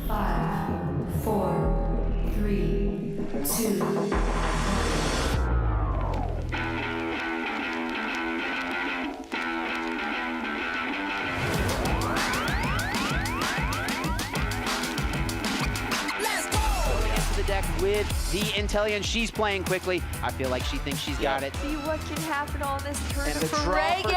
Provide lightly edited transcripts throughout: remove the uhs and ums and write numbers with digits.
5, 4, 3, 2. With the Intellion, she's playing quickly. I feel like she thinks she's got it. See what can happen on this turn And the for draw for Reagan.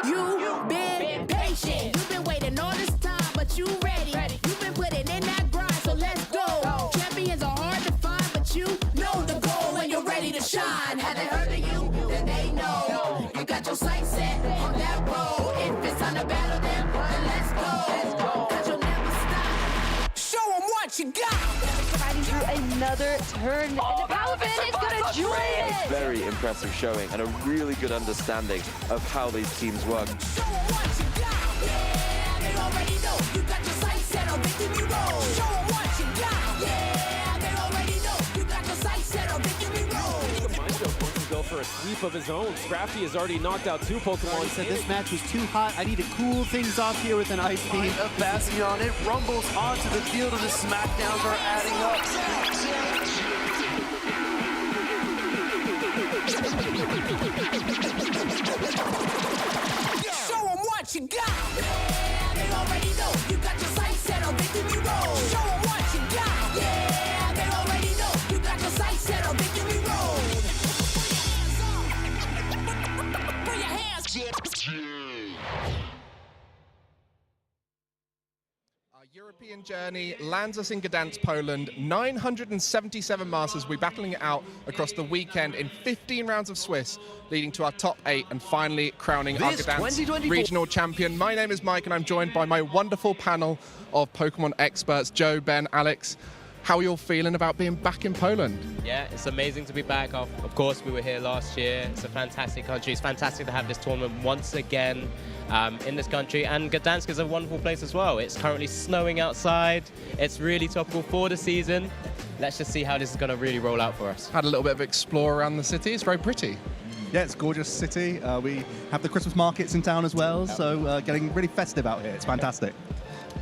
You've been patient. You've been waiting all this time, but you ready. You've been putting in that grind, so let's go. Champions are hard to find, but you know the goal when you're ready to shine. Have they heard of you? Then they know. You got your sights set on that road. If it's time to battle them, then let's go. 'Cause you'll never stop. Show them what you got. Riding through another turn. And the Palafin is going to join it. Very impressive showing and a really good understanding of how these teams work. Show 'em what you got. Yeah, they already know. You got your sights set on Victory Road. Show 'em what you got. Yeah, they already know. You got your sights set on Victory Road. Mindfield wants to go for a sweep of his own. Scrafty has already knocked out 2 Pokemon. He said this match was too hot. I need to cool things off here with an ice beam. A Bastion, it rumbles onto the field and the smackdowns are adding up. Show 'em what you got. Yeah, they already know. You got your sights set on Victory Road. Show 'em what you got. Yeah, they already know. You got your sights set on Victory Road. Put your hands Our European journey lands us in Gdańsk, Poland. 977 masters. We're battling it out across the weekend in 15 rounds of Swiss, leading to our top 8 and finally crowning our This Gdańsk 2024 regional champion. My name is Mike and I'm joined by my wonderful panel of Pokemon experts, Joe, Ben, Alex. How are you all feeling about being back in Poland? Yeah, it's amazing to be back. Of course, we were here last year. It's a fantastic country. It's fantastic to have this tournament once again in this country. And Gdańsk is a wonderful place as well. It's currently snowing outside. It's really topical for the season. Let's just see how this is going to really roll out for us. Had a little bit of explore around the city. It's very pretty. Yeah, it's a gorgeous city. We have the Christmas markets in town as well, so getting really festive out here. It's fantastic.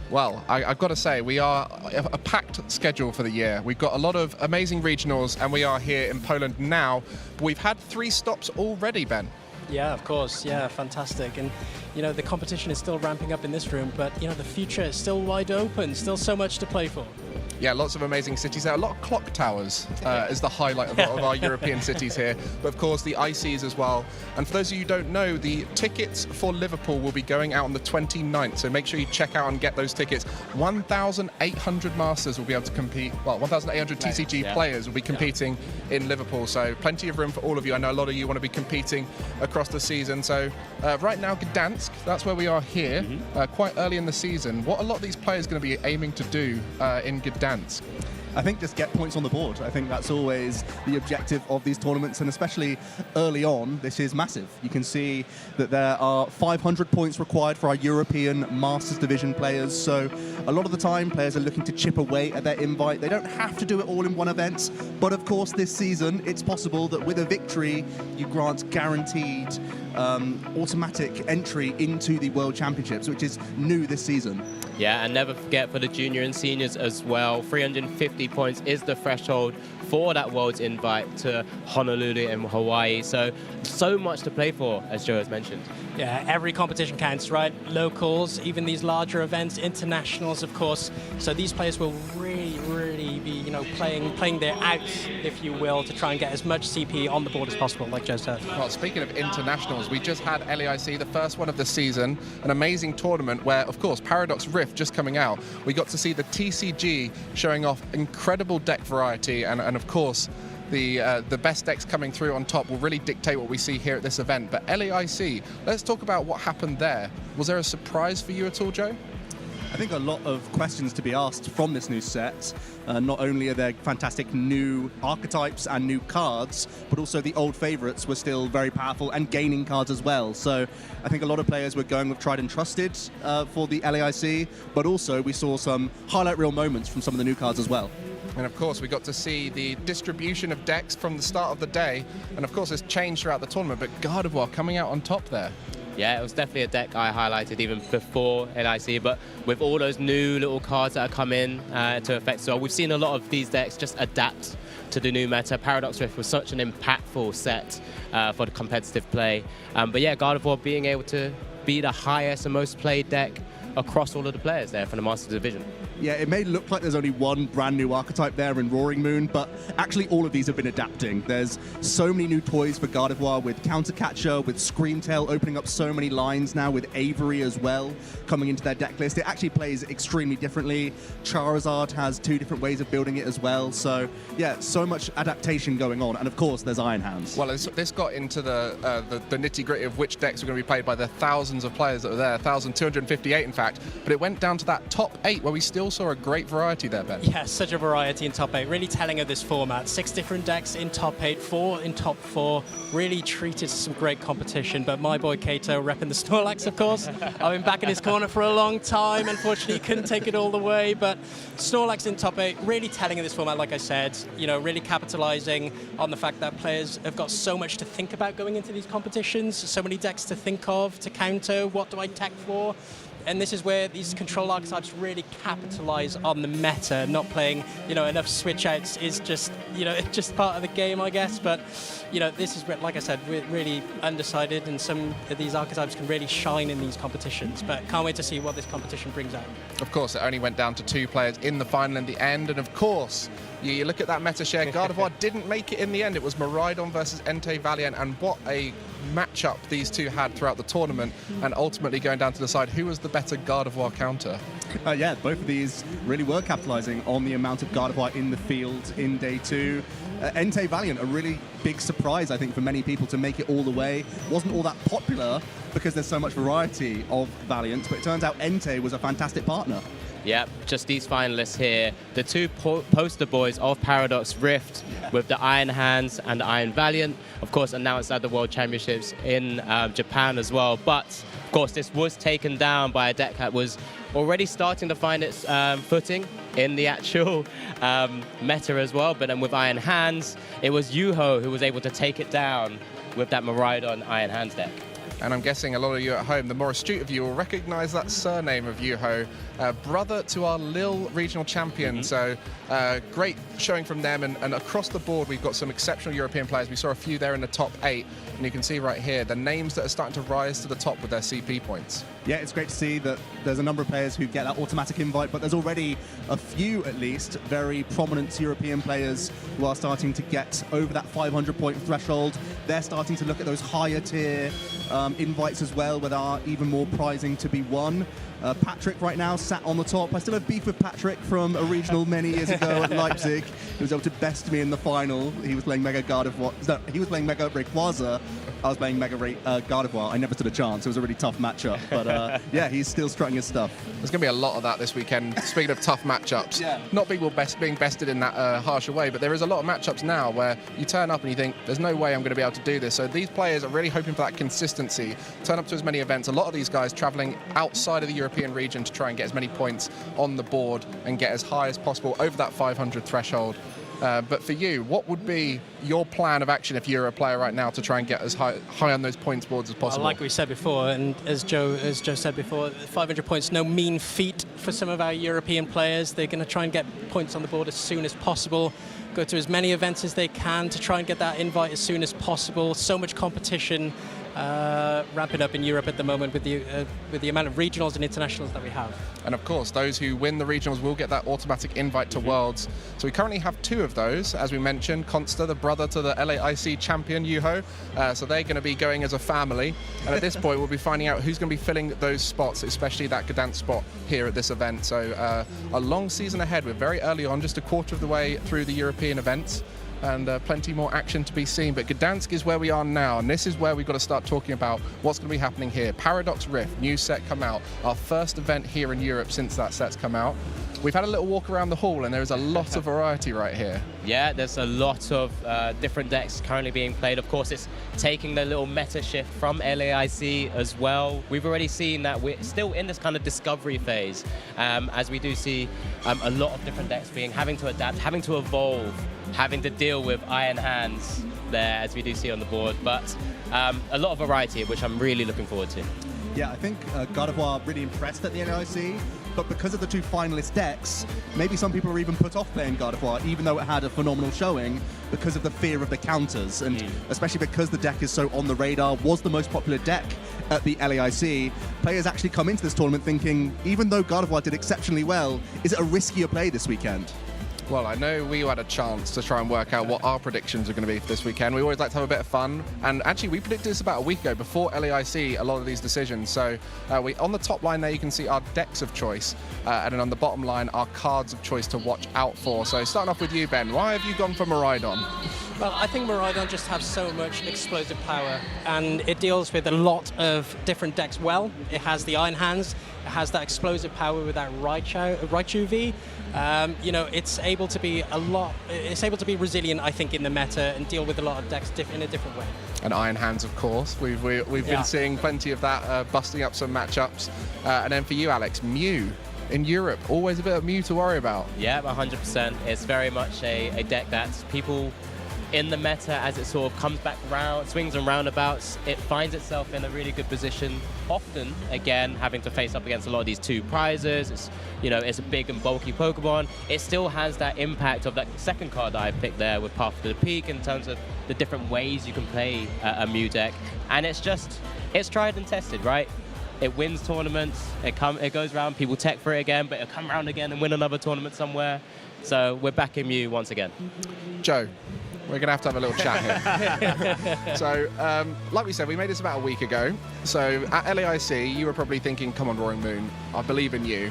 Well, I've got to say, we are a packed schedule for the year. We've got a lot of amazing regionals, and we are here in Poland now. We've had 3 stops already, Ben. Yeah, of course. Yeah, fantastic. And, you know, the competition is still ramping up in this room, but, you know, the future is still wide open, still so much to play for. Yeah, lots of amazing cities there. A lot of clock towers is the highlight of our European cities here. But of course, the ICs as well. And for those of you who don't know, the tickets for Liverpool will be going out on the 29th. So make sure you check out and get those tickets. 1,800 masters will be able to compete. Well, 1,800 TCG players will be competing in Liverpool. So plenty of room for all of you. I know a lot of you want to be competing across the season. So right now, Gdańsk, that's where we are here, quite early in the season. What are a lot of these players going to be aiming to do in Gdańsk? I think just get points on the board. I think that's always the objective of these tournaments, and especially early on, this is massive. You can see that there are 500 points required for our European Masters Division players, so a lot of the time players are looking to chip away at their invite. They don't have to do it all in one event, but of course this season it's possible that with a victory you grant guaranteed automatic entry into the World Championships, which is new this season. Yeah, and never forget for the junior and seniors as well, 350 points is the threshold for that World's invite to Honolulu in Hawaii. So much to play for, as Joe has mentioned. Yeah, every competition counts, right? Locals, even these larger events, internationals, of course. So these players will really be, you know, playing their outs, if you will, to try and get as much CP on the board as possible, like Joe said. Well, speaking of internationals, we just had LAIC, the first one of the season, an amazing tournament where, of course, Paradox Rift just coming out. We got to see the TCG showing off incredible deck variety, and of course, the best decks coming through on top will really dictate what we see here at this event. But LAIC, let's talk about what happened there. Was there a surprise for you at all, Joe? I think a lot of questions to be asked from this new set. Not only are there fantastic new archetypes and new cards, but also the old favorites were still very powerful and gaining cards as well. So I think a lot of players were going with tried and trusted for the LAIC, but also we saw some highlight reel moments from some of the new cards as well. And of course, we got to see the distribution of decks from the start of the day. And of course, it's changed throughout the tournament, but Gardevoir coming out on top there. Yeah, it was definitely a deck I highlighted even before LIC, but with all those new little cards that are coming to effect, so we've seen a lot of these decks just adapt to the new meta. Paradox Rift was such an impactful set for the competitive play. But yeah, Gardevoir being able to be the highest and most played deck across all of the players there from the Masters Division. Yeah, it may look like there's only one brand new archetype there in Roaring Moon, but actually all of these have been adapting. There's so many new toys for Gardevoir with Counter Catcher, with Screamtail opening up so many lines now, with Avery as well coming into their deck list. It actually plays extremely differently. Charizard has 2 different ways of building it as well. So yeah, so much adaptation going on. And of course, there's Iron Hands. Well, this got into the nitty-gritty of which decks were going to be played by the thousands of players that were there, 1,258 in fact. But it went down to that top 8 where we still saw a great variety there, Ben. Yeah, such a variety in top 8. Really telling of this format. 6 different decks in top 8, 4 in top 4. Really treated some great competition. But my boy Kato repping the Snorlax, of course. I've been back in his corner for a long time. Unfortunately, he couldn't take it all the way. But Snorlax in top 8, really telling of this format, like I said. You know, really capitalizing on the fact that players have got so much to think about going into these competitions. So many decks to think of, to counter. What do I tech for? And this is where these control archetypes really capitalize on the meta. Not playing, you know, enough switch outs is just, you know, it's just part of the game, I guess. But, you know, this is, like I said, we're really undecided, and some of these archetypes can really shine in these competitions. But can't wait to see what this competition brings out. Of course, it only went down to 2 players in the final in the end, and of course, you look at that meta share, Gardevoir didn't make it in the end. It was Miraidon versus Entei Valiant, and what a matchup these two had throughout the tournament, and ultimately going down to decide who was the better Gardevoir counter. Yeah, both of these really were capitalizing on the amount of Gardevoir in the field in day 2. Entei Valiant, a really big surprise, I think, for many people to make it all the way. Wasn't all that popular because there's so much variety of Valiants, but it turns out Entei was a fantastic partner. Yeah, just these finalists here, the 2 poster boys of Paradox Rift with the Iron Hands and the Iron Valiant, of course announced at the World Championships in Japan as well. But of course this was taken down by a deck that was already starting to find its footing in the actual meta as well. But then with Iron Hands, it was Yuho who was able to take it down with that Miraidon Iron Hands deck. And I'm guessing a lot of you at home, the more astute of you, will recognize that surname of Yuho, brother to our Lille regional champion. So great showing from them, and across the board we've got some exceptional European players. We saw a few there in the top 8, and you can see right here the names that are starting to rise to the top with their CP points. Yeah, it's great to see that there's a number of players who get that automatic invite, but there's already a few, at least, very prominent European players who are starting to get over that 500-point threshold. They're starting to look at those higher tier invites as well, where there are even more prizing to be won. Patrick right now sat on the top. I still have beef with Patrick from a regional many years ago at Leipzig. He was able to best me in the final. He was playing Mega Gardevoir. No, he was playing Mega Rayquaza. I was playing Mega Gardevoir. I never stood a chance. It was a really tough matchup. But yeah, he's still strutting his stuff. There's going to be a lot of that this weekend. Speaking of tough matchups, not people being bested in that harsher way, but there is a lot of matchups now where you turn up and you think, there's no way I'm going to be able to do this. So these players are really hoping for that consistency. Turn up to as many events. A lot of these guys traveling outside of the European region to try and get as many points on the board and get as high as possible over that 500 threshold. But for you, what would be your plan of action if you're a player right now to try and get as high on those points boards as possible? Well, like we said before, and as Joe said before, 500 points, no mean feat for some of our European players. They're going to try and get points on the board as soon as possible. Go to as many events as they can to try and get that invite as soon as possible. So much competition ramping up in Europe at the moment with the amount of regionals and internationals that we have. And of course, those who win the regionals will get that automatic invite to Worlds. So we currently have 2 of those, as we mentioned. Consta, the brother to the LAIC champion, Yuho. So they're going to be going as a family. And at this point, we'll be finding out who's going to be filling those spots, especially that Gdansk spot here at this event. So a long season ahead. We're very early on, just a quarter of the way through the European events. And plenty more action to be seen. But Gdansk is where we are now, and this is where we've got to start talking about what's going to be happening here. Paradox Rift, new set come out. Our first event here in Europe since that set's come out. We've had a little walk around the hall, and there is a lot of variety right here. Yeah, there's a lot of different decks currently being played. Of course, it's taking the little meta shift from LAIC as well. We've already seen that we're still in this kind of discovery phase, as we do see a lot of different decks having to adapt, having to evolve, having to deal with Iron Hands there, as we do see on the board, but a lot of variety, which I'm really looking forward to. Yeah, I think God of War really impressed at the LAIC, but because of the 2 finalist decks, maybe some people are even put off playing God of War, even though it had a phenomenal showing, because of the fear of the counters, and especially because the deck is so on the radar, was the most popular deck at the LAIC. Players actually come into this tournament thinking, even though God of War did exceptionally well, is it a riskier play this weekend? Well, I know we had a chance to try and work out what our predictions are going to be for this weekend. We always like to have a bit of fun. And actually, we predicted this about a week ago, before LAIC, a lot of these decisions. So on the top line there, you can see our decks of choice. And then on the bottom line, our cards of choice to watch out for. So starting off with you, Ben, why have you gone for Miraidon? Well, I think Miraidon just has so much explosive power, and it deals with a lot of different decks well. It has the Iron Hands, it has that explosive power with that Raichu V. You know, it's able to be resilient, I think, in the meta and deal with a lot of decks in a different way. And Iron Hands, of course. We've been seeing plenty of that, busting up some matchups. And then for you, Alex, Mew. In Europe, always a bit of Mew to worry about. Yeah, 100%. It's very much a deck that people in the meta, as it sort of comes back round, swings and roundabouts, it finds itself in a really good position. Often, again, having to face up against a lot of these 2 prizes. It's, you know, it's a big and bulky Pokemon. It still has that impact of that second card that I picked there with Path to the Peak in terms of the different ways you can play a Mew deck. And it's tried and tested, right? It wins tournaments, it goes around, people tech for it again, but it'll come around again and win another tournament somewhere. So we're back in Mew once again. Joe, we're going to have a little chat here. So, like we said, we made this about a week ago. So at LAIC, you were probably thinking, come on, Roaring Moon, I believe in you.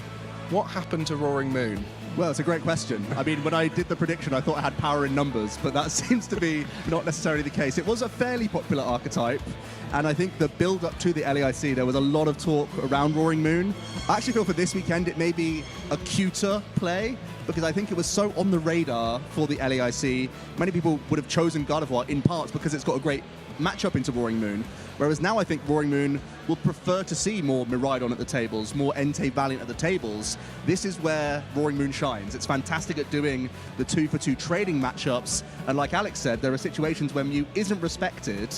What happened to Roaring Moon? Well, it's a great question. I mean, when I did the prediction, I thought I had power in numbers, but that seems to be not necessarily the case. It was a fairly popular archetype, and I think the build-up to the LAIC, there was a lot of talk around Roaring Moon. I actually feel for this weekend it may be a cuter play, because I think it was so on the radar for the LAIC. Many people would have chosen God of War in parts because it's got a great matchup into Roaring Moon, whereas now I think Roaring Moon will prefer to see more Miraidon at the tables, more Entei Valiant at the tables. This is where Roaring Moon shines. It's fantastic at doing the 2-for-2 trading matchups, and like Alex said, there are situations where Mew isn't respected,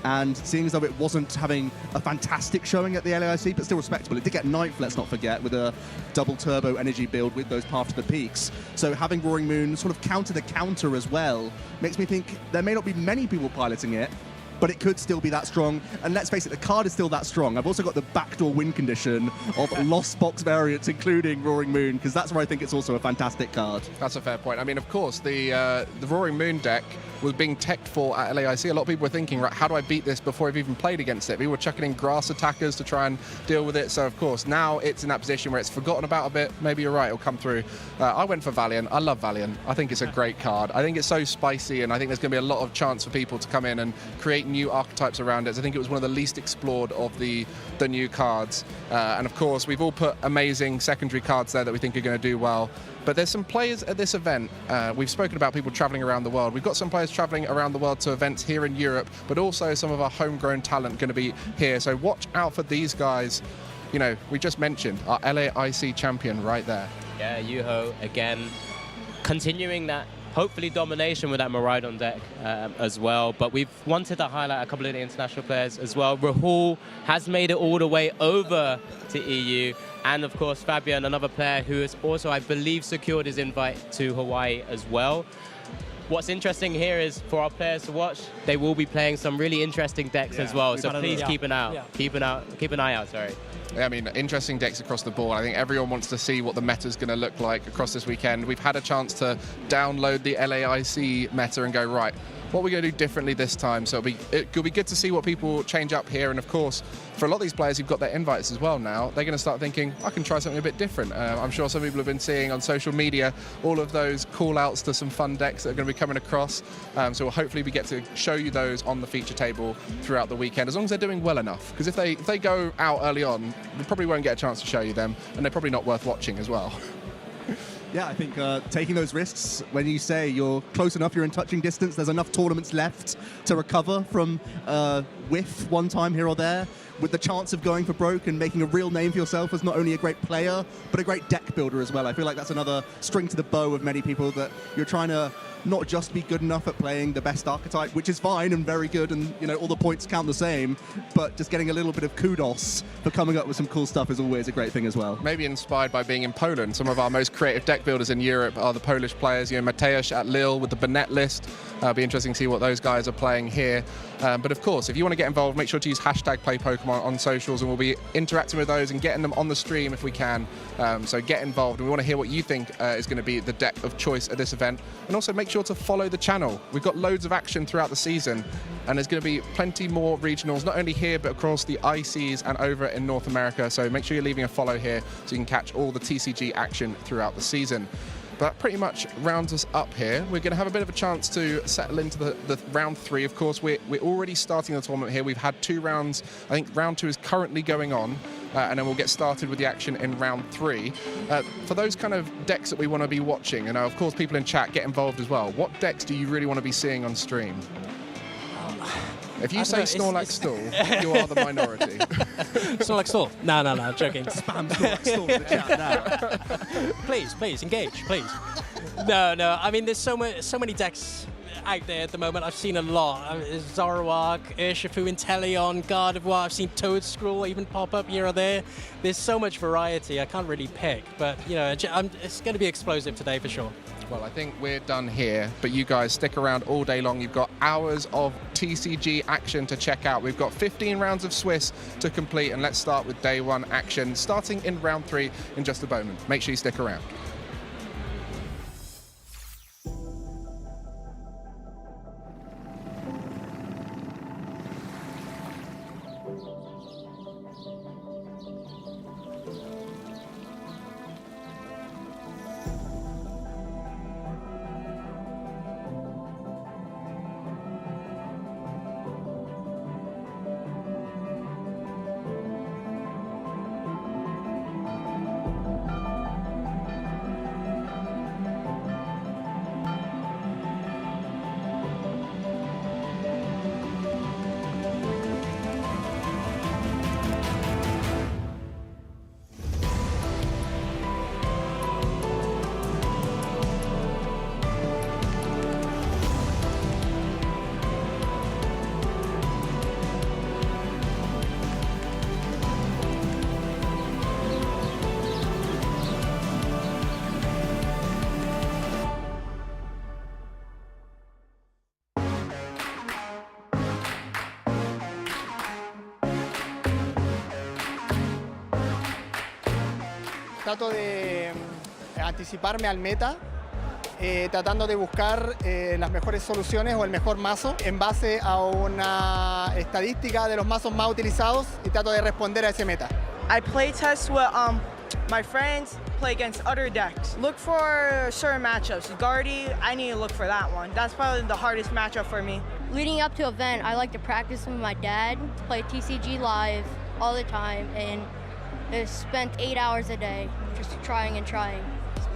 and seeing as though it wasn't having a fantastic showing at the LAIC, but still respectable, it did get ninth, let's not forget, with a double turbo energy build with those Path to the Peaks. So having Roaring Moon sort of counter the counter as well makes me think there may not be many people piloting it, but it could still be that strong. And let's face it, the card is still that strong. I've also got the backdoor win condition of Lost Box variants, including Roaring Moon, because that's where I think it's also a fantastic card. That's a fair point. I mean, of course, the Roaring Moon deck was being teched for at LAIC. A lot of people were thinking, right, how do I beat this before I've even played against it? People were chucking in grass attackers to try and deal with it. So, of course, now it's in that position where it's forgotten about a bit. Maybe you're right, it'll come through. I went for Valiant. I love Valiant. I think it's a great card. I think it's so spicy, and I think there's going to be a lot of chance for people to come in and create new archetypes around it. I think it was one of the least explored of the new cards. And, of course, we've all put amazing secondary cards there that we think are going to do well. But there's some players at this event. We've spoken about people traveling around the world. We've got some players traveling around the world to events here in Europe, but also some of our homegrown talent going to be here. So watch out for these guys. You know, we just mentioned our LAIC champion right there. Yeah, Yuho, again, continuing that hopefully domination with that Miraidon deck as well. But we've wanted to highlight a couple of the international players as well. Rahul has made it all the way over to EU. And of course, Fabian, another player who has also, I believe, secured his invite to Hawaii as well. What's interesting here is for our players to watch, they will be playing some really interesting decks as well. So please keep an eye out. Keep an eye out, sorry. I mean, interesting decks across the board. I think everyone wants to see what the meta is going to look like across this weekend. We've had a chance to download the LAIC meta and go, right, what are we going to do differently this time? So it'll be good to see what people change up here. And of course, for a lot of these players who've got their invites as well now, they're going to start thinking, I can try something a bit different. I'm sure some people have been seeing on social media all of those call outs to some fun decks that are going to be coming across. So hopefully we get to show you those on the feature table throughout the weekend, as long as they're doing well enough. Because if they go out early on, we probably won't get a chance to show you them, and they're probably not worth watching as well. Yeah, I think taking those risks, when you say you're close enough, you're in touching distance, there's enough tournaments left to recover from whiff one time here or there, with the chance of going for broke and making a real name for yourself as not only a great player, but a great deck builder as well. I feel like that's another string to the bow of many people, that you're trying to not just be good enough at playing the best archetype, which is fine and very good, and you know all the points count the same, but just getting a little bit of kudos for coming up with some cool stuff is always a great thing as well. Maybe inspired by being in Poland. Some of our most creative deck builders in Europe are the Polish players. You know, Mateusz at Lille with the Burnett list. It'll be interesting to see what those guys are playing here. But of course, if you want to get involved, make sure to use #PlayPokemon on socials, and we'll be interacting with those and getting them on the stream if we can. So get involved, and we want to hear what you think is going to be the deck of choice at this event. And also make sure to follow the channel. We've got loads of action throughout the season, and there's going to be plenty more regionals, not only here, but across the ICs and over in North America. So make sure you're leaving a follow here so you can catch all the TCG action throughout the season. That pretty much rounds us up here. We're going to have a bit of a chance to settle into the round 3. Of course, we're already starting the tournament here. We've had 2 rounds. I think round 2 is currently going on, and then we'll get started with the action in round 3. For those kind of decks that we want to be watching, and of course people in chat get involved as well, what decks do you really want to be seeing on stream? If you say Snorlax Stall, you are the minority. Snorlax Stall? No, joking. Spam Snorlax Stall in the chat now. Please, engage, please. No, I mean, there's so many decks out there at the moment. I've seen a lot. Zoroark, Urshifu, Inteleon, Gardevoir. I've seen Toadscruel even pop up here or there. There's so much variety, I can't really pick. But, you know, it's going to be explosive today for sure. Well, I think we're done here, but you guys stick around all day long. You've got hours of TCG action to check out. We've got 15 rounds of Swiss to complete, and let's start with day 1 action, starting in round 3 in just a moment. Make sure you stick around. Trato de anticiparme al meta, tratando de buscar las mejores soluciones o el mejor mazo en base a una estadística de los mazos más utilizados y trato de responder a ese meta. I play test with my friends, play against other decks. Look for certain matchups. Guardy, I need to look for that one. That's probably the hardest matchup for me. Leading up to event, I like to practice with my dad, play TCG live all the time, and I spent 8 hours a day just trying and trying.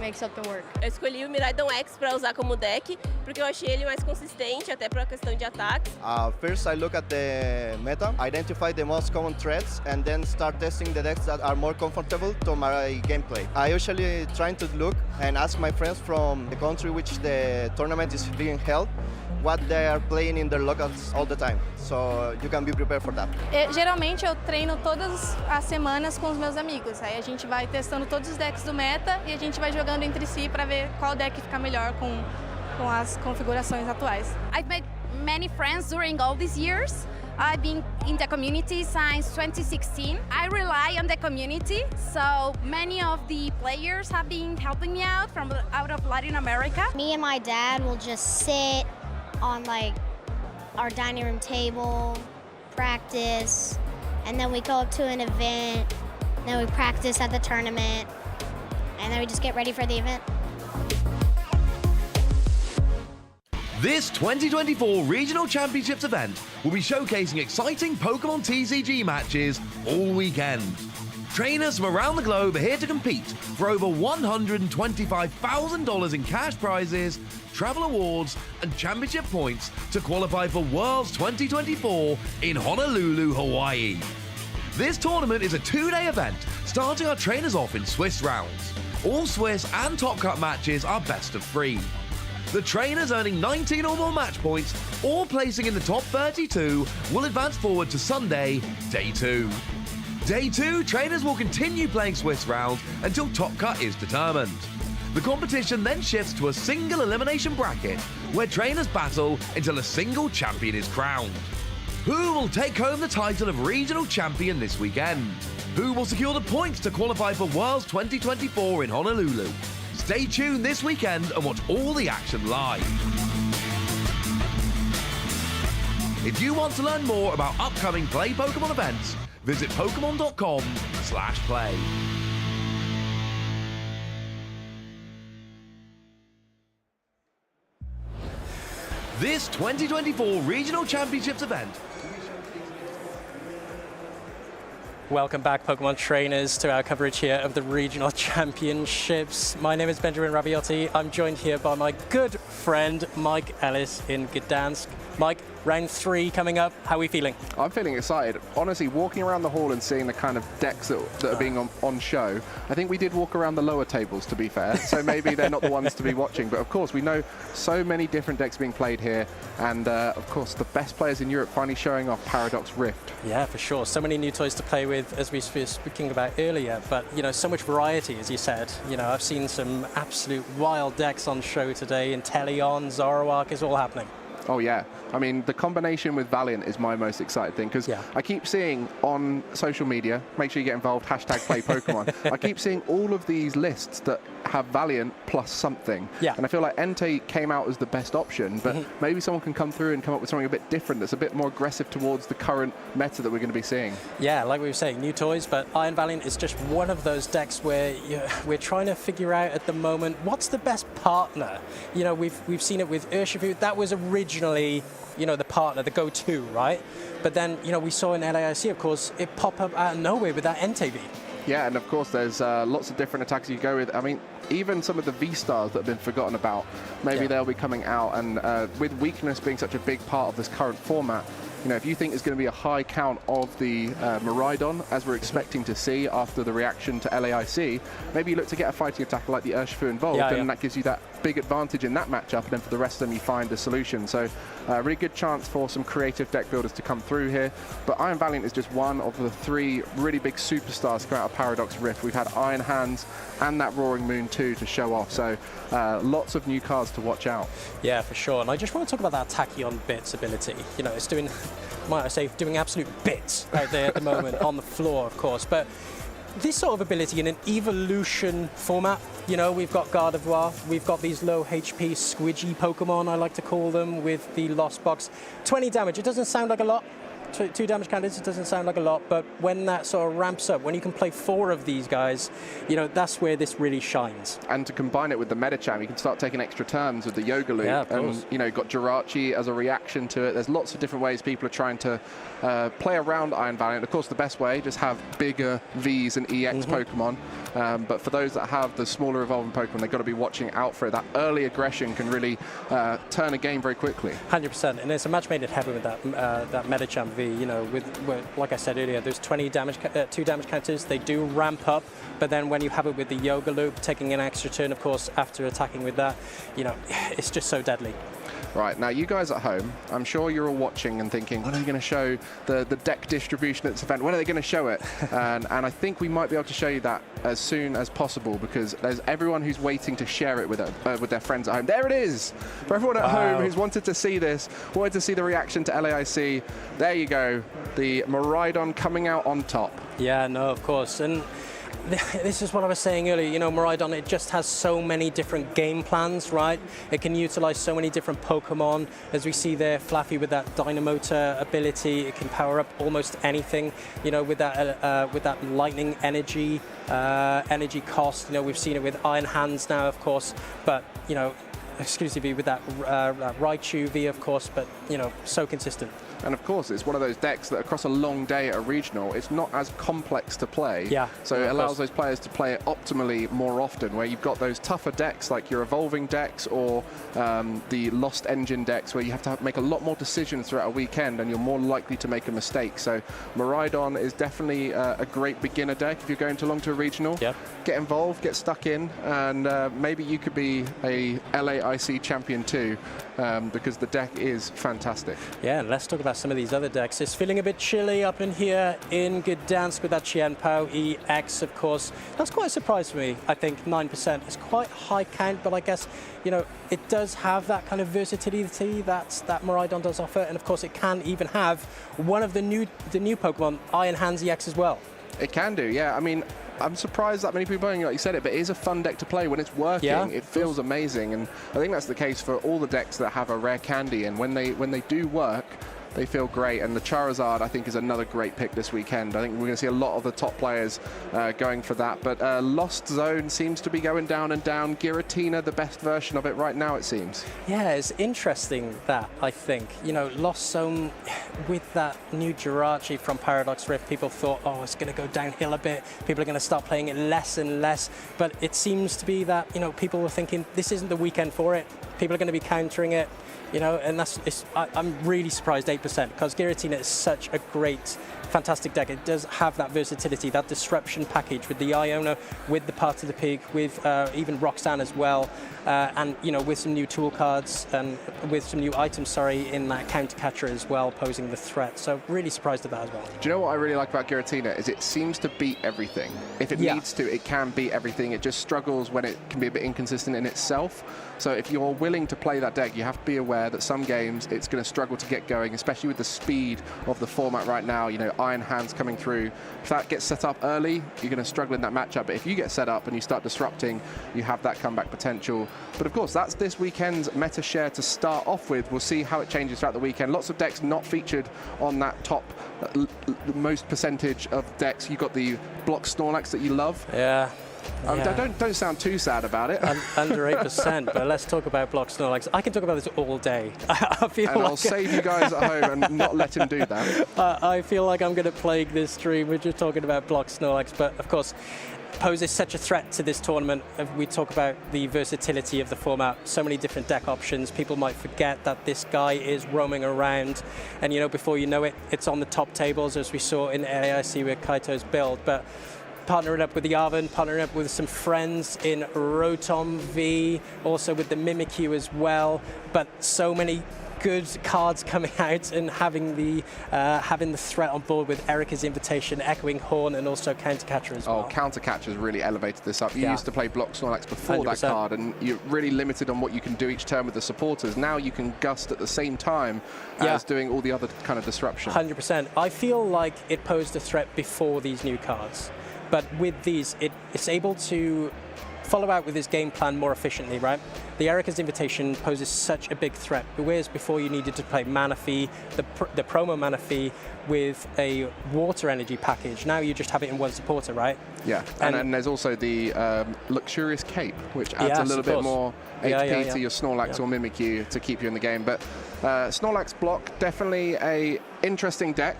Make something work. Eu escolhi o Miraidon X para usar como deck, porque eu achei ele mais consistente, até para a questão de ataques. First I look at the meta, identify the most common threats, and then start testing the decks that are more comfortable to my gameplay. I usually try to look and ask my friends from the country which the tournament is being held, what they are playing in their locals all the time, so you can be prepared for that. Geralmente eu treino todas as semanas com os meus amigos, aí a gente vai testando todos os decks do meta e a gente vai jogando entre si para ver qual deck fica melhor com as configurações atuais. I've made many friends during all these years. I've been in the community since 2016. I rely on the community, so many of the players have been helping me out from out of Latin America. Me and my dad will just sit on like our dining room table, practice, and then we go up to an event, then we practice at the tournament, and then we just get ready for the event. This 2024 Regional Championships event will be showcasing exciting Pokémon TCG matches all weekend. Trainers from around the globe are here to compete for over $125,000 in cash prizes, travel awards, and championship points to qualify for Worlds 2024 in Honolulu, Hawaii. This tournament is a 2-day event, starting our trainers off in Swiss rounds. All Swiss and Top Cut matches are best of 3. The trainers earning 19 or more match points or placing in the top 32 will advance forward to Sunday, Day 2. Day 2, trainers will continue playing Swiss rounds until Top Cut is determined. The competition then shifts to a single elimination bracket where trainers battle until a single champion is crowned. Who will take home the title of regional champion this weekend? Who will secure the points to qualify for Worlds 2024 in Honolulu? Stay tuned this weekend and watch all the action live. If you want to learn more about upcoming Play Pokémon events, visit pokemon.com/play. This 2024 Regional Championships event. Welcome back, Pokemon trainers, to our coverage here of the Regional Championships. My name is Benjamin Rabioti. I'm joined here by my good friend, Mike Ellis in Gdańsk. Mike, round 3 coming up. How are we feeling? I'm feeling excited. Honestly, walking around the hall and seeing the kind of decks that are being on show, I think we did walk around the lower tables, to be fair, so maybe they're not the ones to be watching. But of course, we know so many different decks being played here, and of course, the best players in Europe finally showing off Paradox Rift. Yeah, for sure. So many new toys to play with, as we were speaking about earlier, but, you know, so much variety, as you said. You know, I've seen some absolute wild decks on show today. Inteleon, Zoroark, is all happening. Oh yeah, I mean the combination with Valiant is my most excited thing, because I keep seeing on social media, make sure you get involved, #PlayPokemon. I keep seeing all of these lists that have Valiant plus something, and I feel like Entei came out as the best option, but maybe someone can come through and come up with something a bit different that's a bit more aggressive towards the current meta that we're going to be seeing. Yeah, like we were saying, new toys, but Iron Valiant is just one of those decks where we're trying to figure out at the moment what's the best partner. You know, we've seen it with Urshifu. That was originally, you know, the partner, the go-to, right? But then, you know, we saw in LAIC, of course, it pop up out of nowhere with that Entei V. Yeah, and of course there's lots of different attacks you go with. I mean, even some of the V-Stars that have been forgotten about, maybe they'll be coming out, and with weakness being such a big part of this current format, you know, if you think there's going to be a high count of the Miraidon, as we're expecting to see after the reaction to LAIC, maybe you look to get a fighting attacker like the Urshifu involved, and that gives you that big advantage in that matchup, and then for the rest of them you find a solution. So a really good chance for some creative deck builders to come through here. But Iron Valiant is just one of the 3 really big superstars come out of Paradox Rift. We've had Iron Hands and that Roaring Moon too to show off, so lots of new cards to watch out. Yeah, for sure. And I just want to talk about that Tachyon Bits ability. You know, it's doing, might I say, doing absolute bits out there at the moment on the floor, of course. But this sort of ability in an evolution format, you know, we've got Gardevoir, we've got these low HP squidgy Pokemon, I like to call them, with the Lost Box. 20 damage, it doesn't sound like a lot. 2 damage counters, it doesn't sound like a lot, but when that sort of ramps up, when you can play 4 of these guys, you know, that's where this really shines. And to combine it with the Medicham, you can start taking extra turns with the Yoga Loop. Yeah, of course. And, you know, you've got Jirachi as a reaction to it. There's lots of different ways people are trying to play around Iron Valiant. Of course, the best way, just have bigger Vs and EX Pokemon. But for those that have the smaller evolving Pokemon, they've got to be watching out for it. That early aggression can really turn a game very quickly. 100%, and it's a match made in heaven with that Medicham V. You know, like I said earlier, there's 2 damage counters. They do ramp up, but then when you have it with the Yoga Loop, taking an extra turn, of course, after attacking with that, you know, it's just so deadly. Right, now you guys at home, I'm sure you're all watching and thinking, when are they going to show the deck distribution at this event? When are they going to show it? and I think we might be able to show you that as soon as possible, because there's everyone who's waiting to share it with their friends at home. There it is! For everyone at home who's wanted to see this, wanted to see the reaction to LAIC, there you go. The Miraidon coming out on top. Yeah, no, of course. And this is what I was saying earlier, you know, Miraidon, it just has so many different game plans, right? It can utilize so many different Pokemon. As we see there, Flaffy with that Dynamotor ability, it can power up almost anything, you know, with that lightning energy cost. You know, we've seen it with Iron Hands now, of course, but, you know, exclusively with that Raichu V, of course, but, you know, so consistent. And of course, it's one of those decks that across a long day at a regional, it's not as complex to play. Yeah. So it allows those players to play it optimally more often, where you've got those tougher decks like your evolving decks or the Lost Engine decks, where you have to make a lot more decisions throughout a weekend and you're more likely to make a mistake. So Miraidon is definitely a great beginner deck if you're going along to a regional. Yep. Get involved, get stuck in, and maybe you could be a LAIC champion too, because the deck is fantastic. Yeah, and let's talk about some of these other decks. It's feeling a bit chilly up in here in Gdańsk with that Qianpao EX, of course. That's quite a surprise for me. I think 9% is quite a high count, but I guess, you know, it does have that kind of versatility that Miraidon does offer, and of course it can even have one of the new Pokemon, Iron Hands EX as well. It can do, yeah. I mean, I'm surprised that many people are playing, like you said it, but it is a fun deck to play when it's working. Yeah, it feels amazing, and I think that's the case for all the decks that have a rare candy, and when they do work, they feel great. And the Charizard, I think, is another great pick this weekend. I think we're going to see a lot of the top players going for that. But Lost Zone seems to be going down and down. Giratina, the best version of it right now, it seems. Yeah, it's interesting that, I think. You know, Lost Zone, with that new Jirachi from Paradox Rift, people thought, oh, it's going to go downhill a bit. People are going to start playing it less and less. But it seems to be that, you know, people were thinking, this isn't the weekend for it. People are going to be countering it. You know, and I'm really surprised 8%, because Giratina is such a great, fantastic deck. It does have that versatility, that disruption package with the Iona, with the Part of the Pig, with even Roxanne as well, and, you know, with some new tool cards and with some new items, in that counter catcher as well, posing the threat. So really surprised at that as well. Do you know what I really like about Giratina is it seems to beat everything. If it needs to, it can beat everything. It just struggles when it can be a bit inconsistent in itself. So if you're willing to play that deck, you have to be aware that some games it's going to struggle to get going, especially with the speed of the format right now. You know, Iron Hands coming through. If that gets set up early, you're going to struggle in that matchup. But if you get set up and you start disrupting, you have that comeback potential. But of course, that's this weekend's meta share to start off with. We'll see how it changes throughout the weekend. Lots of decks not featured on that top most percentage of decks. You've got the Block Snorlax that you love. Yeah. Don't sound too sad about it. Under 8%, but let's talk about Block Snorlax. I can talk about this all day. I'll save you guys at home and not let him do that. I feel like I'm going to plague this stream. We're just talking about Block Snorlax, but of course, poses such a threat to this tournament. We talk about the versatility of the format, so many different deck options. People might forget that this guy is roaming around, and, you know, before you know it, it's on the top tables, as we saw in AIC with Kaito's build. But partnering up with the Arven, partnering up with some friends in Rotom V, also with the Mimikyu as well. But so many good cards coming out, and having the threat on board with Erica's Invitation, Echoing Horn, and also Counter Catcher as well. Oh, Counter Catcher's really elevated this up. You used to play Block Snorlax before 100%. that card, and you're really limited on what you can do each turn with the supporters. Now you can gust at the same time as doing all the other kind of disruption. 100%. I feel like it posed a threat before these new cards. But with these, it's able to follow out with his game plan more efficiently, right? The Erica's Invitation poses such a big threat. Whereas before you needed to play Manaphy, the promo Manaphy with a water energy package. Now you just have it in one supporter, right? Yeah, and then there's also the Luxurious Cape, which adds a little bit more HP to your Snorlax or Mimikyu to keep you in the game. But Snorlax Block, definitely a interesting deck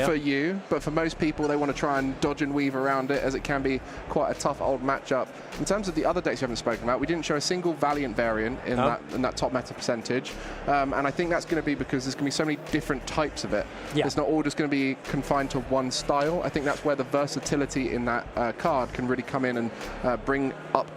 for you, but for most people, they want to try and dodge and weave around it, as it can be quite a tough old matchup. In terms of the other decks you haven't spoken about, we didn't show a single Valiant variant in that top meta percentage, and I think that's going to be because there's going to be so many different types of it. It's not all just going to be confined to one style. I think that's where the versatility in that card can really come in and bring up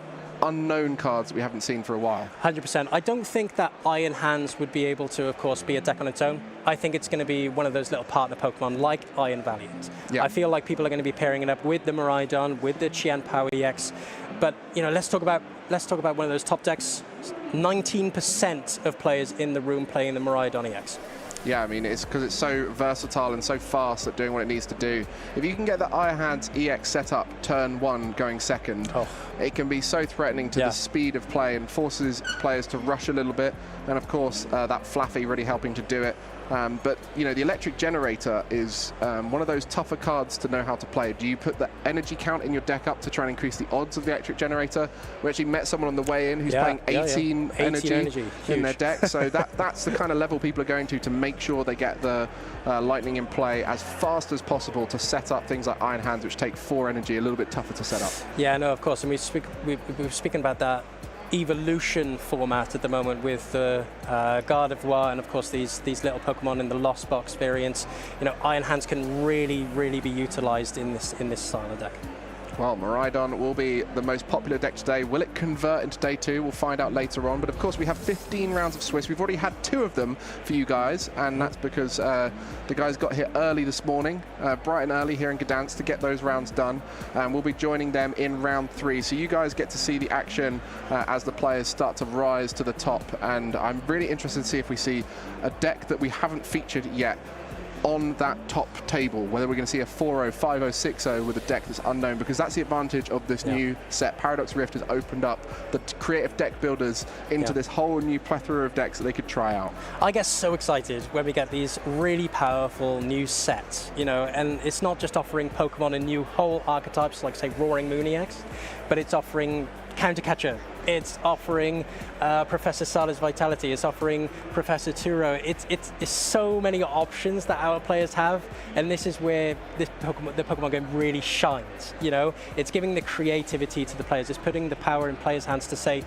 unknown cards that we haven't seen for a while. 100%. I don't think that Iron Hands would be able to, of course, be a deck on its own. I think it's going to be one of those little partner Pokemon like Iron Valiant. I feel like people are going to be pairing it up with the Miraidon, with the Qianpao EX. But, you know, let's talk about one of those top decks. 19% of players in the room playing the Miraidon EX. Yeah, I mean, it's because it's so versatile and so fast at doing what it needs to do. If you can get the Iron Hands EX set up turn 1 going second, it can be so threatening to the speed of play and forces players to rush a little bit. And of course, that Flaffy really helping to do it. But, you know, the electric generator is one of those tougher cards to know how to play. Do you put the energy count in your deck up to try and increase the odds of the electric generator? We actually met someone on the way in who's playing 18 energy in their deck. So that's the kind of level people are going to make sure they get the lightning in play as fast as possible to set up things like Iron Hands, which take 4 energy, a little bit tougher to set up. Yeah, no, of course. And we were speaking about that evolution format at the moment with Gardevoir and of course these little Pokemon in the Lost Box variants. You know, Iron Hands can really be utilized in this style of deck. Well, Miraidon will be the most popular deck today. Will it convert into day 2? We'll find out later on. But of course, we have 15 rounds of Swiss. We've already had 2 of them for you guys, and that's because the guys got here early this morning, bright and early here in Gdańsk to get those rounds done. And we'll be joining them in round 3. So you guys get to see the action as the players start to rise to the top. And I'm really interested to see if we see a deck that we haven't featured yet on that top table, whether we're going to see a 4-0, 5-0, 6-0 with a deck that's unknown, because that's the advantage of this new set. Paradox Rift has opened up the creative deck builders into this whole new plethora of decks that they could try out. I get so excited when we get these really powerful new sets, you know, and it's not just offering Pokemon and new whole archetypes like, say, Roaring Moon EX, but it's offering Counter Catcher, it's offering Professor Sala's Vitality, it's offering Professor Turo. It's so many options that our players have, and this is where the Pokemon game really shines. You know, it's giving the creativity to the players. It's putting the power in players' hands to say,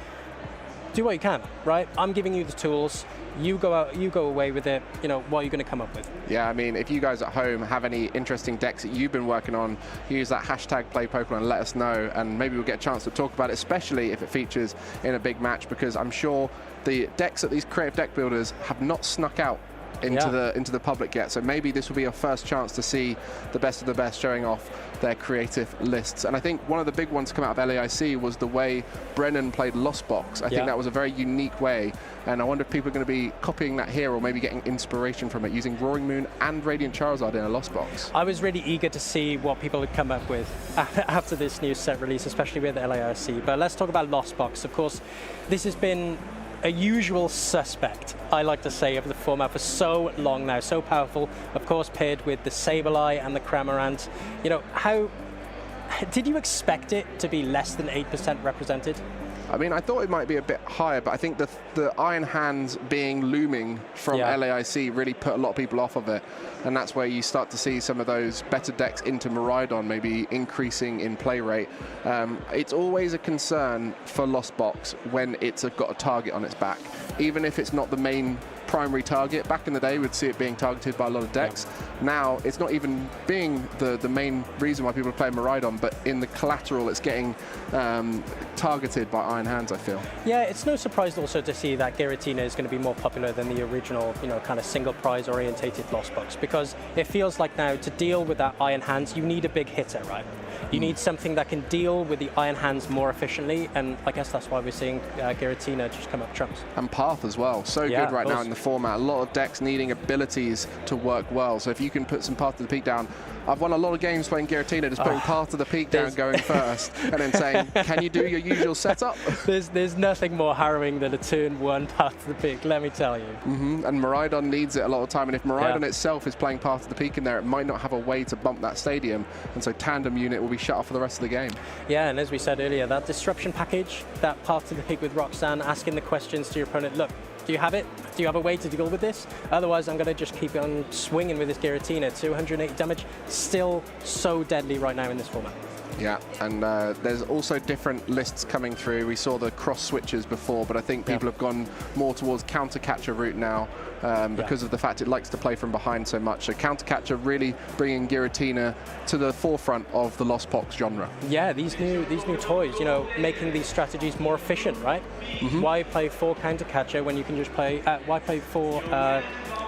do what you can, right? I'm giving you the tools. You go out, you go away with it. You know, what are you going to come up with? Yeah, I mean, if you guys at home have any interesting decks that you've been working on, use that hashtag #PlayPokemon and let us know, and maybe we'll get a chance to talk about it, especially if it features in a big match, because I'm sure the decks that these creative deck builders have not snuck out into the public yet. So maybe this will be our first chance to see the best of the best showing off their creative lists. And I think one of the big ones to come out of LAIC was the way Brennan played Lost Box. I think that was a very unique way, and I wonder if people are going to be copying that here or maybe getting inspiration from it, using Roaring Moon and Radiant Charizard in a Lost Box. I was really eager to see what people would come up with after this new set release, especially with LAIC. But let's talk about Lost Box. Of course, this has been a usual suspect, I like to say, of the format for so long now, so powerful, of course, paired with the Sableye and the Cramorant. You know, how did you expect it to be less than 8% represented? I mean, I thought it might be a bit higher, but I think the Iron Hands being looming from LAIC really put a lot of people off of it. And that's where you start to see some of those better decks into Miraidon maybe increasing in play rate. It's always a concern for Lost Box when it's got a target on its back. Even if it's not the main primary target. Back in the day, we'd see it being targeted by a lot of decks. Now, it's not even being the main reason why people are playing Miraidon, but in the collateral, it's getting targeted by Iron Hands, I feel. Yeah, it's no surprise also to see that Giratina is going to be more popular than the original, you know, kind of single prize orientated Lost Box, because it feels like now to deal with that Iron Hands, you need a big hitter, right? You need something that can deal with the Iron Hands more efficiently, and I guess that's why we're seeing Giratina just come up trumps. And Path as well. So good right now in the format. A lot of decks needing abilities to work well. So if you can put some Path to the Peak down, I've won a lot of games playing Giratina, just putting Path to the Peak down, going first, and then saying, can you do your usual setup? There's nothing more harrowing than a turn 1 Path to the Peak, let me tell you. And Miraidon needs it a lot of time, and if Miraidon itself is playing Path to the Peak in there, it might not have a way to bump that stadium, and so Tandem Unit will be shut off for the rest of the game. Yeah, and as we said earlier, that disruption package, that Path to the Peak with Roxanne, asking the questions to your opponent, look, do you have it? Do you have a way to deal with this? Otherwise, I'm going to just keep on swinging with this Giratina. 280 damage, still so deadly right now in this format. Yeah, and there's also different lists coming through. We saw the cross switches before, but I think people have gone more towards Counter Catcher route now because of the fact it likes to play from behind so much. So Counter Catcher really bringing Giratina to the forefront of the Lost Box genre. Yeah, these new toys, you know, making these strategies more efficient, right? Why play 4 Counter Catcher when you can just play? Why play 4?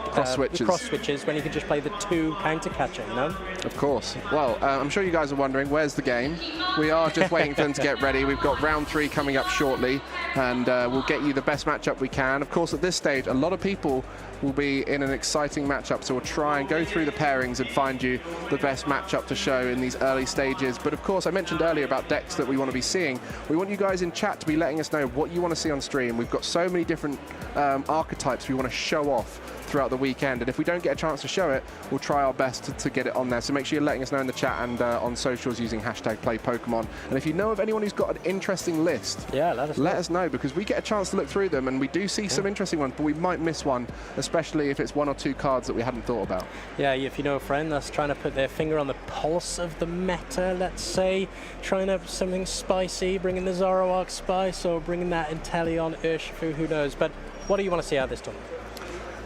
Cross switches when you can just play the 2 Counter Catcher, you know? Of course. Well, I'm sure you guys are wondering, where's the game? We are just waiting for them to get ready. We've got round 3 coming up shortly, and we'll get you the best matchup we can. Of course, at this stage, a lot of people will be in an exciting matchup, so we'll try and go through the pairings and find you the best matchup to show in these early stages. But of course, I mentioned earlier about decks that we want to be seeing. We want you guys in chat to be letting us know what you want to see on stream. We've got so many different archetypes we want to show off throughout the the weekend. And if we don't get a chance to show it, we'll try our best to get it on there. So make sure you're letting us know in the chat and on socials using #PlayPokemon. And if you know of anyone who's got an interesting list, let us know, because we get a chance to look through them and we do see some interesting ones, but we might miss one, especially if it's 1 or 2 cards that we hadn't thought about. Yeah, if you know a friend that's trying to put their finger on the pulse of the meta, let's say, trying up something spicy, bringing the Zoroark spice or bringing that Inteleon, Urshifu, who knows. But what do you want to see out of this tournament?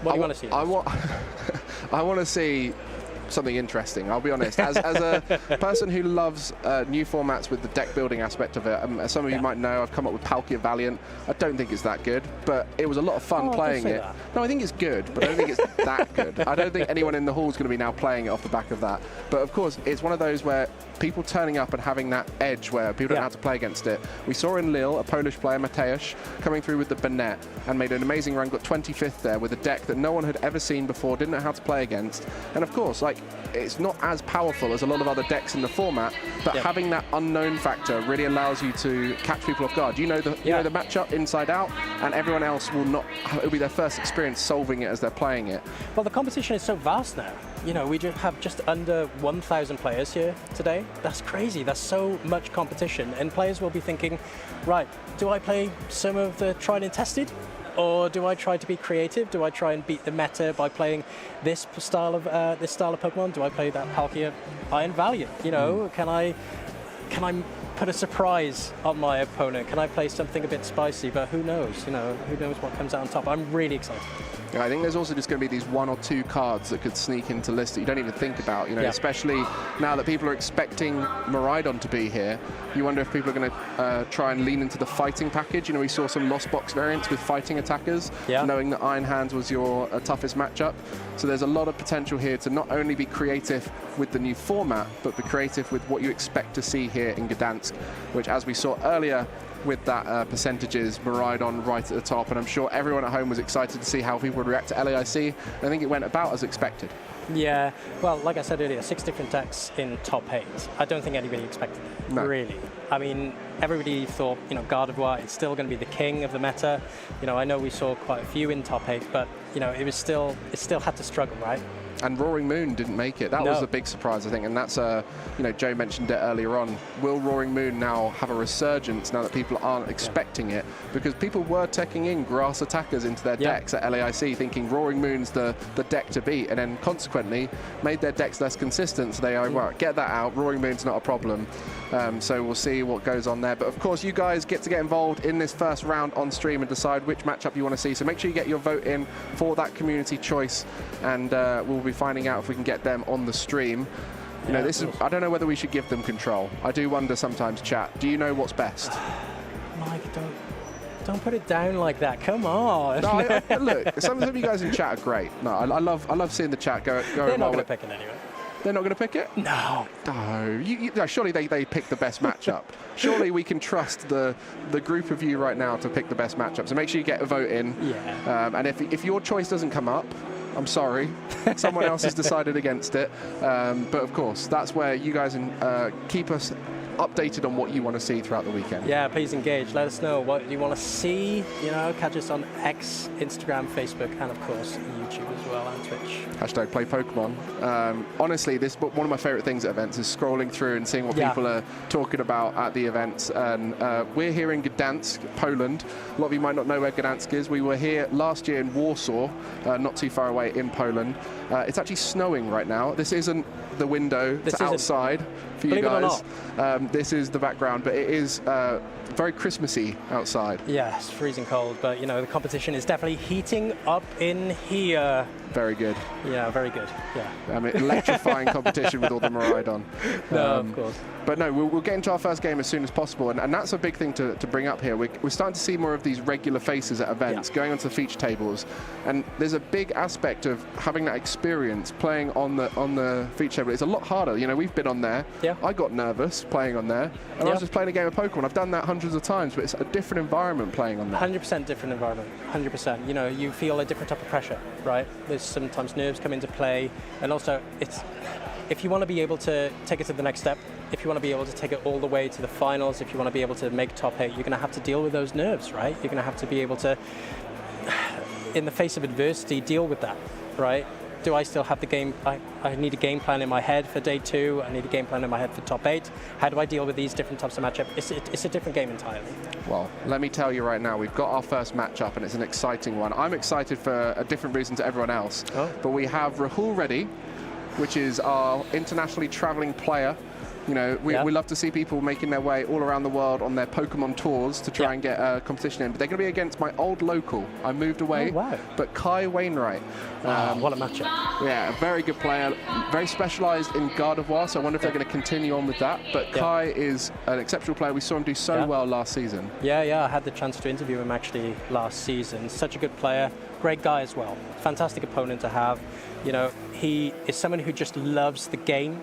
What do you want to see? I want to see something interesting, I'll be honest. As a person who loves new formats with the deck building aspect of it, as some of you might know, I've come up with Palkia Valiant. I don't think it's that good, but it was a lot of fun playing it. No, I think it's good, but I don't think it's that good. I don't think anyone in the hall is going to be now playing it off the back of that. But of course, it's one of those where people turning up and having that edge where people don't know how to play against it. We saw in Lille a Polish player, Mateusz, coming through with the Bennett and made an amazing run, got 25th there with a deck that no one had ever seen before, didn't know how to play against. And of course, like, it's not as powerful as a lot of other decks in the format, but having that unknown factor really allows you to catch people off guard. You know the matchup inside out, and everyone else will not. It'll be their first experience solving it as they're playing it. Well, the competition is so vast now. You know, we have just under 1,000 players here today. That's crazy. That's so much competition, and players will be thinking, right, do I play some of the tried and tested? Or do I try to be creative? Do I try and beat the meta by playing this style of Pokemon? Do I play that Palkia Iron Valiant? You know, can I put a surprise on my opponent? Can I play something a bit spicy? But who knows? You know, who knows what comes out on top? I'm really excited. Yeah, I think there's also just going to be these 1 or 2 cards that could sneak into lists that you don't even think about, you know, especially now that people are expecting Miraidon to be here. You wonder if people are going to try and lean into the fighting package. You know, we saw some Lost Box variants with fighting attackers, knowing that Iron Hands was your toughest matchup. So there's a lot of potential here to not only be creative with the new format, but be creative with what you expect to see here in Gdańsk, which, as we saw earlier, with that percentages, Miraidon right at the top, and I'm sure everyone at home was excited to see how people would react to LAIC. I think it went about as expected. Yeah, well, like I said earlier, 6 different decks in top 8. I don't think anybody expected it, really. I mean, everybody thought, you know, Gardevoir is still going to be the king of the meta. You know, I know we saw quite a few in top 8, but, you know, it still had to struggle, right? And Roaring Moon didn't make it. That was a big surprise, I think. And that's, you know, Joe mentioned it earlier on. Will Roaring Moon now have a resurgence now that people aren't expecting it? Because people were teching in grass attackers into their decks at LAIC, thinking Roaring Moon's the deck to beat, and then consequently made their decks less consistent. So they are, well, get that out. Roaring Moon's not a problem. So we'll see what goes on there. But of course, you guys get to get involved in this first round on stream and decide which matchup you want to see. So make sure you get your vote in for that community choice, and we'll be finding out if we can get them on the stream. You know, this is, I don't know whether we should give them control. I do wonder sometimes, chat. Do you know what's best? Mike, don't put it down like that. Come on. No, look, some of you guys in chat are great. No, I love seeing the chat go. They're not going to pick it anyway. They're not going to pick it? No. No. Surely they pick the best matchup. Surely we can trust the group of you right now to pick the best matchup. So make sure you get a vote in. Yeah. And if your choice doesn't come up, I'm sorry. Someone else has decided against it. But of course, that's where you guys keep us updated on what you want to see throughout the weekend. Yeah, please engage. Let us know what you want to see. You know, catch us on X, Instagram, Facebook, and of course YouTube as well, and Twitch. #PlayPokemon. Honestly, one of my favorite things at events is scrolling through and seeing what people are talking about at the events. And we're here in Gdańsk, Poland. A lot of you might not know where Gdańsk is. We were here last year in Warsaw, not too far away in Poland. It's actually snowing right now. This isn't the window to outside for you guys. This is the background, but it is very Christmassy outside. Yeah, it's freezing cold, but you know, the competition is definitely heating up in here. Very good. Yeah, very good. Yeah. I mean, electrifying competition with all the Miraidon. No, of course. But no, we'll get into our first game as soon as possible, and that's a big thing to bring up here. We're starting to see more of these regular faces at events, going onto the feature tables, and there's a big aspect of having that experience playing on the feature table. It's a lot harder. You know, we've been on there. Yeah. I got nervous playing on there, and I was just playing a game of Pokemon. I've done that hundreds of times, but it's a different environment playing on there. 100% different environment. 100%. You know, you feel a different type of pressure, right? There's sometimes nerves come into play, and also if you want to be able to take it to the next step, if you want to be able to take it all the way to the finals, if you want to be able to make top 8, you're going to have to deal with those nerves, right? You're going to have to be able to, in the face of adversity, deal with that. right? Do I still have the game? I need a game plan in my head for day 2. I need a game plan in my head for top 8. How do I deal with these different types of matchup? It's a different game entirely. Well, let me tell you right now, we've got our first matchup, and it's an exciting one. I'm excited for a different reason to everyone else. But we have Rahul Reddy, which is our internationally traveling player. You know, we love to see people making their way all around the world on their Pokemon tours to try and get a competition in. But they're going to be against my old local. I moved away, but Kai Wainwright. What a matchup. Yeah, a very good player, very specialised in Gardevoir, so I wonder if they're going to continue on with that. But Kai is an exceptional player. We saw him do so well last season. Yeah, I had the chance to interview him actually last season. Such a good player, great guy as well. Fantastic opponent to have. You know, he is someone who just loves the game.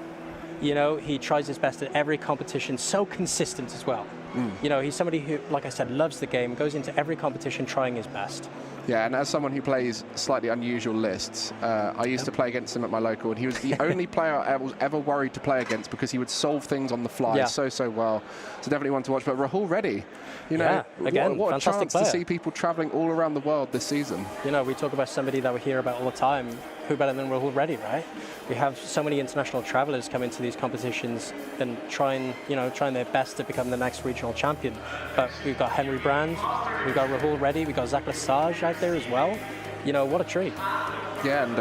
You know, he tries his best at every competition, so consistent as well. You know, he's somebody who, like I said, loves the game, goes into every competition trying his best. Yeah, and as someone who plays slightly unusual lists, I used to play against him at my local, and he was the only player I was ever worried to play against because he would solve things on the fly so well. So definitely one to watch. But Rahul Reddy, you know, again, what a chance player to see people traveling all around the world this season. You know, we talk about somebody that we hear about all the time. Who better than Rahul Reddy, right? We have so many international travelers come into these competitions and trying their best to become the next regional champion. But we've got Henry Brand, we've got Rahul Reddy, we've got Zach Lesage out there as well. You know, what a treat. Yeah, and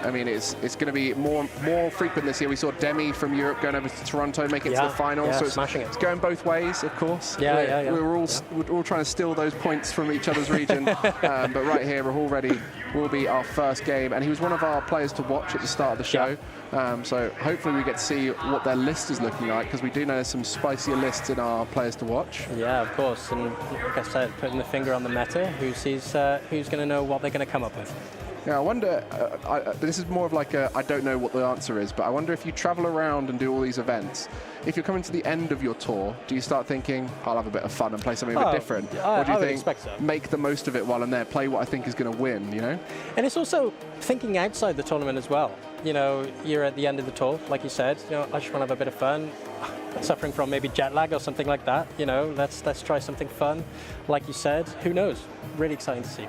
I mean, it's going to be more frequent this year. We saw Demi from Europe going over to Toronto, making it to the final. So it's going both ways, of course. We're all trying to steal those points from each other's region. But right here, Rahul Reddy will be our first game, and he was one of our players to watch at the start of the show. So hopefully we get to see what their list is looking like, because we do know there's some spicier lists in our players to watch. Yeah, of course. And like I said, putting the finger on the meta, who's going to know what they're going to come up with. Yeah, I wonder, this is more of like I don't know what the answer is, but I wonder if you travel around and do all these events, if you're coming to the end of your tour, do you start thinking, I'll have a bit of fun and play something a bit different? Or do you think, make the most of it while I'm there, play what I think is going to win, you know? And it's also thinking outside the tournament as well. You know, you're at the end of the tour, like you said, you know, I just want to have a bit of fun. Suffering from maybe jet lag or something like that, you know, let's try something fun. Like you said, who knows? Really exciting to see.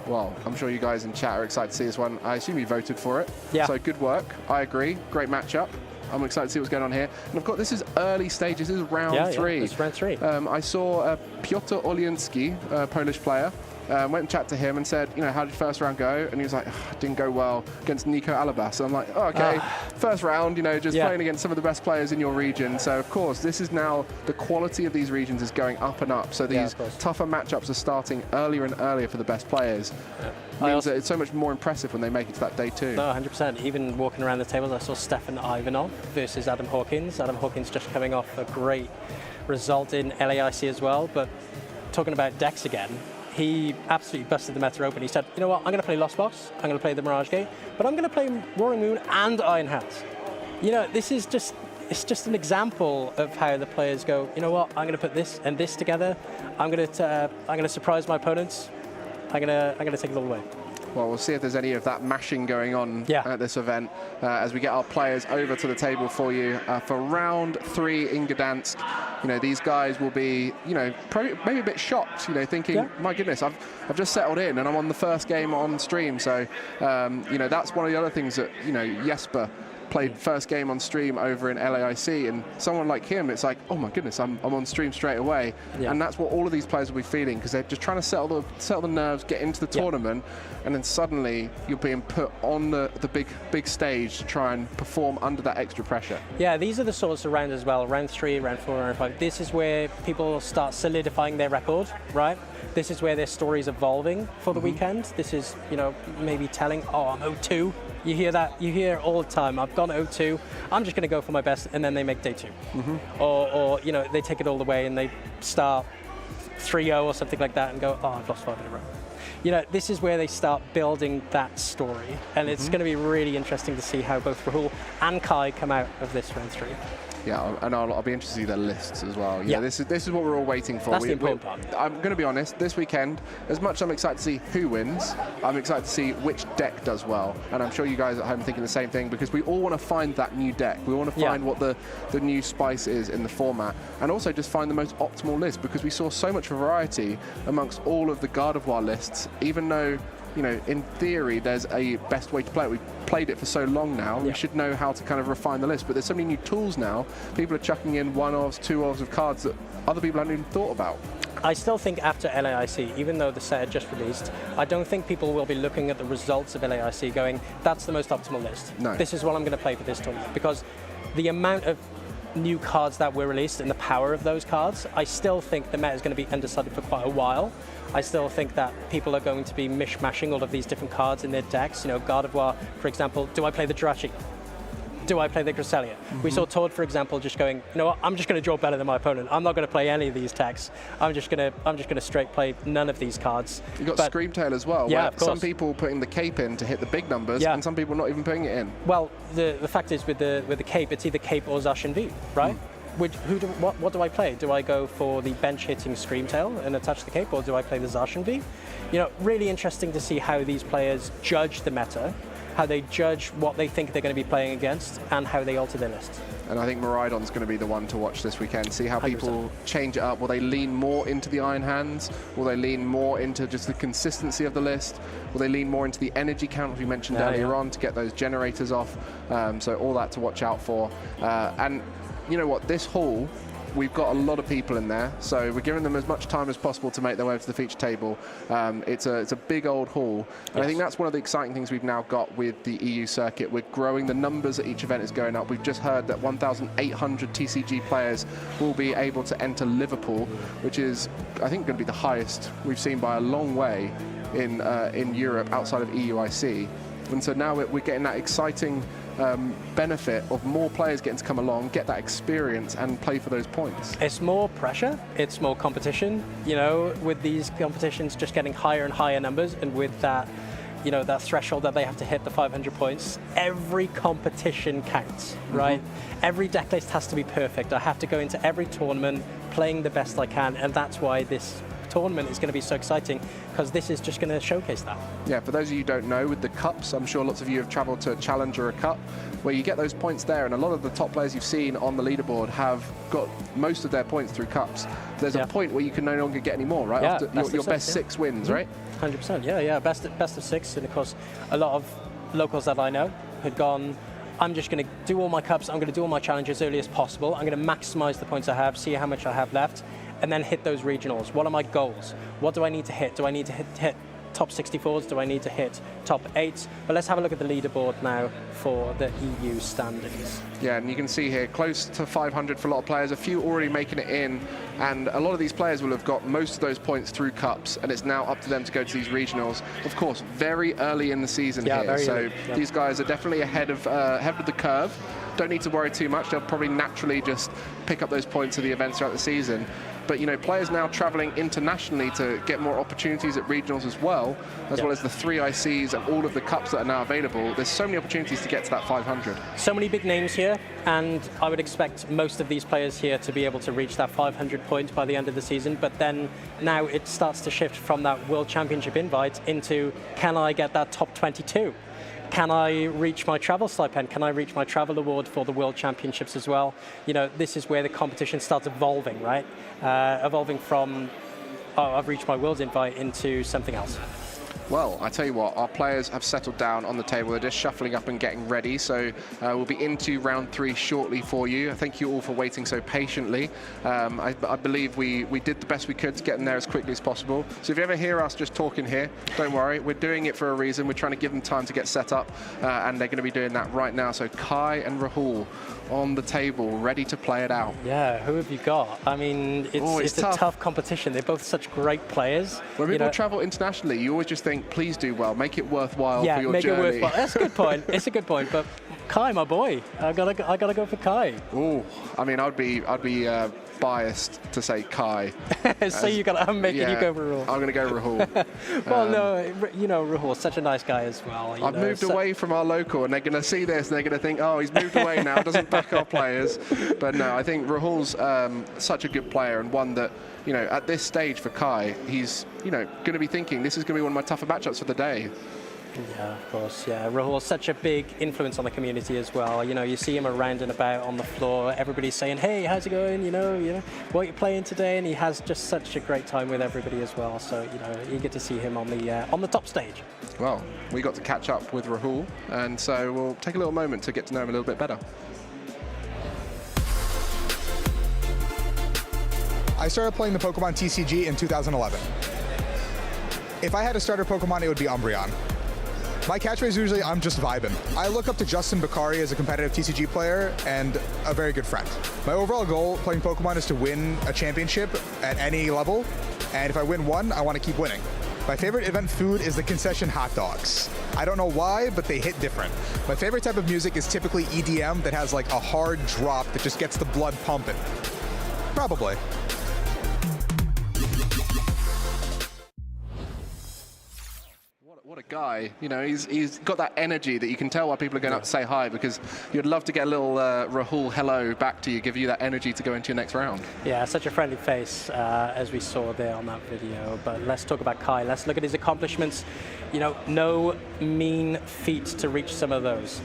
Well, I'm sure you guys in chat are excited to see this one. I assume you voted for it. Yeah. So good work. I agree. Great matchup. I'm excited to see what's going on here. And of course, this is early stages. This is round 3. Yeah, it's round 3. I saw Piotr Oliński, a Polish player. Went and chatted to him and said, you know, how did first round go? And he was like, didn't go well against Nico Alabas. And I'm like, oh, okay, first round, you know, just playing against some of the best players in your region. So, of course, this is now the quality of these regions is going up and up. So these tougher matchups are starting earlier and earlier for the best players. Means that it's so much more impressive when they make it to that day 2. No, 100%. Even walking around the tables, I saw Stefan Ivanov versus Adam Hawkins. Adam Hawkins just coming off a great result in LAIC as well. But talking about decks again, he absolutely busted the meta open. He said, you know what, I'm going to play Lost Box, I'm going to play the Mirage Gate, but I'm going to play Roaring Moon and Iron Hands. You know, this is just, it's just an example of how the players go, you know what, I'm going to put this and this together, I'm going to surprise my opponents, I'm going to take it all away. Well, we'll see if there's any of that mashing going on at this event as we get our players over to the table for you for round 3 in Gdańsk. You know, these guys will be, you know, maybe a bit shocked, you know, thinking, my goodness, I've just settled in and I'm on the first game on stream. So, you know, that's one of the other things that, you know, Jesper played first game on stream over in LAIC, and someone like him, it's like, oh my goodness, I'm on stream straight away. And that's what all of these players will be feeling, because they're just trying to settle the nerves, get into the tournament, and then suddenly you're being put on the big stage to try and perform under that extra pressure. Yeah, these are the sorts of rounds as well, round 3, round 4, round 5. This is where people start solidifying their record, right? This is where their story is evolving for the weekend. This is, you know, maybe telling, oh, I'm 0-2. You hear that, you hear it all the time. I've gone 0-2, I'm just going to go for my best, and then they make day 2. Or, you know, they take it all the way and they start 3-0 or something like that and go, oh, I've lost 5 in a row. You know, this is where they start building that story, and it's going to be really interesting to see how both Rahul and Kai come out of this round 3. Yeah, and I'll be interested to see their lists as well. Yeah, this is what we're all waiting for. That's the important part. I'm going to be honest, this weekend, as much as I'm excited to see who wins, I'm excited to see which deck does well. And I'm sure you guys at home are thinking the same thing, because we all want to find that new deck. We want to find what the new spice is in the format, and also just find the most optimal list, because we saw so much variety amongst all of the Gardevoir lists, even though you know, in theory, there's a best way to play it. We've played it for so long now, we should know how to kind of refine the list. But there's so many new tools now. People are chucking in 1-ofs, 2-ofs of cards that other people haven't even thought about. I still think after LAIC, even though the set had just released, I don't think people will be looking at the results of LAIC going, that's the most optimal list. No. This is what I'm going to play for this tournament. Because the amount of new cards that were released and the power of those cards, I still think the meta is going to be undecided for quite a while. I still think that people are going to be mishmashing all of these different cards in their decks. You know, Gardevoir, for example, do I play the Jirachi? Do I play the Cresselia? We saw Todd, for example, just going, you know what, I'm just going to draw better than my opponent. I'm not going to play any of these decks. I'm just going to straight play none of these cards. You've got Screamtail as well, yeah, where of course. some people putting the cape in to hit the big numbers, and some people not even putting it in. Well, the fact is with the cape, it's either cape or Zacian V, right? What do I play? Do I go for the bench hitting Screamtail and attach the cape, or do I play the Zacian V? You know, really interesting to see how these players judge the meta, how they judge what they think they're going to be playing against, and how they alter their list. And I think Miraidon's going to be the one to watch this weekend, see how 100%. people change it up. Will they lean more into the Iron Hands? Will they lean more into just the consistency of the list? Will they lean more into the energy count, as we mentioned earlier on, to get those generators off? So all that to watch out for. And you know what, this hall, we've got a lot of people in there, so we're giving them as much time as possible to make their way to the feature table. It's a big old hall, and I think that's one of the exciting things we've now got with the EU circuit. We're growing the numbers at each event is going up. We've just heard that 1,800 TCG players will be able to enter Liverpool, which is, I think, going to be the highest we've seen by a long way in Europe outside of EUIC. And so now we're getting that exciting benefit of more players getting to come along, get that experience and play for those points. It's more pressure, it's more competition, you know, with these competitions just getting higher and higher numbers, and with that, you know, that threshold that they have to hit the 500 points, every competition counts, right? Every deck list has to be perfect. I have to go into every tournament playing the best I can, and that's why this tournament is going to be so exciting, because this is just going to showcase that. Yeah, for those of you who don't know, with the cups, I'm sure lots of you have traveled to a challenge or a cup, where you get those points there, and a lot of the top players you've seen on the leaderboard have got most of their points through cups. There's a point where you can no longer get any more, right? Yeah, After your best 6 wins, right? 100%, yeah, best of 6, and of course, a lot of locals that I know had gone, I'm just going to do all my cups, I'm going to do all my challenges as early as possible, I'm going to maximize the points I have, see how much I have left, and then hit those regionals. What are my goals? What do I need to hit? Do I need to hit top 64s? Do I need to hit top 8s? But let's have a look at the leaderboard now for the EU standings. Yeah, and you can see here, close to 500 for a lot of players, a few already making it in, and a lot of these players will have got most of those points through cups, and it's now up to them to go to these regionals. Of course, very early in the season here, so these guys are definitely ahead of the curve. Don't need to worry too much. They'll probably naturally just pick up those points of the events throughout the season. But, you know, players now traveling internationally to get more opportunities at regionals as well as the 3 ICs and all of the cups that are now available. There's so many opportunities to get to that 500. So many big names here, and I would expect most of these players here to be able to reach that 500 point by the end of the season. But then now it starts to shift from that World Championship invite into, can I get that top 22? Can I reach my travel stipend? Can I reach my travel award for the World Championships as well? You know, this is where the competition starts evolving, right? Evolving from, oh, I've reached my World invite into something else. Well, I tell you what, our players have settled down on the table. They're just shuffling up and getting ready. So we'll be into round 3 shortly for you. Thank you all for waiting so patiently. I believe we did the best we could to get them there as quickly as possible. So if you ever hear us just talking here, don't worry. We're doing it for a reason. We're trying to give them time to get set up, and they're going to be doing that right now. So Kai and Rahul on the table, ready to play it out. Yeah, who have you got? I mean, it's a tough competition. They're both such great players. When people travel internationally, you always just think, please do well, make it worthwhile for your journey. Yeah, make it worthwhile. That's a good point. It's a good point. But Kai, my boy, I gotta go for Kai. Oh, I mean, I'd be biased to say Kai. So I'm making you go for Rahul. I'm going to go Rahul. Well, no, you know, Rahul's such a nice guy as well. I've moved away from our local, and they're going to see this, and they're going to think, oh, he's moved away now, doesn't back our players. But no, I think Rahul's such a good player, and one that, you know, at this stage for Kai, he's, you know, going to be thinking, this is going to be one of my tougher matchups for the day. Yeah, of course. Yeah, Rahul's such a big influence on the community as well. You know, you see him around and about on the floor. Everybody's saying, "Hey, how's it going? You know, what are you playing today?" And he has just such a great time with everybody as well. So, you know, eager to see him on the top stage. Well, we got to catch up with Rahul, and so we'll take a little moment to get to know him a little bit better. I started playing the Pokemon TCG in 2011. If I had a starter Pokemon, it would be Umbreon. My catchphrase is usually, "I'm just vibing." I look up to Justin Bakari as a competitive TCG player and a very good friend. My overall goal playing Pokemon is to win a championship at any level, and if I win one, I want to keep winning. My favorite event food is the concession hot dogs. I don't know why, but they hit different. My favorite type of music is typically EDM that has like a hard drop that just gets the blood pumping. Probably. What a guy. You know, he's got that energy that you can tell why people are going up to say hi, because you'd love to get a little Rahul hello back to you, give you that energy to go into your next round. Yeah, such a friendly face, as we saw there on that video. But let's talk about Kai. Let's look at his accomplishments. You know, no mean feat to reach some of those.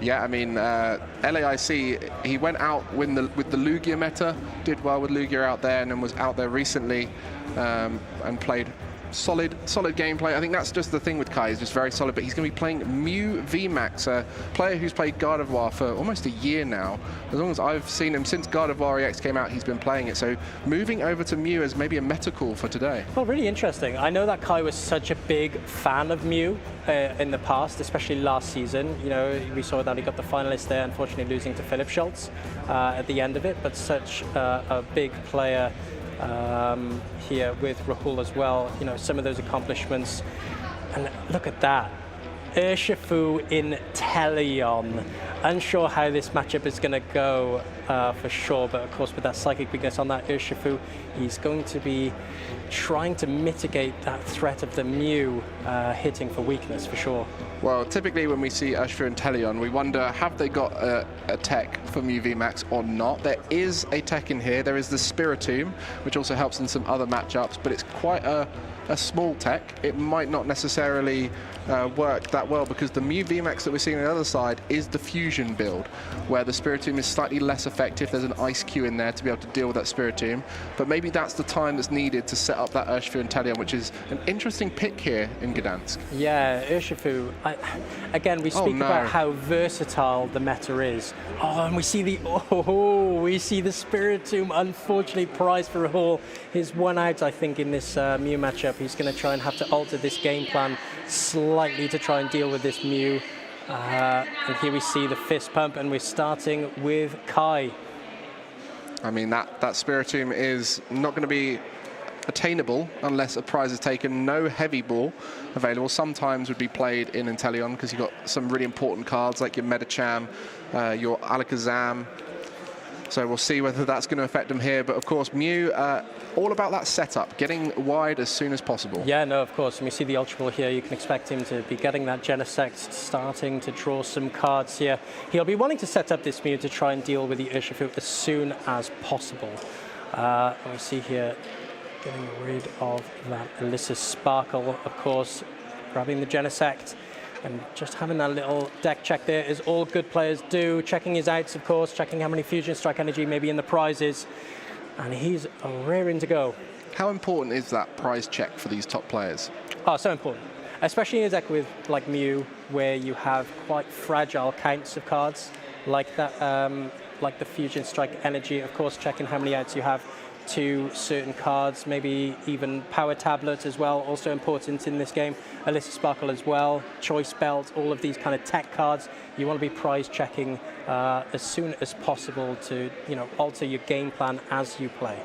Yeah, I mean, LAIC, he went out with the Lugia meta, did well with Lugia out there, and then was out there recently and played solid gameplay. I think that's just the thing with Kai, he's just very solid, but he's going to be playing Mew VMAX, a player who's played Gardevoir for almost a year now. As long as I've seen him, since Gardevoir EX came out, he's been playing it. So moving over to Mew as maybe a meta call for today. Well, really interesting. I know that Kai was such a big fan of Mew in the past, especially last season. You know, we saw that he got the finalist there, unfortunately losing to Philip Schultz at the end of it, but such a big player here with Rahul as well. You know, some of those accomplishments. And look at that. Urshifu in Teleon. Unsure how this matchup is going to go for sure, but of course with that psychic weakness on that Urshifu, he's going to be trying to mitigate that threat of the Mew hitting for weakness for sure. Well, typically when we see Urshifu and Teleon, we wonder, have they got a tech for Mew VMAX or not? There is a tech in here. There is the Spiritomb, which also helps in some other matchups, but it's quite a small tech. It might not necessarily work that well, because the Mew VMAX that we're seeing on the other side is the fusion build, where the Spiritomb is slightly less effective. There's an Ice Q in there to be able to deal with that Spiritomb, but maybe that's the time that's needed to set up that Urshifu and Teleon, which is an interesting pick here in Gdansk. Yeah, Urshifu. Again, we speak about how versatile the meta is. Oh, and we see the Spiritomb, unfortunately prized for Rahul. His one out, I think, in this Mew matchup. He's going to try and have to alter this game plan slightly to try and deal with this Mew. And here we see the fist pump, and we're starting with Kai. I mean, that Spiritomb is not going to be attainable unless a prize is taken. No heavy ball available. Sometimes would be played in Inteleon because you've got some really important cards like your Medicham, your Alakazam. So we'll see whether that's going to affect them here. But of course, Mew, all about that setup, getting wide as soon as possible. Yeah, no, of course. When we see the Ultra Ball here, you can expect him to be getting that Genesect, starting to draw some cards here. He'll be wanting to set up this Mew to try and deal with the Urshifu as soon as possible. And we see here, getting rid of that Alyssa Sparkle, of course, grabbing the Genesect. And just having that little deck check there is all good players do. Checking his outs, of course, checking how many Fusion Strike Energy maybe in the prizes. And he's raring to go. How important is that prize check for these top players? Oh, so important. Especially in a deck with like Mew, where you have quite fragile counts of cards, like that, like the Fusion Strike Energy, of course, checking how many outs you have to certain cards, maybe even Power Tablet as well, also important in this game. Alyssa Sparkle as well, Choice Belt, all of these kind of tech cards. You want to be prize checking as soon as possible to, you know, alter your game plan as you play.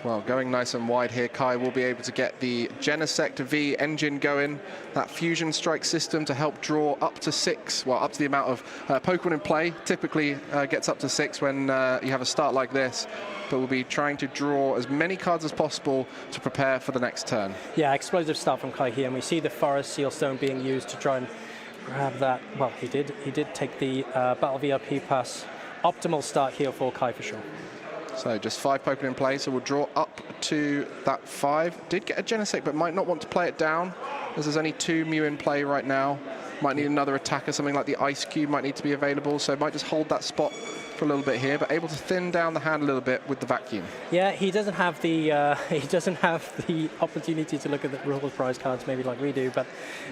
Well, going nice and wide here, Kai will be able to get the Genesect V engine going, that Fusion Strike system to help draw up to 6, well, up to the amount of Pokemon in play. Typically gets up to 6 when you have a start like this, but we'll be trying to draw as many cards as possible to prepare for the next turn. Yeah, explosive start from Kai here, and we see the Forest Sealstone being used to try and grab that. Well, he did take the Battle VIP pass. Optimal start here for Kai for sure. So just 5 Pokemon in play, so we'll draw up to that 5. Did get a Genesect, but might not want to play it down, as there's only 2 Mew in play right now. Might need another attacker, something like the Ice Cube might need to be available, so might just hold that spot for a little bit here, but able to thin down the hand a little bit with the Vacuum. Yeah, he doesn't have the opportunity to look at the Rahul's prize cards maybe like we do, but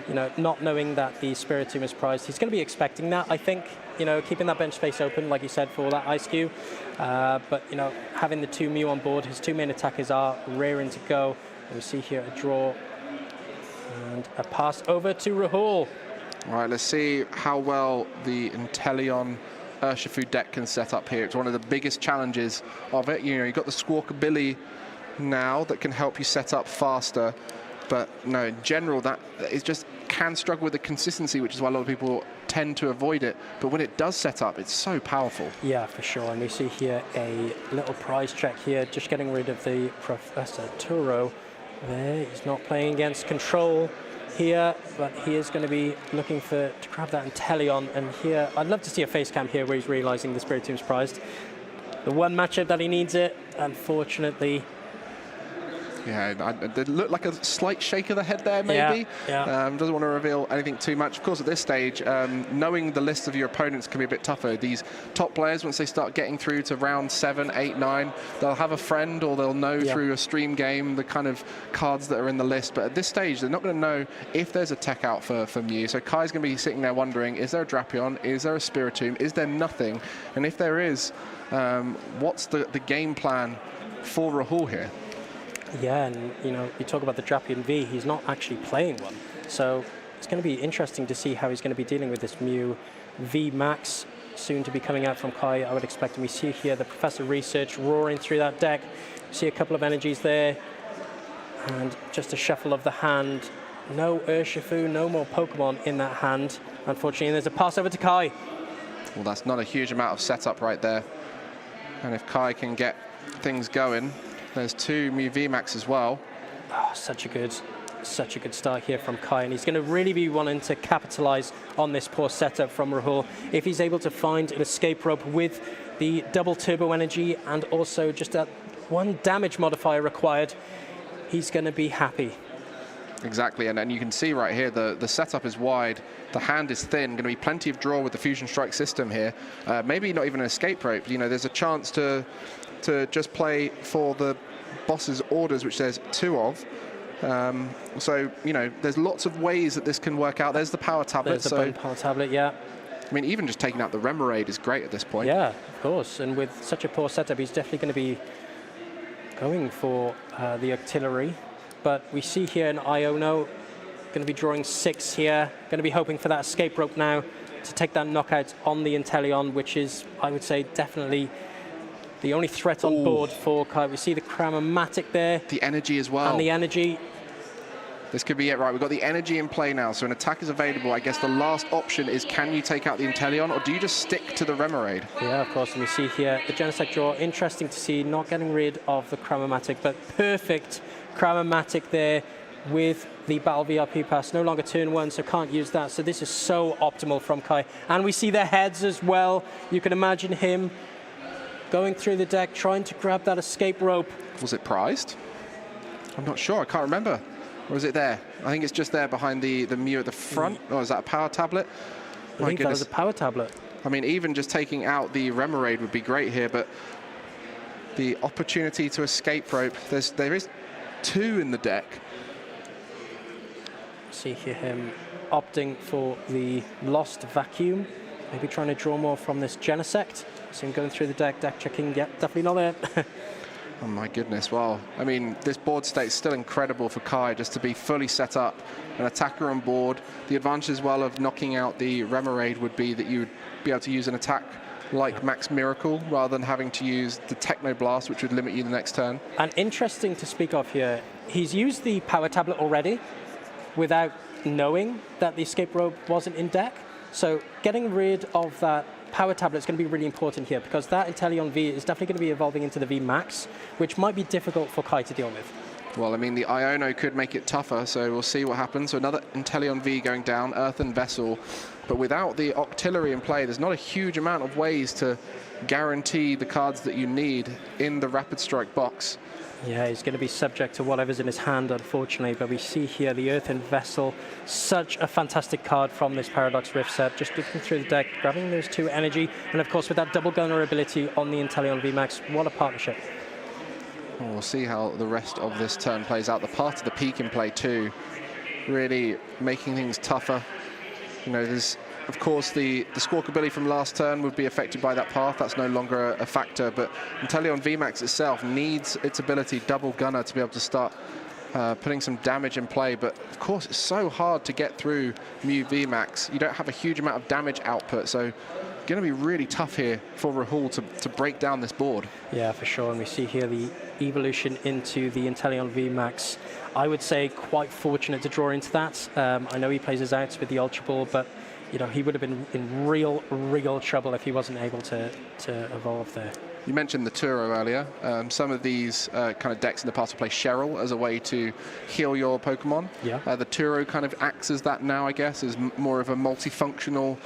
you know, not knowing that the Spiritomb is prized, he's going to be expecting that. I think, you know, keeping that bench space open, like you said, for that Ice Cube, but you know, having the 2 Mew on board, his 2 main attackers are rearing to go. We see here a draw and a pass over to Rahul. All right, let's see how well the Inteleon Urshifu deck can set up here. It's one of the biggest challenges of it. You know, you've got the Squawkabilly now that can help you set up faster, but no, in general, that is just can struggle with the consistency, which is why a lot of people tend to avoid it. But when it does set up, it's so powerful. Yeah, for sure. And we see here a little prize check here, just getting rid of the Professor Turo there. He's not playing against Control here, but he is going to be looking to grab that Inteleon. And here, I'd love to see a face cam here where he's realizing the Spiritomb's prized. The one matchup that he needs it, unfortunately. Yeah, it looked like a slight shake of the head there, maybe. Yeah. Doesn't want to reveal anything too much. Of course, at this stage, knowing the list of your opponents can be a bit tougher. These top players, once they start getting through to round 7, 8, 9, they'll have a friend or they'll know through a stream game the kind of cards that are in the list. But at this stage, they're not going to know if there's a tech out for Mew. So Kai's going to be sitting there wondering, is there a Drapion? Is there a Spiritomb? Is there nothing? And if there is, what's the game plan for Rahul here? Yeah, and you know, you talk about the Drapion V, he's not actually playing one. So it's going to be interesting to see how he's going to be dealing with this Mew V Max, soon to be coming out from Kai, I would expect. And we see here the Professor Research roaring through that deck. See a couple of energies there. And just a shuffle of the hand. No Urshifu, no more Pokemon in that hand, unfortunately. And there's a pass over to Kai. Well, that's not a huge amount of setup right there. And if Kai can get things going, there's 2 Mew VMAX as well. Oh, such a good start here from Kai, and he's going to really be wanting to capitalize on this poor setup from Rahul. If he's able to find an escape rope with the double turbo energy and also just that 1 damage modifier required, he's going to be happy. Exactly, and you can see right here the setup is wide, the hand is thin, going to be plenty of draw with the Fusion Strike system here. Maybe not even an escape rope. You know, there's a chance to just play for the boss's orders, which there's 2 of. So, you know, there's lots of ways that this can work out. There's the power tablet. There's the bone power tablet, yeah. I mean, even just taking out the Remoraid is great at this point. Yeah, of course. And with such a poor setup, he's definitely going to be going for the artillery. But we see here an Iono going to be drawing 6 here. Going to be hoping for that escape rope now to take that knockout on the Inteleon, which is, I would say, definitely the only threat on board for Kai. We see the Cramomatic there. The energy as well. And the energy. This could be it, right? We've got the energy in play now, so an attack is available. I guess the last option is, can you take out the Inteleon, or do you just stick to the Remoraid? Yeah, of course, and we see here the Genesect draw. Interesting to see, not getting rid of the Cramomatic, but perfect Cramomatic there with the Battle VIP pass. No longer turn 1, so can't use that. So this is so optimal from Kai. And we see the heads as well. You can imagine him going through the deck, trying to grab that escape rope. Was it prized? I'm not sure, I can't remember. Or is it there? I think it's just there behind the Mew at the front. Oh, is that a power tablet? I think that was a power tablet. I mean, even just taking out the Remoraid would be great here, but the opportunity to escape rope, there is 2 in the deck. See here him opting for the Lost Vacuum, maybe trying to draw more from this Genesect. See him going through the deck checking, yep, definitely not there. Oh my goodness, well, I mean, this board state is still incredible for Kai just to be fully set up, an attacker on board. The advantage as well of knocking out the Remoraid would be that you would be able to use an attack like Max Miracle rather than having to use the Techno Blast, which would limit you the next turn. And interesting to speak of here, he's used the power tablet already without knowing that the escape rope wasn't in deck. So getting rid of that power tablet is going to be really important here, because that Inteleon V is definitely going to be evolving into the V Max, which might be difficult for Kai to deal with. Well, I mean, the Iono could make it tougher, so we'll see what happens. So another Inteleon V going down, Earthen Vessel. But without the Octillery in play, there's not a huge amount of ways to guarantee the cards that you need in the Rapid Strike box. Yeah, he's going to be subject to whatever's in his hand, unfortunately. But we see here the Earthen Vessel, such a fantastic card from this Paradox Rift set. Just looking through the deck, grabbing those 2 energy. And of course, with that double gunner ability on the Inteleon VMAX, what a partnership. Well, we'll see how the rest of this turn plays out. The part of the peak in play too, really making things tougher. You know, there's, of course, the Squawk ability from last turn would be affected by that path. That's no longer a factor, but Inteleon VMAX itself needs its ability, double gunner, to be able to start putting some damage in play. But of course, it's so hard to get through Mew VMAX. You don't have a huge amount of damage output, so going to be really tough here for Rahul to break down this board. Yeah, for sure. And we see here the evolution into the Inteleon VMAX. I would say quite fortunate to draw into that. I know he plays his outs with the Ultra Ball, but you know, he would have been in real trouble if he wasn't able to evolve there. You mentioned the Turo earlier. Some of these kind of decks in the past will play Cheryl as a way to heal your Pokemon. Yeah. The Turo kind of acts as that now, I guess, is more of a multifunctional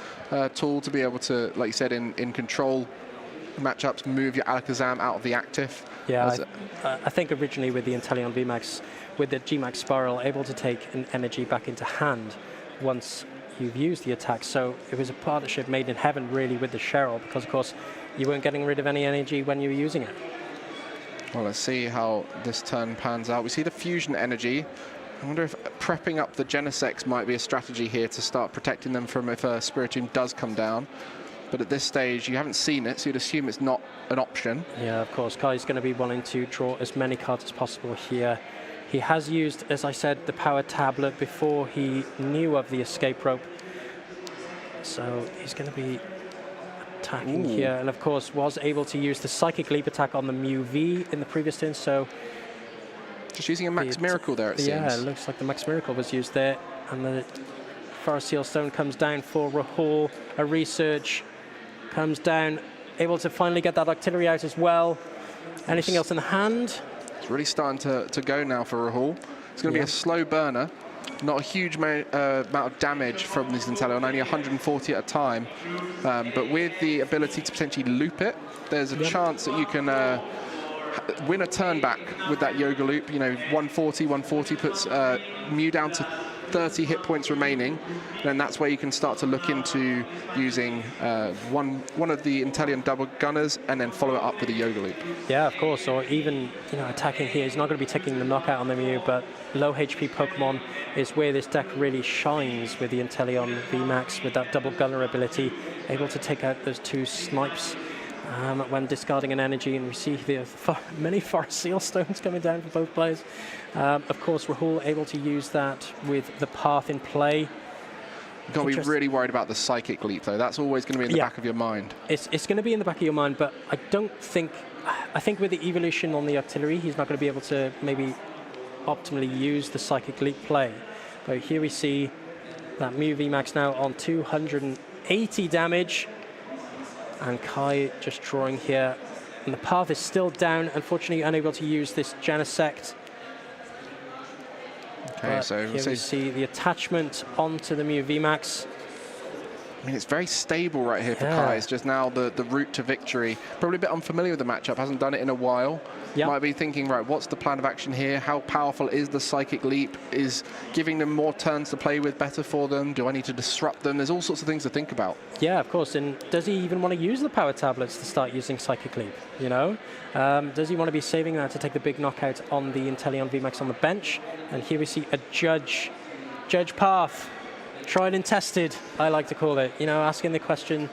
tool to be able to, like you said, in control matchups, move your Alakazam out of the active. Yeah, I think originally with the Inteleon VMAX, with the G-Max Spiral, able to take an energy back into hand once you've used the attack. So it was a partnership made in heaven, really, with the Cheryl, because, of course, you weren't getting rid of any energy when you were using it. Well, let's see how this turn pans out. We see the fusion energy. I wonder if prepping up the Genesects might be a strategy here to start protecting them from if a Spiritomb does come down. But at this stage, you haven't seen it, so you'd assume it's not an option. Yeah, of course. Kai's going to be wanting to draw as many cards as possible here. He has used, as I said, the Power Tablet before he knew of the Escape Rope. So he's going to be attacking here, and of course was able to use the Psychic Leap attack on the Mew V in the previous turn, so... Just using a Max Miracle there, it seems. Yeah, it looks like the Max Miracle was used there, and the Forest Seal Stone comes down for Rahul. A Research comes down, able to finally get that Octillery out as well. Anything else in the hand? It's really starting to go now for Rahul. It's going to be a slow burner. Not a huge amount of damage from this Inteleon, only 140 at a time. But with the ability to potentially loop it, there's a chance that you can win a turn back with that Yoga Loop. You know, 140 puts Mew down to 30 hit points remaining. Then that's where you can start to look into using one of the Inteleon double gunners and then follow it up with a Yoga Loop. Yeah, of course. Or even, you know, attacking here. He's not going to be taking the knockout on the Mew, but low HP Pokemon is where this deck really shines with the Inteleon VMAX with that double gunner ability, able to take out those 2 snipes when discarding an energy, and we see the many Forest Seal Stones coming down for both players. Of course, Rahul able to use that with the path in play. You've got to be really worried about the Psychic Leap, though. That's always going to be in the back of your mind. It's going to be in the back of your mind, but I think with the evolution on the Octillery, he's not going to be able to maybe optimally use the Psychic Leap play. But here we see that Mew VMAX now on 280 damage. And Kai just drawing here. And the path is still down, unfortunately unable to use this Genesect. Okay, so here we see the attachment onto the Mew VMAX. I mean, it's very stable right here for Kai. It's just now the route to victory. Probably a bit unfamiliar with the matchup, hasn't done it in a while. Might be thinking, right, what's the plan of action here? How powerful is the Psychic Leap? Is giving them more turns to play with better for them? Do I need to disrupt them? There's all sorts of things to think about. Yeah, of course. And does he even want to use the Power Tablets to start using Psychic Leap? You know? Does he want to be saving that to take the big knockout on the Inteleon VMAX on the bench? And here we see a Judge Path. Tried and tested, I like to call it. You know, asking the question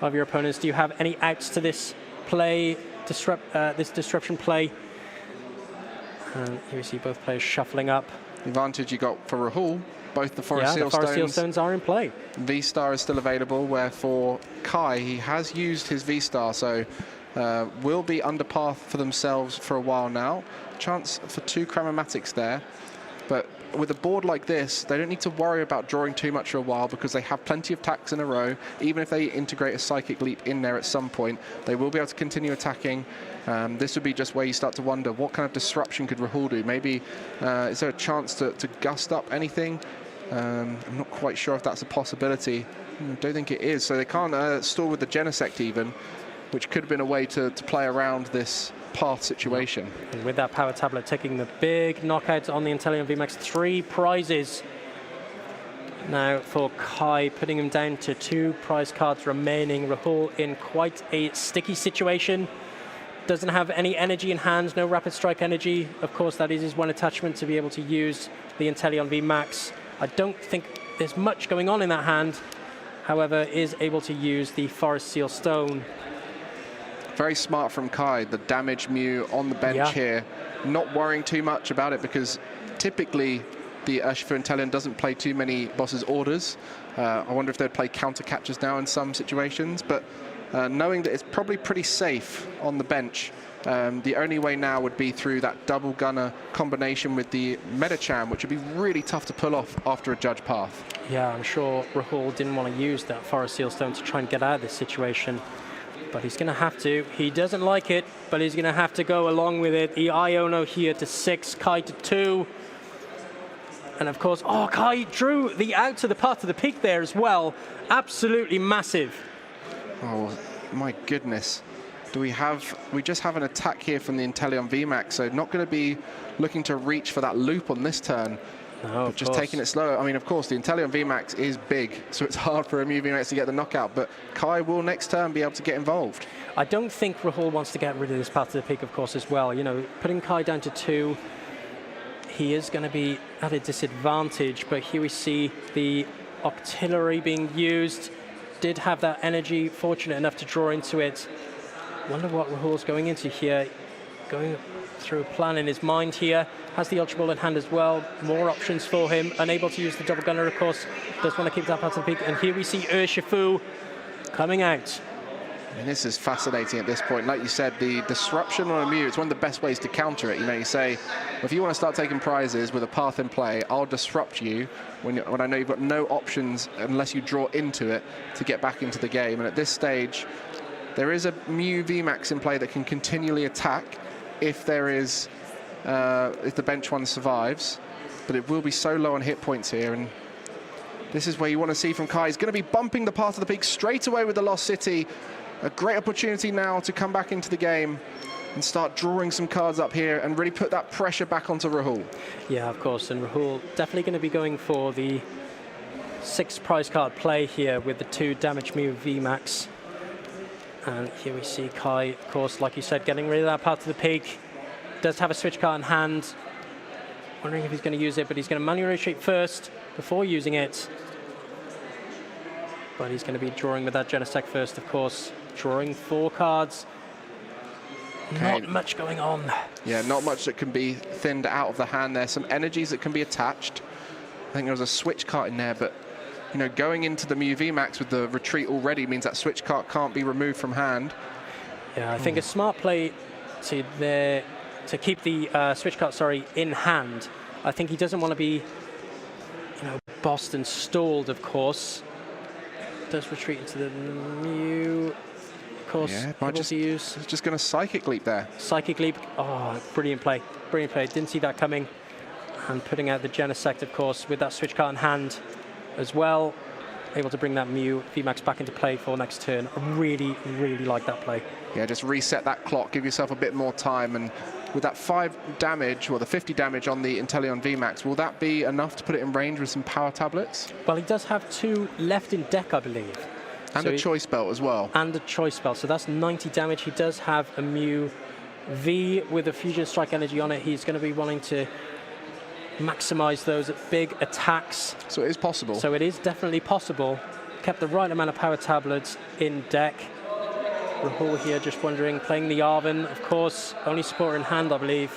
of your opponents, do you have any outs to this play, this disruption play? And here we see both players shuffling up. The advantage you got for Rahul, both the Forest Seal Stones are in play. V-Star is still available, where for Kai, he has used his V-Star, so will be under path for themselves for a while now. Chance for 2 Cramomatics there. But with a board like this, they don't need to worry about drawing too much for a while because they have plenty of attacks in a row. Even if they integrate a Psychic Leap in there at some point, they will be able to continue attacking. This would be just where you start to wonder, what kind of disruption could Rahul do? Maybe, is there a chance to gust up anything? I'm not quite sure if that's a possibility. I don't think it is. So they can't stall with the Genesect even, which could have been a way to play around this path situation. And with that power tablet taking the big knockout on the Inteleon VMAX, 3 prizes now for Kai, putting him down to 2 prize cards remaining. Rahul in quite a sticky situation. Doesn't have any energy in hand, no rapid strike energy. Of course, that is his one attachment to be able to use the Inteleon VMAX. I don't think there's much going on in that hand. However, is able to use the Forest Seal Stone. Very smart from Kai, the damage Mew on the bench here. Not worrying too much about it because typically the Urshifu Inteleon doesn't play too many bosses' orders. I wonder if they'd play counter catches now in some situations, but knowing that it's probably pretty safe on the bench, the only way now would be through that double gunner combination with the Medicham, which would be really tough to pull off after a judge path. Yeah, I'm sure Rahul didn't want to use that Forest Seal Stone to try and get out of this situation. But he's going to have to. He doesn't like it, but he's going to have to go along with it. The Iono here to 6, Kai to 2. And of course, oh, Kai drew the out to the path of the peak there as well. Absolutely massive. Oh, my goodness. We just have an attack here from the Inteleon VMAX, so not going to be looking to reach for that loop on this turn. No, but just taking it slow. I mean, of course, the Inteleon VMAX is big, so it's hard for a Mew VMAX to get the knockout, but Kai will next turn be able to get involved. I don't think Rahul wants to get rid of this path to the peak, of course, as well. You know, putting Kai down to 2, he is going to be at a disadvantage, but here we see the Octillery being used. Did have that energy, fortunate enough to draw into it. Wonder what Rahul's going into here. Going through a plan in his mind here. Has the Ultra Ball in hand as well. More options for him. Unable to use the double gunner, of course. Does want to keep that path to the peak. And here we see Urshifu coming out. And this is fascinating at this point. Like you said, the disruption on a Mew, it's one of the best ways to counter it. You know, you say, if you want to start taking prizes with a path in play, I'll disrupt you when I know you've got no options unless you draw into it to get back into the game. And at this stage, there is a Mew VMAX in play that can continually attack if there is, if the bench one survives. But it will be so low on hit points here. And this is where you want to see from Kai. He's going to be bumping the path of the peak straight away with the Lost City. A great opportunity now to come back into the game and start drawing some cards up here and really put that pressure back onto Rahul. Yeah, of course, and Rahul definitely going to be going for the 6 prize card play here with the 2 damage Mew VMAX. And here we see Kai, of course, like you said, getting rid of that path to the peak. Does have a switch card in hand. Wondering if he's going to use it, but he's going to manually retreat first before using it. But he's going to be drawing with that Genesect first, of course. Drawing 4 cards. Okay. Not much going on. Yeah, not much that can be thinned out of the hand there. Some energies that can be attached. I think there was a switch card in there, but you know, going into the Mew VMAX with the retreat already means that switch card can't be removed from hand. Yeah, I think a smart play to keep the switch card, in hand. I think he doesn't want to be, bossed and stalled, of course. Does retreat into the Mew. Of course, able to use. Just going to Psychic Leap there. Psychic Leap. Oh, brilliant play. Brilliant play. Didn't see that coming. And putting out the Genesect, of course, with that switch card in hand as well. Able to bring that Mew VMAX back into play for next turn. I really, really like that play. Yeah, just reset that clock. Give yourself a bit more time. And with that 5 damage, or the 50 damage on the Inteleon VMAX, will that be enough to put it in range with some power tablets? Well, he does have 2 left in deck, I believe. And a choice belt as well. And a choice belt. So that's 90 damage. He does have a Mew V with a Fusion Strike energy on it. He's going to be wanting to maximize those big attacks. So it is possible. So it is definitely possible. Kept the right amount of power tablets in deck. Rahul here just wondering, playing the Arven, of course, only support in hand, I believe,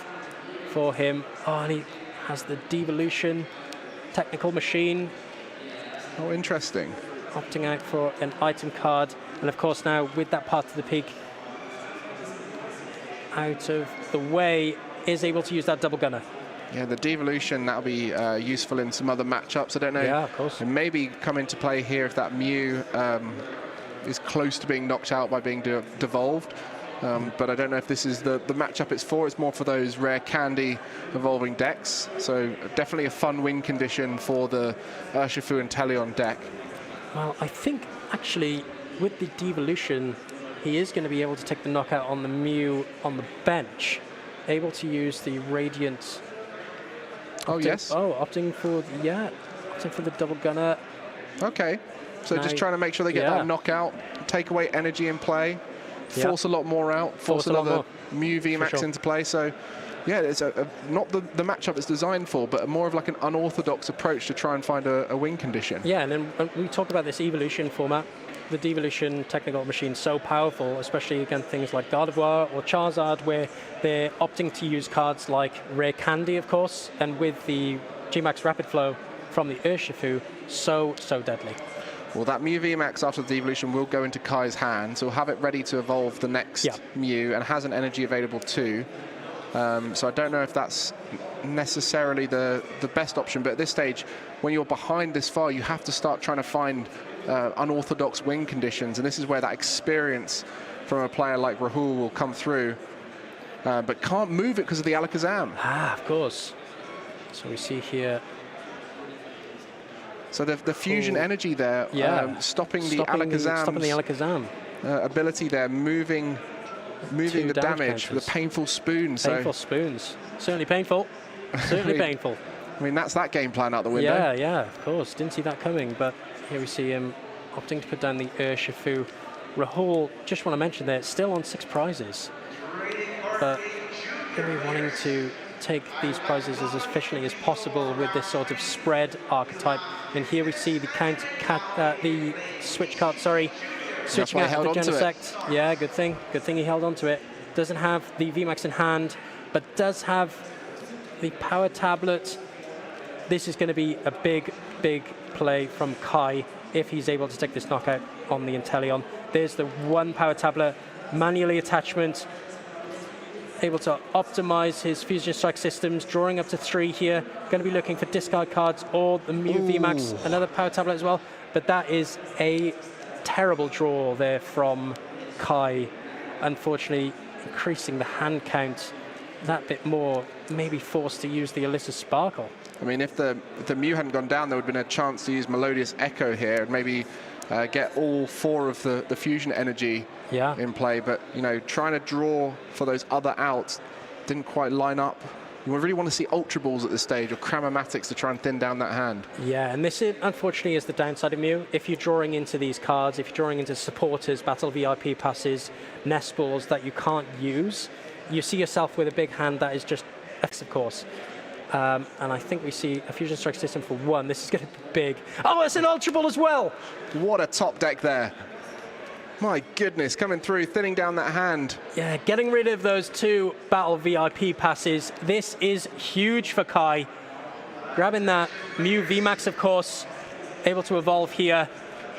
for him. Oh, and he has the Devolution Technical Machine. Oh, interesting. Opting out for an item card. And of course now, with that path to the peak out of the way, is able to use that double gunner. Yeah, the devolution, that'll be useful in some other matchups. I don't know. Yeah, of course. And maybe come into play here if that Mew is close to being knocked out by being devolved. But I don't know if this is the matchup it's for. It's more for those rare candy evolving decks. So definitely a fun win condition for the Urshifu and Teleon deck. Well, I think actually with the devolution, he is going to be able to take the knockout on the Mew on the bench, able to use the Radiant. Yes. Opting for the double gunner. Okay. So just trying to make sure they get that knockout, take away energy in play, force a lot more out, force another Mew VMAX into play. So yeah, it's not the matchup it's designed for, but more of like an unorthodox approach to try and find a win condition. Yeah, and then we talked about this evolution format. The devolution technical machine so powerful, especially against things like Gardevoir or Charizard, where they're opting to use cards like Rare Candy, of course, and with the G-Max Rapid Flow from the Urshifu, so deadly. Well, that Mew VMAX after the devolution will go into Kai's hand, so he'll have it ready to evolve the next Mew and has an energy available too. So I don't know if that's necessarily the best option, but at this stage, when you're behind this far, you have to start trying to find unorthodox win conditions, and this is where that experience from a player like Rahul will come through, but can't move it because of the Alakazam. Of course. So we see here. So the fusion energy there, stopping the Alakazam ability there, moving the damage with a painful spoon. Painful spoons. Certainly painful. Certainly painful. I mean, that's that game plan out the window. Yeah, of course. Didn't see that coming, but here we see him opting to put down the Urshifu. Rahul, just want to mention there, still on 6 prizes, but going to be wanting to take these prizes as efficiently as possible with this sort of spread archetype. And here we see the the switch card, switching out the Genesect. Yeah, good thing he held on to it. Doesn't have the VMAX in hand, but does have the power tablet. This is going to be a big play from Kai if he's able to take this knockout on the Inteleon. There's the 1 power tablet, manually attachment, able to optimize his Fusion Strike systems, drawing up to 3 here. Going to be looking for discard cards or the Mew VMAX, another power tablet as well. But that is a terrible draw there from Kai. Unfortunately, increasing the hand count that bit more, maybe forced to use the Alyssa Sparkle. I mean, if the Mew hadn't gone down, there would have been a chance to use Melodious Echo here and maybe get all 4 of the fusion energy in play. But, you know, trying to draw for those other outs didn't quite line up. You really want to see Ultra Balls at this stage or Cramomatics to try and thin down that hand. Yeah, and this, unfortunately, is the downside of Mew. If you're drawing into these cards, if you're drawing into supporters, Battle VIP passes, Nest Balls that you can't use, you see yourself with a big hand that is just X, of course. And I think we see a Fusion Strike system for 1. This is going to be big. Oh, it's an Ultra Ball as well. What a top deck there. My goodness, coming through, thinning down that hand. Yeah, getting rid of those 2 Battle VIP passes. This is huge for Kai. Grabbing that Mew VMAX, of course, able to evolve here.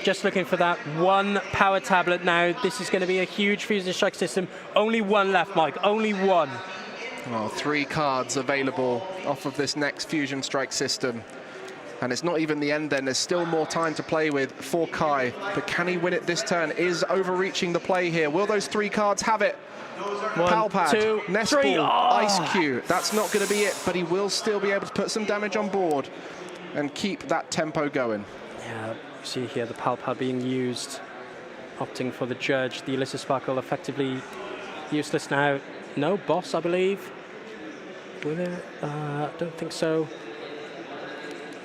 Just looking for that 1 power tablet now. This is going to be a huge Fusion Strike system. Only 1 left, Mike, only 1. Well, 3 cards available off of this next Fusion Strike system. And it's not even the end then. There's still more time to play with for Kai. But can he win it this turn? Is overreaching the play here. Will those 3 cards have it? 1, Palpad, 2, Nest 3. Ball, Ice Cube. That's not going to be it, but he will still be able to put some damage on board and keep that tempo going. Yeah, you see here the Palpad being used. Opting for the Judge. The Alyssa Sparkle effectively useless now. No boss, I believe. Will there? Don't think so.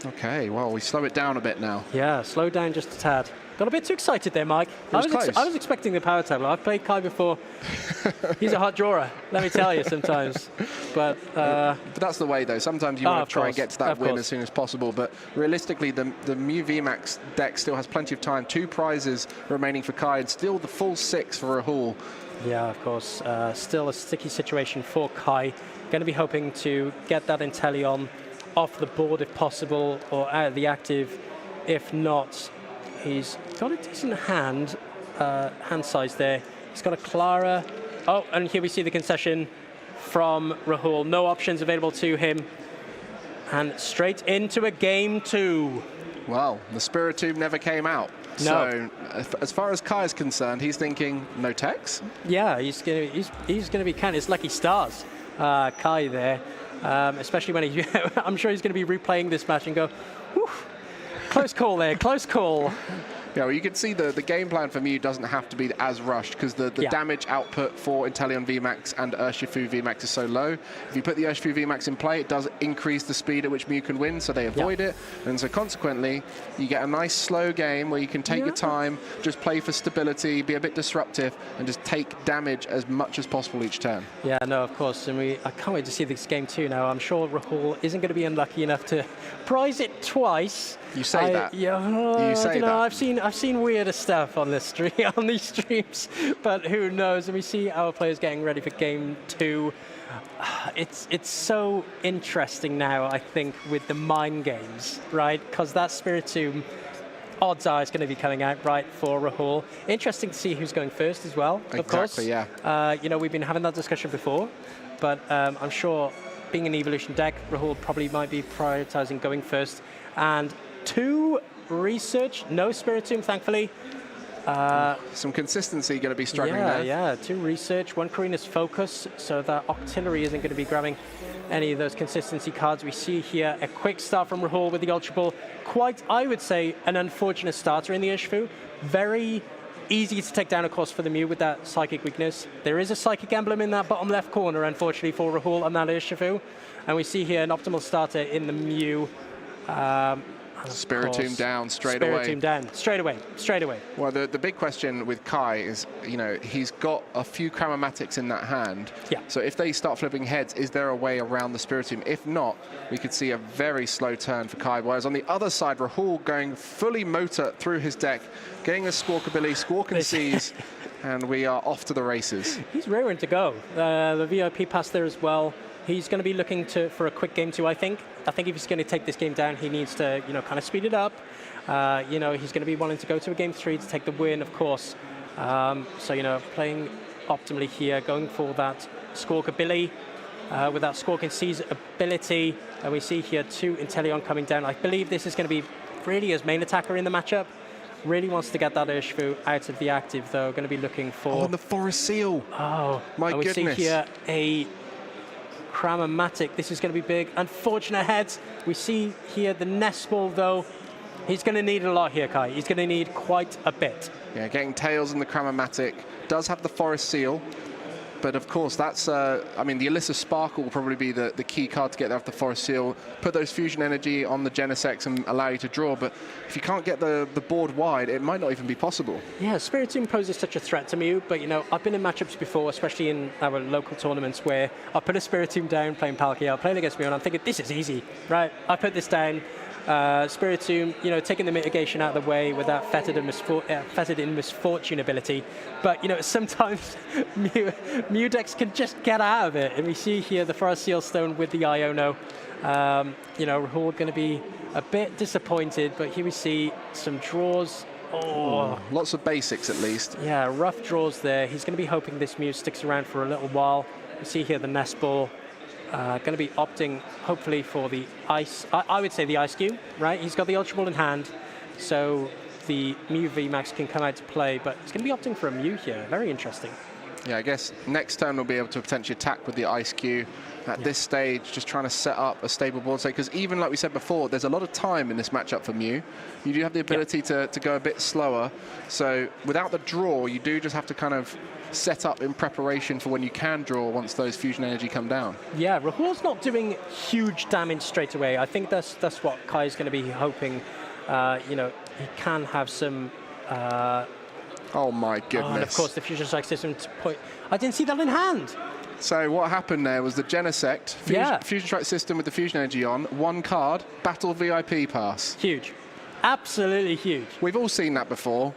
Okay, well, we slow it down a bit now. Yeah, slow down just a tad. Got a bit too excited there, Mike. I was expecting the power tablet. I've played Kai before. He's a hot drawer, let me tell you, sometimes. But that's the way, though. Sometimes you want to try and get to that win as soon as possible. But realistically, the Mew VMAX deck still has plenty of time. 2 prizes remaining for Kai, and still the full 6 for Rahul. Yeah, of course. Still a sticky situation for Kai. Going to be hoping to get that Inteleon off the board if possible, or out of the active if not. He's got a decent hand size there. He's got a Clara. Oh, and here we see the concession from Rahul. No options available to him. And straight into a game 2. Well, the Spiritomb never came out. No. So, as far as Kai is concerned, he's thinking no techs. Yeah, he's gonna be counting his lucky stars, Kai there, especially when he. I'm sure he's going to be replaying this match and go, whew, close call there, close call. Yeah, well, you can see the game plan for Mew doesn't have to be as rushed because the damage output for Inteleon VMAX and Urshifu VMAX is so low. If you put the Urshifu VMAX in play, it does increase the speed at which Mew can win, so they avoid it. And so consequently, you get a nice slow game where you can take your time, just play for stability, be a bit disruptive, and just take damage as much as possible each turn. Yeah, no, of course. And I can't wait to see this game 2 now. I'm sure Rahul isn't going to be unlucky enough to prize it twice. You say that. Yeah, you say that. I've seen weirder stuff on this stream, on these streams, but who knows? And we see our players getting ready for game 2. It's so interesting now, I think, with the mind games, right? Because that Spiritomb, odds are, is going to be coming out right for Rahul. Interesting to see who's going first as well. Of course. Exactly. Yeah. You know, we've been having that discussion before, but I'm sure, being an evolution deck, Rahul probably might be prioritizing going first. And 2 research, no Spiritomb, thankfully. Some consistency going to be struggling there. Yeah, 2 research, 1 Karina's focus, so that Octillery isn't going to be grabbing any of those consistency cards. We see here a quick start from Rahul with the Ultra Ball. Quite, I would say, an unfortunate starter in the Urshifu. Very easy to take down, of course, for the Mew with that Psychic weakness. There is a Psychic emblem in that bottom left corner, unfortunately, for Rahul on that Urshifu. And we see here an optimal starter in the Mew. Spiritomb down straight away. Spiritomb down straight away. Well, the big question with Kai is, you know, he's got a few Cramomatics in that hand. Yeah. So if they start flipping heads, is there a way around the Spiritomb? If not, we could see a very slow turn for Kai. Whereas on the other side, Rahul going fully motor through his deck, getting a Squawkabilly, Squawk and Seize, and we are off to the races. He's raring to go. The VIP pass there as well. He's going to be looking for a quick game 2, I think. I think if he's going to take this game down, he needs to, you know, kind of speed it up. You know, he's going to be wanting to go to a game 3 to take the win, of course. So, you know, playing optimally here, going for that Squawkabilly with that Squawk and Seize ability. And we see here 2 Inteleon coming down. I believe this is going to be really his main attacker in the matchup. Really wants to get that Urshifu out of the active, though. Going to be looking for... Oh, and the Forest Seal. Oh, my goodness. We see here a Cramomatic. This is going to be big. Unfortunate heads. We see here the Nest Ball, though. He's going to need a lot here, Kai. He's going to need quite a bit. Yeah, getting Tails in the Cramomatic. Does have the Forest Seal. But of course, that's, I mean, the Alyssa Sparkle will probably be the key card to get there off the Forest Seal. Put those Fusion Energy on the Genesect and allow you to draw. But if you can't get the board wide, it might not even be possible. Yeah, Spiritomb poses such a threat to Mew. But, you know, I've been in matchups before, especially in our local tournaments, where I put a Spiritomb down playing Palkia, playing against Mew, and I'm thinking, this is easy, right? I put this down. Spiritomb, you know, taking the mitigation out of the way with that Fettered in Misfortune ability. But, you know, sometimes Mew decks can just get out of it. And we see here the Forest Seal Stone with the Iono. You know, Rahul going to be a bit disappointed, but here we see some draws. Oh, lots of basics at least. Yeah, rough draws there. He's going to be hoping this Mew sticks around for a little while. We see here the Nest Ball. Going to be opting, hopefully, for the Ice. I would say the Ice Cube, right? He's got the Ultra Ball in hand, so the Mew VMAX can come out to play, but he's going to be opting for a Mew here. Very interesting. Yeah, I guess next turn we'll be able to potentially attack with the Ice Cube. At this stage, just trying to set up a stable board state, because even like we said before, there's a lot of time in this matchup for Mew. You do have the ability to go a bit slower, so without the draw, you do just have to kind of set up in preparation for when you can draw once those Fusion Energy come down. Yeah, Rahul's not doing huge damage straight away. I think that's what Kai's going to be hoping. You know, he can have some... oh my goodness. Oh, and of course, the Fusion Strike system to point... I didn't see that in hand. So what happened there was the Genesect, Fusion Strike system with the Fusion Energy on, 1 card, Battle VIP pass. Huge. Absolutely huge. We've all seen that before.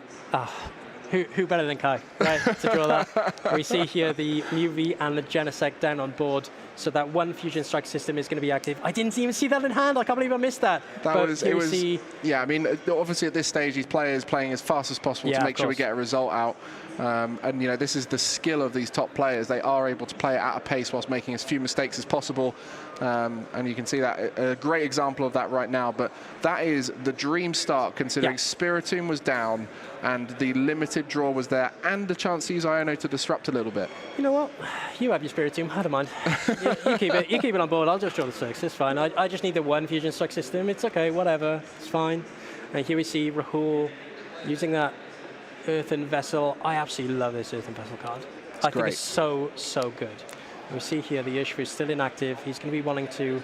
Who better than Kai, right, to draw that? We see here the Mew V and the Genesect down on board. So that one Fusion Strike system is going to be active. I didn't even see that in hand. I can't believe I missed that. Yeah, I mean, obviously at this stage, these players playing as fast as possible to make sure we get a result out. And, you know, this is the skill of these top players. They are able to play at a pace whilst making as few mistakes as possible. And you can see that, a great example of that right now. But that is the dream start, considering Spiritomb was down and the limited draw was there and the chance to use Iono to disrupt a little bit. You know what? You have your Spiritomb. I don't mind. you keep it on board. I'll just draw the 6. It's fine. I just need the one Fusion Strike system. It's okay. Whatever. It's fine. And here we see Rahul using that Earthen Vessel. I absolutely love this Earthen Vessel card. I think it's so good. We see here the Ushfu is still inactive. He's going to be wanting to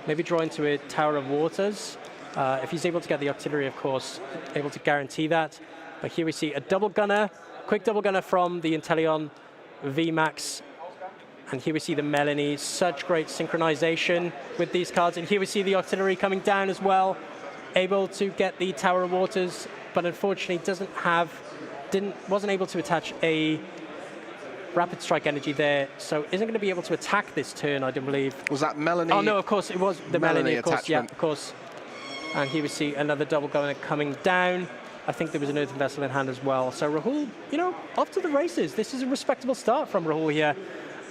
maybe draw into a Tower of Waters. If he's able to get the artillery, of course, able to guarantee that. But here we see a double gunner, quick double gunner from the Inteleon VMAX. And here we see the Melanie. Such great synchronization with these cards. And here we see the artillery coming down as well. Able to get the Tower of Waters, but unfortunately wasn't able to attach a Rapid Strike energy there, so isn't going to be able to attack this turn, I don't believe. Was that Melanie? Oh no, of course, it was the Melanie, of course, attachment. yeah, of course. And here we see another double gunner coming down. I think there was an Earthen Vessel in hand as well. So Rahul, you know, off to the races. This is a respectable start from Rahul here,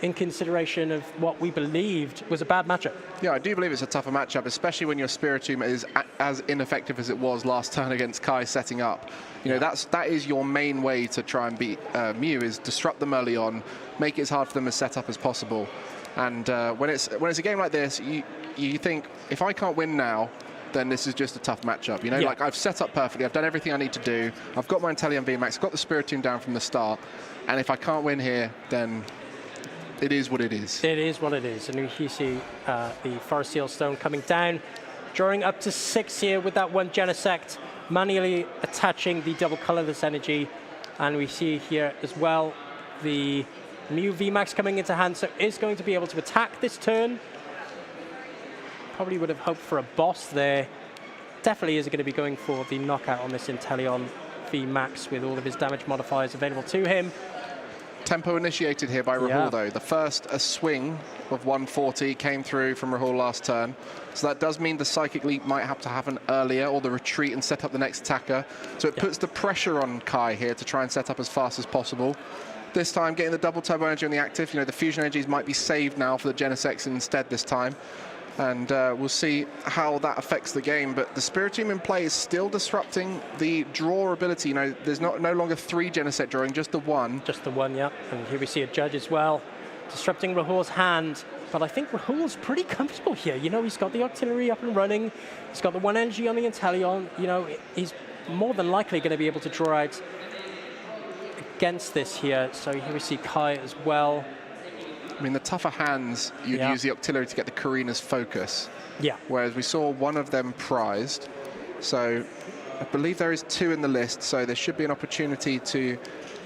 in consideration of what we believed was a bad matchup. Yeah, I do believe it's a tougher matchup, especially when your Spiritomb is as ineffective as it was last turn against Kai setting up. You know, that is your main way to try and beat Mew, is disrupt them early on, make it as hard for them to set up as possible. And when it's a game like this, you think, if I can't win now, then this is just a tough matchup. You know, like I've set up perfectly, I've done everything I need to do, I've got my Inteleon VMAX, I've got the Spiritomb down from the start, and if I can't win here, then it is what it is. It is what it is. And you see the Forest Seal Stone coming down, drawing up to 6 here with that one Genesect, manually attaching the double colorless energy. And we see here as well the Mew VMAX coming into hand, so is going to be able to attack this turn. Probably would have hoped for a boss there. Definitely is going to be going for the knockout on this Inteleon VMAX with all of his damage modifiers available to him. Tempo initiated here by Rahul, though. The first swing of 140 came through from Rahul last turn. So that does mean the Psychic Leap might have to happen earlier, or the retreat and set up the next attacker. So it puts the pressure on Kai here to try and set up as fast as possible. This time, getting the double turbo energy on the active. You know, the fusion energies might be saved now for the Genesect instead this time. And we'll see how that affects the game. But the Spiritomb in play is still disrupting the draw ability. You know, there's no longer 3 Genesect drawing, just the 1. Just the 1, yeah. And here we see a Judge as well, disrupting Rahul's hand. But I think Rahul's pretty comfortable here. You know, he's got the artillery up and running. He's got the 1 energy on the Inteleon. You know, he's more than likely going to be able to draw out against this here. So here we see Kai as well. I mean, the tougher hands, you'd use the artillery to get the Karina's focus. Yeah. Whereas we saw one of them prized. So I believe there is 2 in the list, so there should be an opportunity to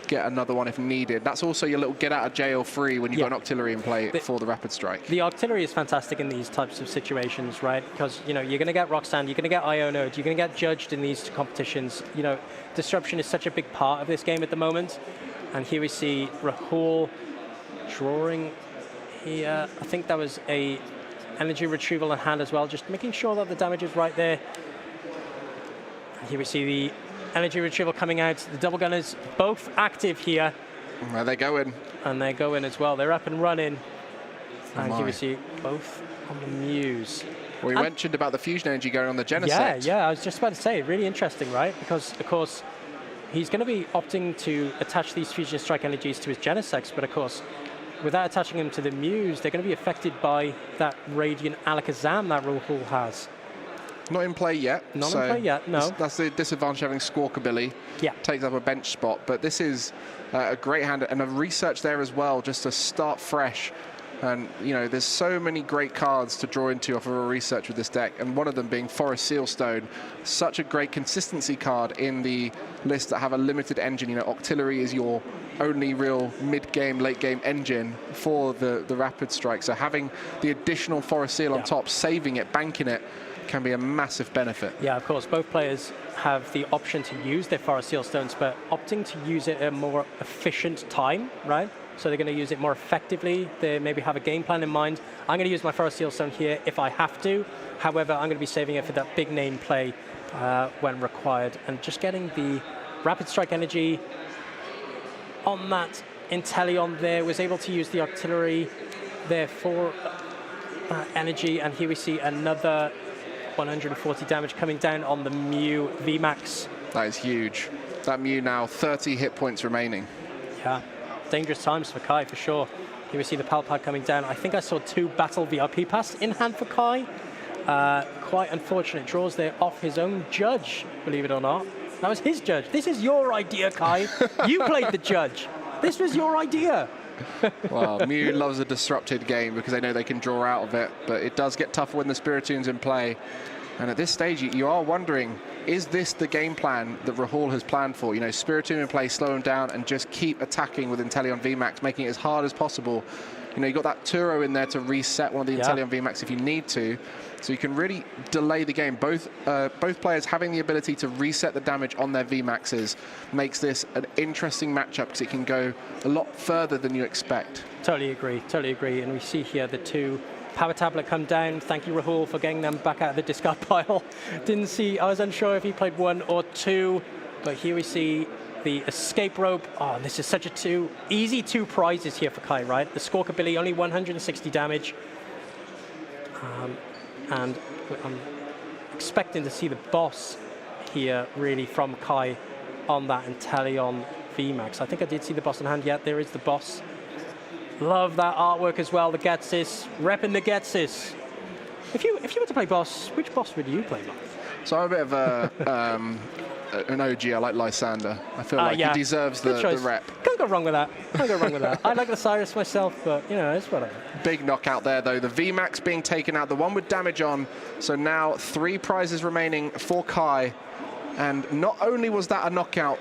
get another one if needed. That's also your little get out of jail free when you've got an artillery in play for the Rapid Strike. The artillery is fantastic in these types of situations, right? Because, you know, you're going to get Roxanne, you're going to get Iono, you're going to get judged in these competitions. You know, disruption is such a big part of this game at the moment. And here we see Rahul drawing here. I think that was a energy retrieval in hand as well, just making sure that the damage is right there. And here we see the energy retrieval coming out. The double gunners both active here. There they go in. And they go in as well. They're up and running. And here we see both on the Muse. Well, we mentioned about the fusion energy going on the Genesect. Yeah, I was just about to say, really interesting, right? Because, of course, he's going to be opting to attach these Fusion Strike energies to his Genesects, but, of course, without attaching them to the Muse, they're going to be affected by that Radiant Alakazam that Rahul has. Not in play yet. Not in play yet, no. That's the disadvantage of having Squawkabilly. Yeah. Takes up a bench spot, but this is a great hand and a research there as well, just to start fresh. And, you know, there's so many great cards to draw into off of a research with this deck, and one of them being Forest Sealstone. Such a great consistency card in the list that have a limited engine. You know, Octillery is your only real mid-game, late-game engine for the Rapid Strike. So having the additional Forest Seal on top, saving it, banking it, can be a massive benefit. Yeah, of course, both players have the option to use their Forest Sealstones, but opting to use it at a more efficient time, right? so they're going to use it more effectively. They maybe have a game plan in mind. I'm going to use my Forest Seal Stone here if I have to. However, I'm going to be saving it for that big name play when required. And just getting the Rapid Strike energy on that Inteleon there, was able to use the artillery there for that energy. And here we see another 140 damage coming down on the Mew VMAX. That is huge. That Mew now 30 hit points remaining. Yeah, dangerous times for Kai for sure. Here we see the Pal Pad coming down. I think I saw 2 Battle VIP Pass in hand for Kai. Quite unfortunate draws there off his own judge, believe it or not. That was his judge. This is your idea, Kai. You played the judge. This was your idea. Well, Mew loves a disrupted game because they know they can draw out of it, but it does get tougher when the Spiritoon's in play. And at this stage, you are wondering, is this the game plan that Rahul has planned for? You know, Spiritoon in play, slow him down, and just keep attacking with Inteleon VMAX, making it as hard as possible. You know, you got that Turo in there to reset one of the Inteleon VMAX if you need to. So you can really delay the game. Both players having the ability to reset the damage on their VMAXs makes this an interesting matchup because it can go a lot further than you expect. Totally agree, totally agree. And we see here the 2 Power Tablet come down. Thank you, Rahul, for getting them back out of the discard pile. Didn't see, I was unsure if he played 1 or 2, but here we see the Escape Rope. Oh, this is such a easy 2 prizes here for Kai, right? The Squawkabilly, only 160 damage. And I'm expecting to see the boss here, really, from Kai on that Inteleon VMAX. I think I did see the boss in hand. Yeah, there is the boss. Love that artwork as well, the Getsis. Repping the Getsis. If you were to play boss, which boss would you play, Mark? So I'm a bit of an OG. I like Lysander. I feel like he deserves the rep. Can't go wrong with that. Can't go wrong with that. I like the Cyrus myself, but, you know, it's whatever. Big knockout there, though. The VMAX being taken out, the one with damage on. So now 3 prizes remaining for Kai. And not only was that a knockout,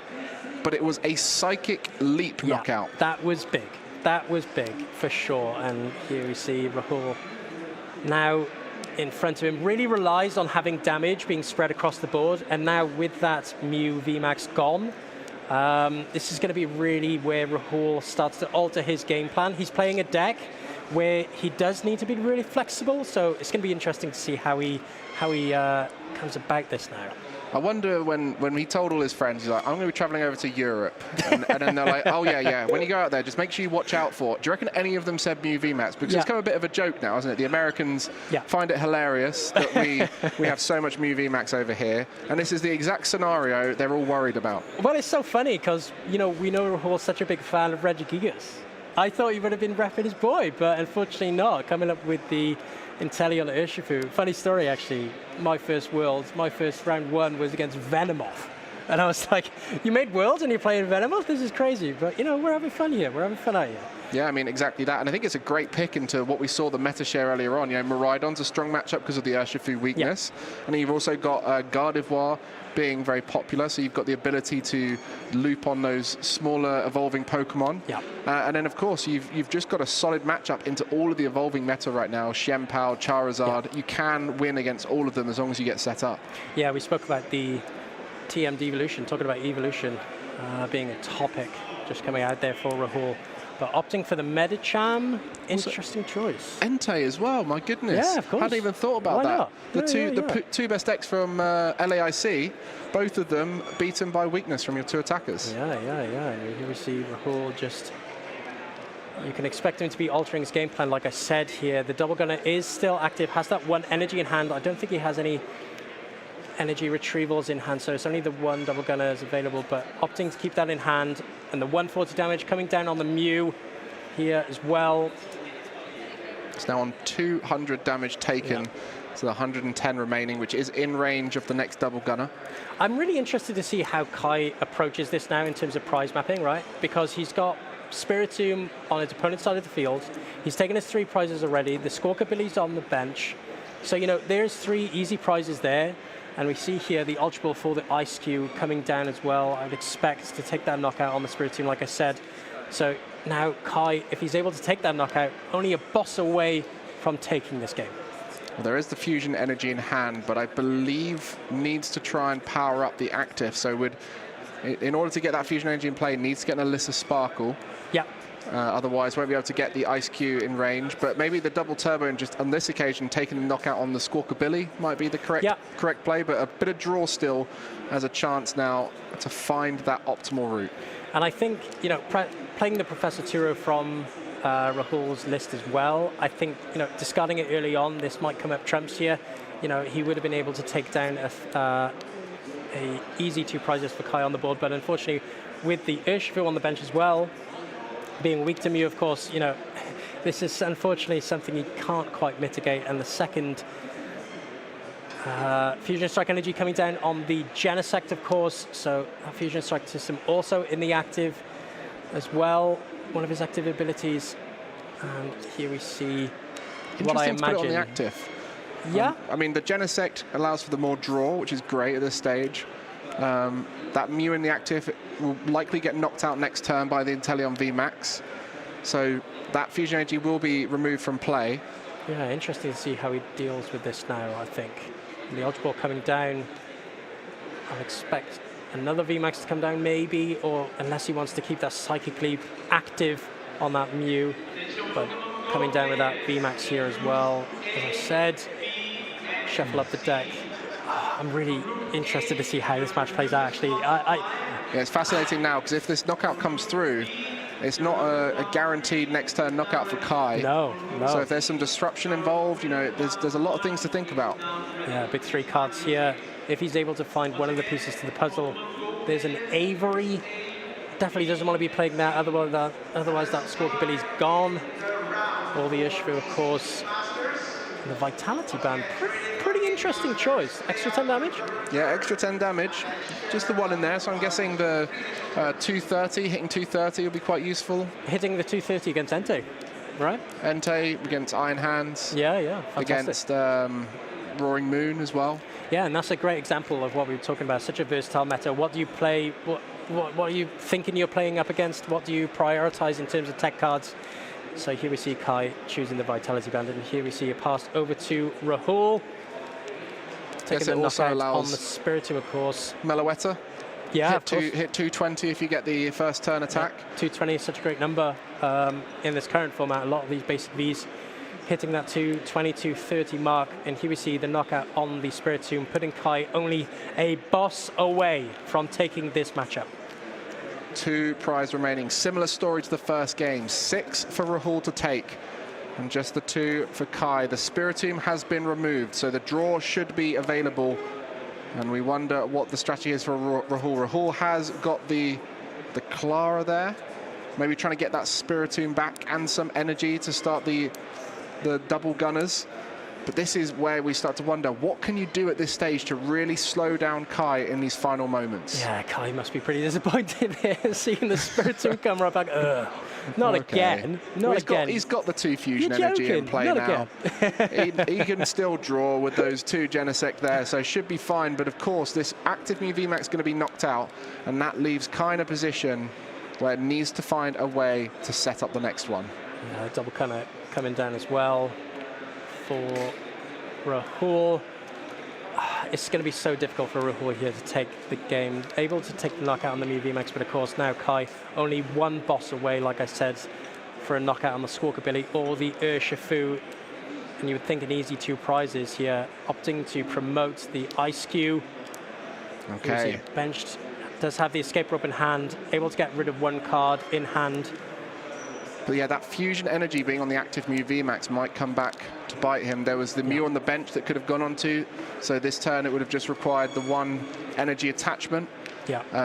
but it was a Psychic Leap knockout. That was big. That was big, for sure. And here we see Rahul now in front of him, really relies on having damage being spread across the board. And now with that Mew VMAX gone, this is going to be really where Rahul starts to alter his game plan. He's playing a deck where he does need to be really flexible, so it's going to be interesting to see how he comes about this now. I wonder when he told all his friends, he's like, I'm going to be traveling over to Europe. And then they're like, oh, yeah. When you go out there, just make sure you watch out for it. Do you reckon any of them said Mew VMAX? Because it's become a bit of a joke now, isn't it? The Americans find it hilarious that we have so much Mew VMAX over here. And this is the exact scenario they're all worried about. Well, it's so funny because, you know, we know Rahul's such a big fan of Regigigas. I thought he would have been repping his boy, but unfortunately not. Coming up with the Inteleon Urshifu. Funny story, actually. My first round 1 was against Venomoth. And I was like, you made Worlds and you're playing Venomoth? This is crazy. But, you know, we're having fun here. We're having fun out here. Yeah, I mean, exactly that. And I think it's a great pick into what we saw the meta share earlier on. You know, Miraidon's a strong matchup because of the Urshifu weakness. And you've also got Gardevoir being very popular, so you've got the ability to loop on those smaller evolving Pokemon. And then, of course, you've just got a solid matchup into all of the evolving meta right now. Xianpao, Charizard. You can win against all of them as long as you get set up. Yeah, we spoke about the TM Devolution, talking about evolution being a topic just coming out there for Rahul. But opting for the Medicham, interesting choice. Entei as well, my goodness. Yeah, of course. Hadn't even thought about that. Not? The two best decks from LAIC, both of them beaten by weakness from your 2 attackers. Yeah. And here we see Rahul just... You can expect him to be altering his game plan, like I said here. The Double Gunner is still active, has that 1 energy in hand. I don't think he has any energy retrievals in hand, so it's only the 1 Double Gunner is available, but opting to keep that in hand. And the 140 damage coming down on the Mew here as well. It's now on 200 damage taken, so 110 remaining, which is in range of the next Double Gunner. I'm really interested to see how Kai approaches this now in terms of prize mapping, right? Because he's got Spiritomb on his opponent's side of the field. He's taken his 3 prizes already. The Squawkabilly's on the bench. So, you know, there's 3 easy prizes there. And we see here the Ultra Ball for the Ice Cube coming down as well. I'd expect to take that knockout on the Spiritomb, like I said. So now Kai, if he's able to take that knockout, only a boss away from taking this game. Well, there is the fusion energy in hand, but I believe needs to try and power up the active. So in order to get that fusion energy in play, needs to get an Alyssa Sparkle. Yeah. Otherwise, won't be able to get the Ice Cube in range. But maybe the double turbo and just on this occasion taking the knockout on the Squawkabilly might be the correct play. But a bit of draw still as a chance now to find that optimal route. And I think, you know, playing the Professor Turo from Rahul's list as well, I think, you know, discarding it early on, this might come up trumps here. You know, he would have been able to take down a easy 2 prizes for Kai on the board, but unfortunately, with the Urshifu on the bench as well, being weak to Mew, of course, you know, this is unfortunately something he can't quite mitigate. And the second Fusion Strike Energy coming down on the Genesect, of course, so a Fusion Strike system also in the active as well, one of his active abilities. And here we see what I imagine. To put it on the active. Yeah. I mean, the Genesect allows for the more draw, which is great at this stage. That Mew in the active will likely get knocked out next turn by the Inteleon VMAX. So that Fusion Energy will be removed from play. Yeah, interesting to see how he deals with this now, I think. And the Odds Ball coming down, I'll expect another VMAX to come down maybe, or unless he wants to keep that psychically active on that Mew. But coming down with that VMAX here as well. As I said, shuffle up the deck. I'm really interested to see how this match plays out, actually. Yeah, it's fascinating now, because if this knockout comes through, it's not a guaranteed next turn knockout for Kai. No. So if there's some disruption involved, you know, there's a lot of things to think about. Yeah, big 3 cards here. If he's able to find one of the pieces to the puzzle, there's an Avery. Definitely doesn't want to be playing that, otherwise that Squawkabilly's gone. Or the Urshifu, of course. And the Vitality Band, pretty interesting choice. Extra 10 damage? Yeah, extra 10 damage. Just the one in there, so I'm guessing the 230, hitting 230 will be quite useful. Hitting the 230 against Entei, right? Entei against Iron Hands. Yeah, fantastic. Against Roaring Moon as well. Yeah, and that's a great example of what we were talking about, such a versatile meta. What do you play, what are you thinking you're playing up against? What do you prioritize in terms of tech cards? So here we see Kai choosing the Vitality Band, and here we see it passed over to Rahul. Taking the knockout on the Spiritomb, of course. Meloetta. Yeah, hit 220 if you get the first turn attack. Yeah, 220 is such a great number in this current format. A lot of these basic Vs hitting that 220, 230 mark. And here we see the knockout on the Spiritomb, putting Kai only a boss away from taking this matchup. 2 prize remaining. Similar story to the first game. 6 for Rahul to take, and just the 2 for Kai. The Spiritomb has been removed, so the draw should be available. And we wonder what the strategy is for Rahul. Rahul has got the Clara there. Maybe trying to get that Spiritomb back and some energy to start the double gunners. But this is where we start to wonder, what can you do at this stage to really slow down Kai in these final moments? Yeah, Kai must be pretty disappointed here, seeing the Spiritomb come right back. Not again. Not again. He's got the 2 Fusion Energy in play now. he can still draw with those 2 Genesect there, so should be fine. But of course, this active Mew VMAX is going to be knocked out, and that leaves Kai in a position where it needs to find a way to set up the next one. Yeah, double coming down as well for Rahul. It's going to be so difficult for Rahul here to take the game. Able to take the knockout on the Mew VMAX, but of course now Kai only 1 boss away, like I said, for a knockout on the Squawkabilly or the Urshifu. And you would think an easy 2 prizes here, opting to promote the Ice Cube. Okay. Benched, does have the escape rope in hand, able to get rid of 1 card in hand. But yeah, that Fusion Energy being on the active Mew VMAX might come back to bite him. There was the Mew on the bench that could have gone onto, so this turn it would have just required the 1 energy attachment,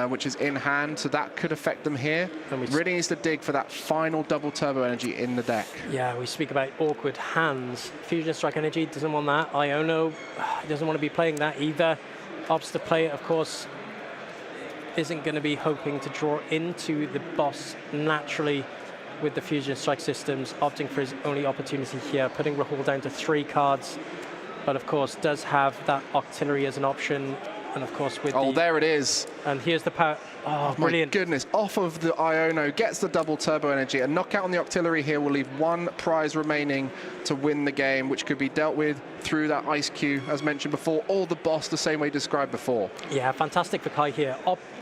which is in hand, so that could affect them here. And really needs to dig for that final double turbo energy in the deck. Yeah, we speak about awkward hands. Fusion Strike Energy doesn't want that. Iono doesn't want to be playing that either. Opts to play it, of course, isn't going to be hoping to draw into the boss naturally with the Fusion Strike systems, opting for his only opportunity here, putting Rahul down to 3 cards, but of course does have that Octillery as an option. And of course with there it is. And here's the power. Oh, brilliant. My goodness, off of the Iono, gets the double turbo energy. A knockout on the Octillery here will leave one prize remaining to win the game, which could be dealt with through that Ice Cube, as mentioned before, or the boss, the same way described before. Yeah, fantastic for Kai here.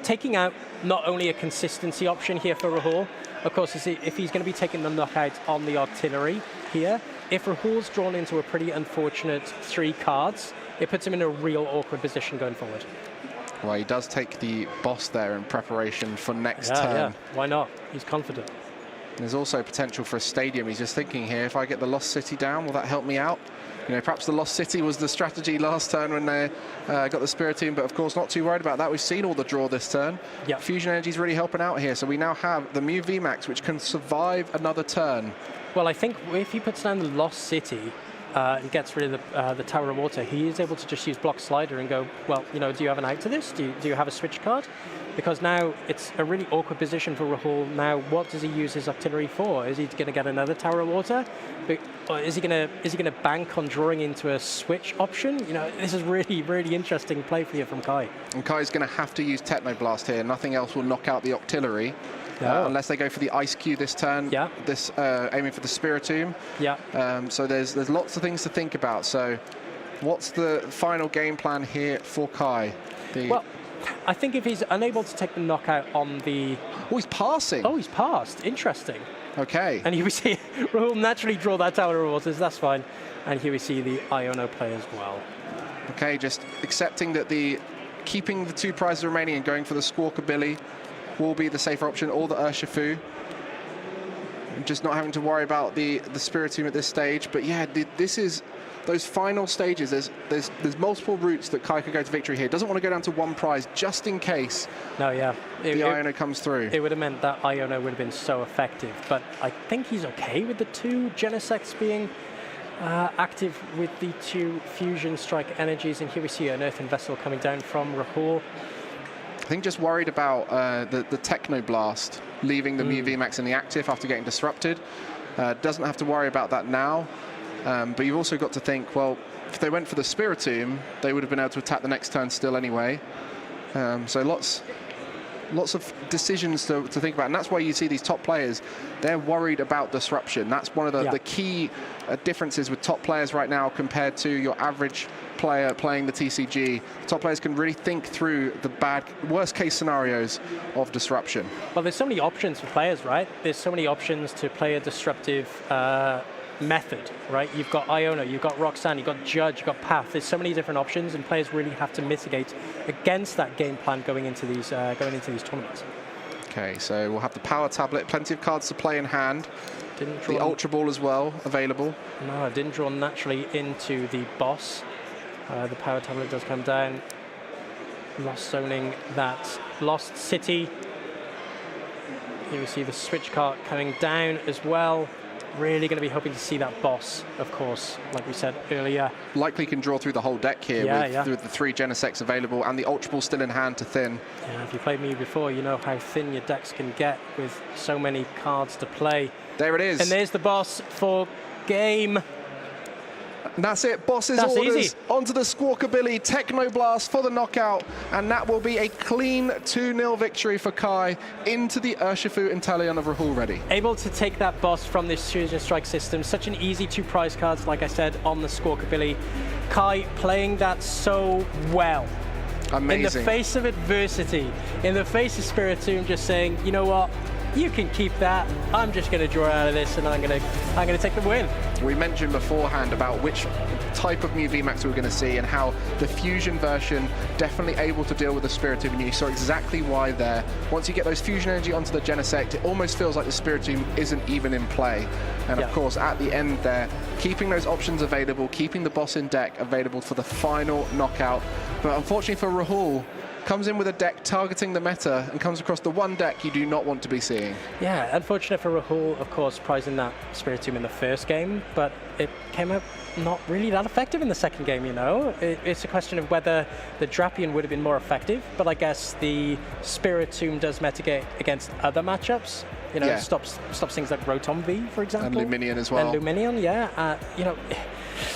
Taking out not only a consistency option here for Rahul, of course, if he's going to be taking the knockout on the Artillery here, if Rahul's drawn into a pretty unfortunate 3 cards, it puts him in a real awkward position going forward. Well, he does take the boss there in preparation for next turn. Yeah, why not? He's confident. There's also potential for a stadium. He's just thinking here, if I get the Lost City down, will that help me out? You know, perhaps the Lost City was the strategy last turn when they got the Spiritomb, but of course not too worried about that. We've seen all the draw this turn. Yep. Fusion Energy's really helping out here. So we now have the Mew VMAX, which can survive another turn. Well, I think if he puts down the Lost City and gets rid of the Tower of Water, he is able to just use Block Slider and go, well, you know, do you have an out to this? Do you have a switch card? Because now it's a really awkward position for Rahul. Now, what does he use his Artillery for? Is he going to get another Tower of Water? Or is he going to bank on drawing into a switch option? You know, this is really, really interesting play for you from Kai. And Kai's going to have to use Technoblast here. Nothing else will knock out the Octillery. Unless they go for the Ice Cube this turn. Yeah. This aiming for the Spiritomb. Yeah. So there's lots of things to think about. So what's the final game plan here for Kai? Well, I think if he's unable to take the knockout on the... Oh, he's passing. Oh, he's passed. Interesting. Okay. And here we see Rahul naturally draw that Tower of Waters. That's fine. And here we see the Iono play as well. Okay, just accepting that keeping the 2 prizes remaining and going for the Squawkabilly will be the safer option, or the Urshifu. Just not having to worry about the Spiritomb at this stage. But yeah, this is those final stages. There's multiple routes that Kai could go to victory here. Doesn't want to go down to 1 prize just in case. No, yeah. The Iono comes through. It would have meant that Iono would have been so effective. But I think he's okay with the 2 Genesects being active with the 2 Fusion Strike energies. And here we see an Earthen Vessel coming down from Rahul. I think just worried about the Technoblast leaving the Mew VMAX in the active after getting disrupted. Doesn't have to worry about that now. But you've also got to think, well, if they went for the Spiritomb, they would have been able to attack the next turn still anyway. So lots of decisions to think about. And that's why you see these top players, they're worried about disruption. That's one of the key differences with top players right now compared to your average player playing the TCG. Top players can really think through the worst case scenarios of disruption. Well, there's so many options for players, right? There's so many options to play a disruptive method, right? You've got Iono, you've got Roxanne, you've got Judge, you've got Path. There's so many different options, and players really have to mitigate against that game plan going into these tournaments. Okay, so we'll have the Power Tablet, plenty of cards to play in hand. Didn't draw the Ultra Ball as well available. No, I didn't draw naturally into the boss. The Power Tablet does come down. Lost zoning that Lost City. Here we see the switch card coming down as well. Really going to be hoping to see that boss, of course, like we said earlier. Likely can draw through the whole deck here with the 3 Genesects available and the Ultra Ball still in hand to thin. Yeah, if you played me before, you know how thin your decks can get with so many cards to play. There it is. And there's the boss for game. And that's it, boss's orders easy. Onto the Squawkabilly, Technoblast for the knockout, and that will be a clean 2-0 victory for Kai into the Urshifu Inteleon of Rahul ready. Able to take that boss from this Fusion Strike system, such an easy 2 prize cards, like I said, on the Squawkabilly. Kai playing that so well. Amazing. In the face of adversity, in the face of Spiritomb just saying, you know what, you can keep that. I'm just going to draw out of this, and I'm going to take the win. We mentioned beforehand about which type of Mew VMAX we were going to see, and how the Fusion version definitely able to deal with the Spiritomb, and you saw exactly why there. Once you get those Fusion Energy onto the Genesect, it almost feels like the Spiritomb isn't even in play. And of course, at the end there, keeping those options available, keeping the boss in deck available for the final knockout. But unfortunately for Rahul, comes in with a deck targeting the meta and comes across the one deck you do not want to be seeing. Yeah, unfortunate for Rahul, of course, prizing that Spiritomb in the first game, but it came out not really that effective in the second game, you know. It's a question of whether the Drapion would have been more effective, but I guess the Spiritomb does mitigate against other matchups. You know, stops things like Rotom V, for example. And Luminion as well. And Luminion, yeah. You know,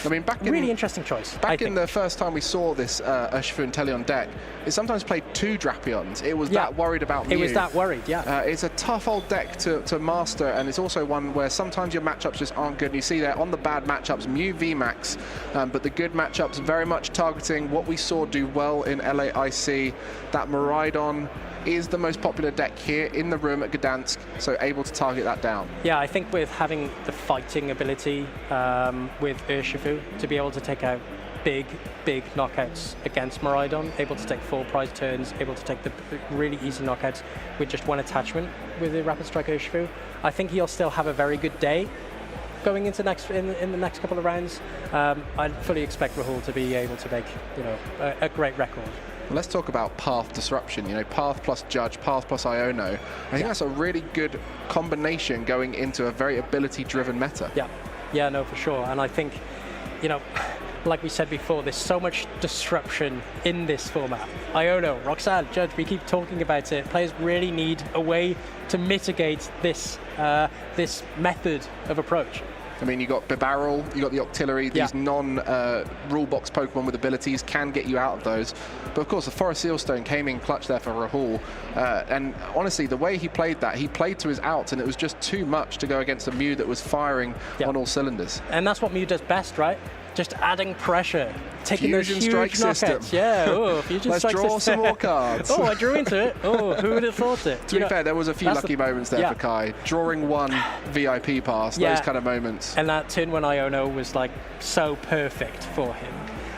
I mean, really interesting choice. Back in the first time we saw this Urshifu and Telly on deck, it sometimes played 2 Drapions. It was that worried about Mew. It was that worried, yeah. It's a tough old deck to master, and it's also one where sometimes your matchups just aren't good. And you see there on the bad matchups, Mew VMAX, but the good matchups very much targeting what we saw do well in LAIC. That Miraidon is the most popular deck here in the room at Gdansk, so able to target that down. Yeah, I think with having the fighting ability with Urshifu to be able to take out big knockouts against Miraidon, able to take full prize turns, able to take the really easy knockouts with just one attachment with the Rapid Strike Urshifu, I think he'll still have a very good day going into in the next couple of rounds. I fully expect Rahul to be able to make a great record. Let's talk about path disruption. Path plus Judge, path plus Iono. I think that's a really good combination going into a very ability-driven meta. Yeah, no, for sure. And I think, like we said before, there's so much disruption in this format. Iono, Roxanne, Judge, we keep talking about it. Players really need a way to mitigate this this method of approach. I mean, you got Bibarel, you got the Octillery, these non-rule box Pokemon with abilities can get you out of those. But of course, the Forest Sealstone came in clutch there for Rahul. And honestly, the way he played that, he played to his outs, and it was just too much to go against a Mew that was firing on all cylinders. And that's what Mew does best, right? Just adding pressure, taking Fusion those huge strike knockouts. system. Yeah, Fusion Let's strike draw system. some more cards. Oh, I drew into it. Oh, who would have thought it? To be fair, there was a few lucky moments there for Kai. Drawing one VIP pass, those kind of moments. And that turn when Iono was like so perfect for him.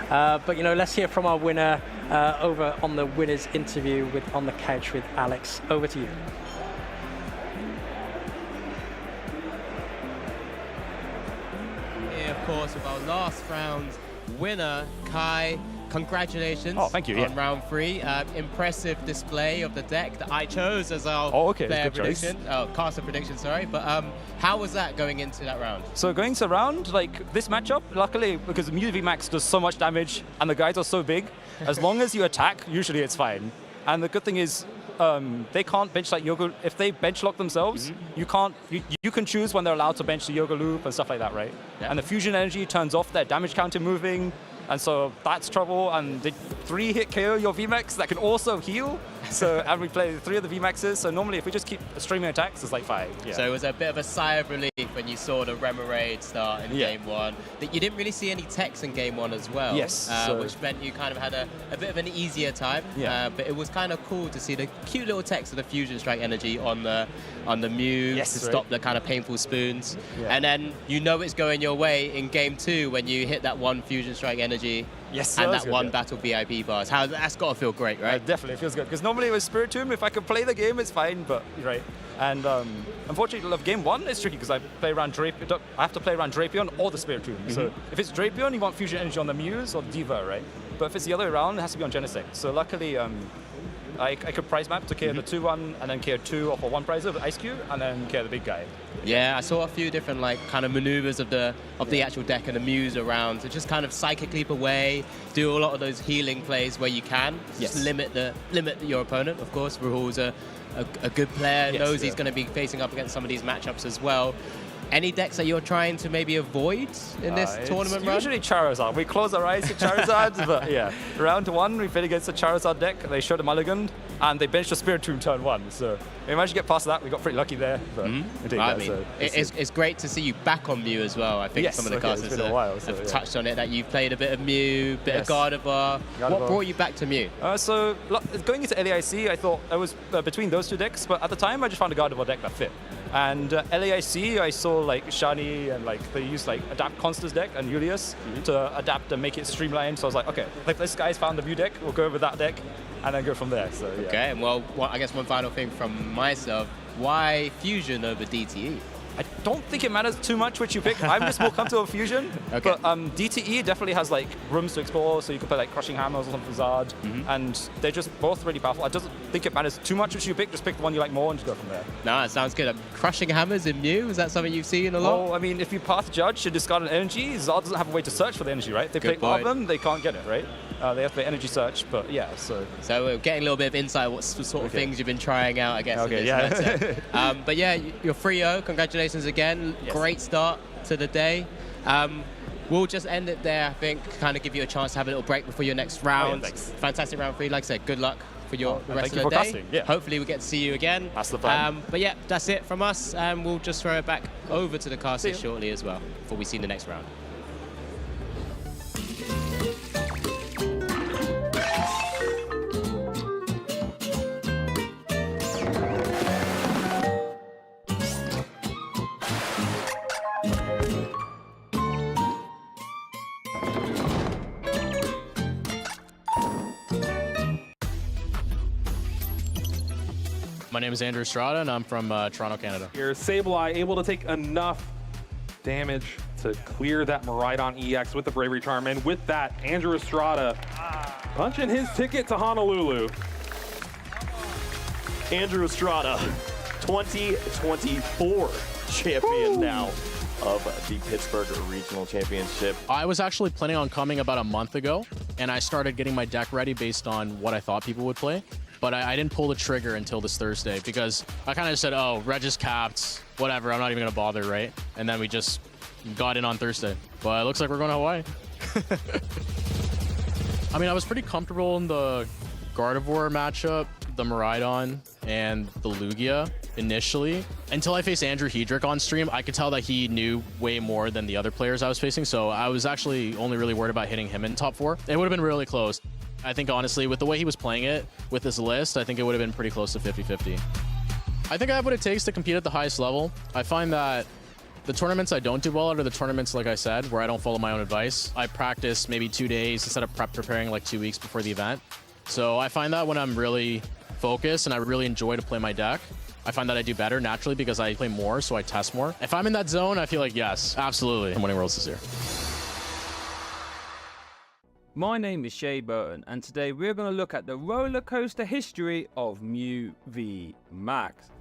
But let's hear from our winner over on the winner's interview on the couch with Alex. Over to you. Of course, with our last round winner, Kai. Congratulations on round 3. Impressive display of the deck that I chose as our player prediction. Caster prediction, sorry. But how was that going into that round? So going into round, like this matchup, luckily, because Mew VMAX does so much damage and the guys are so big, as long as you attack, usually it's fine. And the good thing is, they can't bench like Yoga. If they bench lock themselves, you can't. You can choose when they're allowed to bench the Yoga Loop and stuff like that, right? Yeah. And the fusion energy turns off their damage counter moving, and so that's trouble. And they 3-hit KO your VMAX that can also heal. So and we play 3 of the VMAXs. So normally, if we just keep streaming attacks, it's like 5. Yeah. So it was a bit of a sigh of relief when you saw the Remoraid start in game 1. That you didn't really see any techs in game 1 as well. Yes. Which meant you kind of had a bit of an easier time. Yeah. But it was kind of cool to see the cute little techs of the Fusion Strike energy on the Mew to stop the kind of painful spoons. Yeah. And then it's going your way in game 2 when you hit that 1 Fusion Strike energy. Yes, and that 1 battle VIP bars. That's got to feel great, right? Definitely feels good. Because normally with Spiritomb, if I could play the game, it's fine. But right. And unfortunately, game 1 is tricky because I have to play around Drapion or the Spiritomb. So if it's Drapion, you want Fusion Energy on the Muse or Diva, right? But if it's the other way around, it has to be on Genesect. So luckily, I could prize map to KO the 2-1 and then KO 2 off for 1 prize with Ice Cube and then KO the big guy. Yeah, I saw a few different kind of maneuvers of the actual deck and the Muse around to just kind of psychic leap away, do a lot of those healing plays where you can. Just limit your opponent. Of course, Rahul's a good player, knows he's going to be facing up against some of these matchups as well. Any decks that you're trying to maybe avoid in this tournament run? Usually Charizard. We close our eyes to Charizard, but yeah. Round 1, we played against the Charizard deck. They showed a mulligan, and they benched the Spiritomb turn 1. So we managed to get past that. We got pretty lucky there. But it's great to see you back on Mew as well. I think some of the casters have touched on it, that you've played a bit of Mew, bit of Gardevoir. What brought you back to Mew? So going into LAIC, I thought I was between those 2 decks, but at the time I just found a Gardevoir deck that fit. And LAIC, I saw like Shani and they used Adapt Constance deck and Julius to adapt and make it streamlined. So I was like, okay, if this guy's found the Mew deck, we'll go with that deck and then go from there. So yeah. Okay, and well, I guess one final thing from myself: why Fusion over DTE? I don't think it matters too much which you pick. I'm just more comfortable with Fusion. Okay. But DTE definitely has rooms to explore, so you can play Crushing Hammers or something Zard, and they're just both really powerful. I don't think it matters too much which you pick. Just pick the one you like more and just go from there. No, that sounds good. Crushing Hammers in Mew, is that something you've seen a lot? Well, I mean, if you path Judge and discard an energy, Zard doesn't have a way to search for the energy, right? They play all of them, they can't get it, right? They have to play energy search, but yeah, so we're getting a little bit of insight what sort of things you've been trying out, I guess. In this meta. But yeah, you're 3-0. Congratulations again. Yes. Great start to the day. we'll just end it there, I think, kind of give you a chance to have a little break before your next round. thanks. Fantastic round for you. Like I said, good luck for the rest of the day. Casting. Yeah. Hopefully we get to see you again. That's the plan. But yeah, that's it from us. We'll just throw it back over to the casters shortly as well, before we see the next round. My name is Andrew Estrada, and I'm from Toronto, Canada. Here, Sableye able to take enough damage to clear that Miraidon EX with the Bravery Charm, and with that, Andrew Estrada punching his ticket to Honolulu. Andrew Estrada, 2024 champion now of the Pittsburgh Regional Championship. I was actually planning on coming about a month ago, and I started getting my deck ready based on what I thought people would play. But I didn't pull the trigger until this Thursday because I kind of said, oh, Reg is capped, whatever, I'm not even going to bother, right? And then we just got in on Thursday. But it looks like we're going to Hawaii. I mean, I was pretty comfortable in the Gardevoir matchup, the Miraidon, and the Lugia initially. Until I faced Andrew Hedrick on stream, I could tell that he knew way more than the other players I was facing. So I was actually only really worried about hitting him in top 4. It would have been really close. I think, honestly, with the way he was playing it, with his list, I think it would have been pretty close to 50-50. I think I have what it takes to compete at the highest level. I find that the tournaments I don't do well at are the tournaments, like I said, where I don't follow my own advice. I practice maybe 2 days instead of preparing like 2 weeks before the event. So I find that when I'm really focused and I really enjoy to play my deck, I find that I do better naturally because I play more, so I test more. If I'm in that zone, I feel like, yes, absolutely, I'm winning Worlds this year. My name is Shay Burton, and today we're going to look at the roller coaster history of Mew v Max.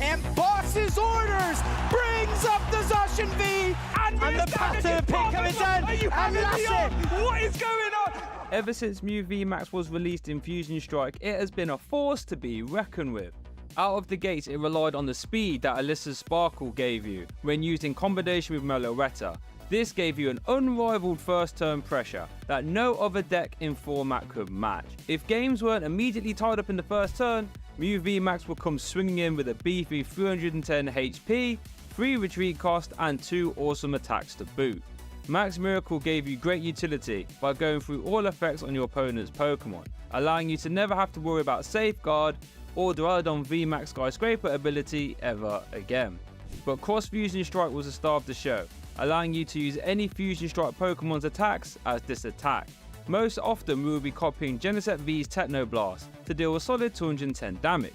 And Boss's orders brings up the Zacian V, and the pattern pick coming down, and that's it. What is going on? Ever since Mew v Max was released in Fusion Strike, it has been a force to be reckoned with. Out of the gates, it relied on the speed that Alyssa's Sparkle gave you when used in combination with Meloetta. This gave you an unrivaled first turn pressure that no other deck in format could match. If games weren't immediately tied up in the first turn, Mew v Max would come swinging in with a beefy 310 HP, 3 retreat cost and 2 awesome attacks to boot. Max Miracle gave you great utility by going through all effects on your opponent's Pokemon, allowing you to never have to worry about Safeguard or Duraludon v Max Skyscraper ability ever again. But Cross Fusion Strike was the star of the show, allowing you to use any Fusion Strike Pokemon's attacks as this attack. Most often we will be copying Genesect V's Techno Blast to deal a solid 210 damage,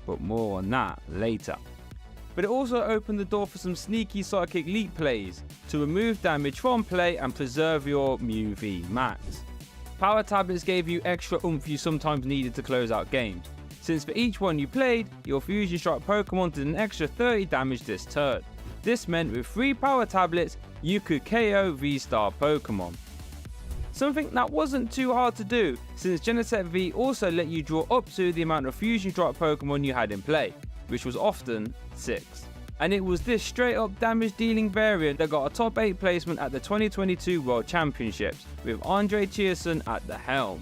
but more on that later. But it also opened the door for some sneaky Psychic Leap plays to remove damage from play and preserve your Mew v Max. Power Tablets gave you extra oomph you sometimes needed to close out games, since for each one you played, your Fusion Strike Pokemon did an extra 30 damage this turn. This meant with 3 Power Tablets, you could KO V-Star Pokemon. Something that wasn't too hard to do, since Genesect V also let you draw up to the amount of Fusion Strike Pokemon you had in play, which was often 6. And it was this straight up damage dealing variant that got a top 8 placement at the 2022 World Championships, with Andre Chierson at the helm.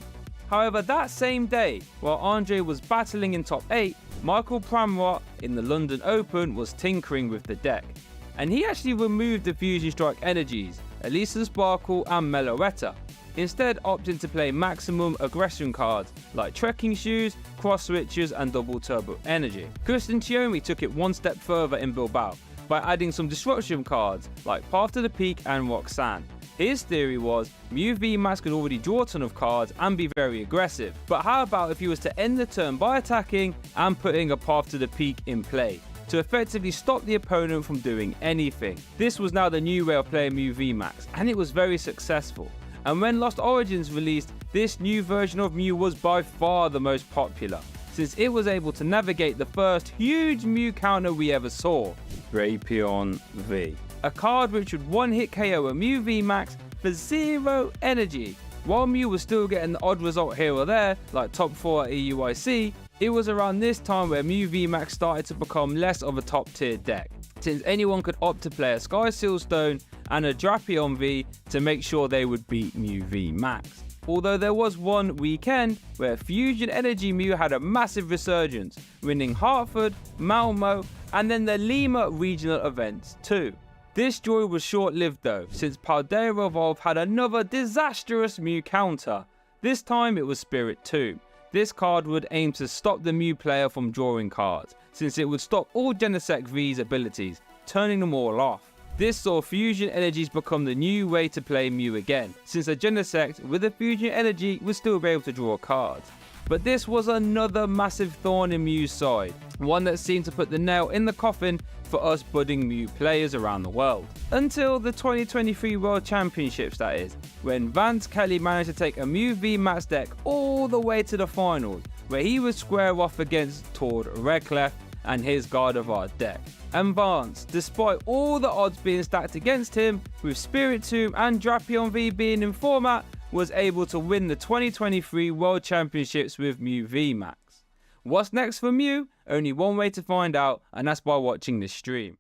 However, that same day, while Andre was battling in top 8, Michael Pramrot in the London Open was tinkering with the deck. And he actually removed the Fusion Strike energies, Elisa Sparkle and Meloetta, instead opting to play maximum aggression cards like Trekking Shoes, Cross Switches and Double Turbo Energy. Kristen Chiomi took it one step further in Bilbao by adding some disruption cards like Path to the Peak and Roxanne. His theory was Mew v Max could already draw a ton of cards and be very aggressive, but how about if he was to end the turn by attacking and putting a Path to the Peak in play to effectively stop the opponent from doing anything. This was now the new way of playing Mew v Max, and it was very successful. And when Lost Origins released, this new version of Mew was by far the most popular, since it was able to navigate the first huge Mew counter we ever saw, Drapion V. A card which would one-hit KO a Mew v Max for 0 energy. While Mew was still getting the odd result here or there, like top 4 at EUIC, it was around this time where Mew v Max started to become less of a top tier deck, since anyone could opt to play a Sky Seal Stone and a Drapion V to make sure they would beat Mew V Max. Although there was one weekend where Fusion Energy Mew had a massive resurgence, winning Hartford, Malmo, and then the Lima regional events too. This joy was short-lived though, since Paldea Evolve had another disastrous Mew counter. This time it was Spirit 2. This card would aim to stop the Mew player from drawing cards, since it would stop all Genesect V's abilities, turning them all off. This saw Fusion Energies become the new way to play Mew again, since a Genesect with a Fusion Energy would still be able to draw cards. But this was another massive thorn in Mew's side, one that seemed to put the nail in the coffin for us budding Mew players around the world. Until the 2023 World Championships, that is, when Vance Kelly managed to take a Mew V Max deck all the way to the finals, where he would square off against Tord Redcliffe and his Gardevoir deck. And Vance, despite all the odds being stacked against him, with Spirit Tomb and Drapion V being in format, was able to win the 2023 World Championships with Mew V Max. What's next for Mew? Only one way to find out, and that's by watching this stream.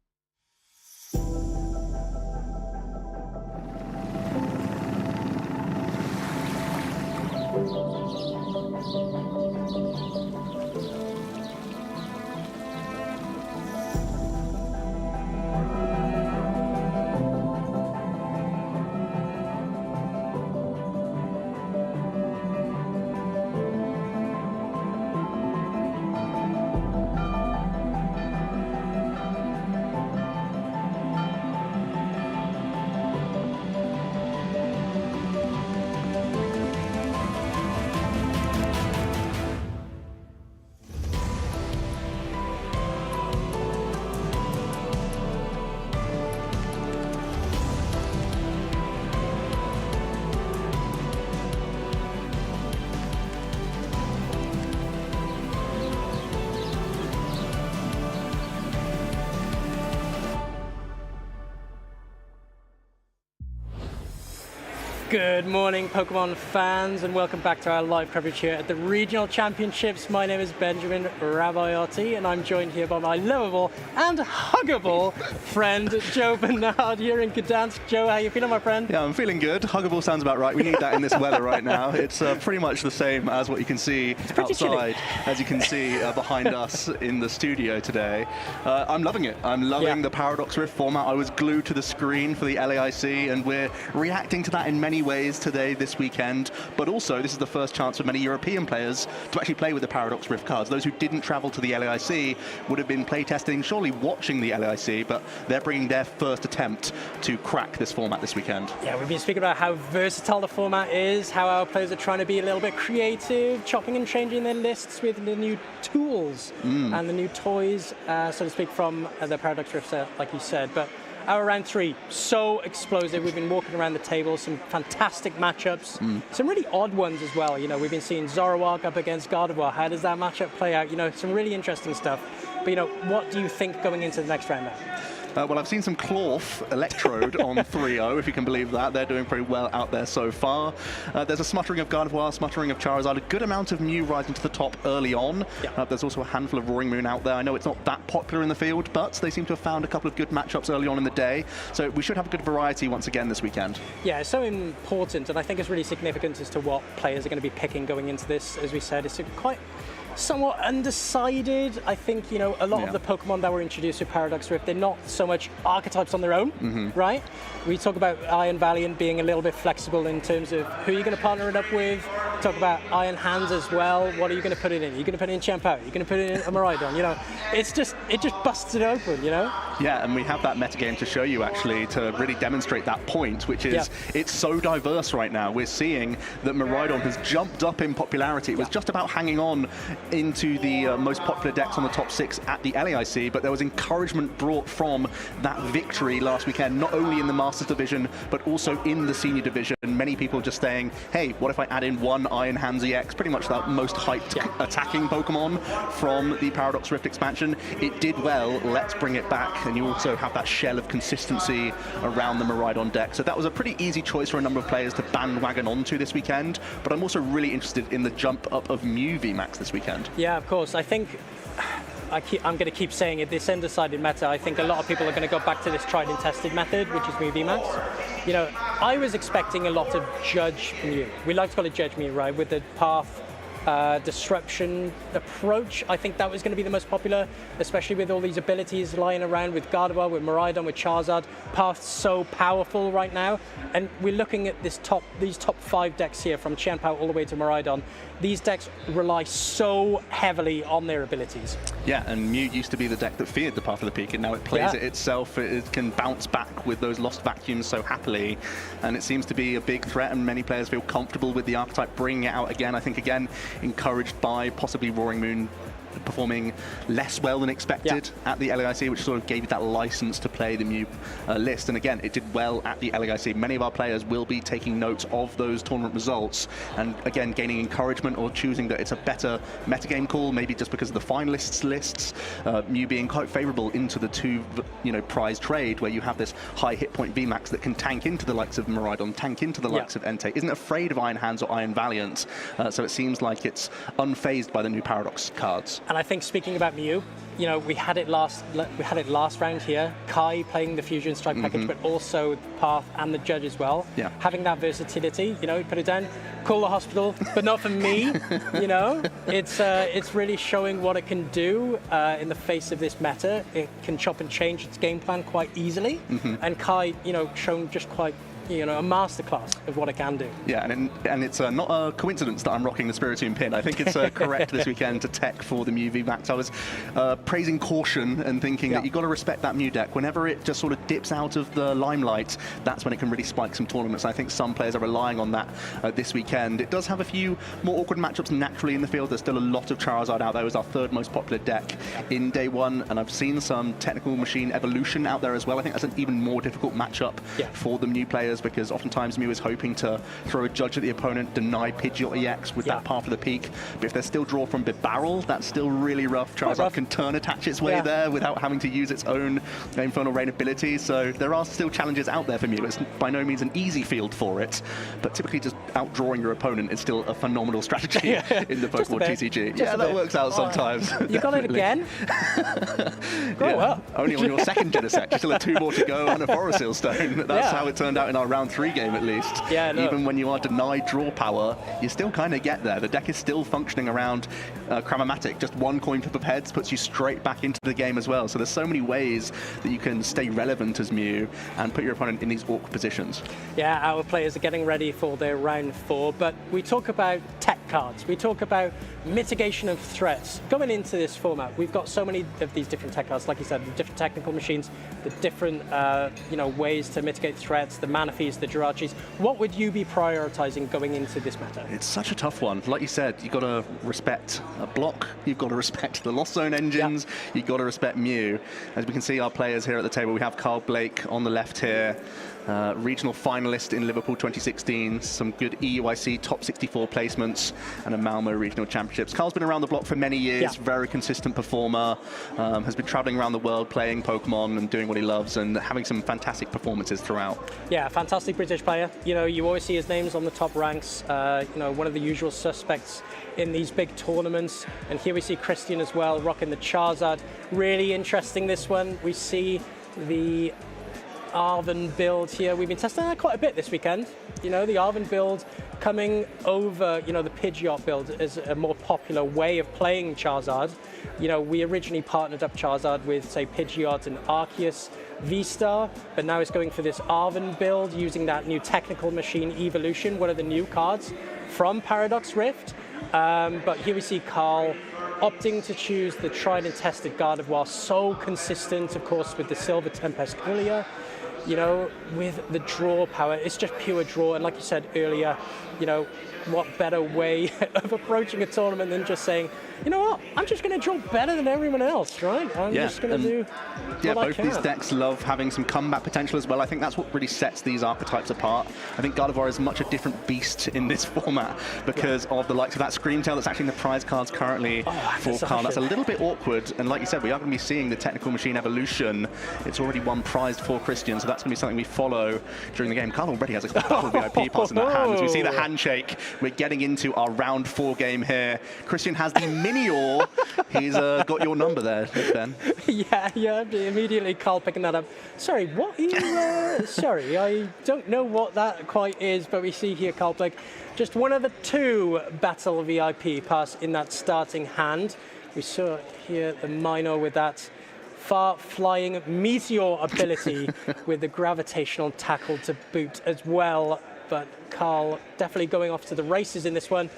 Good morning, Pokemon fans, and welcome back to our live coverage here at the Regional Championships. My name is Benjamin Rabaiotti, and I'm joined here by my lovable and huggable friend, Joe Bernard, here in Gdańsk. Joe, how you feeling, my friend? Yeah, I'm feeling good. Huggable sounds about right. We need that in this weather right now. It's pretty much the same as what you can see outside, as you can see behind us in the studio today. I'm loving it. I'm loving the Paradox Rift format. I was glued to the screen for the LAIC, and we're reacting to that in many ways today, this weekend, but also this is the first chance for many European players to actually play with the Paradox Rift cards. Those who didn't travel to the LAIC would have been playtesting, surely watching the LAIC, but they're bringing their first attempt to crack this format this weekend. Yeah, we've been speaking about how versatile the format is, how our players are trying to be a little bit creative, chopping and changing their lists with the new tools and the new toys, so to speak, from the Paradox Rift set, like you said. But our round 3, so explosive. We've been walking around the table, some fantastic matchups, some really odd ones as well. You know, we've been seeing Zoroark up against Gardevoir. How does that matchup play out? You know, some really interesting stuff. But, you know, what do you think going into the next round now? Well, I've seen some Clorf Electrode on 3-0, if you can believe that. They're doing pretty well out there so far. There's a smuttering of Gardevoir, smuttering of Charizard, a good amount of Mew rising to the top early on. There's also a handful of Roaring Moon out there. I know it's not that popular in the field, but they seem to have found a couple of good matchups early on in the day. So we should have a good variety once again this weekend. Yeah, it's so important, and I think it's really significant as to what players are going to be picking going into this. As we said, it's quite somewhat undecided. I think, you know, a lot of the Pokemon that were introduced with Paradox Rift, they're not so much archetypes on their own, right? We talk about Iron Valiant being a little bit flexible in terms of who you're going to partner it up with. Talk about Iron Hands as well. What are you going to put it in? Are you going to put it in Champo? Are you going to put it in a Miraidon? You know, it just busts it open, you know? Yeah, and we have that metagame to show you actually to really demonstrate that point, which is it's so diverse right now. We're seeing that Miraidon has jumped up in popularity. It was just about hanging on into the most popular decks on the top 6 at the LAIC, but there was encouragement brought from that victory last weekend, not only in the Masters division, but also in the Senior division. Many people just saying, hey, what if I add in one Iron Hands EX, pretty much that most hyped attacking Pokemon from the Paradox Rift expansion. It did well, let's bring it back, and you also have that shell of consistency around the Miraidon deck. So that was a pretty easy choice for a number of players to bandwagon onto this weekend, but I'm also really interested in the jump up of Mew VMAX this weekend. Yeah, of course. I think I'm going to keep saying it, this undecided meta, I think a lot of people are going to go back to this tried and tested method, which is Mew VMAX. You know, I was expecting a lot of Judge Mew. We like to call it Judge Mew, right? With the path disruption approach. I think that was going to be the most popular, especially with all these abilities lying around with Gardevoir, with Miraidon, with Charizard. Path's so powerful right now, and we're looking at these top 5 decks here, from Qianpao all the way to Miraidon. These decks rely so heavily on their abilities. Yeah, and Mew used to be the deck that feared the Path of the Peak, and now it plays it itself. It can bounce back with those lost vacuums so happily, and it seems to be a big threat, and many players feel comfortable with the archetype bringing it out again. I think, again, encouraged by possibly Roaring Moon performing less well than expected at the LAIC, which sort of gave you that license to play the Mew list. And again, it did well at the LAIC. Many of our players will be taking notes of those tournament results, and again, gaining encouragement or choosing that it's a better metagame call, maybe just because of the finalists lists, Mew being quite favorable into the 2, prize trade, where you have this high hit point VMAX that can tank into the likes of Miraidon, tank into the likes of Entei, isn't afraid of Iron Hands or Iron Valiant, so it seems like it's unfazed by the new Paradox cards. And I think, speaking about Mew, we had it last round here. Kai playing the Fusion Strike package, but also Path and the Judge as well. Yeah. Having that versatility, put it down, call the hospital, but not for me. It's really showing what it can do in the face of this meta. It can chop and change its game plan quite easily, and Kai, shown just quite a masterclass of what it can do. Yeah, and it's not a coincidence that I'm rocking the Spiritomb pin. I think it's correct this weekend to tech for the Mew VMAX. I was praising caution and thinking that you've got to respect that Mew deck. Whenever it just sort of dips out of the limelight, that's when it can really spike some tournaments. I think some players are relying on that this weekend. It does have a few more awkward matchups naturally in the field. There's still a lot of Charizard out there. It was our 3rd most popular deck in day 1, and I've seen some Technical Machine Evolution out there as well. I think that's an even more difficult matchup for the Mew players, because oftentimes Mew is hoping to throw a Judge at the opponent, deny Pidgeot EX with that Path of the Peak. But if there's still draw from Barrel, that's still really rough. Charizard can turn attach its way there without having to use its own Infernal Rain ability. So there are still challenges out there for Mew. It's by no means an easy field for it, but typically just outdrawing your opponent is still a phenomenal strategy in the Pokemon TCG. That works out sometimes. You got it again? Grow up. Only on your 2nd Genesect. You still have 2 more to go and a Forest Stone. That's how it turned out in our round 3 game, at least. Even when you are denied draw power, you still kind of get there. The deck is still functioning around Cramomatic. Just 1 coin flip of heads puts you straight back into the game as well. So there's so many ways that you can stay relevant as Mew and put your opponent in these awkward positions. Yeah, our players are getting ready for their round 4, but we talk about tech cards. We talk about mitigation of threats. Going into this format, we've got so many of these different tech cards, like you said, the different technical machines, the different ways to mitigate threats, the Manaphy's, the Jirachis. What would you be prioritizing going into this meta? It's such a tough one. Like you said, you've got to respect a block, you've got to respect the Lost Zone engines, you've got to respect Mew. As we can see our players here at the table, we have Carl Blake on the left here. Regional finalist in Liverpool 2016, some good EUIC top 64 placements, and a Malmo Regional Championships. Carl's been around the block for many years, very consistent performer, has been traveling around the world playing Pokemon and doing what he loves and having some fantastic performances throughout. Yeah, fantastic British player. You always see his names on the top ranks, one of the usual suspects in these big tournaments. And here we see Christian as well, rocking the Charizard. Really interesting, this one. We see the Arven build here. We've been testing that quite a bit this weekend. The Arven build coming over, the Pidgeot build is a more popular way of playing Charizard. We originally partnered up Charizard with, say, Pidgeot and Arceus V-Star, but now it's going for this Arven build using that new Technical Machine Evolution, one of the new cards from Paradox Rift. But here we see Carl opting to choose the tried and tested Gardevoir, so consistent, of course, with the Silver Tempest earlier. With the draw power, it's just pure draw. And like you said earlier, what better way of approaching a tournament than just saying, you know what, I'm just going to draw better than everyone else, right? I'm just going to do what I can. Both these decks love having some comeback potential as well. I think that's what really sets these archetypes apart. I think Gardevoir is much a different beast in this format because of the likes of that Screamtail that's actually in the prize cards currently for Carl. That's a little bit awkward. And like you said, we are going to be seeing the Technical Machine Evolution. It's already one prized for Christian, so that's going to be something we follow during the game. Carl already has a double VIP pass in that hand. As we see the handshake we're getting into our round 4 game here. Christian has the Minior. He's got your number there, Ben. Yeah, immediately Carl picking that up. Sorry, what are you, sorry, I don't know what that quite is, but we see here Carl pick just one of the 2 Battle VIP pass in that starting hand. We saw here the Minor with that far-flying meteor ability with the gravitational tackle to boot as well. But Carl definitely going off to the races in this one.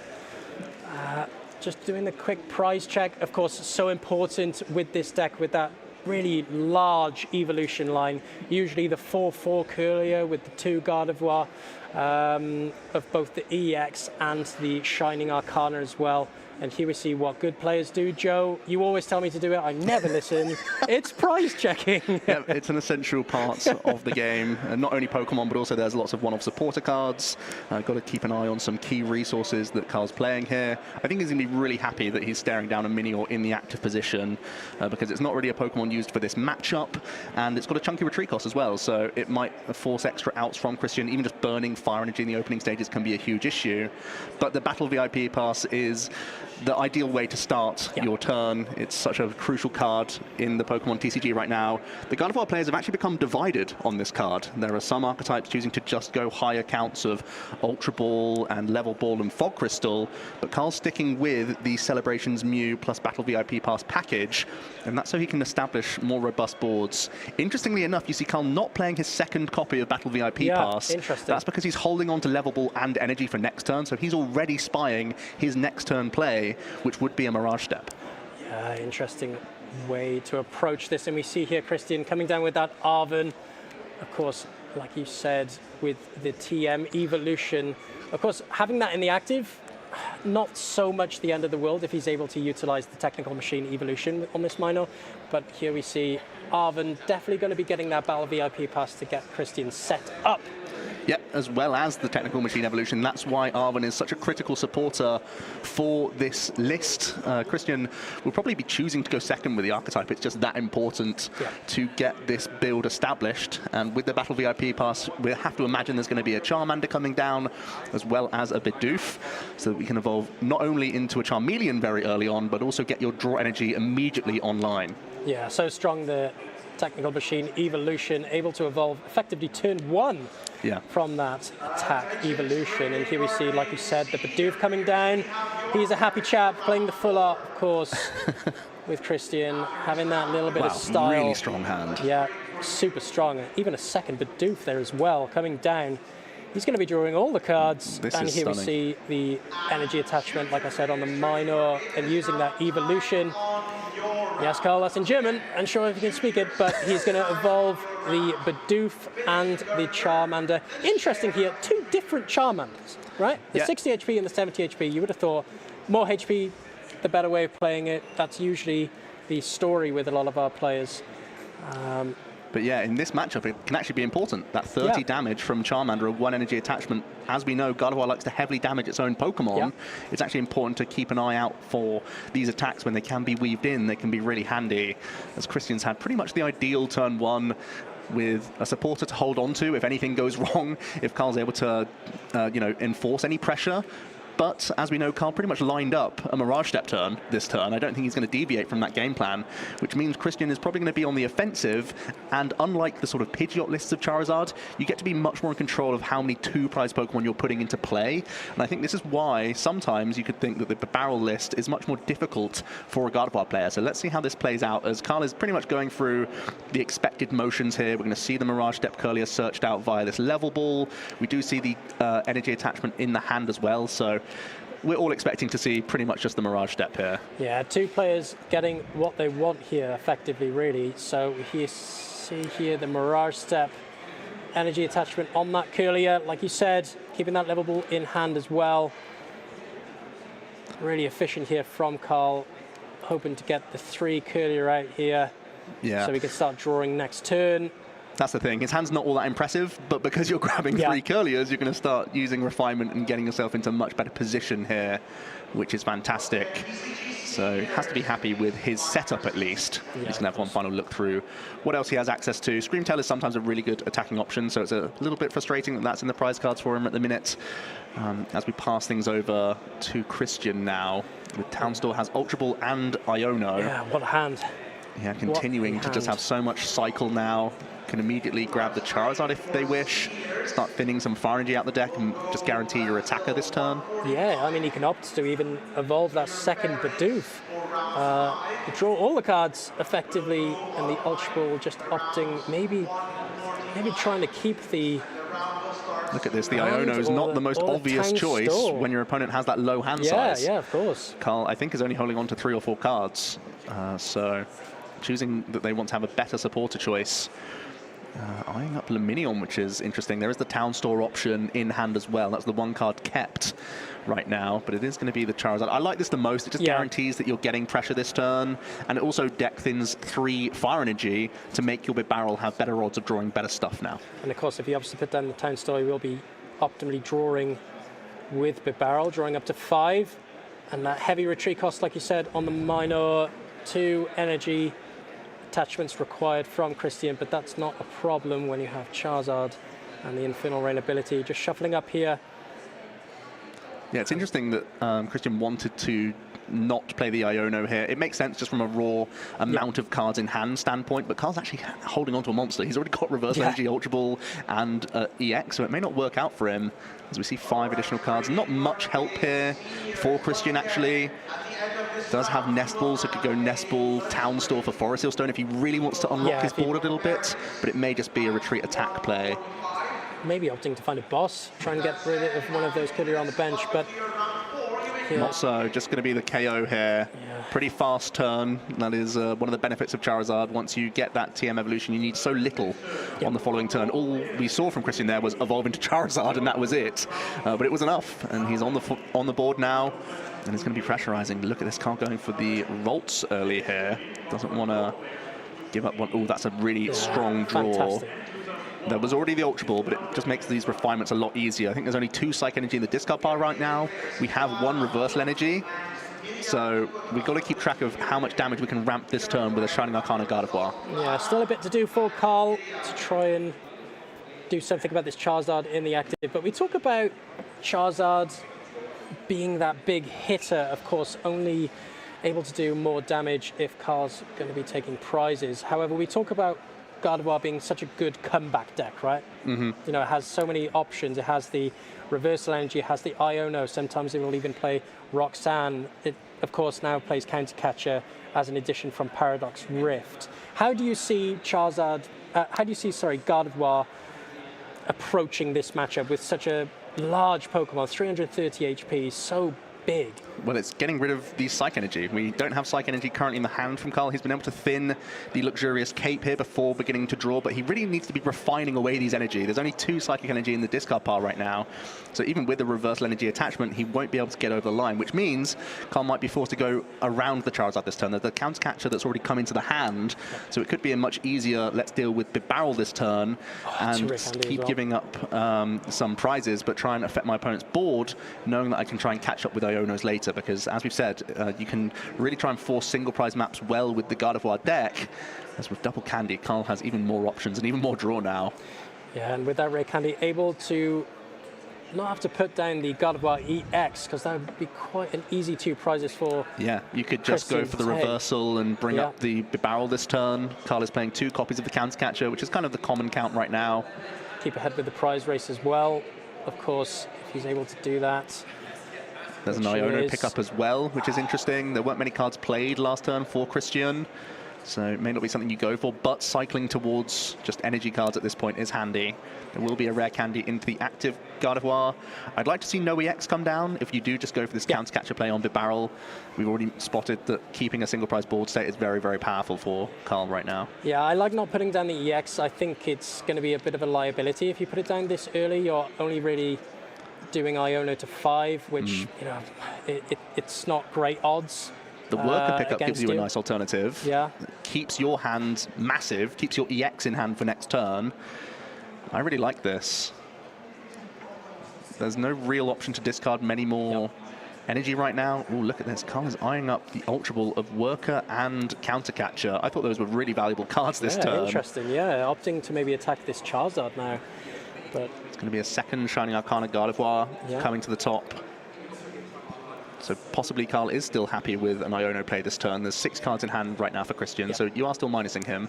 Just doing the quick prize check. Of course, so important with this deck with that really large evolution line. Usually the 4/4 Courier with the 2 Gardevoir of both the EX and the Shining Arcana as well. And here we see what good players do. Joe, you always tell me to do it. I never listen. It's prize checking. Yeah, it's an essential part of the game. And not only Pokemon, but also there's lots of one-off supporter cards. Got to keep an eye on some key resources that Carl's playing here. I think he's going to be really happy that he's staring down a Minior in the active position because it's not really a Pokemon used for this matchup. And it's got a chunky retreat cost as well. So it might force extra outs from Christian. Even just burning Fire Energy in the opening stages can be a huge issue. But the Battle VIP pass is the ideal way to start your turn. It's such a crucial card in the Pokemon TCG right now. The Gardevoir players have actually become divided on this card. There are some archetypes choosing to just go higher counts of Ultra Ball and Level Ball and Fog Crystal, but Carl's sticking with the Celebrations Mew plus Battle VIP Pass package, and that's so he can establish more robust boards. Interestingly enough, you see Carl not playing his second copy of Battle VIP Pass. Interesting. That's because he's holding on to Level Ball and Energy for next turn, so he's already spying his next turn play, which would be a Mirage Step. Yeah, interesting way to approach this. And we see here Christian coming down with that Arven. Of course, like you said, with the TM Evolution. Of course, having that in the active, not so much the end of the world if he's able to utilize the Technical Machine Evolution on this Minor. But here we see Arven definitely going to be getting that Battle VIP pass to get Christian set up. Yep, as well as the Technical Machine Evolution. That's why Arven is such a critical supporter for this list. Christian will probably be choosing to go second with the archetype. It's just that important to get this build established. And with the Battle VIP pass, we have to imagine there's going to be a Charmander coming down, as well as a Bidoof, so that we can evolve not only into a Charmeleon very early on, but also get your draw energy immediately online. Yeah, so strong the Technical Machine Evolution, able to evolve effectively turn 1 from that attack evolution. And here we see, like you said, the Bidoof coming down. He's a happy chap, playing the full art, of course, with Christian, having that little bit of style. Really strong hand. Yeah, super strong. Even a second Bidoof there as well, coming down. He's going to be drawing all the cards. This and is here stunning. we see the energy attachment, like I said, on the Minor, and using that evolution. Yes, Carl, that's in German. Unsure if you can speak it, but he's going to evolve the Bidoof and the Charmander. Interesting here, 2 different Charmanders, right? The 60 HP and the 70 HP. You would have thought more HP, the better way of playing it. That's usually the story with a lot of our players. But yeah, in this matchup, it can actually be important. That 30 damage from Charmander, a 1 energy attachment. As we know, Gardevoir likes to heavily damage its own Pokemon. It's actually important to keep an eye out for these attacks when they can be weaved in. They can be really handy, as Christian's had pretty much the ideal turn 1 with a supporter to hold on to if anything goes wrong, if Carl's able to, enforce any pressure. But as we know, Carl pretty much lined up a Mirage Step turn this turn. I don't think he's going to deviate from that game plan, which means Christian is probably going to be on the offensive. And unlike the sort of Pidgeot lists of Charizard, you get to be much more in control of how many 2-prize Pokemon you're putting into play. And I think this is why sometimes you could think that the barrel list is much more difficult for a Gardevoir player. So let's see how this plays out, as Carl is pretty much going through the expected motions here. We're going to see the Mirage Step Curlier searched out via this Level Ball. We do see the energy attachment in the hand as well. So we're all expecting to see pretty much just the Mirage Step here. Yeah, 2 players getting what they want here, effectively, really. So you see here the Mirage Step energy attachment on that Curlier. Like you said, keeping that Level Ball in hand as well. Really efficient here from Carl, hoping to get the 3 Curlier out here. Yeah. So we can start drawing next turn. That's the thing. His hand's not all that impressive, but because you're grabbing 3 Curliers, you're going to start using refinement and getting yourself into a much better position here, which is fantastic. So has to be happy with his setup at least. Yeah, He's going to have one final look through what else he has access to. Screamtail is sometimes a really good attacking option, so it's a little bit frustrating that that's in the prize cards for him at the minute. As we pass things over to Christian now, with Town Store has Ultra Ball and Iono. Yeah, what a hand. Yeah, continuing to just have so much cycle now. Can immediately grab the Charizard if they wish, start thinning some Fire Energy out the deck and just guarantee your attacker this turn. Yeah, I mean, he can opt to even evolve that second Bidoof. Draw all the cards effectively, and the Ultra Ball just opting, maybe trying to keep the... Look at this, the Iono is not the most obvious choice when your opponent has that low hand size. Yeah, of course. Carl, I think, is only holding on to 3 or 4 cards, so choosing that they want to have a better supporter choice. Eyeing up Luminion, which is interesting. There is the Town Store option in hand as well. That's the one card kept right now, but it is going to be the Charizard. I like this the most. It just guarantees that you're getting pressure this turn, and it also deck thins 3 Fire Energy to make your Big Barrel have better odds of drawing better stuff now. And of course, if he opts to put down the Town Store, he will be optimally drawing with Big Barrel, drawing up to 5. And that heavy retreat cost, like you said, on the minor, 2 energy attachments required from Christian, but that's not a problem when you have Charizard and the Infernal Rain ability. Just shuffling up here. Yeah, it's interesting that Christian wanted to not play the Iono here. It makes sense just from a raw amount of cards in hand standpoint, but Carl's actually holding on to a monster. He's already got Reverse Energy, Ultra Ball, and EX, so it may not work out for him as we see 5 additional cards. Not much help here for Christian, actually. Does have Nest Ball, so could go Nest Ball, Town Store for Forest Hill Stone if he really wants to unlock his board a little bit, but it may just be a retreat attack play. Maybe opting to find a boss, try and get rid of one of those killer on the bench, but... Not so, just going to be the KO here. Pretty fast turn. That is one of the benefits of Charizard. Once you get that TM evolution, you need so little on the following turn. All we saw from Christian there was evolve into Charizard, and that was it. But it was enough, and he's on the board now, and it's going to be pressurizing. Look at this card going for the Rolts early here. Doesn't want to give up one. Oh, that's a really strong draw. Fantastic. There was already the Ultra Ball, but it just makes these refinements a lot easier. I think there's only 2 Psych Energy in the discard pile right now. We have 1 Reversal Energy. So we've got to keep track of how much damage we can ramp this turn with a Shining Arcana Gardevoir. Yeah, still a bit to do for Carl to try and do something about this Charizard in the active. But we talk about Charizard being that big hitter, of course, only able to do more damage if Carl's going to be taking prizes. However, we talk about Gardevoir being such a good comeback deck, right? Mm-hmm. You know, it has so many options. It has the Reversal Energy, it has the Iono. Sometimes it will even play Roxanne. It, of course, now plays Counter Catcher as an addition from Paradox Rift. How do you see Gardevoir approaching this matchup with such a large Pokemon, 330 HP, so big? Well, it's getting rid of the Psych Energy. We don't have Psych Energy currently in the hand from Carl. He's been able to thin the Luxurious Cape here before beginning to draw, but he really needs to be refining away these energy. There's only 2 Psychic Energy in the discard pile right now, so even with the Reversal Energy attachment, he won't be able to get over the line, which means Carl might be forced to go around the Charizard this turn. There's the Counter Catcher that's already come into the hand, so it could be a much easier, let's deal with Big Barrel this turn, and keep giving up some prizes, but try and affect my opponent's board, knowing that I can try and catch up with Ionos later, because as we've said, you can really try and force single prize maps well with the Gardevoir deck. As with Double Candy, Carl has even more options and even more draw now. Yeah, and with that Rare Candy, able to not have to put down the Gardevoir EX, because that would be quite an easy 2 prizes for... Yeah, you could just go for the reversal and bring up the barrel this turn. Carl is playing 2 copies of the Counter Catcher, which is kind of the common count right now. Keep ahead with the prize race as well, of course, if he's able to do that. There's an Iono pickup as well, which is interesting. There weren't many cards played last turn for Christian, so it may not be something you go for, but cycling towards just energy cards at this point is handy. There will be a Rare Candy into the active Gardevoir. I'd like to see no EX come down if you do just go for this Counter Catcher play on Big Barrel. We've already spotted that keeping a single prize board state is very, very powerful for Carl right now. Yeah, I like not putting down the EX. I think it's going to be a bit of a liability. If you put it down this early, you're only really doing Iono to 5, which, you know, it's not great odds. The Worker pickup gives you a nice alternative. Yeah. Keeps your hand massive, keeps your EX in hand for next turn. I really like this. There's no real option to discard many more energy right now. Oh, look at this. Carl is eyeing up the Ultra Ball of Worker and Countercatcher. I thought those were really valuable cards this turn. Interesting, yeah. Opting to maybe attack this Charizard now. But it's going to be a second Shining Arcana Gardevoir coming to the top. So possibly Carl is still happy with an Iono play this turn. There's 6 cards in hand right now for Christian, so you are still minusing him.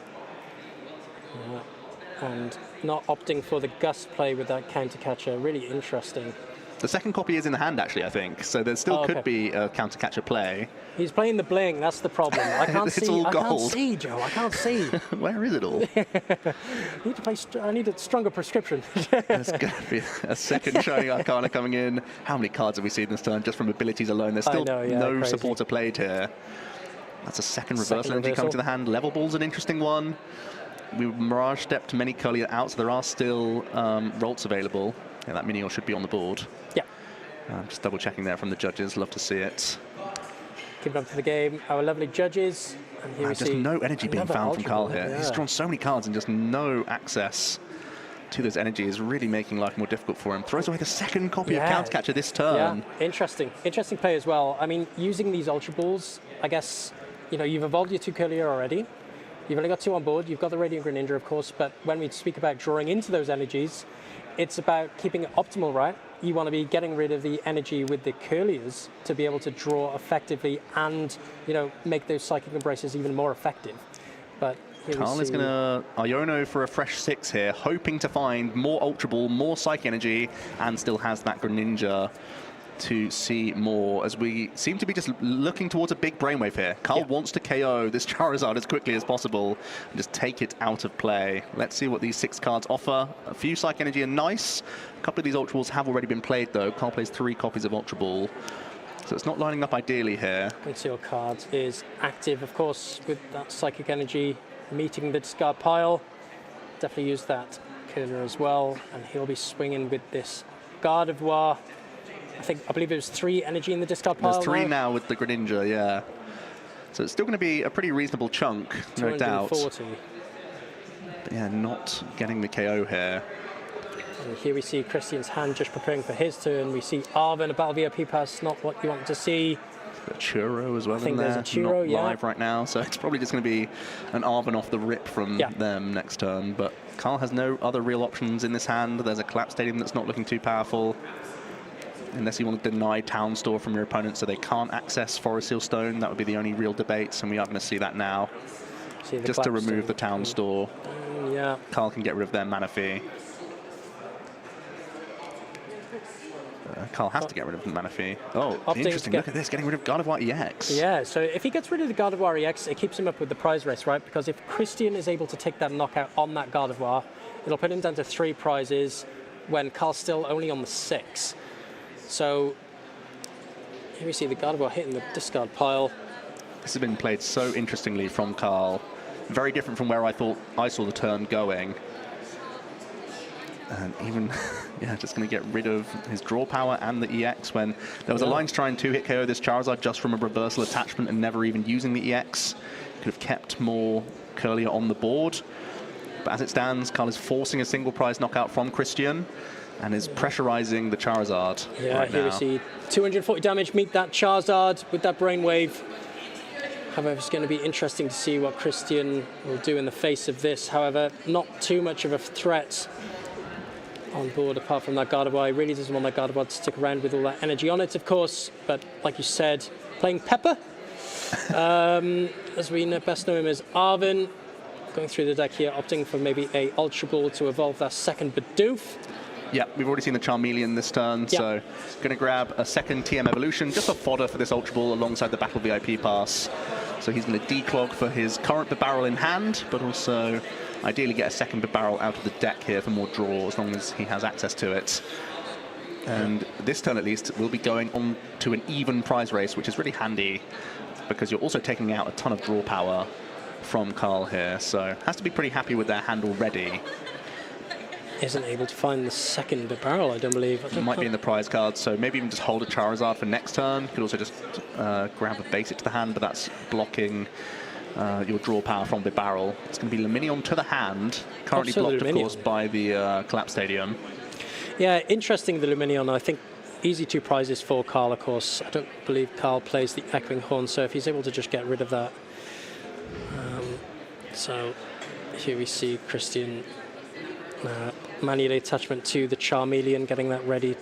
And not opting for the Gust play with that Countercatcher. Really interesting. The second copy is in the hand, actually, I think. So there still could be a Countercatcher play. He's playing the bling. That's the problem. I can't see. All I can't gold. see, Joe. I can't see. Where is it all? I need a stronger prescription. There's going to be a second Shining Arcana coming in. How many cards have we seen this turn just from abilities alone? There's still no crazy. supporter played here. That's a second reversal energy coming to the hand. Level Ball's an interesting one. We Mirage stepped many Curlier out, so there are still Rolts available. Yeah, that Minion should be on the board. Yeah. Just double checking there from the judges. Love to see it. Keep it up for the game. Our lovely judges. And here we just see no energy being found from Carl here. Yeah. He's drawn so many cards and just no access to those energies, really making life more difficult for him. Throws away the second copy of Countercatcher this turn. Yeah, interesting play as well. I mean, using these Ultra Balls, I guess, you've evolved your 2 Curlier already. You've only got 2 on board. You've got the Radiant Greninja, of course, but when we speak about drawing into those energies, it's about keeping it optimal, right? You want to be getting rid of the energy with the Curliers to be able to draw effectively and, make those Psychic Embraces even more effective. But Carl is going to Iono for a fresh 6 here, hoping to find more Ultra Ball, more Psychic Energy, and still has that Greninja to see more, as we seem to be just looking towards a big brainwave here. Carl wants to KO this Charizard as quickly as possible and just take it out of play. Let's see what these 6 cards offer. A few Psychic Energy are nice. A couple of these Ultra Balls have already been played, though. Carl plays 3 copies of Ultra Ball, so it's not lining up ideally here. Conceal card is active, of course, with that Psychic Energy meeting the discard pile. Definitely use that Curlier as well, and he'll be swinging with this Gardevoir. I believe it was 3 energy in the discard pile. There's 3 now with the Greninja, yeah. So it's still going to be a pretty reasonable chunk, no doubt. 240. But yeah, not getting the KO here. And here we see Christian's hand just preparing for his turn. We see Arven, a Battle VIP pass, not what you want to see. A Churro as well in there. There's a Churro, not live right now, so it's probably just going to be an Arven off the rip from them next turn. But Carl has no other real options in this hand. There's a Collapse Stadium that's not looking too powerful, unless you want to deny Town Store from your opponent so they can't access Forest Seal Stone. That would be the only real debate, and we are going to see that now. Just to remove the Town Store. Yeah. Carl can get rid of their Mana Fee. Carl has to get rid of the Mana Fee. Oh, interesting. Look at this, getting rid of Gardevoir EX. Yeah, so if he gets rid of the Gardevoir EX, it keeps him up with the prize race, right? Because if Christian is able to take that knockout on that Gardevoir, it'll put him down to 3 prizes when Carl's still only on the 6. So here we see the Gardevoir hitting the discard pile. This has been played so interestingly from Carl. Very different from where I thought I saw the turn going. And even, just going to get rid of his draw power and the EX when there was a line to try and 2-hit KO this Charizard just from a reversal attachment and never even using the EX. Could have kept more Curlier on the board. But as it stands, Carl is forcing a single prize knockout from Christian and is pressurizing the Charizard right here now. We see 240 damage meet that Charizard with that Brainwave. However, it's going to be interesting to see what Christian will do in the face of this. However, not too much of a threat on board apart from that Gardevoir. He really doesn't want that Gardevoir to stick around with all that energy on it, of course. But like you said, playing Pepper, as we best know him as Arven. Going through the deck here, opting for maybe a Ultra Ball to evolve that second Bidoof. Yeah, we've already seen the Charmeleon this turn, so going to grab a second TM Evolution, just a fodder for this Ultra Ball alongside the Battle VIP pass. So he's going to declog for his current Barrel in hand, but also ideally get a second Barrel out of the deck here for more draw, as long as he has access to it. And this turn, at least, we'll be going on to an even prize race, which is really handy, because you're also taking out a ton of draw power from Carl here, so has to be pretty happy with their hand already. Isn't able to find the second Barrel, I don't believe. It might be in the prize card, so maybe even just hold a Charizard for next turn. Could also just grab a basic to the hand, but that's blocking your draw power from the Barrel. It's going to be Luminion to the hand, currently blocked, of course, by the Collapse Stadium. Yeah, interesting, the Luminion. I think easy 2 prizes for Carl, of course. I don't believe Carl plays the Echoing Horn, so if he's able to just get rid of that. So here we see Christian manually attachment to the Charmeleon, getting that ready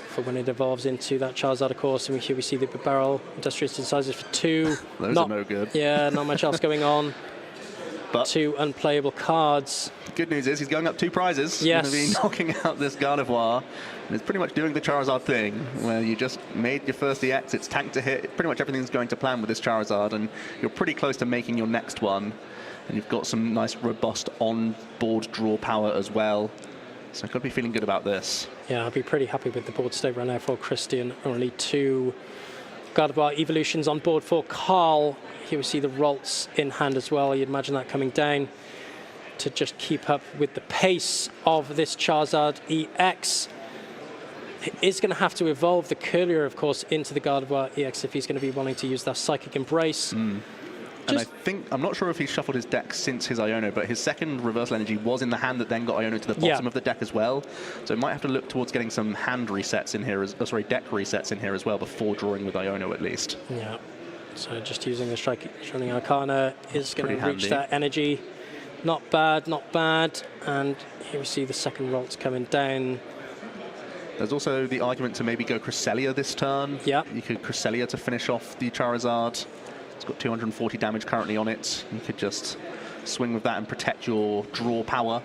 for when it evolves into that Charizard, of course. And here we see the barrel industrious synthesizers for 2. Those are no good. Yeah, not much else going on. But 2 unplayable cards. Good news is he's going up 2 prizes. Yes. He's going to be knocking out this Gardevoir. And it's pretty much doing the Charizard thing, where you just made your first EX, it's tank to hit. Pretty much everything's going to plan with this Charizard, and you're pretty close to making your next one. And you've got some nice, robust on-board draw power as well. So I could be feeling good about this. Yeah, I'll be pretty happy with the board state right now for Christian. Only 2 Gardevoir evolutions on board for Carl. Here we see the Ralts in hand as well. You'd imagine that coming down to just keep up with the pace of this Charizard EX. He is going to have to evolve the Curlier, of course, into the Gardevoir EX if he's going to be wanting to use that Psychic Embrace. And I'm not sure if he's shuffled his deck since his Iono, but his second Reversal Energy was in the hand that then got Iono to the bottom of the deck as well. So might have to look towards getting some hand resets in here, deck resets in here as well before drawing with Iono at least. Yeah. So just using the Shining Arcana is going to reach handy. that energy. Not bad, not bad. And here we see the second Ralts coming down. There's also the argument to maybe go Cresselia this turn. Yeah. You could Cresselia to finish off the Charizard. It's got 240 damage currently on it. You could just swing with that and protect your draw power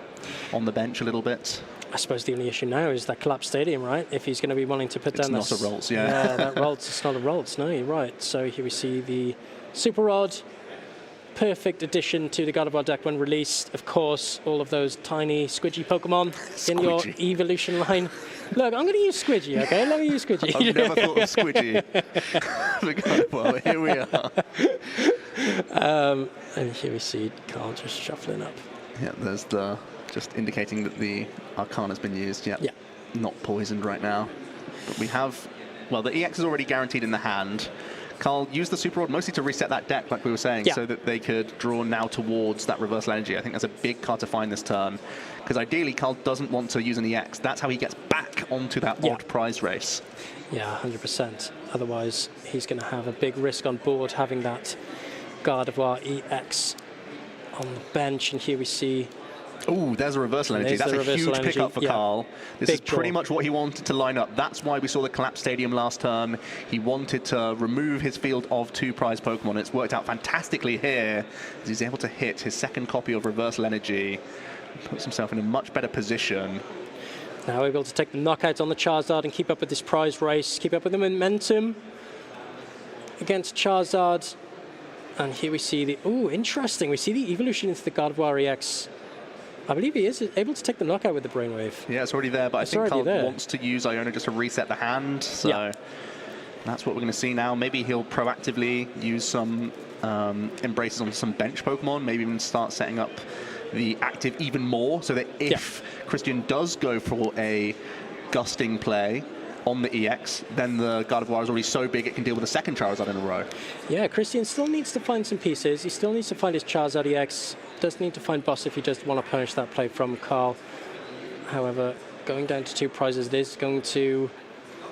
on the bench a little bit. I suppose the only issue now is that collapsed stadium, right? If he's going to be wanting to put down It's not a Ralts, yeah. Yeah, that Ralts, it's not a Ralts, no, you're right. So here we see the Super Rod. Perfect addition to the Gardevoir deck when released. Of course, all of those tiny squidgy Pokemon in your evolution line. Look, I'm going to use Squidgy, okay? Let me use Squidgy. I've never thought of Squidgy. Well, here we are. And here we see Carl just shuffling up. Yeah, there's the just indicating that the Arcana's been used. Yeah. Not poisoned right now. But we have, well, the EX is already guaranteed in the hand. Carl used the Super Rod mostly to reset that deck, like we were saying, so that they could draw now towards that Reversal Energy. I think that's a big card to find this turn, because ideally Carl doesn't want to use an EX. That's how he gets back onto that odd prize race. Yeah, 100%. Otherwise, he's going to have a big risk on board having that Gardevoir EX on the bench. And here we see... Oh, there's a Reversal Energy. That's a huge pickup for Carl. This is pretty much what he wanted to line up. That's why we saw the Collapse Stadium last turn. He wanted to remove his field of 2 prize Pokemon. It's worked out fantastically here, as he's able to hit his second copy of Reversal Energy. Puts himself in a much better position. Now able to take the knockout on the Charizard and keep up with this prize race, keep up with the momentum against Charizard. And here we see the, interesting, we see the evolution into the Gardevoir EX. I believe he is able to take the knockout with the Brainwave. Yeah, it's already there, but I think Carl wants to use Iono just to reset the hand. So that's what we're going to see now. Maybe he'll proactively use some embraces on some bench Pokemon, maybe even start setting up the active even more, so that if Christian does go for a gusting play on the EX, then the Gardevoir is already so big it can deal with a second Charizard in a row. Yeah, Christian still needs to find some pieces. He still needs to find his Charizard EX. Does need to find Boss if he does want to punish that play from Carl. However, going down to 2 prizes, this is going to...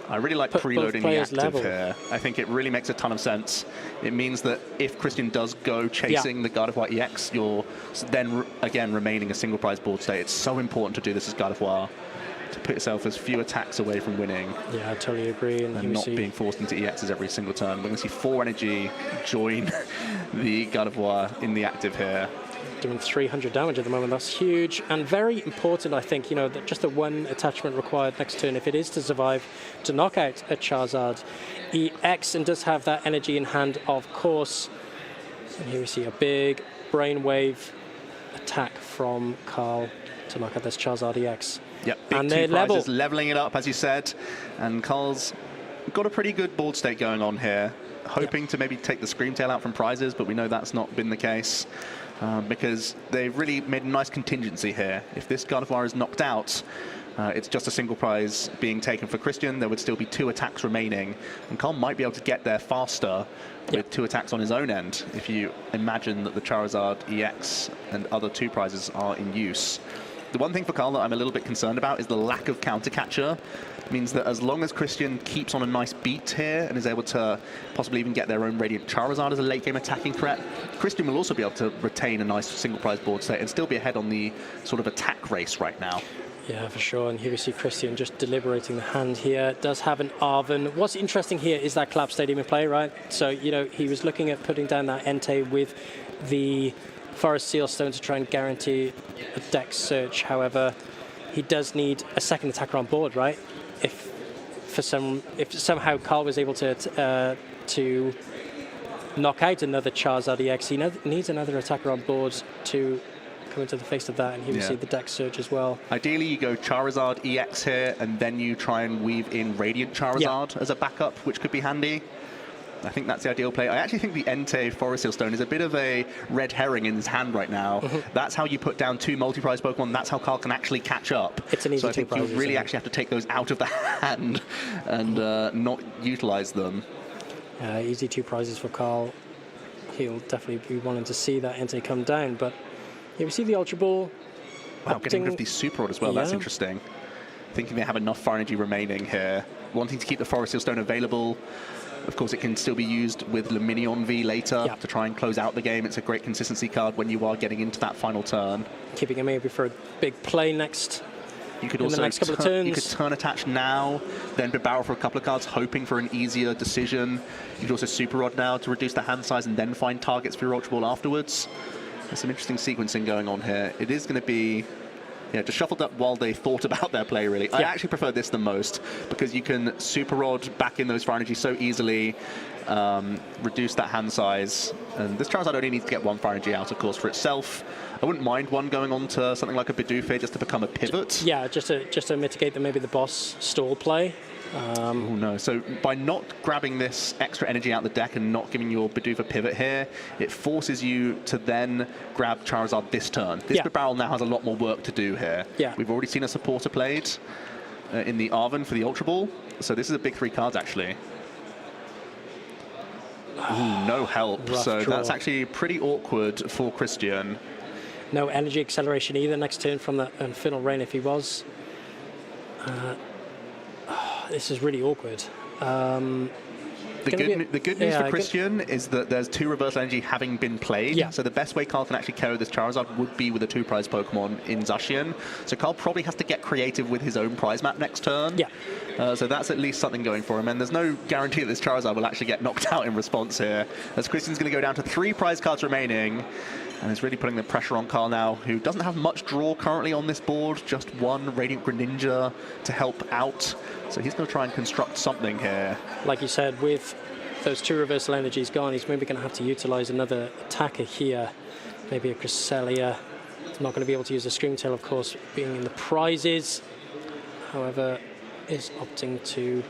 I really like preloading the active here. I think it really makes a ton of sense. It means that if Christian does go chasing the Gardevoir EX, you're then, again, remaining a single prize board state. It's so important to do this as Gardevoir, to put yourself as few attacks away from winning. Yeah, I totally agree. And not being forced into EXs every single turn. We're going to see 4 energy join the Gardevoir in the active here. Doing 300 damage at the moment. That's huge and very important, I think, you know, that just the 1 attachment required next turn, if it is to survive, to knock out a Charizard EX, and does have that energy in hand, of course. And here we see a big Brainwave attack from Carl to knock out this Charizard EX. Yep, big and 2 prizes, leveling it up, as you said. And Carl's got a pretty good board state going on here, hoping to maybe take the Screamtail out from prizes, but we know that's not been the case. Because they've really made a nice contingency here. If this Gardevoir is knocked out, it's just a single prize being taken for Christian. There would still be 2 attacks remaining, and Carl might be able to get there faster with 2 attacks on his own end, if you imagine that the Charizard EX and other 2 prizes are in use. The one thing for Carl that I'm a little bit concerned about is the lack of counter catcher. Means that as long as Christian keeps on a nice beat here and is able to possibly even get their own Radiant Charizard as a late game attacking threat, Christian will also be able to retain a nice single prize board state and still be ahead on the sort of attack race right now. Yeah, for sure. And here we see Christian just deliberating the hand here. Does have an Arven. What's interesting here is that Collapse Stadium in play, right? So, you know, he was looking at putting down that Entei with the Forest Seal Stone to try and guarantee a deck search. However, he does need a second attacker on board, right? If somehow Carl was able to knock out another Charizard EX, he needs another attacker on board to come into the face of that, and here we see the deck search as well. Ideally, you go Charizard EX here, and then you try and weave in Radiant Charizard as a backup, which could be handy. I think that's the ideal play. I actually think the Entei Forest Seal Stone is a bit of a red herring in his hand right now. That's how you put down 2 multi-prize Pokemon. That's how Carl can actually catch up. It's an easy so I think you really actually have to take those out of the hand and not utilize them. Easy 2 prizes for Carl. He'll definitely be wanting to see that Entei come down, but here we see the Ultra Ball. Wow, getting rid of the Super Rod as well. That's interesting. Thinking they have enough Fire Energy remaining here. Wanting to keep the Forest Seal Stone available. Of course, it can still be used with Luminion V later to try and close out the game. It's a great consistency card when you are getting into that final turn. Keeping it maybe for a big play next. You could in also the next couple of turns. You could turn attach now, then barrel for a couple of cards, hoping for an easier decision. You could also Super Rod now to reduce the hand size and then find targets for your Ultra Ball afterwards. There's some interesting sequencing going on here. It is going to be just shuffled up while they thought about their play, really. I actually prefer this the most because you can Super Rod back in those Fire Energy so easily, reduce that hand size. And this Charizard only needs to get 1 Fire Energy out, of course, for itself. I wouldn't mind one going on to something like a Bidoof here just to become a pivot. Yeah, just to mitigate maybe the boss stall play. Oh no, so by not grabbing this extra energy out the deck and not giving your Bidoof a pivot here, it forces you to then grab Charizard this turn. This barrel now has a lot more work to do here. We've already seen a supporter played in the Arven for the Ultra Ball, so this is a big 3 cards actually. Ooh, no help, so that's actually pretty awkward for Christian. No energy acceleration either next turn from the Infernal Rain if he was. This is really awkward. The good news for Christian is that there's 2 reverse energy having been played. So the best way Carl can actually carry this Charizard would be with a 2 prize Pokemon in Zacian. So Carl probably has to get creative with his own prize map next turn. So that's at least something going for him. And there's no guarantee that this Charizard will actually get knocked out in response here, as Christian's going to go down to 3 prize cards remaining. And it's really putting the pressure on Carl now, who doesn't have much draw currently on this board, just 1 Radiant Greninja to help out. So he's going to try and construct something here. Like you said, with those 2 reversal energies gone, he's maybe going to have to utilize another attacker here. Maybe a Cresselia. He's not going to be able to use a Screamtail, of course, being in the prizes. However, is opting to...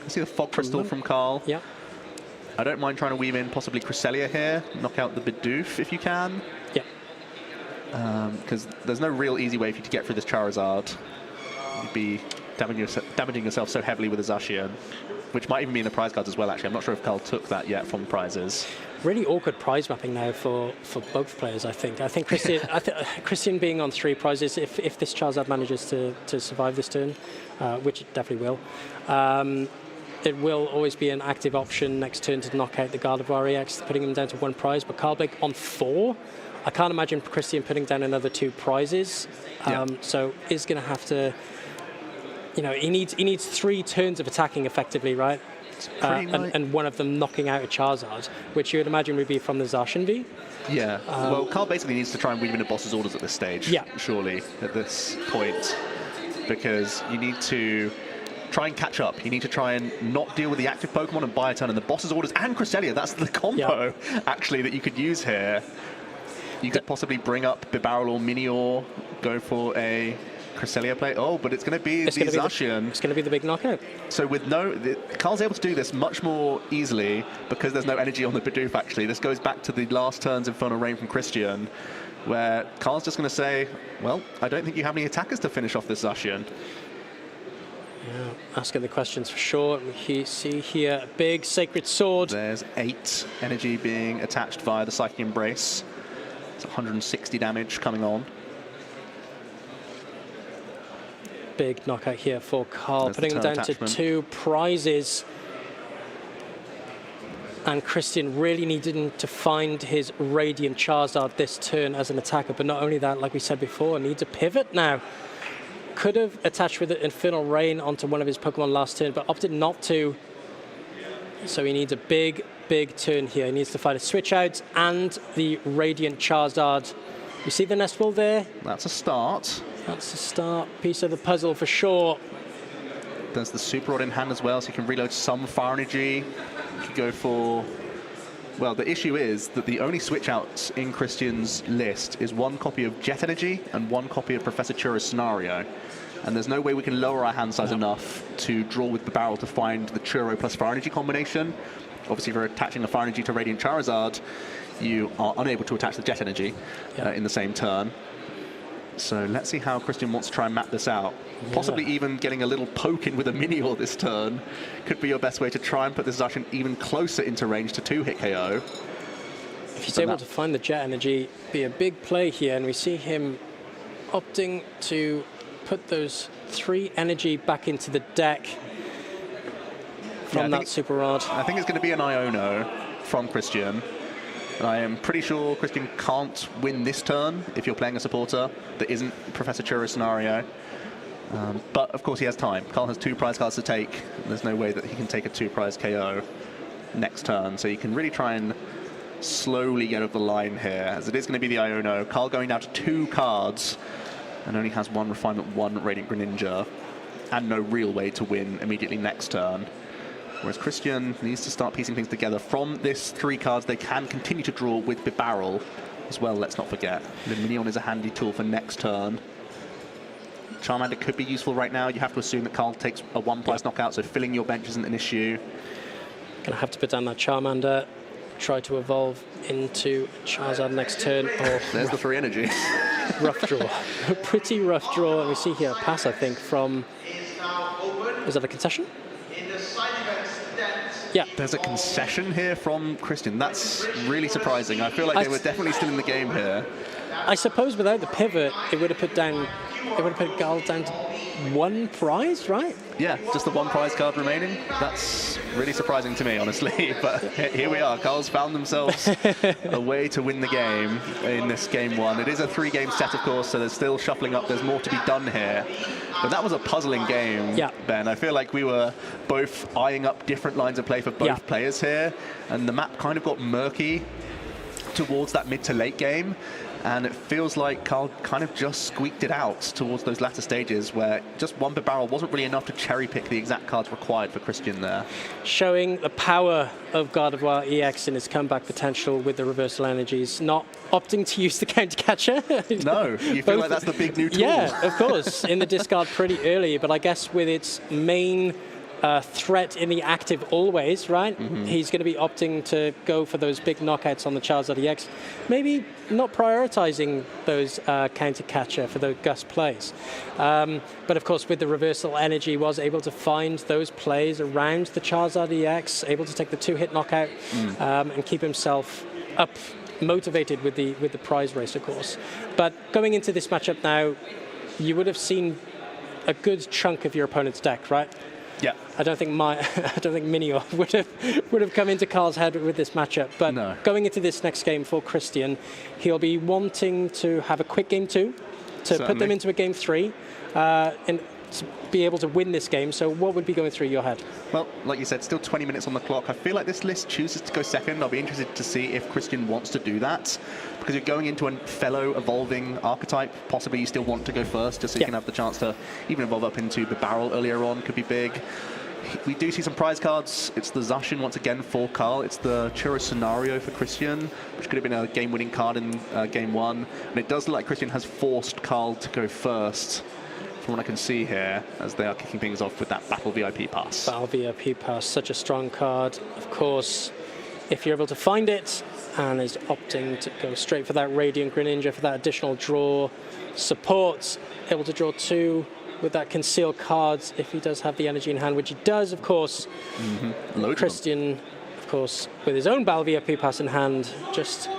I see the Fog Crystal from Carl. I don't mind trying to weave in possibly Cresselia here, knock out the Bidoof if you can. Because there's no real easy way for you to get through this Charizard. You'd be damaging yourself so heavily with a Zacian, which might even be in the prize cards as well, actually. I'm not sure if Carl took that yet from prizes. Really awkward prize mapping now for both players, I think. I think Christian, Christian being on 3 prizes, if this Charizard manages to survive this turn, which it definitely will, it will always be an active option next turn to knock out the Gardevoir EX, putting him down to 1 prize. But Carl Blake on 4. I can't imagine Christian putting down another 2 prizes. So is going to have to, he needs 3 turns of attacking effectively, right? And one of them knocking out a Charizard, which you would imagine would be from the Zacian V. Well, Carl basically needs to try and weave into boss's orders at this stage, surely, at this point. Because you need to try and catch up. You need to try and not deal with the active Pokemon and buy a turn in the boss's orders and Cresselia. That's the combo, actually, that you could use here. You could possibly bring up Bibarel or Minior, go for a Cresselia play. Oh, but it's going to be the Zacian. It's going to be the big knockout. So with Carl's able to do this much more easily because there's no energy on the Bidoof, actually. This goes back to the last turn's Infernal Rain from Christian, where Carl's just going to say, well, I don't think you have any attackers to finish off this Zacian. Asking the questions for sure. We see here a big Sacred Sword. There's 8 energy being attached via the Psychic Embrace. It's 160 damage coming on. big knockout here for Carl, There's the putting him turn down to attachment. 2 prizes. And Christian really needed to find his Radiant Charizard this turn as an attacker, but not only that, like we said before, needs a pivot now. Could have attached with the Infernal Rain onto one of his Pokemon last turn, but opted not to. So he needs a big, big turn here. He needs to find a switch out and the Radiant Charizard. You see the nest ball there? That's a start. That's a start piece of the puzzle for sure. There's the Super Rod in hand as well, so you can reload some fire energy. You could go for... Well, the issue is that the only switch outs in Christian's list is 1 copy of Jet Energy and 1 copy of Professor Churro's Scenario. And there's no way we can lower our hand size enough to draw with the barrel to find the Churro plus Fire Energy combination. Obviously, if you're attaching a Fire Energy to Radiant Charizard, you are unable to attach the Jet Energy in the same turn. So let's see how Christian wants to try and map this out. Possibly even getting a little poke in with a Minior this turn could be your best way to try and put this Zacian even closer into range to 2-hit KO. If he's able to find the Jet Energy, be a big play here, and we see him opting to put those 3 energy back into the deck from that Super Rod. I think it's going to be an Iono from Christian. I am pretty sure Christian can't win this turn if you're playing a supporter that isn't Professor Churro's Scenario. But of course he has time. Carl has 2 prize cards to take. There's no way that he can take a 2-prize KO next turn. So you can really try and slowly get over the line here, as it is going to be the Iono. Carl going down to 2 cards and only has 1 Refinement, 1 Radiant Greninja, and no real way to win immediately next turn. Whereas Christian needs to start piecing things together. From this 3 cards, they can continue to draw with the barrel as well, let's not forget. The Minion is a handy tool for next turn. Charmander could be useful right now. You have to assume that Carl takes a 1-prize knockout, so filling your bench isn't an issue. Gonna have to put down that Charmander, try to evolve into Charizard next turn. Oh, there's the 3 energy. Rough draw. A pretty rough draw. And we see here a pass, I think, from... Is that a concession? Yeah. There's a concession here from Christian. That's really surprising. I feel like they were definitely still in the game here. I suppose without the pivot, it would have put Carl down to 1 prize, right? Yeah, just the 1 prize card remaining. That's really surprising to me, honestly. But here we are. Carl's found themselves a way to win the game in this game 1. It is a 3-game set, of course, so there's still shuffling up. There's more to be done here. But that was a puzzling game, Ben. I feel like we were both eyeing up different lines of play for both players here. And the map kind of got murky towards that mid to late game. And it feels like Carl kind of just squeaked it out towards those latter stages where just 1 per barrel wasn't really enough to cherry pick the exact cards required for Christian there. Showing the power of Gardevoir EX and his comeback potential with the reversal energies, not opting to use the counter catcher. No, you feel like that's the big new tool. Yeah, of course, in the discard pretty early, but I guess with its main threat in the active always, right? He's going to be opting to go for those big knockouts on the Charizard EX. Maybe not prioritizing those counter catcher for the Gus plays. But of course, with the reversal energy, was able to find those plays around the Charizard EX, able to take the 2-hit knockout and keep himself up, motivated with the prize race, of course. But going into this matchup now, you would have seen a good chunk of your opponent's deck, right? Yeah. I don't think Minior would have come into Carl's head with this matchup. But going into this next game for Christian, he'll be wanting to have a quick game 2 to put them into a game 3 and to be able to win this game. So what would be going through your head? Well, like you said, still 20 minutes on the clock. I feel like this list chooses to go second. I'll be interested to see if Christian wants to do that, because you're going into a fellow evolving archetype. Possibly you still want to go first, just so you can have the chance to even evolve up into the barrel earlier on. Could be big. We do see some prize cards. It's the Zacian once again for Carl. It's the Churro Scenario for Christian, which could have been a game-winning card in game 1. And it does look like Christian has forced Carl to go first, from what I can see here, as they are kicking things off with that Battle VIP Pass. Battle VIP Pass, such a strong card. Of course, if you're able to find it, and is opting to go straight for that Radiant Greninja for that additional draw. Supports, able to draw 2 with that concealed cards if he does have the energy in hand, which he does, of course. Christian, of course, with his own Battle VIP Pass in hand, just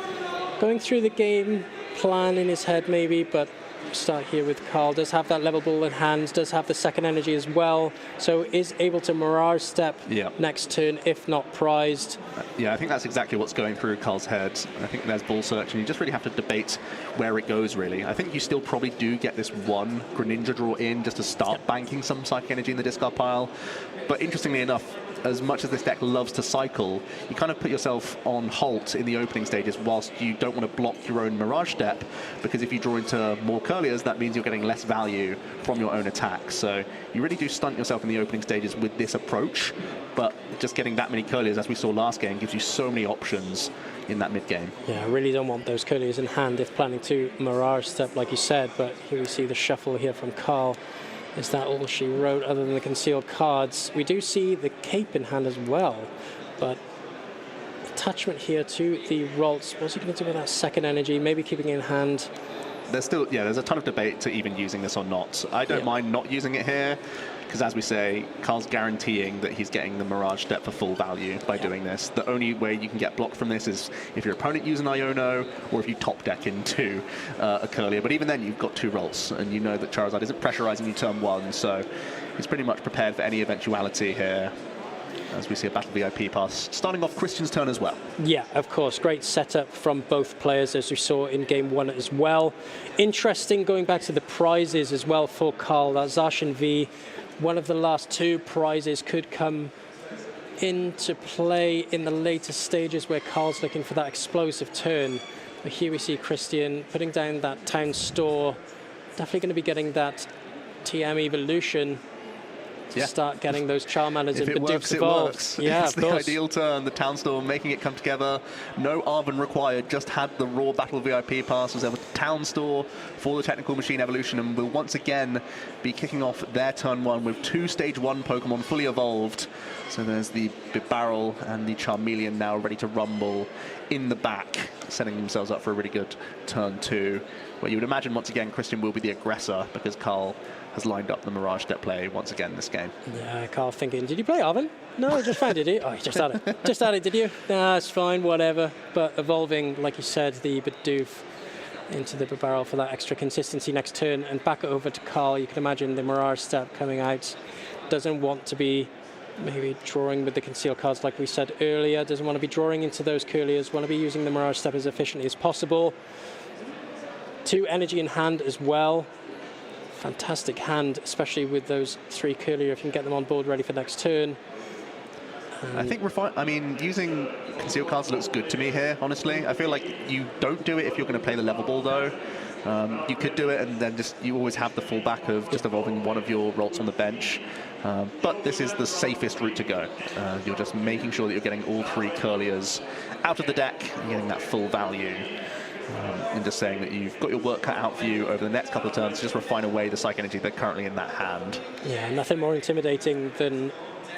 going through the game plan in his head maybe, but start here with Carl. Does have that level ball in hand, does have the second energy as well, so is able to Mirage Step next turn if not prized. Yeah, I think that's exactly what's going through Carl's head. I think there's ball search, and you just really have to debate where it goes, really. I think you still probably do get this one Greninja draw in just to start banking some Psychic Energy in the discard pile. But interestingly enough, as much as this deck loves to cycle, you kind of put yourself on halt in the opening stages whilst you don't want to block your own Mirage Step, because if you draw into more Curliers, that means you're getting less value from your own attack. So you really do stunt yourself in the opening stages with this approach, but just getting that many Curliers, as we saw last game, gives you so many options in that mid-game. Yeah, I really don't want those Curliers in hand if planning to Mirage Step, like you said, but here we see the shuffle here from Carl. Is that all she wrote other than the concealed cards? We do see the cape in hand as well, but attachment here to the Ralts. What's he going to do with that second energy? Maybe keeping it in hand. There's still, there's a ton of debate to even using this or not. I don't mind not using it here, because as we say, Carl's guaranteeing that he's getting the Mirage Step for full value by doing this. The only way you can get blocked from this is if your opponent uses an Iono, or if you top deck into a Curlier. But even then, you've got 2 Ralts, and you know that Charizard isn't pressurizing you turn 1, so he's pretty much prepared for any eventuality here. As we see a Battle VIP pass starting off Christian's turn as well. Yeah, of course. Great setup from both players, as we saw in game 1 as well. Interesting going back to the prizes as well for Carl. That Zacian V, one of the last 2 prizes, could come into play in the later stages where Carl's looking for that explosive turn. But here we see Christian putting down that town store. Definitely going to be getting that TM evolution to start getting those Charmanders and Bidoof evolved. Yeah, it's the ideal turn. The Town Storm making it come together. No Arven required. Just had the raw Battle VIP pass. Was able to Town Store for the Technical Machine evolution, and will once again be kicking off their turn 1 with 2 Stage 1 Pokemon fully evolved. So there's the Bibarel and the Charmeleon now ready to rumble in the back, setting themselves up for a really good turn 2, where you would imagine once again Christian will be the aggressor, because Carl has lined up the Mirage Step play once again this game. Yeah, Carl thinking, did you play Arven? No, just found it. Oh, you just had it. Just had it, did you? Nah, it's fine, whatever. But evolving, like you said, the Bidoof into the Bibarel for that extra consistency next turn, and back over to Carl. You can imagine the Mirage Step coming out. Doesn't want to be maybe drawing with the concealed cards like we said earlier. Doesn't want to be drawing into those Curliers. Want to be using the Mirage Step as efficiently as possible. 2 energy in hand as well. Fantastic hand, especially with those 3 Curlier, if you can get them on board ready for next turn. I think using concealed cards looks good to me here, honestly. I feel like you don't do it if you're going to play the level ball, though. You could do it, and then you always have the fallback of just evolving one of your Ralts on the bench. But this is the safest route to go. You're just making sure that you're getting all 3 Curliers out of the deck and getting that full value. And just saying that you've got your work cut out for you over the next couple of turns to just refine away the Psychic Energy that's currently in that hand. Yeah, nothing more intimidating than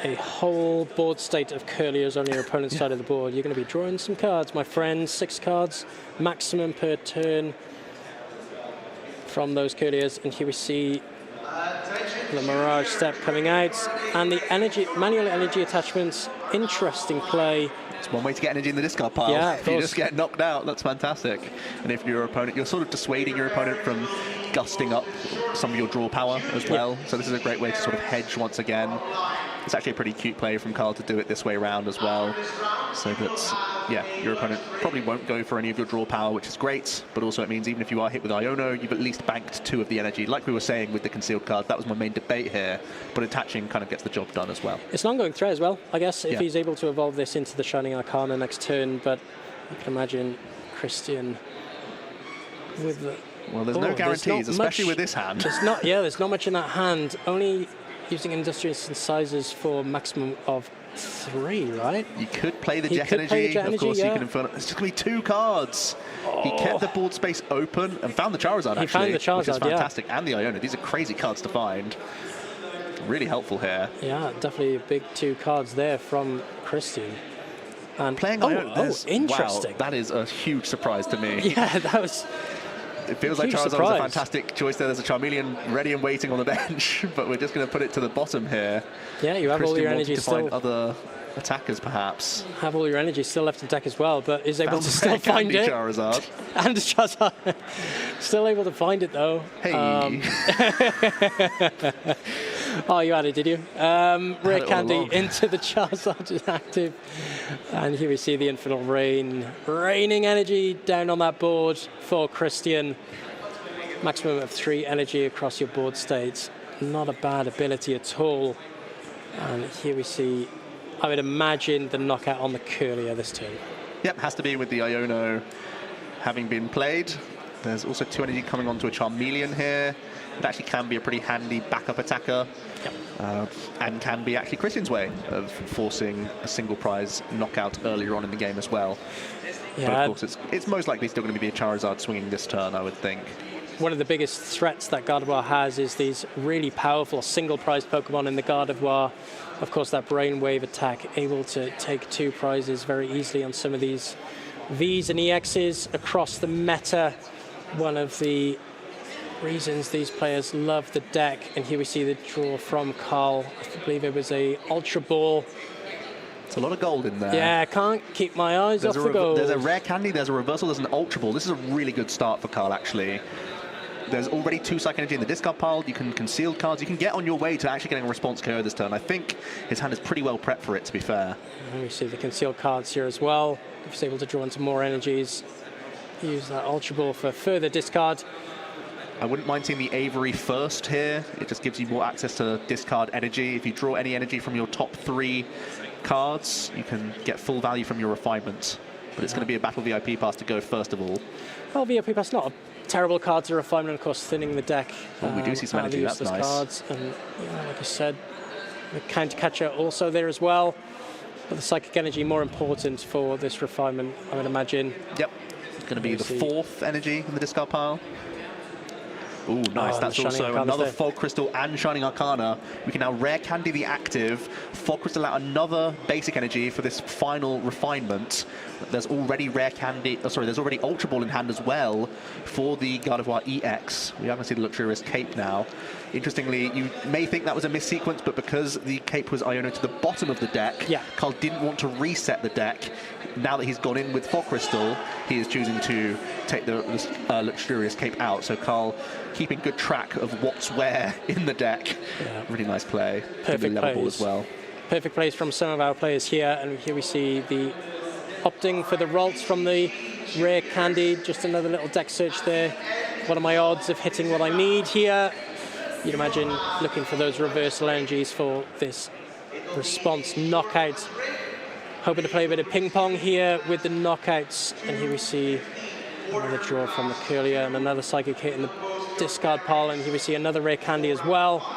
a whole board state of Curliers on your opponent's side of the board. You're going to be drawing some cards, my friends. 6 cards maximum per turn from those Curliers. And here we see the Mirage Step coming out, and the manual energy attachments. Interesting play. It's one way to get energy in the discard pile. Yeah, if you just get knocked out, that's fantastic. And if your opponent, you're sort of dissuading your opponent from gusting up some of your draw power as well. So this is a great way to sort of hedge once again. It's actually a pretty cute play from Carl to do it this way around as well. So that, your opponent probably won't go for any of your draw power, which is great. But also it means even if you are hit with Iono, you've at least banked 2 of the energy. Like we were saying with the concealed cards, that was my main debate here. But attaching kind of gets the job done as well. It's an ongoing threat as well, I guess, if he's able to evolve this into the Shining Arcana next turn. But you can imagine Christian with the... Well, there's no guarantees, especially with this hand. There's not much in that hand. Only using industrious incisors for maximum of 3, right? You could play the Jet Energy. Of course, you can infer. It's just going to be 2 cards. He kept the board space open and found the Charizard, He found the Charizard, which is fantastic. And the Iono. These are crazy cards to find. Really helpful here. Yeah, definitely big 2 cards there from Christian. And playing Iono. Interesting. Wow, that is a huge surprise to me. Yeah, that was... It feels like Charizard was a fantastic choice there. There's a Charmeleon ready and waiting on the bench, but we're just going to put it to the bottom here. Yeah, you have all your energy still. Find other attackers, perhaps. Have all your energy still left in deck as well, but is able Found to still rare find candy it. Charizard. And Charizard. Still able to find it, though. Hey. Oh, you had it, did you? Rare it candy all along. into the Charizard is active. And here we see the Infinite Rain. Raining energy down on that board for Christian. Maximum of 3 energy across your board states. Not a bad ability at all. And here we see, I would imagine, the knockout on the Curlier this turn. Yep, has to be with the Iono having been played. There's also 2 energy coming onto a Charmeleon here. It actually can be a pretty handy backup attacker. Yep. And can be actually Christian's way of forcing a single prize knockout earlier on in the game as well. Yeah. But of course, it's most likely still going to be a Charizard swinging this turn, I would think. One of the biggest threats that Gardevoir has is these really powerful single prize Pokemon in the Gardevoir. Of course, that Brainwave attack able to take 2 prizes very easily on some of these Vs and EXs across the meta. One of the reasons these players love the deck. And here we see the draw from Carl. I believe it was a Ultra Ball. It's a lot of gold in there. Yeah, I can't keep my eyes off the gold. There's a rare candy, there's a reversal, there's an Ultra Ball. This is a really good start for Carl, actually. There's already 2 Psych Energy in the discard pile. You can conceal cards. You can get on your way to actually getting a response KO this turn. I think his hand is pretty well prepped for it, to be fair. And we see the concealed cards here as well. If he's able to draw into more energies, use that Ultra Ball for further discard. I wouldn't mind seeing the Avery first here. It just gives you more access to discard energy. If you draw any energy from your top 3 cards, you can get full value from your refinement. But it's going to be a Battle VIP pass to go first of all. Well, VIP pass not a terrible card to refinement, of course, thinning the deck. Well, we do see some out of the energy, that's useless nice. cards. And yeah, like I said, the counter catcher also there as well. But the psychic energy more important for this refinement, I would imagine. Yep. It's going to be the 4th energy in the discard pile. Ooh, nice. Oh, That's also another Fog Crystal and Shining Arcana. We can now rare candy the active, Fog Crystal out another basic energy for this final refinement. There's already rare candy, there's already Ultra Ball in hand as well for the Gardevoir EX. We haven't seen the Luxurious Cape now. Interestingly, you may think that was a missequence, but because the Cape was Iono to the bottom of the deck, Carl didn't want to reset the deck. Now that he's gone in with Fog Crystal, he is choosing to take the Luxurious Cape out. So Carl keeping good track of what's where in the deck. Yeah. Really nice play. Perfect level ball plays. as well. Perfect plays from some of our players here. And here we see the opting for the Ralts from the rare candy. Just another little deck search there. What are my odds of hitting what I need here? You'd imagine looking for those reversal energies for this response knockout. Hoping to play a bit of ping pong here with the knockouts. And here we see another draw from the Curlier and another Psychic hit in the discard pile. And here we see another rare candy as well.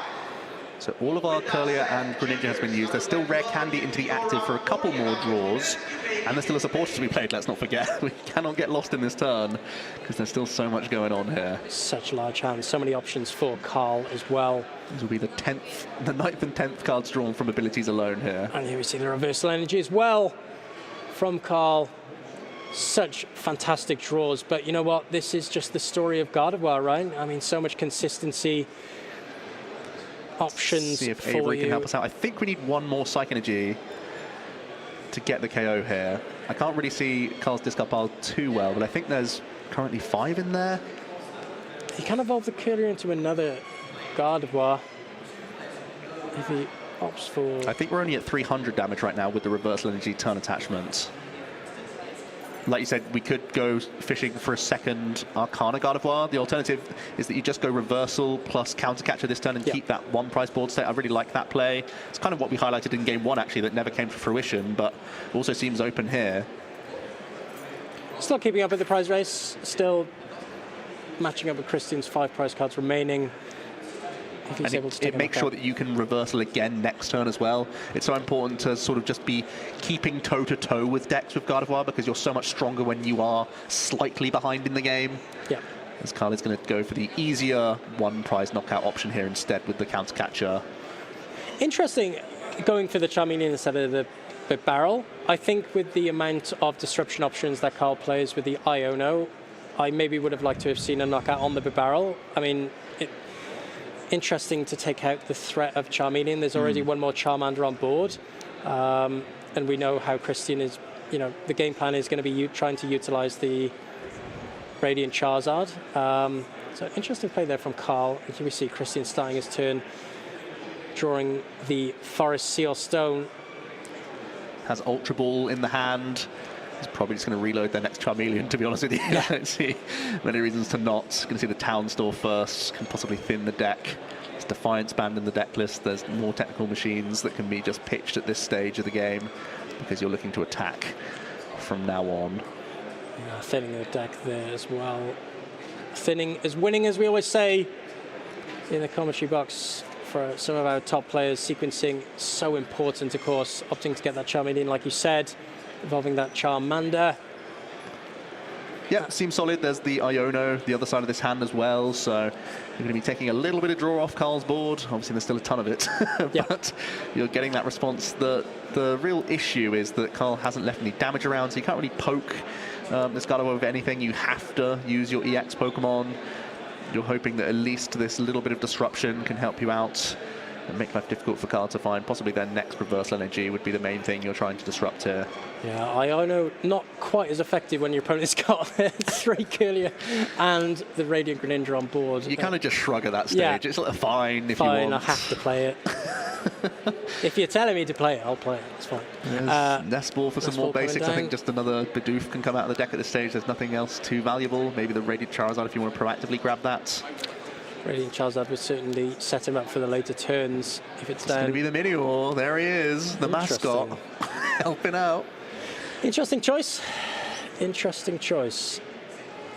So all of our Curlier and Greninja has been used. There's still rare candy into the active for a couple more draws. And there's still a supporter to be played, let's not forget. We cannot get lost in this turn because there's still so much going on here. Such large hands, so many options for Carl as well. This will be the 9th and 10th cards drawn from abilities alone here. And here we see the reversal energy as well from Carl. Such fantastic draws, but you know what? This is just the story of Gardevoir, right? I mean, so much consistency. Options See if for Avery you. can help us out. I think we need one more Psych Energy to get the KO here. I can't really see Carl's discard pile too well, but I think there's currently 5 in there. He can evolve the Curlier into another Gardevoir if he opts for... I think we're only at 300 damage right now with the reversal energy turn attachment. Like you said, we could go fishing for a second Arcana Gardevoir. The alternative is that you just go reversal plus counter catcher this turn and keep that 1 prize board state. I really like that play. It's kind of what we highlighted in game 1 actually, that never came to fruition, but also seems open here. Still keeping up with the prize race, still matching up with Christian's 5 prize cards remaining. If he's And able to take it makes a sure knockout. that you can reversal again next turn as well. It's so important to sort of just be keeping toe-to-toe with decks with Gardevoir because you're so much stronger when you are slightly behind in the game. Yeah. As Carl is going to go for the easier 1 prize knockout option here instead with the counter catcher. Interesting going for the Charmeleon instead of the barrel. I think with the amount of disruption options that Carl plays with the Iono, I maybe would have liked to have seen a knockout on the barrel. I mean, interesting to take out the threat of Charmeleon. There's already 1 more Charmander on board. and we know how Christian is, the game plan is going to be trying to utilize the Radiant Charizard. So interesting play there from Carl. And here we see Christian starting his turn, drawing the Forest Seal Stone. Has Ultra Ball in the hand. He's probably just going to reload their next Charmeleon, to be honest with you. I don't see many reasons to not. Going to see the Town Store first, can possibly thin the deck. It's Defiance banned in the deck list. There's more technical machines that can be just pitched at this stage of the game because you're looking to attack from now on. Yeah, thinning the deck there as well. Thinning is winning, as we always say in the commentary box for some of our top players. Sequencing so important, of course. Opting to get that Charmeleon, like you said, evolving that Charmander. Yeah, seems solid. There's the Iono, the other side of this hand as well. So you're going to be taking a little bit of draw off Carl's board. Obviously, there's still a ton of it, but you're getting that response. The real issue is that Carl hasn't left any damage around, so you can't really poke this Gardevoir with anything. You have to use your EX Pokemon. You're hoping that at least this little bit of disruption can help you out and make life difficult for Carl to find. Possibly their next Reversal Energy would be the main thing you're trying to disrupt here. Yeah, Iono not quite as effective when your opponent's got 3 Curlier and the Radiant Greninja on board. You kind of just shrug at that stage. It's like, fine if you want. Fine, I have to play it. If you're telling me to play it, I'll play it. It's fine. Nestball for some more basics. I think just another Bidoof can come out of the deck at this stage. There's nothing else too valuable. Maybe the Radiant Charizard if you want to proactively grab that. Radiant Charizard would certainly set him up for the later turns if it's down. It's going to be the Minior. There he is, the mascot, helping out. Interesting choice. Interesting choice.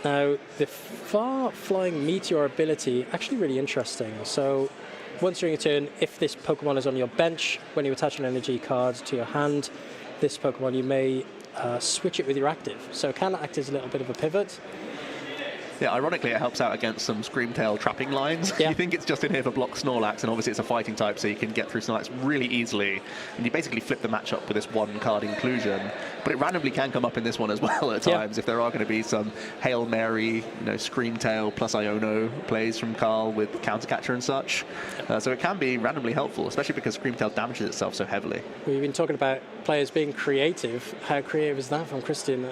Now, the far-flying Meteor ability, actually really interesting. So, once during a turn, if this Pokemon is on your bench, when you attach an energy card to your hand, this Pokemon, you may switch it with your active. So it can act as a little bit of a pivot. Yeah, ironically, it helps out against some Screamtail trapping lines. You think it's just in here for block Snorlax, and obviously it's a fighting type, so you can get through Snorlax really easily. And you basically flip the matchup with this one card inclusion. But it randomly can come up in this one as well at times if there are going to be some Hail Mary, Screamtail plus Iono plays from Carl with Countercatcher and such. So it can be randomly helpful, especially because Screamtail damages itself so heavily. We've been talking about players being creative. How creative is that from Christian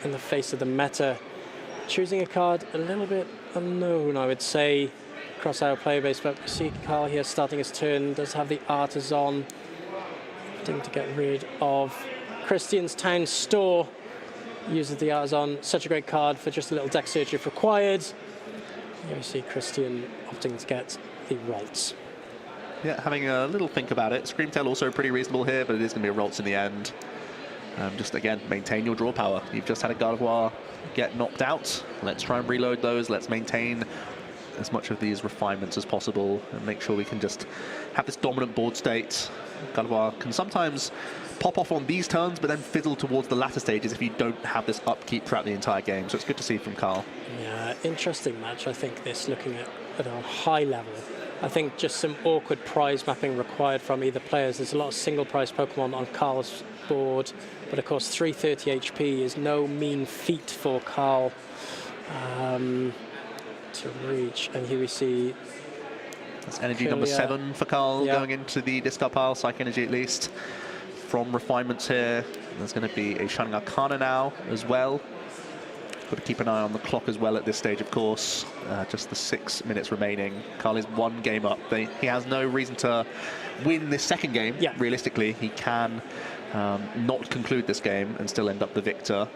in the face of the meta? Choosing a card a little bit unknown, I would say, across our player base, but we see Carl here starting his turn, does have the Artisan, opting to get rid of Christian's Town Store, uses the Artisan, such a great card for just a little deck search if required. Here we see Christian opting to get the Ralts. Yeah, having a little think about it. Screamtail also pretty reasonable here, but it is going to be a Ralts in the end. Just, again, maintain your draw power. You've just had a Gardevoir get knocked out. Let's try and reload those. Let's maintain as much of these refinements as possible and make sure we can just have this dominant board state. Gardevoir can sometimes pop off on these turns, but then fizzle towards the latter stages if you don't have this upkeep throughout the entire game. So it's good to see from Carl. Yeah, interesting match, I think, this, looking at a high level. I think just some awkward prize mapping required from either players. There's a lot of single prize Pokemon on Carl's board, but of course 330 HP is no mean feat for Carl to reach. And here we see that's energy number 7 for Carl going into the discard pile, Psych Energy at least. From refinements here, there's going to be a Shining Arcana now as well. Got to keep an eye on the clock as well at this stage, of course. Just the 6 minutes remaining. Carl is 1 game up. He has no reason to win this second game. Realistically, he can not conclude this game and still end up the victor.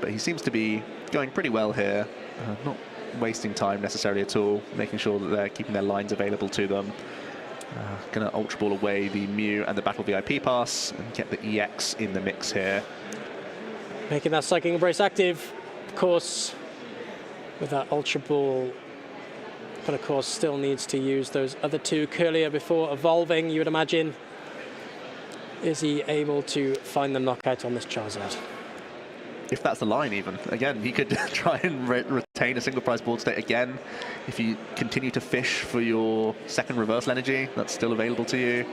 But he seems to be going pretty well here. Not wasting time necessarily at all. Making sure that they're keeping their lines available to them. Going to Ultra Ball away the Mew and the Battle VIP Pass and get the EX in the mix here. Making that Psychic Embrace active. Of course, with that Ultra Ball, but of course still needs to use those other 2 Curlier before evolving, you would imagine. Is he able to find the knockout on this Charizard? If that's the line even. Again, he could try and retain a single prize board state again. If you continue to fish for your second Reversal Energy, that's still available to you.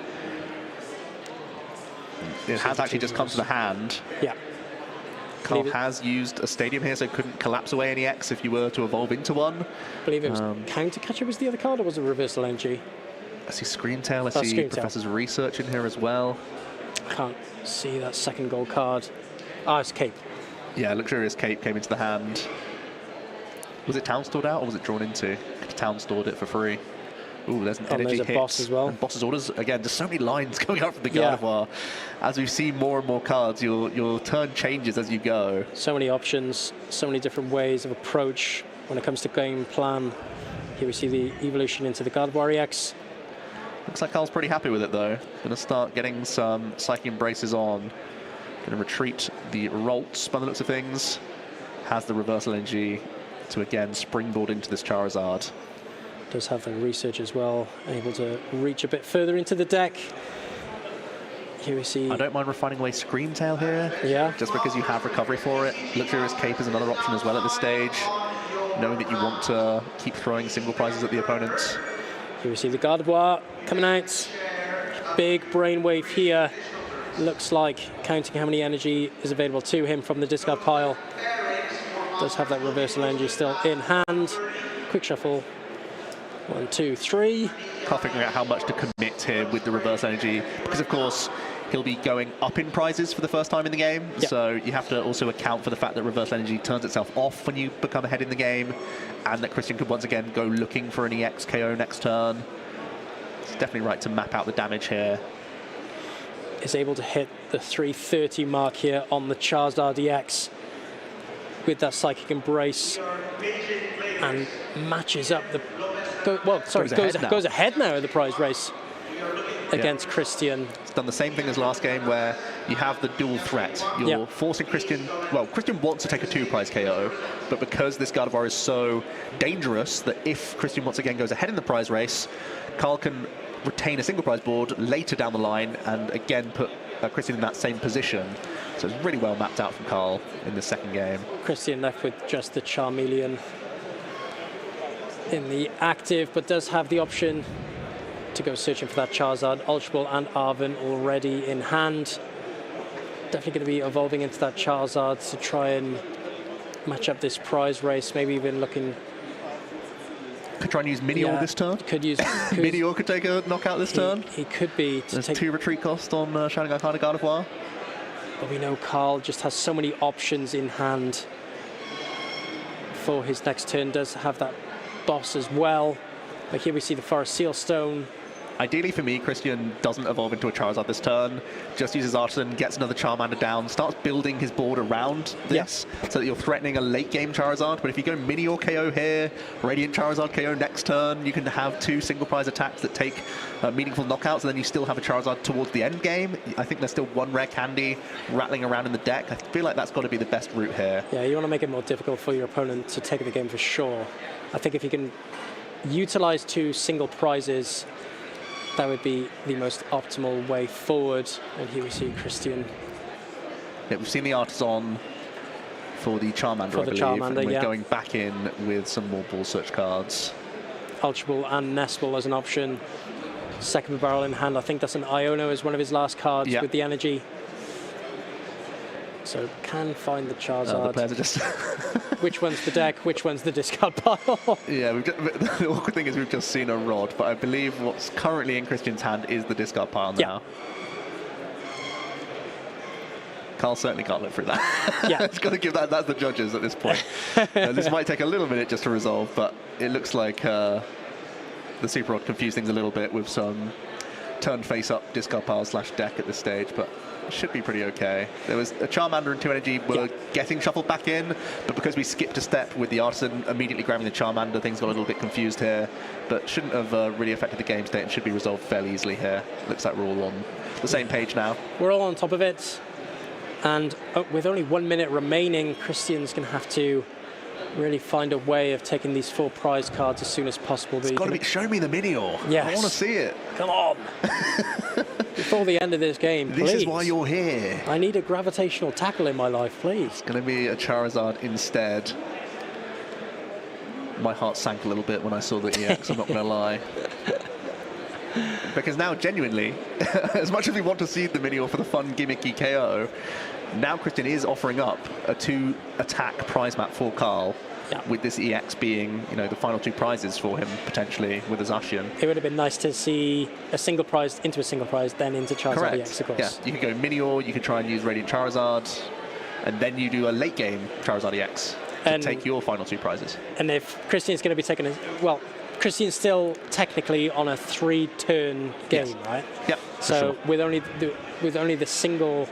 It has actually just come to the hand. Yeah. Carl has used a Stadium here, so couldn't collapse away any X if you were to evolve into one. I believe it was Countercatcher was the other card, or was it Reversal Energy? I see Screamtail, I see Professor's Research in here as well. I can't see that second gold card. Ah, it's Cape. Yeah, Luxurious Cape came into the hand. Was it town stored out or was it drawn into? Town stored it for free. Ooh, there's an energy there's a hit. boss as well. And boss's orders. Again, there's so many lines going out from the Gardevoir. As we see more and more cards, your turn changes as you go. So many options, so many different ways of approach when it comes to game plan. Here we see the evolution into the Gardevoir EX. Looks like Carl's pretty happy with it though. Going to start getting some Psychic Embraces on. Going to retreat the Ralts by the looks of things. Has the reversal energy to again springboard into this Charizard. Does have the research as well, able to reach a bit further into the deck. Here we see... I don't mind refining away Screamtail here. Yeah. Just because you have recovery for it. Luxurious Cape is another option as well at this stage. Knowing that you want to keep throwing single prizes at the opponents. Here we see the Gardevoir coming out. Big brainwave here. Looks like counting how many energy is available to him from the discard pile. Does have that reversal energy still in hand. Quick shuffle. 1, 2, 3. Can't figure out how much to commit here with the reverse energy, because of course he'll be going up in prizes for the first time in the game. Yep. So you have to also account for the fact that reverse energy turns itself off when you become ahead in the game, and that Christian could once again go looking for an EX KO next turn. It's definitely right to map out the damage here. Is able to hit the 330 mark here on the Charizard EX with that Psychic Embrace, and matches up the... goes ahead now in the prize race against Christian. It's done the same thing as last game where you have the dual threat. You're forcing Christian... Well, Christian wants to take a 2-prize KO, but because this Gardevoir is so dangerous that if Christian once again goes ahead in the prize race, Carl can retain a single prize board later down the line and again put Christian in that same position. So it's really well mapped out from Carl in the second game. Christian left with just the Charmeleon in the active, but does have the option to go searching for that Charizard. Ultra Ball and Arven already in hand. Definitely going to be evolving into that Charizard to try and match up this prize race. Maybe even looking... Could try and use Minior this turn. Could use... Minior could take a knockout this turn. He could be. There's 2 retreat cost on Shining Arcana Gardevoir. But we know Carl just has so many options in hand for his next turn. Does have that boss as well. But here we see the Forest Seal Stone. Ideally for me, Christian doesn't evolve into a Charizard this turn, just uses Artisan, gets another Charmander down, starts building his board around this, so that you're threatening a late game Charizard. But if you go Minior KO here, Radiant Charizard KO next turn, you can have 2 single prize attacks that take meaningful knockouts, and then you still have a Charizard towards the end game. I think there's still 1 rare candy rattling around in the deck. I feel like that's got to be the best route here. Yeah, you want to make it more difficult for your opponent to take the game for sure. I think if you can utilize 2 single prizes, that would be the most optimal way forward. And here we see Christian. Yeah, we've seen the Artisan for the Charmander, I believe. And we're going back in with some more Ball Search cards. Ultra Ball and Nest Ball as an option. Second barrel in hand. I think that's an Iono as one of his last cards with the energy. So can find the Charizard. The players are just... Which one's the deck? Which one's the discard pile? Yeah, the awkward thing is we've just seen a Rod, but I believe what's currently in Christian's hand is the discard pile now. Carl certainly can't look through that. Yeah. It's got to give that, that's the judges at this point. This might take a little minute just to resolve, but it looks like the Super Rod confused things a little bit with some turn face up discard pile / deck at this stage, but should be pretty okay. There was a Charmander and 2 energy were getting shuffled back in, but because we skipped a step with the Artisan immediately grabbing the Charmander, things got a little bit confused here, but shouldn't have really affected the game state and should be resolved fairly easily here. Looks like we're all on the same page now. We're all on top of it, and with only 1 minute remaining, Christian's going to have to really find a way of taking these 4 prize cards as soon as possible. It's got to be, show me the Minior. Yes. I want to see it. Come on. Before the end of this game, please. This is why you're here. I need a gravitational tackle in my life, please. It's going to be a Charizard instead. My heart sank a little bit when I saw the EX, I'm not going to lie. Because now, genuinely, as much as we want to see the Minior for the fun, gimmicky KO, now Christian is offering up a 2-attack prize map for Carl. with this EX being, the final 2 prizes for him, potentially, with a Zacian. It would have been nice to see a single prize into a single prize, then into Charizard EX, of course. Yeah, you could go Minior, you could try and use Radiant Charizard, and then you do a late game Charizard EX to take your final 2 prizes. And if Christian's going to be taking well, Christian's still technically on a 3-turn game, right? Yep. So sure. with only the single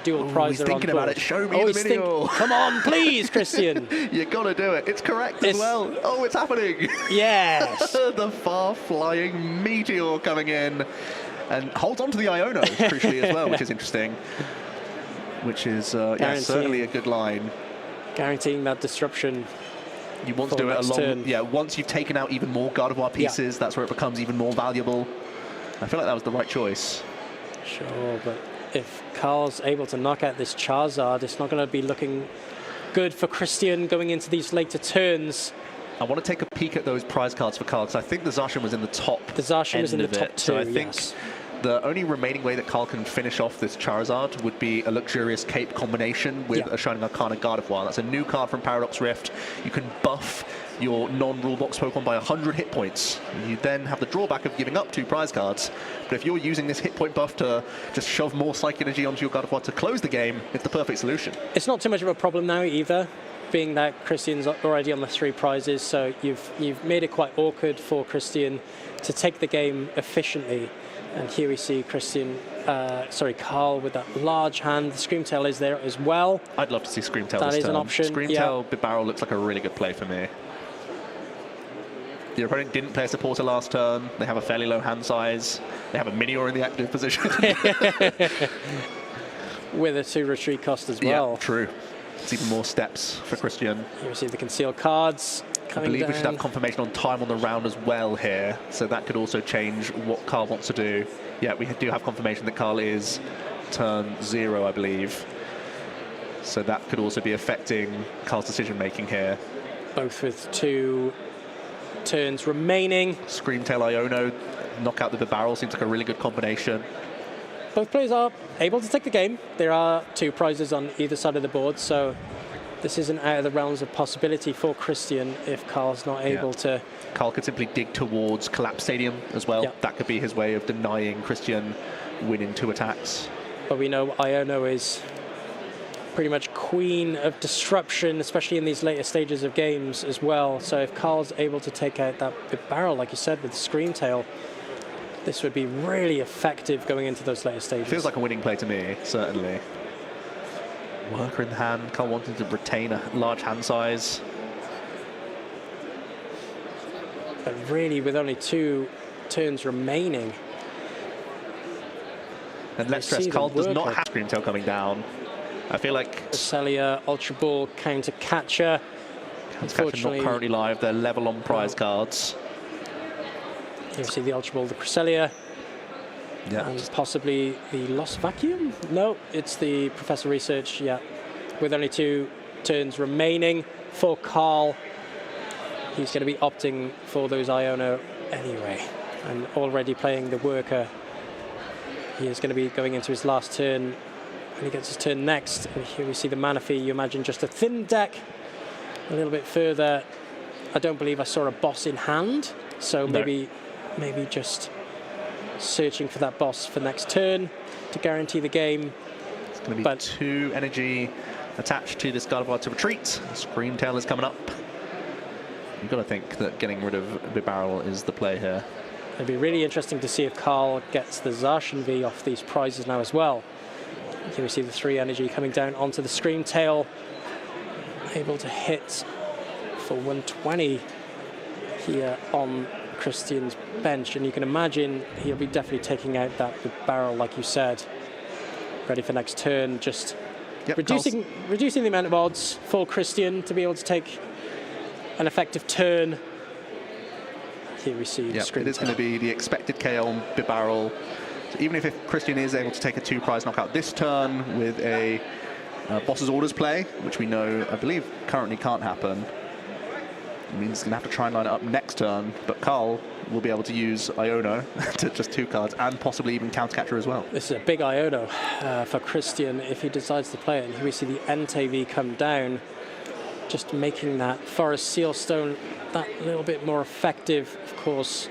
dual prize he's thinking about it. Show me the Minior. Come on, please, Christian. You gotta do it. It's correct as well. Oh, it's happening. Yes. The far-flying Meteor coming in and holds on to the Iono crucially as well, which is interesting. Which is certainly a good line. Guaranteeing that disruption. You want to do it along. Yeah, once you've taken out even more Gardevoir pieces, that's where it becomes even more valuable. I feel like that was the right choice. Sure, but if Carl's able to knock out this Charizard, it's not going to be looking good for Christian going into these later turns. I want to take a peek at those prize cards for Carl, because I think the Zacian was in the top. The Zacian was in the top 2, so I think the only remaining way that Carl can finish off this Charizard would be a luxurious cape combination with a Shining Arcana Gardevoir. That's a new card from Paradox Rift. You can buff your non-rule box Pokemon by 100 hit points. You then have the drawback of giving up 2 prize cards. But if you're using this hit point buff to just shove more Psychic Energy onto your Gardevoir to close the game, it's the perfect solution. It's not too much of a problem now either, being that Christian's already on the 3 prizes, so you've made it quite awkward for Christian to take the game efficiently. And here we see Carl with that large hand. The Screamtail is there as well. I'd love to see Screamtail That this is turn. an option. Screamtail, Bibarel looks like a really good play for me. The opponent didn't play a supporter last turn. They have a fairly low hand size. They have a Minior in the active position. With a 2 retreat cost as well. Yeah, true. It's even more steps for Christian. Here we see the concealed cards I believe we should have confirmation on time on the round as well here, so that could also change what Carl wants to do. Yeah, we do have confirmation that Carl is turn 0, I believe. So that could also be affecting Carl's decision-making here. Both with 2 turns remaining. Screamtail Iono, knock out the Bibarel, seems like a really good combination. Both players are able to take the game. There are 2 prizes on either side of the board, so this isn't out of the realms of possibility for Christian if Carl's not able to. Carl could simply dig towards Collapse Stadium as well. Yeah. That could be his way of denying Christian winning 2 attacks. But we know Iono is pretty much queen of disruption, especially in these later stages of games as well. So if Carl's able to take out that Bibarel, like you said, with the Screamtail, this would be really effective going into those later stages. Feels like a winning play to me, certainly. Worker in the hand, Carl wanting to retain a large hand size. But really, with only 2 turns remaining. And let's stress, Carl does not have Screamtail coming down. I feel like Cresselia, Ultra Ball, Counter Catcher. Unfortunately, not currently live. They're level on prize cards. You see the Ultra Ball, the Cresselia. Yeah. And possibly the Lost Vacuum? No, it's the Professor Research, yeah. With only 2 turns remaining for Carl. He's going to be opting for those Iono anyway. And already playing the Worker. He is going to be going into his last turn. And he gets his turn next. And here we see the Manaphy. You imagine just a thin deck. A little bit further. I don't believe I saw a boss in hand. So maybe just searching for that boss for next turn to guarantee the game. It's going to be 2 energy attached to this Gardevoir to retreat. Screamtail is coming up. You've got to think that getting rid of Bibarel is the play here. It'd be really interesting to see if Carl gets the Zacian V off these prizes now as well. Here we see the 3 energy coming down onto the Screamtail. Able to hit for 120 here on Christian's bench, and you can imagine he'll be definitely taking out that Bibarel, like you said. Ready for next turn, just reducing the amount of odds for Christian to be able to take an effective turn. Here we see the Screamtail. It is going to be the expected KO on Bibarel. So even if Christian is able to take a 2 prize knockout this turn with a boss's orders play, which we know, I believe, currently can't happen, it means he's going to have to try and line it up next turn, but Carl will be able to use Iono to just 2 cards and possibly even Counter Catcher as well. This is a big Iono for Christian if he decides to play it. And here we see the Entei V come down. just making that Forest Sealstone that little bit more effective, of course.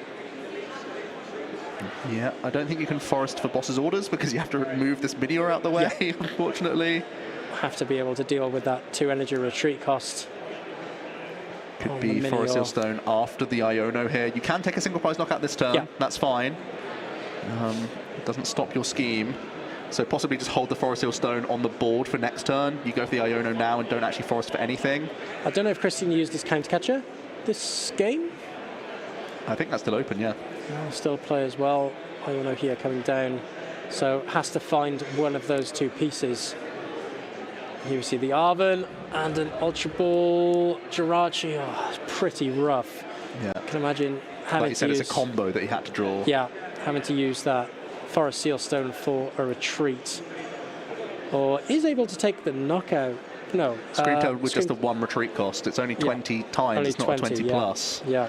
Yeah, I don't think you can forest for boss's orders because you have to move this Meteor out the way, unfortunately. Have to be able to deal with that 2 energy retreat cost. Could be Forest Sealstone after the Iono here. You can take a single prize knockout this turn. That's fine. It doesn't stop your scheme. So possibly just hold the Forest Sealstone on the board for next turn. You go for the Iono now and don't actually forest for anything. I don't know if Christian used his counter catcher this game. I think that's still open, yeah. Still play as well. Iono here coming down. So has to find one of those 2 pieces. Here we see the Arven and an Ultra Ball Jirachi. Oh, it's pretty rough. Yeah. I can imagine having like you said, to use, it's a combo that he had to draw. Yeah, having to use that Forest Sealstone for a retreat. Or is able to take the knockout. No. Screamtail with just the 1 retreat cost. It's only 20 times, only it's not 20 plus. Yeah.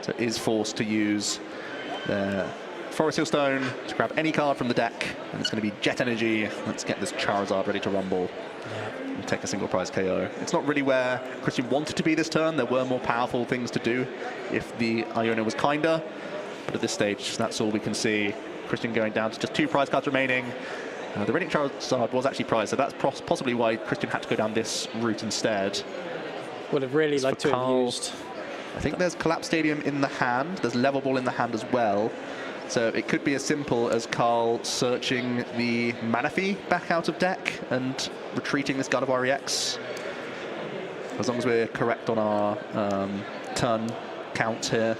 So it is forced to use the Forest Sealstone to grab any card from the deck. And it's going to be Jet Energy. Let's get this Charizard ready to rumble. And take a single prize KO. It's not really where Christian wanted to be this turn. There were more powerful things to do if the Iono was kinder. But at this stage, that's all we can see. Christian going down to just 2 prize cards remaining. The Radiant Charizard was actually prized, so that's possibly why Christian had to go down this route instead. Would have really liked to have used. I think there's Collapse Stadium in the hand. There's Level Ball in the hand as well. So it could be as simple as Carl searching the Manaphy back out of deck and retreating this Gardevoir EX. As long as we're correct on our turn count here.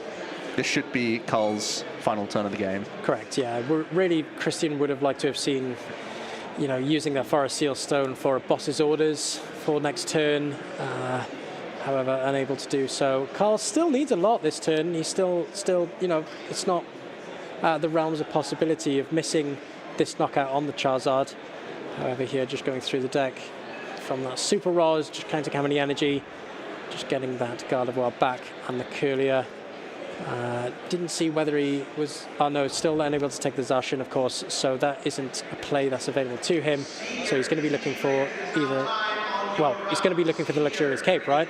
This should be Carl's final turn of the game. Correct, yeah. Really, Christian would have liked to have seen, you know, using that Forest Sealstone for boss's orders for next turn. However, unable to do so. Carl still needs a lot this turn. He's still, you know, it's not the realms of possibility of missing this knockout on the Charizard. However, here just going through the deck from that Super Ros, just counting how many energy, just getting that Gardevoir back and the Curlier. Didn't see whether he was, oh no, still unable to take the Zacian, of course, so that isn't a play that's available to him. So he's going to be looking for either, well, he's going to be looking for the Luxurious Cape, right?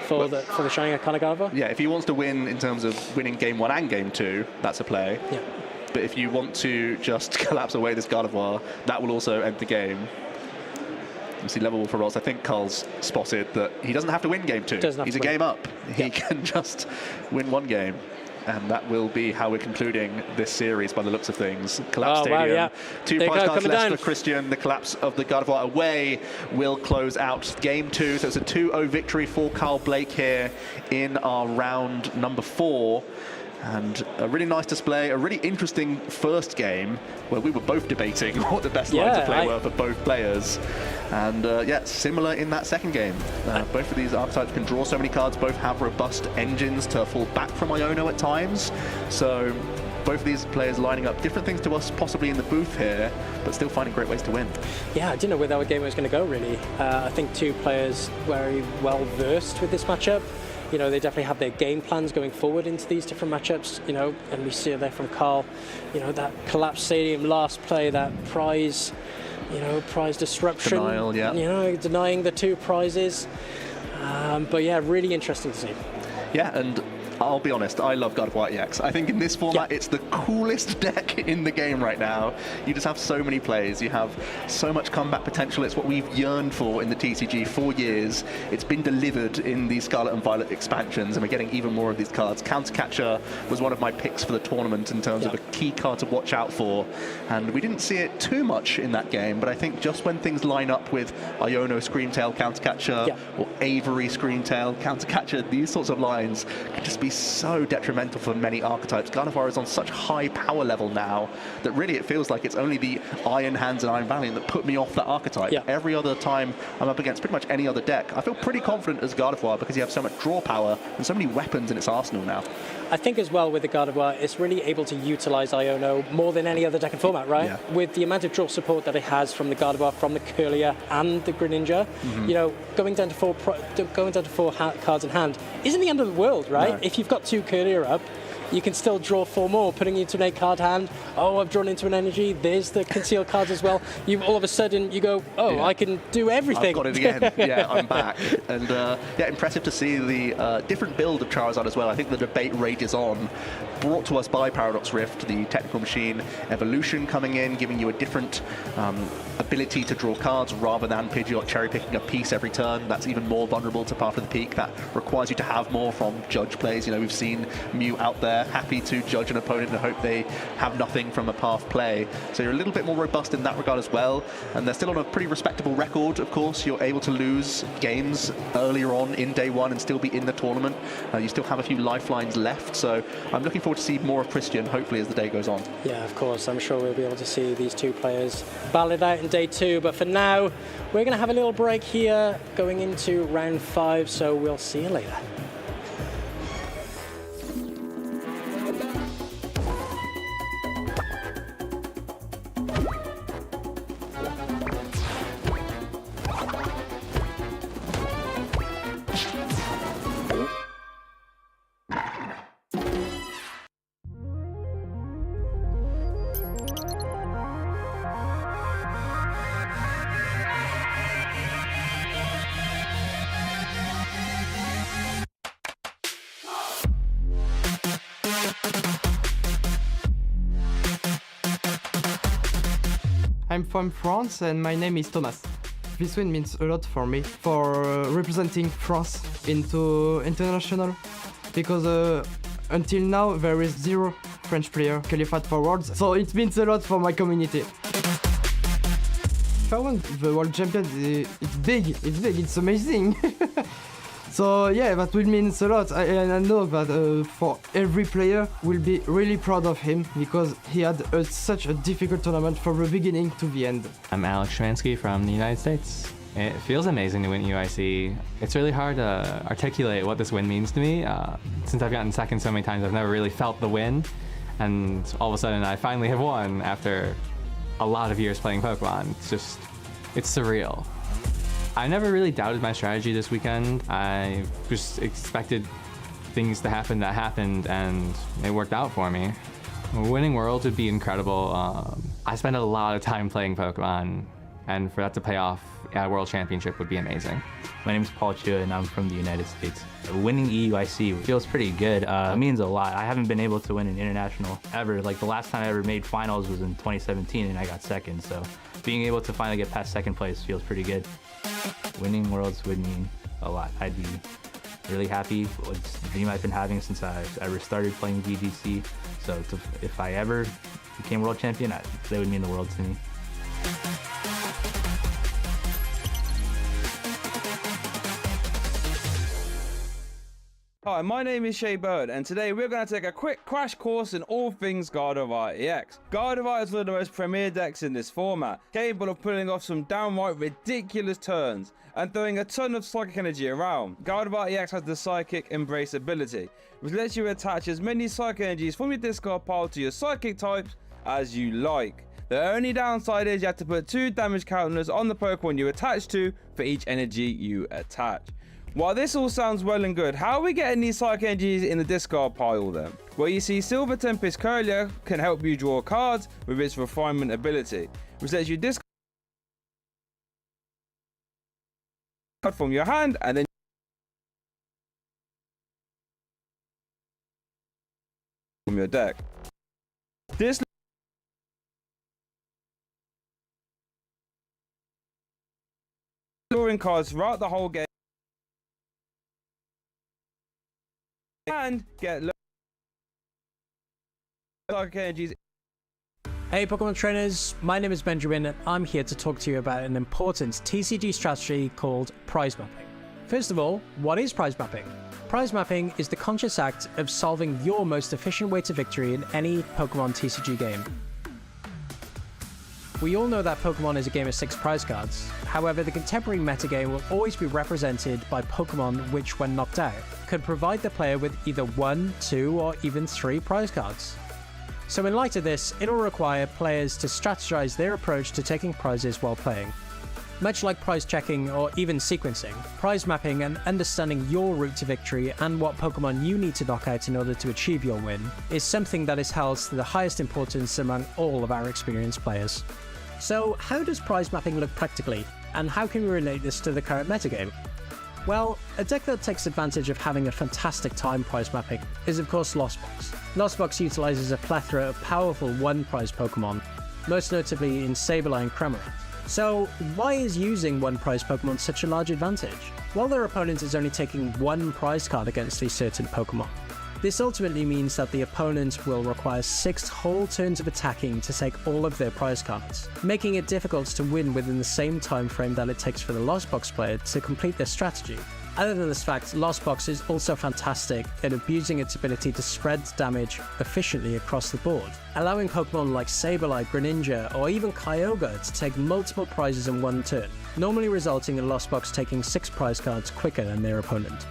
For the Shining Iconic Gardevoir? Yeah, if he wants to win in terms of winning game 1 and game 2, that's a play. Yeah. But if you want to just collapse away this Gardevoir, that will also end the game. You see level for Ross. I think Carl's spotted that he doesn't have to win game 2. He's a game up. He can just win 1 game. And that will be how we're concluding this series by the looks of things. Collapse Stadium. Wow, yeah. 2 prize cards left for Christian. The collapse of the Gardevoir away will close out game 2. So it's a 2-0 victory for Carl Blake here in our round number 4. And a really nice display, a really interesting first game where we were both debating what the best lines of play were for both players. And yeah, similar in that second game. Both of these archetypes can draw so many cards, both have robust engines to fall back from Iono at times. So both of these players lining up different things to us possibly in the booth here, but still finding great ways to win. Yeah, I didn't know where that game was going to go, really. I think 2 players very well versed with this matchup. You know, they definitely have their game plans going forward into these different matchups, you know, and we see it there from Carl, you know, that Collapse Stadium last play, that prize, you know, prize disruption. Denial, yeah. You know, denying the 2 prizes. But yeah, really interesting to see. Yeah, and I'll be honest, I love Gardevoir EX. I think in this format, it's the coolest deck in the game right now. You just have so many plays. You have so much comeback potential. It's what we've yearned for in the TCG for years. It's been delivered in the Scarlet and Violet expansions, and we're getting even more of these cards. Countercatcher was one of my picks for the tournament in terms of a key card to watch out for. And we didn't see it too much in that game, but I think just when things line up with Iono Screamtail Countercatcher or Avery Screamtail Countercatcher, these sorts of lines can just be so detrimental for many archetypes. Gardevoir is on such high power level now that really it feels like it's only the Iron Hands and Iron Valiant that put me off that archetype. Every other time I'm up against pretty much any other deck, I feel pretty confident as Gardevoir because you have so much draw power and so many weapons in its arsenal now. I think as well with the Gardevoir, it's really able to utilize Iono more than any other deck and format, right? Yeah. With the amount of draw support that it has from the Gardevoir, from the Curlier and the Greninja, you know, going down to 4 cards in hand isn't the end of the world, right? No. If you've got 2 Curlier up, you can still draw 4 more, putting you into an 8-card hand. Oh, I've drawn into an energy. There's the concealed cards as well. You all of a sudden you go, oh, I can do everything. I've got it again. Yeah, I'm back. And yeah, impressive to see the different build of Charizard as well. I think the debate rages on. Brought to us by Paradox Rift, the technical machine evolution coming in, giving you a different ability to draw cards rather than Pidgeot cherry-picking a piece every turn. That's even more vulnerable to Path of the Peak. That requires you to have more from judge plays. You know, we've seen Mew out there happy to judge an opponent and hope they have nothing from a Path play. So you're a little bit more robust in that regard as well. And they're still on a pretty respectable record, of course. You're able to lose games earlier on in day one and still be in the tournament. You still have a few lifelines left. So I'm looking forward to see more of Christian, hopefully, as the day goes on. Yeah, of course. I'm sure we'll be able to see these 2 players battle it out in day 2. But for now, we're going to have a little break here going into round 5. So we'll see you later. I'm from France and my name is Thomas. This win means a lot for me, for representing France into international, because until now there is 0 French player qualified for Worlds, so it means a lot for my community. If I won the World Champion, it's big, it's amazing. So yeah, that will mean a lot, and I know that for every player will be really proud of him because he had such a difficult tournament from the beginning to the end. I'm Alex Shransky from the United States. It feels amazing to win UIC. It's really hard to articulate what this win means to me. Since I've gotten second so many times, I've never really felt the win, and all of a sudden I finally have won after a lot of years playing Pokemon. It's surreal. I never really doubted my strategy this weekend. I just expected things to happen that happened, and it worked out for me. Winning Worlds would be incredible. I spent a lot of time playing Pokemon, and for that to pay off at a World Championship would be amazing. My name is Paul Chua, and I'm from the United States. Winning EUIC feels pretty good. It means a lot. I haven't been able to win an international ever. Like, the last time I ever made finals was in 2017, and I got second. So being able to finally get past second place feels pretty good. Winning Worlds would mean a lot. I'd be really happy. It's a dream I've been having since I ever started playing VGC. So if I ever became world champion, that would mean the world to me. Hi, my name is Shay Bird, and today we're going to take a quick crash course in all things Gardevoir EX. Gardevoir is one of the most premier decks in this format, capable of pulling off some downright ridiculous turns and throwing a ton of psychic energy around. Gardevoir EX has the Psychic Embrace ability, which lets you attach as many psychic energies from your discard pile to your psychic types as you like. The only downside is you have to put 2 damage counters on the Pokemon you attach to for each energy you attach. While this all sounds well and good, how are we getting these psychic energies in the discard pile then? Well, you see, Silver Tempest Curlier can help you draw cards with its refinement ability, which lets you discard from your hand and then from your deck. This drawing cards throughout the whole game and get psychic energies. Hey Pokemon trainers, my name is Benjamin and I'm here to talk to you about an important TCG strategy called prize mapping. First of all, what is prize mapping? Prize mapping is the conscious act of solving your most efficient way to victory in any Pokemon TCG game. We all know that Pokemon is a game of 6 prize cards. However, the contemporary metagame will always be represented by Pokemon which, when knocked out, could provide the player with either 1, 2, or even 3 prize cards. So in light of this, it will require players to strategize their approach to taking prizes while playing. Much like prize checking or even sequencing, prize mapping and understanding your route to victory and what Pokemon you need to knock out in order to achieve your win is something that is held to the highest importance among all of our experienced players. So how does prize mapping look practically, and how can we relate this to the current metagame? Well, a deck that takes advantage of having a fantastic time prize mapping is of course Lost Box. Lost Box utilizes a plethora of powerful one-prize Pokemon, most notably in Sableye and Cramorant. So why is using one-prize Pokemon such a large advantage? Well, their opponent is only taking one prize card against a certain Pokemon. This ultimately means that the opponent will require 6 whole turns of attacking to take all of their prize cards, making it difficult to win within the same time frame that it takes for the Lost Box player to complete their strategy. Other than this fact, Lost Box is also fantastic at abusing its ability to spread damage efficiently across the board, allowing Pokemon like Sableye, Greninja, or even Kyogre to take multiple prizes in one turn, normally resulting in Lost Box taking 6 prize cards quicker than their opponent.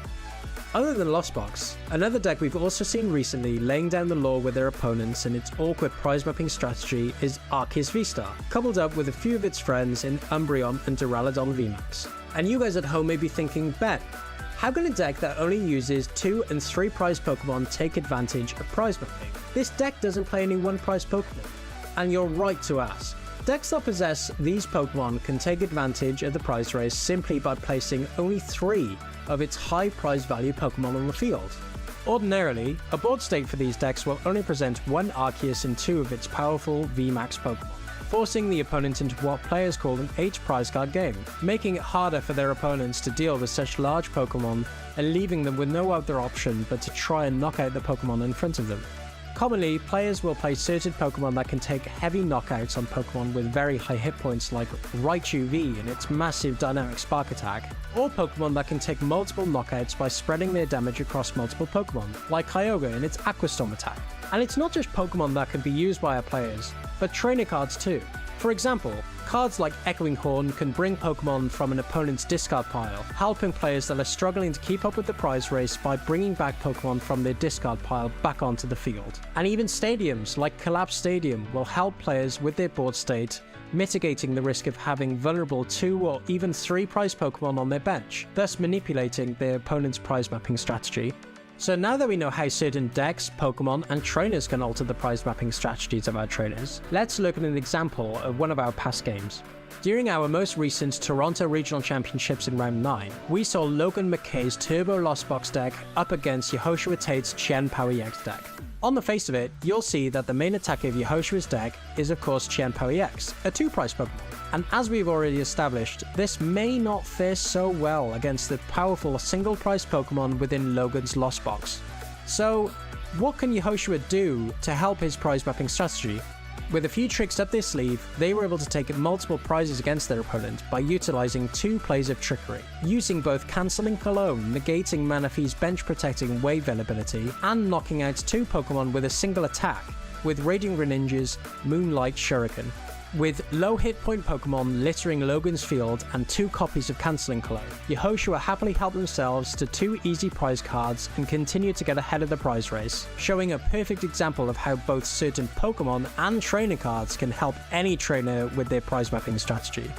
Other than Lost Box, another deck we've also seen recently laying down the law with their opponents in its awkward prize mapping strategy is Arceus V-Star, coupled up with a few of its friends in Umbreon and Duraludon VMAX. And you guys at home may be thinking, Ben, how can a deck that only uses 2 and 3 prize Pokemon take advantage of prize mapping? This deck doesn't play any 1 prize Pokemon. And you're right to ask. Decks that possess these Pokemon can take advantage of the prize race simply by placing only 3 of its high prize value Pokemon on the field. Ordinarily, a board state for these decks will only present 1 Arceus and 2 of its powerful VMAX Pokemon, forcing the opponent into what players call an 8 prize card game, making it harder for their opponents to deal with such large Pokemon and leaving them with no other option but to try and knock out the Pokemon in front of them. Commonly, players will play certain Pokemon that can take heavy knockouts on Pokemon with very high hit points like Raichu V and its massive dynamic spark attack, or Pokemon that can take multiple knockouts by spreading their damage across multiple Pokemon, like Kyogre and its Aqua Storm attack. And it's not just Pokemon that can be used by our players, but trainer cards too. For example, cards like Echoing Horn can bring Pokemon from an opponent's discard pile, helping players that are struggling to keep up with the prize race by bringing back Pokemon from their discard pile back onto the field. And even stadiums like Collapse Stadium will help players with their board state, mitigating the risk of having vulnerable 2 or even 3 prize Pokemon on their bench, thus manipulating their opponent's prize mapping strategy. So now that we know how certain decks, Pokemon, and trainers can alter the prize mapping strategies of our trainers, let's look at an example of one of our past games. During our most recent Toronto Regional Championships in Round 9, we saw Logan McKay's Turbo Lost Box deck up against Yehoshua Tate's Chen Power EX deck. On the face of it, you'll see that the main attacker of Yehoshua's deck is of course Chen Power EX, a 2 prize Pokemon. And as we've already established, this may not fare so well against the powerful single prize Pokemon within Logan's Lost Box. So, what can Yehoshua do to help his prize mapping strategy? With a few tricks up their sleeve, they were able to take multiple prizes against their opponent by utilizing 2 plays of Trickery, using both Cancelling Cologne, negating Manaphy's bench protecting Wave Veil ability, and knocking out 2 Pokemon with a single attack, with Raging Greninja's Moonlight Shuriken. With low hit point Pokemon littering Logan's field and 2 copies of Cancelling Cologne, Yehoshua happily helped themselves to 2 easy prize cards and continued to get ahead of the prize race, showing a perfect example of how both certain Pokemon and trainer cards can help any trainer with their prize mapping strategy.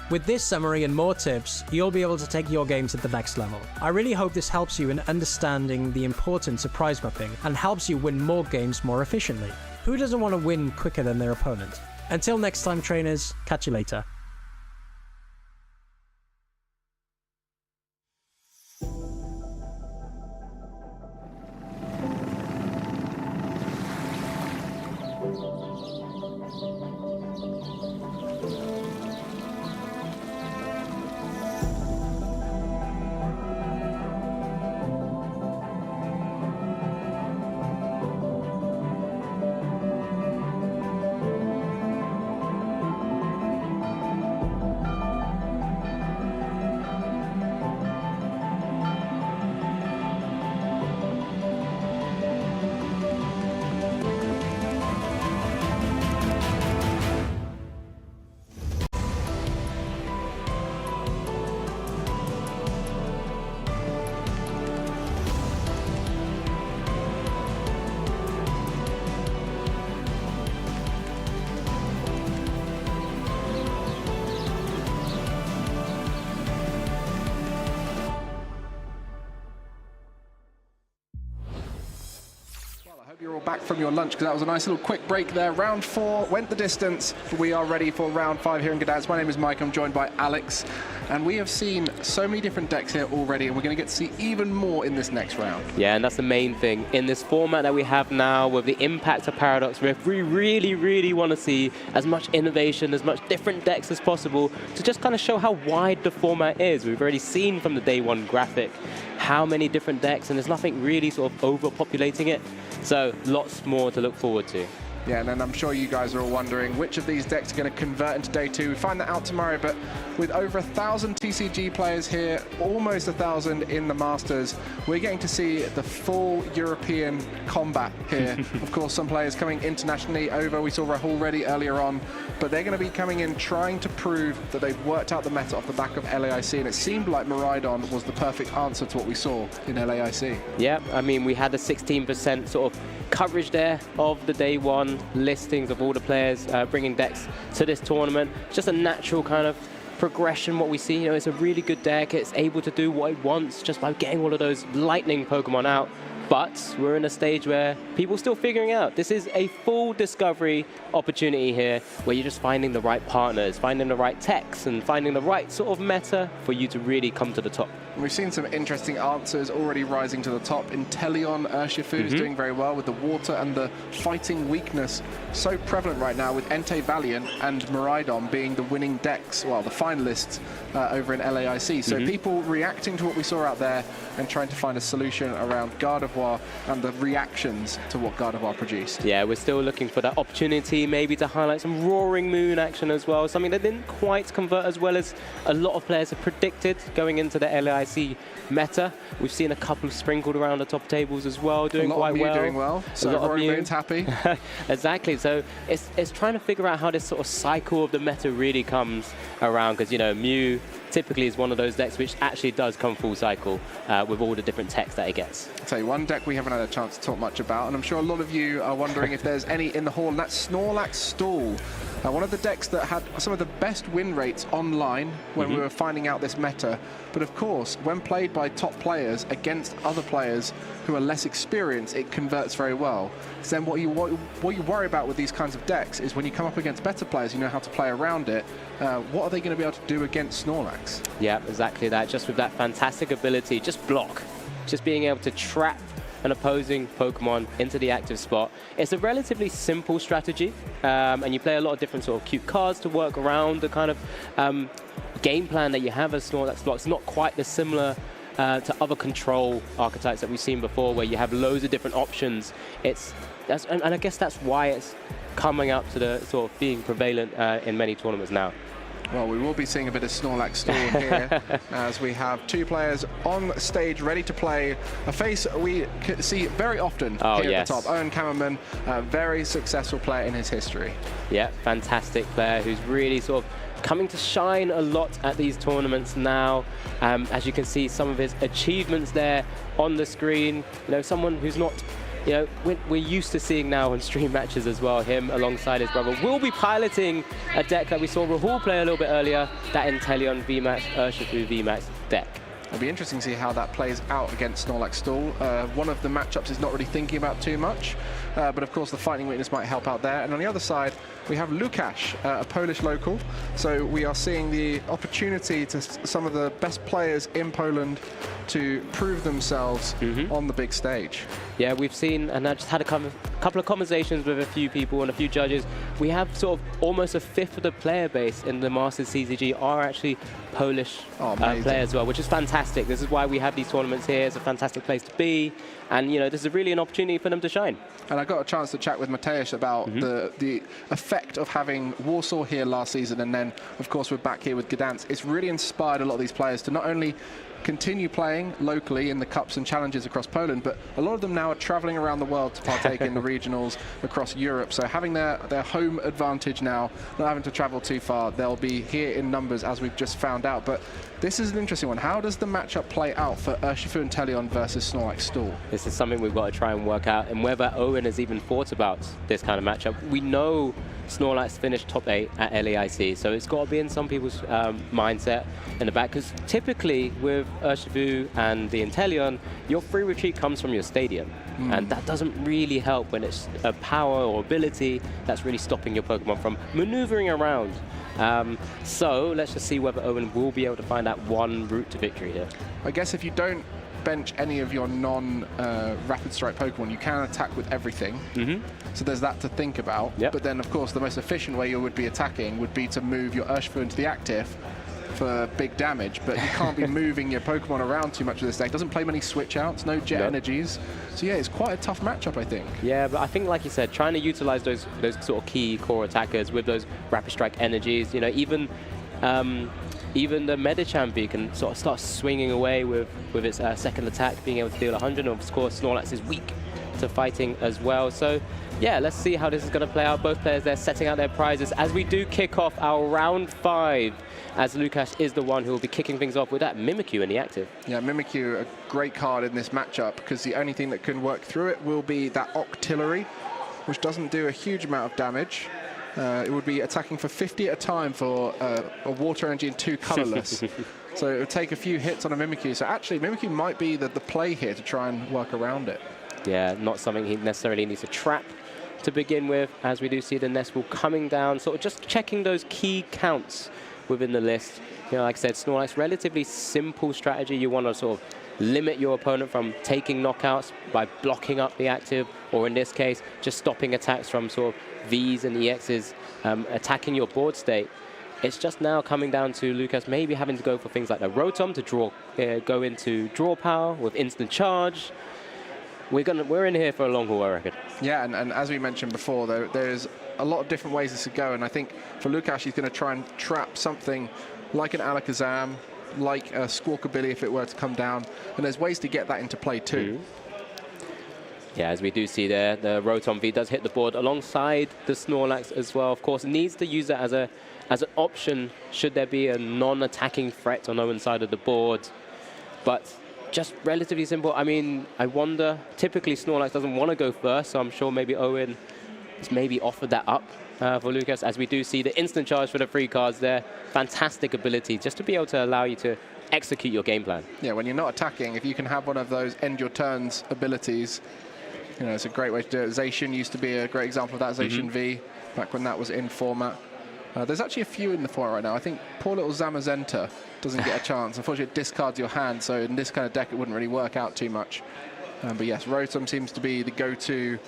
With this summary and more tips, you'll be able to take your game to the next level. I really hope this helps you in understanding the importance of prize mapping and helps you win more games more efficiently. Who doesn't want to win quicker than their opponent? Until next time, trainers, catch you later. hope you're all back from your lunch, because that was a nice little quick break there. Round 4 went the distance. We are ready for round 5 here in Gdańsk. My name is Mike. I'm joined by Alex. And we have seen so many different decks here already, and we're going to get to see even more in this next round. Yeah, and that's the main thing. In this format that we have now, with the impact of Paradox Rift, we really, really want to see as much innovation, as much different decks as possible to just kind of show how wide the format is. We've already seen from the day one graphic how many different decks, and there's nothing really sort of overpopulating it. So lots more to look forward to. Yeah, and then I'm sure you guys are all wondering which of these decks are going to convert into day 2. We find that out tomorrow, but with over 1,000 TCG players here, almost 1,000 in the Masters, we're getting to see the full European combat here. Of course, some players coming internationally over. We saw Rahul Reddy earlier on, but they're going to be coming in trying to prove that they've worked out the meta off the back of LAIC, and it seemed like Miraidon was the perfect answer to what we saw in LAIC. Yeah, I mean, we had a 16% sort of coverage there of the day one listings of all the players bringing decks to this tournament. Just a natural kind of progression what we see. You know, it's a really good deck. It's able to do what it wants just by getting all of those lightning Pokemon out. But we're in a stage where people are still figuring out. This is a full discovery opportunity here, where you're just finding the right partners, finding the right techs, and finding the right sort of meta for you to really come to the top. We've seen some interesting answers already rising to the top. Inteleon Urshifu is doing very well with the water and the fighting weakness so prevalent right now, with Entei Valiant and Miraidon being the winning decks, well, the finalists over in LAIC. So people reacting to what we saw out there and trying to find a solution around Gardevoir and the reactions to what Gardevoir produced. Yeah, we're still looking for that opportunity maybe to highlight some Roaring Moon action as well, something that didn't quite convert as well as a lot of players have predicted going into the LAIC meta. We've seen a couple sprinkled around the top tables as well, doing quite well. Doing well, so Roaring Moon's happy. Exactly, so it's trying to figure out how this sort of cycle of the meta really comes around, because, you know, Mew typically is one of those decks which actually does come full cycle with all the different techs that it gets. I'll tell you one deck we haven't had a chance to talk much about, and I'm sure a lot of you are wondering if there's any in the hall, and that's Snorlax Stall. One of the decks that had some of the best win rates online when we were finding out this meta. But of course, when played by top players against other players who are less experienced, it converts very well. So then what you worry about with these kinds of decks is when you come up against better players, you know how to play around it. What are they going to be able to do against Snorlax? Yeah, exactly that. Just with that fantastic ability, just block. Just being able to trap an opposing Pokemon into the active spot. It's a relatively simple strategy, and you play a lot of different sort of cute cards to work around the kind of game plan that you have as Snorlax block. It's not quite as similar to other control archetypes that we've seen before, where you have loads of different options. And I guess that's why it's coming up to the sort of being prevalent in many tournaments now. Well, we will be seeing a bit of Snorlax Stall here as we have two players on stage ready to play. A face we see very often here at the top. Owen Kammerman, a very successful player in his history. Yeah, fantastic player who's really sort of coming to shine a lot at these tournaments now. As you can see, some of his achievements there on the screen. You know, someone who's not, you know, we're used to seeing now in stream matches as well, him alongside his brother will be piloting a deck that we saw Rahul play a little bit earlier, that Inteleon VMAX, Urshifu VMAX deck. It'll be interesting to see how that plays out against Snorlax Stall. One of the matchups is not really thinking about too much, but of course the fighting weakness might help out there. And on the other side, we have Lukasz, a Polish local. So we are seeing the opportunity to some of the best players in Poland to prove themselves on the big stage. Yeah, we've seen, and I just had a couple of conversations with a few people and a few judges. We have sort of almost a fifth of the player base in the Masters TCG are actually Polish players as well, which is fantastic. This is why we have these tournaments here. It's a fantastic place to be, and you know, this is really an opportunity for them to shine. And I got a chance to chat with Mateusz about the effect of having Warsaw here last season, and then of course we're back here with Gdańsk. It's really inspired a lot of these players to not only continue playing locally in the cups and challenges across Poland, but a lot of them now are traveling around the world to partake in the regionals across Europe. So having their home advantage now, not having to travel too far, they'll be here in numbers, as we've just found out. But This is an interesting one. How does the matchup play out for Urshifu and Teleon versus Snorlax Stall? This is something we've got to try and work out, and whether Owen has even thought about this kind of matchup. We know Snorlax finished top 8 at LAIC, so it's got to be in some people's mindset in the back, because typically with Urshifu and the Inteleon, your free retreat comes from your stadium, and that doesn't really help when it's a power or ability that's really stopping your Pokemon from maneuvering around. So let's just see whether Owen will be able to find that one route to victory here. I guess if you don't bench any of your non-Rapid Strike Pokemon, you can attack with everything. So there's that to think about. But then, of course, the most efficient way you would be attacking would be to move your Urshifu into the active for big damage, but you can't be moving your Pokemon around too much with this deck. Doesn't play many switch outs, no jet energies. So yeah, it's quite a tough matchup, I think. Yeah, but I think, like you said, trying to utilize those sort of key core attackers with those Rapid Strike energies, you know, even the Medicham V can sort of start swinging away with its second attack, being able to deal 100. And of course, Snorlax is weak to fighting as well. So yeah, let's see how this is going to play out. Both players there setting out their prizes as we do kick off our round 5, as Lukash is the one who will be kicking things off with that Mimikyu in the active. Yeah, Mimikyu, a great card in this matchup, because the only thing that can work through it will be that Octillery, which doesn't do a huge amount of damage. It would be attacking for 50 at a time for a Water Energy and 2 colorless. So it would take a few hits on a Mimikyu. So actually, Mimikyu might be the play here to try and work around it. Yeah, not something he necessarily needs to trap to begin with, as we do see the nest ball coming down, sort of just checking those key counts within the list. You know, like I said, Snorlax, relatively simple strategy. You want to sort of limit your opponent from taking knockouts by blocking up the active, or in this case, just stopping attacks from sort of Vs and EXs attacking your board state. It's just now coming down to Lucas maybe having to go for things like the Rotom to go into draw power with instant charge. We're in here for a long haul, I reckon. Yeah, and as we mentioned before, there's a lot of different ways this could go, and I think for Lukash, he's going to try and trap something like an Alakazam, like a Squawkabilly if it were to come down, and there's ways to get that into play too. Yeah, as we do see there, the Rotom V does hit the board alongside the Snorlax as well. Of course, needs to use that as an option should there be a non-attacking threat on Owen's side of the board. But just relatively simple. I mean, I wonder, typically Snorlax doesn't want to go first, so I'm sure maybe Owen has maybe offered that up for Lucas, as we do see the instant charge for the free cards there. Fantastic ability just to be able to allow you to execute your game plan. Yeah, when you're not attacking, if you can have one of those end your turns abilities, you know, it's a great way to do it. Zacian used to be a great example of that, Zacian V, back when that was in format. There's actually a few in the format right now. I think poor little Zamazenta doesn't get a chance. Unfortunately, it discards your hand, so in this kind of deck, it wouldn't really work out too much. But yes, Rotom seems to be the go-to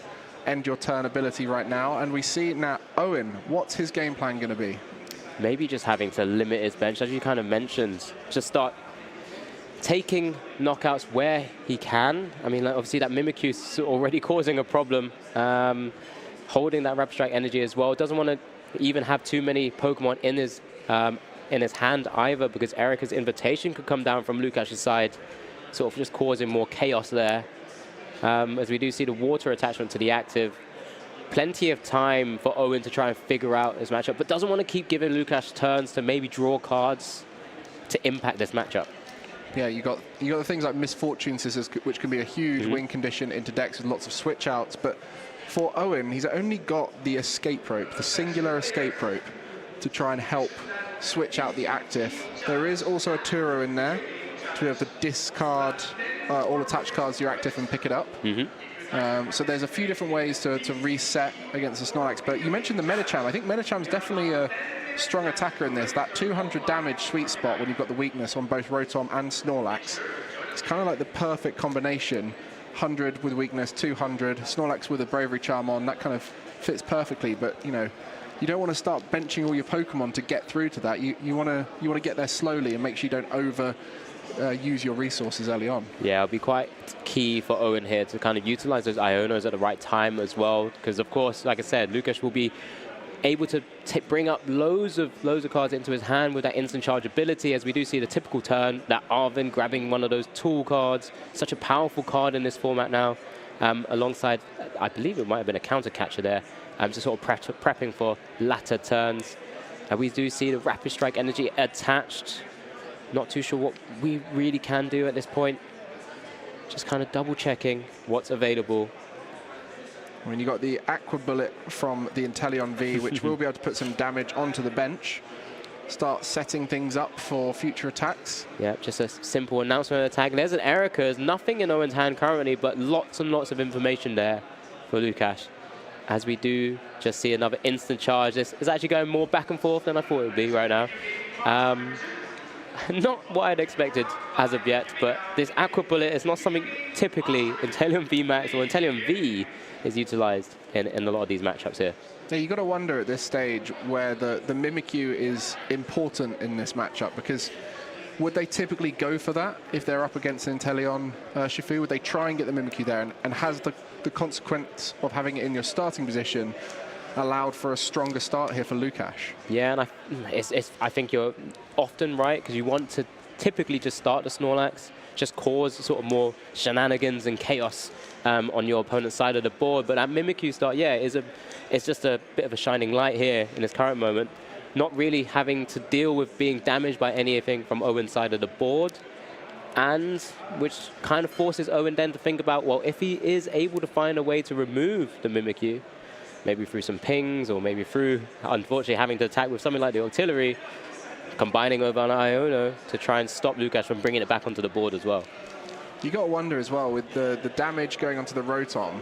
end your turn ability right now. And we see now, Owen, what's his game plan going to be? Maybe just having to limit his bench, as you kind of mentioned. Just start taking knockouts where he can. I mean, like, obviously that Mimikyu is already causing a problem. Holding that Rapid Strike energy as well. Doesn't want to even have too many Pokemon in his hand either, because Erica's invitation could come down from Lukash's side, sort of just causing more chaos there. As we do see the water attachment to the active. Plenty of time for Owen to try and figure out his matchup, but doesn't want to keep giving Lukash turns to maybe draw cards to impact this matchup. Yeah, you got the things like Misfortune Scissors, which can be a huge win condition into decks with lots of switch outs, but for Owen, he's only got the escape rope, the singular escape rope, to try and help switch out the active. There is also a Turo in there to be able to discard all attached cards to your active and pick it up. So there's a few different ways to reset against the Snorlax. But you mentioned the Medicham. I think Medicham's definitely a strong attacker in this. That 200 damage sweet spot when you've got the weakness on both Rotom and Snorlax. It's kind of like the perfect combination. 100 with weakness, 200, Snorlax with a Bravery Charm on, that kind of fits perfectly. But, you know, you don't want to start benching all your Pokemon to get through to that. You want to get there slowly and make sure you don't over use your resources early on. Yeah, it'll be quite key for Owen here to kind of utilize those Ionos at the right time as well, because of course, like I said, Lukash will be able to bring up loads of cards into his hand with that instant charge ability, as we do see the typical turn, that Arvin grabbing one of those tool cards, such a powerful card in this format now, alongside, I believe it might have been a counter catcher there, just sort of prepping for latter turns. We do see the Rapid Strike energy attached Not too sure what we really can do at this point. Just kind of double checking what's available. I mean, you got the Aqua Bullet from the Inteleon V, which will be able to put some damage onto the bench. Start setting things up for future attacks. Yeah, just a simple announcement of attack. There's an Erica. There's nothing in Owen's hand currently, but lots and lots of information there for Lukasz. As we do just see another instant charge. This is actually going more back and forth than I thought it would be right now. Not what I'd expected as of yet, but this Aqua Bullet is not something typically Inteleon VMAX or Inteleon V is utilized in a lot of these matchups here. Yeah, you got to wonder at this stage where the Mimikyu is important in this matchup, because would they typically go for that if they're up against Inteleon Shifu? Would they try and get the Mimikyu there? And has the consequence of having it in your starting position allowed for a stronger start here for Lukasz? Yeah, and I think you're often right, because you want to typically just start the Snorlax, just cause sort of more shenanigans and chaos on your opponent's side of the board. But that Mimikyu start, yeah, it's just a bit of a shining light here in this current moment. Not really having to deal with being damaged by anything from Owen's side of the board, and which kind of forces Owen then to think about, well, if he is able to find a way to remove the Mimikyu, maybe through some pings, or maybe through, unfortunately, having to attack with something like the Octillery, combining over an Iono to try and stop Lukasz from bringing it back onto the board as well. You got to wonder as well, with the damage going onto the Rotom,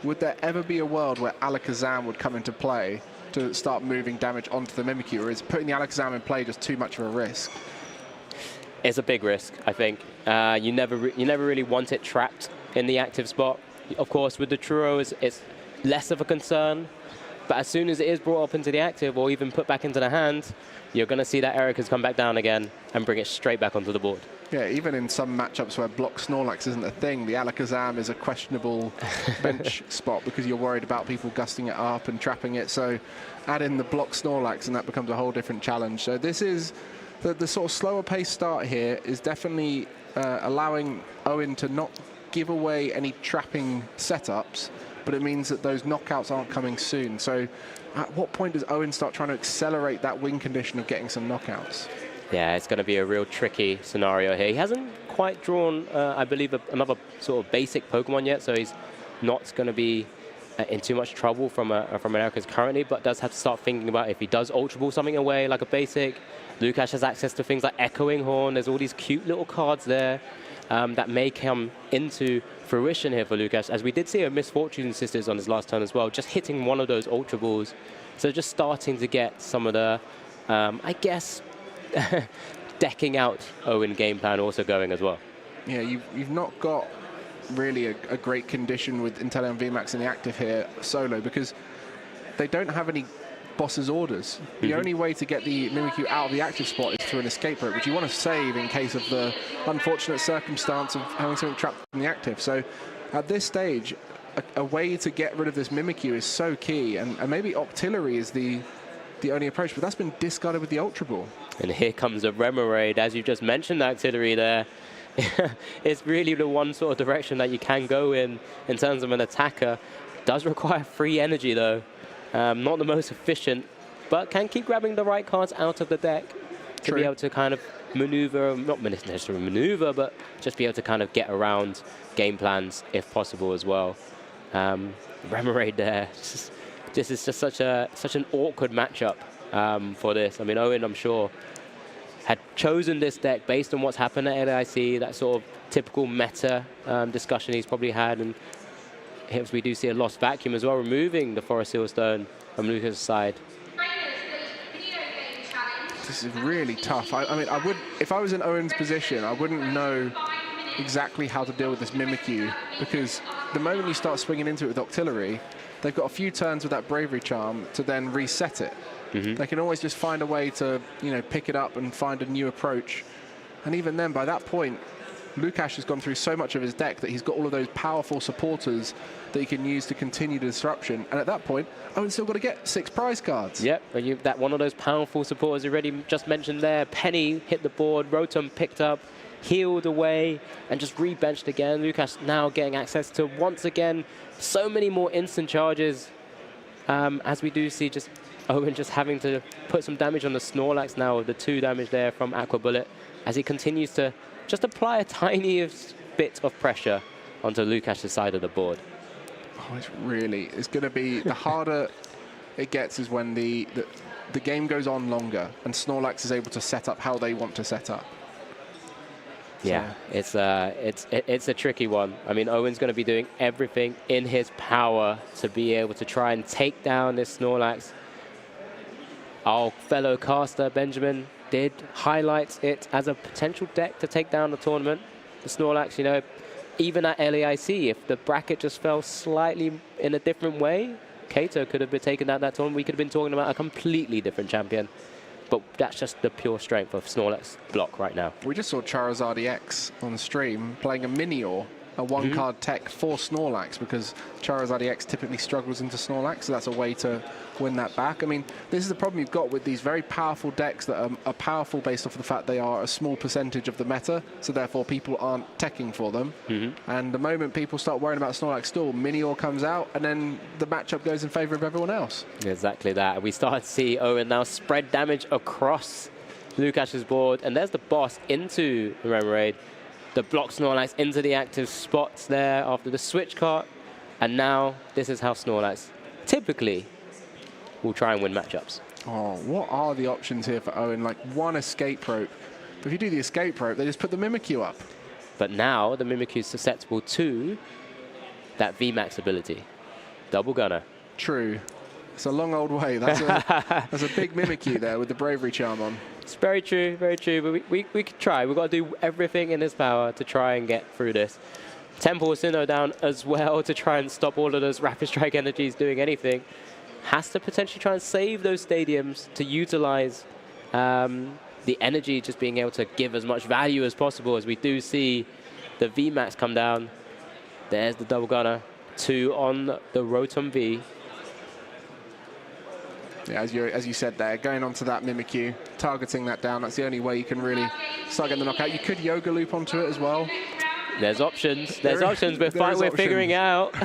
would there ever be a world where Alakazam would come into play to start moving damage onto the Mimikyu, or is putting the Alakazam in play just too much of a risk? It's a big risk, I think. You never really want it trapped in the active spot. Of course, with the Truro, it's less of a concern, but as soon as it is brought up into the active or even put back into the hand, you're going to see that Erica's come back down again and bring it straight back onto the board. Yeah, even in some matchups where block Snorlax isn't a thing, the Alakazam is a questionable bench spot because you're worried about people gusting it up and trapping it. So add in the block Snorlax and that becomes a whole different challenge. So this is the sort of slower pace start here is definitely allowing Owen to not give away any trapping setups, but it means that those knockouts aren't coming soon. So at what point does Owen start trying to accelerate that win condition of getting some knockouts? Yeah, it's going to be a real tricky scenario here. He hasn't quite drawn, I believe, another sort of basic Pokemon yet, so he's not going to be in too much trouble from Americas currently, but does have to start thinking about if he does Ultra Ball something away, like a basic. Lukasz has access to things like Echoing Horn. There's all these cute little cards there that may come into fruition here for Lukasz, as we did see a Misfortune Sisters on his last turn as well, just hitting one of those Ultra Balls. So just starting to get some of the, I guess, decking out Owen game plan also going as well. Yeah, you've not got really a great condition with Inteleon VMAX in the active here solo, because they don't have any boss's orders. The only way to get the Mimikyu out of the active spot is through an escape rope, which you want to save in case of the unfortunate circumstance of having something trapped in the active. So at this stage, a way to get rid of this Mimikyu is so key, and maybe Octillery is the only approach, but that's been discarded with the Ultra Ball. And here comes a Remoraid, as you just mentioned, the Octillery there. It's really the one sort of direction that you can go in terms of an attacker. Does require free energy though. Not the most efficient, but can keep grabbing the right cards out of the deck to be able to kind of maneuver, not necessarily maneuver, but just be able to kind of get around game plans if possible as well. Remoraid there. This is just such an awkward matchup for this. I mean, Owen, I'm sure, had chosen this deck based on what's happened at LIC, that sort of typical meta discussion he's probably had, and here we do see a Lost Vacuum as well, removing the Forest Seal Stone from Lucas' side. This is really tough. I mean, if I was in Owen's position, I wouldn't know exactly how to deal with this Mimikyu, because the moment you start swinging into it with Octillery, they've got a few turns with that Bravery Charm to then reset it. They can always just find a way to, pick it up and find a new approach. And even then, by that point, Lukasz has gone through so much of his deck that he's got all of those powerful supporters that he can use to continue the disruption. And at that point, Owen's still got to get 6 prize cards. Yep, that one of those powerful supporters already just mentioned there. Penny hit the board, Rotom picked up, healed away, and just re-benched again. Lukasz now getting access to, once again, so many more instant charges. As we do see just Owen just having to put some damage on the Snorlax now with the 2 damage there from Aqua Bullet. as he continues to just apply a tiny bit of pressure onto Lukasz's side of the board. Oh, it's going to be, the harder it gets is when the game goes on longer and Snorlax is able to set up how they want to set up. Yeah, it's a tricky one. I mean, Owen's going to be doing everything in his power to be able to try and take down this Snorlax. Our fellow caster, Benjamin, did highlight it as a potential deck to take down the tournament. The Snorlax, you know, even at LAIC, if the bracket just fell slightly in a different way, Kato could have been taken out that tournament. We could have been talking about a completely different champion. But that's just the pure strength of Snorlax block right now. We just saw Charizard EX on the stream playing a Minior, a one-card tech for Snorlax, because Charizard EX typically struggles into Snorlax, so that's a way to win that back. I mean, this is the problem you've got with these very powerful decks that are powerful based off of the fact they are a small percentage of the meta, so therefore people aren't teching for them. And the moment people start worrying about Snorlax stall, Minior comes out, and then the matchup goes in favor of everyone else. Exactly that. We start to see Owen now spread damage across Lukasz's board, and there's the boss into the Remoraid. The block Snorlax into the active spots there after the switch cart. And now this is how Snorlax typically will try and win matchups. Oh, what are the options here for Owen? Like one escape rope. But if you do the escape rope, they just put the Mimikyu up. But now the Mimikyu is susceptible to that VMAX ability. Double Gunner. True. It's a long old way. That's a big Mimikyu there with the Bravery Charm on. It's very true, but we could try. We've got to do everything in his power to try and get through this. Temple Sinnoh down as well to try and stop all of those Rapid Strike energies doing anything. Has to potentially try and save those stadiums to utilize the energy, just being able to give as much value as possible, as we do see the VMAX come down. There's the Double Gunner. 2 on the Rotom V. Yeah, as you said there, going onto that Mimikyu, targeting that down, that's the only way you can really start getting the knockout. You could Yoga Loop onto it as well. There's options. There's options. We're figuring out.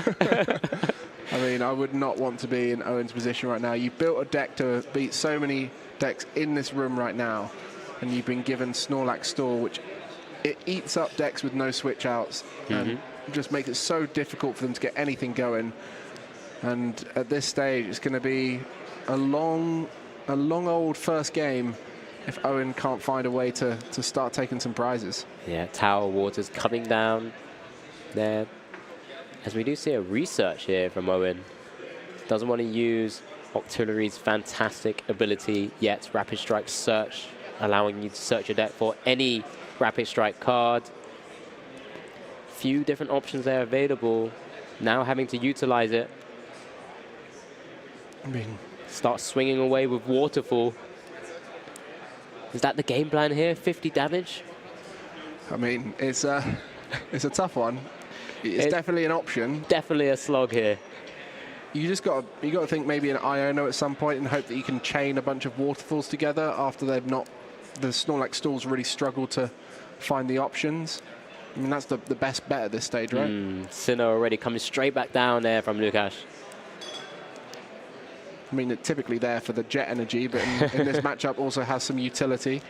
I mean, I would not want to be in Owen's position right now. You've built a deck to beat so many decks in this room right now, and you've been given Snorlax Stall, which it eats up decks with no switch outs and just makes it so difficult for them to get anything going. And at this stage, it's going to be a long old first game if Owen can't find a way to start taking some prizes. Yeah, Tower Waters coming down there. As we do see a research here from Owen. Doesn't want to use Octillery's fantastic ability yet. Rapid Strike Search, allowing you to search your deck for any Rapid Strike card. Few different options there available. Now having to utilize it. Start swinging away with Waterfall. Is that the game plan here? 50 damage? I mean, it's a tough one. It's definitely an option. Definitely a slog here. You got to think maybe an Iono at some point and hope that you can chain a bunch of Waterfalls together after the Snorlax stalls really struggle to find the options. I mean, that's the best bet at this stage, right? Sinnoh already coming straight back down there from Lukasz. I mean, it's typically there for the jet energy, but in this matchup also has some utility.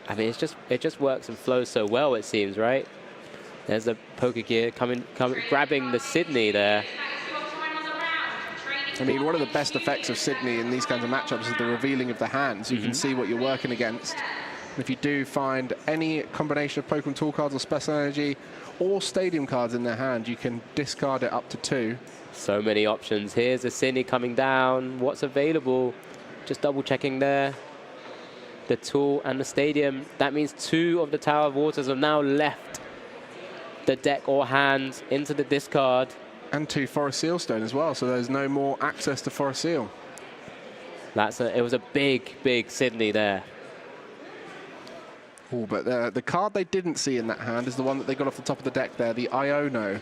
I mean, it just works and flows so well, it seems, right? There's the Pokegear coming, grabbing the Sydney there. I mean, one of the best effects of Sydney in these kinds of matchups is the revealing of the hand, so you can see what you're working against. And if you do find any combination of Pokemon Tool cards or Special Energy or Stadium cards in their hand, you can discard it up to 2. So many options. Here's the Sydney coming down. What's available? Just double checking there. The Tool and the Stadium. That means 2 of the Tower of Waters have now left the deck or hand into the discard. And 2 Forest Seal Stone as well, so there's no more access to Forest Seal. It was a big, big Sydney there. Oh, but the card they didn't see in that hand is the one that they got off the top of the deck there, the Iono,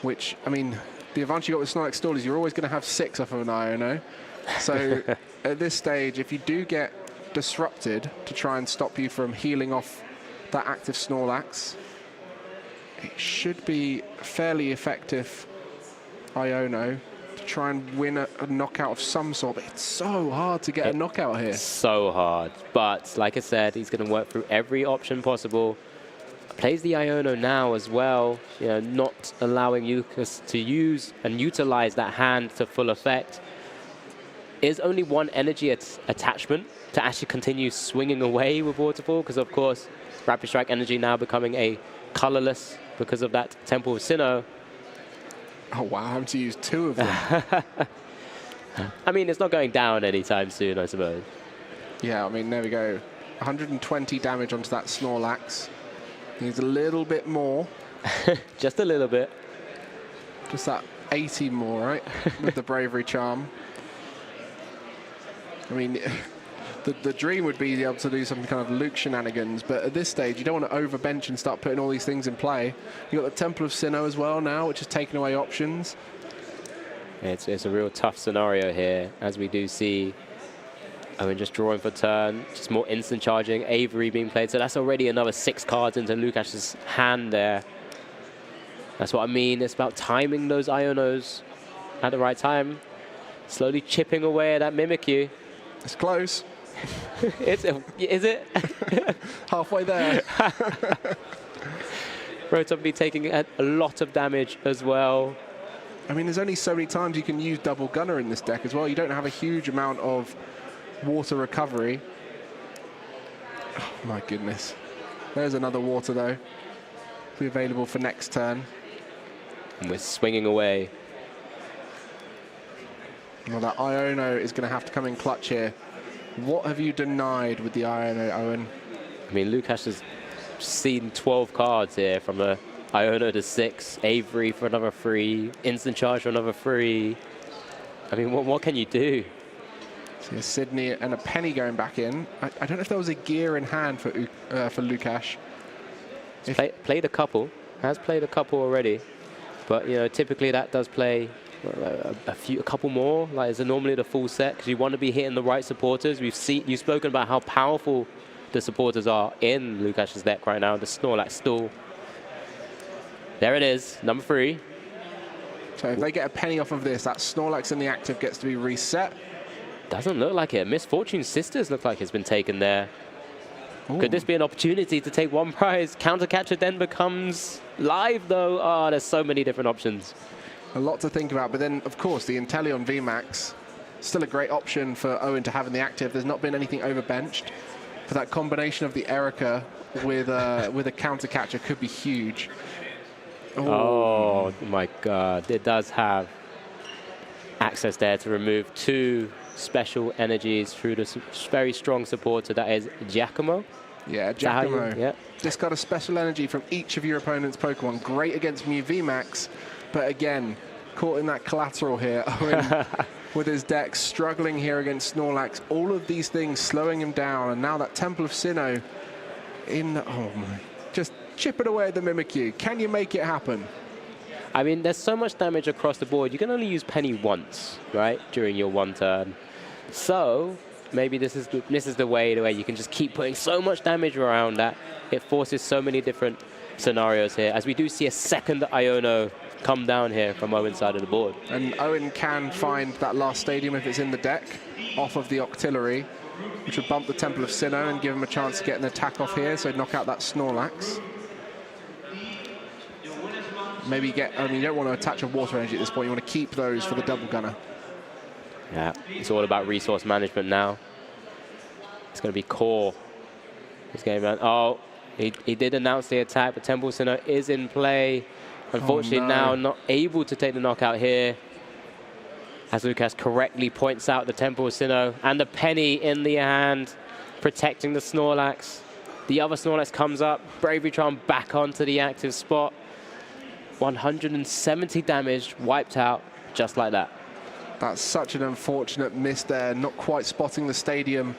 which, I mean, the advantage you got with Snorlax Stall is you're always going to have 6 off of an Iono. So at this stage, if you do get disrupted to try and stop you from healing off that active Snorlax, it should be fairly effective Iono to try and win a knockout of some sort. But it's so hard to get a knockout here. So hard. But like I said, he's going to work through every option possible. Plays the Iono now as well, you know, not allowing Lucas to use and utilize that hand to full effect. Is only one energy attachment to actually continue swinging away with Waterfall, because of course Rapid Strike energy now becoming a colorless because of that Temple of Sinnoh. Oh wow, having to use 2 of them. I mean, it's not going down anytime soon, I suppose. Yeah, I mean, there we go. 120 damage onto that Snorlax. Needs a little bit more. Just a little bit. Just that 80 more, right? With the Bravery Charm. I mean, the dream would be to be able to do some kind of Luke shenanigans, but at this stage, you don't want to overbench and start putting all these things in play. You've got the Temple of Sinnoh as well now, which is taking away options. It's a real tough scenario here, as we do see Owen just drawing for turn, just more instant charging, Avery being played, so that's already another 6 cards into Lukash's hand there. That's what I mean, it's about timing those Ionos at the right time, slowly chipping away at that Mimikyu. It's close. Is it? Halfway there. Rotom taking a lot of damage as well. I mean, there's only so many times you can use Double Gunner in this deck as well. You don't have a huge amount of water recovery. Oh, my goodness. There's another water, though. Be available for next turn. And we're swinging away. Well, that Iono is going to have to come in clutch here. What have you denied with the Iono, Owen? I mean, Lukash has seen 12 cards here, from a Iono to 6, Avery for another 3, Instant Charge for another 3. I mean, what can you do? So Sydney and a Penny going back in. I don't know if there was a gear in hand for Lukash. Played a couple, has played a couple already, but you know, typically that does play a couple more. Like, is it normally the full set, because you want to be hitting the right supporters. You've spoken about how powerful the supporters are in Lukash's deck right now. The Snorlax Stool. There it is, number 3. So if they get a Penny off of this, that Snorlax in the active gets to be reset. Doesn't look like it. Misfortune Sisters look like it's been taken there. Ooh. Could this be an opportunity to take 1 prize? Counter Catcher then becomes live, though. Oh, there's so many different options. A lot to think about, but then, of course, the Inteleon VMAX, still a great option for Owen to have in the active. There's not been anything overbenched. But that combination of the Erica with a Counter Catcher could be huge. Oh, my God. It does have access there to remove 2 special energies through the very strong supporter that is Giacomo. Yeah, Giacomo. Yeah. Just got a special energy from each of your opponent's Pokemon. Great against Mew VMAX, but again, caught in that collateral here. Owen with his deck struggling here against Snorlax. All of these things slowing him down, and now that Temple of Sinnoh in. Oh my! Just chip it away at the Mimikyu. Can you make it happen? I mean, there's so much damage across the board. You can only use Penny once, right, during your 1 turn. So maybe this is the way where you can just keep putting so much damage around that it forces so many different scenarios here, as we do see a second Iono come down here from Owen's side of the board. And Owen can find that last stadium if it's in the deck off of the Octillery, which would bump the Temple of Sinnoh and give him a chance to get an attack off here, so knock out that Snorlax. Maybe I mean, you don't want to attach a water energy at this point. You want to keep those for the Double Gunner. Yeah, it's all about resource management now. It's going to be core. This game, man. Oh, he did announce the attack, but Temple Sinnoh is in play. Unfortunately, now not able to take the knockout here, as Lucas correctly points out the Temple Sinnoh and the Penny in the hand, protecting the Snorlax. The other Snorlax comes up, Bravery Charm back onto the active spot. 170 damage, wiped out, just like that. That's such an unfortunate miss there, not quite spotting the stadium.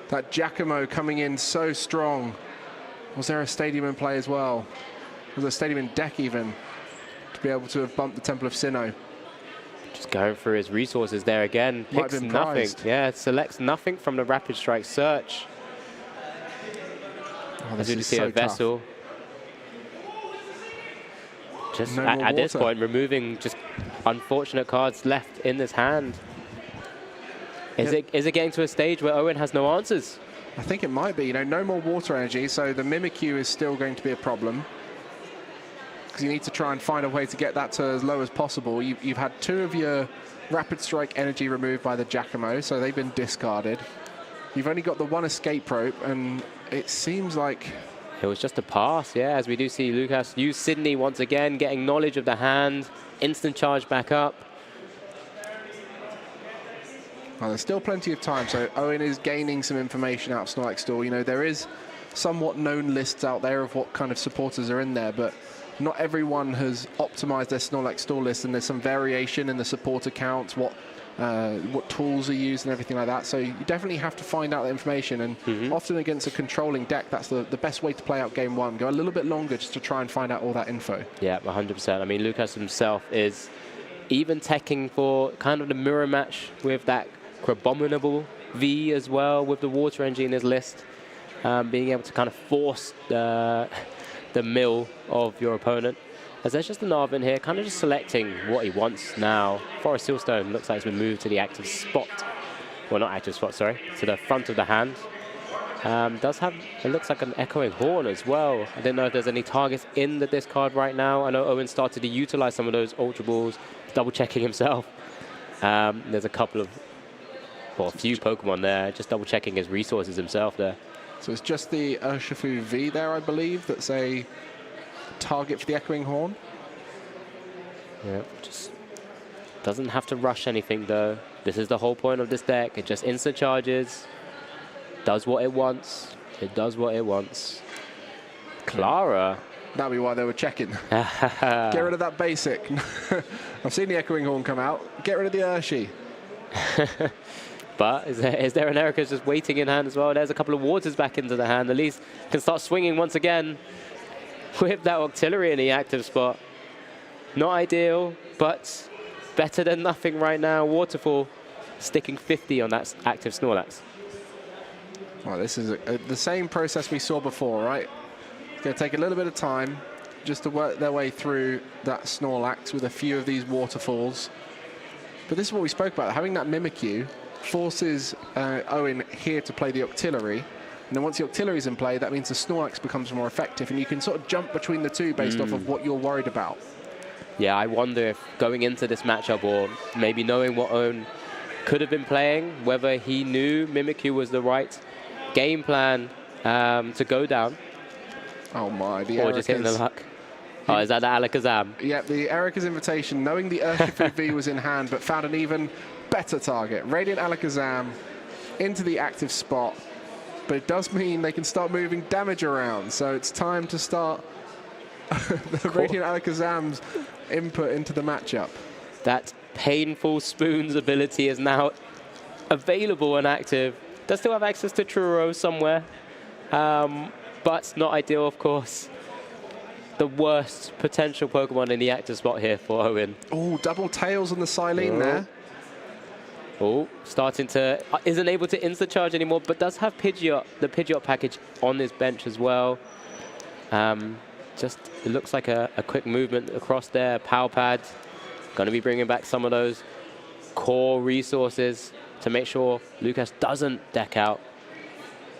That Giacomo coming in so strong. Was there a stadium in play as well? Was there a stadium in deck even, to be able to have bumped the Temple of Sinnoh? Just going through his resources there again, picks nothing. Yeah, selects nothing from the Rapid Strike search. Oh, this is see so a Vessel. Just No more at this water. point, removing just unfortunate cards left in this hand. Is it getting to a stage where Owen has no answers? I think it might be. You know, no more water energy, so the Mimikyu is still going to be a problem. Because you need to try and find a way to get that to as low as possible. You've had 2 of your Rapid Strike energy removed by the Giacomo, so they've been discarded. You've only got the 1 escape rope, and it seems like... It was just a pass, yeah, as we do see Lucas use Sydney once again, getting knowledge of the hand, instant charge back up. Well, there's still plenty of time, so Owen is gaining some information out of Snorlax Store. You know, there is somewhat known lists out there of what kind of supporters are in there, but not everyone has optimized their Snorlax Store list, and there's some variation in the support accounts, what tools are used and everything like that. So you definitely have to find out that information, and often against a controlling deck, that's the best way to play out game 1. Go a little bit longer just to try and find out all that info. Yeah, 100%. I mean, Lucas himself is even teching for kind of the mirror match with that Crabominable V as well, with the water energy in his list, being able to kind of force the mill of your opponent. As there's just an Arvin here, kind of just selecting what he wants now. Forest Sealstone looks like it's been moved to the active spot. Well, not active spot, sorry, to the front of the hand. Does have, it looks like an Echoing Horn as well. I didn't know if there's any targets in the discard right now. I know Owen started to utilize some of those Ultra Balls, double checking himself. There's a couple of, well, a few Pokemon there, just double checking his resources himself there. So it's just the Urshifu V there, I believe, that's a target for the Echoing Horn. Yeah, just doesn't have to rush anything though. This is the whole point of this deck. It just instant charges, does what it wants. It does what it wants. Clara. That'd be why they were checking. Get rid of that basic. I've seen the Echoing Horn come out. Get rid of the Urshi. But is there an Erica's just waiting in hand as well? There's a couple of waters back into the hand. At least can start swinging once again with that Octillery in the active spot. Not ideal, but better than nothing right now. Waterfall sticking 50 on that active Snorlax. Well, this is the same process we saw before, right? It's going to take a little bit of time just to work their way through that Snorlax with a few of these waterfalls. But this is what we spoke about. Having that Mimikyu forces Owen here to play the Octillery. And then once the Octillery's in play, that means the Snorlax becomes more effective. And you can sort of jump between the two based off of what you're worried about. Yeah, I wonder if going into this matchup, or maybe knowing what Owen could have been playing, whether he knew Mimikyu was the right game plan to go down. Oh my, the Or just hitting the luck. Oh, is that the Alakazam? Yeah, the Erica's Invitation, knowing the Urshifu V was in hand, but found an even better target. Radiant Alakazam into the active spot. But it does mean they can start moving damage around. So it's time to start the Radiant Alakazam's input into the matchup. That painful Spoons ability is now available and active. Does still have access to Truro somewhere. But not ideal, of course. The worst potential Pokemon in the active spot here for Owen. Oh, double tails on the Silene there. Oh, starting to, isn't able to insta-charge anymore, but does have Pidgeot, the Pidgeot package on his bench as well. Just, it looks like a quick movement across there. Power Pad, going to be bringing back some of those core resources to make sure Lucas doesn't deck out.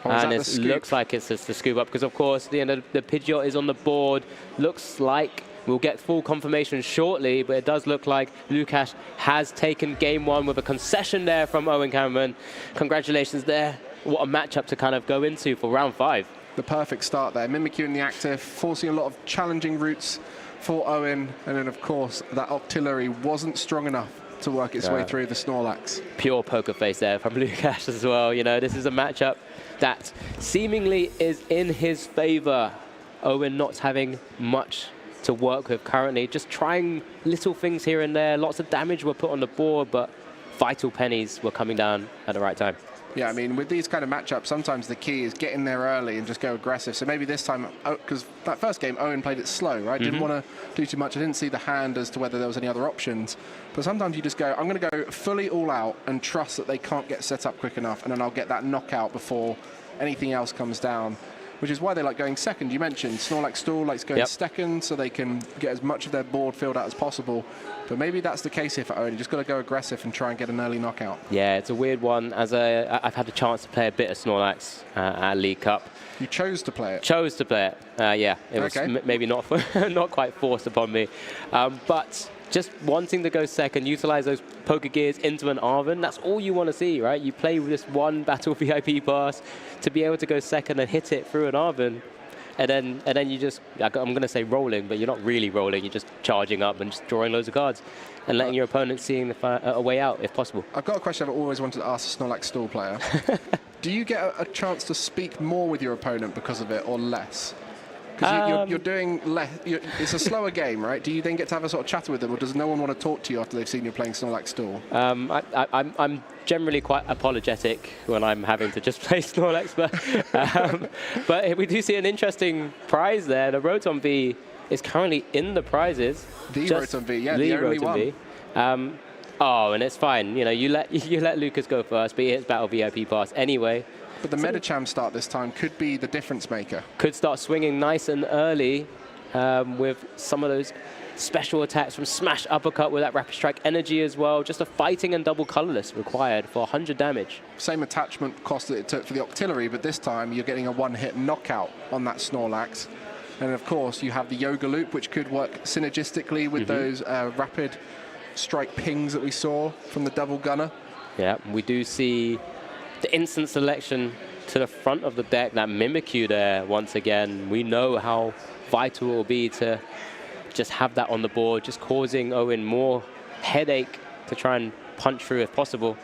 And it looks like it's just the scoop up, because of course the Pidgeot is on the board. Looks like we'll get full confirmation shortly, but it does look like Lucas has taken game 1 with a concession there from Owen Cameron. Congratulations there. What a matchup to kind of go into for round 5. The perfect start there. Mimikyu in the active, forcing a lot of challenging routes for Owen. And then, of course, that Octillery wasn't strong enough to work its way through the Snorlax. Pure poker face there from Lucas as well. You know, this is a matchup that seemingly is in his favor. Owen not having much to work with currently, just trying little things here and there. Lots of damage were put on the board, but vital pennies were coming down at the right time. Yeah, I mean, with these kind of matchups, sometimes the key is get in there early and just go aggressive. So maybe this time, because that first game, Owen played it slow, right? Didn't want to do too much. I didn't see the hand as to whether there was any other options. But sometimes you just go, I'm going to go fully all out and trust that they can't get set up quick enough, and then I'll get that knockout before anything else comes down. which is why they like going second. You mentioned Snorlax Stool likes going second so they can get as much of their board filled out as possible. But maybe that's the case here for Owen. You just got to go aggressive and try and get an early knockout. Yeah, it's a weird one. I've had the chance to play a bit of Snorlax at League Cup. You chose to play it? Chose to play it. Yeah, it was maybe not not quite forced upon me. But just wanting to go second, utilize those poker gears into an Arven, that's all you want to see, right? You play with this one Battle VIP pass to be able to go second and hit it through an Arven. And then you just, I'm going to say rolling, but you're not really rolling. You're just charging up and just drawing loads of cards and letting your opponent seeing a way out if possible. I've got a question I've always wanted to ask a Snorlax Stool player. Do you get a chance to speak more with your opponent because of it or less? Because you're doing less. It's a slower game, right? Do you then get to have a sort of chatter with them, or does no one want to talk to you after they've seen you playing Snorlax Stool? I'm generally quite apologetic when I'm having to just play Snorlax, but we do see an interesting prize there. The Rotom V is currently in the prizes. The Rotom V, yeah, the only one. Oh, and it's fine. You know, you let Lucas go first, but he hits Battle VIP pass anyway. But the Medicham start this time could be the difference maker. Could start swinging nice and early with some of those special attacks from Smash Uppercut with that Rapid Strike energy as well. Just a fighting and double colorless required for 100 damage. Same attachment cost that it took for the Octillery, but this time you're getting a one-hit knockout on that Snorlax. And of course you have the Yoga Loop, which could work synergistically with those Rapid Strike pings that we saw from the double gunner. Yeah, we do see the instant selection to the front of the deck, that Mimikyu there once again. We know how vital it will be to just have that on the board, just causing Owen more headache to try and punch through if possible.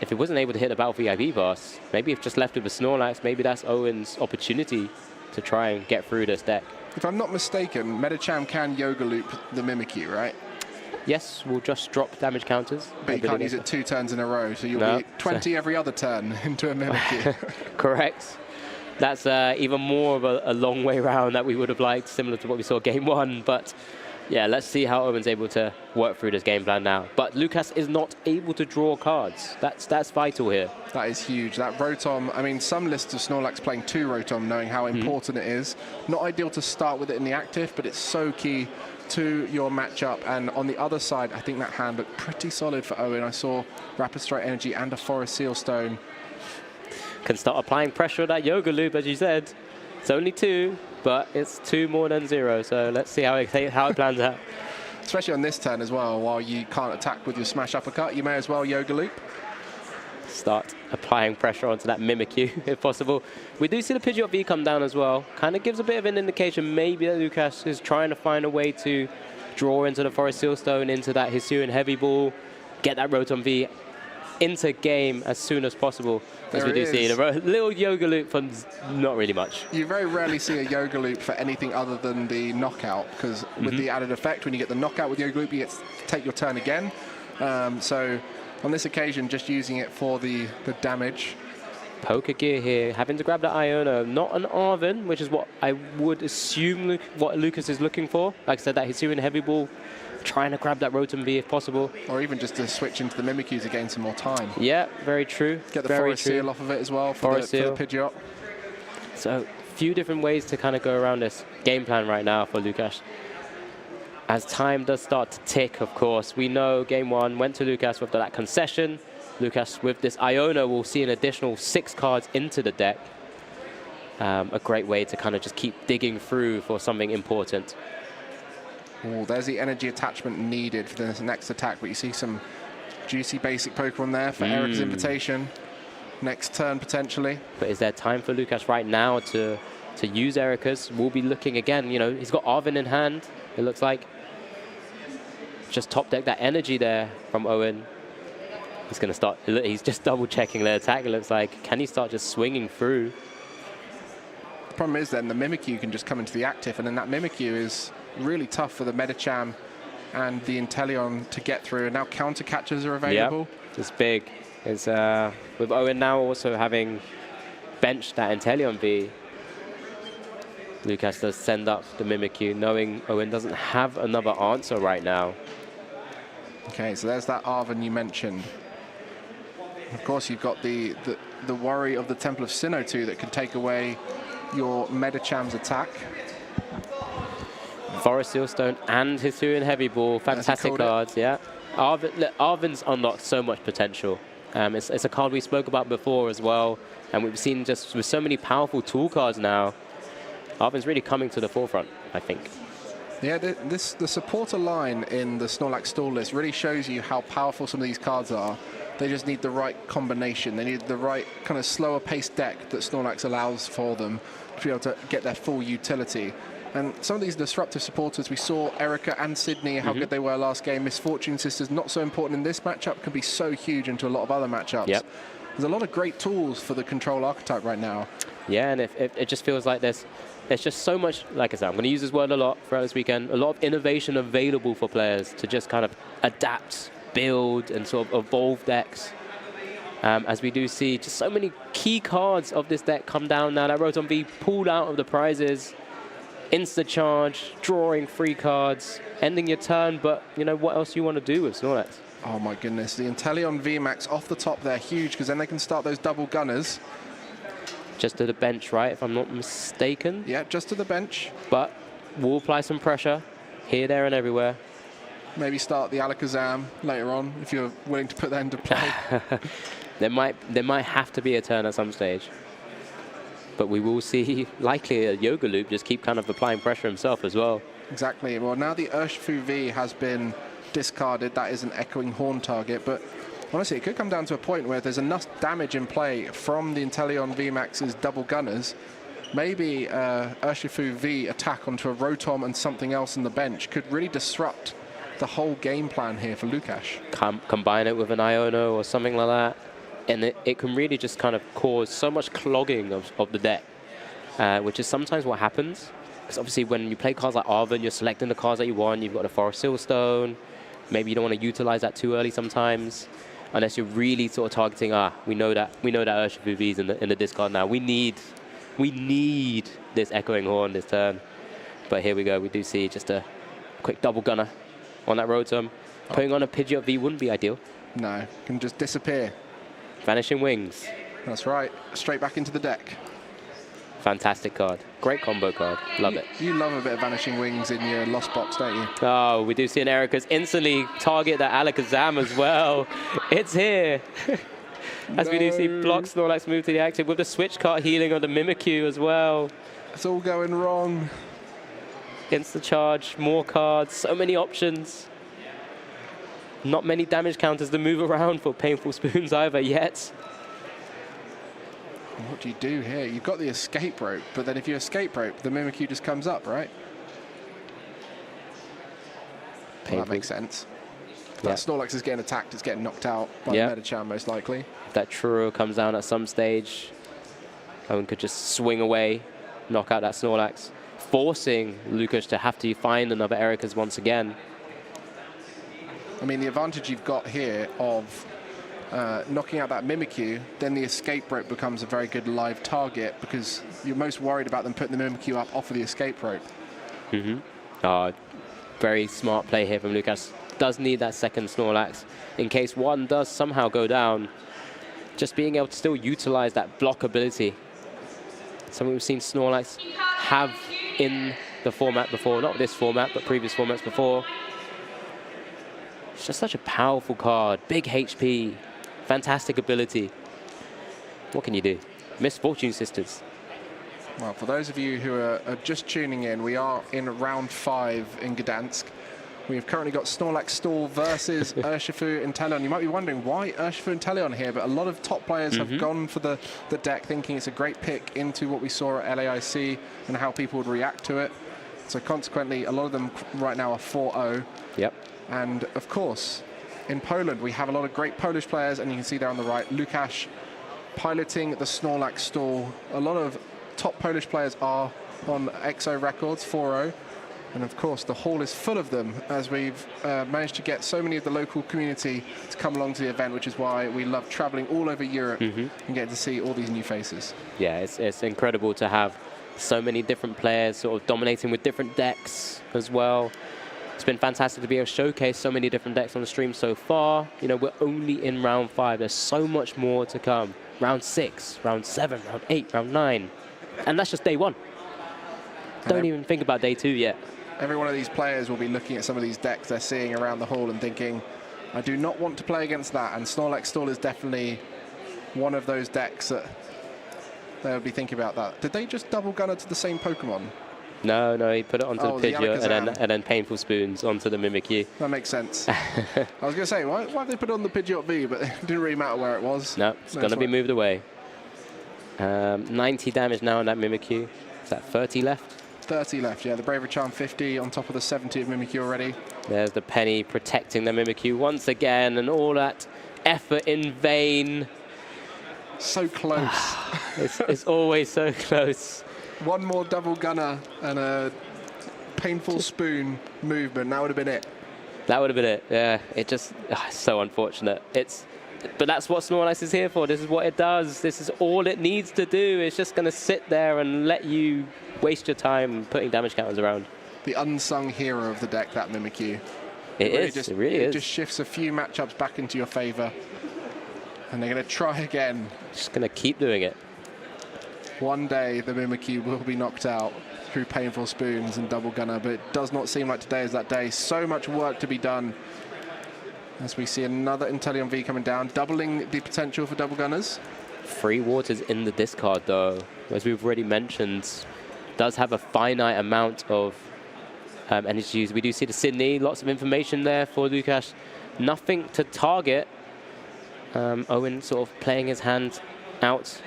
If he wasn't able to hit the Battle VIP pass, maybe if just left with a Snorlax, maybe that's Owen's opportunity to try and get through this deck. If I'm not mistaken, Medicham can Yoga Loop the Mimikyu, right? Yes, we'll just drop damage counters. But you can't use it 2 turns in a row, so you'll be 20 every other turn into a Mimikyu. Correct. That's even more of a long way round that we would have liked, similar to what we saw game 1. But yeah, let's see how Owen's able to work through this game plan now. But Lucas is not able to draw cards. That's vital here. That is huge. That Rotom, I mean, some lists of Snorlax playing 2 Rotom, knowing how important it is. Not ideal to start with it in the active, but it's so key to your matchup. And on the other side, I think that hand looked pretty solid for Owen. I saw Rapid Strike Energy and a Forest Seal Stone. Can start applying pressure on that Yoga Loop, as you said. It's only 2, but it's 2 more than 0. So let's see how it plans out. Especially on this turn as well, while you can't attack with your Smash Uppercut, you may as well Yoga Loop. Start applying pressure onto that Mimikyu, if possible. We do see the Pidgeot V come down as well. Kind of gives a bit of an indication maybe that Lucas is trying to find a way to draw into the Forest Seal Stone, into that Hisuian Heavy Ball, get that Rotom V into game as soon as possible. As we do see a little Yoga Loop for not really much. You very rarely see a Yoga Loop for anything other than the knockout, because with the added effect, when you get the knockout with Yoga Loop, you get to take your turn again. So on this occasion, just using it for the damage. Poker gear here, having to grab that Iono, not an Arven, which is what I would assume what Lucas is looking for. Like I said, that Hisuian Heavy Ball, trying to grab that Rotom V if possible. Or even just to switch into the Mimikyu to gain some more time. Yeah, very true. Get the Forest Seal off of it as well for the Pidgeot. So a few different ways to kind of go around this game plan right now for Lucas. As time does start to tick, of course, we know game 1 went to Lucas with that concession. Lucas, with this Iono, will see an additional 6 cards into the deck. A great way to kind of just keep digging through for something important. Oh, there's the energy attachment needed for the next attack, but you see some juicy basic Pokemon there for Erica's Invitation. Next turn, potentially. But is there time for Lucas right now to use Erica's? We'll be looking again. You know, he's got Arven in hand, it looks like. Just top deck that energy there from Owen. He's going to start, he's just double checking the attack, it looks like. Can he start just swinging through? The problem is then the Mimikyu can just come into the active, and then that Mimikyu is really tough for the Medicham and the Inteleon to get through, and now counter catchers are available. Yep, it's big. It's, with Owen now also having benched that Inteleon V, Lucas does send up the Mimikyu, knowing Owen doesn't have another answer right now. Okay, so there's that Arven you mentioned. Of course, you've got the worry of the Temple of Sinnoh too that could take away your Medichams attack. Forest Sealstone and Hisuian Heavy Ball, fantastic cards, yeah. Arvin's unlocked so much potential. It's a card we spoke about before as well, and we've seen just with so many powerful tool cards now, Arvin's really coming to the forefront, I think. Yeah, the supporter line in the Snorlax stall list really shows you how powerful some of these cards are. They just need the right combination. They need the right kind of slower paced deck that Snorlax allows for them to be able to get their full utility. And some of these disruptive supporters, we saw Erica and Sydney, how good they were last game. Misfortune Sisters, not so important in this matchup, can be so huge into a lot of other matchups. Yep. There's a lot of great tools for the control archetype right now. Yeah, and it just feels like there's just so much, like I said, I'm going to use this word a lot throughout this weekend, a lot of innovation available for players to just kind of adapt, build, and sort of evolve decks. As we do see just so many key cards of this deck come down now. That Rotom V pulled out of the prizes. Insta charge, drawing free cards, ending your turn, but you know what else you want to do with Snorlax? Oh my goodness, the Inteleon VMAX off the top there, huge, because then they can start those double gunners. Just to the bench, right, if I'm not mistaken? Yeah, just to the bench. But we'll apply some pressure here, there, and everywhere. Maybe start the Alakazam later on, if you're willing to put that into play. There might have to be a turn at some stage. But we will see likely a Yoga Loop just keep kind of applying pressure himself as well. Exactly. Well, now the Urshifu V has been discarded. That is an Echoing Horn target. But honestly, it could come down to a point where there's enough damage in play from the Inteleon VMAX's double gunners. Maybe Urshifu V attack onto a Rotom and something else on the bench could really disrupt the whole game plan here for Lukash. Combine it with an Iono or something like that. And it can really just kind of cause so much clogging of the deck, which is sometimes what happens. Because obviously when you play cards like Arven, you're selecting the cards that you want. You've got a Forest Sealstone. Maybe you don't want to utilize that too early sometimes, unless you're really sort of targeting. We know that Urshifu V's in the discard now. We need this Echoing Horn this turn. But here we go. We do see just a quick double gunner on that Rotom. Putting on a Pidgeot V wouldn't be ideal. No, can just disappear. Vanishing Wings. That's right. Straight back into the deck. Fantastic card. Great combo card. Love it. You love a bit of Vanishing Wings in your Lost Box, don't you? Oh, we do see an Erica's instantly target that Alakazam as well. It's here. As we do see block Snorlax move to the active with the switch card healing on the Mimikyu as well. It's all going wrong. Insta charge, more cards, so many options. Not many damage counters to move around for Painful Spoons either yet. What do you do here? You've got the escape rope, but then if you escape rope, the Mimikyu just comes up, right? Well, that makes sense. That Snorlax is getting attacked, it's getting knocked out by the Medicham most likely. If that Truro comes down at some stage, Owen could just swing away, knock out that Snorlax, forcing Lukash to have to find another Erica's once again. I mean, the advantage you've got here of knocking out that Mimikyu, then the escape rope becomes a very good live target because you're most worried about them putting the Mimikyu up off of the escape rope. Very smart play here from Lukash. Does need that second Snorlax in case one does somehow go down. Just being able to still utilize that block ability. Something we've seen Snorlax have in the format before. Not this format, but previous formats before. It's just such a powerful card. Big HP. Fantastic ability. What can you do? Misfortune Sisters. Well, for those of you who are just tuning in, we are in round 5 in Gdańsk. We've currently got Snorlax Stall versus Urshifu and Inteleon. You might be wondering why Urshifu and Inteleon here, but a lot of top players have gone for the deck thinking it's a great pick into what we saw at LAIC and how people would react to it. So consequently, a lot of them right now are 4-0. Yep. And of course, in Poland, we have a lot of great Polish players, and you can see there on the right, Lukash piloting the Snorlax Stall. A lot of top Polish players are on EXO records, 4-0. And of course, the hall is full of them as we've managed to get so many of the local community to come along to the event, which is why we love traveling all over Europe and getting to see all these new faces. Yeah, it's incredible to have so many different players sort of dominating with different decks as well. It's been fantastic to be able to showcase so many different decks on the stream so far. You know, we're only in round 5. There's so much more to come. Round 6, round 7, round 8, round 9. And that's just day one. Don't even think about day two yet. Every one of these players will be looking at some of these decks they're seeing around the hall and thinking, I do not want to play against that. And Snorlax Stall is definitely one of those decks that they would be thinking about that. Did they just double gunner to the same Pokemon? No, he put it onto the Pidgeot and then Painful Spoons onto the Mimikyu. That makes sense. I was going to say, why have they put it on the Pidgeot V? But it didn't really matter where it was. No, it's going to be moved away. 90 damage now on that Mimikyu. Is that 30 left? 30 left, yeah. The Bravery Charm 50 on top of the 70 of Mimikyu already. There's the Penny protecting the Mimikyu once again, and all that effort in vain. So close. It's always so close. One more double gunner and a Painful Spoon movement. That would have been it. That would have been it, yeah. It just, it's so unfortunate. But that's what Snorlax is here for. This is what it does. This is all it needs to do. It's just going to sit there and let you waste your time putting damage counters around. The unsung hero of the deck, that Mimikyu. It really is. It just shifts a few matchups back into your favor. And they're going to try again. Just going to keep doing it. One day the Mimikyu will be knocked out through Painful Spoons and double gunner, but it does not seem like today is that day. So much work to be done. As we see another Inteleon V coming down, doubling the potential for double gunners. Free Waters in the discard, though, as we've already mentioned, does have a finite amount of energy use. We do see the Sydney, lots of information there for Lukash. Nothing to target. Owen sort of playing his hand out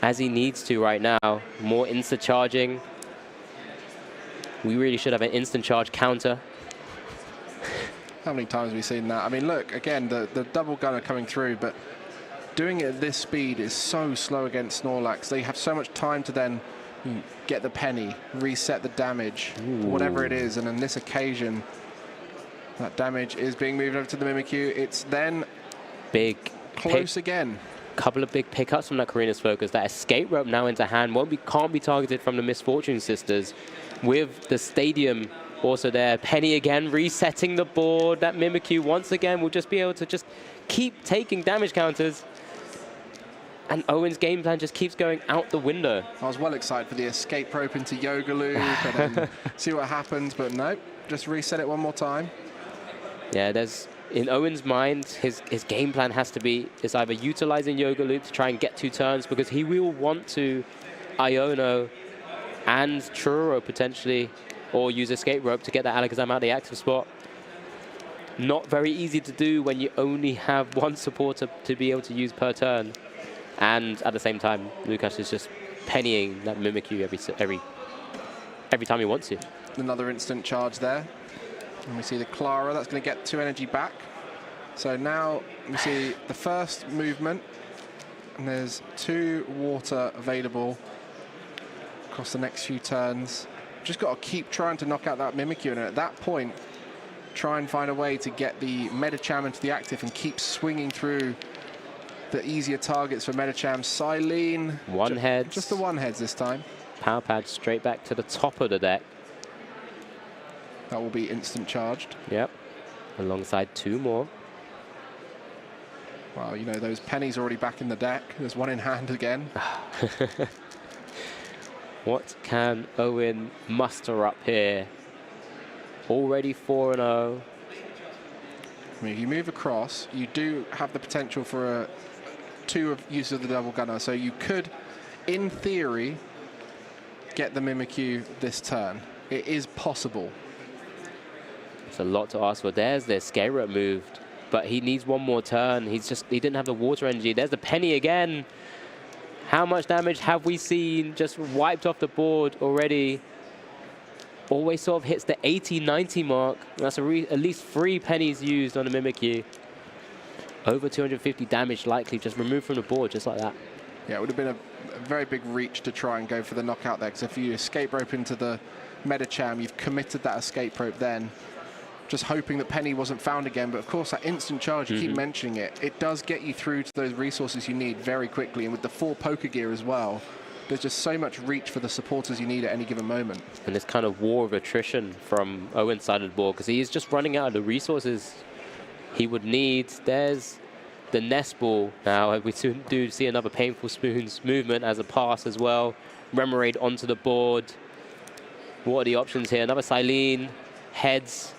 as he needs to right now. More insta charging. We really should have an instant charge counter. How many times have we seen that? I mean, look, again, the double gunner coming through, but doing it at this speed is so slow against Snorlax. They have so much time to then get the penny, reset the damage, whatever it is. And on this occasion, that damage is being moved over to the Mimikyu. It's then big close again. Couple of big pickups from that Karina's Focus. That escape rope now into hand can't be targeted from the Misfortune Sisters. With the Stadium also there, Penny again resetting the board. That Mimikyu once again will just be able to just keep taking damage counters. And Owen's game plan just keeps going out the window. I was well excited for the escape rope into Yoga Loop and then see what happens, but no, just reset it one more time. Yeah, in Owen's mind, his game plan has to be is either utilizing Yoga Loop to try and get 2 turns, because he will want to Iono and Churro potentially, or use Escape Rope to get that Alakazam out of the active spot. Not very easy to do when you only have one supporter to be able to use per turn. And at the same time, Lukash is just pennying that Mimikyu every time he wants to. Another instant charge there. And we see the Clara, that's going to get 2 energy back. So now we see the first movement, and there's 2 water available across the next few turns. Just got to keep trying to knock out that Mimikyu, and at that point, try and find a way to get the Medicham into the active and keep swinging through the easier targets for Medicham. Silene. One head. Just the one heads this time. Power pad straight back to the top of the deck. That will be instant charged. Yep. Alongside 2 more. Wow, you know, those pennies already back in the deck. There's one in hand again. What can Owen muster up here? Already 4-0. I mean, if you move across, you do have the potential for 2 use of the double gunner. So you could, in theory, get the Mimikyu this turn. It is possible. It's a lot to ask for. There's the Escape Rope moved, but he needs one more turn. He didn't have the water energy. There's the Penny again. How much damage have we seen just wiped off the board already? Always sort of hits the 80-90 mark. That's at least 3 pennies used on the Mimikyu. Over 250 damage likely just removed from the board just like that. Yeah, it would have been a very big reach to try and go for the knockout there, because if you escape rope into the Medicham, you've committed that escape rope then. Just hoping that Penny wasn't found again, but of course that instant charge, you keep mentioning it, it does get you through to those resources you need very quickly, and with the 4 poker gear as well, there's just so much reach for the supporters you need at any given moment. And this kind of war of attrition from Owen's side of the board, because he is just running out of the resources he would need. There's the Nest Ball now. We soon do see another Painful Spoons movement as a pass as well. Remoraid onto the board. What are the options here? Another Silene, heads,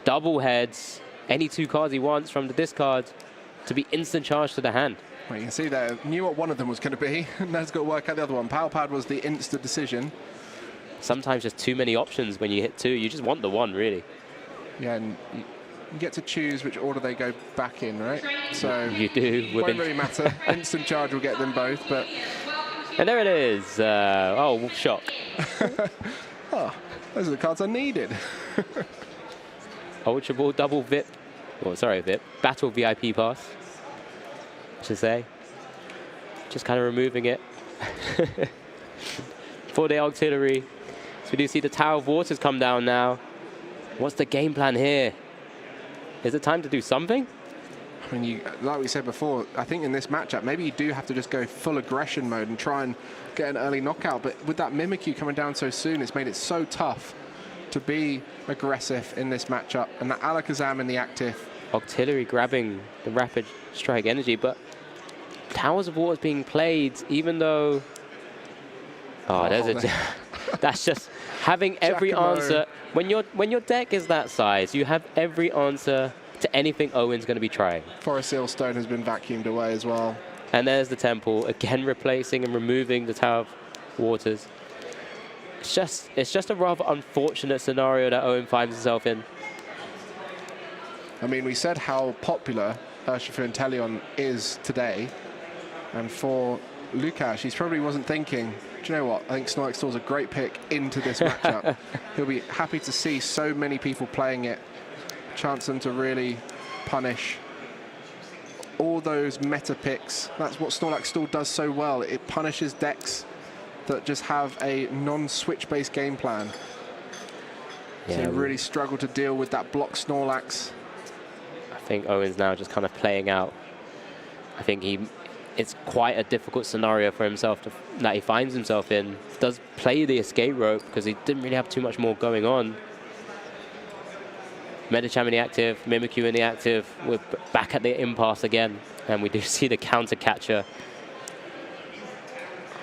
double heads, any 2 cards he wants from the discard to be instant charge to the hand. Well, you can see there, knew what one of them was going to be, and now he's got to work out the other one. Power Pad was the instant decision. Sometimes just too many options when you hit 2. You just want the 1, really. Yeah, and you get to choose which order they go back in, right? So you do. Won't really matter. Instant charge will get them both, but... And there it is. Oh, shock. Oh, those are the cards I needed. Ultra Ball, double VIP. Oh, sorry, VIP. Battle VIP pass, I should say. Just kind of removing it. 4-day auxiliary. So we do see the Tower of Waters come down now. What's the game plan here? Is it time to do something? I mean, like we said before, I think in this matchup, maybe you do have to just go full aggression mode and try and get an early knockout. But with that Mimikyu coming down so soon, it's made it so tough to be aggressive in this matchup. And that Alakazam in the active. Octillery grabbing the Rapid Strike energy, but Towers of War is being played, even though... Oh, there's a... That's just having every answer. When your deck is that size, you have every answer to anything Owen's going to be trying. Forest Seal Stone has been vacuumed away as well. And there's the Temple, again replacing and removing the Tower of Waters. It's just a rather unfortunate scenario that Owen finds himself in. I mean, we said how popular Urshifu Inteleon is today. And for Lukash, he probably wasn't thinking, do you know what? I think Snorlax Storm's a great pick into this matchup. He'll be happy to see so many people playing it. Chance them to really punish all those meta picks. That's what Snorlax Storm does so well. It punishes decks that just have a non-switch based game plan. Yeah, so really struggle to deal with that block Snorlax. I think Owen's now just kind of playing out. I think it's quite a difficult scenario for himself that he finds himself in. Does play the escape rope because he didn't really have too much more going on. Medicham in the active, Mimikyu in the active. We're back at the impasse again, and we do see the counter catcher.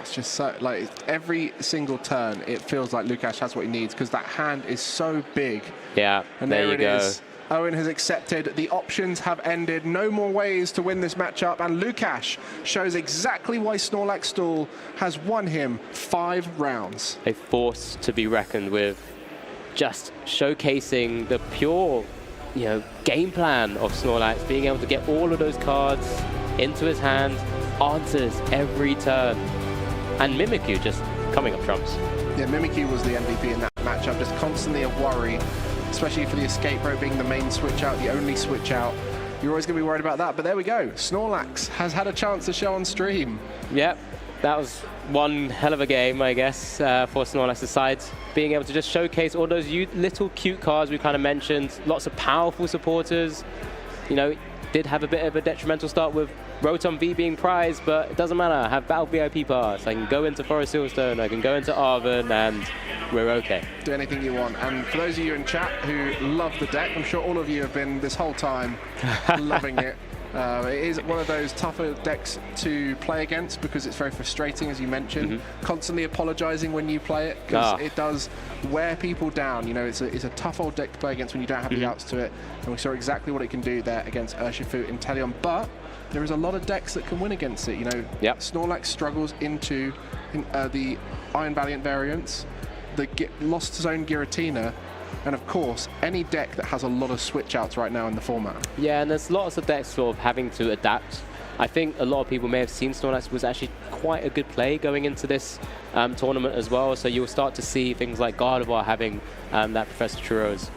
It's just so, like, every single turn, it feels like Lukash has what he needs because that hand is so big. Yeah, and there you go. Is. Owen has accepted. The options have ended. No more ways to win this matchup. And Lukash shows exactly why Snorlax Stool has won him 5 rounds. A force to be reckoned with. Just showcasing the pure, game plan of Snorlax, being able to get all of those cards into his hand, answers every turn. And Mimikyu just coming up trumps. Yeah, Mimikyu was the MVP in that matchup, just constantly a worry, especially for the escape rope being the main switch out, the only switch out. You're always going to be worried about that, but there we go. Snorlax has had a chance to show on stream. Yep, that was one hell of a game, I guess, for Snorlax's side. Being able to just showcase all those little cute cards we kind of mentioned, lots of powerful supporters. Did have a bit of a detrimental start with Rotom V being prized, but it doesn't matter. I have Battle VIP pass. I can go into Forest Silverstone, I can go into Arven, and we're okay. Do anything you want. And for those of you in chat who love the deck, I'm sure all of you have been this whole time loving it. It is one of those tougher decks to play against because it's very frustrating, as you mentioned. Constantly apologizing when you play it because it does wear people down. It's a tough old deck to play against when you don't have the outs to it. And we saw exactly what it can do there against Urshifu Inteleon. But there is a lot of decks that can win against it. Snorlax struggles into the Iron Valiant variants, the Lost Zone Giratina, and of course, any deck that has a lot of switch outs right now in the format. Yeah, and there's lots of decks sort of having to adapt. I think a lot of people may have seen Snorlax was actually quite a good play going into this tournament as well. So you'll start to see things like Gardevoir having that Professor Churro's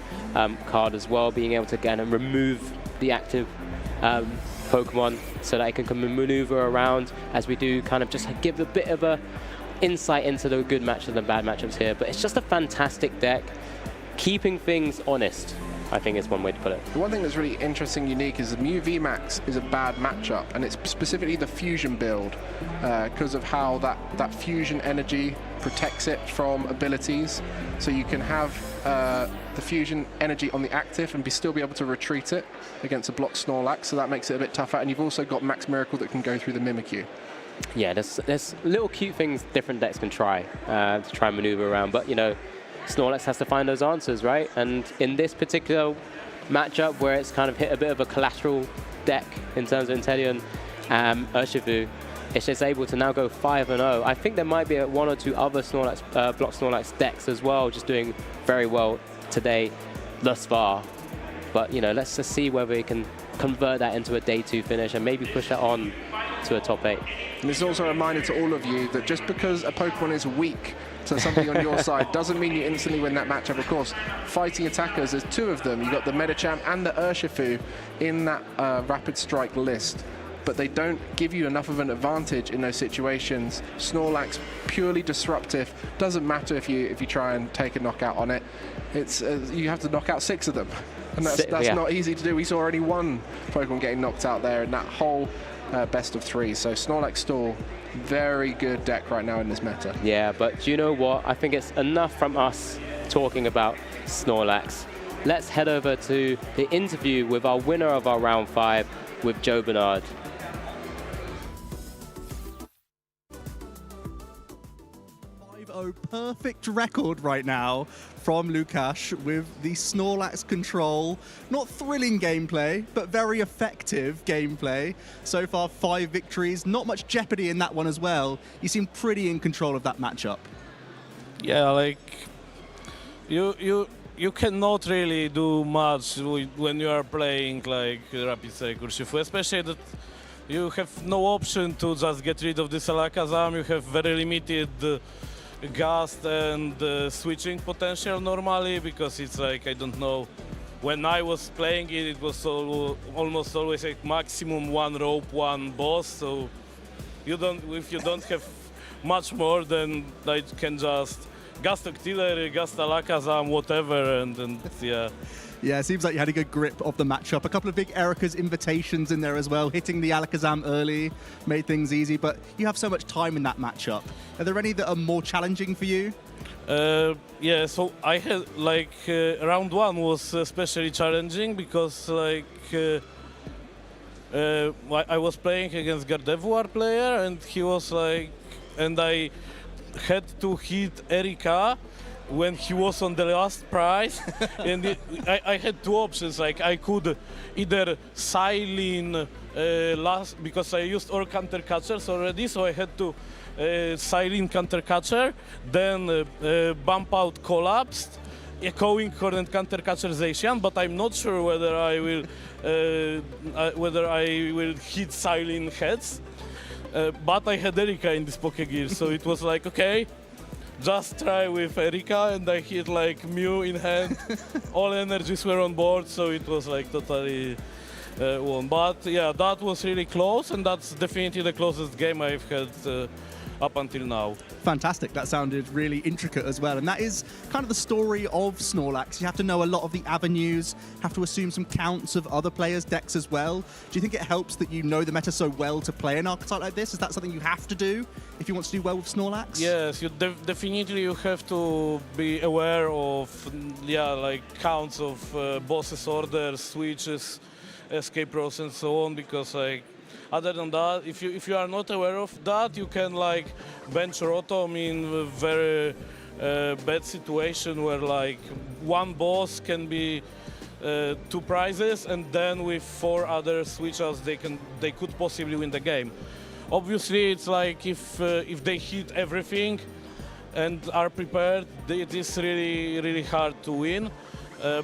card as well, being able to again remove the active Pokemon so that it can maneuver around as we do kind of just give a bit of a insight into the good matchups and the bad matchups here. But it's just a fantastic deck. Keeping things honest, I think is one way to put it. The one thing that's really interesting, unique, is the Mew VMAX is a bad matchup, and it's specifically the fusion build because of how that fusion energy protects it from abilities. So you can have the fusion energy on the active and still be able to retreat it against a block Snorlax, so that makes it a bit tougher. And you've also got Max Miracle that can go through the Mimikyu. Yeah, there's little cute things different decks can try to try and maneuver around, but you know, Snorlax has to find those answers, right? And in this particular matchup where it's kind of hit a bit of a collateral deck in terms of Inteleon, Urshifu, it's just able to now go 5-0. I think there might be one or two other Snorlax, Block Snorlax decks as well, just doing very well today thus far. But you know, let's just see whether we can convert that into a day 2 finish and maybe push that on to a top 8. And it's also a reminder to all of you that just because a Pokemon is weak to something on your side doesn't mean you instantly win that matchup. Of course, fighting attackers, there's 2 of them. You've got the Medicham and the Urshifu in that Rapid Strike list, but they don't give you enough of an advantage in those situations. Snorlax, purely disruptive. Doesn't matter if you try and take a knockout on it. It's you have to knock out 6 of them, and that's not easy to do. We saw already 1 Pokemon getting knocked out there in that whole best of 3. So Snorlax still very good deck right now in this meta. Yeah, but do you know what? I think it's enough from us talking about Snorlax. Let's head over to the interview with our winner of our round 5 with Joe Bernard. Perfect record right now from Lukasz with the Snorlax control. Not thrilling gameplay, but very effective gameplay. So far, 5 victories. Not much jeopardy in that one as well. You seem pretty in control of that matchup. Yeah, like you cannot really do much when you are playing like Rapid Strike Urshifu, especially that you have no option to just get rid of this Alakazam. You have very limited Gust and switching potential normally, because it's like, I don't know, when I was playing it, it was almost always like maximum 1 rope, 1 boss, so if you don't have much more, then I can just Gust Octillery, Gust Alakazam, whatever, and yeah. Yeah, it seems like you had a good grip of the matchup. A couple of big Erika's invitations in there as well. Hitting the Alakazam early made things easy, but you have so much time in that matchup. Are there any that are more challenging for you? Yeah, so I had like round 1 was especially challenging because like I was playing against Gardevoir player, and he was like, and I had to hit Erika when he was on the last prize, and I had 2 options. Like I could either Silene last, because I used all counter catchers already, so I had to Silene counter catcher, then bump out Collapsed, echoing current counter catcher Zacian, but I'm not sure whether I will hit Silene heads. But I had Erika in this Pokegear, so it was like, okay, just try with Erika, and I hit like Mew in hand. All energies were on board, so it was like totally won. But yeah, that was really close, and that's definitely the closest game I've had up until now. Fantastic. That sounded really intricate as well. And that is kind of the story of Snorlax. You have to know a lot of the avenues, have to assume some counts of other players' decks as well. Do you think it helps that you know the meta so well to play an archetype like this? Is that something you have to do if you want to do well with Snorlax? Yes, you definitely you have to be aware of, like counts of bosses, orders, switches, escape routes, and so on, because like, other than that, if you are not aware of that, you can like bench Rotom in a very bad situation where like 1 boss can be 2 prizes, and then with 4 other switches they could possibly win the game. Obviously, it's like if they hit everything and are prepared, it is really hard to win.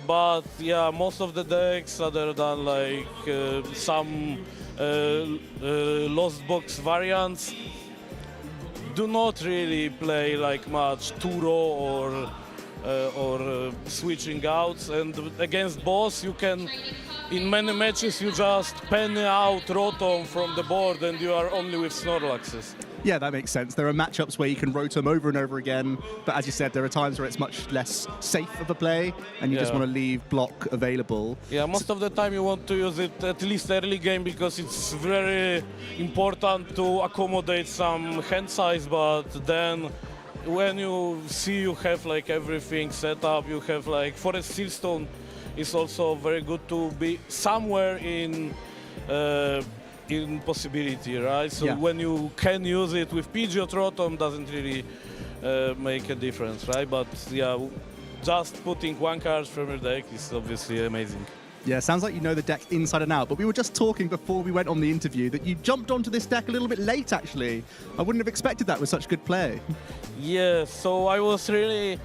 But yeah, most of the decks, other than like some Lost Box variants, do not really play like much 2-row or switching outs, and against boss you can, in many matches you just pen out Rotom from the board and you are only with Snorlaxes. Yeah, that makes sense. There are matchups where you can Rotom over and over again, but as you said, there are times where it's much less safe of a play, and you just want to leave block available. Yeah, most of the time you want to use it at least early game, because it's very important to accommodate some hand size, but then when you see you have like everything set up, you have like Forest Sealstone is also very good to be somewhere in impossibility, right? So Yeah. when you can use it with Pidgeot, Rotom doesn't really make a difference, right? But yeah, just putting one card from your deck is obviously amazing. Yeah, sounds like you know the deck inside and out. But we were just talking before we went on the interview that you jumped onto this deck a little bit late, actually. I wouldn't have expected that with such good play. Yeah, so I was really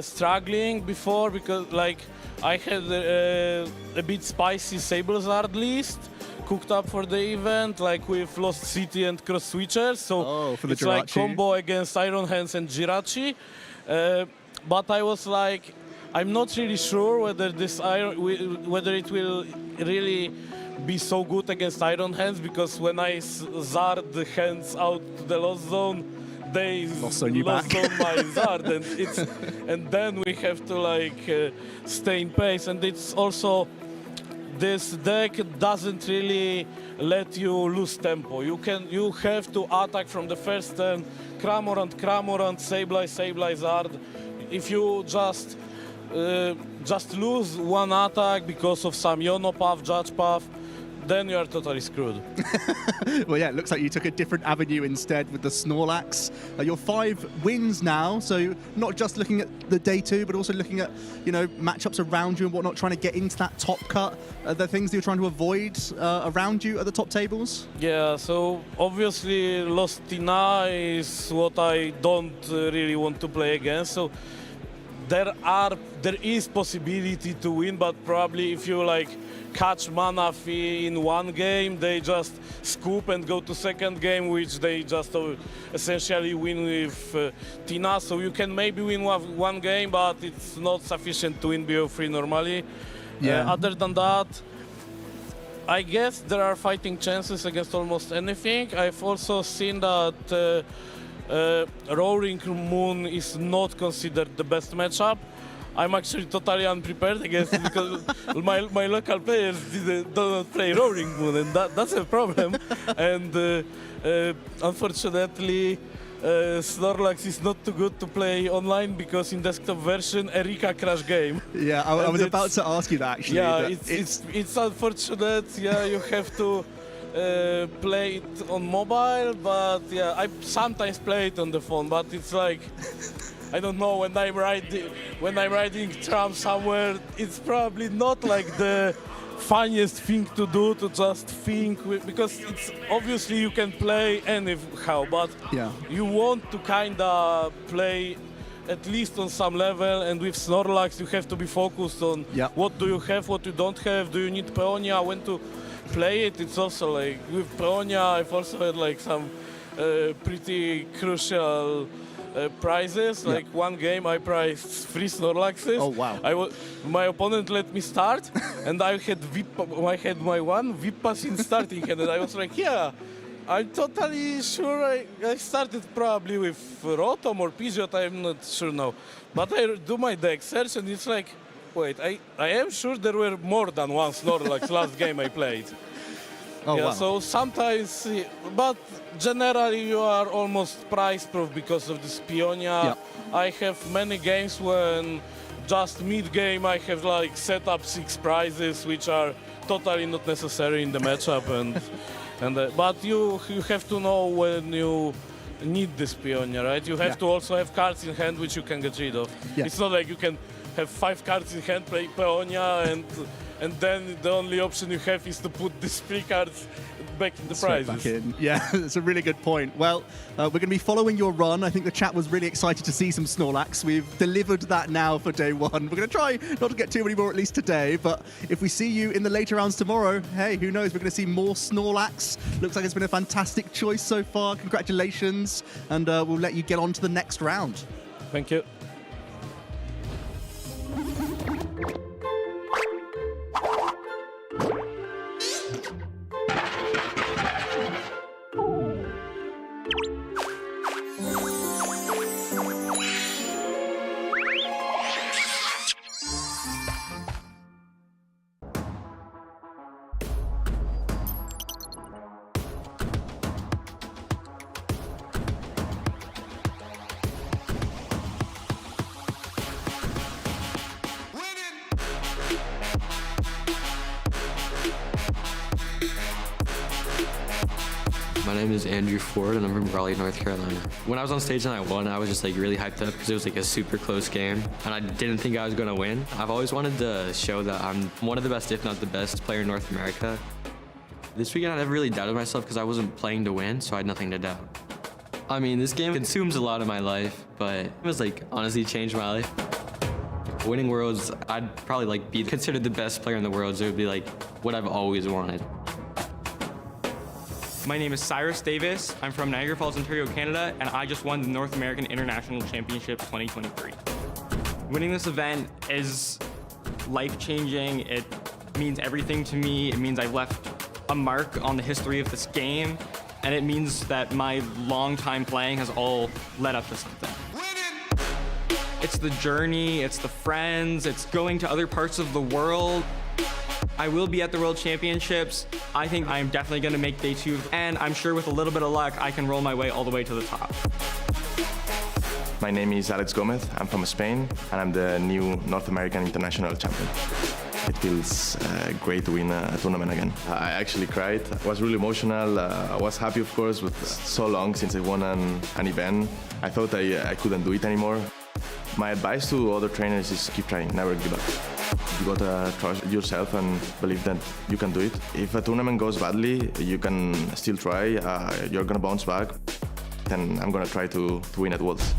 struggling before because like I had a bit spicy Sablezard list cooked up for the event, like with Lost City and Cross Switchers. So for the it's like Jirachi. combo against Iron Hands and Jirachi. But I was like, I'm not really sure whether whether it will really be so good against Iron Hands, because when I zard the hands out to the lost zone, they lost on my Zard, and then we have to like stay in pace. And it's also, this deck doesn't really let you lose tempo. You have to attack from the first turn, Cramorant, Sableye, Zard. If you just lose one attack because of some Yono Path, Judge Path, then you are totally screwed. Well, yeah, it looks like you took a different avenue instead with the Snorlax. You're 5 wins now, so not just looking at the day 2, but also looking at, you know, matchups around you and whatnot, trying to get into that top cut. The things that you're trying to avoid around you at the top tables? Yeah, so obviously Lost Tina is what I don't really want to play against. So there is possibility to win, but probably if you like catch Manaphy in one game, they just scoop and go to second game, which they just essentially win with Tina. So you can maybe win one game, but it's not sufficient to win BO3 normally. Yeah. Other than that, I guess there are fighting chances against almost anything. I've also seen that Roaring Moon is not considered the best matchup. I'm actually totally unprepared against it because my local players do not play Roaring Moon, and that's a problem. And unfortunately, Snorlax is not too good to play online because in desktop version, Erika crash game. Yeah, I was about to ask you that actually. Yeah, it's unfortunate. Yeah, you have to play it on mobile, but yeah, I sometimes play it on the phone, but it's like, I don't know, when I'm riding tram somewhere, it's probably not like the funniest thing to do to just think because it's obviously you can play anyhow, but you want to kinda play at least on some level, and with Snorlax you have to be focused on what do you have, what you don't have, do you need Peonia, when to play it. It's also like with Peonia I've also had like some pretty crucial prizes. Like one game I prized 3 Snorlaxes. Oh wow. My opponent let me start and I had my one VIP pass in starting hand, and I was like, yeah, I'm totally sure I started probably with Rotom or Pidgeot, I'm not sure now. But I do my deck search and it's like, wait, I am sure there were more than one Snorlax last game I played. Oh, yeah, wow. so sometimes, but generally you are almost price-proof because of this Peonia. I have many games when just mid-game I have like set up 6 prizes, which are totally not necessary in the matchup, but you have to know when you need this Peonia, right? You have to also have cards in hand which you can get rid of. It's not like you can have 5 cards in hand, play Peonia, and then the only option you have is to put these 3 cards back in the Straight prizes. back in. Yeah, it's a really good point. Well, we're going to be following your run. I think the chat was really excited to see some Snorlax. We've delivered that now for day 1. We're going to try not to get too many more, at least today, but if we see you in the later rounds tomorrow, hey, who knows, we're going to see more Snorlax. Looks like it's been a fantastic choice so far. Congratulations, and we'll let you get on to the next round. Thank you. My name is Andrew Ford and I'm from Raleigh, North Carolina. When I was on stage and I won, I was just like really hyped up because it was like a super close game and I didn't think I was gonna win. I've always wanted to show that I'm one of the best, if not the best player in North America. This weekend I never really doubted myself because I wasn't playing to win, so I had nothing to doubt. I mean, this game consumes a lot of my life, but it was like honestly changed my life. Winning Worlds, I'd probably like be considered the best player in the world, so it would be like what I've always wanted. My name is Cyrus Davis. I'm from Niagara Falls, Ontario, Canada, and I just won the North American International Championships 2023. Winning this event is life-changing. It means everything to me. It means I've left a mark on the history of this game, and it means that my long time playing has all led up to something. It's the journey, it's the friends, it's going to other parts of the world. I will be at the World Championships. I think I'm definitely gonna make day 2, and I'm sure with a little bit of luck, I can roll my way all the way to the top. My name is Alex Gomez. I'm from Spain, and I'm the new North American International Champion. It feels great to win a tournament again. I actually cried. I was really emotional. I was happy, of course, but so long since I won an event. I thought I couldn't do it anymore. My advice to other trainers is keep trying, never give up. You gotta trust yourself and believe that you can do it. If a tournament goes badly, you can still try. You're gonna bounce back. Then I'm gonna try to win at Worlds.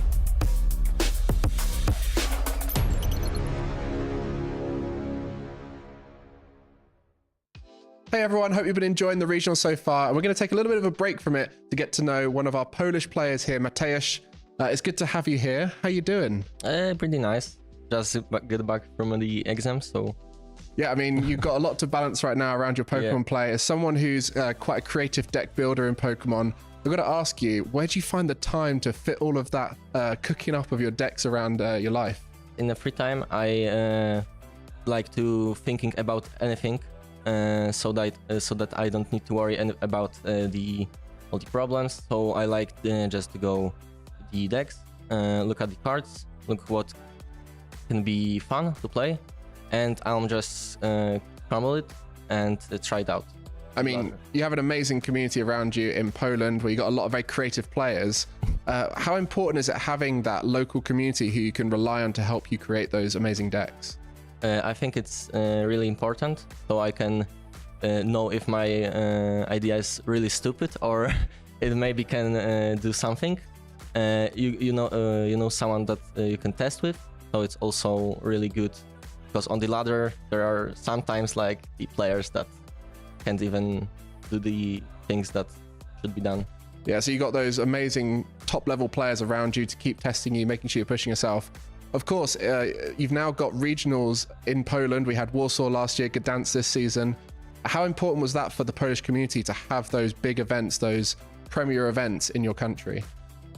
Hey everyone, hope you've been enjoying the regional so far. And we're going to take a little bit of a break from it to get to know one of our Polish players here, Mateusz. It's good to have you here. How you doing? Pretty nice. Just get back from the exam, so... Yeah, I mean, you've got a lot to balance right now around your Pokemon play. As someone who's quite a creative deck builder in Pokemon, I've got to ask you, where do you find the time to fit all of that cooking up of your decks around your life? In the free time, I like to thinking about anything, so that I don't need to worry about all the problems. So I like just to go to the decks, look at the cards, look what can be fun to play, and I'll just crumble it and try it out. I mean, you have an amazing community around you in Poland where you got a lot of very creative players. How important is it having that local community who you can rely on to help you create those amazing decks? I think it's really important, so I can know if my idea is really stupid or it maybe can do something. You know someone that you can test with, so it's also really good. Because on the ladder, there are sometimes like the players that can't even do the things that should be done. Yeah, so you got those amazing top-level players around you to keep testing you, making sure you're pushing yourself. Of course, you've now got regionals in Poland. We had Warsaw last year, Gdańsk this season. How important was that for the Polish community to have those big events, those premier events in your country?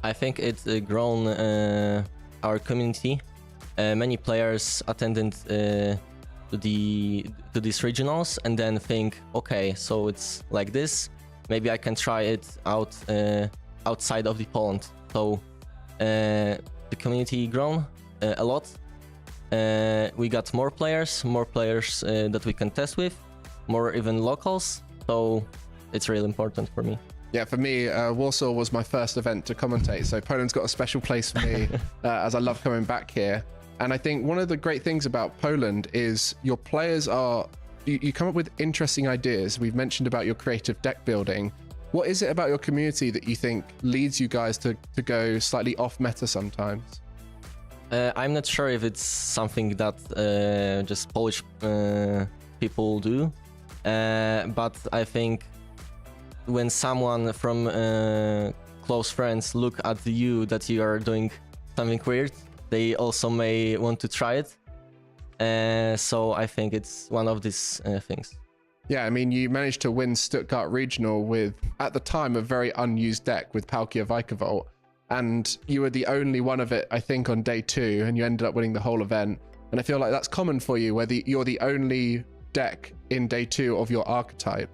I think it's grown our community. Many players attended to these regionals and then think, okay, so it's like this. Maybe I can try it out outside of the Poland. So the community grown a lot. We got more players that we can test with, more even locals. So it's really important for me. Yeah, for me, Warsaw was my first event to commentate. So Poland's got a special place for me as I love coming back here. And I think one of the great things about Poland is your players are, you come up with interesting ideas. We've mentioned about your creative deck building. What is it about your community that you think leads you guys to go slightly off meta sometimes? I'm not sure if it's something that just Polish people do, but I think when someone from close friends look at you that you are doing something weird, they also may want to try it. So I think it's one of these things. Yeah, I mean, you managed to win Stuttgart Regional with, at the time, a very unused deck with Palkia Vikavolt. And you were the only one of it, I think, on day 2, and you ended up winning the whole event. And I feel like that's common for you, where you're the only deck in day 2 of your archetype.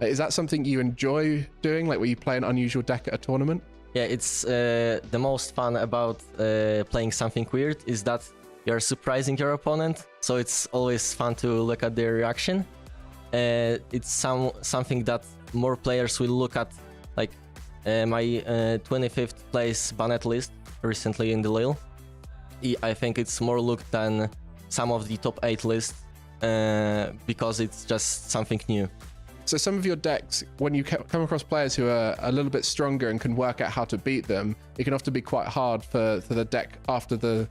Is that something you enjoy doing, like where you play an unusual deck at a tournament? Yeah, it's the most fun about playing something weird is that you're surprising your opponent, so it's always fun to look at their reaction. It's something that more players will look at, like, my 25th place Bannet list recently in the Lille. I think it's more looked than some of the top 8 lists because it's just something new. So some of your decks, when you come across players who are a little bit stronger and can work out how to beat them, it can often be quite hard for the deck after the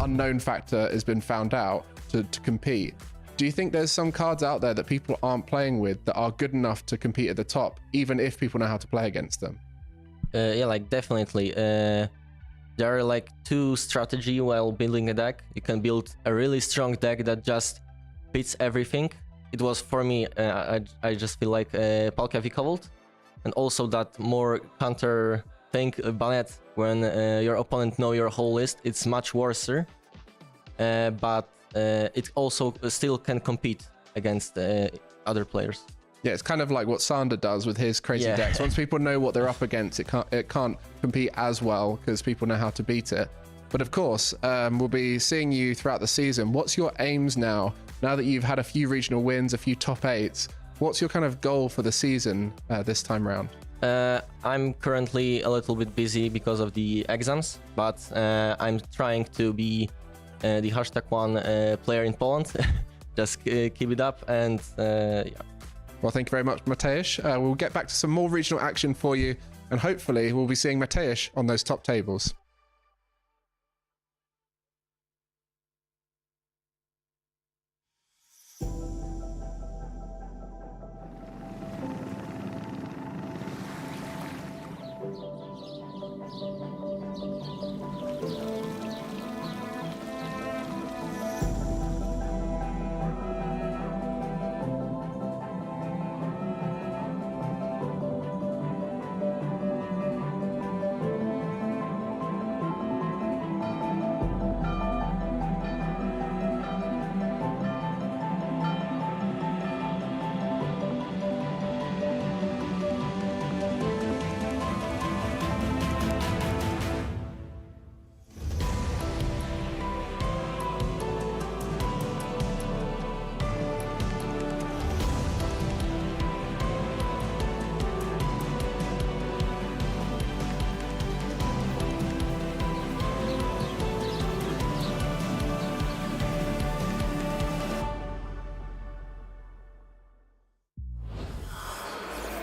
unknown factor has been found out to compete. Do you think there's some cards out there that people aren't playing with that are good enough to compete at the top, even if people know how to play against them? Yeah, like definitely. There are like 2 strategy while building a deck. You can build a really strong deck that just beats everything. It was for me, I just feel like Palkia Vikavolt, and also that more counter thing, Bannet, when your opponent know your whole list, it's much worse, but it also still can compete against other players. Yeah, it's kind of like what Sander does with his crazy decks. Once people know what they're up against, it can't compete as well because people know how to beat it. But of course, we'll be seeing you throughout the season. What's your aims now that you've had a few regional wins, a few top 8s? What's your kind of goal for the season this time round? I'm currently a little bit busy because of the exams, but I'm trying to be the #1 player in Poland. Just keep it up and yeah. Well, thank you very much, Mateusz. We'll get back to some more regional action for you, and hopefully we'll be seeing Mateusz on those top tables.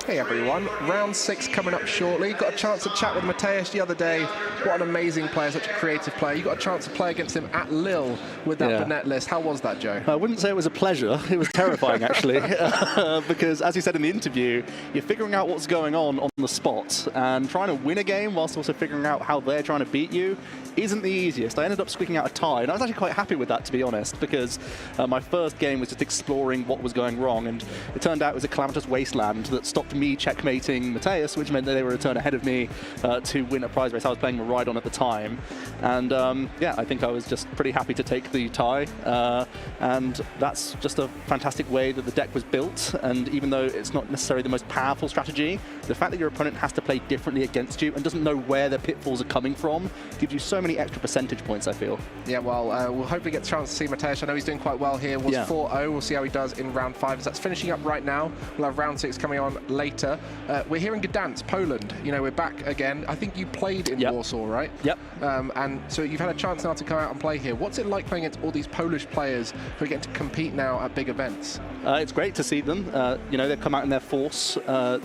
Hey everyone, round 6 coming up shortly. Got a chance to chat with Mateusz the other day. What an amazing player, such a creative player. You got a chance to play against him at Lille with that Bannet list. How was that, Joe? I wouldn't say it was a pleasure. It was terrifying, actually, because as you said in the interview, you're figuring out what's going on the spot, and trying to win a game whilst also figuring out how they're trying to beat you isn't the easiest. I ended up squeaking out a tie, and I was actually quite happy with that, to be honest, because my first game was just exploring what was going wrong, and it turned out it was a calamitous wasteland that stopped me checkmating Mateusz, which meant that they were a turn ahead of me to win a prize race. I was playing Maridon at the time, and yeah, I think I was just pretty happy to take the tie, and that's just a fantastic way that the deck was built. And even though it's not necessarily the most powerful strategy, the fact that your opponent has to play differently against you and doesn't know where their pitfalls are coming from gives you so many extra percentage points, I feel. Yeah, well, we'll hopefully get the chance to see Mateusz. I know he's doing quite well here. Was 4-0. We'll see how he does in round 5. As that's finishing up right now. We'll have round 6 coming on later. We're here in Gdańsk, Poland. You know, we're back again. I think you played in Warsaw, right? Yep. And so you've had a chance now to come out and play here. What's it like playing against all these Polish players who are getting to compete now at big events? It's great to see them. You know, they've come out in their force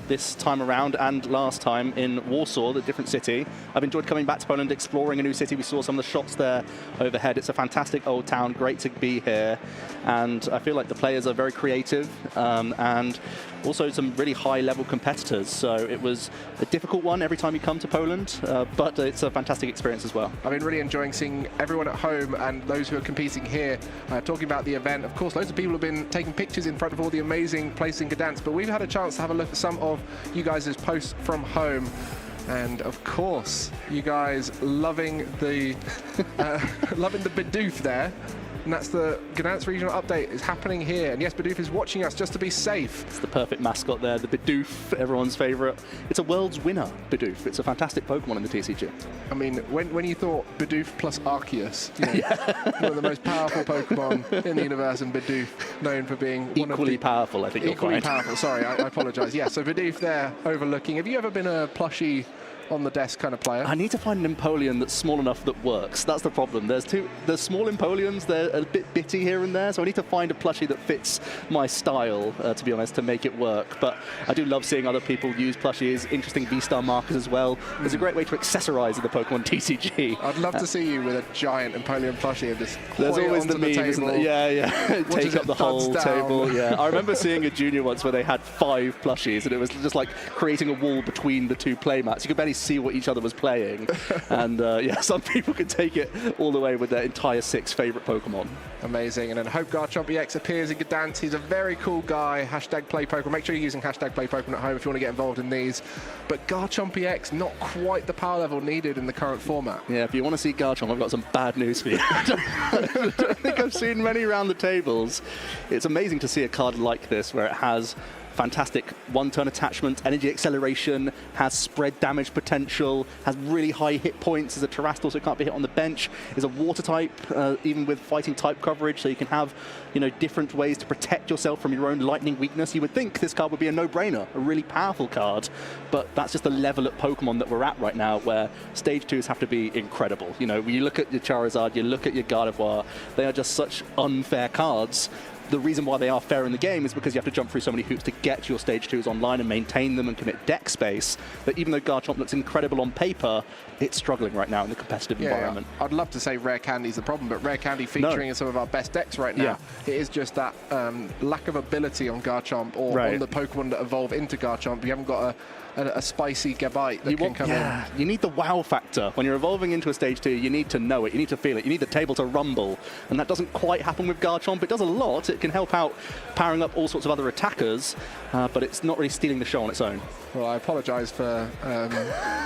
this time around and last time in Warsaw, the different city. I've enjoyed coming back to Poland, exploring a new city. We saw some of the shots there overhead. It's a fantastic old town, great to be here. And I feel like the players are very creative and also some really high-level competitors. So it was a difficult one every time you come to Poland, but it's a fantastic experience as well. I've been really enjoying seeing everyone at home and those who are competing here talking about the event. Of course, loads of people have been taking pictures in front of all the amazing places in Gdańsk, but we've had a chance to have a look at some of you guys' posts from home. And of course, you guys loving the loving the Bidoof there. and that's the Gdańsk Regional Update is happening here. And yes, Bidoof is watching us just to be safe. It's the perfect mascot there, the Bidoof, everyone's favourite. It's a world's winner, Bidoof. It's a fantastic Pokemon in the TCG. I mean, when you thought Bidoof plus Arceus, you know, one of the most powerful Pokemon in the universe, and Bidoof known for being one of Equally the powerful, I think you'll equally find. powerful. Sorry, I apologise. Yeah, so Bidoof there overlooking. Have you ever been a plushie on the desk kind of player? I need to find an Empoleon that's small enough that works. That's the problem. There's small Empoleons, they're a bit bitty here and there, so I need to find a plushie that fits my style, to be honest, to make it work. But I do love seeing other people use plushies, interesting V-Star markers as well. It's a great way to accessorize the Pokemon TCG. I'd love to see you with a giant Empoleon plushie and just There's always the meme, isn't there? Yeah. Take up the whole table. Yeah. I remember seeing a junior once where they had 5 plushies, and it was just like creating a wall between the 2 playmats. You could barely see what each other was playing. And yeah, some people can take it all the way with their entire 6 favorite Pokemon. Amazing. And then Hope Garchomp EX appears in Gdańsk. He's a very cool guy. #PlayPokemon. Make sure you're using #PlayPokemon at home if you want to get involved in these. But Garchomp EX, not quite the power level needed in the current format. Yeah, if you want to see Garchomp, I've got some bad news for you. I don't think I've seen many around the tables. It's amazing to see a card like this where it has fantastic one-turn attachment, energy acceleration, has spread damage potential, has really high hit points, is a Terrastal so it can't be hit on the bench, is a water type, even with fighting type coverage, so you can have, you know, different ways to protect yourself from your own lightning weakness. You would think this card would be a no-brainer, a really powerful card, but that's just the level at Pokemon that we're at right now, where Stage 2s have to be incredible. You know, when you look at your Charizard, you look at your Gardevoir, they are just such unfair cards. The reason why they are fair in the game is because you have to jump through so many hoops to get your Stage 2s online and maintain them and commit deck space, that even though Garchomp looks incredible on paper, it's struggling right now in the competitive environment. I'd love to say Rare Candy's the problem, but Rare Candy featuring in some of our best decks right now, it is just that lack of ability on Garchomp or on the Pokemon that evolve into Garchomp. You haven't got a spicy Gabite that can come in. You need the wow factor. When you're evolving into a Stage 2, you need to know it, you need to feel it, you need the table to rumble, and that doesn't quite happen with Garchomp. It does a lot, it can help out powering up all sorts of other attackers, but it's not really stealing the show on its own. Well, I apologise for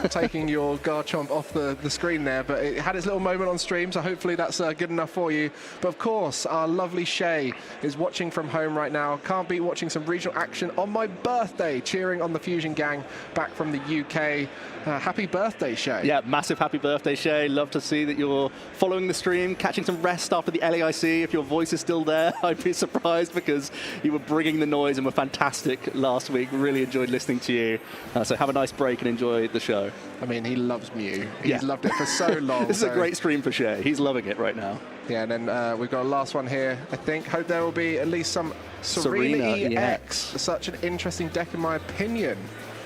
taking your Garchomp off the screen there, but it had its little moment on stream, so hopefully that's good enough for you. But of course, our lovely Shay is watching from home right now. Can't beat watching some regional action on my birthday, cheering on the Fusion Gang back from the UK. Happy birthday, Shay. Yeah, massive happy birthday, Shay. Love to see that you're following the stream, catching some rest after the LAIC. If your voice is still there, I'd be surprised because you were bringing the noise and were fantastic last week. Really enjoyed listening to you. So have a nice break and enjoy the show. I mean, he loves Mew. He's loved it for so long. This is a great stream for Shay. He's loving it right now. Yeah, and then we've got a last one here, I think. Hope there will be at least some Serena EX. Such an interesting deck, in my opinion.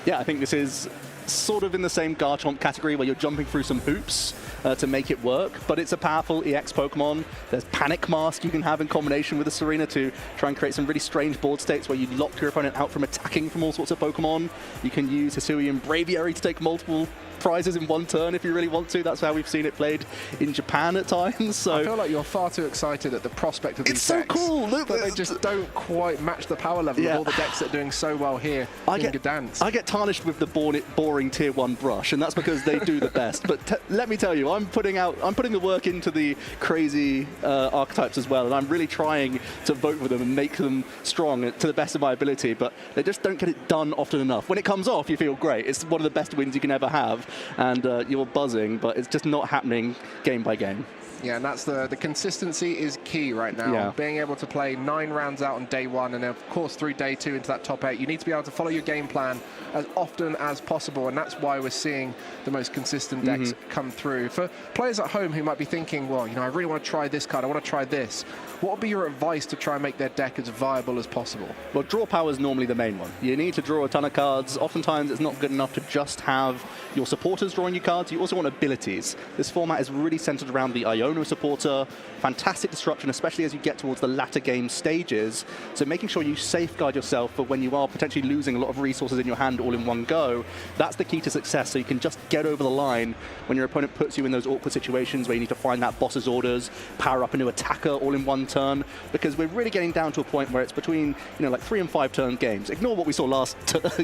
Yeah, I think this is sort of in the same Garchomp category where you're jumping through some hoops to make it work, but it's a powerful EX Pokemon. There's Panic Mask you can have in combination with the Serena to try and create some really strange board states where you lock your opponent out from attacking from all sorts of Pokemon. You can use Hisuian Braviary to take multiple prizes in one turn if you really want to. That's how we've seen it played in Japan at times. So I feel like you're far too excited at the prospect of these decks. It's so cool. Look, but they just don't quite match the power level of all the decks that are doing so well here in Gdańsk. I get tarnished with the boring tier 1 brush, and that's because they do the best. But let me tell you, I'm putting the work into the crazy archetypes as well, and I'm really trying to vote for them and make them strong to the best of my ability, but they just don't get it done often enough. When it comes off, you feel great. It's one of the best wins you can ever have, and you're buzzing, but it's just not happening game by game. Yeah, and that's the consistency is key right now. Yeah. Being able to play 9 rounds out on day 1 and then of course through day 2 into that top 8. You need to be able to follow your game plan as often as possible, and that's why we're seeing the most consistent decks come through. For players at home who might be thinking, well, you know, I really want to try this card, I want to try this. What would be your advice to try and make their deck as viable as possible? Well, draw power is normally the main one. You need to draw a ton of cards. Oftentimes it's not good enough to just have your supporters drawing you cards. You also want abilities. This format is really centered around the Iono supporter. Fantastic destruction, especially as you get towards the latter game stages. So making sure you safeguard yourself for when you are potentially losing a lot of resources in your hand all in one go. That's the key to success, so you can just get over the line when your opponent puts you in those awkward situations where you need to find that boss's orders, power up a new attacker all in one turn, because we're really getting down to a point where it's between, you know, like 3 and 5 turn games. Ignore what we saw last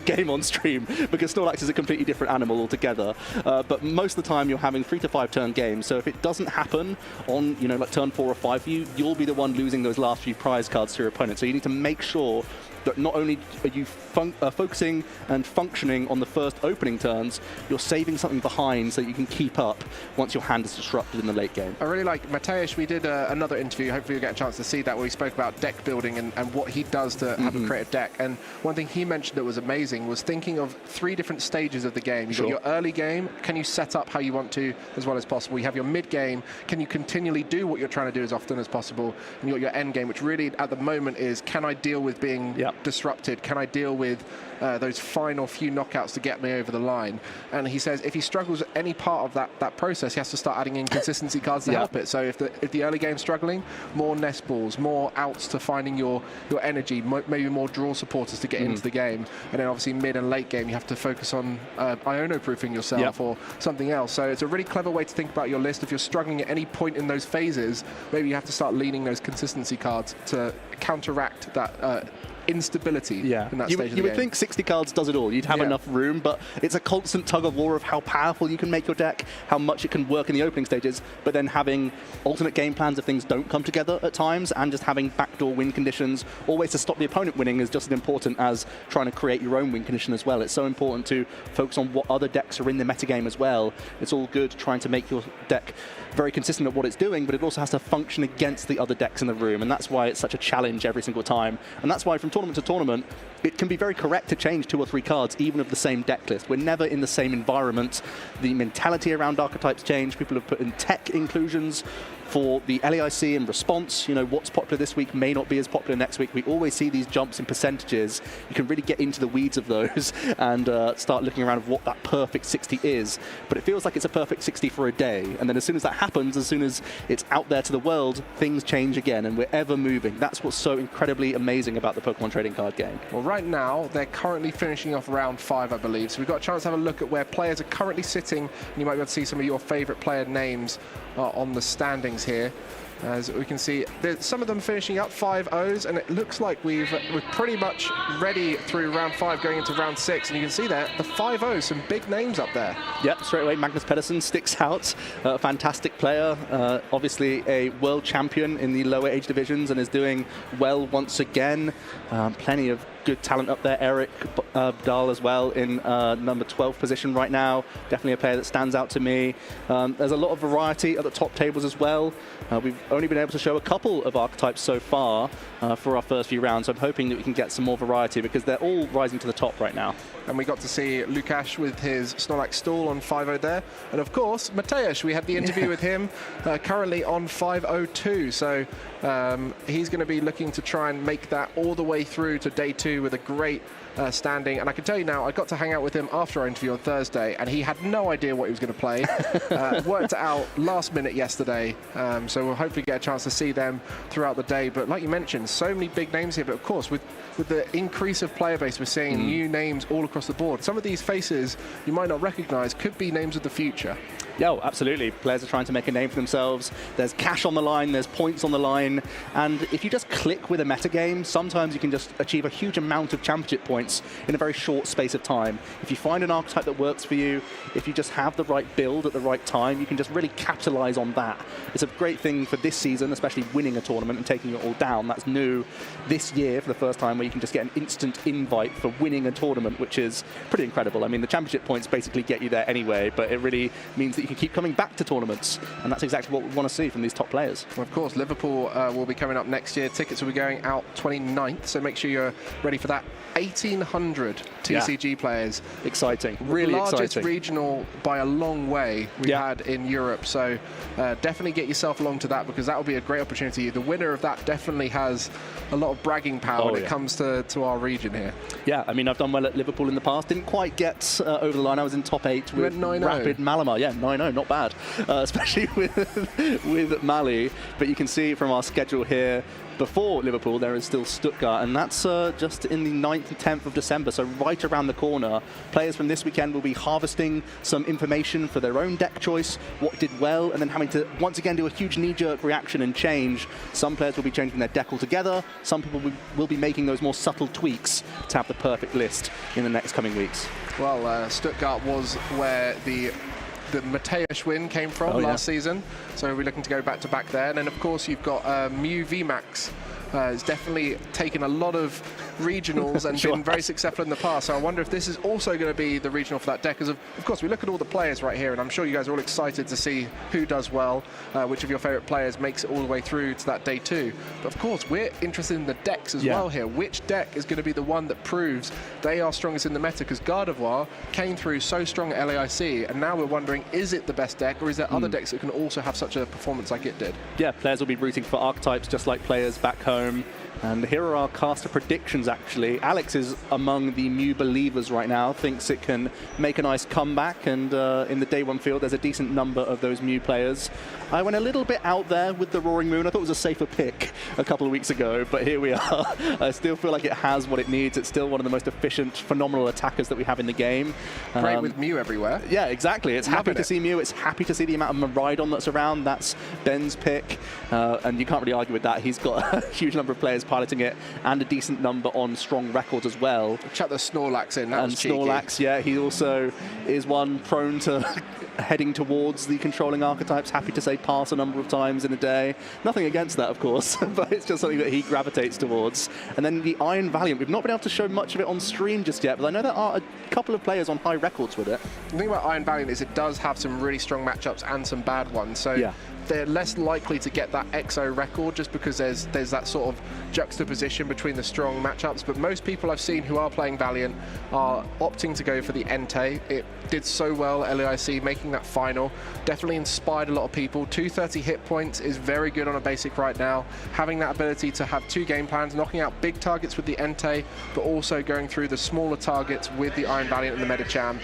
game on stream, because Snorlax is a completely different animal altogether. But most of the time you're having 3 to 5 turn games, so if it doesn't happen happen on, you know, like turn 4 or 5 for you, you'll be the one losing those last few prize cards to your opponent. So you need to make sure that not only are you focusing and functioning on the first opening turns, you're saving something behind so that you can keep up once your hand is disrupted in the late game. I really like Mateusz. We did another interview, hopefully you'll get a chance to see that, where we spoke about deck building and what he does to have a creative deck. And one thing he mentioned that was amazing was thinking of 3 different stages of the game. You've got your early game, can you set up how you want to as well as possible? You have your mid game, can you continually do what you're trying to do as often as possible? And you got your end game, which really at the moment is, can I deal with being disrupted? Can I deal with those final few knockouts to get me over the line? And he says if he struggles at any part of that process, he has to start adding in consistency cards to help it. So if the early game's struggling, more nest balls, more outs to finding your energy, maybe more draw supporters to get into the game. And then obviously mid and late game, you have to focus on Iono-proofing yourself or something else. So it's a really clever way to think about your list. If you're struggling at any point in those phases, maybe you have to start leaning those consistency cards to counteract that instability in that stage of the game. You would think 60 cards does it all. You'd have enough room, but it's a constant tug of war of how powerful you can make your deck, how much it can work in the opening stages, but then having alternate game plans if things don't come together at times, and just having backdoor win conditions, always to stop the opponent winning, is just as important as trying to create your own win condition as well. It's so important to focus on what other decks are in the metagame as well. It's all good trying to make your deck very consistent at what it's doing, but it also has to function against the other decks in the room, and that's why it's such a challenge every single time. And that's why from tournament to tournament, it can be very correct to change 2 or 3 cards, even of the same deck list. We're never in the same environment. The mentality around archetypes change. People have put in tech inclusions for the LAIC in response. You know, what's popular this week may not be as popular next week. We always see these jumps in percentages. You can really get into the weeds of those and start looking around what that perfect 60 is. But it feels like it's a perfect 60 for a day. And then as soon as that happens, as soon as it's out there to the world, things change again, and we're ever moving. That's what's so incredibly amazing about the Pokemon trading card game. Well, right now, they're currently finishing off round 5, I believe. So we've got a chance to have a look at where players are currently sitting, and you might be able to see some of your favorite player names on the standings here. As we can see, some of them finishing up 5-0s, and it looks like we're pretty much ready through round 5 going into round 6. And you can see there, the 5-0s, some big names up there. Yep, straight away, Magnus Pedersen sticks out. Fantastic player, obviously a world champion in the lower age divisions and is doing well once again. Plenty of good talent up there. Eric Dahl as well in number 12 position right now. Definitely a player that stands out to me. There's a lot of variety at the top tables as well. We've only been able to show a couple of archetypes so far for our first few rounds. So I'm hoping that we can get some more variety because they're all rising to the top right now. And we got to see Lukasz with his Snorlax Stool on 5-0 there. And of course, Mateusz, we had the interview with him, currently on 5-0-2. So he's going to be looking to try and make that all the way through to day 2 with a great standing. And I can tell you now, I got to hang out with him after our interview on Thursday, and he had no idea what he was going to play. Worked it out last minute yesterday. So we'll hopefully get a chance to see them throughout the day. But like you mentioned, so many big names here. But of course, with the increase of player base, we're seeing new names all across the board. Some of these faces you might not recognize could be names of the future. Yeah, absolutely. Players are trying to make a name for themselves. There's cash on the line, there's points on the line, and if you just click with a metagame, sometimes you can just achieve a huge amount of championship points in a very short space of time. If you find an archetype that works for you, if you just have the right build at the right time, you can just really capitalize on that. It's a great thing for this season, especially winning a tournament and taking it all down. That's new this year for the first time, where you can just get an instant invite for winning a tournament, which is pretty incredible. I mean, the championship points basically get you there anyway, but it really means that you can keep coming back to tournaments, and that's exactly what we want to see from these top players. Well, of course, Liverpool will be coming up next year. Tickets will be going out 29th, so make sure you're ready for that. 1,800 TCG players. Exciting, really exciting. exciting. Largest regional by a long way we've had in Europe, so definitely get yourself along to that, because that will be a great opportunity. The winner of that definitely has a lot of bragging power when it comes to our region here. Yeah, I mean, I've done well at Liverpool in the past. Didn't quite get over the line. I was in top 8 with Rapid Malamar. Yeah, 9-0, not bad, especially with Mali. But you can see from our schedule here, before Liverpool, there is still Stuttgart, and that's just in the 9th and 10th of December, so right around the corner. Players from this weekend will be harvesting some information for their own deck choice, what did well, and then having to once again do a huge knee-jerk reaction and change. Some players will be changing their deck altogether. Some people will be making those more subtle tweaks to have the perfect list in the next coming weeks. Well, Stuttgart was where the the Mateusz win came from last season. So we're looking to go back to back there. And then, of course, you've got Mew VMAX. It's definitely taken a lot of regionals and been very successful in the past. So I wonder if this is also going to be the regional for that deck. Because, of course, we look at all the players right here, and I'm sure you guys are all excited to see who does well, which of your favorite players makes it all the way through to that day 2. But, of course, we're interested in the decks as well here. Which deck is going to be the one that proves they are strongest in the meta? Because Gardevoir came through so strong at LAIC, and now we're wondering, is it the best deck, or is there other decks that can also have such a performance like it did? Yeah, players will be rooting for archetypes just like players back home. And here are our caster predictions, actually. Alex is among the Mew believers right now, thinks it can make a nice comeback, and in the day 1 field, there's a decent number of those Mew players. I went a little bit out there with the Roaring Moon. I thought it was a safer pick a couple of weeks ago, but here we are. I still feel like it has what it needs. It's still one of the most efficient, phenomenal attackers that we have in the game. Great with Mew everywhere. Yeah, exactly. It's happy to see Mew. It's happy to see the amount of Miraidon that's around. That's Ben's pick, and you can't really argue with that. He's got a huge number of players piloting it, and a decent number on strong records as well. Chuck the Snorlax in, that was cheeky. Snorlax, yeah, he also is one prone to heading towards the controlling archetypes, happy to say pass a number of times in a day. Nothing against that, of course, but it's just something that he gravitates towards. And then the Iron Valiant, we've not been able to show much of it on stream just yet, but I know there are a couple of players on high records with it. The thing about Iron Valiant is it does have some really strong matchups and some bad ones, so they're less likely to get that EXO record just because there's that sort of juxtaposition between the strong matchups. But most people I've seen who are playing Valiant are opting to go for the Entei. It did so well at LAIC, making that final. Definitely inspired a lot of people. 230 hit points is very good on a basic right now. Having that ability to have 2 game plans, knocking out big targets with the Entei, but also going through the smaller targets with the Iron Valiant and the Medicham.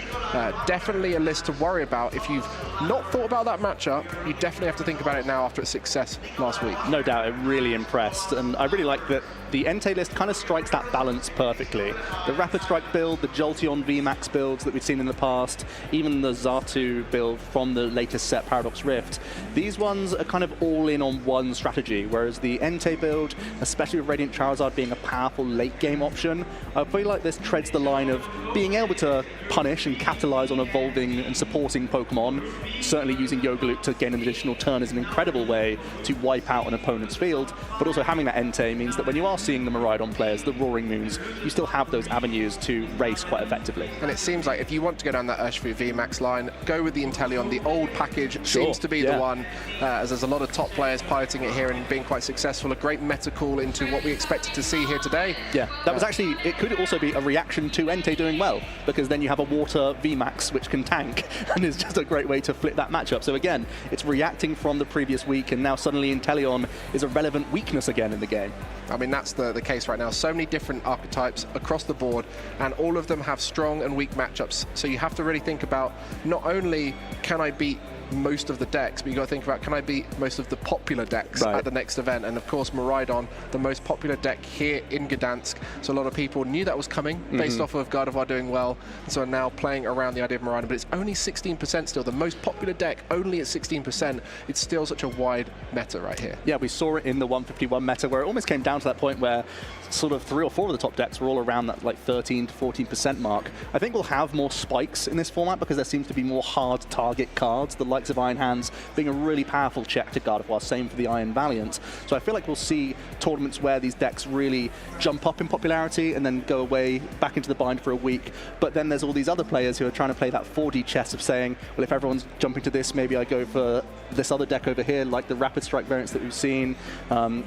Definitely a list to worry about. If you've not thought about that matchup, you definitely have to think about it now after its success last week. No doubt, it really impressed, and I really like that the Entei list kind of strikes that balance perfectly. The Rapid Strike build, the Jolteon VMAX builds that we've seen in the past, even the Xatu build from the latest set, Paradox Rift, these ones are kind of all in on one strategy, whereas the Entei build, especially with Radiant Charizard being a powerful late game option, I feel like this treads the line of being able to punish and capitalize on evolving and supporting Pokemon. Certainly using Yogaloop to gain an additional turn is an incredible way to wipe out an opponent's field, but also having that Entei means that when you are seeing the Miraidon players, the Roaring Moons, you still have those avenues to race quite effectively. And it seems like if you want to go down that Urshifu VMAX line, go with the Inteleon. The old package seems to be the one, as there's a lot of top players piloting it here and being quite successful. A great meta call into what we expected to see here today. Yeah, that was actually, it could also be a reaction to Entei doing well, because then you have a water VMAX which can tank, and it's just a great way to flip that matchup. So again, it's reacting from the previous week, and now suddenly Inteleon is a relevant weakness again in the game. I mean, that's the case right now. So many different archetypes across the board, and all of them have strong and weak matchups. So you have to really think about, not only can I beat most of the decks, but you got to think about, can I beat most of the popular decks at the next event? And of course, Miraidon, the most popular deck here in Gdańsk. So a lot of people knew that was coming based off of Gardevoir doing well, and so are now playing around the idea of Miraidon. But it's only 16% still. The most popular deck only at 16%. It's still such a wide meta right here. Yeah, we saw it in the 151 meta where it almost came down to that point where sort of 3 or 4 of the top decks were all around that like 13 to 14% mark. I think we'll have more spikes in this format because there seems to be more hard target cards, the likes of Iron Hands being a really powerful check to Gardevoir, same for the Iron Valiant. So I feel like we'll see tournaments where these decks really jump up in popularity and then go away back into the bind for a week. But then there's all these other players who are trying to play that 4D chess of saying, well, if everyone's jumping to this, maybe I go for this other deck over here, like the Rapid Strike variants that we've seen.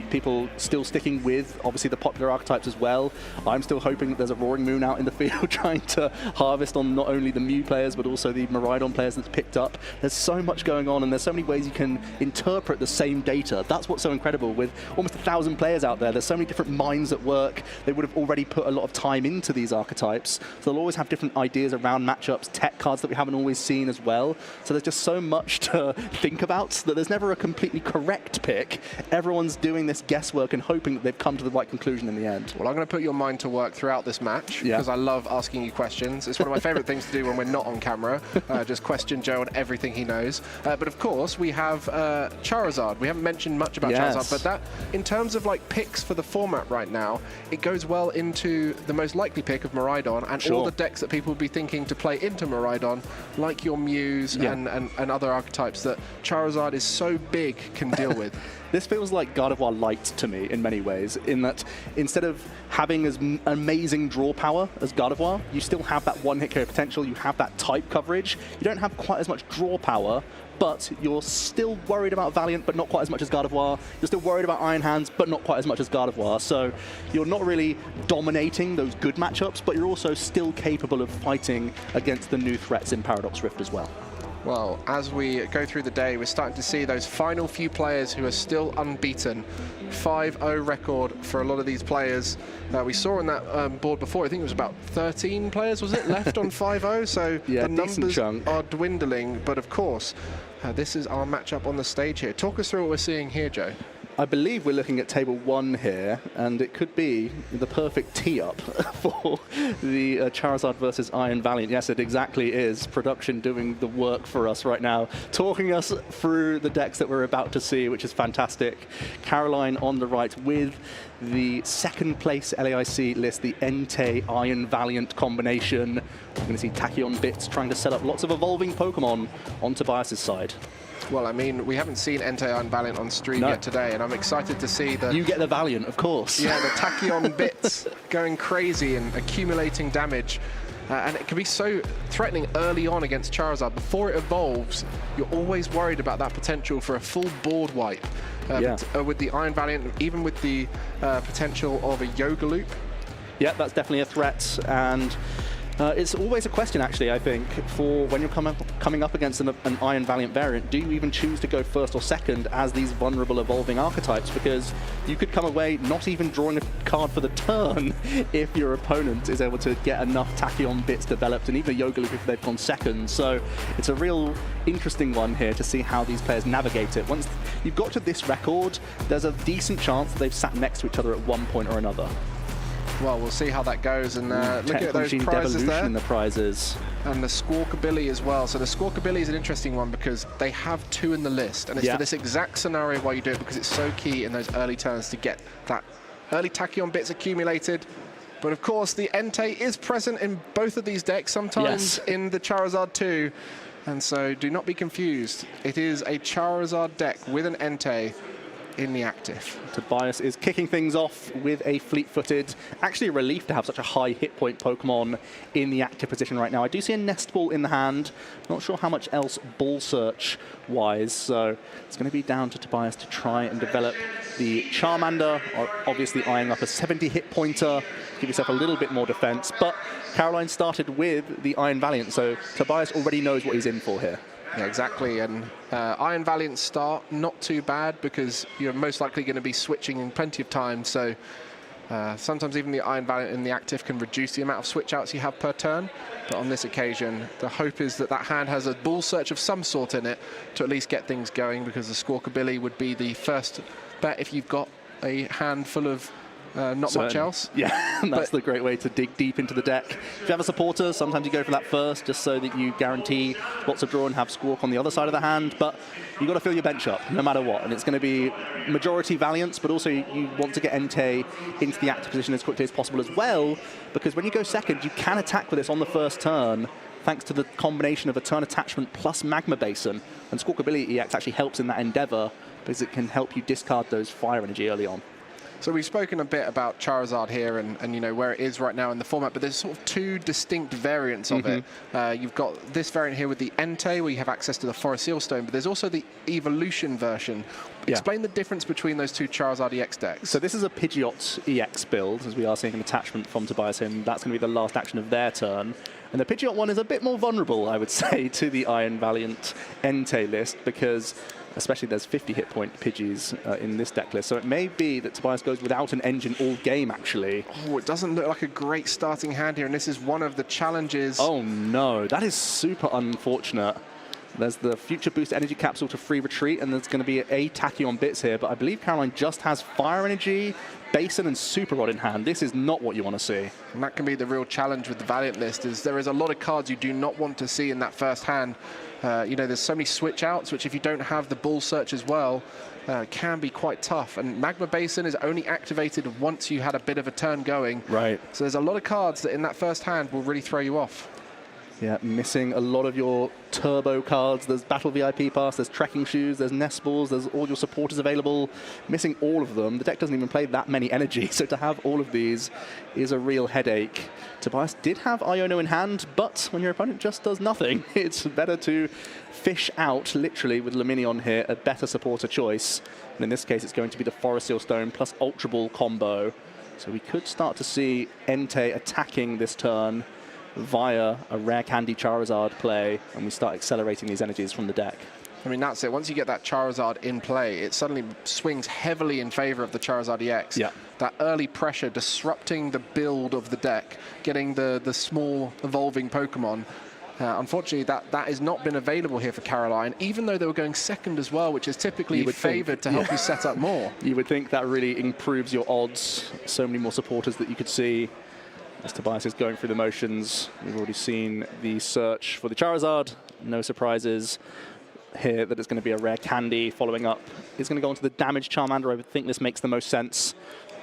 People still sticking with, obviously, the popular archetypes as well. I'm still hoping that there's a Roaring Moon out in the field trying to harvest on not only the Mew players, but also the Miraidon players that's picked up. There's so much going on, and there's so many ways you can interpret the same data. That's what's so incredible. With almost 1,000 players out there, there's so many different minds at work. They would have already put a lot of time into these archetypes. So they'll always have different ideas around matchups, tech cards that we haven't always seen as well. So there's just so much to think about that there's never a completely correct pick. Everyone's doing this guesswork and hoping that they've come to the right conclusion in the end. Well, I'm going to put your mind to work throughout this match because I love asking you questions. It's one of my favorite things to do when we're not on camera, just question Joe on everything he knows. But of course, we have Charizard. We haven't mentioned much about Charizard, but that, in terms of like picks for the format right now, it goes well into the most likely pick of Miraidon and all the decks that people would be thinking to play into Miraidon, like your Muse and other archetypes that Charizard is so big can deal with. This feels like God of War Light to me in many ways, in that instead of having as amazing draw power as God of War, you still have that one-hit KO potential, you have that type coverage. You don't have quite as much draw power, but you're still worried about Valiant, but not quite as much as God of War. You're still worried about Iron Hands, but not quite as much as God of War. So you're not really dominating those good matchups, but you're also still capable of fighting against the new threats in Paradox Rift as well. Well, as we go through the day, we're starting to see those final few players who are still unbeaten. 5-0 record for a lot of these players. We saw on that board before, I think it was about 13 players, was it, left on 5-0? So the numbers are dwindling. But of course, this is our matchup on the stage here. Talk us through what we're seeing here, Joe. I believe we're looking at table 1 here, and it could be the perfect tee-up for the Charizard versus Iron Valiant. Yes, it exactly is. Production doing the work for us right now, talking us through the decks that we're about to see, which is fantastic. Caroline on the right with the second place LAIC list, the Entei Iron Valiant combination. We're going to see Tachyon Bits trying to set up lots of evolving Pokemon on Tobias's side. Well, I mean, we haven't seen Entei Iron Valiant on stream yet today, and I'm excited to see the... You get the Valiant, of course. Yeah, the Tachyon Bits going crazy and accumulating damage. And it can be so threatening early on against Charizard. Before it evolves, you're always worried about that potential for a full board wipe. With the Iron Valiant, even with the potential of a Yoga Loop. Yeah, that's definitely a threat, and it's always a question, actually, I think, for when you're coming up against an Iron Valiant variant, do you even choose to go first or second as these vulnerable evolving archetypes? Because you could come away not even drawing a card for the turn if your opponent is able to get enough Tachyon Bits developed, and even a Yoga Loop if they've gone second. So it's a real interesting one here to see how these players navigate it. Once you've got to this record, there's a decent chance that they've sat next to each other at one point or another. Well, we'll see how that goes, and look at those prizes there. In the prizes. And the Squawkabilly as well. So the Squawkabilly is an interesting one because they have 2 in the list, and it's for this exact scenario why you do it, because it's so key in those early turns to get that early Tachyon Bits accumulated. But of course, the Entei is present in both of these decks, sometimes in the Charizard too. And so do not be confused. It is a Charizard deck with an Entei in the active. Tobias is kicking things off with a fleet-footed. Actually a relief to have such a high hit point Pokemon in the active position right now. I do see a Nest Ball in the hand. Not sure how much else ball search wise, so it's going to be down to Tobias to try and develop the Charmander, obviously eyeing up a 70 hit pointer, give yourself a little bit more defense. But Caroline started with the Iron Valiant, so Tobias already knows what he's in for here. Yeah, exactly, and Iron Valiant start, not too bad because you're most likely going to be switching in plenty of time, so sometimes even the Iron Valiant in the active can reduce the amount of switch outs you have per turn, but on this occasion the hope is that that hand has a ball search of some sort in it to at least get things going, because the Squawkabilly would be the first bet if you've got a hand full of not much else. Yeah, that's the great way to dig deep into the deck. If you have a supporter, sometimes you go for that first, just so that you guarantee lots of draw and have Squawk on the other side of the hand. But you've got to fill your bench up, no matter what. And it's going to be majority Valiants, but also you want to get Entei into the active position as quickly as possible as well, because when you go second, you can attack with this on the first turn, thanks to the combination of a turn attachment plus Magma Basin. And Squawkabilly EX actually helps in that endeavor, because it can help you discard those fire energy early on. So we've spoken a bit about Charizard here and you know where it is right now in the format, but there's sort of 2 distinct variants of it. You've got this variant here with the Entei, where you have access to the Forest Seal Stone, but there's also the Evolution version. Explain the difference between those 2 Charizard EX decks. So this is a Pidgeot EX build, as we are seeing an attachment from Tobias, and that's going to be the last action of their turn. And the Pidgeot one is a bit more vulnerable, I would say, to the Iron Valiant Entei list, because especially there's 50 hit point Pidgeys in this deck list. So it may be that Tobias goes without an engine all game, actually. Oh, it doesn't look like a great starting hand here, and this is one of the challenges. Oh no, that is super unfortunate. There's the Future Boost Energy Capsule to free retreat, and there's going to be a Tachyon Bits here, but I believe Caroline just has Fire Energy, Basin, and Super Rod in hand. This is not what you want to see. And that can be the real challenge with the Valiant list, is there is a lot of cards you do not want to see in that first hand. You know, there's so many switch outs, which if you don't have the Bull Search as well, can be quite tough. And Magma Basin is only activated once you had a bit of a turn going. Right. So there's a lot of cards that in that first hand will really throw you off. Yeah, missing a lot of your turbo cards. There's Battle VIP Pass, there's Trekking Shoes, there's Nest Balls, there's all your supporters available. Missing all of them. The deck doesn't even play that many energy, so to have all of these is a real headache. Tobias did have Iono in hand, but when your opponent just does nothing, it's better to fish out, literally, with Luminion here, a better supporter choice. And in this case, it's going to be the Forest Seal Stone plus Ultra Ball combo. So we could start to see Entei attacking this turn via a Rare Candy Charizard play, and we start accelerating these energies from the deck. I mean, that's it. Once you get that Charizard in play, it suddenly swings heavily in favor of the Charizard EX. Yeah. That early pressure disrupting the build of the deck, getting the small evolving Pokemon. Unfortunately, that has not been available here for Caroline, even though they were going second as well, which is typically favored to help you set up more. You would think that really improves your odds. So many more supporters that you could see. As Tobias is going through the motions, we've already seen the search for the Charizard. No surprises here that it's going to be a Rare Candy. Following up, it's going to go onto the damaged Charmander. I would think this makes the most sense.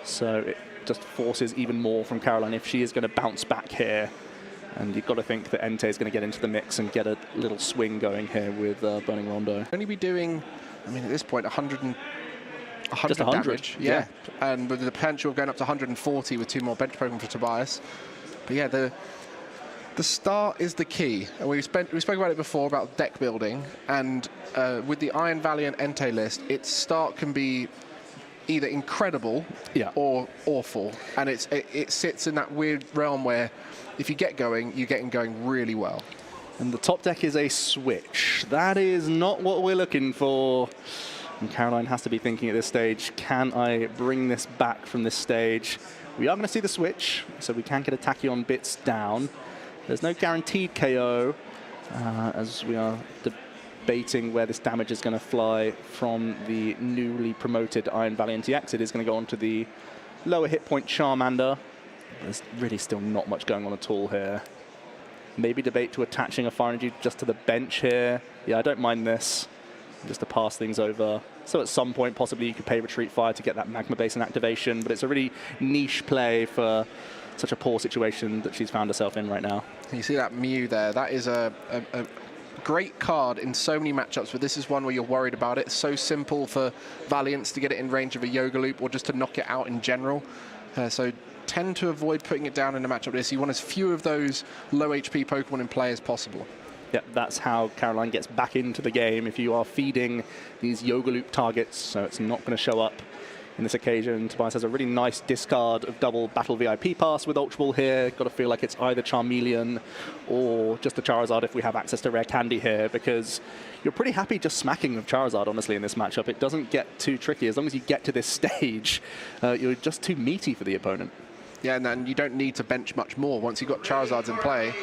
So it just forces even more from Caroline if she is going to bounce back here. And you've got to think that Entei is going to get into the mix and get a little swing going here with Burning Rondo. Only be doing, I mean, at this point, 100 just 100 damage. Yeah. And with the potential of going up to 140 with 2 more bench Pokemon for Tobias. But yeah, the start is the key. And we spoke about it before, about deck building. And with the Iron Valiant Entei list, its start can be either incredible or awful. And it sits in that weird realm where if you get going, you're getting going really well. And the top deck is a switch. That is not what we're looking for. And Caroline has to be thinking at this stage, can I bring this back from this stage? We are going to see the switch, so we can get a Tachyon Bits down. There's no guaranteed KO, as we are debating where this damage is going to fly from the newly promoted Iron Valiant EX. It is going to go onto the lower hit point Charmander. There's really still not much going on at all here. Maybe debate to attaching a Fire Energy just to the bench here. Yeah, I don't mind this, just to pass things over. So at some point, possibly you could pay Retreat Fire to get that Magma Basin activation, but it's a really niche play for such a poor situation that she's found herself in right now. You see that Mew there, that is a great card in so many matchups, but this is one where you're worried about it. It's so simple for Valiants to get it in range of a Yoga Loop or just to knock it out in general. So tend to avoid putting it down in a matchup like this. You want as few of those low HP Pokemon in play as possible. Yeah, that's how Caroline gets back into the game. If you are feeding these Yoga Loop targets, so it's not going to show up in this occasion. Tobias has a really nice discard of double Battle VIP Pass with Ultra Ball here. Got to feel like it's either Charmeleon or just the Charizard if we have access to Rare Candy here, because you're pretty happy just smacking with Charizard, honestly, in this matchup. It doesn't get too tricky. As long as you get to this stage, you're just too meaty for the opponent. Yeah, and then you don't need to bench much more. Once you've got Charizards in play,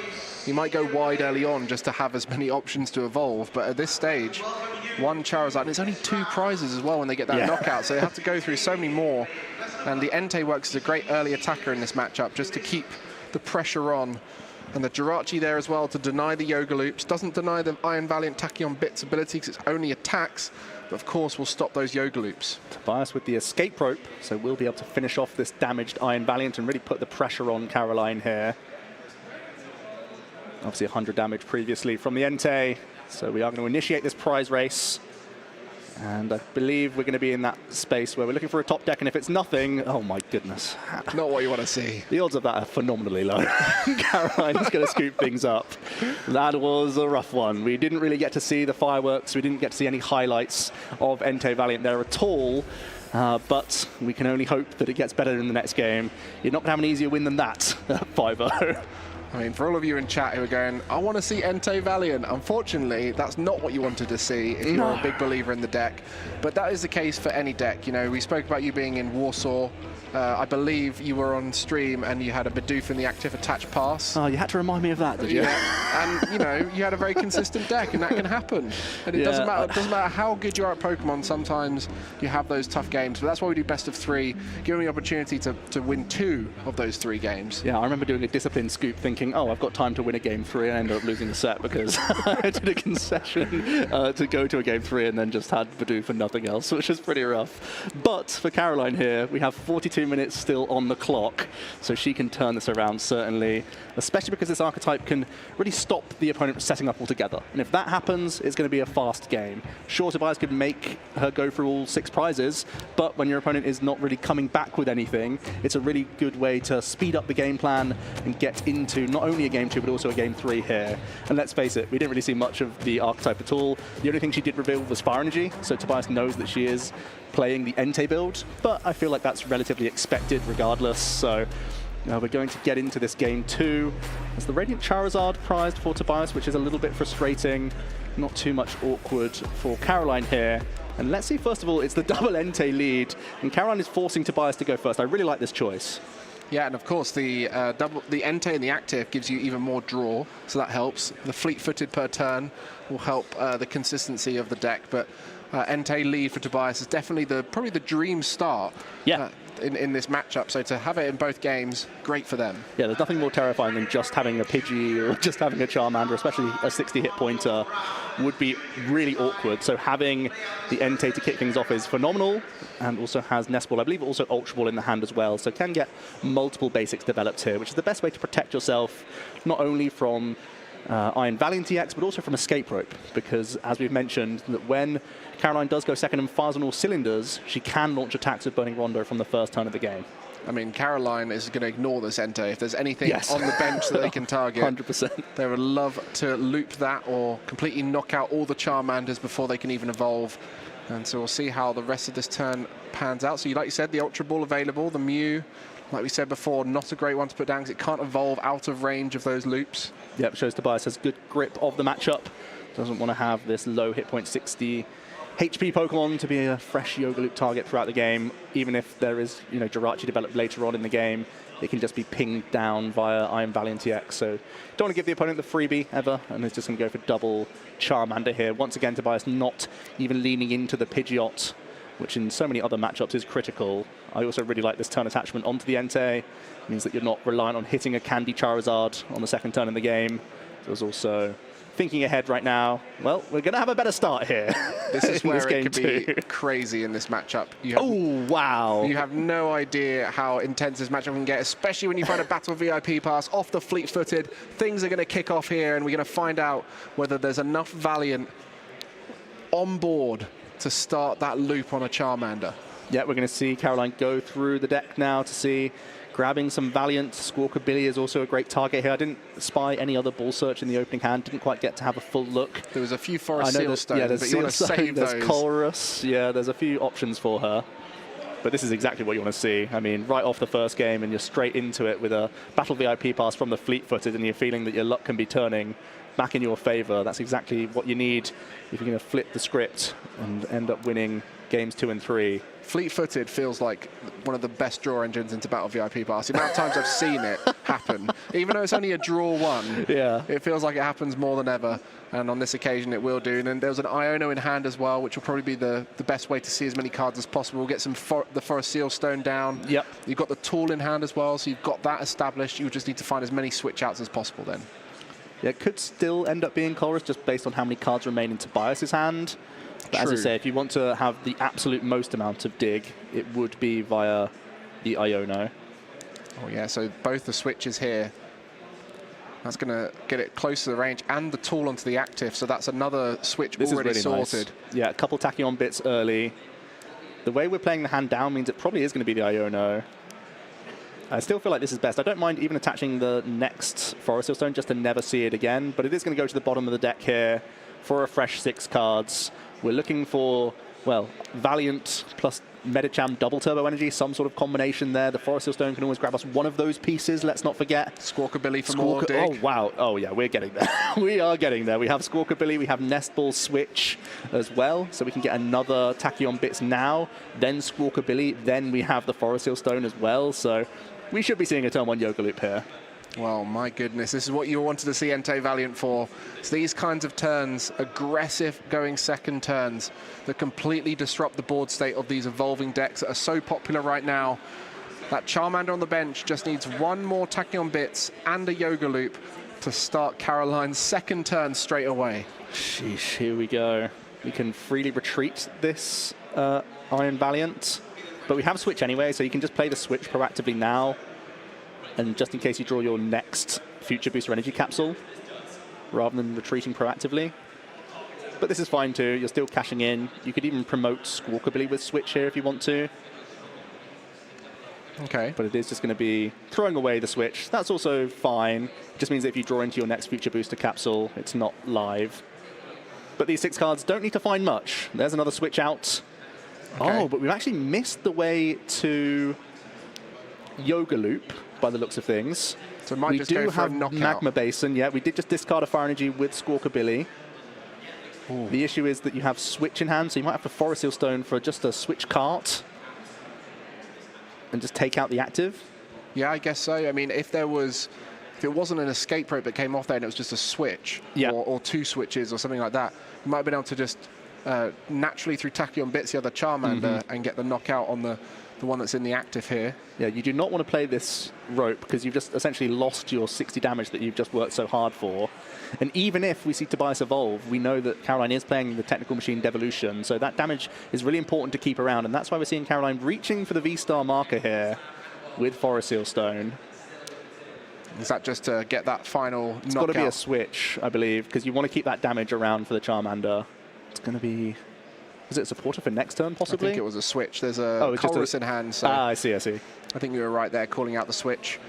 you might go wide early on just to have as many options to evolve. But at this stage, one Charizard, and it's only 2 prizes as well when they get that knockout, so they have to go through so many more. And the Entei works as a great early attacker in this matchup just to keep the pressure on. And the Jirachi there as well to deny the Yoga Loops. Doesn't deny the Iron Valiant Tachyon Bits ability because it's only attacks. But of course, we'll stop those Yoga Loops. Tobias with the escape rope, so we'll be able to finish off this damaged Iron Valiant and really put the pressure on Caroline here. Obviously 100 damage previously from the Entei, so we are going to initiate this prize race. And I believe we're going to be in that space where we're looking for a top deck, and if it's nothing, oh my goodness. Not what you want to see. The odds of that are phenomenally low. Caroline's going to scoop things up. That was a rough one. We didn't really get to see the fireworks. We didn't get to see any highlights of Entei Valiant there at all. But we can only hope that it gets better in the next game. You're not going to have an easier win than that, 5-0. I mean, for all of you in chat who are going, I want to see Entei Valiant. Unfortunately, that's not what you wanted to see if you're a big believer in the deck. But that is the case for any deck. You know, we spoke about you being in Warsaw. I believe you were on stream and you had a Bidoof in the active attach pass. Oh, you had to remind me of that, did you? Yeah. And, you know, you had a very consistent deck, and that can happen. And it doesn't matter how good you are at Pokemon, sometimes you have those tough games. But that's why we do best of 3, giving you the opportunity to win 2 of those 3 games. Yeah, I remember doing a discipline scoop thinking, oh, I've got time to win a game 3, and I ended up losing the set because I did a concession to go to a game 3 and then just had Bidoof and nothing else, which is pretty rough. But for Caroline here, we have 42 minutes still on the clock, so she can turn this around, certainly, especially because this archetype can really stop the opponent setting up altogether. And if that happens, it's going to be a fast game. Sure, Tobias could make her go through all 6 prizes, but when your opponent is not really coming back with anything, it's a really good way to speed up the game plan and get into not only a game 2, but also a game 3 here. And let's face it, we didn't really see much of the archetype at all. The only thing she did reveal was Fire Energy, so Tobias knows that she is playing the Entei build, but I feel like that's relatively expected regardless. So we're going to get into this game 2. It's the Radiant Charizard prized for Tobias, which is a little bit frustrating. Not too much awkward for Caroline here. And let's see, first of all, it's the double Entei lead, and Caroline is forcing Tobias to go first. I really like this choice. Yeah, and of course the Entei and the active gives you even more draw, so that helps. The fleet-footed per turn will help the consistency of the deck, but Entei lead for Tobias is definitely probably the dream start. Yeah. In this matchup, so to have it in both games, great for them. Yeah, there's nothing more terrifying than just having a Pidgey or just having a Charmander, especially a 60 hit pointer would be really awkward. So having the Entei to kick things off is phenomenal, and also has Nest Ball, I believe also Ultra Ball in the hand as well, so can get multiple basics developed here, which is the best way to protect yourself, not only from Iron Valiant EX, but also from Escape Rope, because as we've mentioned, that when Caroline does go second and fires on all cylinders, she can launch attacks with Burning Rondo from the first turn of the game. I mean, Caroline is going to ignore this Entei. If there's anything on the bench that they can target, 100%. They would love to loop that or completely knock out all the Charmanders before they can even evolve. And so we'll see how the rest of this turn pans out. So like you said, the Ultra Ball available, the Mew, like we said before, not a great one to put down because it can't evolve out of range of those loops. Yep, shows Tobias has good grip of the matchup. Doesn't want to have this low hit point 60 HP Pokemon to be a fresh Yoga Loop target throughout the game. Even if there is, Jirachi developed later on in the game, it can just be pinged down via Iron Valiant EX. So don't want to give the opponent the freebie ever, and it's just going to go for double Charmander here. Once again, Tobias not even leaning into the Pidgeot, which in so many other matchups is critical. I also really like this turn attachment onto the Entei. It means that you're not reliant on hitting a Candy Charizard on the second turn in the game. There's also thinking ahead right now. Well, we're going to have a better start here. This is where it could be crazy in this matchup. Oh, wow. You have no idea how intense this matchup can get, especially when you find a Battle VIP pass off the fleet-footed. Things are going to kick off here, and we're going to find out whether there's enough Valiant on board to start that loop on a Charmander. Yeah, we're going to see Caroline go through the deck now to see grabbing some Valiant. Squawkabilly is also a great target here. I didn't spy any other ball search in the opening hand. Didn't quite get to have a full look. There was a few Forest Seal Stones, but you want to save those. There's Colrus. Yeah, there's a few options for her. But this is exactly what you want to see. I mean, right off the first game, and you're straight into it with a Battle VIP pass from the fleet-footed, and you're feeling that your luck can be turning back in your favor. That's exactly what you need if you're going to flip the script and end up winning games 2 and 3. Fleet-footed feels like one of the best draw engines into Battle VIP Pass. The amount of times I've seen it happen, even though it's only a draw 1, it feels like it happens more than ever. And on this occasion, it will do. And then there's an Iono in hand as well, which will probably be the best way to see as many cards as possible. We'll get the Forest Seal Stone down. Yep. You've got the Tool in hand as well, so you've got that established. You just need to find as many switch outs as possible then. Yeah, it could still end up being Colrus just based on how many cards remain in Tobias's hand. But as I say, if you want to have the absolute most amount of dig, it would be via the Iono. Oh yeah, so both the switches here. That's going to get it close to the range and the Tool onto the active, so that's another switch already really sorted. Nice. Yeah, a couple Tachyon bits early. The way we're playing the hand down means it probably is going to be the Iono. I still feel like this is best. I don't mind even attaching the next Forest Seal Stone just to never see it again, but it is going to go to the bottom of the deck here for a fresh 6 cards. We're looking for, well, Valiant plus Medicham double turbo energy, some sort of combination there. The Forest Seal Stone can always grab us one of those pieces, let's not forget. Squawkabilly for more dig. Oh, wow. Oh, yeah, we're getting there. We are getting there. We have Squawkabilly, we have Nest Ball Switch as well, so we can get another Tachyon Bits now, then Squawkabilly, then we have the Forest Seal Stone as well, so we should be seeing a turn 1 Yoga Loop here. Well, my goodness, this is what you wanted to see Entei Valiant for. It's these kinds of turns, aggressive going second turns, that completely disrupt the board state of these evolving decks that are so popular right now. That Charmander on the bench just needs one more Tachyon Bits and a Yoga Loop to start Caroline's second turn straight away. Sheesh, here we go. We can freely retreat this Iron Valiant, but we have Switch anyway, so you can just play the Switch proactively now. And just in case you draw your next Future Booster Energy Capsule, rather than retreating proactively. But this is fine too, you're still cashing in. You could even promote Squawkabilly with Switch here if you want to. Okay. But it is just going to be throwing away the Switch. That's also fine. It just means that if you draw into your next Future Booster Capsule, it's not live. But these 6 cards don't need to find much. There's another Switch out. Okay. Oh, but we've actually missed the way to Yoga Loop, by the looks of things. So it might just go for a knockout. Magma Basin, yeah. We did just discard a Fire Energy with Squawkabilly. The issue is that you have Switch in hand, so you might have to Forest Seal Stone for just a Switch cart and just take out the active. Yeah, I guess so. I mean, if it wasn't an escape rope that came off there and it was just a switch, or 2 switches or something like that, you might have been able to just naturally through Tachyon Bits the other Charmander and get the knockout on the one that's in the active here. Yeah, you do not want to play this rope because you've just essentially lost your 60 damage that you've just worked so hard for. And even if we see Tobias evolve, we know that Caroline is playing the Technical Machine Devolution, so that damage is really important to keep around, and that's why we're seeing Caroline reaching for the V-Star marker here with Forest Seal Stone. Is that just to get that final knockout? It's got to be a switch, I believe, because you want to keep that damage around for the Charmander. It's going to be... Is it a supporter for next turn, possibly? I think it was a switch. There's a Colress in hand. So I see, I see. I think you were right there calling out the switch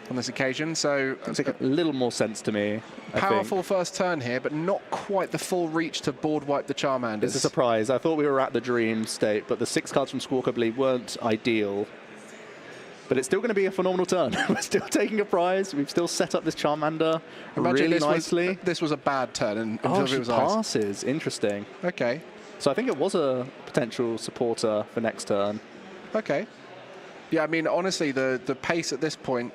on this occasion. So it's like a little more sense to me. Powerful first turn here, but not quite the full reach to board wipe the Charmanders. It's a surprise. I thought we were at the dream state, but the 6 cards from Squawkabilly weren't ideal. But it's still going to be a phenomenal turn. We're still taking a prize. We've still set up this Charmander really nicely. This was a bad turn. And she passes. Interesting. Okay. So I think it was a potential supporter for next turn. Okay. Yeah, I mean, honestly, the pace at this point,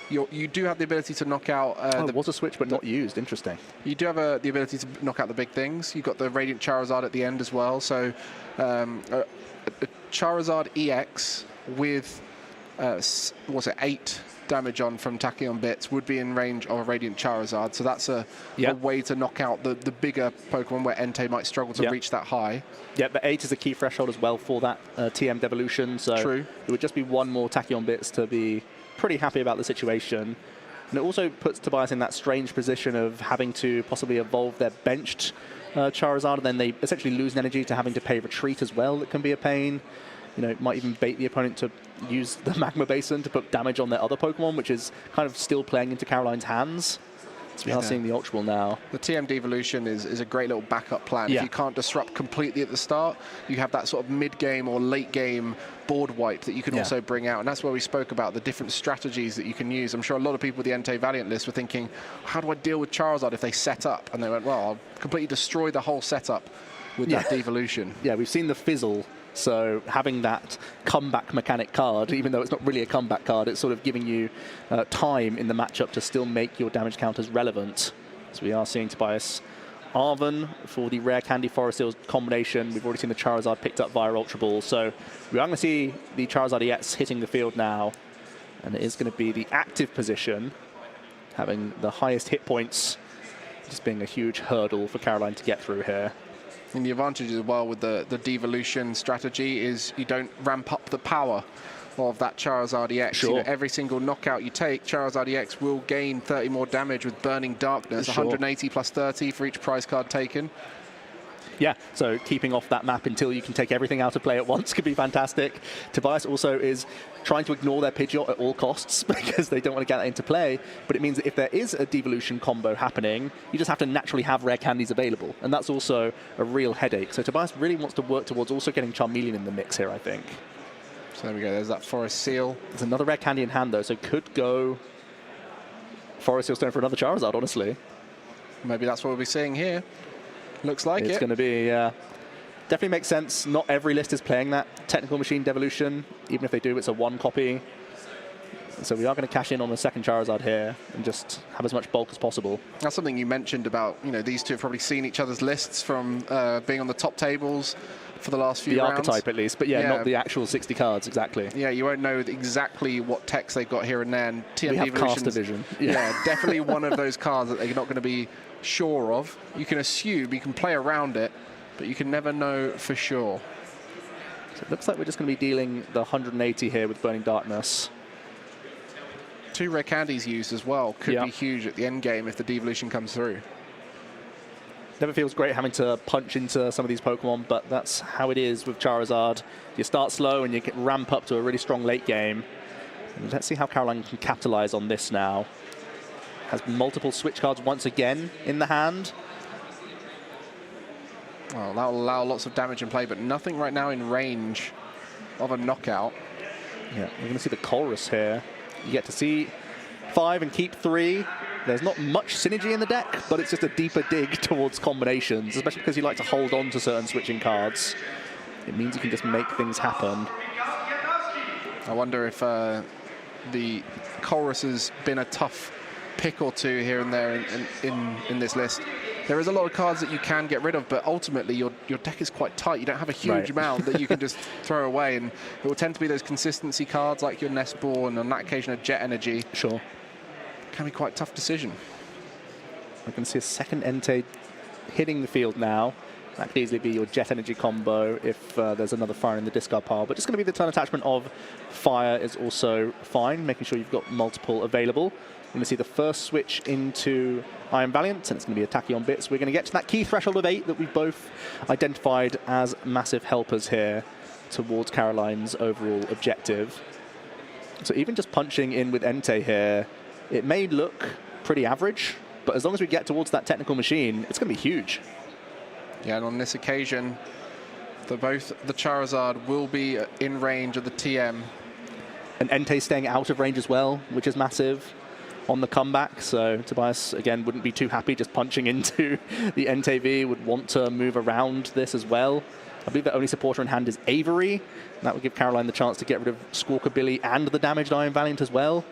you do have the ability to knock out... it was a switch, but not used. Interesting. You do have the ability to knock out the big things. You've got the Radiant Charizard at the end as well. So a Charizard EX with, 8 damage on from Tachyon Bits would be in range of a Radiant Charizard. So that's a way to knock out the bigger Pokemon where Entei might struggle to reach that high. Yeah, but 8 is a key threshold as well for that TM Devolution. So True. It would just be one more Tachyon Bits to be pretty happy about the situation. And it also puts Tobias in that strange position of having to possibly evolve their benched Charizard, and then they essentially lose energy to having to pay retreat as well. That can be a pain. You know, it might even bait the opponent to use the Magma Basin to put damage on their other Pokemon, which is kind of still playing into Caroline's hands. So we are seeing the Ultra Ball now. The TM Devolution is a great little backup plan. Yeah. If you can't disrupt completely at the start, you have that sort of mid-game or late-game board wipe that you can also bring out. And that's where we spoke about the different strategies that you can use. I'm sure a lot of people with the Entei Valiant list were thinking, how do I deal with Charizard if they set up? And they went, well, I'll completely destroy the whole setup with that Devolution. Yeah, we've seen the fizzle. So having that comeback mechanic card, even though it's not really a comeback card, it's sort of giving you time in the matchup to still make your damage counters relevant. So we are seeing Tobias Arven for the Rare Candy Forest Seals combination. We've already seen the Charizard picked up via Ultra Ball. So we are going to see the Charizard EX hitting the field now. And it is going to be the active position, having the highest hit points, just being a huge hurdle for Caroline to get through here. And the advantage as well with the Devolution strategy is you don't ramp up the power of that Charizard EX. Sure. You know, every single knockout you take, Charizard EX will gain 30 more damage with Burning Darkness, 180 plus 30 for each prize card taken. Yeah, so keeping off that map until you can take everything out of play at once could be fantastic. Tobias also is trying to ignore their Pidgeot at all costs because they don't want to get that into play, but it means that if there is a devolution combo happening, you just have to naturally have rare candies available, and that's also a real headache. So Tobias really wants to work towards also getting Charmeleon in the mix here, I think. So there we go, there's that Forest Seal. There's another rare candy in hand, though, so could go Forest Seal Stone for another Charizard, honestly. Maybe that's what we'll be seeing here. Looks like it's going to be, definitely makes sense. Not every list is playing that Technical Machine Devolution. Even if they do, it's a 1 copy. So we are going to cash in on the second Charizard here and just have as much bulk as possible. That's something you mentioned about, these two have probably seen each other's lists from being on the top tables for the last few rounds. The archetype at least, but yeah, not the actual 60 cards, exactly. Yeah, you won't know exactly what text they've got here and there. And TM we have Cast Division. Yeah, definitely one of those cards that they're not going to be sure of. You can assume, you can play around it, but you can never know for sure. So it looks like we're just going to be dealing the 180 here with Burning Darkness. 2 rare candies used as well. Could be huge at the end game if the devolution comes through. Never feels great having to punch into some of these Pokemon, but that's how it is with Charizard. You start slow and you can ramp up to a really strong late game. And let's see how Caroline can capitalize on this now. Has multiple switch cards once again in the hand. Well, that will allow lots of damage in play, but nothing right now in range of a knockout. Yeah, we're going to see the Colress here. You get to see 5 and keep 3. There's not much synergy in the deck, but it's just a deeper dig towards combinations, especially because you like to hold on to certain switching cards. It means you can just make things happen. I wonder if the Colress has been a tough pick or two here and there in this list. There is a lot of cards that you can get rid of, but ultimately your deck is quite tight. You don't have a huge amount that you can just throw away, and it will tend to be those consistency cards like your Nest Ball and on that occasion a Jet Energy. Sure. Can be quite a tough decision. We're going to see a second Entei hitting the field now. That could easily be your Jet Energy combo if there's another fire in the discard pile. But just going to be the turn attachment of fire is also fine, making sure you've got multiple available. We're going to see the first switch into Iron Valiant, and it's going to be a Tachyon Bits. We're going to get to that key threshold of 8 that we've both identified as massive helpers here towards Caroline's overall objective. So even just punching in with Entei here, it may look pretty average, but as long as we get towards that technical machine, it's going to be huge. Yeah, and on this occasion, both the Charizard will be in range of the TM. And Entei staying out of range as well, which is massive on the comeback. So Tobias, again, wouldn't be too happy just punching into the Entei V, would want to move around this as well. I believe the only supporter in hand is Avery. That would give Caroline the chance to get rid of Squawkabilly and the damaged Iron Valiant as well.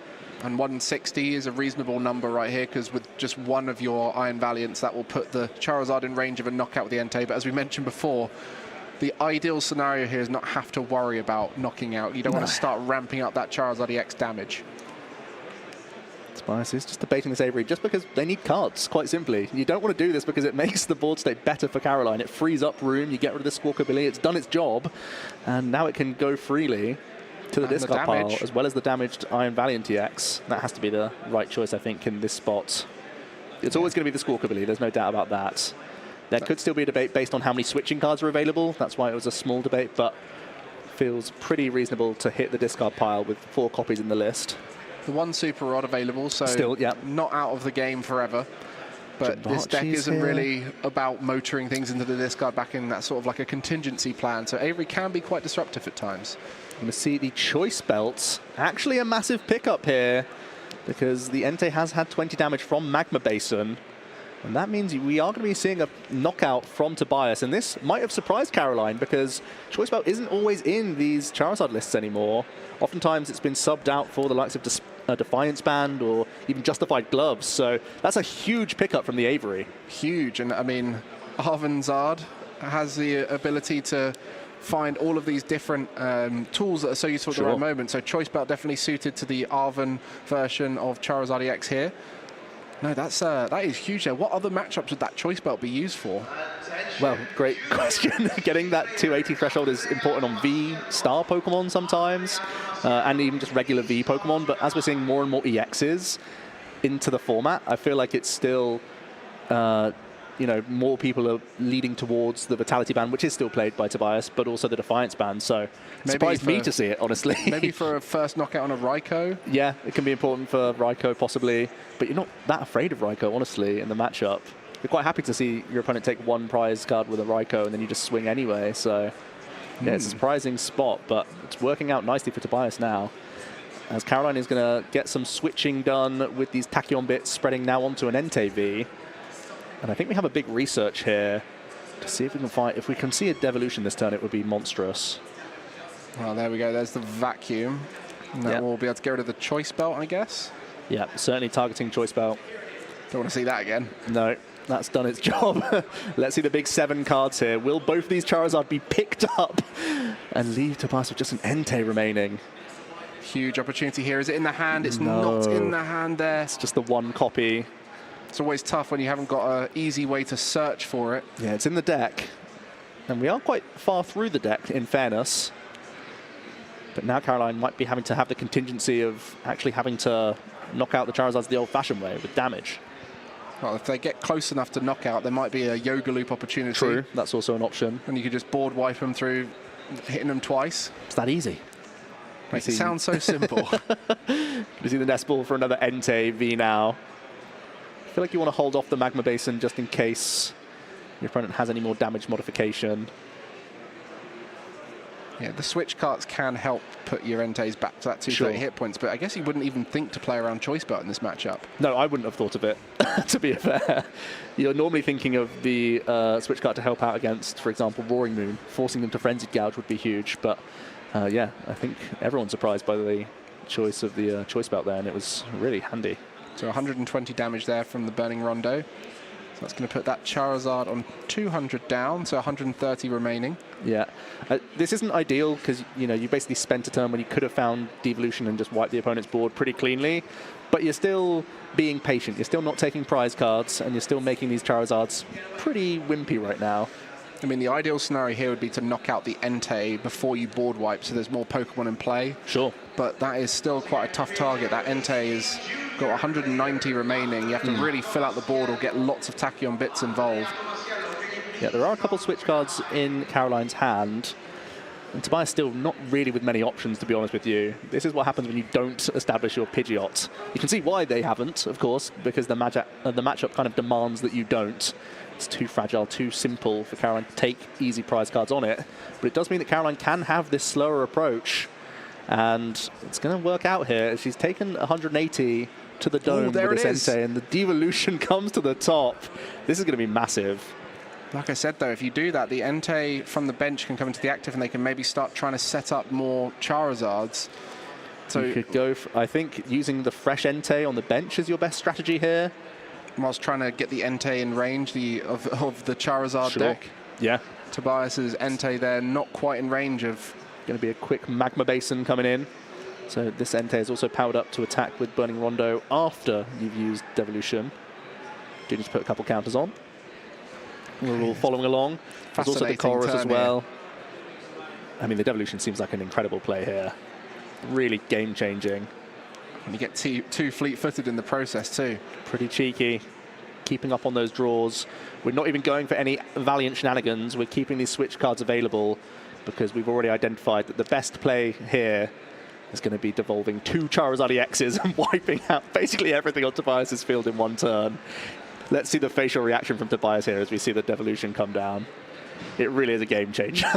And 160 is a reasonable number right here, because with just one of your Iron Valiants, that will put the Charizard in range of a knockout with the Entei. But as we mentioned before, the ideal scenario here is not have to worry about knocking out. You don't want to start ramping up that Charizard EX damage. Tobias is just debating this Avery just because they need cards, quite simply. You don't want to do this because it makes the board state better for Caroline. It frees up room, you get rid of the Squawkabilly, it's done its job, and now it can go freely to the discard pile, as well as the damaged Iron Valiant EX. That has to be the right choice, I think, in this spot. It's always going to be the Squawkabilly, there's no doubt about that. There could still be a debate based on how many switching cards are available. That's why it was a small debate, but feels pretty reasonable to hit the discard pile with 4 copies in the list. The 1 Super Rod available, so still, not out of the game forever. But this deck isn't really about motoring things into the discard back in. That's sort of like a contingency plan. So Avery can be quite disruptive at times. I'm going to see the Choice Belts. Actually a massive pickup here, because the Entei has had 20 damage from Magma Basin. And that means we are going to be seeing a knockout from Tobias. And this might have surprised Caroline, because Choice Belt isn't always in these Charizard lists anymore. Oftentimes it's been subbed out for the likes of Defiance Band or even Justified Gloves. So that's a huge pickup from the Avery. Huge. And I mean, Arvanzard has the ability to find all of these different tools that are so useful at the right moment. So Choice Belt definitely suited to the Arvan version of Charizard EX here. No, that is huge there. What other matchups would that Choice Belt be used for? Well, great question. Getting that 280 threshold is important on V star Pokemon sometimes, and even just regular V Pokemon. But as we're seeing more and more EXs into the format, I feel like it's still, you know, more people are leading towards the Vitality ban, which is still played by Tobias, but also the Defiance ban. So surprised me to see it, honestly. Maybe for a first knockout on a Raiko. Yeah, it can be important for Raiko possibly, but you're not that afraid of Raiko, honestly, in the matchup. You're quite happy to see your opponent take one prize card with a Raiko and then you just swing anyway. So yeah, it's a surprising spot, but it's working out nicely for Tobias now. As Caroline is going to get some switching done with these Tachyon bits spreading now onto an Entei V. And I think we have a big research here to see if we can find, if we can see a Devolution this turn, it would be monstrous. Well, there we go. There's the vacuum. And that will be able to get rid of the choice belt, I guess. Yeah, certainly targeting choice belt. Don't want to see that again. No, that's done its job. Let's see the big 7 cards here. Will both these Charizard be picked up and leave Tobias with just an Entei remaining? Huge opportunity here. Is it in the hand? It's not in the hand there. It's just the one copy. It's always tough when you haven't got an easy way to search for it. Yeah, it's in the deck. And we are quite far through the deck, in fairness. But now Caroline might be having to have the contingency of actually having to knock out the Charizards the old-fashioned way with damage. Well, if they get close enough to knockout, there might be a Yoga Loop opportunity. True, that's also an option. And you could just board wipe them through hitting them twice. It's that easy. Makes it sound so simple. You see the Nest Ball for another Entei V now. I feel like you want to hold off the Magma Basin just in case your opponent has any more damage modification. Yeah, the switch cards can help put your Enteis back to that 230 hit points, but I guess you wouldn't even think to play around choice belt in this matchup. No, I wouldn't have thought of it, to be fair. You're normally thinking of the switch card to help out against, for example, Roaring Moon. Forcing them to Frenzied Gouge would be huge, but yeah, I think everyone's surprised by the choice of the choice belt there, and it was really handy. So 120 damage there from the Burning Rondo. So that's going to put that Charizard on 200 down, so 130 remaining. Yeah, this isn't ideal because, you know, you basically spent a turn when you could have found Devolution and just wiped the opponent's board pretty cleanly, but you're still being patient. You're still not taking prize cards, and you're still making these Charizards pretty wimpy right now. I mean, the ideal scenario here would be to knock out the Entei before you board wipe, so there's more Pokemon in play. Sure. But that is still quite a tough target. That Entei has got 190 remaining. You have to really fill out the board or get lots of Tachyon bits involved. Yeah, there are a couple of switch cards in Caroline's hand. And Tobias still not really with many options, to be honest with you. This is what happens when you don't establish your Pidgeot. You can see why they haven't, of course, because the matchup kind of demands that you don't. It's too fragile, too simple for Caroline to take easy prize cards on it. But it does mean that Caroline can have this slower approach. And it's going to work out here. She's taken 180 to the dome with this Entei, and the Devolution comes to the top. This is going to be massive. Like I said, though, if you do that, the Entei from the bench can come into the active, and they can maybe start trying to set up more Charizards. So you could go, I think, using the fresh Entei on the bench is your best strategy here. Whilst trying to get the Entei in range of the Charizard deck. Yeah. Tobias's Entei there, not quite in range of... Going to be a quick Magma Basin coming in. So this Entei is also powered up to attack with Burning Rondo after you've used Devolution. Do need to put a couple counters on. We're all following along. There's also the chorus as well. I mean, the Devolution seems like an incredible play here. Really game-changing. And you get too fleet-footed in the process too. Pretty cheeky. Keeping up on those draws. We're not even going for any Valiant shenanigans. We're keeping these switch cards available because we've already identified that the best play here is going to be devolving 2 Charizard EXs and wiping out basically everything on Tobias's field in one turn. Let's see the facial reaction from Tobias here as we see the Devolution come down. It really is a game changer.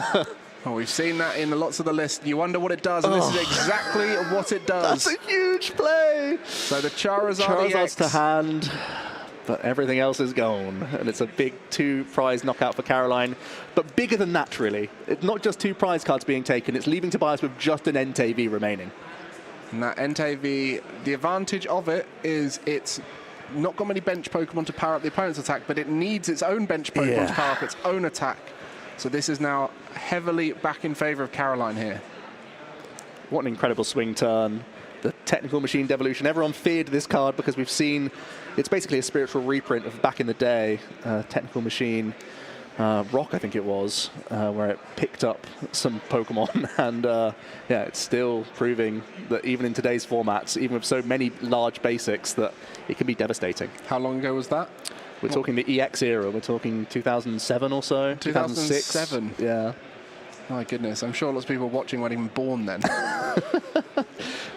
Well, we've seen that in lots of the list. You wonder what it does, and this is exactly what it does. That's a huge play. So the Charizard's EX to hand, but everything else is gone. And it's a big 2 prize knockout for Caroline. But bigger than that, really. It's not just 2 prize cards being taken. It's leaving Tobias with just an Entei V remaining. And that Entei V, the advantage of it is it's not got many bench Pokemon to power up the opponent's attack, but it needs its own bench Pokemon to power up its own attack. So this is now heavily back in favor of Caroline here. What an incredible swing turn. The Technical Machine Devolution. Everyone feared this card because we've seen it's basically a spiritual reprint of back in the day. Technical Machine Rock, I think it was, where it picked up some Pokemon. And yeah, it's still proving that even in today's formats, even with so many large basics, that it can be devastating. How long ago was that? We're talking the EX era. We're talking 2007 or so. 2006. 2007. Yeah. My goodness, I'm sure lots of people watching weren't even born then.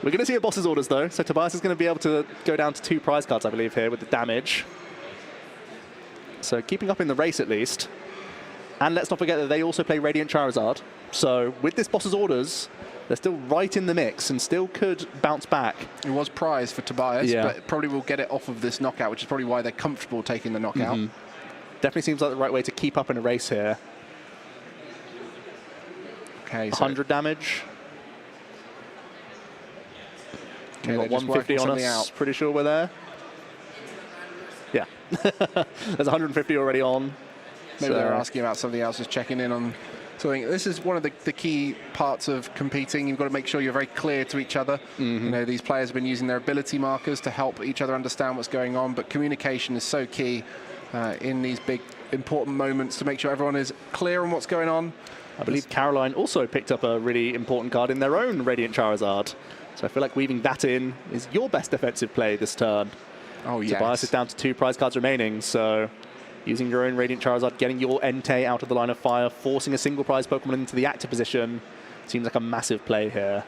We're going to see a boss's orders, though. So Tobias is going to be able to go down to 2 prize cards, I believe, here with the damage. So keeping up in the race, at least. And let's not forget that they also play Radiant Charizard. So with this boss's orders, they're still right in the mix and still could bounce back. It was prize for Tobias, Yeah. but probably will get it off of this knockout, which is probably why they're comfortable taking the knockout. Definitely seems like the right way to keep up in a race here. Okay, so 100 damage. Okay, We've got they're just 150 working on something us. out. Pretty sure we're there. Yeah. There's 150 already on. Maybe So- they're asking about something else, just checking in on something. This is one of the key parts of competing. You've got to make sure you're very clear to each other. You know, these players have been using their ability markers to help each other understand what's going on, but communication is so key in these big, important moments to make sure everyone is clear on what's going on. I believe Caroline also picked up a really important card in their own Radiant Charizard. So I feel like weaving that in is your best defensive play this turn. Oh, yes. Tobias is down to 2 prize cards remaining, so using your own Radiant Charizard, getting your Entei out of the line of fire, forcing a single prize Pokemon into the active position seems like a massive play here.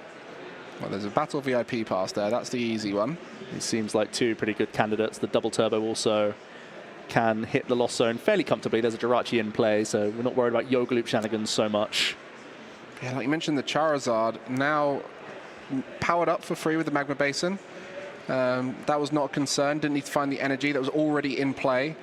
Well, there's a Battle VIP pass there. That's the easy one. It seems like 2 pretty good candidates. The double turbo also can hit the lost zone fairly comfortably. There's a Jirachi in play, so we're not worried about Yoga Loop shenanigans so much. Yeah, like you mentioned, the Charizard now powered up for free with the Magma Basin. That was not a concern. Didn't need to find the energy that was already in play.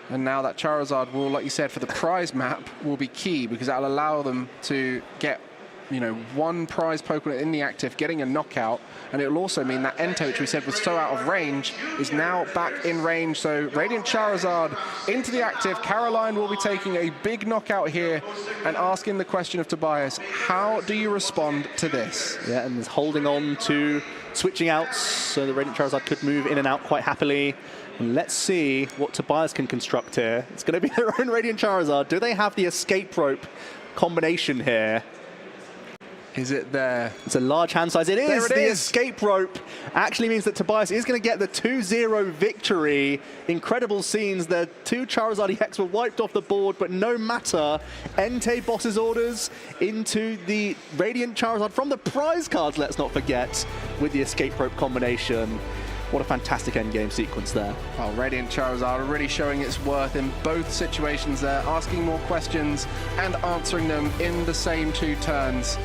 And now that Charizard will, like you said, for the prize map, will be key because that'll allow them to get, you know, 1 prize Pokemon in the active, getting a knockout. And it'll also mean that Entei, which we said was so out of range, is now back in range. So Radiant Charizard into the active. Caroline will be taking a big knockout here and asking the question of Tobias, how do you respond to this? Yeah, and is holding on to switching outs, so the Radiant Charizard could move in and out quite happily. And let's see what Tobias can construct here. It's going to be their own Radiant Charizard. Do they have the escape rope combination here? Is it there? It's a large hand size. It is. There it The is. escape rope actually means that Tobias is going to get the 2-0 victory. Incredible scenes. The 2 Charizard EX were wiped off the board, but no matter. Entei boss's orders into the Radiant Charizard from the prize cards, let's not forget, with the escape rope combination. What a fantastic endgame sequence there. Well, Radiant Charizard really showing its worth in both situations there, asking more questions and answering them in the same 2 turns.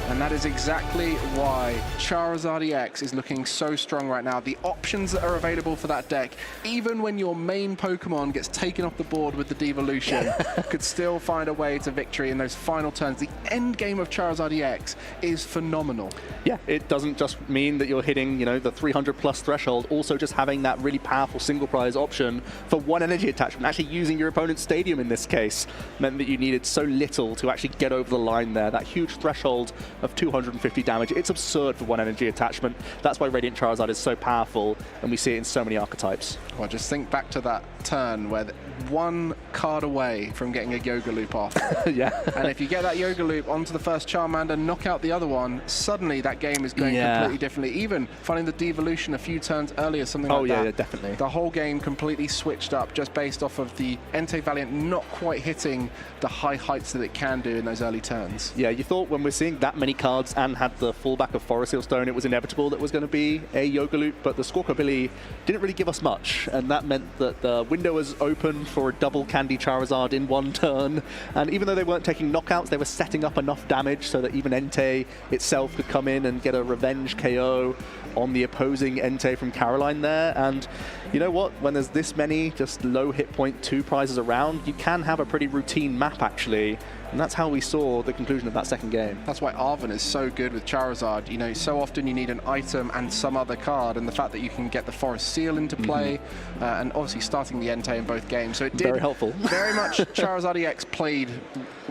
And that is exactly why Charizard EX is looking so strong right now. The options that are available for that deck, even when your main Pokemon gets taken off the board with the devolution, could still find a way to victory in those final turns. The end game of Charizard EX is phenomenal. Yeah, it doesn't just mean that you're hitting, you know, the 300+ threshold. Also, just having that really powerful single prize option for 1 energy attachment, actually using your opponent's stadium in this case, meant that you needed so little to actually get over the line there. That huge threshold of 250 damage. It's absurd for 1 energy attachment. That's why Radiant Charizard is so powerful, and we see it in so many archetypes. Well, just think back to that turn where 1 card away from getting a Yoga Loop off. Yeah. And if you get that Yoga Loop onto the first Charmander, knock out the other one, suddenly that game is going completely differently. Even finding the devolution a few turns earlier, something like that. Oh yeah, definitely. The whole game completely switched up just based off of the Entei Valiant not quite hitting the high heights that it can do in those early turns. Yeah, you thought when we're seeing that many cards and had the fallback of Forest Seal Stone, it was inevitable that was going to be a Yoga Loop, but the Squawkabilly didn't really give us much, and that meant that the window was open for a double Candy Charizard in 1 turn, and even though they weren't taking knockouts, they were setting up enough damage so that even Entei itself could come in and get a revenge KO on the opposing Entei from Caroline there. And you know what, when there's this many just low hit point 2 prizes around, you can have a pretty routine map actually. And that's how we saw the conclusion of that second game. That's why Arven is so good with Charizard. You know, so often you need an item and some other card, and the fact that you can get the Forest Seal into play, and obviously starting the Entei in both games. So it did very helpful. Very much Charizard EX played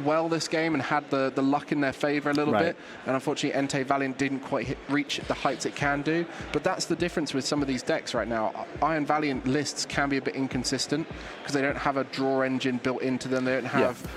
well this game and had the luck in their favor a little bit. And unfortunately, Entei Valiant didn't quite reach the heights it can do. But that's the difference with some of these decks right now. Iron Valiant lists can be a bit inconsistent because they don't have a draw engine built into them. They don't have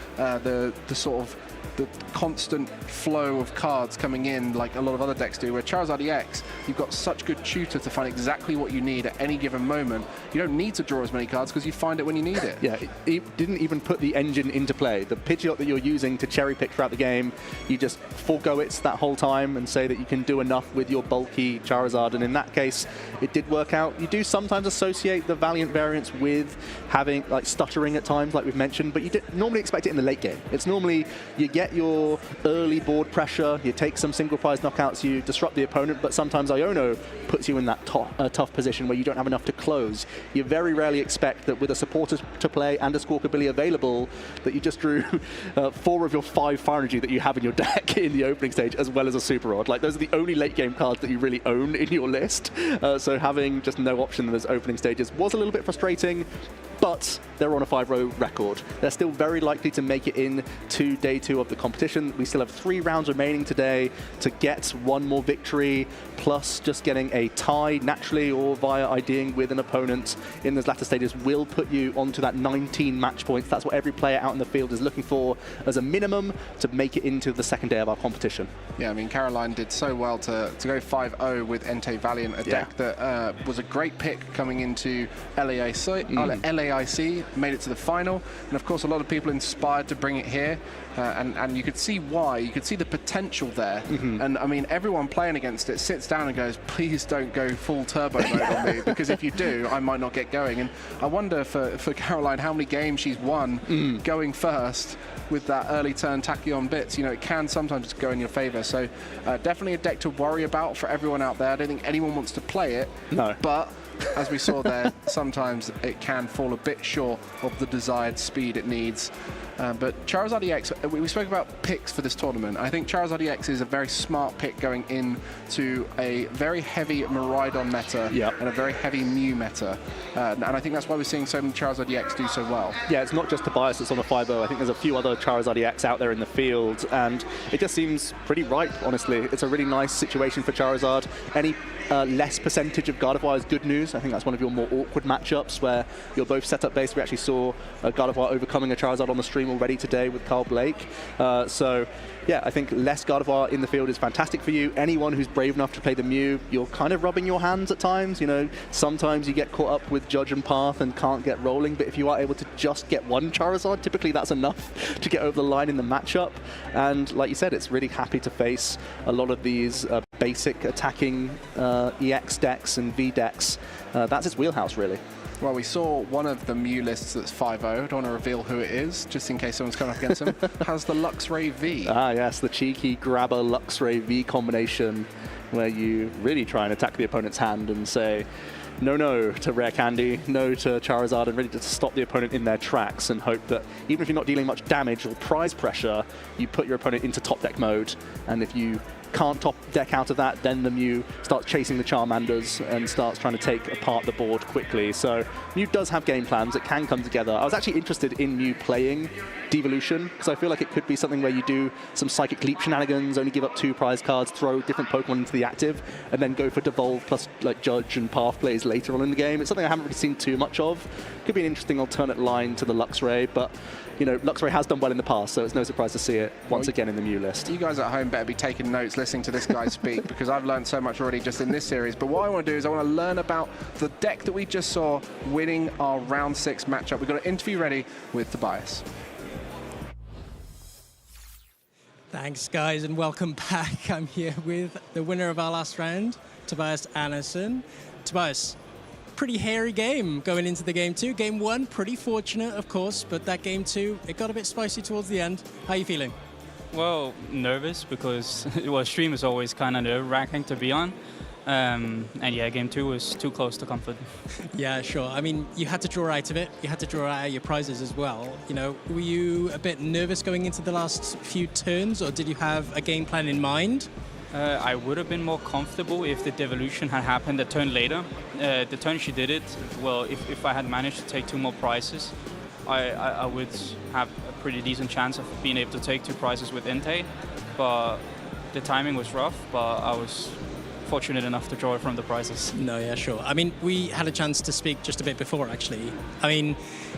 the sort of the constant flow of cards coming in like a lot of other decks do, where Charizard EX, you've got such good tutor to find exactly what you need at any given moment. You don't need to draw as many cards because you find it when you need it. Yeah, it didn't even put the engine into play. The Pidgeot that you're using to cherry pick throughout the game, you just forego it that whole time and say that you can do enough with your bulky Charizard, and in that case, it did work out. You do sometimes associate the Valiant variants with having like stuttering at times, like we've mentioned, but you normally expect it in the late game. It's normally you get your early board pressure, you take some single prize knockouts, you disrupt the opponent, but sometimes Iono puts you in that tough position where you don't have enough to close. You very rarely expect that with a supporter to play and a Squawkabilly available, that you just drew 4 of your 5 Fire Energy that you have in your deck in the opening stage, as well as a Super Rod. Like, those are the only late game cards that you really own in your list. So having just no option in those opening stages was a little bit frustrating, but they're on a 5-row record. They're still very likely to make it in to day 2 of the competition. We still have 3 rounds remaining today to get 1 more victory, plus just getting a tie naturally or via IDing with an opponent in those latter stages will put you onto that 19 match points. That's what every player out in the field is looking for as a minimum to make it into the second day of our competition. Yeah, I mean, Caroline did so well to go 5-0 with Entei Valiant, a deck that was a great pick coming into LAIC, made it to the final, and of course a lot of people inspired to bring it here, and you could see why. You could see the potential there, and I mean, everyone playing against it sits down and goes, please don't go full turbo mode on me, because if you do, I might not get going. And I wonder for Caroline how many games she's won going first with that early turn Tachyon bits. You know, it can sometimes go in your favor, so definitely a deck to worry about for everyone out there. I don't think anyone wants to play it, but as we saw there, sometimes it can fall a bit short of the desired speed it needs. But Charizard EX, we spoke about picks for this tournament. I think Charizard EX is a very smart pick going into a very heavy Miraidon meta and a very heavy Mew meta. And I think that's why we're seeing so many Charizard EX do so well. Yeah, it's not just Tobias that's on a 5-0. I think there's a few other Charizard EX out there in the field, and it just seems pretty ripe, honestly. It's a really nice situation for Charizard. Any less percentage of Gardevoir is good news. I think that's one of your more awkward matchups where you're both setup based. We actually saw Gardevoir overcoming a Charizard on the stream already today with Carl Blake. So yeah, I think less Gardevoir in the field is fantastic for you. Anyone who's brave enough to play the Mew, you're kind of rubbing your hands at times. You know, sometimes you get caught up with Judge and Path and can't get rolling, but if you are able to just get one Charizard, typically that's enough to get over the line in the matchup. And like you said, it's really happy to face a lot of these basic attacking EX decks and V decks. That's its wheelhouse, really. Well, we saw one of the Mew lists that's 5-0. I don't want to reveal who it is, just in case someone's coming up against him. Has the Luxray V. Ah, yes, the cheeky grabber Luxray V combination, where you really try and attack the opponent's hand and say no to Rare Candy, no to Charizard, and really just stop the opponent in their tracks and hope that even if you're not dealing much damage or prize pressure, you put your opponent into top deck mode, and if you can't top deck out of that, then the Mew starts chasing the Charmanders and starts trying to take apart the board quickly. So Mew does have game plans. It can come together. I was actually interested in Mew playing Devolution, because I feel like it could be something where you do some Psychic Leap shenanigans, only give up 2 prize cards, throw different Pokemon into the active, and then go for Devolve plus like Judge and Path plays later on in the game. It's something I haven't really seen too much of. Could be an interesting alternate line to the Luxray, but you know, Luxray has done well in the past, so it's no surprise to see it once again in the Mew list. You guys at home better be taking notes, listening to this guy speak, because I've learned so much already just in this series. But what I want to do is I want to learn about the deck that we just saw winning our round 6 matchup. We've got an interview ready with Tobias. Thanks, guys, and welcome back. I'm here with the winner of our last round, Tobias Anderson. Tobias, pretty hairy game going into the game 2. Game 1, pretty fortunate, of course, but that game 2, it got a bit spicy towards the end. How are you feeling? Well, nervous because stream is always kind of nerve-wracking to be on. And yeah, game 2 was too close to comfort. Yeah, sure. I mean, you had to draw out of it. You had to draw out your prizes as well. You know, were you a bit nervous going into the last few turns, or did you have a game plan in mind? I would have been more comfortable if the devolution had happened a turn later. The turn she did it, well, if I had managed to take 2 more prizes, I would have a pretty decent chance of being able to take 2 prizes with Entei. But the timing was rough, but I was fortunate enough to draw it from the prizes. No, yeah, sure. I mean, we had a chance to speak just a bit before, actually. I mean,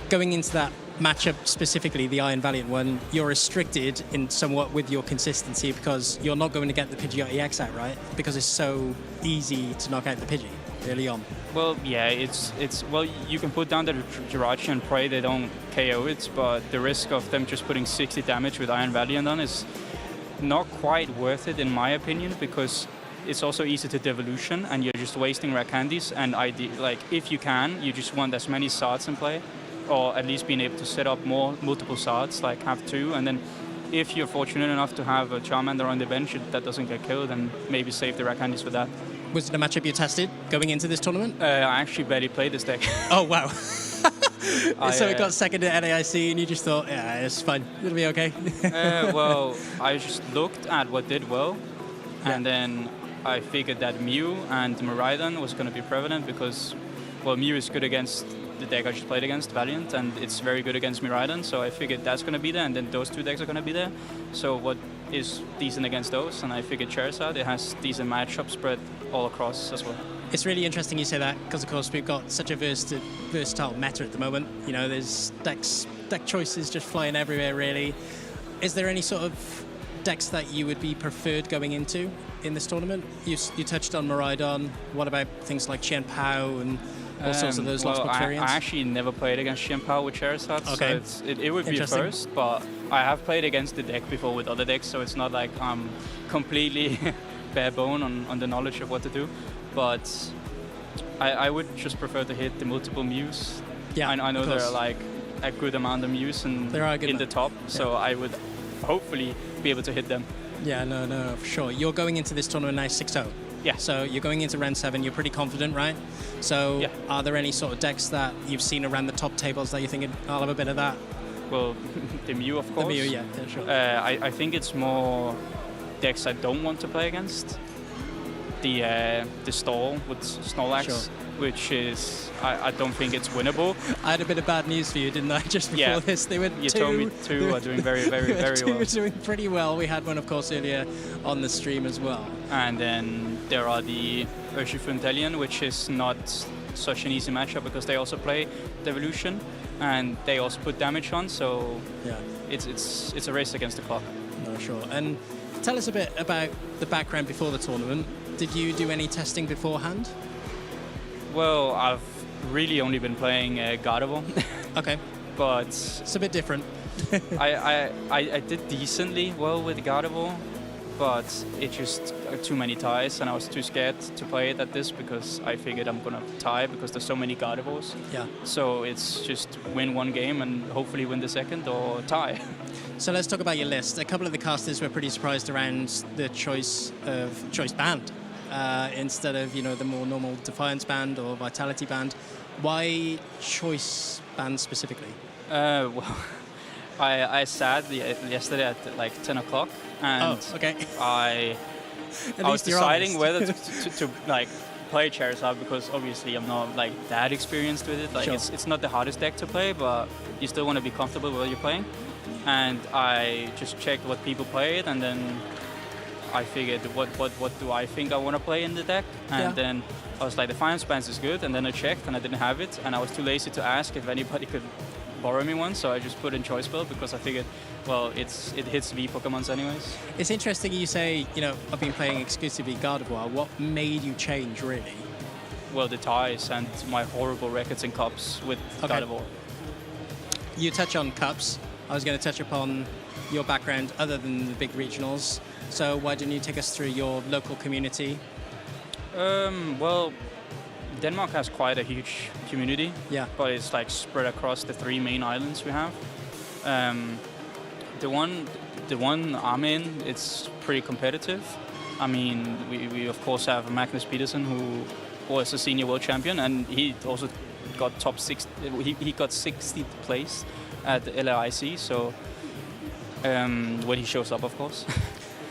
going into that matchup specifically, the Iron Valiant one, you're restricted in somewhat with your consistency because you're not going to get the Pidgeot EX out, right? Because it's so easy to knock out the Pidgey early on. Well, yeah, it's well, you can put down the Jirachi and pray they don't KO it, but the risk of them just putting 60 damage with Iron Valiant on is not quite worth it in my opinion, because it's also easy to devolution and you're just wasting rare candies, and like if you can, you just want as many swords in play, or at least being able to set up multiple swords, like have 2, and then if you're fortunate enough to have a Charmander on the bench that doesn't get killed, then maybe save the rare candies for that. Was it a matchup you tested going into this tournament? I actually barely played this deck. Oh wow. So it got second at NAIC and you just thought, yeah, it's fine, it'll be okay. Well, I just looked at what did well, and then I figured that Mew and Miraidon was going to be prevalent because, well, Mew is good against the deck I just played against, Valiant, and it's very good against Miraidon, so I figured that's going to be there, and then those 2 decks are going to be there. So what is decent against those? And I figured Charizard, it has decent matchup spread all across as well. It's really interesting you say that, because of course we've got such a versatile meta at the moment. You know, there's deck choices just flying everywhere, really. Is there any sort of decks that you would be preferred going into in this tournament? You touched on Miraidon. What about things like Qian Pao and all sorts of those lost box variants? I actually never played against Qian Pao with Charizard, okay. So it would be a first, but I have played against the deck before with other decks, so it's not like I'm completely bare bone on the knowledge of what to do. But I would just prefer to hit the multiple Mews. Yeah, I know there are like a good amount of Mews in the top, so I would hopefully be able to hit them. Yeah, no, for sure. You're going into this tournament now 6-0. Yeah. So you're going into round 7, you're pretty confident, right? So are there any sort of decks that you've seen around the top tables that you're thinking, I'll have a bit of that? Well, the Mew, of course. The Mew, yeah, sure. I think it's more decks I don't want to play against. The stall with Snorlax, which is, I don't think it's winnable. I had a bit of bad news for you, didn't I, just before this? They were you told me 2 are doing very, very, very well. 2 are doing pretty well. We had one, of course, earlier on the stream as well. And then there are the Urshifuntelion, which is not such an easy matchup because they also play Devolution and they also put damage on, so it's a race against the clock. No, sure. And tell us a bit about the background before the tournament. Did you do any testing beforehand? Well, I've really only been playing Gardevoir. Okay. But it's a bit different. I did decently well with Gardevoir, but it just too many ties, and I was too scared to play it at this because I figured I'm gonna tie because there's so many Gardevoirs. Yeah. So it's just win one game and hopefully win the second or tie. So let's talk about your list. A couple of the casters were pretty surprised around the choice band. Instead of, you know, the more normal Defiance band or Vitality band. Why choice band specifically? Well, I sat yesterday at like 10 o'clock and I was deciding whether to like play Charizard because obviously I'm not like that experienced with it. Like it's not the hardest deck to play, but you still want to be comfortable while you're playing. And I just checked what people played, and then I figured what do I think I want to play in the deck, and then I was like, the Defiance Band is good, and then I checked and I didn't have it, and I was too lazy to ask if anybody could borrow me one, so I just put in Choice Belt because I figured, well, it hits V Pokemons anyways. It's interesting you say, you know, I've been playing exclusively Gardevoir. What made you change, really? Well, the ties and my horrible records in Cups with Gardevoir. You touch on Cups. I was going to touch upon your background other than the big regionals. So why don't you take us through your local community? Well, Denmark has quite a huge community. Yeah. But it's like spread across the 3 main islands we have. The one I'm in, it's pretty competitive. I mean, we of course have Magnus Petersen, who was a senior world champion, and he also got top 6. He got 60th place at the LAIC. So when he shows up, of course.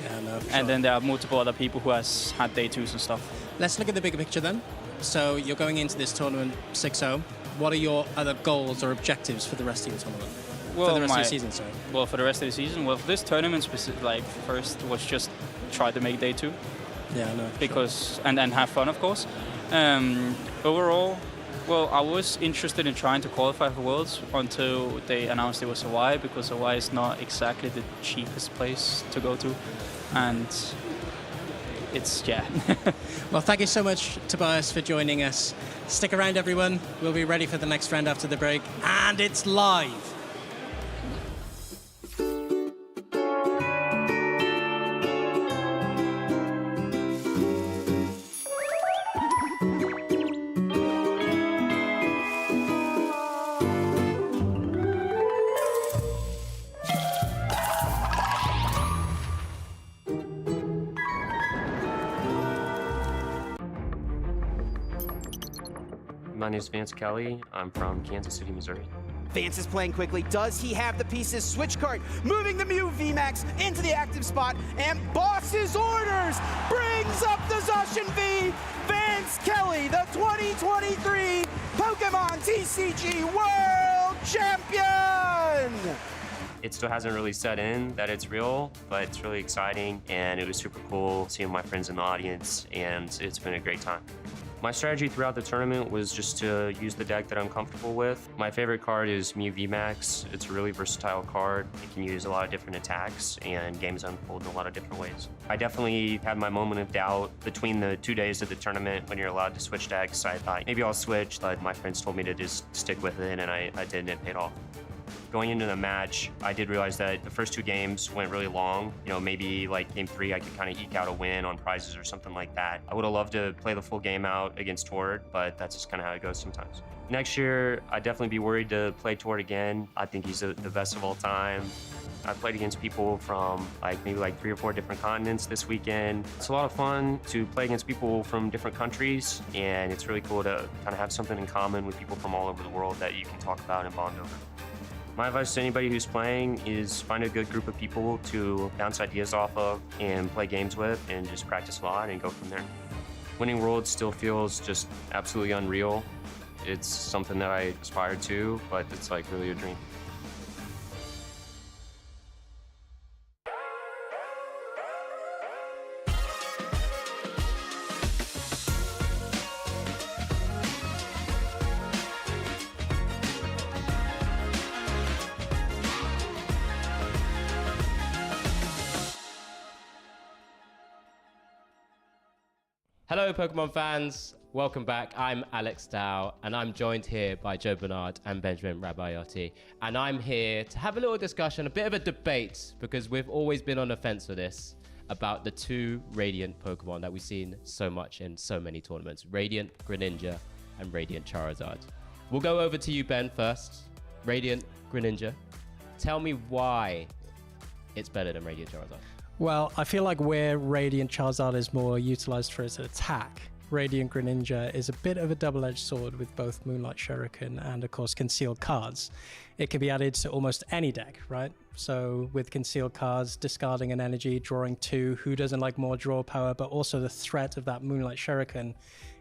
Yeah, no, for and sure. then there are multiple other people who has had day 2s and stuff. Let's look at the bigger picture then. So you're going into this tournament 6-0. What are your other goals or objectives for the rest of your tournament? Well, for the rest of the season, sorry. Well, for the rest of the season, well, for this tournament, like first was just try to make day 2. Yeah, no. Because and have fun, of course. Overall, Well, I was interested in trying to qualify for Worlds until they announced it was Hawaii, because Hawaii is not exactly the cheapest place to go to. And it's, yeah. Well, thank you so much, Tobias, for joining us. Stick around, everyone. We'll be ready for the next round after the break. And it's live. My name is Vance Kelly. I'm from Kansas City, Missouri. Vance is playing quickly. Does he have the pieces? Switch card, moving the Mew VMAX into the active spot, and Boss's orders brings up the Zacian V. Vance Kelly, the 2023 Pokemon TCG World Champion! It still hasn't really set in that it's real, but it's really exciting, and it was super cool seeing my friends in the audience, and it's been a great time. My strategy throughout the tournament was just to use the deck that I'm comfortable with. My favorite card is Mew VMAX. It's a really versatile card. It can use a lot of different attacks, and games unfold in a lot of different ways. I definitely had my moment of doubt between the 2 days of the tournament when you're allowed to switch decks. I thought maybe I'll switch, but my friends told me to just stick with it, and I did, and it paid off. Going into the match, I did realize that the first 2 games went really long. You know, maybe like game 3, I could kind of eke out a win on prizes or something like that. I would have loved to play the full game out against Tord, but that's just kind of how it goes sometimes. Next year, I'd definitely be worried to play Tord again. I think he's the best of all time. I've played against people from maybe 3 or 4 different continents this weekend. It's a lot of fun to play against people from different countries, and it's really cool to kind of have something in common with people from all over the world that you can talk about and bond over. My advice to anybody who's playing is find a good group of people to bounce ideas off of and play games with, and just practice a lot and go from there. Winning Worlds still feels just absolutely unreal. It's something that I aspire to, but it's really a dream. Hello, Pokemon fans. Welcome back. I'm Alex Dow, and I'm joined here by Joe Bernard and Benjamin Rabaiotti. And I'm here to have a little discussion, a bit of a debate, because we've always been on the fence for this, about the 2 Radiant Pokemon that we've seen so much in so many tournaments, Radiant Greninja and Radiant Charizard. We'll go over to you, Ben, first. Radiant Greninja. Tell me why it's better than Radiant Charizard. Well, I feel like where Radiant Charizard is more utilized for its attack, Radiant Greninja is a bit of a double-edged sword with both Moonlight Shuriken and, of course, Concealed Cards. It can be added to almost any deck, right? So with Concealed Cards, discarding an energy, drawing 2, who doesn't like more draw power, but also the threat of that Moonlight Shuriken.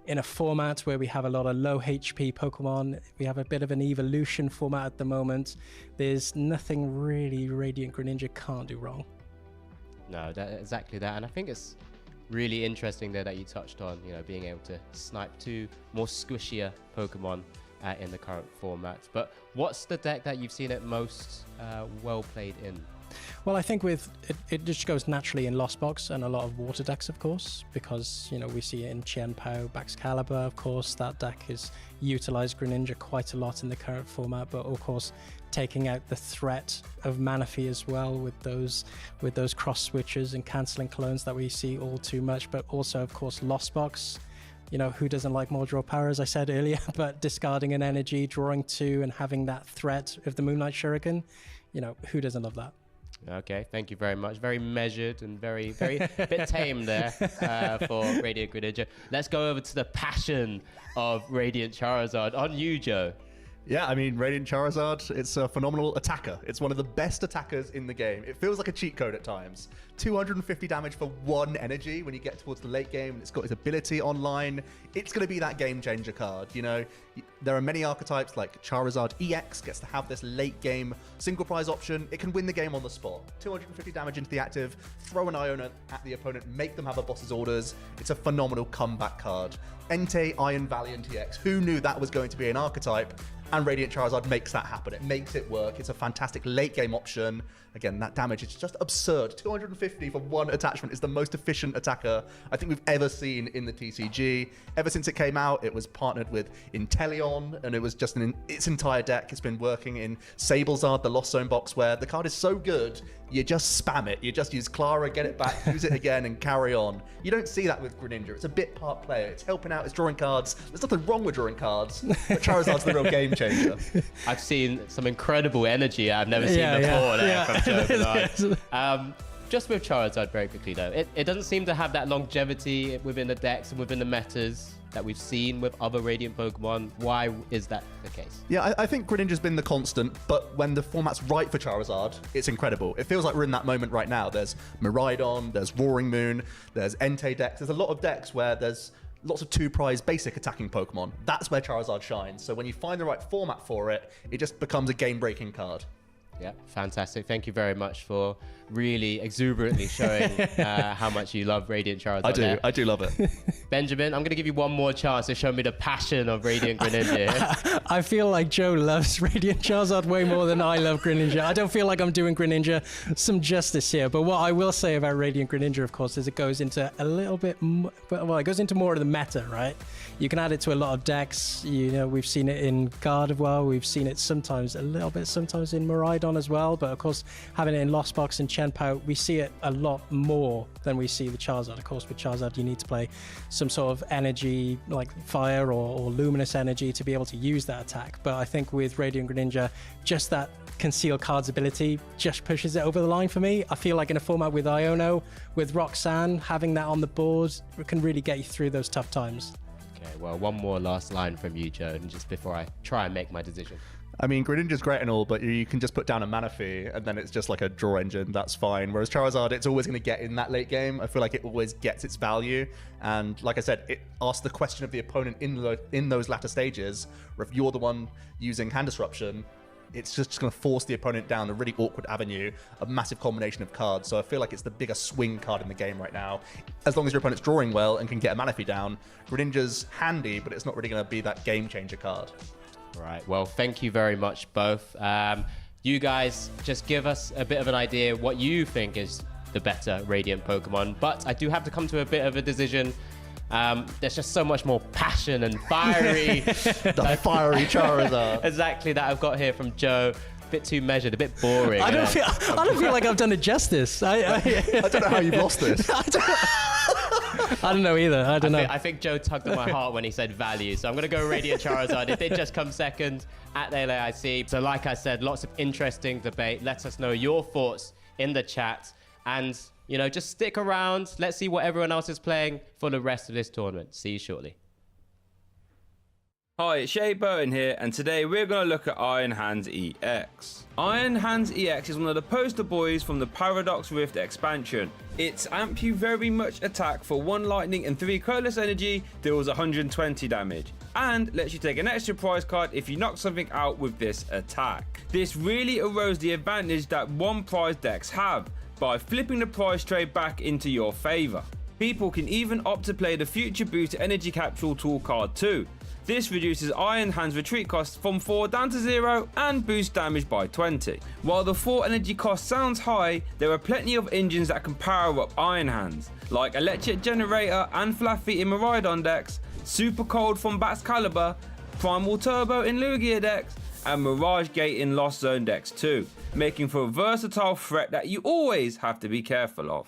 In a format where we have a lot of low HP Pokemon, we have a bit of an evolution format at the moment, there's nothing really Radiant Greninja can't do wrong. No, exactly that. And I think it's really interesting there that you touched on, being able to snipe 2 more squishier Pokemon in the current format. But what's the deck that you've seen it most well played in? Well, I think it just goes naturally in Lost Box and a lot of water decks, of course, because, we see it in Chien-Pao, Baxcalibur, of course. That deck is utilized Greninja quite a lot in the current format, but of course, taking out the threat of Manaphy as well with those cross switches and canceling clones that we see all too much, but also, of course, Lost Box. Who doesn't like more draw power, as I said earlier, but discarding an energy, drawing 2, and having that threat of the Moonlight Shuriken, who doesn't love that? Okay, thank you very much. Very measured and very bit tame there for Radiant Greninja. Let's go over to the passion of Radiant Charizard. On you, Joe. Yeah, I mean, Radiant Charizard, it's a phenomenal attacker. It's one of the best attackers in the game. It feels like a cheat code at times. 250 damage for 1 energy when you get towards the late game, and it's got his ability online. It's going to be that game changer card, you know? There are many archetypes like Charizard EX gets to have this late game single prize option. It can win the game on the spot. 250 damage into the active, throw an Iona at the opponent, make them have a boss's orders. It's a phenomenal comeback card. Entei Iron Valiant EX, who knew that was going to be an archetype? And Radiant Charizard makes that happen. It makes it work. It's a fantastic late game option. Again, that damage is just absurd. 250 for 1 attachment is the most efficient attacker I think we've ever seen in the TCG. Ever since it came out, it was partnered with Inteleon, and it was just in its entire deck. It's been working in Sablezard, the Lost Zone box, where the card is so good, you just spam it. You just use Clara, get it back, use it again, and carry on. You don't see that with Greninja. It's a bit part player. It's helping out, it's drawing cards. There's nothing wrong with drawing cards, but Charizard's the real game changer. I've seen some incredible energy I've never seen before there from Joe Bernard. Just with Charizard very quickly though, it doesn't seem to have that longevity within the decks and within the metas that we've seen with other Radiant Pokemon. Why is that the case? Yeah, I think Greninja's been the constant, but when the format's right for Charizard, it's incredible. It feels like we're in that moment right now. There's Miraidon, there's Roaring Moon, there's Entei decks. There's a lot of decks where there's lots of 2-prize basic attacking Pokemon. That's where Charizard shines. So when you find the right format for it, it just becomes a game-breaking card. Yeah, fantastic. Thank you very much for really exuberantly showing how much you love Radiant Charizard. I do love it. Benjamin, I'm going to give you one more chance to show me the passion of Radiant Greninja. I feel like Joe loves Radiant Charizard way more than I love Greninja. I don't feel like I'm doing Greninja some justice here, but what I will say about Radiant Greninja, of course, is it goes into a little bit, well, it goes into more of the meta, right? You can add it to a lot of decks. You know, we've seen it in Gardevoir. We've seen it sometimes a little bit, sometimes in Miraidon as well. But of course, having it in Lost Box and Chenpao, we see it a lot more than we see the Charizard. Of course, with Charizard, you need to play some sort of energy like fire or luminous energy to be able to use that attack. But I think with Radiant Greninja, just that conceal cards ability just pushes it over the line for me. I feel like in a format with Iono, with Roxanne, having that on the board can really get you through those tough times. Okay, well, one more last line from you, Joe, and just before I try and make my decision. I mean, Greninja's great and all, but you can just put down a mana fee and then it's just like a draw engine. That's fine. Whereas Charizard, it's always going to get in that late game. I feel like it always gets its value. And like I said, it asks the question of the opponent in those latter stages, where if you're the one using Hand Disruption, it's just going to force the opponent down a really awkward avenue, a massive combination of cards. So I feel like it's the biggest swing card in the game right now. As long as your opponent's drawing well and can get a mana fee down, Greninja's handy, but it's not really going to be that game changer card. Right, well, thank you very much both. You guys just give us a bit of an idea what you think is the better Radiant Pokemon, but I do have to come to a bit of a decision. There's just so much more passion and fiery. The fiery Charizard. Exactly, that I've got here from Joe. A bit too measured, a bit boring. I don't feel like I've done it justice. I don't know how you've lost this. I don't know either. I don't know. I think Joe tugged at my heart when he said value. So I'm going to go Radiant Charizard. It did just come second at the LAIC. So like I said, lots of interesting debate. Let us know your thoughts in the chat. And, you know, just stick around. Let's see what everyone else is playing for the rest of this tournament. See you shortly. Hi, it's Shay Bowen here, and today we're going to look at Iron Hands EX. Iron Hands EX is one of the poster boys from the Paradox Rift expansion. Its amp you very much attack for 1 lightning and 3 colorless energy, deals 120 damage, and lets you take an extra prize card if you knock something out with this attack. This really erodes the advantage that 1 prize decks have, by flipping the prize trade back into your favour. People can even opt to play the Future Boost Energy Capsule tool card too. This reduces Iron Hand's retreat costs from 4 down to 0 and boosts damage by 20. While the 4 energy cost sounds high, there are plenty of engines that can power up Iron Hands, like Electric Generator and Flaffy in Miraidon decks, Super Cold from Bat's Caliber, Primal Turbo in Lugia decks, and Mirage Gate in Lost Zone decks too, making for a versatile threat that you always have to be careful of.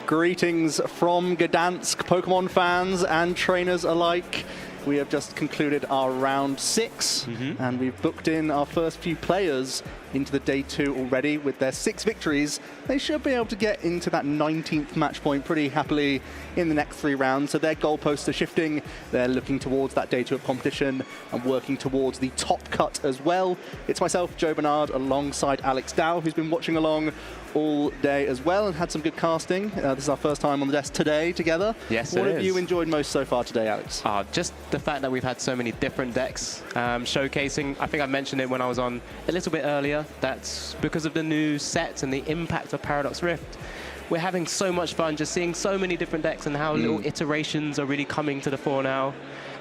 Greetings from Gdansk, Pokemon fans and trainers alike. We have just concluded our round 6, and we've booked in our first few players into the day 2 already with their 6 victories. They should be able to get into that 19th match point pretty happily in the next 3 rounds. So their goalposts are shifting. They're looking towards that day 2 of competition and working towards the top cut as well. It's myself, Joe Bernard, alongside Alex Dow, who's been watching along all day as well and had some good casting. This is our first time on the desk today together. Yes, What it have is. you enjoyed most so far today, Alex? Just the fact that we've had so many different decks showcasing. I think I mentioned it when I was on a little bit earlier. That's because of the new sets and the impact of Paradox Rift. We're having so much fun just seeing so many different decks and how little iterations are really coming to the fore now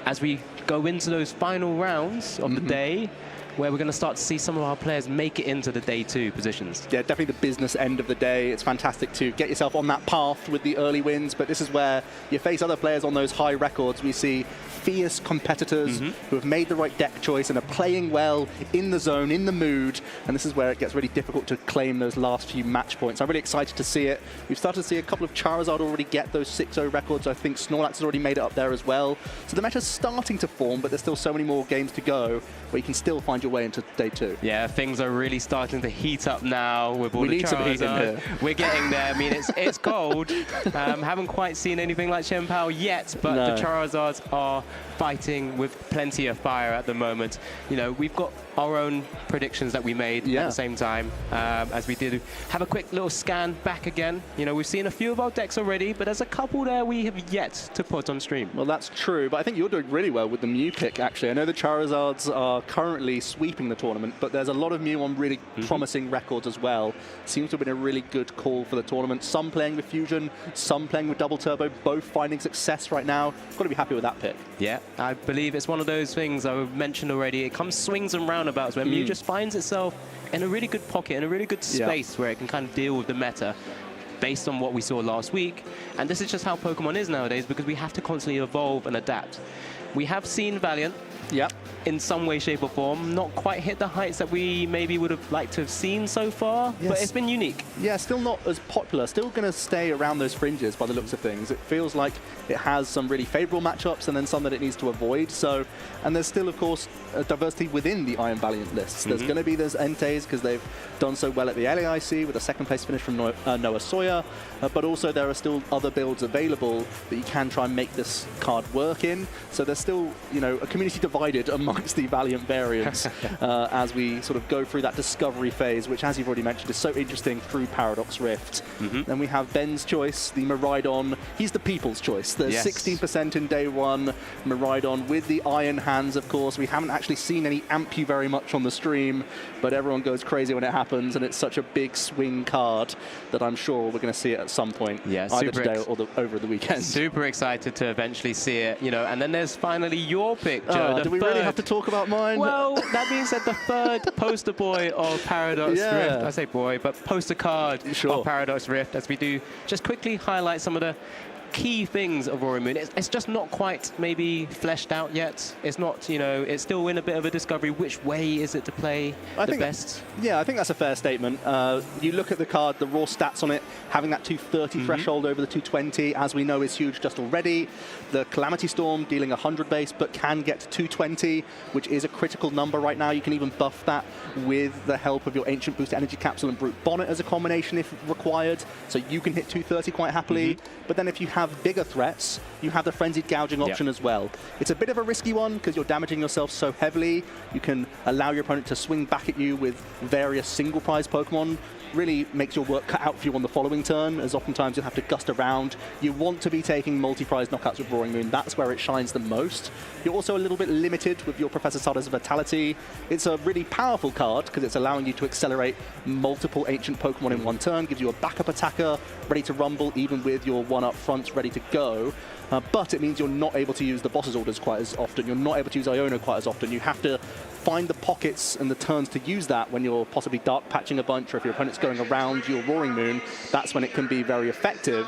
as we go into those final rounds of the day, where we're going to start to see some of our players make it into the day 2 positions. Yeah, definitely the business end of the day. It's fantastic to get yourself on that path with the early wins, but this is where you face other players on those high records. We see fierce competitors who have made the right deck choice and are playing well in the zone, in the mood, and this is where it gets really difficult to claim those last few match points. I'm really excited to see it. We've started to see a couple of Charizard already get those 6-0 records. I think Snorlax has already made it up there as well. So the meta's starting to form, but there's still so many more games to go where you can still find your way into day 2. Yeah, things are really starting to heat up now with all the need some heat in Charizard. here. We're getting there. I mean, it's cold. Haven't quite seen anything like Shen Pao yet, but No. the Charizards are fighting with plenty of fire at the moment. You know, we've got our own predictions that we made at the same time as we did have a quick little scan back again. You know, we've seen a few of our decks already, but there's a couple there we have yet to put on stream. Well, that's true, but I think you're doing really well with the Mew pick, actually. I know the Charizards are currently sweeping the tournament, but there's a lot of Mew on really promising records as well. Seems to have been a really good call for the tournament. Some playing with Fusion, some playing with Double Turbo, both finding success right now. Got to be happy with that pick. Yeah, I believe it's one of those things I mentioned already. It comes swings and roundabouts where Mew just finds itself in a really good pocket, in a really good space where it can kind of deal with the meta based on what we saw last week. And this is just how Pokemon is nowadays, because we have to constantly evolve and adapt. We have seen Valiant in some way, shape or form not quite hit the heights that we maybe would have liked to have seen so far, but it's been unique. Yeah, still not as popular, still going to stay around those fringes by the looks of things. It feels like it has some really favorable matchups and then some that it needs to avoid. So, and there's still, of course, a diversity within the Iron Valiant lists. There's going to be those Entei because they've done so well at the LAIC with a 2nd place finish from Noah Sawyer, but also there are still other builds available that you can try and make this card work in. So there's still, you know, a community divided amongst the Valiant variants as we sort of go through that discovery phase, which, as you've already mentioned, is so interesting through Paradox Rift. Then we have Ben's choice, the Miraidon. He's the people's choice. There's 16% in day 1. Miraidon with the Iron Hands, of course. We haven't actually seen any Ampu very much on the stream, but everyone goes crazy when it happens, and it's such a big swing card that I'm sure we're going to see it at some point, either today or over the weekend. Super excited to eventually see it, you know. And then there's finally your pick, Joe. Do we really have to talk about mine? Well, that means that the 3rd poster boy of Paradox Rift, I say boy, but poster card of Paradox Rift, as we do just quickly highlight some of the key things of Roaring Moon. It's just not quite maybe fleshed out yet. It's not, you know, it's still in a bit of a discovery. Which way is it to play the best? Yeah, I think that's a fair statement. You look at the card, the raw stats on it, having that 230 threshold over the 220, as we know, is huge just already. The Calamity Storm dealing 100 base, but can get to 220, which is a critical number right now. You can even buff that with the help of your Ancient Boost Energy Capsule and Brute Bonnet as a combination if required. So you can hit 230 quite happily. But then if you have bigger threats, you have the Frenzied Gouging option as well. It's a bit of a risky one because you're damaging yourself so heavily. You can allow your opponent to swing back at you with various single prize Pokemon. Really makes your work cut out for you on the following turn, as oftentimes you'll have to gust around. You want to be taking multi-prize knockouts with Roaring Moon. That's where it shines the most. You're also a little bit limited with your Professor Sada's Vitality. It's a really powerful card because it's allowing you to accelerate multiple ancient Pokemon in one turn, gives you a backup attacker ready to rumble even with your one up front ready to go. But it means you're not able to use the boss's orders quite as often. You're not able to use Iono quite as often. You have to find the pockets and the turns to use that when you're possibly dark patching a bunch, or if your opponent's going around your Roaring Moon. That's when it can be very effective.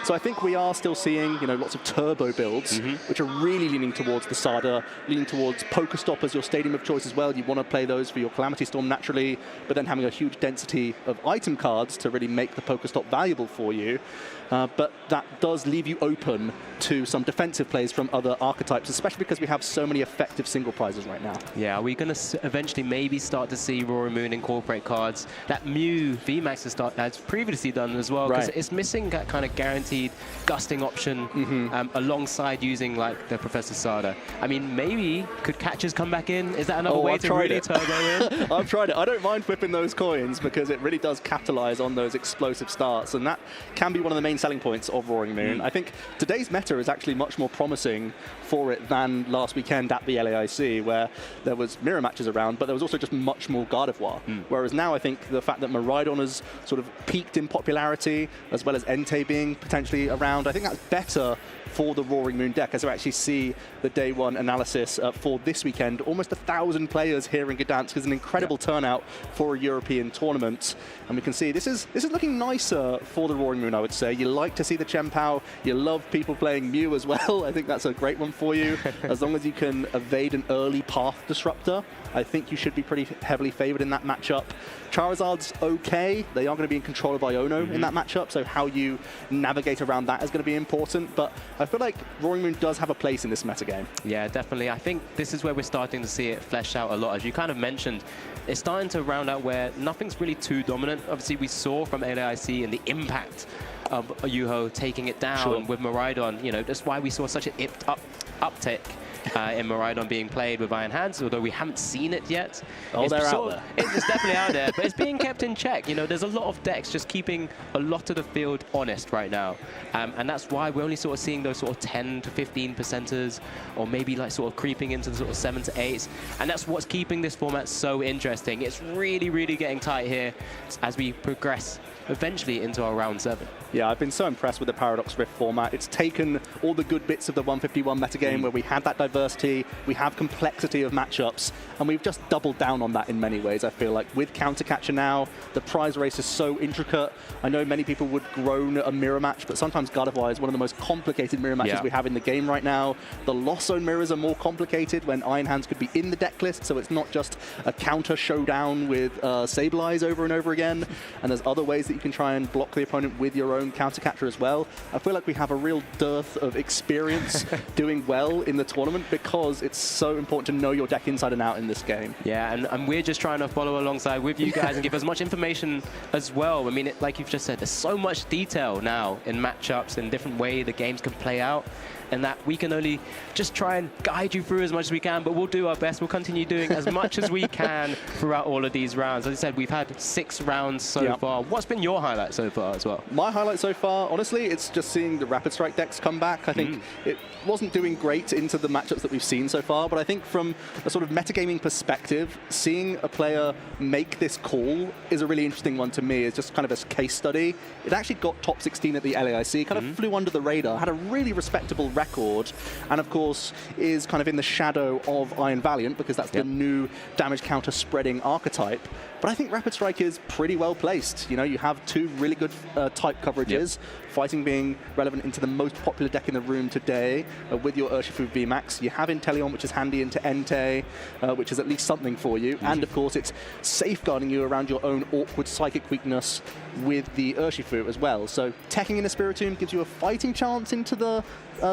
So I think we are still seeing, lots of turbo builds, which are really leaning towards the Sada, leaning towards Pokestop as your stadium of choice as well. You want to play those for your Calamity Storm naturally, but then having a huge density of item cards to really make the Pokestop valuable for you. But that does leave you open to some defensive plays from other archetypes, especially because we have so many effective single prizes right now. Yeah, are we going to eventually maybe start to see Roaring Moon incorporate cards that Mew VMAX has previously done as well? Because it's missing that kind of guaranteed gusting option alongside using like the Professor Sada. I mean, maybe could catchers come back in? Is that another way to really turbo in? I've tried it. I don't mind flipping those coins because it really does capitalize on those explosive starts, and that can be one of the main selling points of Roaring Moon. I think today's meta is actually much more promising for it than last weekend at the LAIC, where there was mirror matches around, but there was also just much more Gardevoir. Whereas now I think the fact that Miraidon has sort of peaked in popularity, as well as Entei being potentially around, I think that's better for the Roaring Moon deck. As I actually see the day one analysis for this weekend, almost 1,000 players here in Gdansk is an incredible turnout for a European tournament. And we can see this is looking nicer for the Roaring Moon, I would say. You like to see the Chien-Pao. You love people playing Mew as well. I think that's a great one for you. As long as you can evade an early path disruptor, I think you should be pretty heavily favored in that matchup. Charizard's okay. They are going to be in control of Iono in that matchup, so how you navigate around that is going to be important. But I feel like Roaring Moon does have a place in this metagame. Yeah, definitely. I think this is where we're starting to see it flesh out a lot. As you kind of mentioned, it's starting to round out where nothing's really too dominant. Obviously, we saw from LAIC and the impact of Yuho taking it down with Miraidon. That's why we saw such an uptick in Miraidon being played with Iron Hands, although we haven't seen it yet. Oh, they're out there. It's definitely out there, but it's being kept in check. There's a lot of decks just keeping a lot of the field honest right now. And that's why we're only sort of seeing those sort of 10 to 15%ers, or maybe like sort of creeping into the sort of 7 to 8s. And that's what's keeping this format so interesting. It's really, really getting tight here as we progress eventually into our round 7. Yeah, I've been so impressed with the Paradox Rift format. It's taken all the good bits of the 151 metagame where we had that diversity, we have complexity of matchups, and we've just doubled down on that in many ways, I feel like. With Counter Catcher now, the prize race is so intricate. I know many people would groan at a mirror match, but sometimes Gardevoir is one of the most complicated mirror matches we have in the game right now. The Lost Zone mirrors are more complicated when Iron Hands could be in the deck list, so it's not just a counter showdown with Sableye over and over again, and there's other ways that you can try and block the opponent with your own counter catcher as well. I feel like we have a real dearth of experience doing well in the tournament because it's so important to know your deck inside and out in this game. Yeah, and we're just trying to follow alongside with you guys and give as much information as well. I mean, like you've just said, there's so much detail now in matchups and different way the games can play out, and that we can only just try and guide you through as much as we can, but we'll do our best. We'll continue doing as much as we can throughout all of these rounds. As I said, we've had 6 rounds so far. What's been your highlight so far as well? My highlight so far, honestly, it's just seeing the Rapid Strike decks come back. I think it wasn't doing great into the matchups that we've seen so far, but I think from a sort of metagaming perspective, seeing a player make this call is a really interesting one to me. It's just kind of a case study. It actually got top 16 at the LAIC, kind of flew under the radar, had a really respectable record, and of course is kind of in the shadow of Iron Valiant because that's the new damage counter spreading archetype. But I think Rapid Strike is pretty well placed. You have 2 really good type coverages, Fighting being relevant into the most popular deck in the room today with your Urshifu VMAX. You have Inteleon, which is handy into Entei, which is at least something for you. And of course, it's safeguarding you around your own awkward psychic weakness with the Urshifu as well. So teching in a Spiritomb gives you a fighting chance into the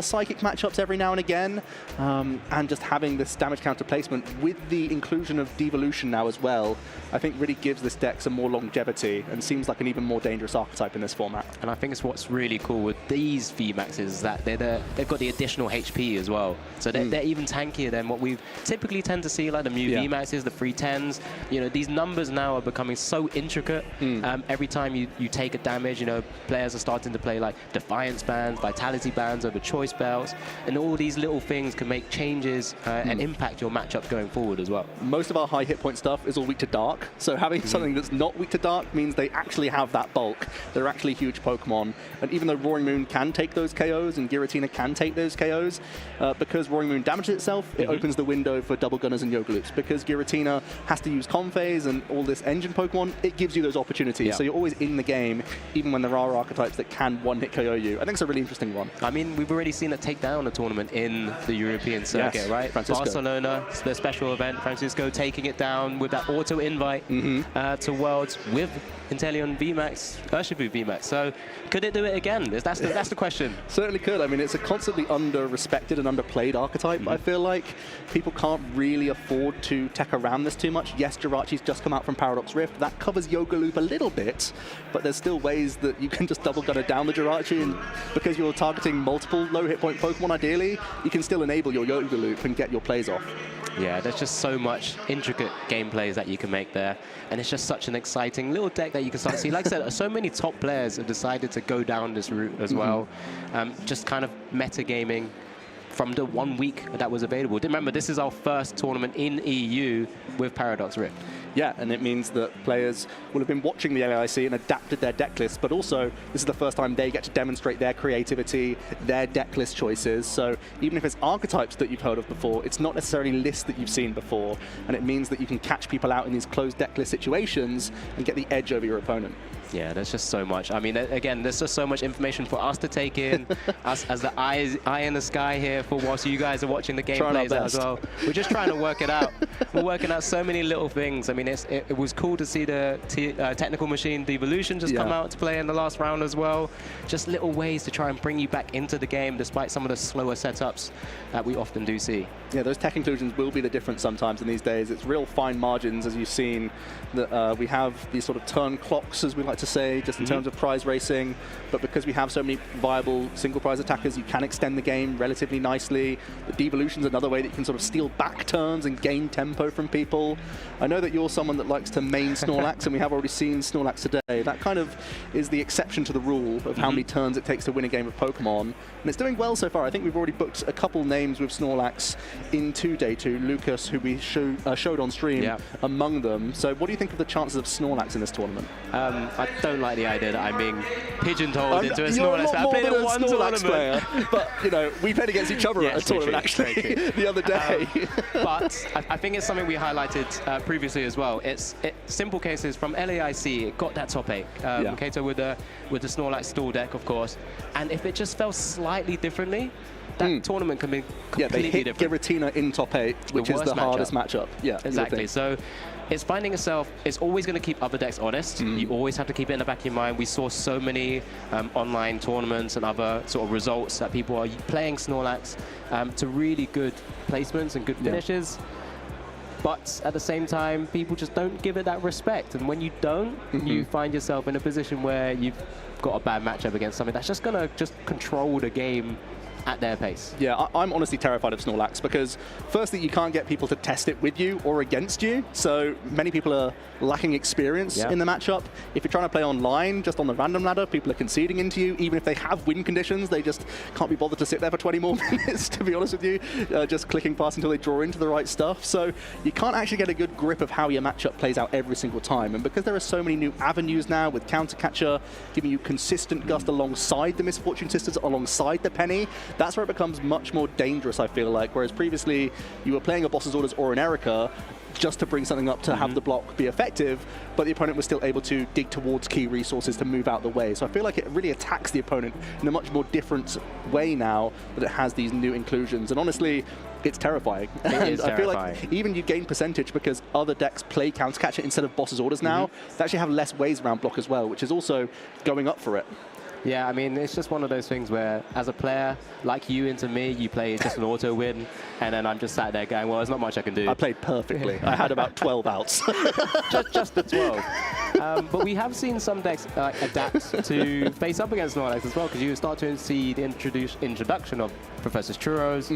psychic matchups every now and again, and just having this damage counter placement with the inclusion of Devolution now as well, I think really gives this deck some more longevity and seems like an even more dangerous archetype in this format. And I think it's what's really cool with these VMAXs is that they've got the additional HP as well, so they're even tankier than what we typically tend to see, like the Mew VMAXs, the 310s. These numbers now are becoming so intricate. Every time you take a damage, players are starting to play like Defiance bands, Vitality bands over choice belts, and all these little things can make changes and impact your matchups going forward as well. Most of our high hit point stuff is all weak to Dark, so So having something that's not weak to dark means they actually have that bulk. They're actually huge Pokemon. And even though Roaring Moon can take those KOs and Giratina can take those KOs, because Roaring Moon damages itself, it opens the window for Double Gunners and Yogaloops. Because Giratina has to use Comphase and all this engine Pokemon, it gives you those opportunities. Yeah. So you're always in the game, even when there are archetypes that can one-hit KO you. I think it's a really interesting one. I mean, we've already seen it take down a tournament in the European circuit, right? Francisco. Barcelona, the special event, Francisco taking it down with that auto-invite to Worlds with Inteleon VMAX, Urshifu VMAX. So could it do it again? That's the question. Certainly could. I mean, it's a constantly under-respected and underplayed archetype. I feel like people can't really afford to tech around this too much. Yes, Jirachi's just come out from Paradox Rift. That covers Yogaloop a little bit, but there's still ways that you can just double gunner down the Jirachi, and because you're targeting multiple low hit point Pokemon ideally, you can still enable your Yogaloop and get your plays off. Yeah, there's just so much intricate gameplays that you can make there, and it's just such an exciting little deck that you can start to see. Like I said, so many top players have decided to go down this route as well, just kind of metagaming from the 1 week that was available. Remember, this is our first tournament in EU with Paradox Rift. Yeah, and it means that players will have been watching the LAIC and adapted their deck lists, but also this is the first time they get to demonstrate their creativity, their deck list choices. So even if it's archetypes that you've heard of before, it's not necessarily lists that you've seen before, and it means that you can catch people out in these closed deck list situations and get the edge over your opponent. Yeah, there's just so much. I mean, again, there's just so much information for us to take in, us as the eye in the sky here for whilst you guys are watching the gameplays as well. We're just trying to work it out. We're working out so many little things. I mean, it was cool to see the Technical Machine Devolution just come out to play in the last round as well. Just little ways to try and bring you back into the game despite some of the slower setups that we often do see. Yeah, those tech inclusions will be the difference sometimes in these days. It's real fine margins, as you've seen, that we have these sort of turn clocks, as we like to say, just in terms of prize racing. But because we have so many viable single prize attackers, you can extend the game relatively nicely. The devolution's another way that you can sort of steal back turns and gain tempo from people. I know that you're someone that likes to main Snorlax, and we have already seen Snorlax today. That kind of is the exception to the rule of how many turns it takes to win a game of Pokemon. And it's doing well so far. I think we've already booked a couple names with Snorlax into Day 2. Lucas, who we showed on stream, among them. So what do you think of the chances of Snorlax in this tournament? I don't like the idea that I'm being pigeonholed into a Snorlax. I played a one Snorlax player, but you know, we played against each other at a tournament actually the other day. But I think it's something we highlighted previously as well. It's simple cases from LAIC. It got that top 8. Kato with the Snorlax stall deck, of course. And if it just fell slightly differently, that tournament can be completely they hit different. Giratina in top 8, which is the hardest matchup. Yeah, exactly. So it's finding itself, it's always going to keep other decks honest. You always have to keep it in the back of your mind. We saw so many online tournaments and other sort of results that people are playing Snorlax to really good placements and good finishes. But at the same time, people just don't give it that respect. And when you don't, you find yourself in a position where you've got a bad matchup against something that's just going to just control the game at their pace. Yeah, I'm honestly terrified of Snorlax because firstly, you can't get people to test it with you or against you. So many people are lacking experience in the matchup. If you're trying to play online, just on the random ladder, people are conceding into you. Even if they have win conditions, they just can't be bothered to sit there for 20 more minutes, to be honest with you, just clicking past until they draw into the right stuff. So you can't actually get a good grip of how your matchup plays out every single time. And because there are so many new avenues now with Counter Catcher giving you consistent gust alongside the Misfortune Sisters, alongside the Penny, that's where it becomes much more dangerous, I feel like. Whereas previously, you were playing a Boss's Orders or an Erica just to bring something up to have the block be effective, but the opponent was still able to dig towards key resources to move out the way. So I feel like it really attacks the opponent in a much more different way now that it has these new inclusions. And honestly, it's terrifying. It is I feel terrifying. like even you gain percentage because other decks play Counter Catcher instead of Boss's Orders now. They actually have less ways around block as well, which is also going up for it. Yeah, I mean, it's just one of those things where, as a player, like you into me, you play just an auto win, and then I'm just sat there going, well, there's not much I can do. I played perfectly. I had about 12 outs. just the 12. But we have seen some decks adapt to face up against Snorlax as well, because you start to see the introduction of Professor Churros,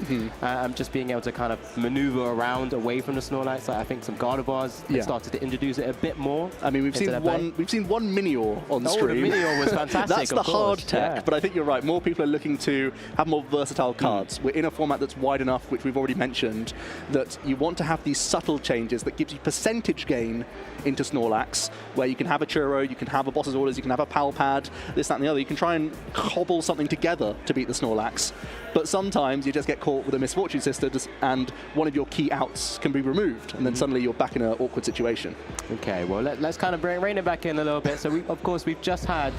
just being able to kind of maneuver around away from the Snorlax. Like, I think some Gardevoirs started to introduce it a bit more. I mean, we've seen one Minior on stream. The Minior was fantastic. That's the hard tech, but I think you're right. More people are looking to have more versatile cards. We're in a format that's wide enough, which we've already mentioned, that you want to have these subtle changes that gives you percentage gain into Snorlax, where you can have a Churro, you can have a Boss's Orders, you can have a Pal Pad, this, that, and the other. You can try and cobble something together to beat the Snorlax. But sometimes you just get caught with a Misfortune Sisters and one of your key outs can be removed, and then suddenly you're back in an awkward situation. Okay, well, let's kind of rein it back in a little bit. So, of course, we've just had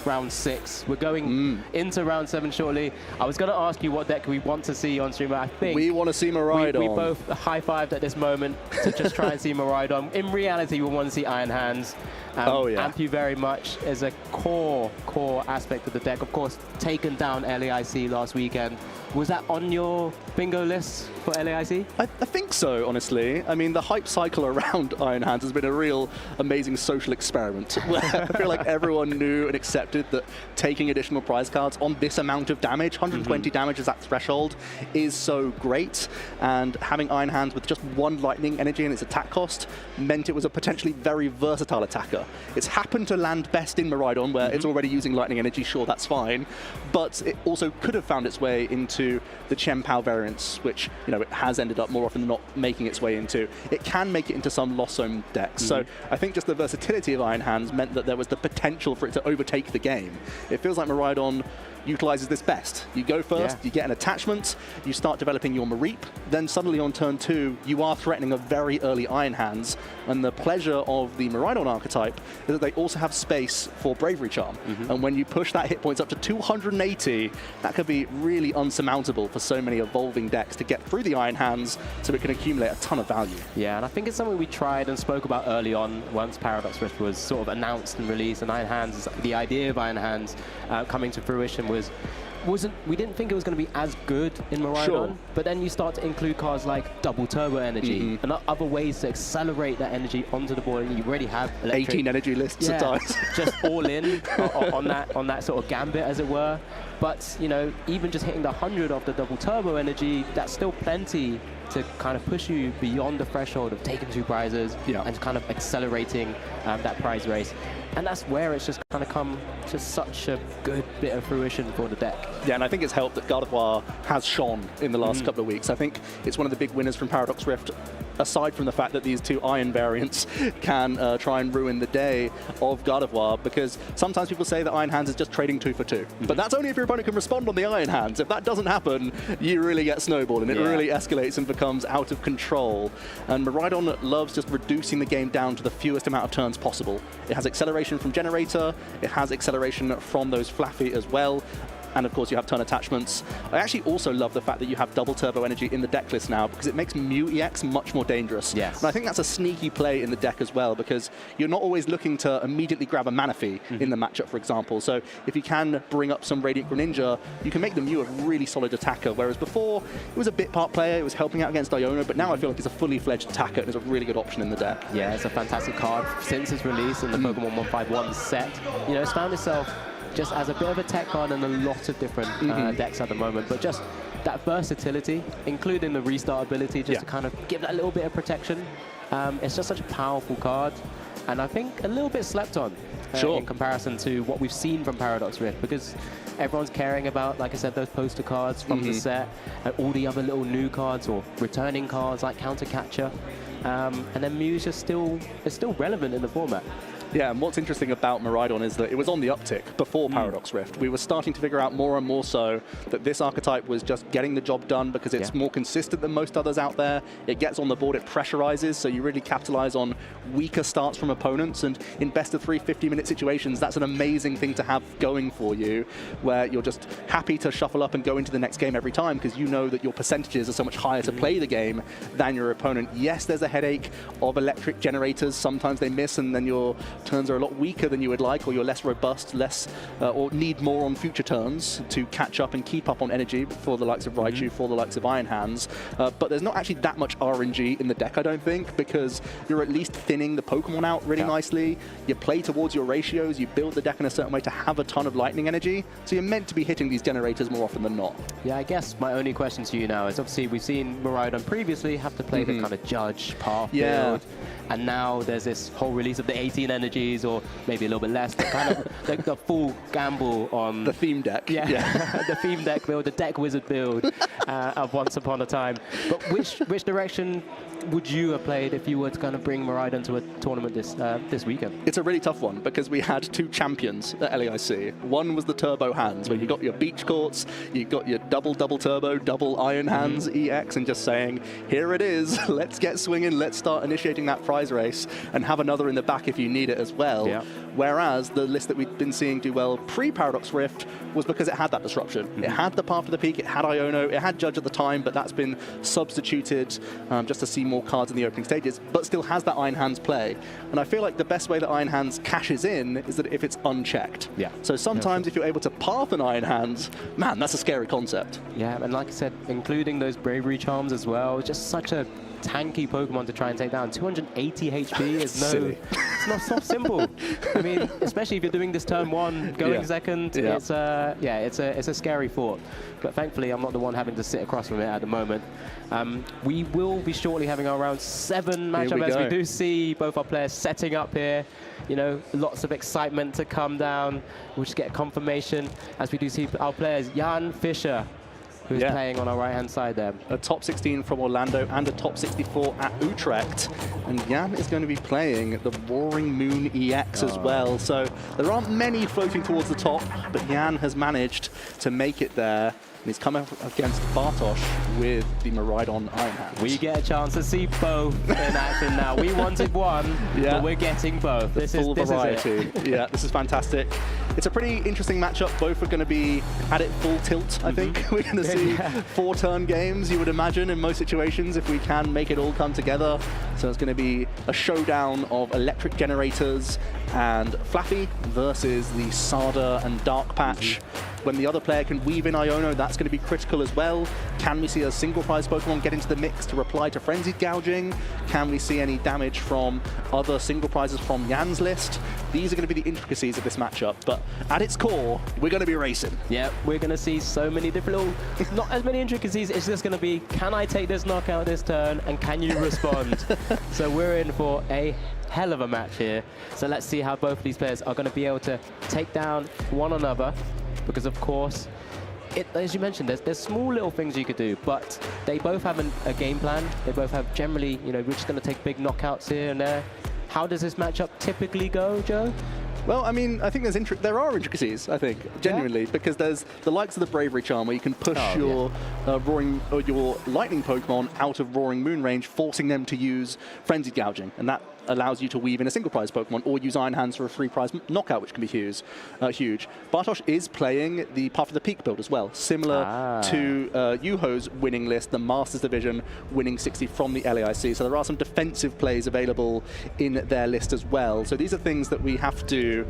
round 6. We're going into round 7 shortly. I was going to ask you what deck we want to see on stream, but I think we want to see Miraidon. We both high-fived at this moment to just try and see Miraidon. In reality, we want to see Iron Hands. Ampu very much is a core aspect of the deck. Of course, taken down LAIC last weekend. Was that on your bingo list for LAIC? I think so, honestly. I mean, the hype cycle around Iron Hands has been a real amazing social experiment, where I feel like everyone knew and accepted that taking additional prize cards on this amount of damage, 120 damage as that threshold, is so great. And having Iron Hands with just 1 lightning energy in its attack cost meant it was a potentially very versatile attacker. It's happened to land best in Miraidon, where it's already using lightning energy, sure, that's fine. But it also could have found its way into the Chen-Pao variants, which, you know, it has ended up more often than not making its way into. It can make it into some Lost Zone decks. So I think just the versatility of Iron Hands meant that there was the potential for it to overtake the game. It feels like Miraidon utilizes this best. You go first, you get an attachment, you start developing your Mareep, then suddenly on turn 2, you are threatening a very early Iron Hands, and the pleasure of the Miraidon archetype is that they also have space for Bravery Charm, and when you push that hit points up to 280, that could be really unsurmountable for so many evolving decks to get through the Iron Hands so it can accumulate a ton of value. Yeah, and I think it's something we tried and spoke about early on once Paradox Rift was sort of announced and released, and Iron Hands, the idea of Iron Hands coming to fruition we didn't think it was going to be as good in Miraidon, but then you start to include cards like double turbo energy and other ways to accelerate that energy onto the board, and you already have 18 energy lists at times. Just all in on that sort of gambit, as it were. But, you know, even just hitting the 100 of the double turbo energy, that's still plenty to kind of push you beyond the threshold of taking 2 prizes and kind of accelerating that prize race. And that's where it's just kind of come to such a good bit of fruition for the deck. Yeah, and I think it's helped that Gardevoir has shone in the last couple of weeks. I think it's one of the big winners from Paradox Rift, aside from the fact that these 2 Iron variants can try and ruin the day of Gardevoir, because sometimes people say that Iron Hands is just trading 2 for 2. But that's only if your opponent can respond on the Iron Hands. If that doesn't happen, you really get snowballed, and it really escalates and becomes out of control. And Miraidon loves just reducing the game down to the fewest amount of turns possible. It has acceleration from Generator, it has acceleration from those Flaffy as well, and of course you have turn attachments. I actually also love the fact that you have double turbo energy in the deck list now, because it makes Mew EX much more dangerous. Yes. And I think that's a sneaky play in the deck as well, because you're not always looking to immediately grab a Manaphy in the matchup, for example. So if you can bring up some Radiant Greninja, you can make the Mew a really solid attacker, whereas before it was a bit part player, it was helping out against Iono, but now I feel like it's a fully fledged attacker and is a really good option in the deck. Yeah, it's a fantastic card since its release in the Pokemon 151 set. You know, it's found itself just as a bit of a tech card in a lot of different decks at the moment, but just that versatility, including the restart ability, just to kind of give that little bit of protection. It's just such a powerful card, and I think a little bit slept on in comparison to what we've seen from Paradox Rift, because everyone's caring about, like I said, those poster cards from the set, and all the other little new cards or returning cards like Counter Catcher, and then Mew's just still relevant in the format. Yeah, and what's interesting about Miraidon is that it was on the uptick before Paradox Rift. We were starting to figure out more and more so that this archetype was just getting the job done because it's more consistent than most others out there. It gets on the board, it pressurizes, so you really capitalize on weaker starts from opponents, and in best of 3 50-minute situations, that's an amazing thing to have going for you, where you're just happy to shuffle up and go into the next game every time because you know that your percentages are so much higher to play the game than your opponent. Yes, there's a headache of electric generators. Sometimes they miss, and then you're turns are a lot weaker than you would like, or you're less robust, less or need more on future turns to catch up and keep up on energy for the likes of Raichu, for the likes of Iron Hands. But there's not actually that much RNG in the deck, I don't think, because you're at least thinning the Pokemon out really nicely. You play towards your ratios, you build the deck in a certain way to have a ton of lightning energy, so you're meant to be hitting these generators more often than not. Yeah, I guess my only question to you now is, obviously we've seen Miraidon previously have to play the kind of judge path build, and now there's this whole release of the 18 energies, or maybe a little bit less, the kind of the full gamble on the theme deck. The theme deck build, the deck wizard build of Once Upon a Time. But which direction would you have played if you were to kind of bring Miraidon to a tournament this weekend? It's a really tough one because we had two champions at LAIC. One was the Turbo Hands, where you got your beach courts, you got your double turbo, double Iron Hands EX, and just saying, here it is, let's get swinging, let's start initiating that prize race, and have another in the back if you need it as well. Whereas the list that we've been seeing do well pre-Paradox Rift was because it had that disruption. It had the Path to the Peak, it had Iono, it had Judge at the time, but that's been substituted just to see more cards in the opening stages, but still has that Iron Hands play. And I feel like the best way that Iron Hands cashes in is that if it's unchecked. So sometimes if you're able to path an Iron Hands, man, that's a scary concept. Yeah, and like I said, including those Bravery Charms as well, just such a tanky Pokemon to try and take down. 280 HP is it's not simple. I mean, especially if you're doing this turn one, going second, it's a scary thought. But thankfully, I'm not the one having to sit across from it at the moment. We will be shortly having our round 7 matchup, as we do see both our players setting up here. You know, lots of excitement to come down. We'll just get confirmation as we do see our players, Jan Fischer, who's playing on our right-hand side there. A top 16 from Orlando and a top 64 at Utrecht. And Jan is going to be playing the Roaring Moon EX as well. So there aren't many floating towards the top, but Jan has managed to make it there. And he's come up against Bartosz with the Miraidon Iron Hands. We get a chance to see both in action now. We wanted one, but we're getting both. This is variety. Yeah, this is fantastic. It's a pretty interesting matchup. Both are going to be at it full tilt, I think. We're going to see 4-turn games, you would imagine, in most situations, if we can make it all come together. So it's going to be a showdown of electric generators and Flappy versus the Sada and Dark Patch. When the other player can weave in Iono, that's going to be critical as well. Can we see a single prize Pokemon get into the mix to reply to Frenzied Gouging? Can we see any damage from other single prizes from Jan's list? These are going to be the intricacies of this matchup, but at its core, we're going to be racing. Yeah, we're going to see so many different little, not as many intricacies, it's just going to be, can I take this knockout this turn, and can you respond? So we're in for a hell of a match here. So let's see how both of these players are going to be able to take down one another. Because of course, as you mentioned, there's small little things you could do, but they both have a game plan. They both have generally, you know, we're just going to take big knockouts here and there. How does this matchup typically go, Joe? Well, I mean, I think there are intricacies, I think, genuinely, because there's the likes of the Bravery Charm, where you can push your your Lightning Pokemon out of Roaring Moon range, forcing them to use Frenzied Gouging, and that allows you to weave in a single prize Pokemon, or use Iron Hands for a free prize knockout, which can be huge. Bartosz is playing the Path of the Peak build as well, similar to Yuho's winning list, the Masters Division winning 60 from the LAIC. So there are some defensive plays available in their list as well. So these are things that we have to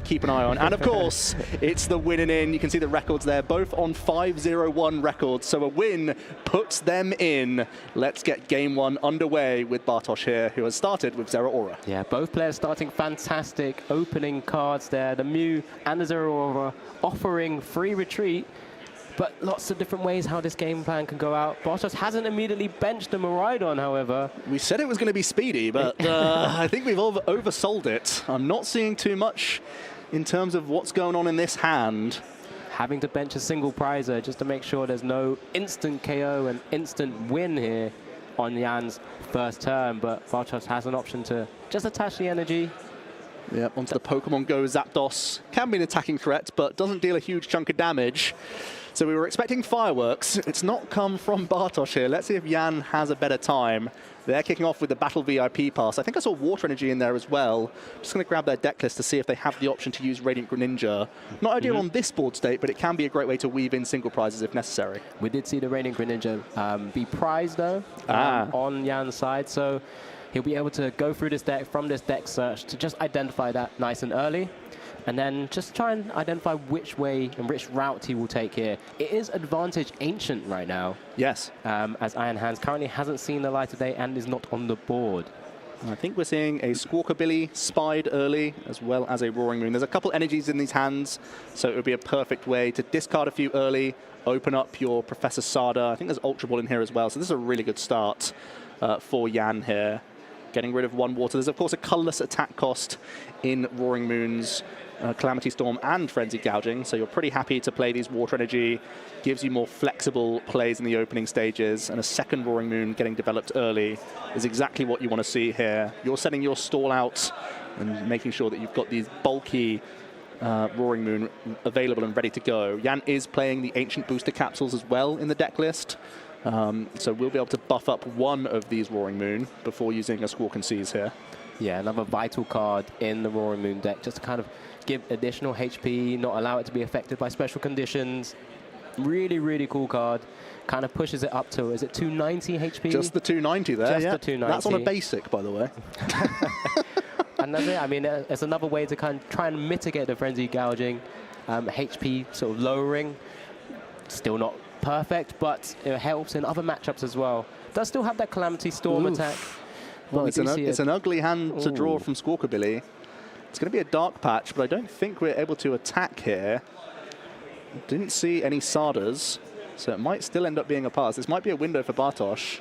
keep an eye on. And of course, it's the winning in. You can see the records there, both on 5-0-1 records. So a win puts them in. Let's get game 1 underway with Bartosz here, who has started with Zeraora. Yeah, both players starting fantastic opening cards there. The Mew and the Zeraora offering free retreat, but lots of different ways how this game plan can go out. Bartosz hasn't immediately benched the Miraidon, however. We said it was going to be speedy, but I think we've oversold it. I'm not seeing too much in terms of what's going on in this hand. Having to bench a single prizer just to make sure there's no instant KO and instant win here on Jan's first turn, but Bartosz has an option to just attach the energy. Yeah, onto the Pokemon Go Zapdos. Can be an attacking threat, but doesn't deal a huge chunk of damage. So we were expecting fireworks. It's not come from Bartosz here. Let's see if Jan has a better time. They're kicking off with the Battle VIP pass. I think I saw Water Energy in there as well. Just going to grab their deck list to see if they have the option to use Radiant Greninja. Not ideal on this board state, but it can be a great way to weave in single prizes if necessary. We did see the Radiant Greninja be prized, though, on Jan's side. So he'll be able to go through this deck from this deck search to just identify that nice and early, and then just try and identify which way and which route he will take here. It is advantage Ancient right now. Yes. As Iron Hands currently hasn't seen the light of day and is not on the board. I think we're seeing a Squawkabilly spied early, as well as a Roaring Moon. There's a couple energies in these hands, so it would be a perfect way to discard a few early, open up your Professor Sada. I think there's Ultra Ball in here as well, so this is a really good start for Jan here. Getting rid of one water. There's, of course, a colorless attack cost in Roaring Moon's Calamity Storm and Frenzied Gouging, so you're pretty happy to play these water energy. Gives you more flexible plays in the opening stages, and a second Roaring Moon getting developed early is exactly what you want to see here. You're setting your stall out and making sure that you've got these bulky Roaring Moon available and ready to go. Jan is playing the Ancient Booster Capsules as well in the deck list, so we'll be able to buff up one of these Roaring Moon before using a Squawk and Seize here. Yeah, another vital card in the Roaring Moon deck, just to kind of give additional HP, not allow it to be affected by special conditions. Really, really cool card. Kind of pushes it up to, is it 290 HP? Just the 290 there, Just yeah. the 290. That's on a basic, by the way. And that's it. I mean, it's another way to kind of try and mitigate the Frenzied Gouging. HP sort of lowering. Still not perfect, but it helps in other matchups as well. Does still have that Calamity Storm attack. Well, it's an ugly hand to draw from Squawkabilly. It's going to be a Dark Patch, but I don't think we're able to attack here. Didn't see any Sadas, so it might still end up being a pass. This might be a window for Bartosz.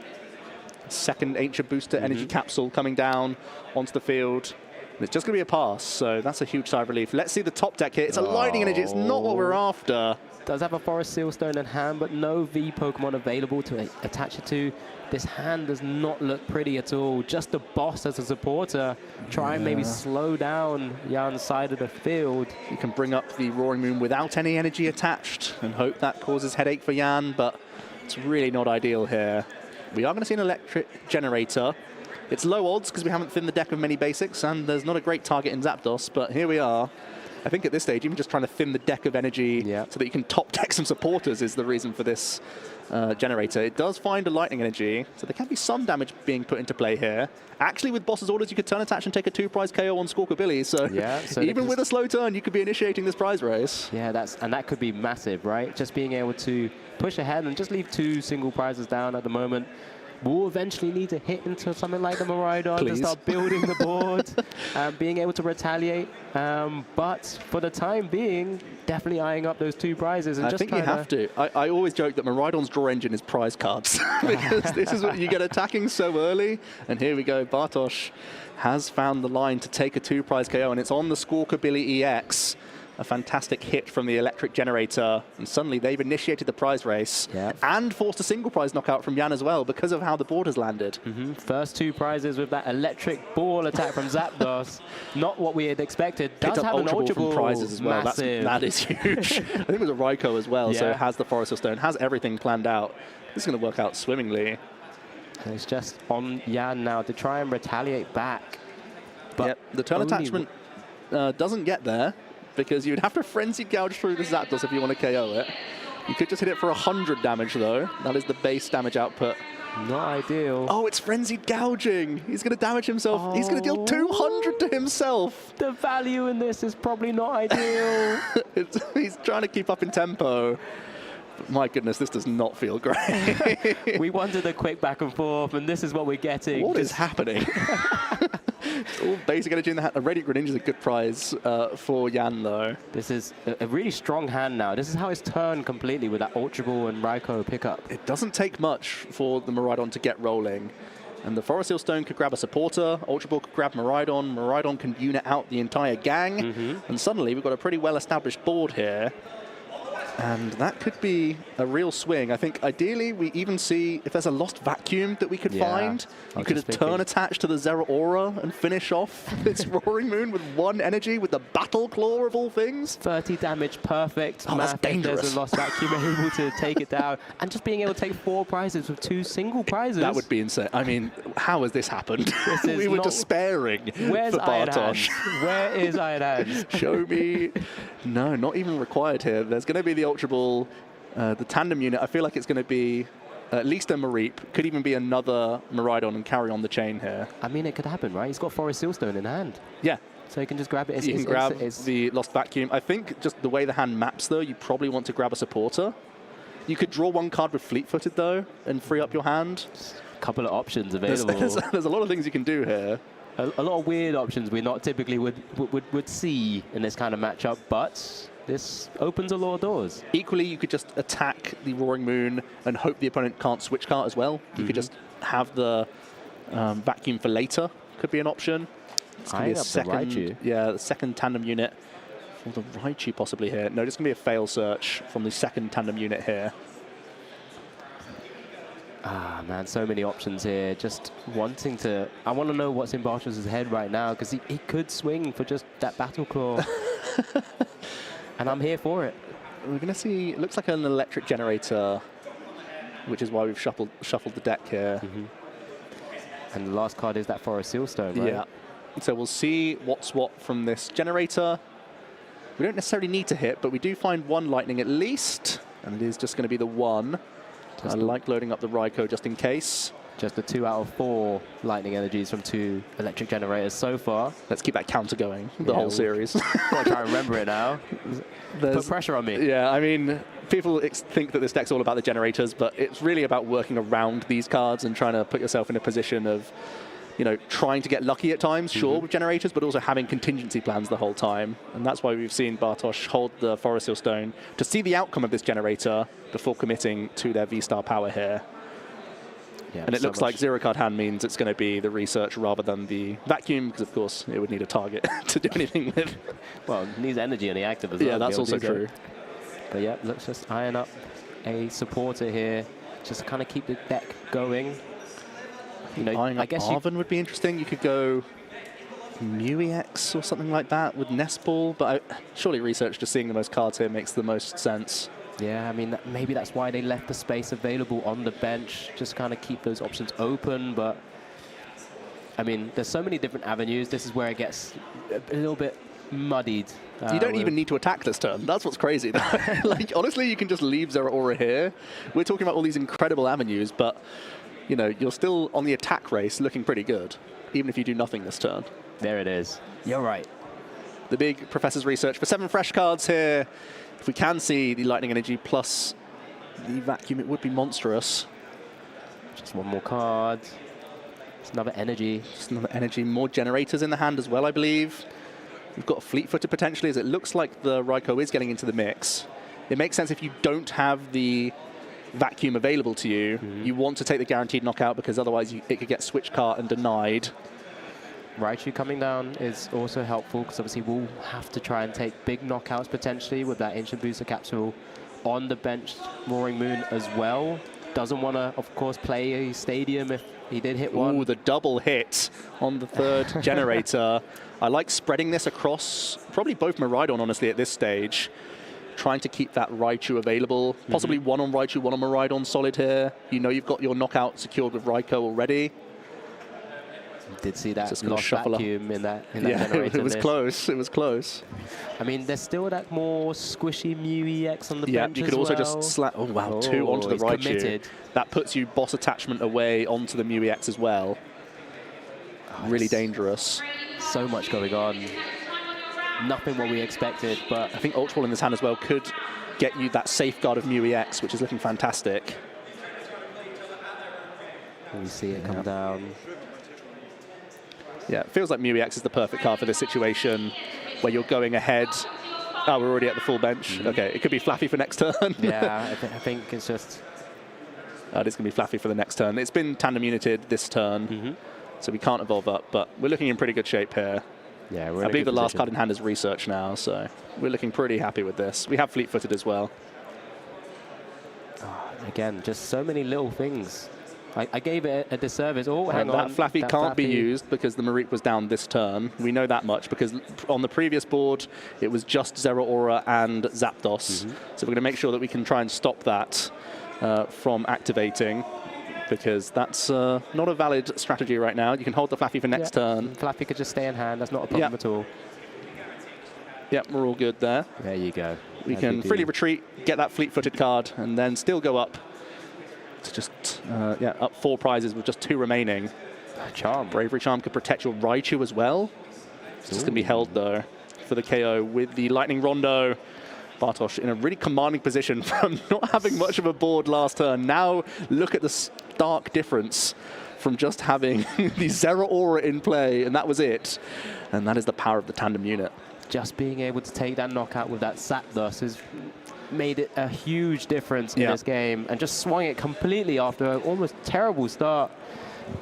Second Ancient Booster Energy Capsule coming down onto the field. And it's just going to be a pass, so that's a huge sigh of relief. Let's see the top deck here. It's a Lightning Energy. It's not what we're after. Does have a Forest Sealstone in hand, but no V Pokemon available to attach it to. This hand does not look pretty at all. Just the boss as a supporter. Try and maybe slow down Jan's side of the field. You can bring up the Roaring Moon without any energy attached and hope that causes headache for Jan, but it's really not ideal here. We are going to see an Electric Generator. It's low odds because we haven't thinned the deck of many basics, and there's not a great target in Zapdos, but here we are. I think at this stage, even just trying to thin the deck of energy so that you can top deck some supporters is the reason for this generator. It does find a Lightning Energy, so there can be some damage being put into play here. Actually, with Boss's Orders, you could turn attach and take a 2-prize KO on Squawkabilly, so even with a slow turn, you could be initiating this prize race. Yeah, that could be massive, right? Just being able to push ahead and just leave 2 single prizes down at the moment. We'll eventually need to hit into something like the Miraidon to start building the board, being able to retaliate. But for the time being, definitely eyeing up those 2 prizes. And I think you have to. I always joke that Miraidon's draw engine is prize cards because this is what you get attacking so early. And here we go. Bartosz has found the line to take a 2-prize KO, and it's on the Squawkabilly EX. A fantastic hit from the Electric Generator, and suddenly they've initiated the prize race and forced a single prize knockout from Jan as well because of how the board has landed. First 2 prizes with that Electric Ball attack from Zapdos. Not what we had expected. Does have an Ultra Ball prizes as well. That is huge. I think it was a Raikou as well, so it has the Forest Stone, has everything planned out. This is going to work out swimmingly. And it's just on Jan now to try and retaliate back. But the turn attachment doesn't get there, because you'd have to Frenzied Gouge through the Zapdos if you want to KO it. You could just hit it for 100 damage, though. That is the base damage output. Not ideal. Oh, it's Frenzied Gouging. He's going to damage himself. Oh. He's going to deal 200 to himself. The value in this is probably not ideal. He's trying to keep up in tempo. But my goodness, this does not feel great. We wanted a quick back and forth, and this is what we're getting. What is happening? All basic energy in the hand. A Radiant Greninja is a good prize for Jan, though. This is a really strong hand now. This is how it's turned completely with that Ultra Ball and Raikou pickup. It doesn't take much for the Miraidon to get rolling. And the Forest Sealstone could grab a supporter, Ultra Ball could grab Miraidon, Miraidon can unit out the entire gang, and suddenly we've got a pretty well-established board here. And that could be a real swing. I think ideally we even see if there's a lost vacuum that we could find. You could turn attached to the Zeraora and finish off this Roaring Moon with 1 energy with the Battle Claw of all things. 30 damage, perfect. Oh, that's dangerous. There's a lost vacuum able to take it down. And just being able to take 4 prizes with 2 single prizes. That would be insane. I mean, how has this happened? We were despairing Where's for Iron Bartosz. Hands? Where is Iron Hands? Show me. No, not even required here. There's going to be the Ultra Ball, the tandem unit. I feel like it's going to be at least a Mareep, could even be another Miraidon and carry on the chain here. I mean, it could happen, right? He's got Forest Sealstone in hand. Yeah. So you can just grab it. You can grab the Lost Vacuum. I think just the way the hand maps, though, you probably want to grab a supporter. You could draw one card with Fleet-Footed, though, and free up your hand. A couple of options available. There's a lot of things you can do here. A lot of weird options we not typically would see in this kind of matchup, but this opens a lot of doors. Equally, you could just attack the Roaring Moon and hope the opponent can't switch card as well. You could just have the Vacuum for later. Could be an option. It's going to be a second, the second tandem unit for the Raichu possibly here. No, it's going to be a fail search from the second tandem unit here. Ah, man, so many options here. Just wanting to... I want to know what's in Bartos' head right now, because he could swing for just that Battle Claw. And I'm here for it. We're going to see... It looks like an electric generator, which is why we've shuffled the deck here. And the last card is that Forest Sealstone, right? Yeah. So we'll see what's what from this generator. We don't necessarily need to hit, but we do find one lightning at least. And it is just going to be the one. I like loading up the Raikou just in case. Just the 2 out of 4 lightning energies from 2 electric generators so far. Let's keep that counter going the whole series. Gotta try and remember it now. Put pressure on me. Yeah, I mean, people think that this deck's all about the generators, but it's really about working around these cards and trying to put yourself in a position of, you know, trying to get lucky at times, sure, with generators, but also having contingency plans the whole time. And that's why we've seen Bartosz hold the Forest Sealstone to see the outcome of this generator before committing to their V-Star power here. Yeah, and it looks like zero-card hand means it's going to be the research rather than the vacuum, because, of course, it would need a target to do anything with. Well, it needs energy on the active as well. Yeah, that's also true. But yeah, let's just iron up a supporter here, just to kind of keep the deck going. You know, I guess Arven would be interesting. You could go Mew-EX or something like that with Nest Ball, but surely research just seeing the most cards here makes the most sense. Yeah, I mean, maybe that's why they left the space available on the bench, just kind of keep those options open. But, I mean, there's so many different avenues. This is where it gets a little bit muddied. You don't even need to attack this turn. That's what's crazy. Like, honestly, you can just leave Zeraora here. We're talking about all these incredible avenues, but, you know, you're still on the attack race looking pretty good, even if you do nothing this turn. There it is. You're right. The big Professor's Research for 7 fresh cards here. If we can see the Lightning Energy plus the Vacuum, it would be monstrous. Just one more card. Just another energy. Just another energy. More generators in the hand as well, I believe. We've got Fleet-Footed potentially, as it looks like the Raikou is getting into the mix. It makes sense if you don't have the Vacuum available to you. You want to take the guaranteed knockout, because otherwise it could get switch card and denied. Raichu coming down is also helpful, because obviously we'll have to try and take big knockouts potentially with that Ancient Booster Capsule on the bench. Roaring Moon as well. Doesn't want to, of course, play a Stadium if he did hit one. Ooh, the double hit on the third generator. I like spreading this across probably both Miraidon, honestly, at this stage. Trying to keep that Raichu available. Possibly one on Raichu, one on Miraidon solid here. You know you've got your knockout secured with Raikou already. Did see that lost vacuum in that yeah, generator. It was close. It was close. I mean, there's still that more squishy Mew-EX on the bench. You could also just slap. Oh wow, 2 onto the Raichu. Committed. That puts you boss attachment away onto the Mew-EX as well. Really dangerous. So much going on. Nothing what we expected, but I think Ultra Ball in this hand as well could get you that safeguard of Mew-EX, which is looking fantastic. We see it come down. Yeah, it feels like Mew-EX is the perfect card for this situation, where you're going ahead. Oh, we're already at the full bench. Okay, it could be Flaffy for next turn. Yeah, I think it's just... It's going to be Flaffy for the next turn. It's been tandem united this turn, so we can't evolve up, but we're looking in pretty good shape here. Yeah, we're I believe the last position. card in hand is Research now, so we're looking pretty happy with this. We have Fleet-Footed as well. Again, just so many little things. I gave it a disservice. Oh, hang on. That Flaffy can't be used because the Mareep was down this turn. We know that much because on the previous board, it was just Zeraora and Zapdos. So we're going to make sure that we can try and stop that from activating, because that's not a valid strategy right now. You can hold the Flaffy for next turn. Flaffy could just stay in hand. That's not a problem at all. Yep, we're all good there. There you go. We can freely retreat, get that Fleet-Footed card, and then still go up It's just, yeah, up 4 prizes with just 2 remaining. Charm. Bravery Charm could protect your Raichu as well. It's just going to be held, though, for the KO with the Lightning Rondo. Bartosz in a really commanding position from not having much of a board last turn. Now look at the stark difference from just having the Zera Aura in play, and that was it. And that is the power of the tandem unit. Just being able to take that knockout with that Zapdos has made it a huge difference in this game, and just swung it completely after an almost terrible start.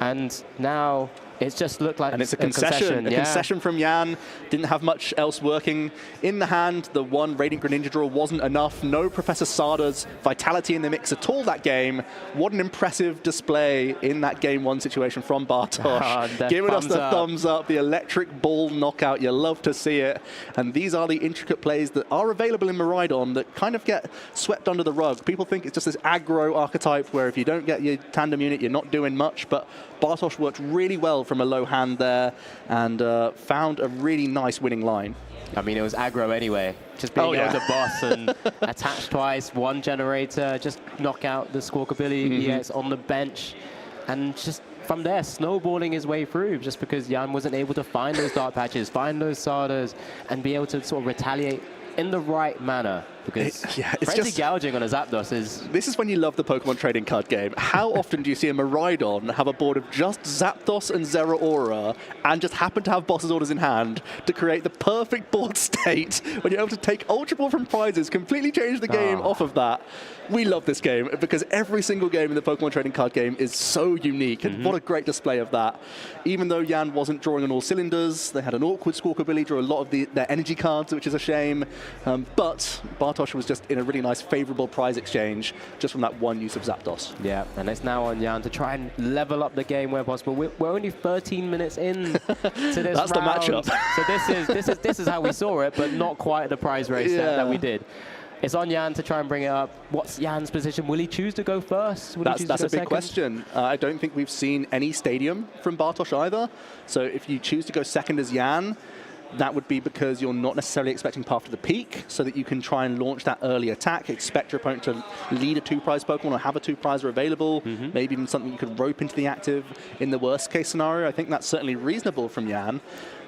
And now it's just looked like it's a concession. A concession from Jan. Didn't have much else working in the hand. The one Radiant Greninja draw wasn't enough. No Professor Sada's Vitality in the mix at all that game. What an impressive display in that Game 1 situation from Bartosz. Giving us the thumbs up, the electric ball knockout. You love to see it. And these are the intricate plays that are available in Miraidon that kind of get swept under the rug. People think it's just this aggro archetype where if you don't get your tandem unit, you're not doing much. But Bartosz worked really well from a low hand there and found a really nice winning line. I mean, it was aggro anyway. Just being able to boss and attach twice, 1 generator, just knock out the Squawkabilly EX on the bench, and just from there snowballing his way through, just because Jan wasn't able to find those dark patches, find those Sadas, and be able to sort of retaliate in the right manner. Because frenzy gouging on a Zapdos is... This is when you love the Pokemon trading card game. How often do you see a Miraidon have a board of just Zapdos and Zera Aura and just happen to have Boss's Orders in hand to create the perfect board state when you're able to take Ultra Ball from prizes, completely change the game off of that? We love this game because every single game in the Pokemon trading card game is so unique, and what a great display of that. Even though Jan wasn't drawing on all cylinders, they had an awkward Squawkabilly draw a lot of their energy cards, which is a shame. But Bartosz was just in a really nice, favorable prize exchange just from that one use of Zapdos. Yeah, and it's now on Jan to try and level up the game where possible. We're only 13 minutes in to this That's the matchup. So this is how we saw it, but not quite the prize race that we did. It's on Jan to try and bring it up. What's Jan's position? Will he choose to go first? That's a big question. I don't think we've seen any Stadium from Bartosz either. So if you choose to go second as Jan, that would be because you're not necessarily expecting Path to the Peak, so that you can try and launch that early attack, expect your opponent to lead a 2-prize Pokemon or have a 2-prizer available, maybe even something you could rope into the active in the worst case scenario. I think that's certainly reasonable from Jan,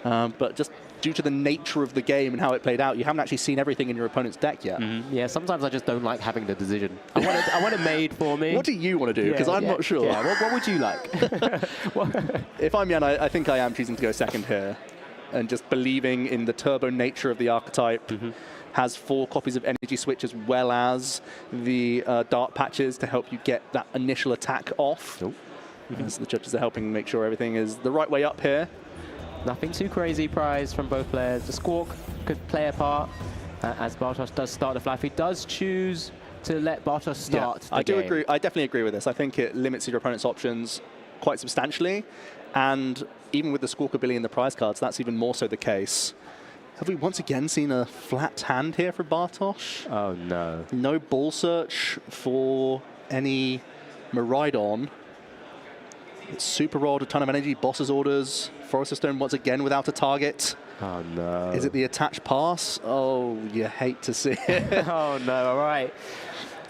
but just due to the nature of the game and how it played out, you haven't actually seen everything in your opponent's deck yet. Yeah, sometimes I just don't like having the decision. I want it made for me. What do you want to do? Because I'm not sure. Yeah, what would you like? If I'm Jan, I think I am choosing to go second here, and just believing in the turbo nature of the archetype. Has 4 copies of Energy Switch as well as the Dark Patches to help you get that initial attack off. So the judges are helping make sure everything is the right way up here. Nothing too crazy prize from both players. The Squawk could play a part as Bartosz does start the fly. He does choose to let Bartosz start the game. Agree. I definitely agree with this. I think it limits your opponent's options quite substantially, and even with the Squawkabilly and the prize cards, that's even more so the case. Have we once again seen a flat hand here for Bartosz? Oh no. No ball search for any Miraidon. It's super rolled, a ton of energy, Boss's Orders, Forest Stone once again without a target. Oh no. Is it the attached pass? Oh, you hate to see it. Oh no, all right.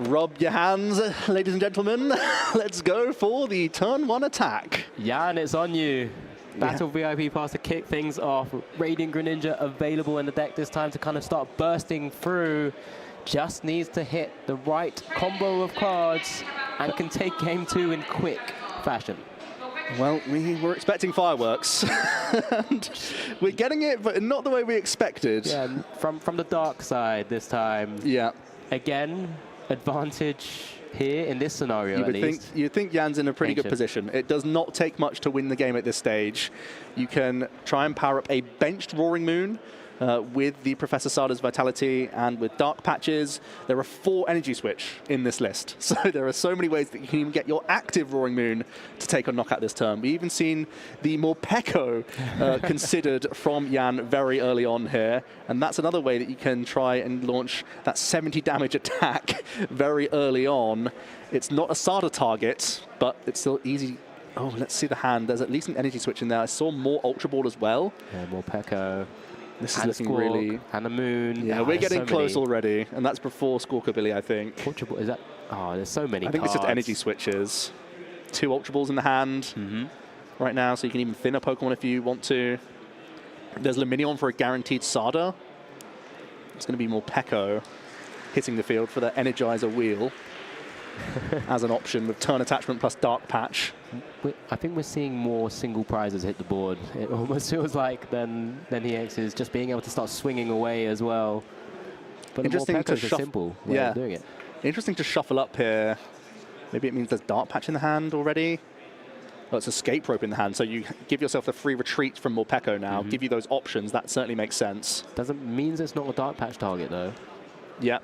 Rub your hands, ladies and gentlemen. Let's go for the turn 1 attack. Jan, it's on you. Battle VIP pass to kick things off. Radiant Greninja available in the deck this time to kind of start bursting through. Just needs to hit the right combo of cards and can take game 2 in quick fashion. Well, we were expecting fireworks, and we're getting it, but not the way we expected. Yeah, from the dark side this time. Yeah. Again, advantage here in this scenario, You'd think Jan's in a pretty good position. It does not take much to win the game at this stage. You can try and power up a benched Roaring Moon with the Professor Sada's Vitality and with Dark Patches. There are 4 Energy Switch in this list. So there are so many ways that you can even get your active Roaring Moon to take a knockout this turn. We've even seen the Morpeko considered from Jan very early on here. And that's another way that you can try and launch that 70 damage attack very early on. It's not a Sada target, but it's still easy. Oh, let's see the hand. There's at least an Energy Switch in there. I saw more Ultra Ball as well. Yeah, Morpeko. This is and looking Squawk, really... and the Moon. Yeah, we're getting close already, and that's before Squawkabilly, I think. Ultra Ball, is that? Oh, there's so many I think cards. it's just energy switches. 2 Ultra Balls in the hand right now, so you can even thin a Pokemon if you want to. There's Luminion for a guaranteed Sada. It's going to be more Pekko hitting the field for the Energizer wheel as an option with Turn Attachment plus Dark Patch. I think we're seeing more single prizes hit the board. It almost feels like than EX is just being able to start swinging away as well. But Interesting to shuffle. Simple way of doing it. Interesting to shuffle up here. Maybe it means there's Dark Patch in the hand already. Well, it's Escape Rope in the hand, so you give yourself the free retreat from Morpeko now. Give you those options. That certainly makes sense. Doesn't means it's not a Dark Patch target though. Yeah.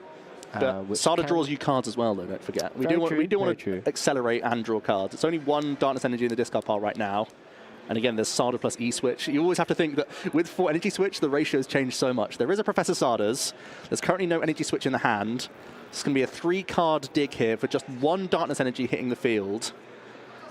But Sada draws you cards as well, though. Don't forget. We do want to accelerate and draw cards. It's only 1 Darkness Energy in the discard pile right now. And again, there's Sada plus E-Switch. You always have to think that with 4 Energy Switch, the ratios change so much. There is a Professor Sada's. There's currently no Energy Switch in the hand. It's going to be a 3-card dig here for just 1 Darkness Energy hitting the field.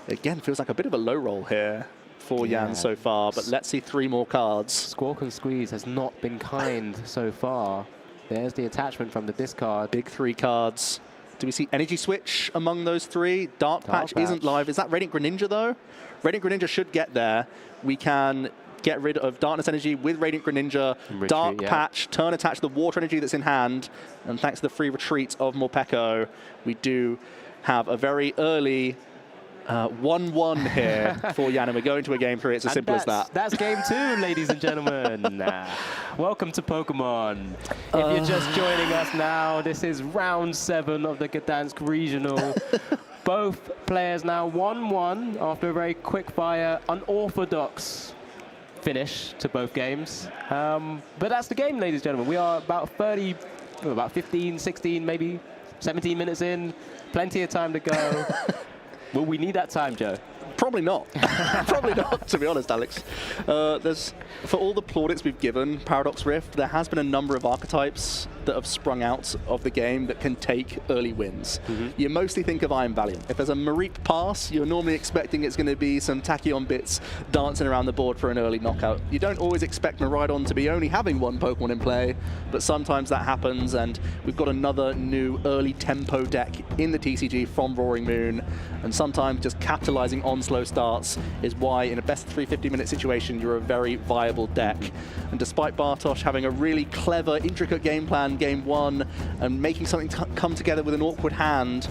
Again, feels like a bit of a low roll here for Jan so far, but let's see 3 more cards. Squawk and Squeeze has not been kind so far. There's the attachment from the discard. Big 3 cards. Do we see Energy Switch among those 3? Dark Patch isn't live. Is that Radiant Greninja, though? Radiant Greninja should get there. We can get rid of Darkness Energy with Radiant Greninja. Retreat, Dark Patch, turn attach the Water Energy that's in hand. And thanks to the free retreat of Morpeko, we do have a very early 1-1 here for Jan, and we're going to a game 3. It's as simple as that. That's game 2, ladies and gentlemen. Welcome to Pokemon. If you're just joining us now, this is round 7 of the Gdańsk Regional. Both players now 1-1 after a very quick-fire, unorthodox finish to both games. But that's the game, ladies and gentlemen. We are about 15, 16, maybe 17 minutes in. Plenty of time to go. Will we need that time, Joe? Probably not. Probably not, to be honest, Alex. For all the plaudits we've given Paradox Rift, there has been a number of archetypes that have sprung out of the game that can take early wins. You mostly think of Iron Valiant. If there's a Mareep pass, you're normally expecting it's going to be some Tachyon bits dancing around the board for an early knockout. You don't always expect Miraidon to be only having 1 Pokemon in play, but sometimes that happens, and we've got another new early tempo deck in the TCG from Roaring Moon, and sometimes just capitalizing on slow starts is why, in a best 350-minute situation, you're a very viable deck. And despite Bartosz having a really clever, intricate game plan game 1 and making something come together with an awkward hand,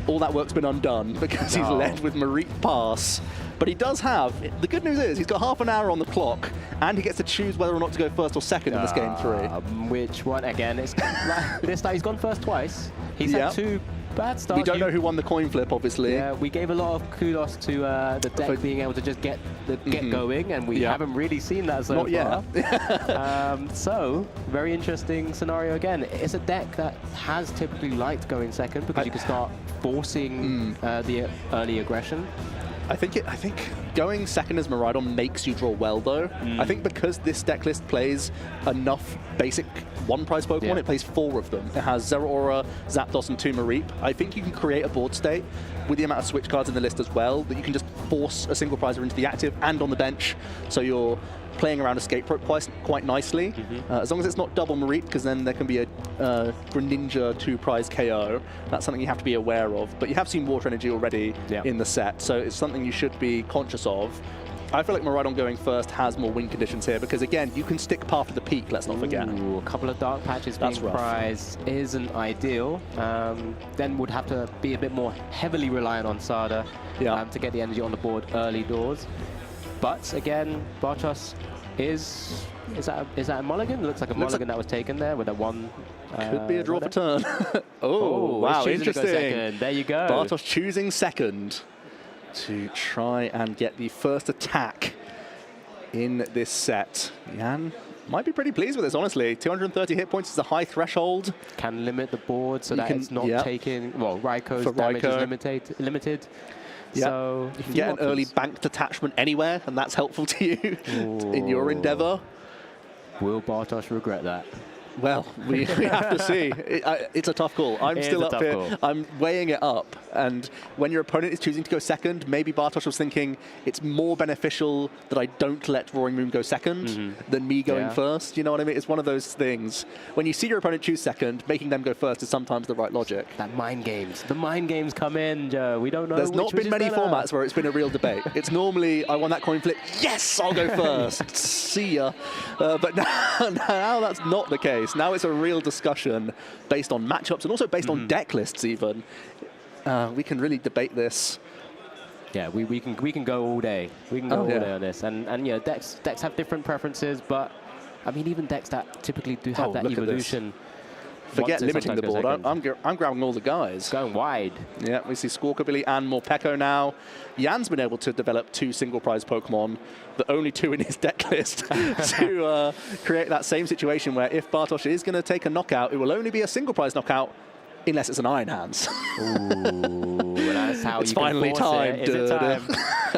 all that work's been undone because he's led with Mareep Pass. But he does have, the good news is he's got half an hour on the clock and he gets to choose whether or not to go first or second in this game 3. Which one? Again, it's this time he's gone first twice. He's had 2 bad starts. We don't know who won the coin flip, obviously. Yeah, we gave a lot of kudos to the deck being able to just get going, and we haven't really seen that so far. Not yet. So, very interesting scenario again. It's a deck that has typically liked going second because you can start forcing the early aggression. I think going second as Miraidon makes you draw well, though. I think because this deck list plays enough basic 1-prize Pokemon, it plays 4 of them. It has Zeraora, Zapdos, and 2 Mareep. I think you can create a board state with the amount of switch cards in the list as well that you can just force a single prizer into the active and on the bench, so you're playing around Escape Rope quite nicely. As long as it's not double Mareep, because then there can be a Greninja 2-prize KO. That's something you have to be aware of. But you have seen Water Energy already in the set, so it's something you should be conscious of. I feel like Miraidon going first has more win conditions here because, again, you can stick Path to the Peak, let's not forget. A couple of Dark Patches being prized isn't ideal. Then would have to be a bit more heavily reliant on Sada to get the energy on the board early doors. But, again, Bartosz is that a mulligan? It looks like a mulligan that was taken there with a 1. Could be a draw for turn. Oh, wow, interesting. There you go. Bartosz choosing second to try and get the first attack in this set. Jan might be pretty pleased with this, honestly. 230 hit points is a high threshold. Can limit the board so that it's not taking... Well, Raiko's damage is limited. So you can get an early banked attachment anywhere, and that's helpful to you in your endeavor. Will Bartosz regret that? Well, we have to see. It's a tough call. I'm still up here. Call. I'm weighing it up. And when your opponent is choosing to go second, maybe Bartosz was thinking it's more beneficial that I don't let Roaring Moon go second than me going first. You know what I mean? It's one of those things. When you see your opponent choose second, making them go first is sometimes the right logic. That mind games. The mind games come in, Joe. We don't know. There's not been many formats where it's been a real debate. It's normally, I won that coin flip. Yes, I'll go first. See ya. But now that's not the case. Now it's a real discussion based on matchups and also based on deck lists even. We can really debate this. Yeah, we can go all day. We can go all day on this. And you know, decks have different preferences, but I mean, even decks that typically do have that evolution. Forget limiting the board. I'm grabbing all the guys. Going wide. Yeah, we see Squawkabilly and Morpeko now. Jan's been able to develop 2 single prize Pokemon, the only 2 in his deck list, to create that same situation where if Bartosz is going to take a knockout, it will only be a single prize knockout unless it's an Iron Hands. Ooh, that's how it's you finally can force it. Is it time?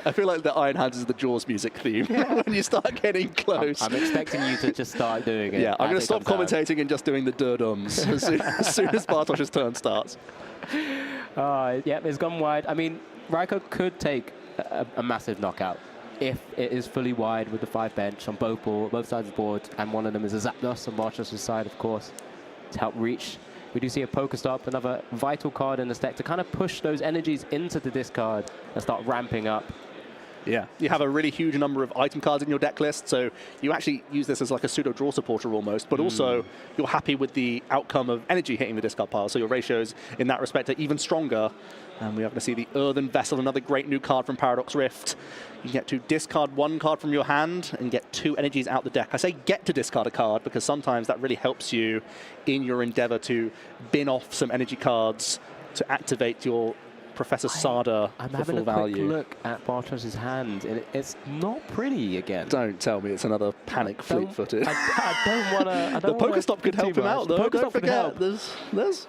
I feel like the Iron Hands is the Jaws music theme when you start getting close. I'm expecting you to just start doing it. Yeah, I'm going to stop commentating and just doing the durdums as soon as Bartosz's turn starts. Yeah, it's gone wide. I mean, Raikou could take a massive knockout if it is fully wide with the 5 bench on both sides of the board, and one of them is a Zapdos on Bartosz's side, of course, to help reach. We do see a Pokestop, another vital card in the deck to kind of push those energies into the discard and start ramping up. Yeah, you have a really huge number of item cards in your deck list, so you actually use this as like a pseudo draw supporter almost, but also you're happy with the outcome of energy hitting the discard pile, so your ratios in that respect are even stronger. And we are going to see the Earthen Vessel, another great new card from Paradox Rift. You get to discard 1 card from your hand and get 2 energies out the deck. I say get to discard a card because sometimes that really helps you in your endeavor to bin off some energy cards to activate your Professor Sada I'm for having full a quick value. look at Bartosz's hand, and it's not pretty again. Don't tell me it's another panic fleet-footed. I don't want to. The Pokestop could help him out, though. Don't forget,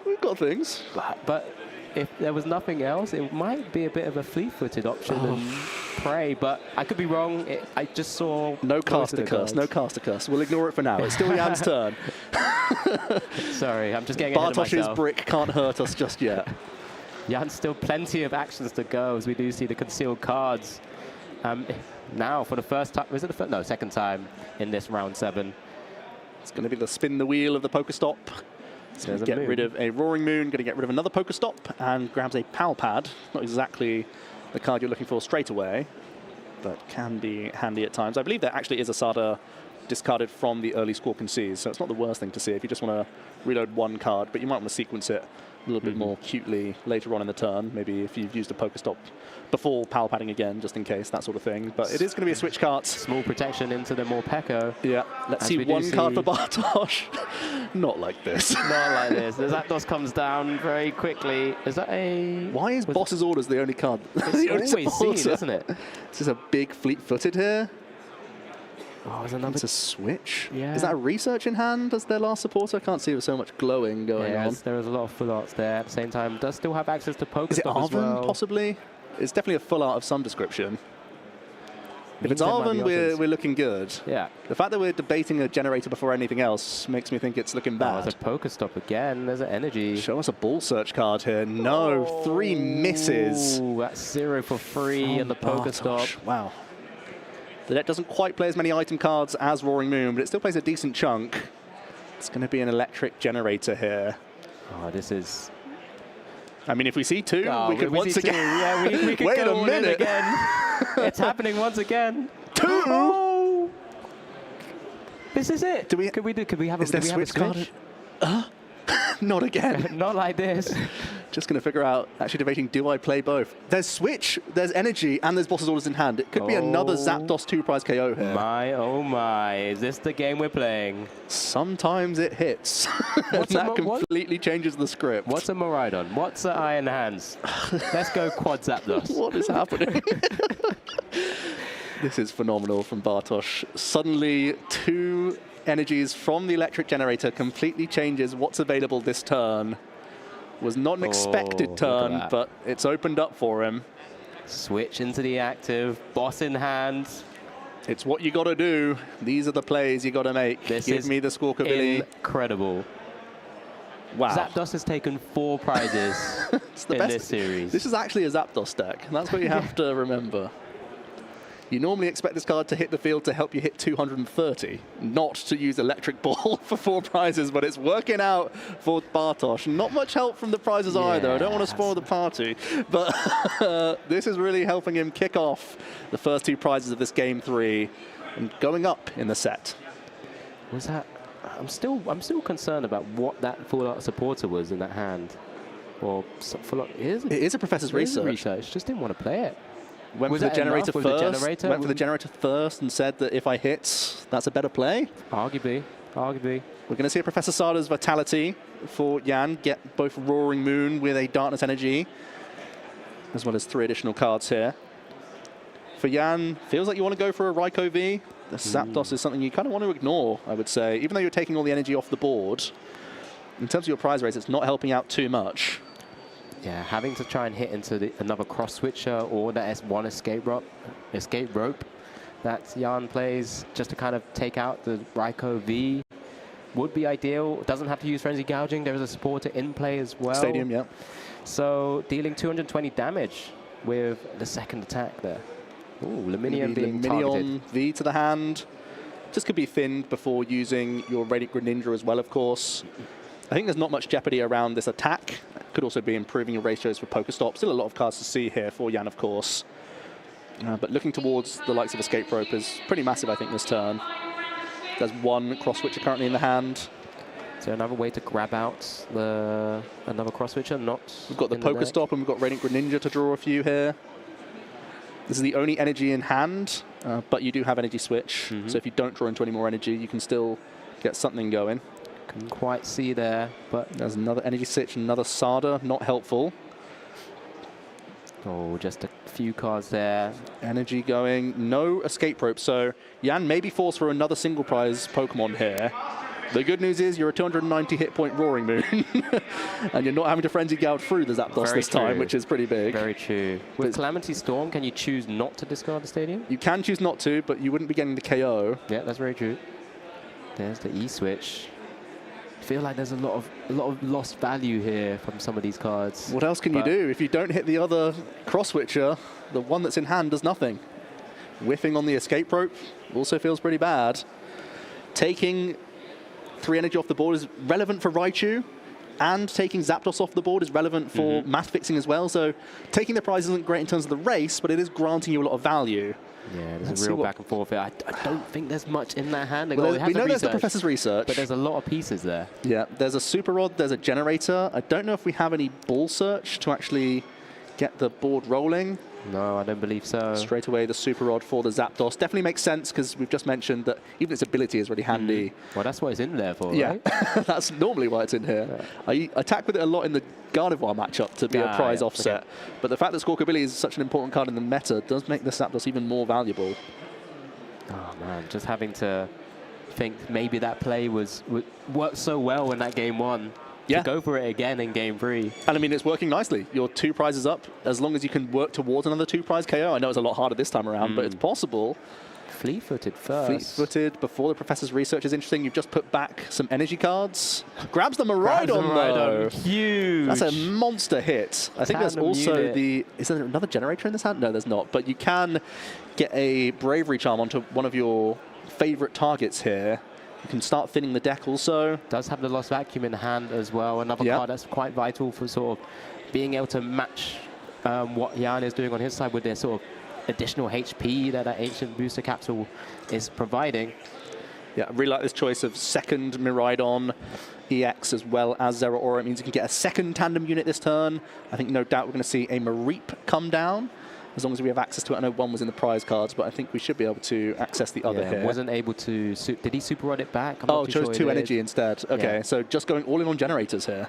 we've got things. But if there was nothing else, it might be a bit of a fleet-footed option and pray, but I could be wrong. I just saw... No caster curse, no caster curse. We'll ignore it for now. It's still Jan's turn. Sorry, I'm just getting ahead of myself. Bartosz's brick can't hurt us just yet. Jan's still plenty of actions to go as we do see the concealed cards. Now, for the first time, is it the first? No, second time in this round 7. It's going to be the spin the wheel of the Pokestop. It's going to get rid of a Roaring Moon, going to get rid of another Pokestop, and grabs a Palpad. Not exactly the card you're looking for straight away, but can be handy at times. I believe there actually is a Sada discarded from the early Squawk and Seas, so it's not the worst thing to see if you just want to reload 1 card, but you might want to sequence it a little bit more cutely later on in the turn, maybe if you've used a Pokestop before Palpadding again, just in case, that sort of thing. But it is going to be a switch cart. Small protection into the Morpeko. Yeah, let's see 1 card for Bartosz. Not like this. Not like this. The Zapdos comes down very quickly. Is that a... Why is Boss's Orders the only card? It's always seen, isn't it? This is a big fleet-footed here. Oh, is another... It's a switch? Yeah. Is that research in hand as their last supporter? I can't see with so much glowing going on. There is a lot of full arts there. At the same time, does still have access to Pokestop as well. Is it Arven, possibly? It's definitely a full art of some description. If it's Arven, we're looking good. Yeah. The fact that we're debating a generator before anything else makes me think it's looking bad. There's a Pokestop again. There's an energy. Show us a ball search card here. No, 3 misses. Ooh, that's 0 for free and the Pokestop. Wow. The deck doesn't quite play as many item cards as Roaring Moon, but it still plays a decent chunk. It's going to be an electric generator here. Oh, this is... I mean, if we see 2, we could once again... Yeah, we could Wait go a minute. Again. It's happening once again. 2! Oh. This is it. Could we have a Is there switch card? Not again. Not like this. Just going to figure out, actually debating, do I play both? There's switch, there's energy, and there's Boss's Orders in hand. It could be another Zapdos 2-prize KO here. My, oh my. Is this the game we're playing? Sometimes it hits. That completely changes the script. What's a Miraidon? What's an Iron Hands? Let's go quad Zapdos. What is happening? This is phenomenal from Bartosz. Suddenly, 2 energies from the electric generator completely changes what's available this turn. Was not an expected turn, but it's opened up for him. Switch into the active, boss in hand. It's what you got to do. These are the plays you got to make. Give me the Squawkabilly. Incredible. Wow. Zapdos has taken 4 prizes in this series. This is actually a Zapdos deck. That's what you have to remember. You normally expect this card to hit the field to help you hit 230, not to use Electric Ball for 4 prizes, but it's working out for Bartosz. Not much help from the prizes either. I don't want to spoil the party, but this is really helping him kick off the first 2 prizes of this game 3 and going up in the set. Was that? I'm still concerned about what that full art supporter was in that hand. Or full art, it is a Professor's Research. Just didn't want to play it. Went for the generator first. Went for the generator first and said that if I hit, that's a better play. Arguably. We're going to see a Professor Sada's Vitality for Jan get both Roaring Moon with a Darkness Energy, as well as 3 additional cards here. For Jan, feels like you want to go for a Raikou V. The Zapdos is something you kind of want to ignore, I would say. Even though you're taking all the energy off the board, in terms of your prize race, it's not helping out too much. Yeah, having to try and hit into another cross switcher or the S1 escape rope that Jan plays just to kind of take out the Raikou V would be ideal. Doesn't have to use Frenzy Gouging. There is a supporter in play as well. Stadium, yeah. So dealing 220 damage with the second attack there. Ooh, Luminion being targeted. V to the hand. Just could be thinned before using your Radiant Greninja as well, of course. I think there's not much jeopardy around this attack. Could also be improving your ratios for Pokestop. Still a lot of cards to see here for Jan, of course. But looking towards the likes of Escape Rope is pretty massive, I think, this turn. There's 1 cross switcher currently in the hand. Is there another way to grab out another cross switcher? We've got the Pokestop and we've got Radiant Greninja to draw a few here. This is the only energy in hand, but you do have energy switch. So if you don't draw into any more energy, you can still get something going. Couldn't quite see there, but there's another energy switch, another Sada, not helpful. Oh, just a few cards there. Energy going, no escape rope. So Jan may be forced for another single prize Pokemon here. The good news is you're a 290 hit point Roaring Moon, and you're not having to Frenzy Gouge through the Zapdos this time, which is pretty big. Very true. With Calamity Storm, can you choose not to discard the Stadium? You can choose not to, but you wouldn't be getting the KO. Yeah, that's very true. There's the E-switch. I feel like there's a lot of lost value here from some of these cards. What else can you do? If you don't hit the other cross switcher, the one that's in hand does nothing. Whiffing on the escape rope also feels pretty bad. Taking 3 energy off the board is relevant for Raichu, and taking Zapdos off the board is relevant for math fixing as well. So taking the prize isn't great in terms of the race, but it is granting you a lot of value. Yeah, there's a real back and forth here. I don't think there's much in that hand. Well, we know there's the Professor's Research. But there's a lot of pieces there. Yeah, there's a Super Rod, there's a Generator. I don't know if we have any Ball Search to actually get the board rolling. No, I don't believe so. Straight away, the Super Rod for the Zapdos. Definitely makes sense, because we've just mentioned that even its ability is really handy. Well, that's what it's in there for, yeah. right? That's normally why it's in here. Yeah. I attack with it a lot in the Gardevoir matchup to be a prize offset. Okay. But the fact that Squawkabilly is such an important card in the meta does make the Zapdos even more valuable. Oh, man, just having to think maybe that play worked so well in that game 1. To go for it again in game 3. And I mean, it's working nicely. You're 2 prizes up. As long as you can work towards another 2 prize KO. I know it's a lot harder this time around, but it's possible. Fleet-footed first. Fleet-footed before the Professor's Research is interesting. You've just put back some energy cards. Grabs the Miraidon, though. Huge. That's a monster hit. I think there's also the... Is there another Generator in this hand? No, there's not. But you can get a Bravery Charm onto one of your favorite targets here. You can start thinning the deck also. Does have the Lost Vacuum in hand as well. Another card that's quite vital for sort of being able to match what Jan is doing on his side with their sort of additional HP that Ancient Booster Capsule is providing. Yeah, I really like this choice of second Miraidon EX as well as Zeraora. It means you can get a second tandem unit this turn. I think no doubt we're going to see a Mareep come down, as long as we have access to it. I know 1 was in the prize cards, but I think we should be able to access the other here. Wasn't able to... Did he Super Rod it back? Chose 2 energy instead. Okay, so just going all in on generators here.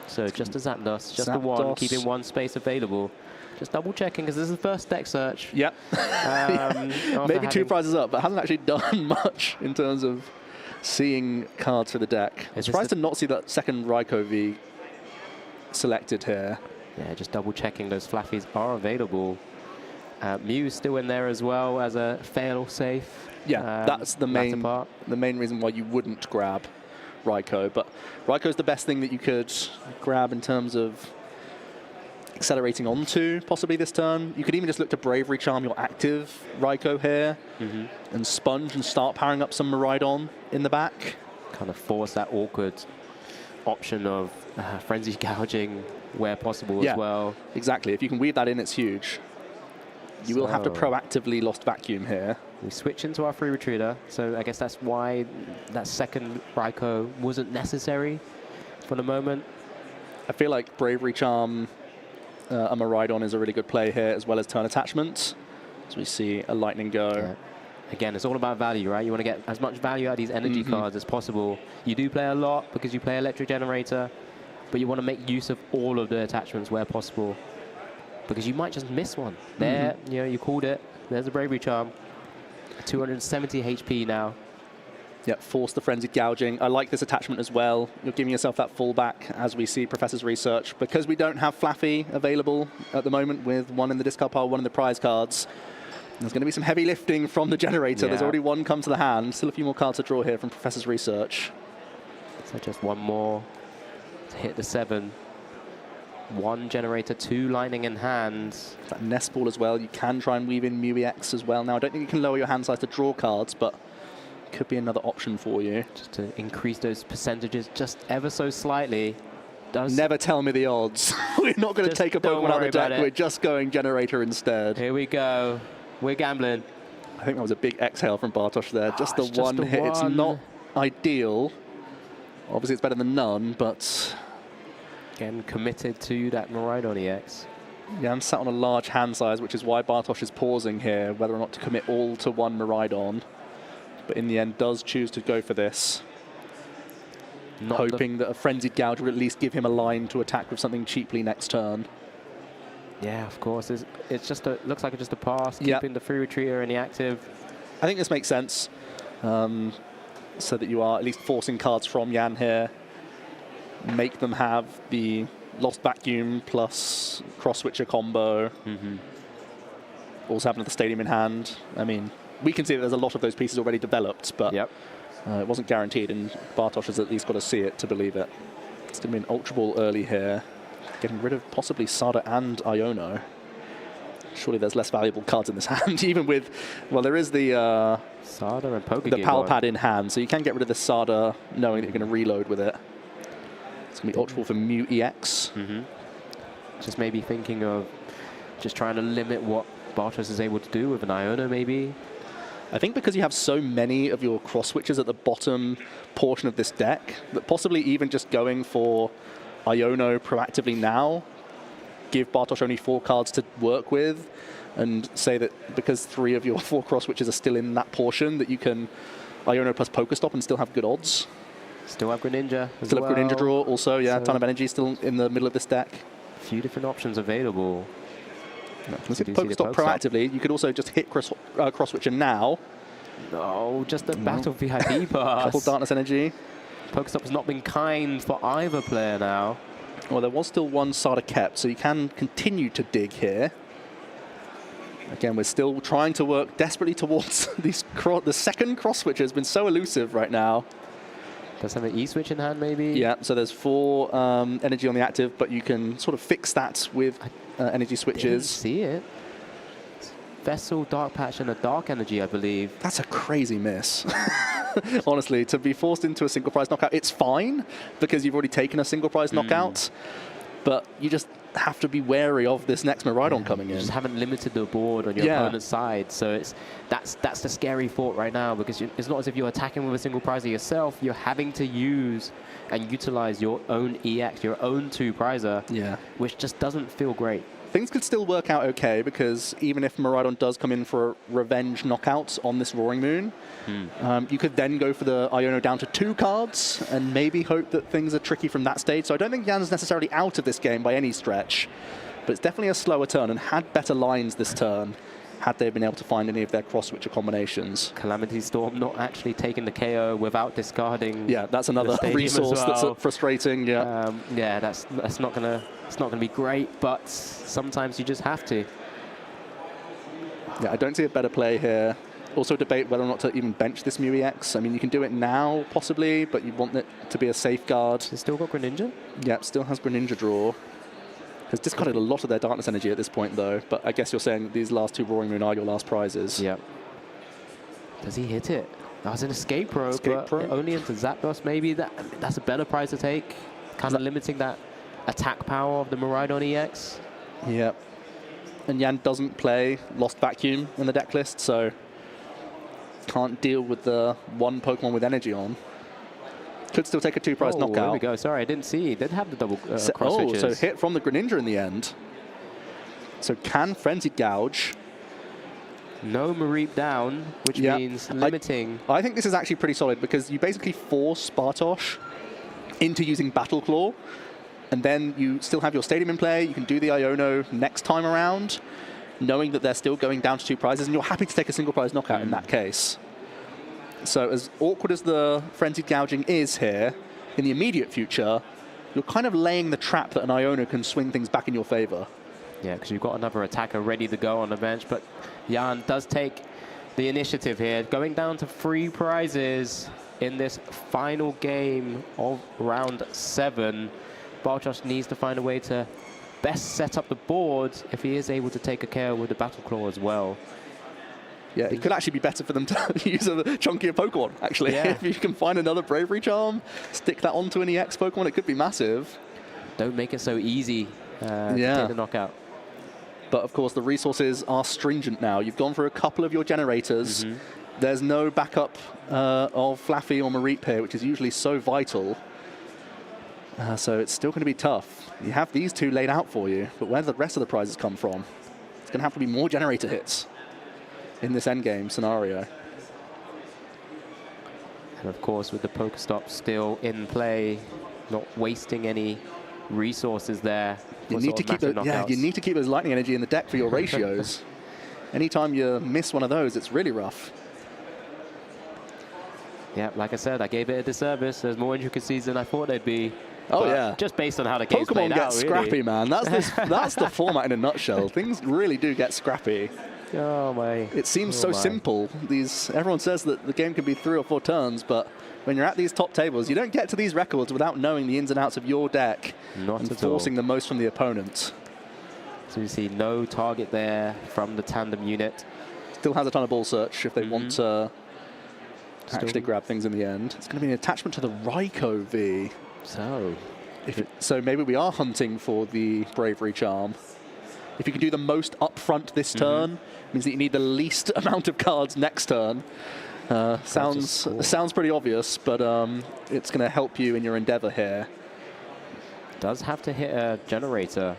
So just a Zapdos, just the 1, keeping 1 space available. Just double checking, because this is the first deck search. Yep. Maybe 2 prizes up, but hasn't actually done much in terms of seeing cards for the deck. I'm surprised to not see that second Raikou V selected here. Yeah, just double checking those Flaffies are available. Mew's still in there as well as a fail-safe. Yeah, that's the main reason why you wouldn't grab Raikou. But Raikou's the best thing that you could grab in terms of accelerating onto possibly this turn. You could even just look to Bravery Charm your active Raikou here and sponge and start powering up some Miraidon in the back. Kind of force that awkward option of Frenzy Gouging where possible as well. Exactly. If you can weave that in, it's huge. You will have to proactively Lost Vacuum here. We switch into our free retreater, so I guess that's why that second Raikou wasn't necessary for the moment. I feel like Bravery Charm a Miraidon is a really good play here, as well as turn attachment. So we see a Lightning go. Yeah. Again, it's all about value, right? You want to get as much value out of these energy cards as possible. You do play a lot because you play Electric Generator, but you want to make use of all of the attachments where possible, because you might just miss one. There, you know, you called it. There's a Bravery Charm. 270 HP now. Yeah, force the Frenzied Gouging. I like this attachment as well. You're giving yourself that fallback as we see Professor's Research. Because we don't have Flaffy available at the moment with one in the discard pile, one in the prize cards, there's going to be some heavy lifting from the generator. There's already one come to the hand. Still a few more cards to draw here from Professor's Research. So just one more to hit the 7. One generator, 2 Lightning in hand. That Nest Ball as well. You can try and weave in Mew EX as well. Now, I don't think you can lower your hand size to draw cards, but could be another option for you. Just to increase those percentages just ever so slightly. Never tell me the odds. We're not going to take a Pokemon out of the deck. We're just going generator instead. Here we go. We're gambling. I think that was a big exhale from Bartosz there. Just the one hit. It's not ideal. Obviously, it's better than none, but... Again, committed to that Miraidon EX. Yeah, I'm sat on a large hand size, which is why Bartosz is pausing here, whether or not to commit all to one Miraidon. But in the end, does choose to go for this. Hoping that a Frenzied Gouge would at least give him a line to attack with something cheaply next turn. Yeah, of course. It's just a, looks like it's just a pass, keeping the free retreater in the active. I think this makes sense, so that you are at least forcing cards from Jan here. Make them have the Lost Vacuum plus Cross Switcher combo. Also having the Stadium in hand. I mean, we can see that there's a lot of those pieces already developed, but it wasn't guaranteed, and Bartosz has at least got to see it to believe it. It's going to be an Ultra Ball early here, getting rid of possibly Sada and Iono. Surely there's less valuable cards in this hand, even with, well, there is the Sada and Poké the Pal Pad in hand, so you can get rid of the Sada knowing that you're going to reload with it. It's going to be Ultra Ball for Mew EX. Just maybe thinking of just trying to limit what Bartosz is able to do with an Iono, maybe. I think because you have so many of your cross switches at the bottom portion of this deck, that possibly even just going for Iono proactively now, give Bartosz only 4 cards to work with, and say that because 3 of your 4 cross switches are still in that portion, that you can Iono plus Pokestop and still have good odds. Still have Greninja as Still well. have Greninja draw also, yeah, So ton of energy still in the middle of this deck. A few different options available. Let's hit Pokestop proactively. You could also just hit Cross Switcher now. No, just a Battle VIP pass. Couple Darkness Energy. Pokestop has not been kind for either player now. Well, there was still one Sada kept, so you can continue to dig here. Again, we're still trying to work desperately towards these the second cross switcher has been so elusive right now. Does have an E-switch in hand, maybe? Yeah, so there's 4 energy on the active, but you can sort of fix that with energy switches. Didn't see it. Vessel, Dark Patch, and a Dark Energy, I believe. That's a crazy miss. Honestly, to be forced into a single prize knockout, it's fine, because you've already taken a single prize knockout, but you just have to be wary of this next Miraidon coming in. You just haven't limited the board on your opponent's side, so that's the scary thought right now, because it's not as if you're attacking with a single prizer yourself. You're having to use and utilize your own EX, your own 2 prizer, which just doesn't feel great. Things could still work out okay, because even if Miraidon does come in for a revenge knockout on this Roaring Moon, you could then go for the Iono down to 2 cards and maybe hope that things are tricky from that stage. So I don't think Jan's necessarily out of this game by any stretch, but it's definitely a slower turn and had better lines this turn had they been able to find any of their cross-switcher combinations. Calamity Storm not actually taking the KO without discarding. Yeah, that's another resource that's frustrating. Yeah, yeah, that's not gonna be great, but sometimes you just have to. Yeah, I don't see a better play here. Also debate whether or not to even bench this Mew EX. I mean, you can do it now, possibly, but you want it to be a safeguard. It's still got Greninja? Yep, still has Greninja draw. Has discarded a lot of their Darkness energy at this point, though. But I guess you're saying these last 2 Roaring Moon are your last prizes. Yep. Does he hit it? That was an Escape Rope, but only into Zapdos, maybe. That's a better prize to take. Kind of limiting that attack power of the Miraidon EX. Yep. And Yan doesn't play Lost Vacuum in the deck list, so can't deal with the 1 Pokemon with energy on. Could still take a 2-prize knockout. There we go. Sorry, I didn't see. He did have the double cross switches. So hit from the Greninja in the end. So can Frenzied Gouge. No Mareep down, which means limiting. I think this is actually pretty solid because you basically force Bartosz into using Battle Claw, and then you still have your Stadium in play. You can do the Iono next time around, knowing that they're still going down to 2 prizes, and you're happy to take a single prize knockout in that case. So as awkward as the Frenzied Gouging is here, in the immediate future, you're kind of laying the trap that an Iono can swing things back in your favor. Yeah, because you've got another attacker ready to go on the bench, but Jan does take the initiative here, going down to 3 prizes in this final game of round 7. Bartosz needs to find a way to best set up the board if he is able to take a care with the Battle Claw as well. Yeah, it could actually be better for them to use a chunkier Pokemon, actually. Yeah. If you can find another Bravery Charm, stick that onto an EX Pokemon, it could be massive. Don't make it so easy to take the knockout. But of course, the resources are stringent now. You've gone for a couple of your generators. There's no backup of Flaffy or Mareep here, which is usually so vital. So it's still going to be tough. You have these 2 laid out for you, but where do the rest of the prizes come from? It's going to have to be more generator hits in this endgame scenario. And of course, with the Pokestop still in play, not wasting any resources there. You need to keep you need to keep those lightning energy in the deck for your ratios. Anytime you miss one of those, it's really rough. Yeah, like I said, I gave it a disservice. There's more intricacies than I thought there'd be. Oh, but yeah. Just based on how the game's played Pokemon out, get scrappy, man. That's the format in a nutshell. Things really do get scrappy. Oh, my. It seems so simple. Everyone says that the game can be 3 or 4 turns, but when you're at these top tables, you don't get to these records without knowing the ins and outs of your deck and forcing the most from the opponent. So you see no target there from the tandem unit. Still has a ton of ball search if they want to actually grab things in the end. It's going to be an attachment to the Raikou V. So maybe we are hunting for the Bravery Charm. If you can do the most upfront this turn, means that you need the least amount of cards next turn. Sounds pretty obvious, but it's going to help you in your endeavor here. Does have to hit a generator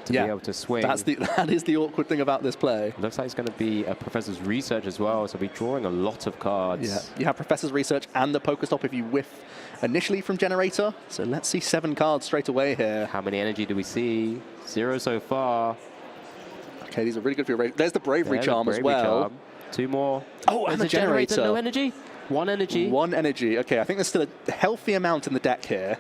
to be able to swing. That is the awkward thing about this play. Looks like it's going to be a Professor's Research as well, so we'll be drawing a lot of cards. Yeah, you have Professor's Research and the Pokestop if you whiff initially from generator. So let's see 7 cards straight away here. How many energy do we see? 0 so far. Okay, these are really good for your rating. There's the Bravery Charm as well. 2 more. Oh, and the generator. No energy? 1 energy. 1 energy. Okay, I think there's still a healthy amount in the deck here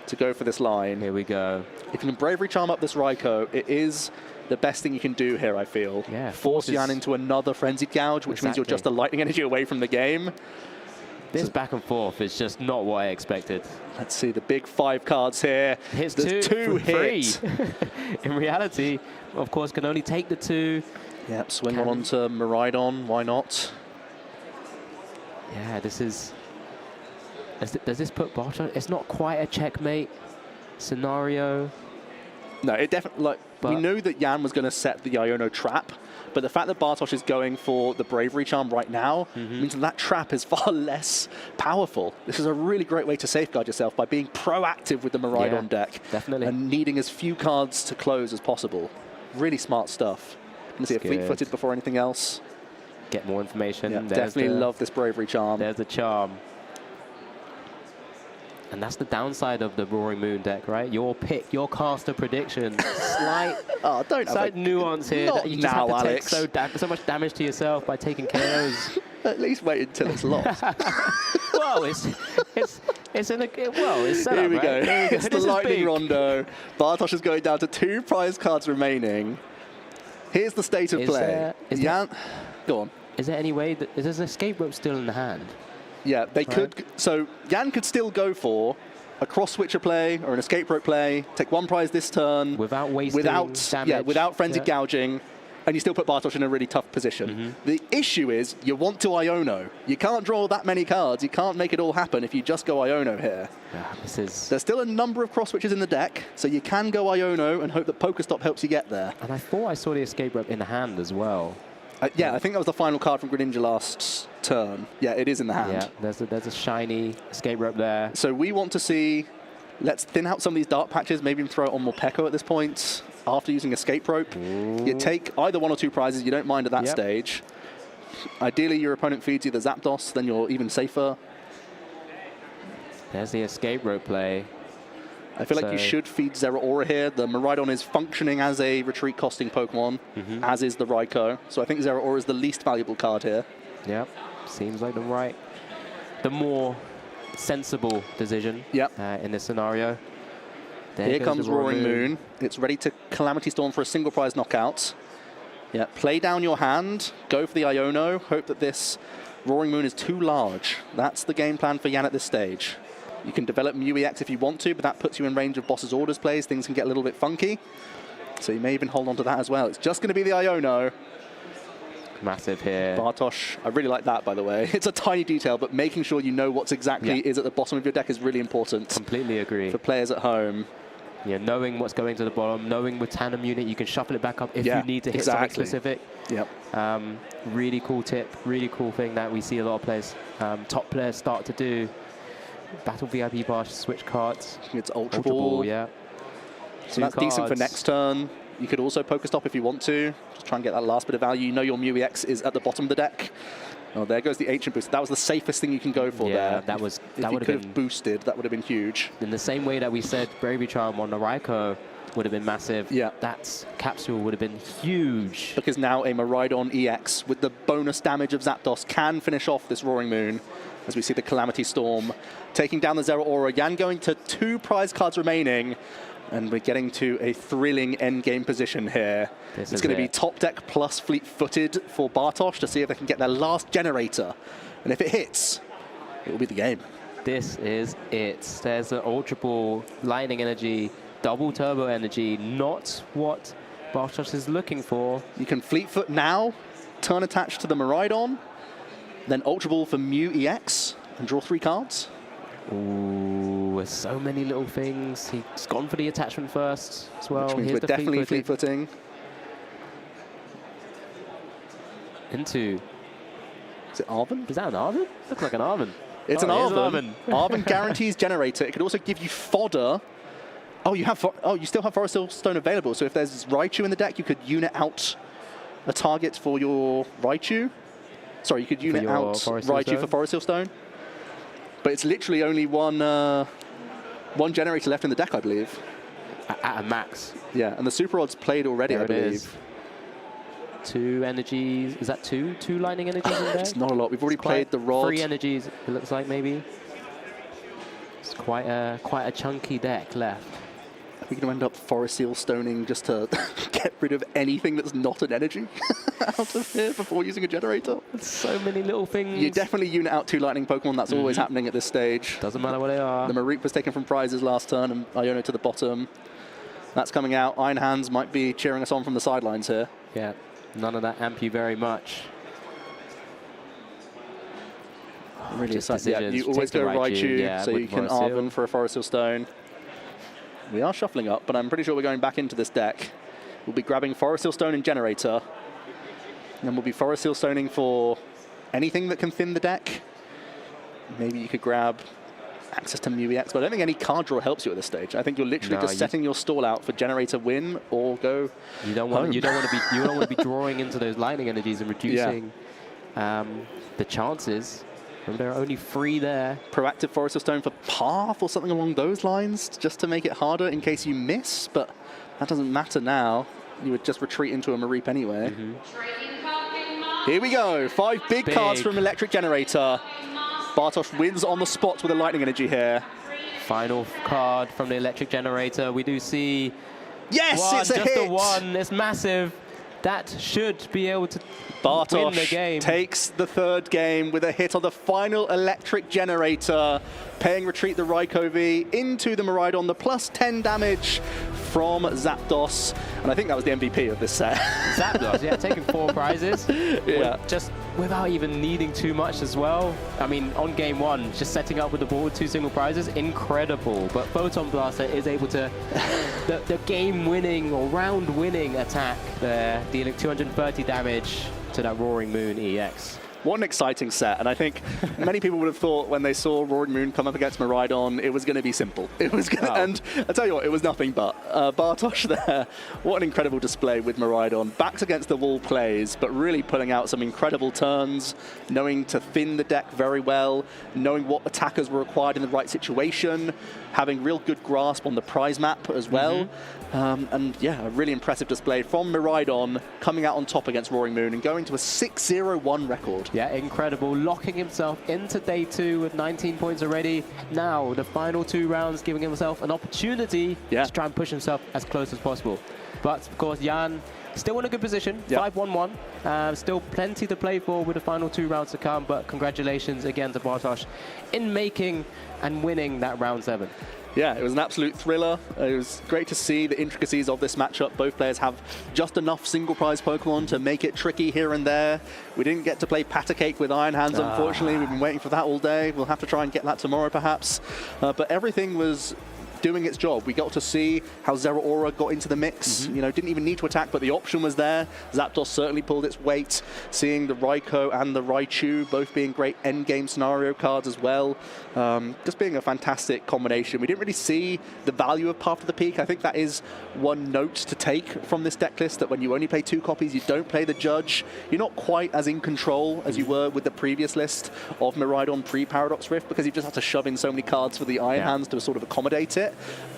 to go for this line. Here we go. If you can Bravery Charm up this Raikou, it is the best thing you can do here, I feel. Yeah. Force Yan into another Frenzied Gouge, which means you're just a lightning energy away from the game. This back and forth is just not what I expected. Let's see the big 5 cards here. Hits There's 2 hits. In reality, of course, can only take the 2. Yep, swing one onto Miraidon, why not? Yeah, this is... Does this put Bartosz? It's not quite a checkmate scenario. No, it definitely... we knew that Yan was going to set the Iono trap, but the fact that Bartosz is going for the Bravery Charm right now means that trap is far less powerful. This is a really great way to safeguard yourself by being proactive with the Miraidon deck. Definitely. And needing as few cards to close as possible. Really smart stuff. Can see it fleet-footed before anything else. Get more information. Yeah, definitely love this Bravery Charm. There's the charm. And that's the downside of the Roaring Moon deck, right? Your pick, your caster prediction. Slight nuance here. Not that you just now, have to Alex. take so much damage to yourself by taking KOs. At least wait until it's lost. Well, it's set up, Here we go. It's the Lightning Rondo. Bartosz is going down to 2 prize cards remaining. Here's the state of play. Jan, go on. Is there any way that is an escape rope still in the hand? Yeah, they could. So Jan could still go for a cross switcher play or an escape rope play, take one prize this turn without wasting damage. without frenzied gouging, and you still put Bartosz in a really tough position. The issue is you want to Iono. You can't draw that many cards. You can't make it all happen if you just go Iono here. There's still a number of cross switches in the deck, so you can go Iono and hope that Pokestop helps you get there. And I thought I saw the escape rope in the hand as well. Yeah, I think that was the final card from Greninja last turn. Yeah, it is in the hand. Yeah, there's a shiny escape rope there. So we want to see, let's thin out some of these dark patches, maybe even throw it on Morpeko at this point after using escape rope. You take either 1 or 2 prizes, you don't mind at that stage. Ideally, your opponent feeds you the Zapdos, then you're even safer. There's the escape rope play. I feel like you should feed Zeraora here. The Miraidon is functioning as a retreat-costing Pokemon, as is the Raikou. So I think Zeraora is the least valuable card here. Yep, seems like the more sensible decision in this scenario. Here comes Roaring Moon. It's ready to Calamity Storm for a single prize knockout. Yeah, play down your hand, go for the Iono, hope that this Roaring Moon is too large. That's the game plan for Jan at this stage. You can develop Mew EX if you want to, but that puts you in range of Boss's Orders plays. Things can get a little bit funky. So you may even hold on to that as well. It's just going to be the Iono. Massive here. Bartosz, I really like that, by the way. It's a tiny detail, but making sure you know what's exactly is at the bottom of your deck is really important. Completely agree. For players at home. Yeah, knowing what's going to the bottom, knowing with Tandem Unit you can shuffle it back up if you need to hit something specific. Yep. Really cool tip, really cool thing that we see a lot of players, top players start to do. Battle VIP Bar, switch cards. It's Ultra Ball. Yeah. So that's decent for next turn. You could also Pokestop if you want to. Just try and get that last bit of value. You know your Mew EX is at the bottom of the deck. Oh, there goes the Ancient Boost. That was the safest thing you can go for there. That was. If you could have boosted, that would have been huge. In the same way that we said Bravery Charm on the Raikou would have been massive. Yeah. That capsule would have been huge. Because now a Miraidon EX with the bonus damage of Zapdos can finish off this Roaring Moon. As we see the Calamity Storm taking down the Zeraora. Jan going to 2 prize cards remaining. And we're getting to a thrilling endgame position here. It's going to be top deck plus fleet-footed for Bartosz to see if they can get their last generator. And if it hits, it will be the game. This is it. There's the Ultra Ball, Lightning Energy, double Turbo Energy, not what Bartosz is looking for. You can Fleetfoot now, turn attached to the Miraidon, then Ultra Ball for Mew EX, and draw 3 cards. Ooh, so many little things. He's gone for the attachment first as well. Which means Here's we're definitely fleet-footing. Into... Is it Arven? Is that an Arven? Looks like an Arven. It's an Arven. Arven guarantees generator. It could also give you fodder. Oh, you still have Forest Hill Stone available. So if there's Raichu in the deck, you could unit out a target for your Raichu. Sorry, you could unit out Raichu for Forest Hill Stone. But it's literally only one generator left in the deck, I believe. At a max. Yeah, and the Super Rod's played already, I believe. Is. 2 energies. Is that 2? 2 lightning energies in there? It's not a lot. We've already played the Rod. 3 energies, it looks like, maybe. It's quite a chunky deck left. Are we going to end up Forest Seal Stoning just to get rid of anything that's not an energy out of here before using a generator? So many little things. You definitely unit out 2 lightning Pokemon. That's always happening at this stage. Doesn't matter what they are. The Mareep was taken from prizes last turn, and Iono to the bottom. That's coming out. Iron Hands might be cheering us on from the sidelines here. Yeah, none of that amp you very much. Really exciting. Yeah, you always go Raichu, so you can Arven for a Forest Hill Stone. We are shuffling up, but I'm pretty sure we're going back into this deck. We'll be grabbing Forest Hill Stone and Generator. And then we'll be Forest Hill Stoning for anything that can thin the deck. Maybe you could grab access to Mew EX, but I don't think any card draw helps you at this stage. I think you're literally just setting your stall out for Generator win or go. You don't want to be drawing into those lightning energies and reducing the chances. Remember, there are only 3 there. Proactive Forest Hill Stone for Path or something along those lines, just to make it harder in case you miss, but that doesn't matter now. You would just retreat into a Mareep anyway. Here we go. 5 big cards from Electric Generator. Bartosz wins on the spot with a Lightning Energy here. Final card from the Electric Generator. We do see... Yes, it's a hit! Just a 1. It's massive. that should be able to Bartosz win the game. Takes the third game with a hit on the final electric generator, paying retreat the Raikou V into the Miraidon, the plus 10 damage from Zapdos, and I think that was the MVP of this set. Zapdos, yeah, taking 4 prizes. Yeah. Just without even needing too much as well. I mean, on game 1, just setting up with the board 2 single prizes, incredible. But Photon Blaster is able to, the game-winning or round-winning attack there, dealing 230 damage to that Roaring Moon EX. What an exciting set, and I think many people would have thought when they saw Roaring Moon come up against Miraidon, it was going to be simple. It was gonna, and I tell you what, it was nothing but. Bartosz there, what an incredible display with Miraidon. Backs against the wall plays, but really pulling out some incredible turns, knowing to thin the deck very well, knowing what attackers were required in the right situation, having real good grasp on the prize map as well. And yeah, a really impressive display from Miraidon, coming out on top against Roaring Moon and going to a 6-0-1 record. Yeah, incredible. Locking himself into day 2 with 19 points already. Now, the final 2 rounds, giving himself an opportunity to try and push himself as close as possible. But, of course, Jan still in a good position, 5-1-1. Still plenty to play for with the final 2 rounds to come, but congratulations again to Bartosz in making and winning that round 7. Yeah, it was an absolute thriller. It was great to see the intricacies of this matchup. Both players have just enough single prize Pokemon to make it tricky here and there. We didn't get to play Patacake with Iron Hands, unfortunately. We've been waiting for that all day. We'll have to try and get that tomorrow, perhaps. But everything was doing its job. We got to see how Zeraora got into the mix. You know, didn't even need to attack, but the option was there. Zapdos certainly pulled its weight. Seeing the Raikou and the Raichu both being great endgame scenario cards as well. Just being a fantastic combination. We didn't really see the value of Path to the Peak. I think that is one note to take from this deck list, that when you only play 2 copies, you don't play the Judge. You're not quite as in control as you were with the previous list of Miraidon pre-Paradox Rift, because you just have to shove in so many cards for the Iron Hands to sort of accommodate it.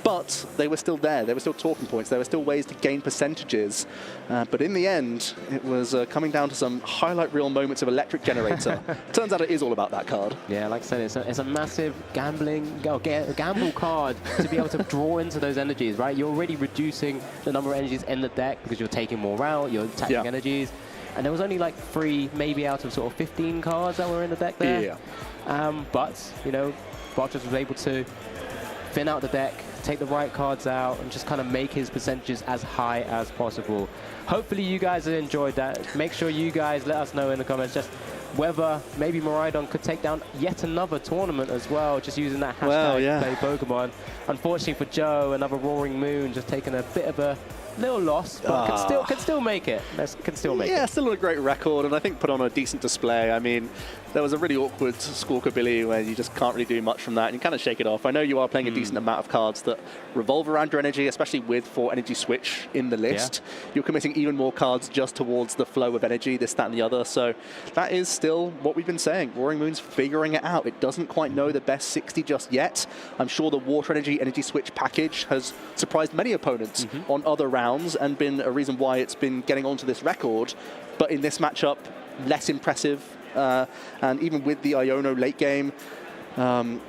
But they were still there. They were still talking points. There were still ways to gain percentages. But in the end, it was coming down to some highlight reel moments of Electric Generator. Turns out it is all about that card. Yeah, like I said, it's a massive gamble card to be able to draw into those energies, right? You're already reducing the number of energies in the deck because you're taking more out, you're attacking energies. And there was only like 3, maybe out of sort of 15 cards that were in the deck there. But, you know, Bartosz was able to thin out the deck, take the right cards out, and just kind of make his percentages as high as possible. Hopefully you guys have enjoyed that. Make sure you guys let us know in the comments just whether maybe Miraidon could take down yet another tournament as well, just using that hashtag play Pokemon. Unfortunately for Joe, another Roaring Moon just taking a bit of a little loss, but can still make it. Can still make it. Yeah, still a great record, and I think put on a decent display. I mean, there was a really awkward Squawkabilly where you just can't really do much from that, and you kind of shake it off. I know you are playing a decent amount of cards that revolve around your energy, especially with 4 energy switch in the list. You're committing even more cards just towards the flow of energy, this, that, and the other. So that is still what we've been saying. Roaring Moon's figuring it out. It doesn't quite know the best 60 just yet. I'm sure the Water energy switch package has surprised many opponents on other rounds and been a reason why it's been getting onto this record. But in this matchup, less impressive. And even with the Iono late game,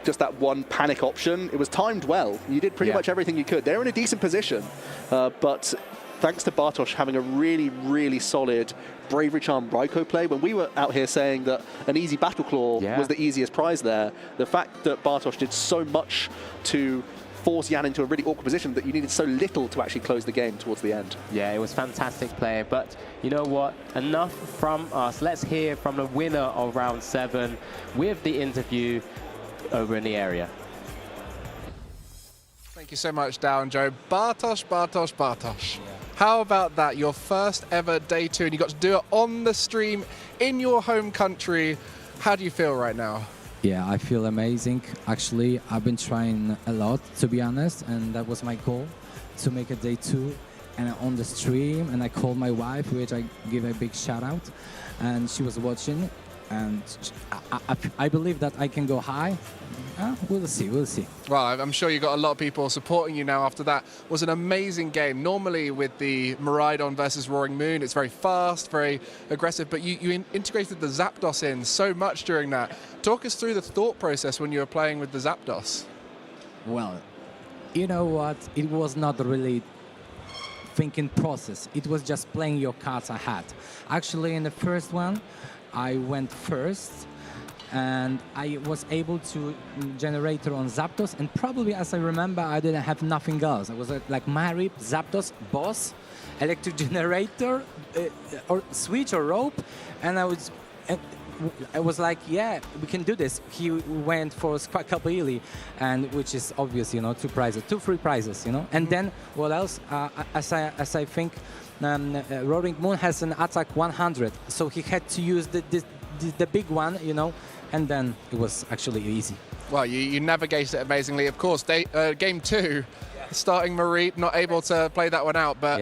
just that one panic option, it was timed well. You did pretty much everything you could. They're in a decent position, but thanks to Bartosz having a really, really solid Bravery Charm Raikou play, when we were out here saying that an easy Battle Claw was the easiest prize there, the fact that Bartosz did so much to force Jan into a really awkward position that you needed so little to actually close the game towards the end. Yeah, it was fantastic play, but you know what? Enough from us. Let's hear from the winner of round 7 with the interview over in the area. Thank you so much, Dow and Joe. Bartosz. How about that? Your first ever day 2, and you got to do it on the stream in your home country. How do you feel right now? Yeah, I feel amazing. Actually, I've been trying a lot, to be honest, and that was my goal, to make a day 2 and on the stream. And I called my wife, which I give a big shout out, and she was watching. And I believe that I can go high. We'll see. Well, I'm sure you got a lot of people supporting you now after that. It was an amazing game. Normally with the Miraidon versus Roaring Moon, it's very fast, very aggressive, but you integrated the Zapdos in so much during that. Talk us through the thought process when you were playing with the Zapdos. Well, you know what? It was not really thinking process. It was just playing your cards ahead. Actually, in the first one, I went first, and I was able to generate on Zapdos, and probably, as I remember, I didn't have nothing else. I was like Marip, Zapdos, Boss, Electric Generator, or Switch or Rope, and I was like, yeah, we can do this. He went for Squawkabilly, and which is obvious, you know, 2 free prizes, you know. And then what else? As I think, Roaring Moon has an attack 100, so he had to use the big one, you know, and then it was actually easy. Well, you navigated it amazingly. Of course, game 2, starting Marie, not able to play that one out, but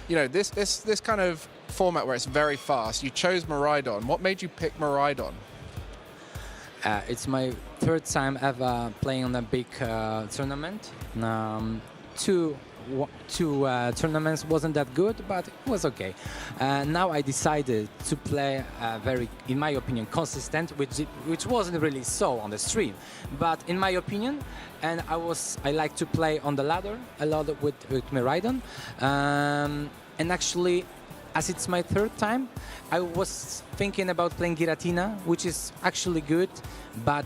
you know, this kind of format where it's very fast. You chose Miraidon. What made you pick Miraidon? It's my 3rd time ever playing on a big tournament. Two tournaments wasn't that good, but it was okay. Now I decided to play very, in my opinion, consistent, which wasn't really so on the stream, but in my opinion, and I like to play on the ladder a lot with Miraidon, and actually, as it's my 3rd time, I was thinking about playing Giratina, which is actually good, but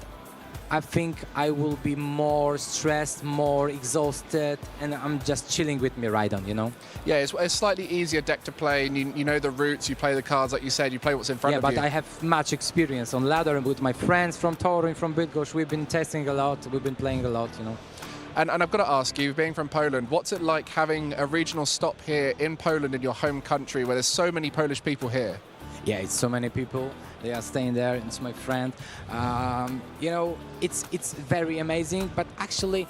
I think I will be more stressed, more exhausted, and I'm just chilling with Miraidon, you know? Yeah, it's a slightly easier deck to play, and you know the routes, you play the cards, like you said, you play what's in front of you. Yeah, but I have much experience on ladder with my friends from Toruń, from Bydgoszcz. We've been testing a lot, we've been playing a lot, you know? And I've got to ask you, being from Poland, what's it like having a regional stop here in Poland, in your home country, where there's so many Polish people here? Yeah, it's so many people. They are staying there. It's my friend. You know, it's very amazing. But actually,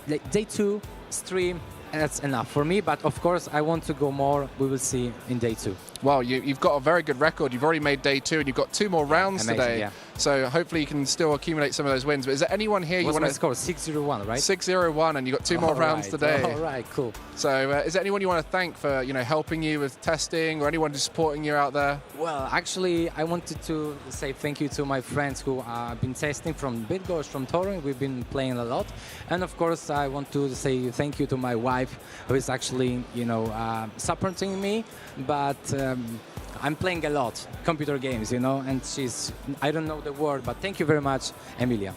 like day 2 stream, that's enough for me. But of course, I want to go more. We will see in day 2. Well, you've got a very good record. You've already made day 2, and you've got 2 more rounds today. Yeah. So hopefully you can still accumulate some of those wins. But is there anyone here you want to score? 6-0-1, right? 6-0-1, and you've got 2 more rounds today. All right, cool. So is there anyone you want to thank for helping you with testing, or anyone who's supporting you out there? Well, actually, I wanted to say thank you to my friends who have been testing from Bydgoszcz, from Toruń. We've been playing a lot, and of course, I want to say thank you to my wife, who is actually supporting me, but. I'm playing a lot, computer games, and I don't know the word, but thank you very much, Emilia.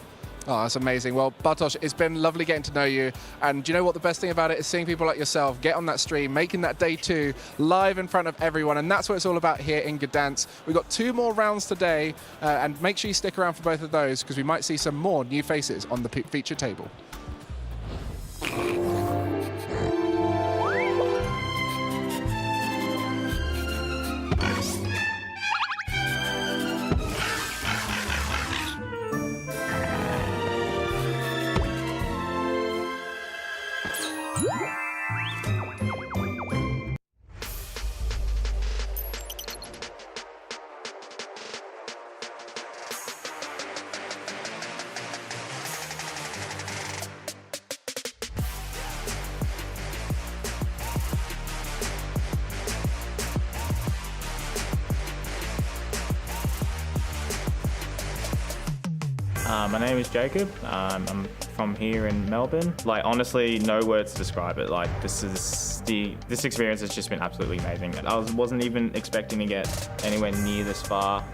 Oh, that's amazing. Well, Bartosz, it's been lovely getting to know you. And do you know what the best thing about it is? Seeing people like yourself get on that stream, making that day 2 live in front of everyone. And that's what it's all about here in Gdańsk. We've got 2 more rounds today. And make sure you stick around for both of those, because we might see some more new faces on the feature table. My name is Jacob. I'm from here in Melbourne. Honestly, no words to describe it. This experience has just been absolutely amazing. I wasn't even expecting to get anywhere near this far.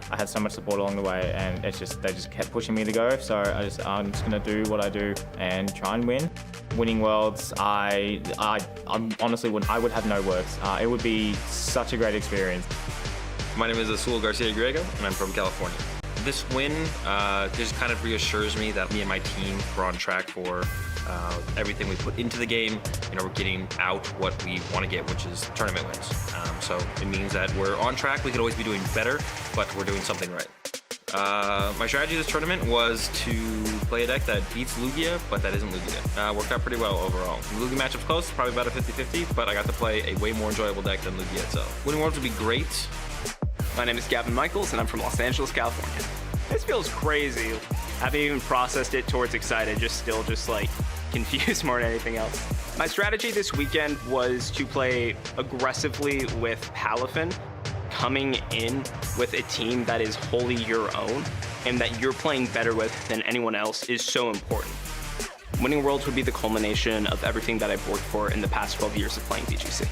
I had so much support along the way, and they just kept pushing me to go. So I'm just gonna do what I do and try and win. Winning Worlds, I honestly I would have no words. It would be such a great experience. My name is Azul Garcia Griego, and I'm from California. This win just kind of reassures me that me and my team were on track for everything we put into the game. We're getting out what we want to get, which is tournament wins. So it means that we're on track. We could always be doing better, but we're doing something right. My strategy this tournament was to play a deck that beats Lugia, but that isn't Lugia deck. Worked out pretty well overall. The Lugia matchup's close, probably about a 50-50, but I got to play a way more enjoyable deck than Lugia itself. Winning Worlds would be great. My name is Gavin Michaels, and I'm from Los Angeles, California. This feels crazy. I haven't even processed it towards excited, just confused more than anything else. My strategy this weekend was to play aggressively with Palafin, coming in with a team that is wholly your own and that you're playing better with than anyone else is so important. Winning Worlds would be the culmination of everything that I've worked for in the past 12 years of playing VGC.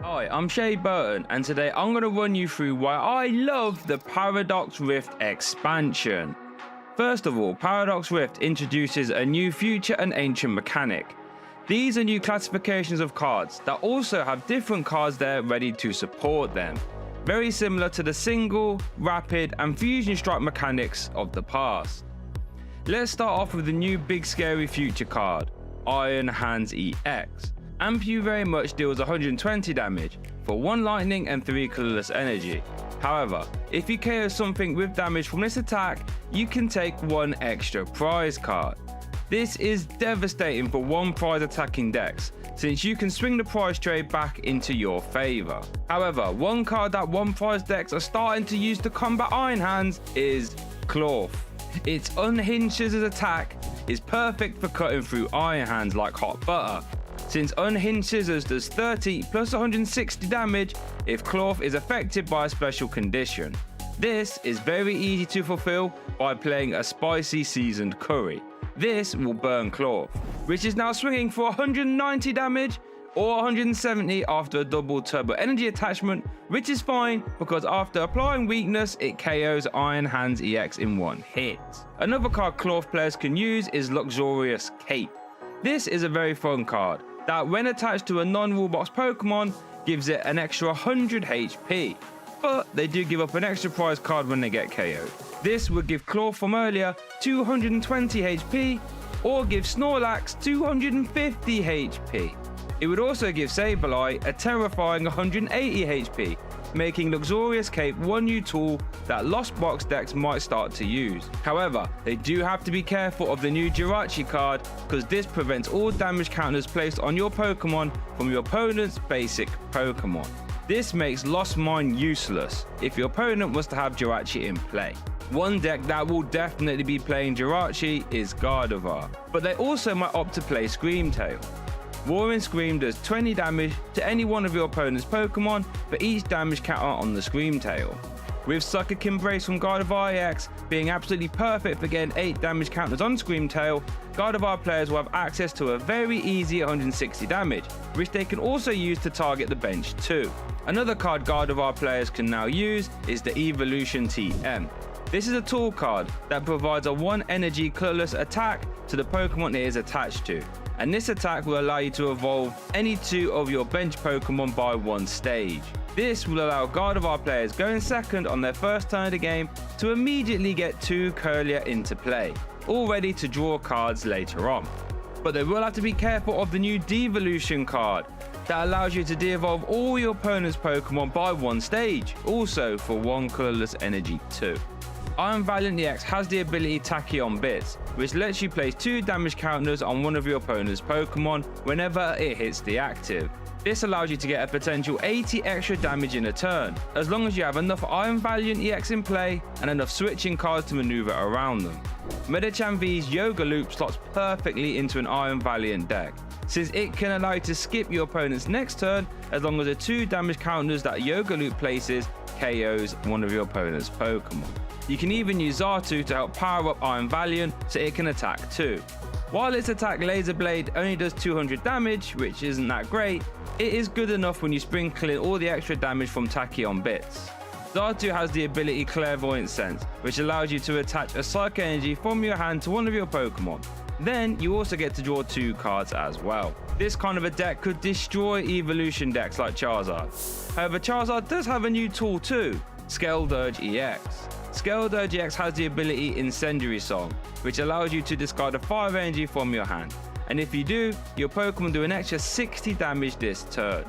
Hi, I'm Shay Burton, and today I'm going to run you through why I love the Paradox Rift expansion. First of all, Paradox Rift introduces a new future and ancient mechanic. These are new classifications of cards that also have different cards there ready to support them. Very similar to the single, rapid and fusion strike mechanics of the past. Let's start off with the new big scary future card, Iron Hands EX. Ampu very much deals 120 damage for 1 lightning and 3 colorless energy. However, if you KO something with damage from this attack, you can take 1 extra prize card. This is devastating for 1 prize attacking decks, since you can swing the prize trade back into your favor. However, one card that 1 prize decks are starting to use to combat Iron Hands is Cloth. Its unhinged scissors attack is perfect for cutting through Iron Hands like hot butter, since Unhinged Scissors does 30 plus 160 damage if Cloth is affected by a special condition. This is very easy to fulfill by playing a spicy seasoned curry. This will burn Cloth, which is now swinging for 190 damage or 170 after a double turbo energy attachment, which is fine because after applying weakness it KOs Iron Hands EX in 1 hit. Another card Cloth players can use is Luxurious Cape. This is a very fun card that when attached to a non-rule box Pokemon gives it an extra 100 HP, but they do give up an extra prize card when they get KO'd. This would give Claw from earlier 220 HP or give Snorlax 250 HP. It would also give Sableye a terrifying 180 HP, making Luxurious Cape one new tool that Lost Box decks might start to use. However, they do have to be careful of the new Jirachi card, because this prevents all damage counters placed on your Pokemon from your opponent's basic Pokemon. This makes Lost Mine useless if your opponent was to have Jirachi in play. One deck that will definitely be playing Jirachi is Gardevoir, but they also might opt to play Screamtail. Roaring Scream does 20 damage to any one of your opponent's Pokemon for each damage counter on the Screamtail. With Psychic Embrace from Gardevoir EX being absolutely perfect for getting 8 damage counters on Screamtail, Gardevoir players will have access to a very easy 160 damage, which they can also use to target the bench too. Another card Gardevoir players can now use is the Evolution TM. This is a tool card that provides a 1 energy colorless attack to the Pokemon it is attached to, and this attack will allow you to evolve any 2 of your bench Pokemon by 1 stage. This will allow Gardevoir players going second on their first turn of the game to immediately get 2 Curlier into play, all ready to draw cards later on. But they will have to be careful of the new Devolution card that allows you to de-evolve all your opponent's Pokemon by 1 stage, also for 1 colorless energy too. Iron Valiant EX has the ability Tachyon Bits, which lets you place 2 damage counters on one of your opponent's Pokemon whenever it hits the active. This allows you to get a potential 80 extra damage in a turn, as long as you have enough Iron Valiant EX in play and enough switching cards to maneuver around them. Medicham V's Yoga Loop slots perfectly into an Iron Valiant deck, since it can allow you to skip your opponent's next turn as long as the 2 damage counters that Yoga Loop places KOs one of your opponent's Pokemon. You can even use Xatu to help power up Iron Valiant so it can attack too. While its attack Laser Blade only does 200 damage, which isn't that great, it is good enough when you sprinkle in all the extra damage from Tachyon Bits. Xatu has the ability Clairvoyant Sense, which allows you to attach a Psychic Energy from your hand to one of your Pokemon. Then you also get to draw 2 cards as well. This kind of a deck could destroy evolution decks like Charizard. However, Charizard does have a new tool too, Skeldurge EX. Skeldurge EX has the ability Incendiary Song, which allows you to discard a 5 energy from your hand, and if you do, your Pokemon do an extra 60 damage this turn.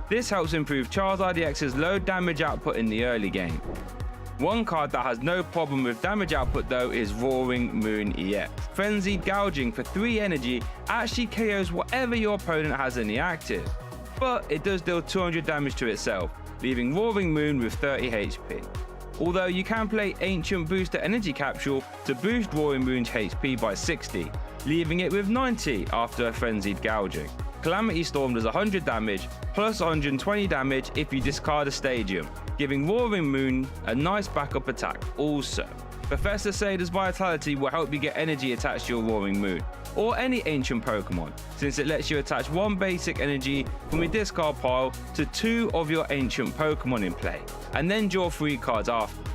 This helps improve Charizard EX's low damage output in the early game. One card that has no problem with damage output though is Roaring Moon EX. Frenzied Gouging for 3 energy actually KOs whatever your opponent has in the active, but it does deal 200 damage to itself, leaving Roaring Moon with 30 HP. Although you can play Ancient Booster Energy Capsule to boost Roaring Moon's HP by 60, leaving it with 90 after a Frenzied Gouging. Calamity Storm does 100 damage, plus 120 damage if you discard a Stadium, giving Roaring Moon a nice backup attack also. Professor Sader's Vitality will help you get energy attached to your Roaring Moon, or any ancient Pokemon, since it lets you attach 1 basic energy from your discard pile to 2 of your ancient Pokemon in play, and then draw 3 cards afterwards.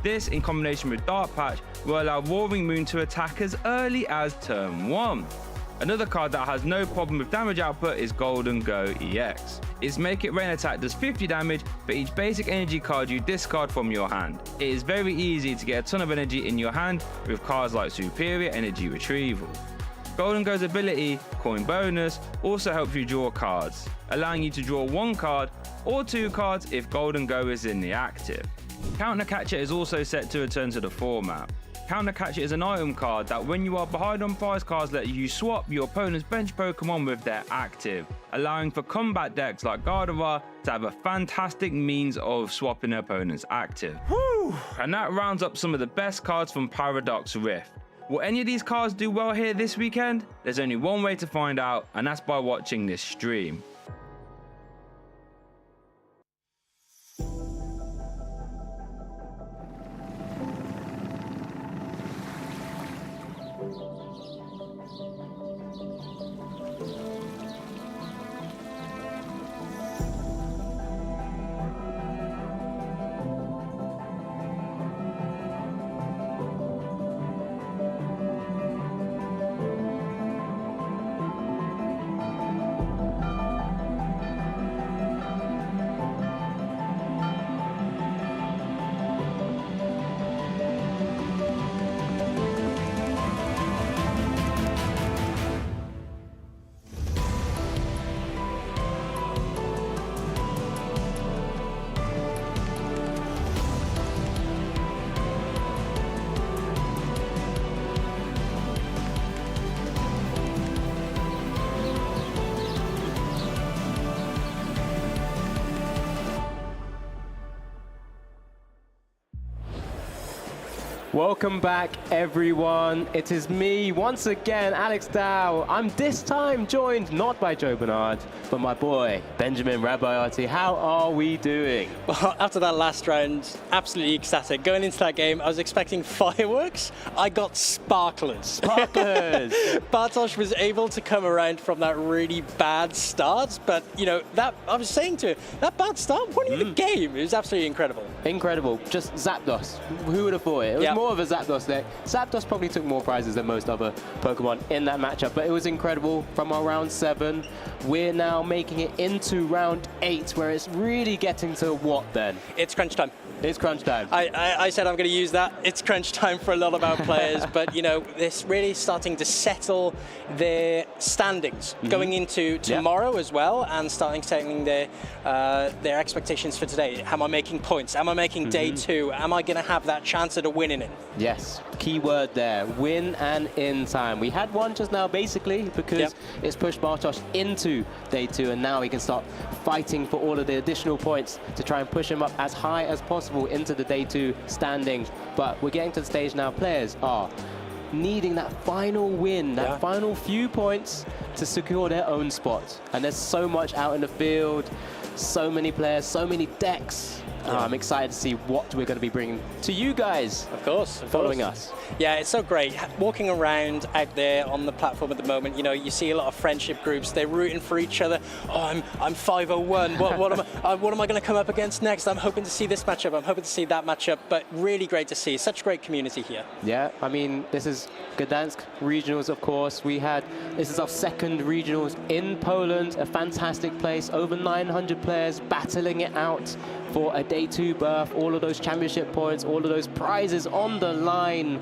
This, in combination with Dark Patch, will allow Roaring Moon to attack as early as turn 1. Another card that has no problem with damage output is Golden Go EX. Its Make It Rain attack does 50 damage for each basic energy card you discard from your hand. It is very easy to get a ton of energy in your hand with cards like Superior Energy Retrieval. Golden Go's ability, Coin Bonus, also helps you draw cards, allowing you to draw 1 card or 2 cards if Golden Go is in the active. Counter Catcher is also set to return to the format. Counter Catcher is an item card that when you are behind on prize cards lets you swap your opponent's bench Pokemon with their active, allowing for combat decks like Gardevoir to have a fantastic means of swapping their opponent's active. Whew. And that rounds up some of the best cards from Paradox Rift. Will any of these cards do well here this weekend? There's only one way to find out, and that's by watching this stream. Welcome back, everyone. It is me, once again, Alex Dow. I'm this time joined not by Joe Bernard, but my boy, Benjamin Rabiati. How are we doing? Well, after that last round, absolutely ecstatic. Going into that game, I was expecting fireworks. I got sparklers. Sparklers! Bartosz was able to come around from that really bad start, but, you know, that I was saying to him, that bad start won you the game. It was absolutely incredible. Incredible. Just Zapdos. Who would have thought it? It was more of a Zapdos deck. Zapdos probably took more prizes than most other Pokemon in that matchup, but it was incredible. From our round 7, we're now making it into round 8, where it's really getting to what then? It's crunch time. It's crunch time. I said I'm going to use that. It's crunch time for a lot of our players, but you know, it's really starting to settle their standings going into tomorrow as well, and starting setting their expectations for today. Am I making points? Am I making day 2? Am I going to have that chance at a winning it? Yes, key word there, win and in time. We had one just now basically because it's pushed Bartosz into day 2, and now he can start fighting for all of the additional points to try and push him up as high as possible into the day 2 standings. But we're getting to the stage now, players are needing that final win, that final few points to secure their own spot. And there's so much out in the field, so many players, so many decks. I'm excited to see what we're going to be bringing to you guys. Of course. Following us. Yeah, it's so great. Walking around out there on the platform at the moment, you know, you see a lot of friendship groups. They're rooting for each other. Oh, I'm 501. What am I going to come up against next? I'm hoping to see this matchup. I'm hoping to see that matchup. But really great to see. Such a great community here. Yeah, I mean, this is Gdańsk Regionals, of course. This is our 2nd Regionals in Poland, a fantastic place. Over 900 players battling it out for a day 2 berth, all of those championship points, all of those prizes on the line.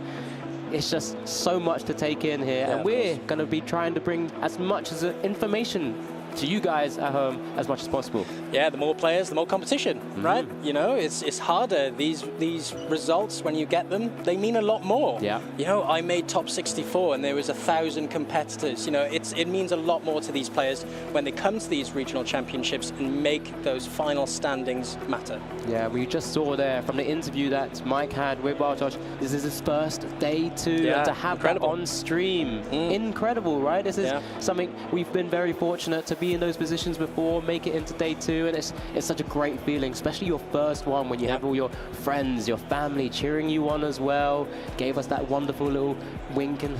It's just so much to take in here, and we're going to be trying to bring as much as information to you guys at home as much as possible. Yeah, the more players, the more competition, right? You know, it's harder. These results, when you get them, they mean a lot more. Yeah. You know, I made top 64 and there was 1,000 competitors. You know, it means a lot more to these players when they come to these regional championships and make those final standings matter. Yeah, we just saw there from the interview that Mike had with Bartosz, this is his first day 2, and to have that on stream, incredible, right? This is something we've been very fortunate to be in those positions before, make it into day 2, and it's such a great feeling, especially your first one when you have all your friends, your family cheering you on as well. Gave us that wonderful little wink and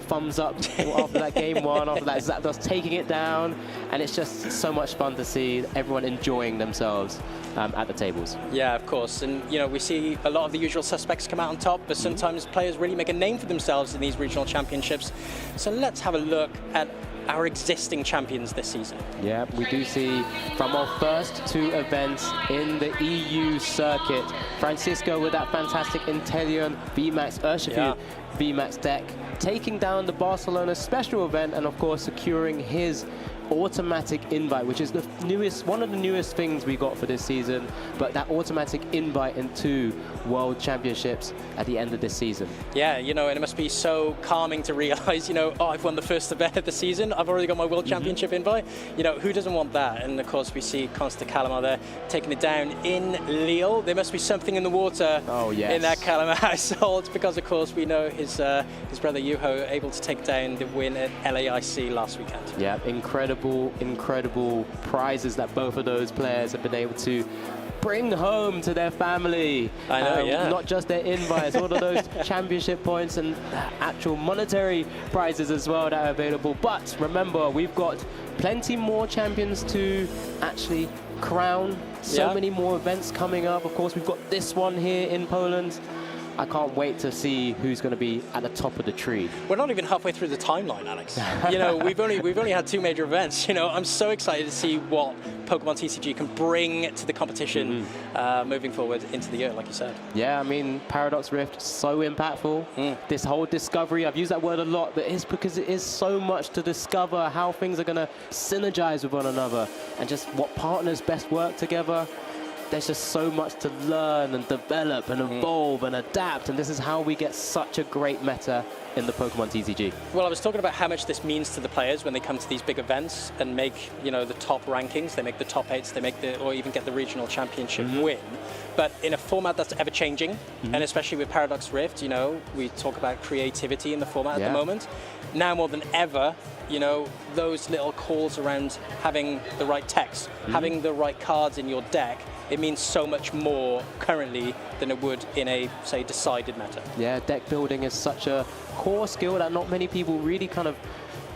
thumbs up after that game 1, after that Zapdos taking it down, and it's just so much fun to see everyone enjoying themselves at the tables. Yeah, of course, and you know, we see a lot of the usual suspects come out on top, but sometimes players really make a name for themselves in these regional championships. So let's have a look at our existing champions this season. Yeah, we do see from our first 2 events in the EU circuit, Francisco with that fantastic Inteleon VMAX Urshifu VMAX deck, taking down the Barcelona special event and of course securing his automatic invite, which is the newest, one of the newest things we got for this season, but that automatic invite into World Championships at the end of this season. Yeah, you know, and it must be so calming to realize, you know, oh, I've won the first event of the season, I've already got my World Championship invite. You know, who doesn't want that? And of course we see Constant Calamar there taking it down in Lille. There must be something in the water in that Calamar household, because of course we know his brother Juho able to take down the win at LAIC last weekend. Yeah, incredible prizes that both of those players have been able to bring home to their family. I know, Not just their invites, all of those championship points and actual monetary prizes as well that are available. But remember, we've got plenty more champions to actually crown. So many more events coming up. Of course, we've got this one here in Poland. I can't wait to see who's going to be at the top of the tree. We're not even halfway through the timeline, Alex. You know, we've only had 2 major events. You know, I'm so excited to see what Pokemon TCG can bring to the competition moving forward into the year, like you said. Yeah, I mean, Paradox Rift, so impactful. This whole discovery, I've used that word a lot, but it's because it is so much to discover how things are going to synergize with one another and just what partners best work together. There's just so much to learn and develop and evolve and adapt, and this is how we get such a great meta in the Pokemon TCG. Well, I was talking about how much this means to the players when they come to these big events and make, you know, the top rankings, they make the top 8s, they make the, or even get the regional championship win. But in a format that's ever changing, and especially with Paradox Rift, you know, we talk about creativity in the format at the moment. Now more than ever, you know, those little calls around having the right text, having the right cards in your deck, it means so much more currently than it would in a, say, decided meta. Yeah, deck building is such a core skill that not many people really kind of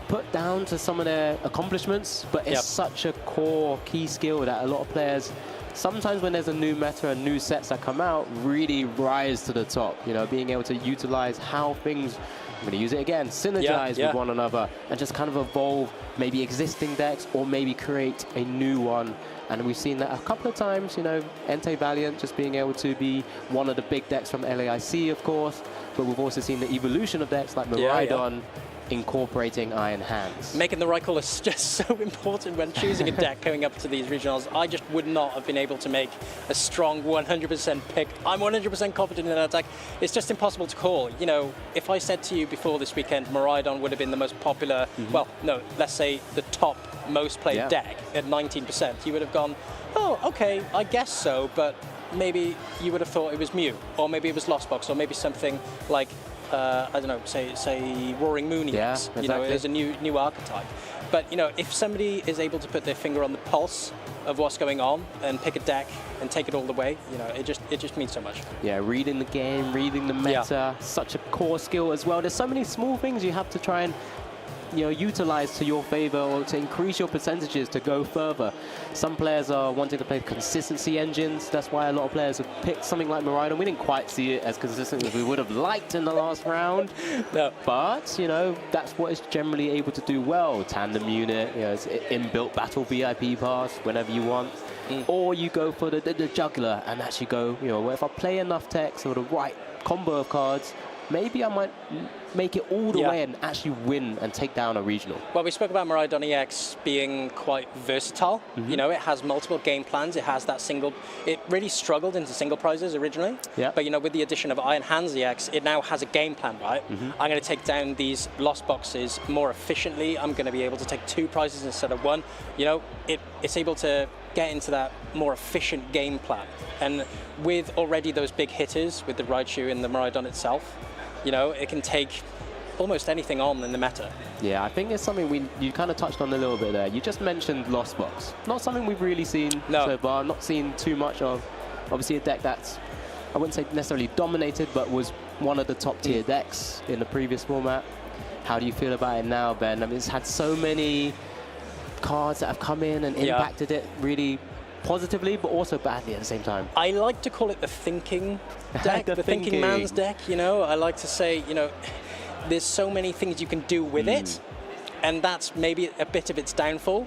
put down to some of their accomplishments, but it's such a core key skill that a lot of players, sometimes when there's a new meta and new sets that come out, really rise to the top. You know, being able to utilize how things, I'm going to use it again, synergize with one another and just kind of evolve maybe existing decks or maybe create a new one. And we've seen that a couple of times, you know, Entei Valiant just being able to be one of the big decks from LAIC, of course, but we've also seen the evolution of decks like Miraidon incorporating Iron Hands. Making the right call is just so important when choosing a deck going up to these regionals. I just would not have been able to make a strong 100% pick. I'm 100% confident in that deck. It's just impossible to call. You know, if I said to you before this weekend, Miraidon would have been the most popular, well, no, let's say the top most played deck at 19%, you would have gone, oh, okay, I guess so, but maybe you would have thought it was Mew, or maybe it was Lost Box, or maybe something like I don't know, say Roaring Moon EX. You know, there's a new archetype. But you know, if somebody is able to put their finger on the pulse of what's going on and pick a deck and take it all the way, you know, it just means so much. Yeah, reading the game, reading the meta, such a core skill as well. There's so many small things you have to try and, you know, utilize to your favor or to increase your percentages to go further. Some players are wanting to play consistency engines. That's why a lot of players have picked something like Miraidon. We didn't quite see it as consistent as we would have liked in the last round. But, you know, that's what it's generally able to do well. Tandem unit, you know, it's inbuilt battle VIP pass whenever you want. Or you go for the juggler and actually go, you know, if I play enough text or the right combo of cards, maybe I might make it all the way and actually win and take down a regional. Well, we spoke about Miraidon EX being quite versatile. You know, it has multiple game plans. It has that single. It really struggled into single prizes originally. Yeah. But you know, with the addition of Iron Hands EX, it now has a game plan, right? I'm going to take down these lost boxes more efficiently. I'm going to be able to take 2 prizes instead of 1. You know, it's able to get into that more efficient game plan. And with already those big hitters with the Raichu and the Miraidon itself, you know, it can take almost anything on in the meta. Yeah, I think it's something you kind of touched on a little bit there. You just mentioned Lost Box. Not something we've really seen so far. Not seen too much of. Obviously a deck that's, I wouldn't say necessarily dominated, but was one of the top tier decks in the previous format. How do you feel about it now, Ben? I mean, it's had so many cards that have come in and impacted it really positively, but also badly at the same time. I like to call it the thinking deck, the thinking man's deck, you know. I like to say, you know, there's so many things you can do with it, and that's maybe a bit of its downfall.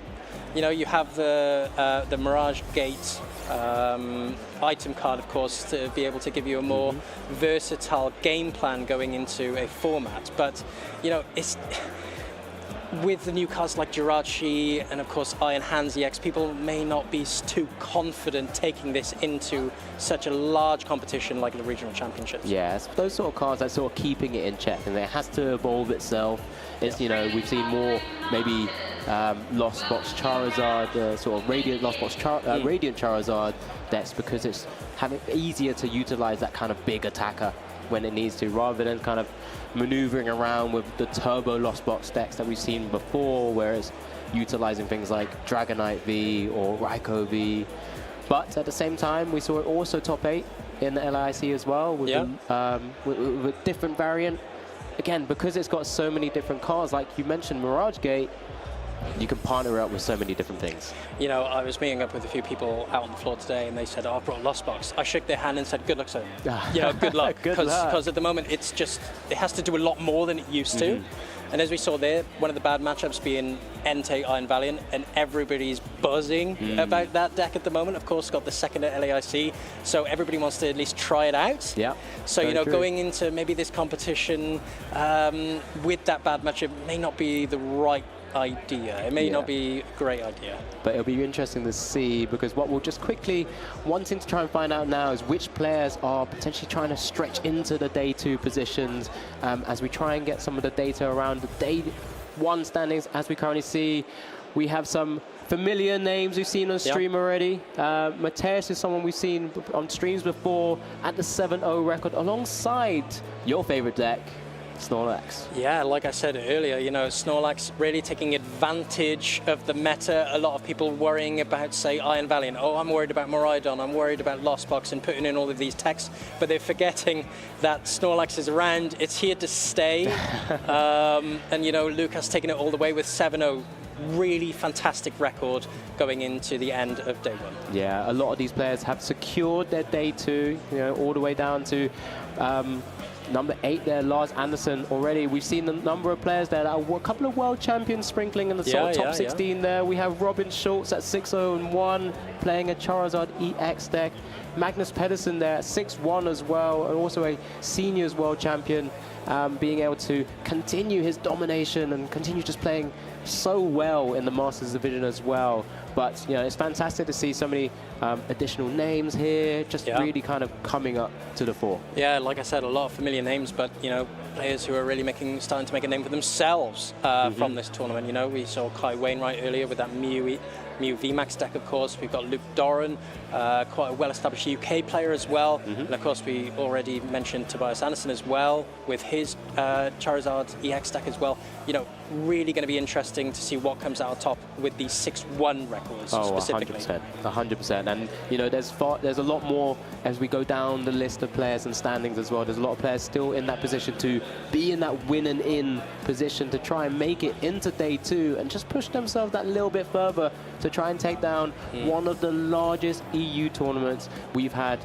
You know, you have the Mirage Gate item card, of course, to be able to give you a more versatile game plan going into a format. But, you know, it's with the new cards like Jirachi and, of course, Iron Hands EX, people may not be too confident taking this into such a large competition like the regional championships. Yes, those sort of cards are sort of keeping it in check, and it has to evolve itself. It's, you know, we've seen more maybe Lost Box Charizard, sort of Radiant Lost Box Radiant Charizard decks, because it's having easier to utilize that kind of big attacker when it needs to, rather than kind of maneuvering around with the turbo Lost Box decks that we've seen before, where it's utilizing things like Dragonite V or Raikou V. But at the same time, we saw it also top 8 in the LIC as well, with a different variant. Again, because it's got so many different cards, like you mentioned Mirage Gate, you can partner up with so many different things. You know, I was meeting up with a few people out on the floor today, and they said, "Oh, I brought Lost Box." I shook their hand and said, "Good luck, sir." You know, good luck. Because at the moment, it's just, it has to do a lot more than it used to. And as we saw there, one of the bad matchups being Entei Iron Valiant, and everybody's buzzing about that deck at the moment. Of course, got the second at LAIC, so everybody wants to at least try it out. Yeah. So, you know, going into maybe this competition with that bad matchup may not be the right idea. It may not be a great idea. But it'll be interesting to see, because what we'll just quickly wanting to try and find out now is which players are potentially trying to stretch into the day 2 positions, as we try and get some of the data around the day 1 standings. As we currently see, we have some familiar names we've seen on stream already. Mateus is someone we've seen on streams before at the 7-0 record, alongside your favorite deck, Snorlax. Yeah, like I said earlier, you know, Snorlax really taking advantage of the meta. A lot of people worrying about, say, Iron Valiant. Oh, I'm worried about Miraidon, I'm worried about Lost Box, and putting in all of these texts, but they're forgetting that Snorlax is around, it's here to stay. And, you know, Lucas taking it all the way with 7-0. Really fantastic record going into the end of day 1. Yeah, a lot of these players have secured their day 2, you know, all the way down to number 8 there, Lars Anderson. Already we've seen the number of players there. A couple of world champions sprinkling in the sort of top 16 there. We have Robin Schultz at 6-0-1 playing a Charizard EX deck. Magnus Pedersen there at 6-1 as well, and also a seniors world champion, being able to continue his domination and continue just playing so well in the Masters division as well. But, you know, it's fantastic to see so many additional names here, just really kind of coming up to the fore. Yeah, like I said, a lot of familiar names, but, you know, players who are really starting to make a name for themselves from this tournament. You know, we saw Kai Wainwright earlier with that Mew VMAX deck, of course. We've got Luke Doran, quite a well-established UK player as well. And of course, we already mentioned Tobias Anderson as well with his Charizard EX deck as well. You know, really going to be interesting to see what comes out on top with these 6-1 records specifically. 100%. And, you know, there's a lot more as we go down the list of players and standings as well. There's a lot of players still in that position to be in that win and in position to try and make it into day 2 and just push themselves that little bit further to try and take down one of the largest EU tournaments we've had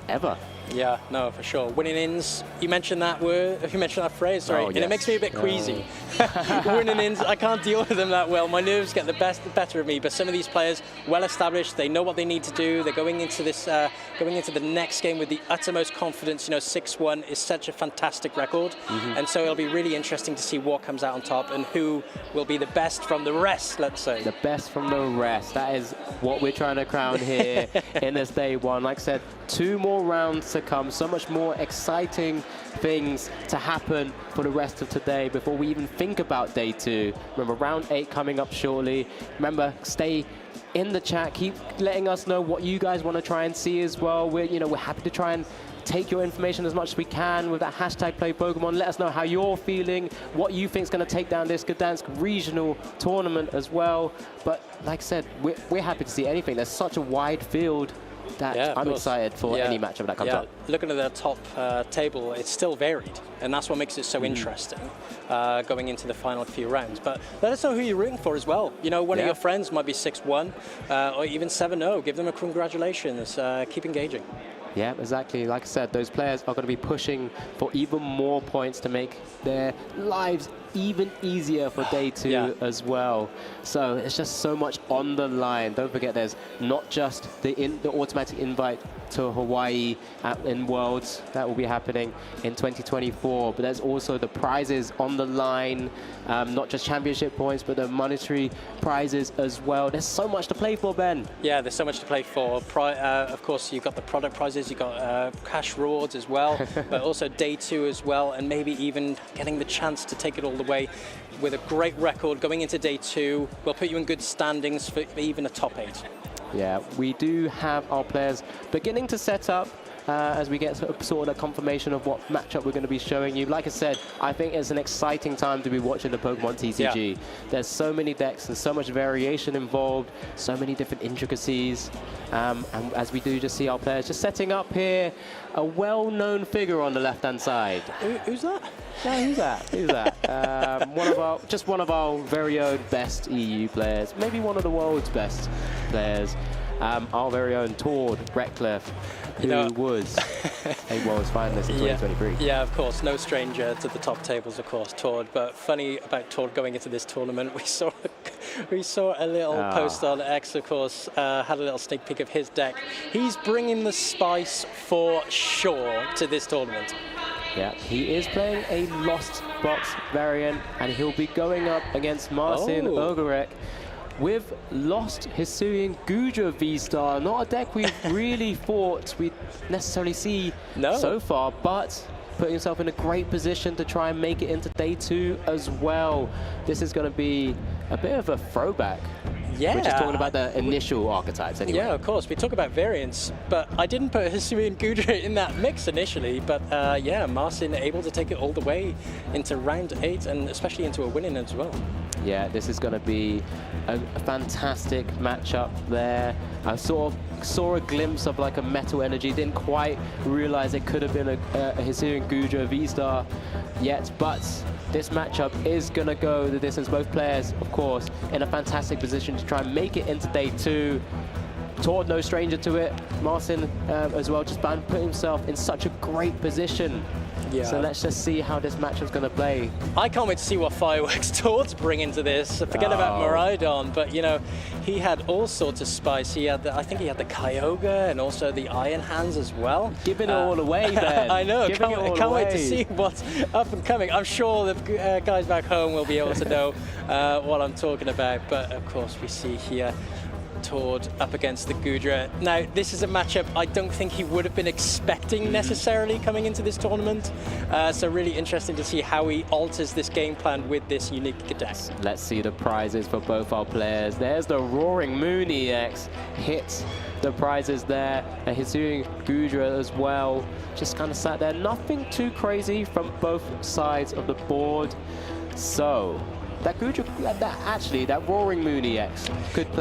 ever Yeah, no, for sure. Winning ins, you mentioned that word, you mentioned that phrase, sorry, and it makes me a bit queasy. Winning ins, I can't deal with them that well. My nerves get the better of me, but some of these players, well established, they know what they need to do. They're going into this, going into the next game with the uttermost confidence. You know, 6-1 is such a fantastic record, and so it'll be really interesting to see what comes out on top and who will be the best from the rest, let's say. The best from the rest. That is what we're trying to crown here in this day one. Like I said, 2 more rounds to come, so much more exciting things to happen for the rest of today before we even think about day 2. Remember, round 8 coming up shortly. Remember, stay in the chat, keep letting us know what you guys want to try and see as well. We're happy to try and take your information as much as we can with that hashtag #PlayPokemon. Let us know how you're feeling, what you think is going to take down this Gdańsk regional tournament as well. But like I said, we're happy to see anything. There's such a wide field that I'm excited for any matchup that comes up. Looking at the top table, it's still varied, and that's what makes it so interesting going into the final few rounds. But let us know who you're rooting for as well. You know, one of your friends might be 6-1 or even 7-0. Give them a congratulations. Keep engaging. Yeah, exactly. Like I said, those players are going to be pushing for even more points to make their lives even easier for day 2 as well. So it's just so much on the line. Don't forget, there's not just the automatic invite to Hawaii in Worlds that will be happening in 2024, but there's also the prizes on the line, not just championship points, but the monetary prizes as well. There's so much to play for, Ben. Yeah, there's so much to play for. Of course, you've got the product prizes, you've got cash rewards as well, but also day 2 as well, and maybe even getting the chance to take it all the way with a great record going into day 2. Will put you in good standings for even a top 8. Yeah, we do have our players beginning to set up as we get sort of a confirmation of what matchup we're going to be showing you. Like I said, I think it's an exciting time to be watching the Pokemon TCG. There's so many decks and so much variation involved, so many different intricacies. And as we do just see our players just setting up here, a well-known figure on the left-hand side. Who's that? Yeah, who's that? Who's that? One of our very own best EU players, maybe one of the world's best players. Our very own Tord Reckliffe, who was a world's finalist in 2023. Yeah, of course, no stranger to the top tables, of course, Tord. But funny about Tord going into this tournament, we saw a little post on X, of course, had a little sneak peek of his deck. He's bringing the spice for sure to this tournament. Yeah, he is playing a Lost Box variant, and he'll be going up against Marcin Ogorek with Lost Hisuian Gudra V-Star. Not a deck we've really thought we'd necessarily see so far, but putting himself in a great position to try and make it into day 2 as well. This is going to be a bit of a throwback. Yeah. We're just talking about the initial archetypes anyway. Yeah, of course. We talk about variants, but I didn't put Hisuian Gudra in that mix initially. But yeah, Marcin able to take it all the way into round 8 and especially into a winning as well. Yeah, this is going to be a fantastic matchup there. I sort of saw a glimpse of like a metal energy, didn't quite realize it could have been a Hisuian Gudra V-Star yet, but this matchup is going to go the distance. Both players, of course, in a fantastic position to try and make it into day 2. Tord, no stranger to it. Marcin as well, just put himself in such a great position. Yeah. So let's just see how this matchup's going to play. I can't wait to see what fireworks Tord's bring into this. Forget about Miraidon, but you know, he had all sorts of spice. He had, I think he had the Kyogre and also the Iron Hands as well. Giving it all away, Ben. I know. Can't wait to see what's up and coming. I'm sure the guys back home will be able to know what I'm talking about. But of course, we see here Tord up against the Gudra. Now, this is a matchup I don't think he would have been expecting necessarily coming into this tournament. So really interesting to see how he alters this game plan with this unique deck. Let's see the prizes for both our players. There's the Roaring Moon EX. Hits the prizes there. And Hisuian Gudra as well. Just kind of sat there. Nothing too crazy from both sides of the board. So that Gudra, that Roaring Moon EX could have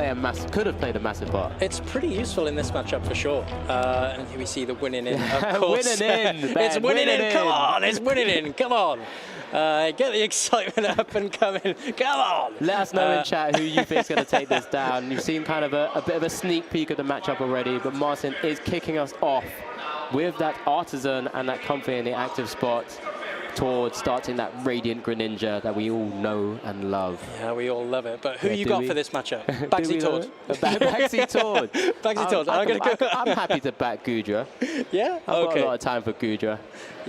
played a massive part. It's pretty useful in this matchup for sure. And here we see the winning in, of course. Winning in, it's winning in. Come on, it's winning in. Come on. Get the excitement up and coming. Come on. Let us know in chat who you think is going to take this down. You've seen kind of a bit of a sneak peek of the matchup already, but Marcin is kicking us off with that Artisan and that Comfy in the active spot, towards starting that Radiant Greninja that we all know and love. Yeah, we all love it. But who Yeah, you do got we? for this matchup? Bagsy Tord. Bagsy Tord. Bagsy Tord. I'm happy to back Gudra. Yeah? I've got Okay. a lot of time for Gudra.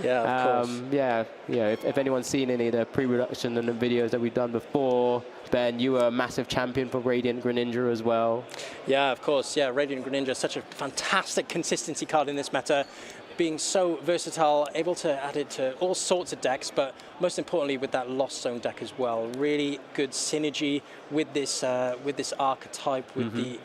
Yeah, of course. Yeah, if anyone's seen any of the pre-production and the videos that we've done before, Ben, you were a massive champion for Radiant Greninja as well. Yeah, of course. Yeah, Radiant Greninja, such a fantastic consistency card in this meta. Being so versatile, able to add it to all sorts of decks, but most importantly with that Lost Zone deck as well. Really good synergy with this archetype, with the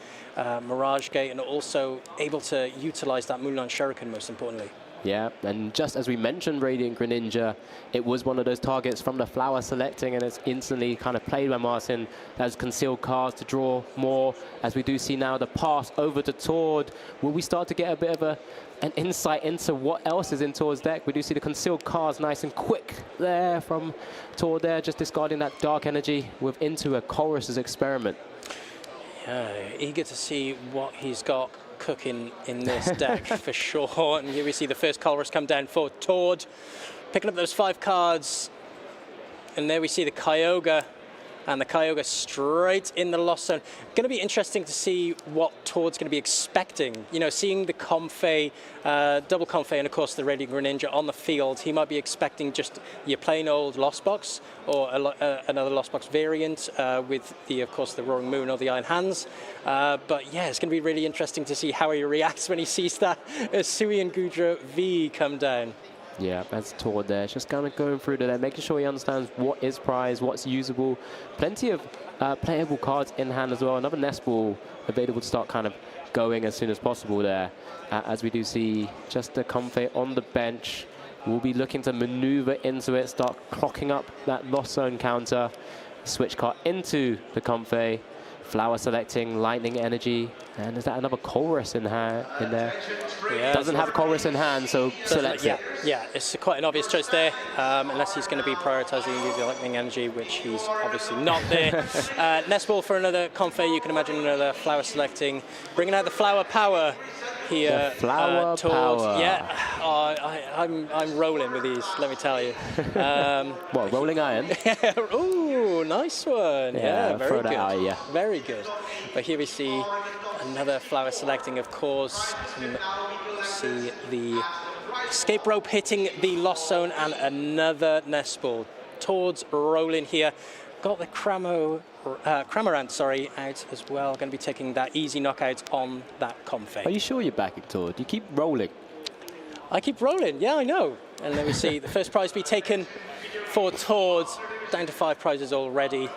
Mirage Gate, and also able to utilize that Moonlight Shuriken most importantly. Yeah, and just as we mentioned Radiant Greninja, it was one of those targets from the flower selecting, and it's instantly kind of played by Martin as concealed cards to draw more. As we do see now the pass over to Tord, will we start to get a bit of an insight into what else is in Tord's deck? We do see the concealed cards nice and quick there from Tord there, just discarding that dark energy with into a Chorus's Experiment. Yeah, eager to see what he's got cooking in this deck for sure. And here we see the first Colress come down for Tord, picking up those 5 cards. And there we see the Kyogre, and the Kyogre straight in the Lost Zone. Going to be interesting to see what Tord's going to be expecting. You know, seeing the Comfey, double Comfey, and of course the Radiant Greninja on the field, he might be expecting just your plain old Lost Box, or another Lost Box variant with of course the Roaring Moon or the Iron Hands. But yeah, it's going to be really interesting to see how he reacts when he sees that Hisuian Gudra V come down. Yeah, that's Tord there. Just kind of going through to there, making sure he understands what is prized, what's usable. Plenty of playable cards in hand as well. Another Nest Ball available to start kind of going as soon as possible there. As we do see just the Comfey on the bench. We'll be looking to maneuver into it, start clocking up that Lost Zone counter. Switch card into the Comfey. Flower selecting, Lightning Energy, and is that another Chorus in there? Yeah, doesn't have Chorus in hand, so select it. Yeah, it's quite an obvious choice there, unless he's going to be prioritizing the Lightning Energy, which he's obviously not there. Nest Ball for another Comfey, you can imagine another Flower selecting, bringing out the Flower Power here. The flower power. Yeah, I'm rolling with these, let me tell you. What, Rolling Iron? Ooh, nice one. Yeah, very throw good. that out, yeah. Very good. But here we see another Flower selecting, of course. See the escape rope hitting the Lost Zone, and another Nest Ball. Tord's rolling here. Got the Cramorant, out as well. Going to be taking that easy knockout on that Comfey. Are you sure you're backing Tord? You keep rolling. I keep rolling, yeah, I know. And then we see the first prize be taken for Tord, down to 5 prizes already.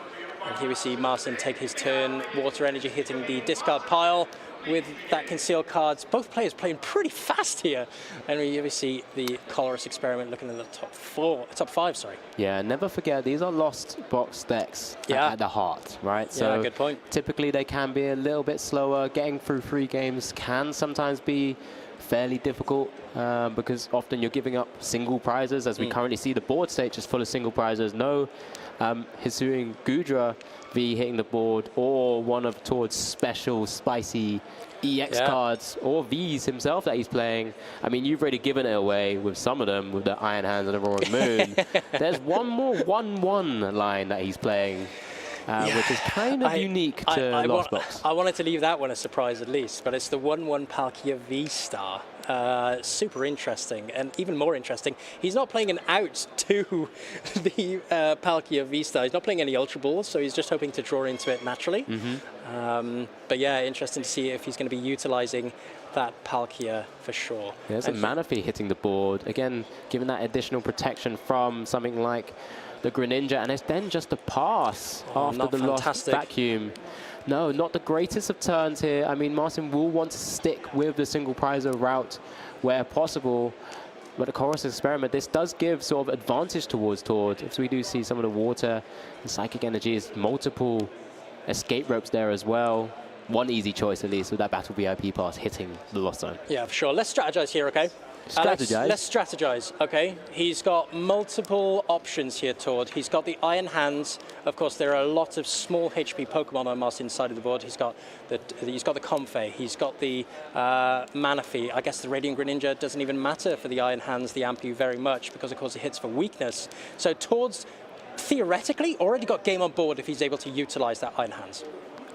And here we see Marcin take his turn, Water Energy hitting the discard pile with that concealed cards. Both players playing pretty fast here. And here we see the Chorus Experiment looking at the top 5, sorry. Yeah, never forget, these are Lost Box decks at the heart, right? So yeah, good point. Typically they can be a little bit slower. Getting through 3 games can sometimes be fairly difficult because often you're giving up single prizes, as we currently see the board state just full of single prizes. No Hisuian Gudra V hitting the board, or one of Tord's special spicy EX cards, or V's himself that he's playing. I mean, you've already given it away with some of them, with the Iron Hands and the Roaring Moon. There's one more 1-1 line that he's playing, which is kind of unique to Lost Box. I wanted to leave that one a surprise at least, but it's the 1-1 Palkia V-Star. Super interesting, and even more interesting, he's not playing an out to the Palkia V-Star. He's not playing any Ultra Balls, so he's just hoping to draw into it naturally. But yeah, interesting to see if he's going to be utilizing that Palkia for sure. There's a Manaphy hitting the board. Again, giving that additional protection from something like the Greninja, and it's then just a pass after the lost vacuum. No, not the greatest of turns here. I mean, Martin will want to stick with the single prizer route where possible. But the Chorus Experiment, this does give sort of advantage towards Tord. If we do see some of the water and psychic energies, multiple escape ropes there as well. One easy choice at least with that Battle VIP pass hitting the Lost Zone. Yeah, for sure. Let's strategize here, okay? Alex, Strategize. let's strategize, okay? He's got multiple options here, Tord. He's got the Iron Hands. Of course, there are a lot of small HP Pokemon on Marcin's side of the board. He's got the Comfey. He's got the Manaphy. I guess the Radiant Greninja doesn't even matter for the Iron Hands, the Ampu, very much, because, of course, it hits for weakness. So Tord's theoretically already got game on board if he's able to utilize that Iron Hands.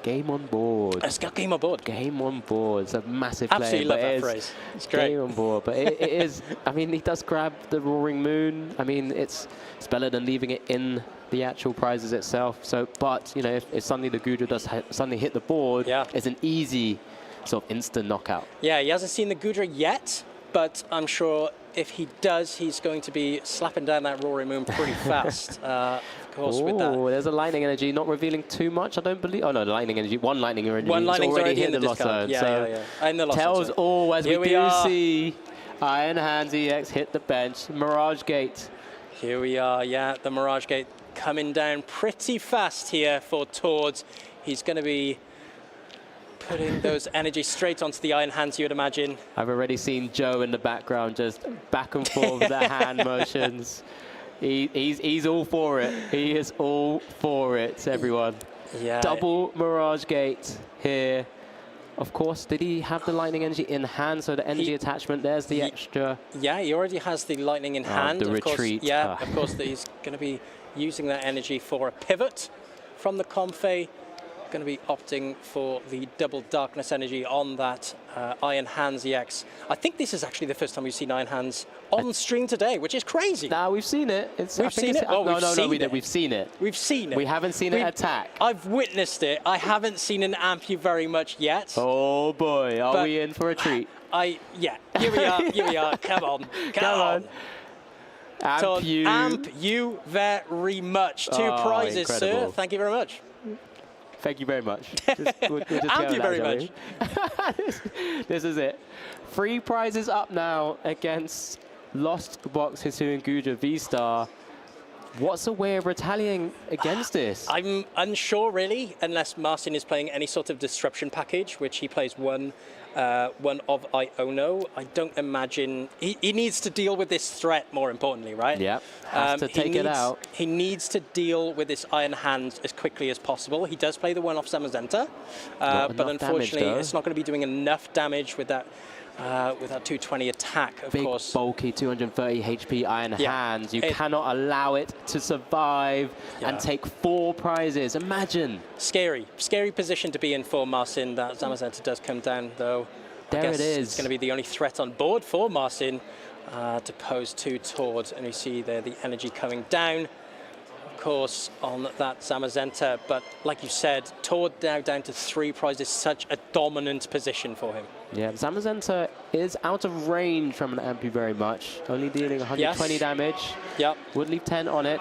Game on board. It's got game on board. Game on board. It's a massive Absolutely claim. love But that it is phrase. It's great. Game on board. But it is, I mean, he does grab the Roaring Moon. I mean, it's better than leaving it in the actual prizes itself. So, but, you know, if suddenly the Gudra does suddenly hit the board, it's an easy sort of instant knockout. Yeah, he hasn't seen the Gudra yet, but I'm sure if he does, he's going to be slapping down that Roaring Moon pretty fast. Of course, with that. Oh, there's a Lightning Energy, not revealing too much, I don't believe. Oh no, the Lightning Energy, one Lightning Energy. One Lightning's already hit in the loss discard. zone. Yeah, so yeah. In the loss tells zone. all, as Here we we do are. see Iron Hands EX hit the bench. Mirage Gate. Here we are, yeah, the Mirage Gate coming down pretty fast here for Tord. He's going to be putting those energies straight onto the Iron Hands, you would imagine. I've already seen Joe in the background just back and forth with the hand motions. He's all for it. He is all for it, everyone. Yeah. Double Mirage Gate here. Of course, did he have the Lightning Energy in hand? So the energy attachment, there's the extra. Yeah, he already has the Lightning in hand. The of retreat. Course, yeah, of course, he's going to be using that energy for a pivot from the Comfey. Going to be opting for the double Darkness Energy on that Iron Hands EX. I think this is actually the first time we've seen Iron Hands on stream today, which is crazy. Nah, we've seen it. We've seen it. No, We've seen it. we've seen it. We've seen it. We haven't seen it attack. I've witnessed it. I haven't seen an Ampu very much yet. Oh boy, are we in for a treat? Yeah, here we are. Here we are. Come on. Come on. Amp you. Amp you very much. Two prizes, incredible. sir. Thank you very much. Thank you very much. We'll just Amp go you with very that, much. shall we? This is it. 3 prizes up now against Lost Box Hisuian Gudra V-Star. What's a way of retaliating against this? I'm unsure, really, unless Marcin is playing any sort of disruption package, which he plays one of Iono. I don't imagine... He needs to deal with this threat, more importantly, right? Yeah, has to take it out. He needs to deal with this Iron Hand as quickly as possible. He does play the one-off Zamazenta, but unfortunately, it's not going to be doing enough damage with that 220 attack, of course. Big, bulky, 230 HP Iron Hands. You cannot allow it to survive and take 4 prizes. Imagine. Scary position to be in for Marcin. That Zamazenta does come down, though. There I guess it is. It's going to be the only threat on board for Marcin to pose to Tord. And you see there the energy coming down, of course, on that Zamazenta. But like you said, Tord now down to 3 prizes. Such a dominant position for him. Yeah, Zamazenta is out of range from an Ampu very much, only dealing 120 damage. Yep. Would leave 10 on it,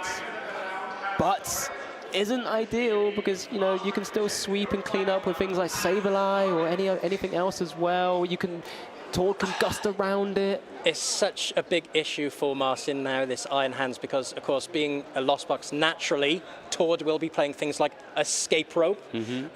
but isn't ideal because, you know, you can still sweep and clean up with things like Sableye or anything else as well. You can Tord can gust around it. It's such a big issue for Marcin now, this Iron Hands, because, of course, being a Lost Box, naturally, Tord will be playing things like Escape Rope,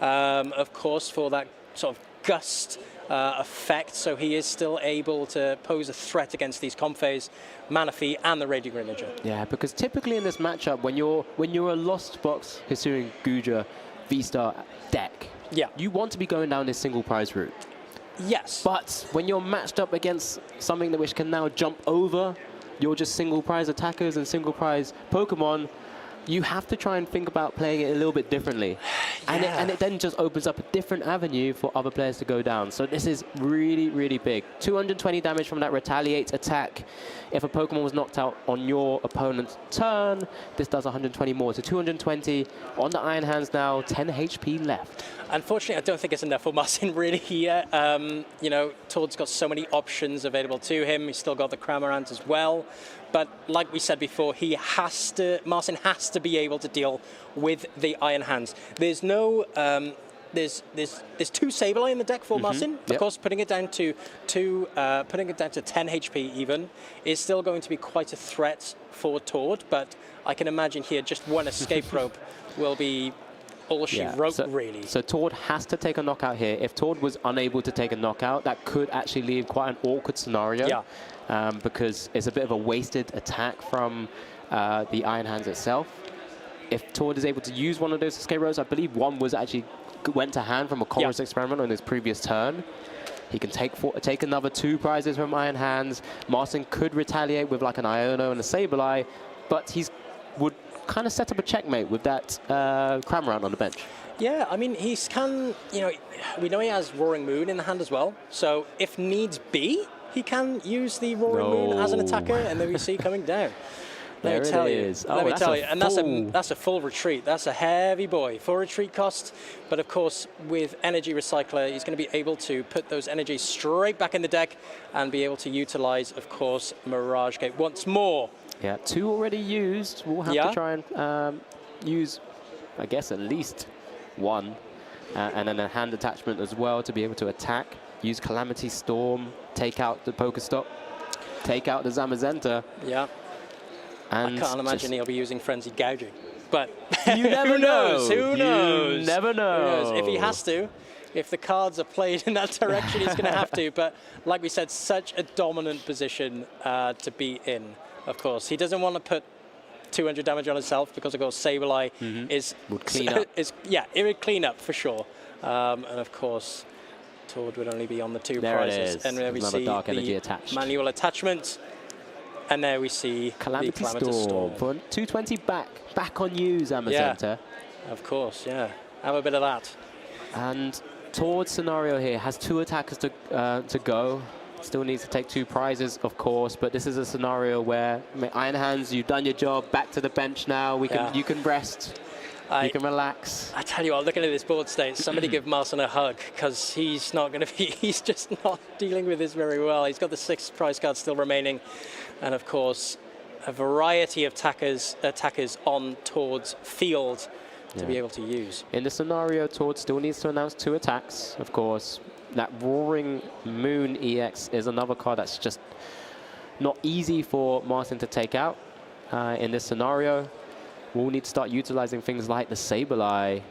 of course, for that sort of gust effect, so he is still able to pose a threat against these Comfeys, Manaphy, and the Radiant Greninja. Yeah, because typically in this matchup, when you're a Lost Box Hisuian Gudra V-Star deck, you want to be going down this single prize route. Yes. But when you're matched up against something which can now jump over your just single prize attackers and single prize Pokemon, you have to try and think about playing it a little bit differently. And it then just opens up a different avenue for other players to go down. So this is really, really big. 220 damage from that Retaliate attack. If a Pokemon was knocked out on your opponent's turn, this does 120 more. So 220 on the Iron Hands now, 10 HP left. Unfortunately, I don't think it's enough for Marcin really here. You know, Tord's got so many options available to him. He's still got the Cramorant as well. But like we said before, Marcin has to be able to deal with the Iron Hands. There's no, there's 2 Sableye in the deck for Marcin. Of course, putting it down to 10 HP even is still going to be quite a threat for Tord. But I can imagine here just one Escape Rope will be all she wrote, really. So Tord has to take a knockout here. If Tord was unable to take a knockout, that could actually leave quite an awkward scenario. Yeah. Because it's a bit of a wasted attack from the Iron Hands itself. If Tord is able to use one of those escape rows, I believe one was actually went to hand from a Chorus experiment on his previous turn. He can take another 2 prizes from Iron Hands. Marcin could retaliate with like an Iono and a Sableye, but would kind of set up a checkmate with that Cramorant on the bench. Yeah, I mean, we know he has Roaring Moon in the hand as well. So if needs be, he can use the Roaring Moon as an attacker, and then we see coming down. Let me tell you. Let me tell you. And that's a full retreat. That's a heavy boy. Full retreat cost. But of course, with Energy Recycler, he's going to be able to put those energies straight back in the deck and be able to utilize, of course, Mirage Gate once more. Yeah, 2 already used. We'll have to try and use, I guess, at least 1. And then a hand attachment as well to be able to attack. Use Calamity Storm, take out the Pokestop, take out the Zamazenta. Yeah. And I can't imagine he'll be using Frenzy Gouging. But you never who knows? know. Who knows? You never know. Who knows? If he has to, if the cards are played in that direction, he's going to have to. But like we said, such a dominant position to be in, of course. He doesn't want to put 200 damage on himself because, of course, Sableye would clean up. It would clean up for sure. And, of course, Tord would only be on the 2 prizes. It is. And there we see Dark Energy the attached. manual attachment. And there we see Calamity the Storm. For 220 back on you, Zamazenta. Yeah, of course, yeah. Have a bit of that. And Tord's scenario here has 2 attackers to go. Still needs to take 2 prizes, of course, but this is a scenario where Iron Hands, you've done your job. Back to the bench now. You can rest. You can relax. I tell you what, looking at this board state, somebody give Marcin a hug, because he's not going to be. He's just not dealing with this very well. He's got the 6 prize cards still remaining. And of course, a variety of attackers on Tord's field to be able to use. In the scenario, Tord still needs to announce 2 attacks, of course. That Roaring Moon EX is another card that's just not easy for Marcin to take out in this scenario. We'll need to start utilizing things like the Sableye.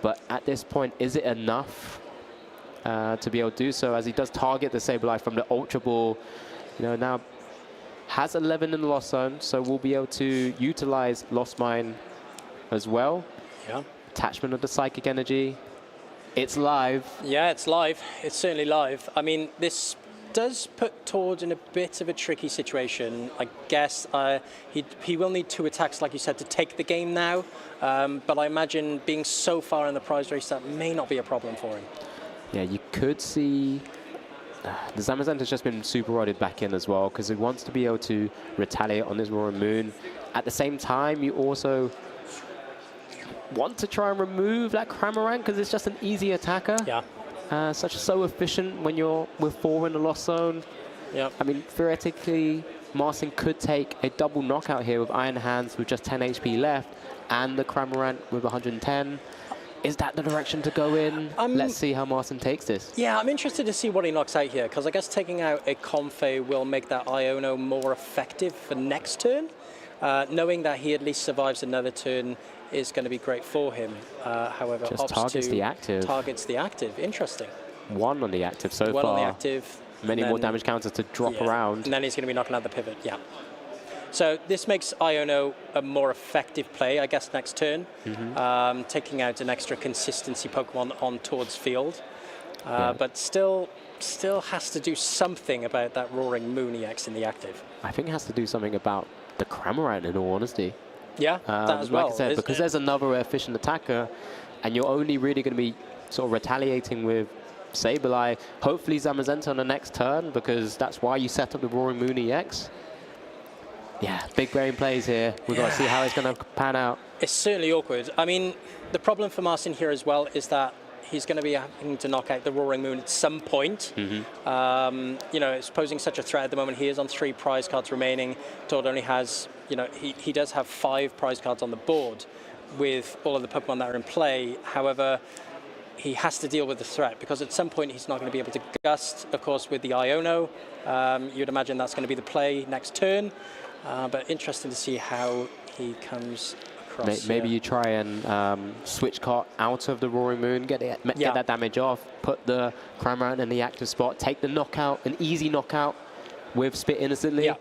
But at this point, is it enough to be able to do so? As he does target the Sableye from the Ultra Ball, now has 11 in the Lost Zone, so we'll be able to utilize Lost Mine as well. Yeah. Attachment of the Psychic Energy. It's live. Yeah, it's live. It's certainly live. I mean, this does put Tord in a bit of a tricky situation. I guess he will need 2 attacks, like you said, to take the game now. But I imagine being so far in the prize race, that may not be a problem for him. Yeah, you could see the Zamazenta's just been super rodded back in as well, because he wants to be able to retaliate on this Roaring Moon. At the same time, you also want to try and remove that Cramorant, because it's just an easy attacker. Yeah. So efficient when you're with 4 in the Lost Zone. Yeah. I mean, theoretically, Marcin could take a double knockout here with Iron Hands with just 10 HP left, and the Cramorant with 110. Is that the direction to go in? Let's see how Marcin takes this. Yeah, I'm interested to see what he knocks out here, because I guess taking out a Comfey will make that Iono more effective for next turn. Knowing that he at least survives another turn is going to be great for him. However, just targets the active. Targets the active. Interesting. 1 on the active so far. 1 on the active. Many more damage counters to drop around. And then he's going to be knocking out the pivot, yeah. So this makes Iono a more effective play, I guess, next turn. Taking out an extra consistency Pokemon on Tord's field. But still has to do something about that Roaring Moon EX in the active. I think it has to do something about the Cramorant, in all honesty. Yeah, that as well. Like I said, because there's another efficient attacker, and you're only really going to be sort of retaliating with Sableye. Hopefully Zamazenta on the next turn, because that's why you set up the Roaring Moon EX. Yeah, big brain plays here. We've got to see how it's going to pan out. It's certainly awkward. I mean, the problem for Marcin here as well is that he's going to be having to knock out the Roaring Moon at some point. It's posing such a threat at the moment. He is on 3 prize cards remaining. Tord only has, he does have 5 prize cards on the board with all of the Pokemon that are in play. However, he has to deal with the threat, because at some point he's not going to be able to gust, of course, with the Iono. You'd imagine that's going to be the play next turn. But interesting to see how he comes across. Maybe you try and switch cart out of the Roaring Moon, get that damage off, put the Cramorant in the active spot, take the knockout, an easy knockout with Spit instantly. Yeah.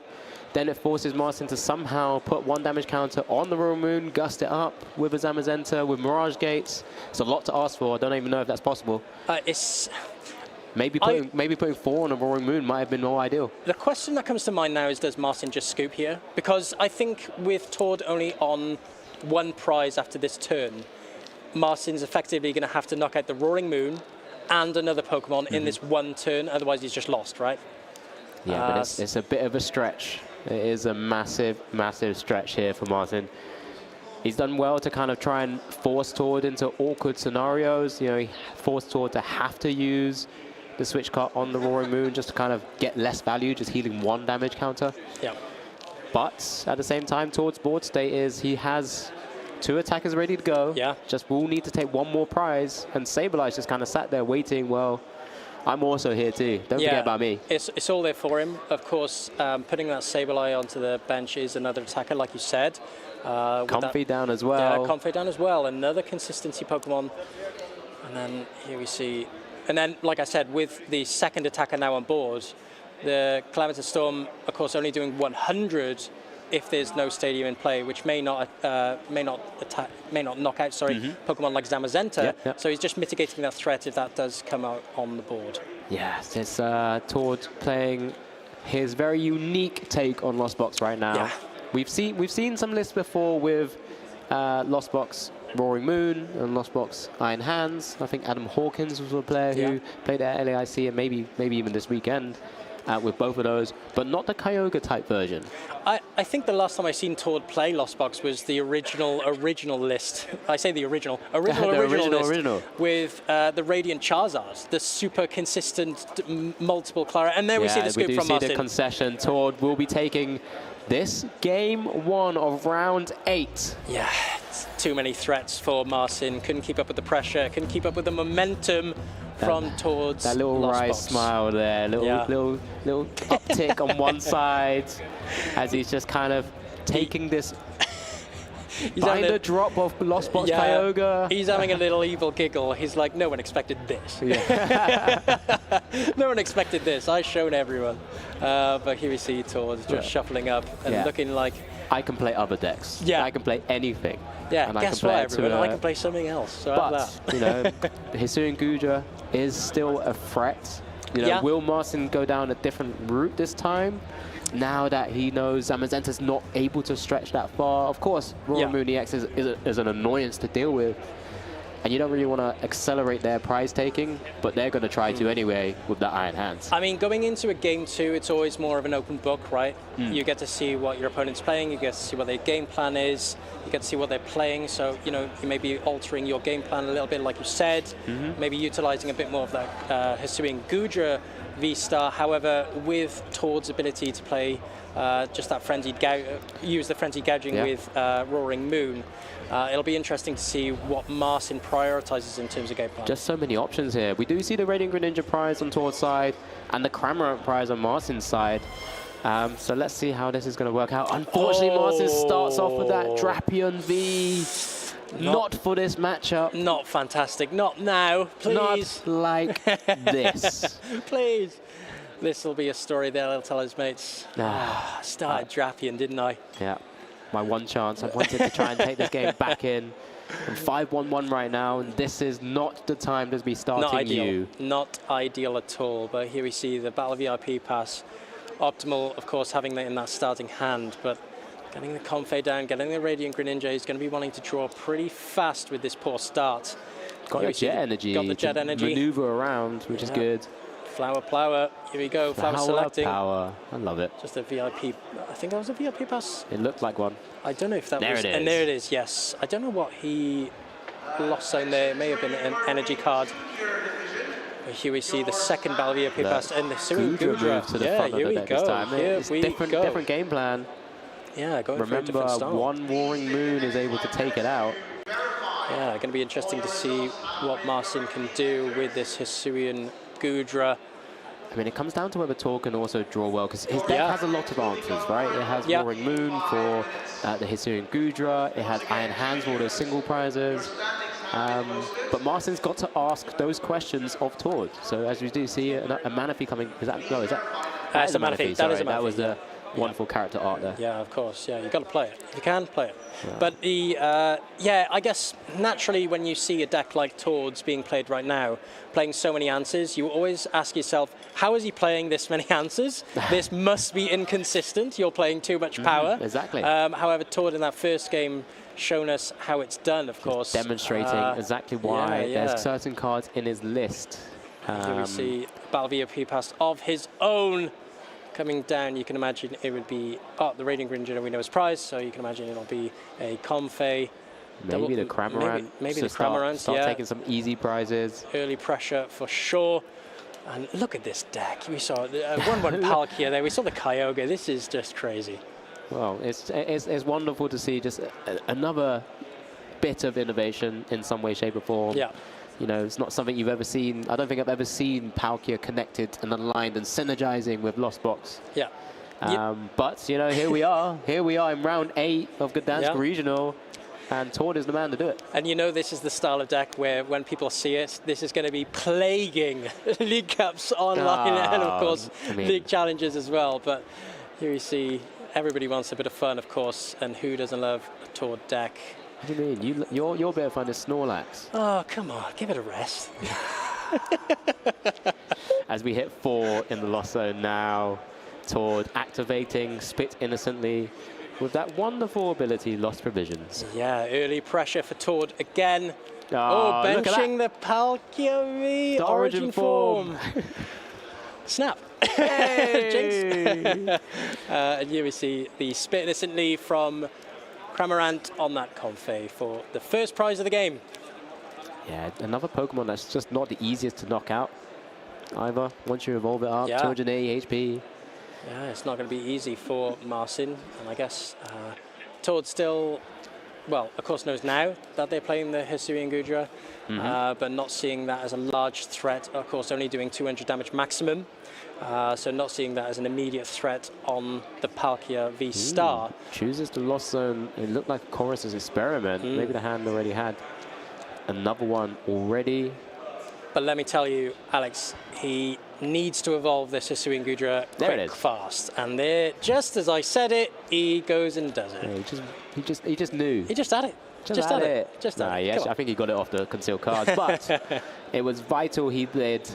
Then it forces Marcin to somehow put 1 damage counter on the Roaring Moon, gust it up with a Zamazenta, with Mirage Gates. It's a lot to ask for. I don't even know if that's possible. Maybe putting 4 on a Roaring Moon might have been more ideal. The question that comes to mind now is, does Marcin just scoop here? Because I think with Tord only on 1 prize after this turn, Marcin's effectively going to have to knock out the Roaring Moon and another Pokemon in this 1 turn, otherwise he's just lost, right? Yeah, but it's a bit of a stretch. It is a massive, massive stretch here for Marcin. He's done well to kind of try and force Tord into awkward scenarios. You know, he forced Tord to have to use the switch card on the Roaring Moon just to kind of get less value, just healing 1 damage counter. Yeah. But at the same time, Tord's board state is he has 2 attackers ready to go. Yeah. Just will need to take 1 more prize, and Sableye just kind of sat there waiting. Well, I'm also here too. Don't forget about me. It's all there for him. Of course, putting that Sableye onto the bench is another attacker, like you said. Comfy down as well. Yeah, Comfy down as well. Another consistency Pokemon. And then here we see... And then, like I said, with the second attacker now on board, the Calamitous Storm, of course, only doing 100 if there's no Stadium in play, which may not knock out, Pokemon like Zamazenta. So he's just mitigating that threat if that does come out on the board. Yes, it's Tord playing his very unique take on Lost Box right now. Yeah. We've seen some lists before with Lost Box Roaring Moon and Lost Box Iron Hands. I think Adam Hawkins was a player who played at LAIC and maybe even this weekend with both of those, but not the Kyogre type version. I think the last time I seen Tord play Lost Box was the original list. I say the original list with the Radiant Charizard, the super consistent multiple Clara, and there we see the scoop from Marcin. We do see the concession. Tord will be taking this game 1 of round 8. Yeah, too many threats for Marcin. Couldn't keep up with the pressure, couldn't keep up with the momentum from Tord's that little Lost wry Box. smile there, little uptick on one side as he's just kind of taking this binder drop of Lost Box Kyogre. He's having a little evil giggle. He's like, no one expected this. No one expected this. I've shown everyone. But here we see Tord just shuffling up and looking like... I can play other decks. Yeah. I can play anything. Yeah, and guess what, everyone? I can play something else. So but, that. you know, Hisuian Gudra is still a threat. You know, will Marcin go down a different route this time? Now that he knows Zamazenta's not able to stretch that far. Of course, Roaring Moon EX is an annoyance to deal with. And you don't really want to accelerate their prize taking, but they're going to try to anyway with the Iron Hands. I mean, going into a game 2, it's always more of an open book, right? You get to see what your opponent's playing, you get to see what their game plan is, you get to see what they're playing, so, you know, you may be altering your game plan a little bit, like you said, maybe utilizing a bit more of that Hisuian Gudra V-Star. However, with Tord's ability to play just that use the frenzied gouging with Roaring Moon, it'll be interesting to see what Marcin prioritizes in terms of game plan. Just so many options here. We do see the Radiant Greninja prize on Tord's side and the Cramorant prize on Marcin's side. So let's see how this is going to work out. Unfortunately, Marcin starts off with that Drapion V. Not for this matchup. Not fantastic. Not now, please. Not like this. Please. This will be a story that I'll tell his mates. Started Drapion, didn't I? Yeah. My one chance. I wanted to try and take this game back in. I'm 5-1-1 right now, and this is not the time to be starting you. Not ideal at all, but here we see the Battle VIP pass. Optimal, of course, having that in that starting hand, but getting the Comfey down, getting the Radiant Greninja, he's going to be wanting to draw pretty fast with this poor start. Got the jet energy. Got the jet energy. Maneuver around, which is good. Flower Plower, here we go, Flower selecting. Power, I love it. Just a VIP, I think that was a VIP pass. It looked like one. I don't know if that was. There it is. And there it is, yes. I don't know what he lost zone there. It may have been an energy card. But here we see the second Battle VIP pass and the Hisuian Gudra. To the front of the deck this time. It's different game plan. Yeah, going for a different Remember, style. one Roaring Moon is able to take it out. Yeah, going to be interesting to see what Marcin can do with this Hisuian Gudra. I mean, it comes down to whether Tor can also draw well, because his deck has a lot of answers, right? It has Roaring Moon for the Hisuian Gudra. It has Iron Hands for all those single prizes. But Marcin's got to ask those questions of Tord. So as we do see a Manaphy coming, is that That's a Manaphy. That is a Manaphy. That was the wonderful character art there. Yeah, of course. Yeah, you've got to play it. If you can, play it. Yeah. But the, I guess naturally when you see a deck like Tord's being played right now, playing so many answers, you always ask yourself, how is he playing this many answers? This must be inconsistent. You're playing too much power. Exactly. However, Tord in that first game shown us how it's done, of course. Demonstrating exactly why there's certain cards in his list. Here we see Battle VIP Pass of his own coming down. You can imagine it would be the Radiant Grinja we know is prize, so you can imagine it'll be a Comfey. Maybe the Cramorant. Maybe the Cramorant, Start taking some easy prizes. Early pressure for sure. And look at this deck. We saw 1-1 Palkia there. We saw the Kyogre. This is just crazy. Well, it's wonderful to see just another bit of innovation in some way, shape, or form. Yeah. You know, it's not something you've ever seen. I don't think I've ever seen Palkia connected and aligned and synergizing with Lost Box. Yeah. But, you know, here we are. Here we are in round 8 of Gdańsk Regional. And Tord is the man to do it. And you know this is the style of deck where when people see it, this is going to be plaguing League Cups online and, of course, League Challenges as well. But here you see everybody wants a bit of fun, of course, and who doesn't love a Tord deck? What do you mean? Your bit of fun is Snorlax. Oh, come on. Give it a rest. As we hit 4 in the Lost Zone now, Tord activating Spit innocently with that wonderful ability, Lost Provisions. Yeah, early pressure for Tord again. Benching the Palkia V, the origin form. Snap. Jinx. And here we see the Spit innocently from Cramorant on that Comfey for the first prize of the game. Yeah, another Pokemon that's just not the easiest to knock out either. Once you evolve it up, 280 HP. Yeah, it's not going to be easy for Marcin. And I guess Tord still, well, of course knows now that they're playing the Hisuian Gudra, but not seeing that as a large threat. Of course, only doing 200 damage maximum. So not seeing that as an immediate threat on the Palkia V-Star. Chooses the Lost Zone. It looked like Chorus's experiment. Maybe the hand already had another one already. But let me tell you, Alex, he needs to evolve this Hisuian Gudra quick, fast. And there, just as I said it, he goes and does it. Yeah, he just knew. He just had it. Just had it. Yes, I think he got it off the concealed cards. But it was vital he did.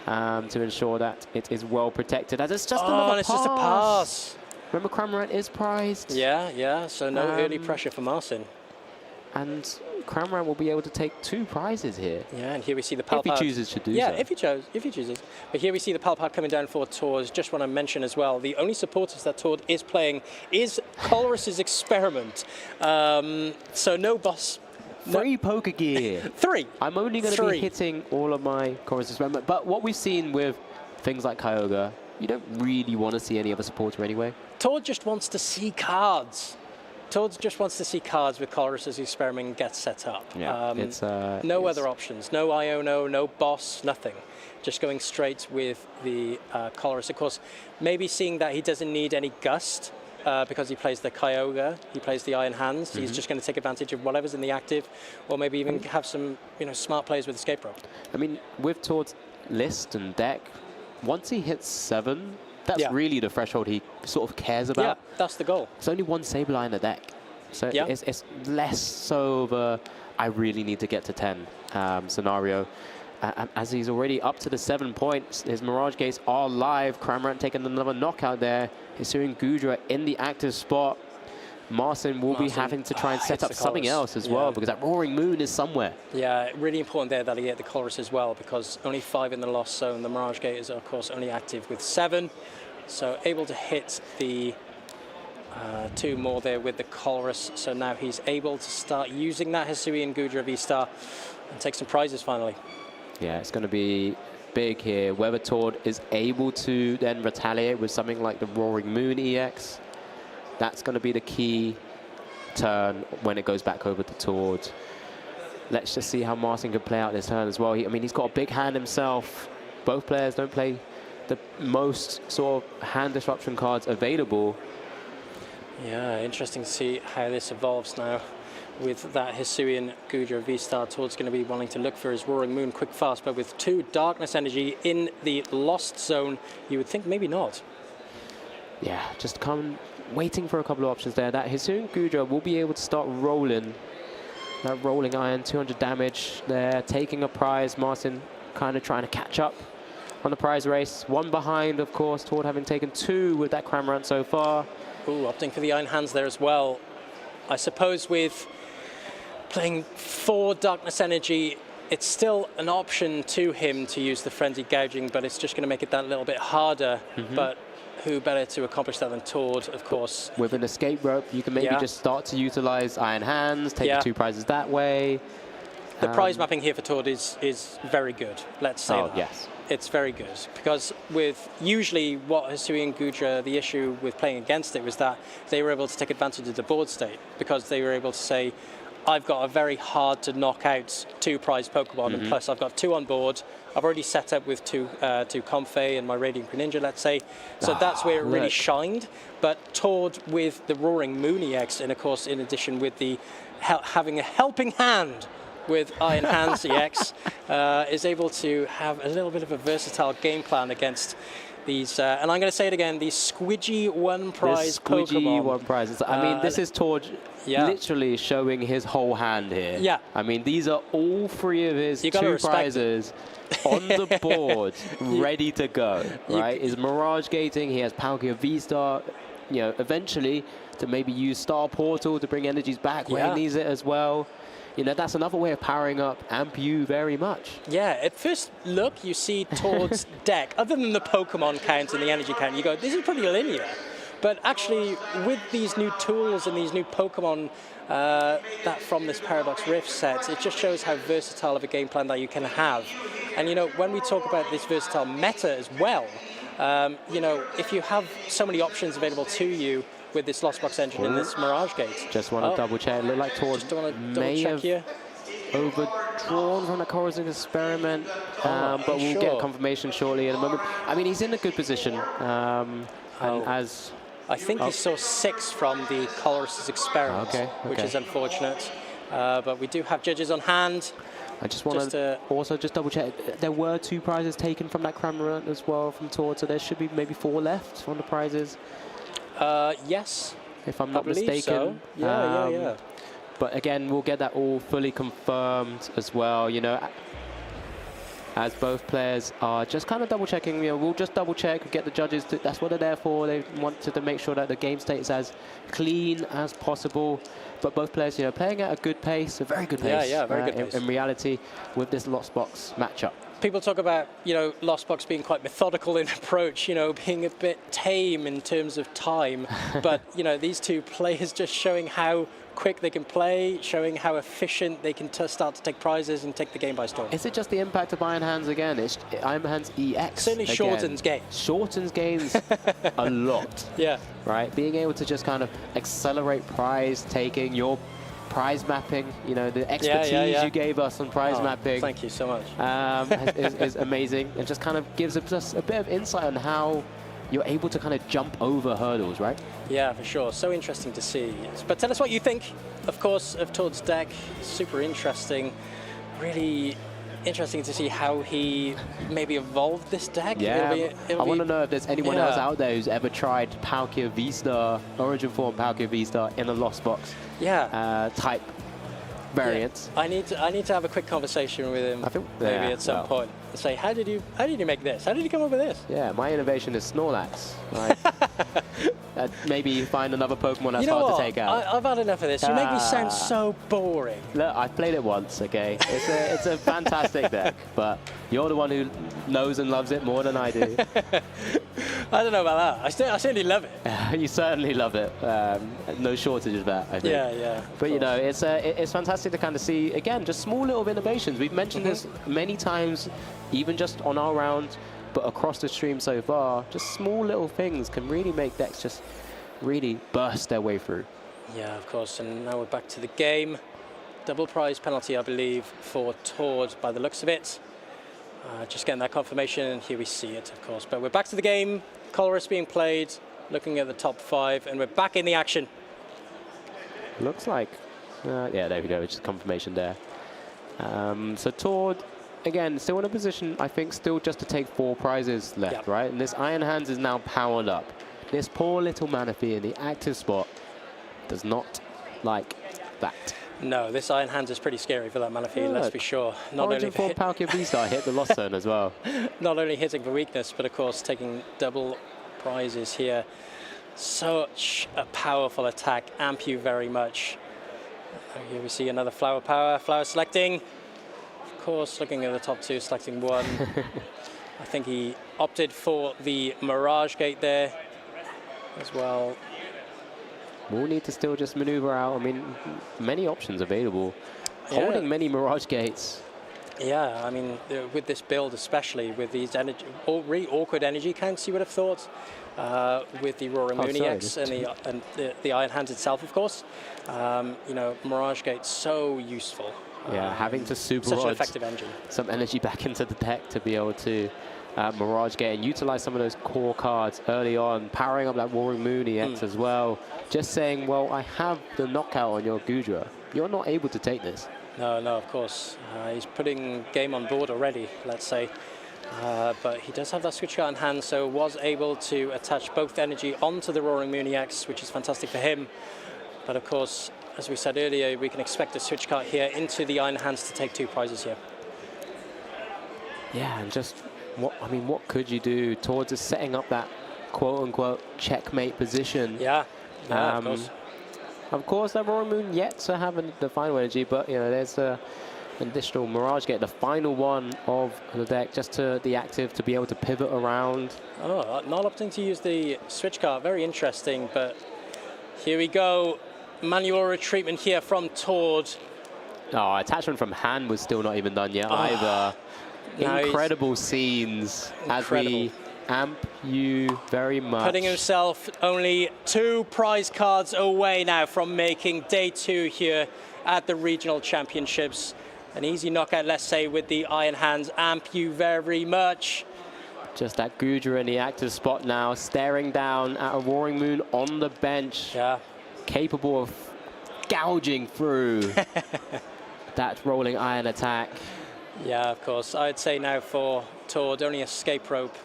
To ensure that it is well protected. As it's just another pass. Just a pass. Remember, Cramorant is prized. Yeah. So no early pressure for Marcin. And Cramorant will be able to take 2 prizes here. Yeah, and here we see the Palpad. If he chooses to do so. Yeah, if he chooses. But here we see the Palpad coming down for Tord. Just want to mention as well, the only supporters that Tord is playing is Colress's Experiment. So no boss. 3 poker gear. 3. I'm only going to be hitting all of my Chorus Experiment. But what we've seen with things like Kyogre, you don't really want to see any other supporter anyway. Tord just wants to see cards. Tord just wants to see cards with Colress's Experiment get set up. Yeah, no other options. No Iono, no boss, nothing. Just going straight with the Colress. Of course, maybe seeing that he doesn't need any Gust. Because he plays the Kyogre, he plays the Iron Hands. He's just going to take advantage of whatever's in the active, or maybe even have some, smart plays with Escape Rope. I mean, with Tord's list and deck, once he hits 7, that's really the threshold he sort of cares about. Yeah, that's the goal. It's only 1 Sableye in the deck, so it's less so of a I really need to get to 10 scenario. As he's already up to the 7 points, his Mirage Gates are live. Cramorant taking another knockout there. Hisuian Gudra in the active spot. Marcin will be having to try and set up something else as well, because that Roaring Moon is somewhere. Yeah, really important there that he hit the Colress as well, because only 5 in the Lost Zone. The Mirage Gate is, of course, only active with 7. So able to hit the 2 more there with the Colress. So now he's able to start using that Hisuian Gudra V-Star and take some prizes finally. Yeah, it's going to be big here. Whether Tord is able to then retaliate with something like the Roaring Moon EX, that's going to be the key turn when it goes back over to Tord. Let's just see how Marcin can play out this turn as well. I mean, he's got a big hand himself. Both players don't play the most sort of hand disruption cards available. Yeah, interesting to see how this evolves now. With that Hisuian Gudra V-Star, Todd's going to be wanting to look for his Roaring Moon quick fast, but with 2 Darkness Energy in the Lost Zone, you would think maybe not. Yeah, just waiting for a couple of options there. That Hisuian Gudra will be able to start rolling. That Rolling Iron, 200 damage there, taking a prize. Martin kind of trying to catch up on the prize race. 1 behind, of course, Todd having taken 2 with that Cramorant so far. Ooh, opting for the Iron Hands there as well. I suppose with playing 4 Darkness Energy, it's still an option to him to use the Frenzied Gouging, but it's just going to make it that little bit harder. But who better to accomplish that than Todd, of course. With an escape rope, you can maybe just start to utilize Iron Hands, take the 2 prizes that way. The prize mapping here for Todd is very good, let's say that. Yes. It's very good, because with usually what Hisuian Gudra, the issue with playing against it was that they were able to take advantage of the board state, because they were able to say, I've got a very hard to knock out 2 prize Pokemon, and plus I've got 2 on board. I've already set up with 2 Comfey and my Radiant Greninja, let's say. So that's where it really shined. But Todd with the Roaring Moon EX, and of course, in addition with the having a helping hand with Iron Hands EX, is able to have a little bit of a versatile game plan against these, and I'm going to say it again, these squidgy 1 prize Pokemon. 1 prize. I mean, this is Todd literally showing his whole hand here. Yeah. I mean, these are all 3 of his 2 prizes on the board, ready to go, right? Is Mirage Gating, he has Palkia V-Star, you know, eventually to maybe use Star Portal to bring energies back where he needs it as well. You know, that's another way of powering up Ampu very much. Yeah, at first look, you see Todd's deck, other than the Pokemon count and the energy count, you go, this is pretty linear. But actually, with these new tools and these new Pokemon that from this Paradox Rift set, it just shows how versatile of a game plan that you can have. And, you know, when we talk about this versatile meta as well, you know, if you have so many options available to you, with this Lost Box engine and this Mirage Gate. Just want to double check. Look like Todd may have overdrawn from the Coruscant experiment, but we'll get confirmation shortly in a moment. I mean, he's in a good position. And as I think he saw 6 from the Colossus experiment, which is unfortunate. But we do have judges on hand. I just want to also just double check. There were 2 prizes taken from that Cramorant as well from Todd, so there should be maybe 4 left from the prizes. Yes, if I'm not mistaken. So. Yeah. But again, we'll get that all fully confirmed as well. You know, as both players are just kind of double checking. You know, we'll just double check, get the judges. That's what they're there for. They wanted to make sure that the game state is as clean as possible. But both players, you know, playing at a good pace, a very good pace. Yeah, very good pace. In reality, with this Lost Box matchup. People talk about, you know, Lost Box being quite methodical in approach, you know, being a bit tame in terms of time. But, you know, these 2 players just showing how quick they can play, showing how efficient they can start to take prizes and take the game by storm. Is it just the impact of Iron Hands again? It's Iron Hands EX. Certainly again. shortens games. Shortens games a lot. Yeah. Right? Being able to just kind of accelerate prize taking, your prize mapping, you know, the expertise you gave us on prize mapping. Thank you so much. is amazing. It just kind of gives us a bit of insight on how you're able to kind of jump over hurdles, right? Yeah, for sure. So interesting to see. But tell us what you think, of course, of Todd's deck. Super interesting. Really interesting to see how he maybe evolved this deck. Yeah, I want to know if there's anyone else out there who's ever tried Palkia V-Star, Origin Form Palkia V-Star in a Lost Box type variant. Yeah. I need to have a quick conversation with him. I think maybe at some point. And say, how did you make this? How did you come up with this? Yeah, my innovation is Snorlax. Right? Maybe find another Pokemon that's hard to take out. I've had enough of this. You make me sound so boring. Look, I've played it once, okay? It's a fantastic deck, but you're the one who knows and loves it more than I do. I don't know about that. I certainly love it. You certainly love it. No shortage of that, I think. Yeah. But you know, it's fantastic to kind of see, again, just small little innovations. We've mentioned this many times, even just on our round, but across the stream so far, just small little things can really make decks just really burst their way through. Yeah, of course. And now we're back to the game. Double prize penalty, I believe, for Todd by the looks of it. Just getting that confirmation, and here we see it, of course. But we're back to the game. Colorist being played, looking at the top 5, and we're back in the action. Looks like, yeah, there we go, just confirmation there. So Tord, again, still in a position, I think, still just to take 4 prizes left, right? And this Iron Hands is now powered up. This poor little Manaphy in the active spot does not like that. No, this Iron Hands is pretty scary for that Manaphy, let's be sure. Not only for Palkia V-Star hit the lost zone as well. Not only hitting for weakness, but of course taking double prizes here. Such a powerful attack, amp you very much. Here we see another Flower Power, Flower selecting. Of course, looking at the top 2, selecting 1. I think he opted for the Mirage Gate there as well. We'll need to still just maneuver out. I mean, many options available. Holding many Mirage Gates. Yeah, I mean, with this build especially, with these really awkward energy counts, you would have thought, with the Roaring Mooniacs and the Iron Hands itself, of course. You know, Mirage Gate's so useful. Yeah, having to super such an rod effective engine. some energy back into the deck to be able to Mirage Gate and utilize some of those core cards early on, powering up that Roaring Mooniacs as well. Just saying, well, I have the knockout on your Gudra. You're not able to take this. No, of course. He's putting game on board already, let's say. But he does have that switch card in hand, so was able to attach both energy onto the Roaring Mooniacs, which is fantastic for him. But of course, as we said earlier, we can expect a switch card here into the Iron Hands to take 2 prizes here. Yeah, and just, what could you do towards setting up that quote-unquote checkmate position? Yeah, of course. Of course, that Roaring Moon yet to have the final energy, but you know, there's an additional Mirage Gate, the final one of the deck, just to the active to be able to pivot around. Oh, not opting to use the switch card, very interesting, but here we go. Manual retreatment here from Tord. Oh, attachment from hand was still not even done yet either. Incredible scenes as we amp you very much. Putting himself only 2 prize cards away now from making day 2 here at the Regional Championships. An easy knockout, let's say, with the Iron Hands. Amp you very much. Just that Gudra in the active spot now, staring down at a Roaring Moon on the bench. Yeah. Capable of gouging through that rolling iron attack. Yeah, of course. I'd say now for Tord, only escape rope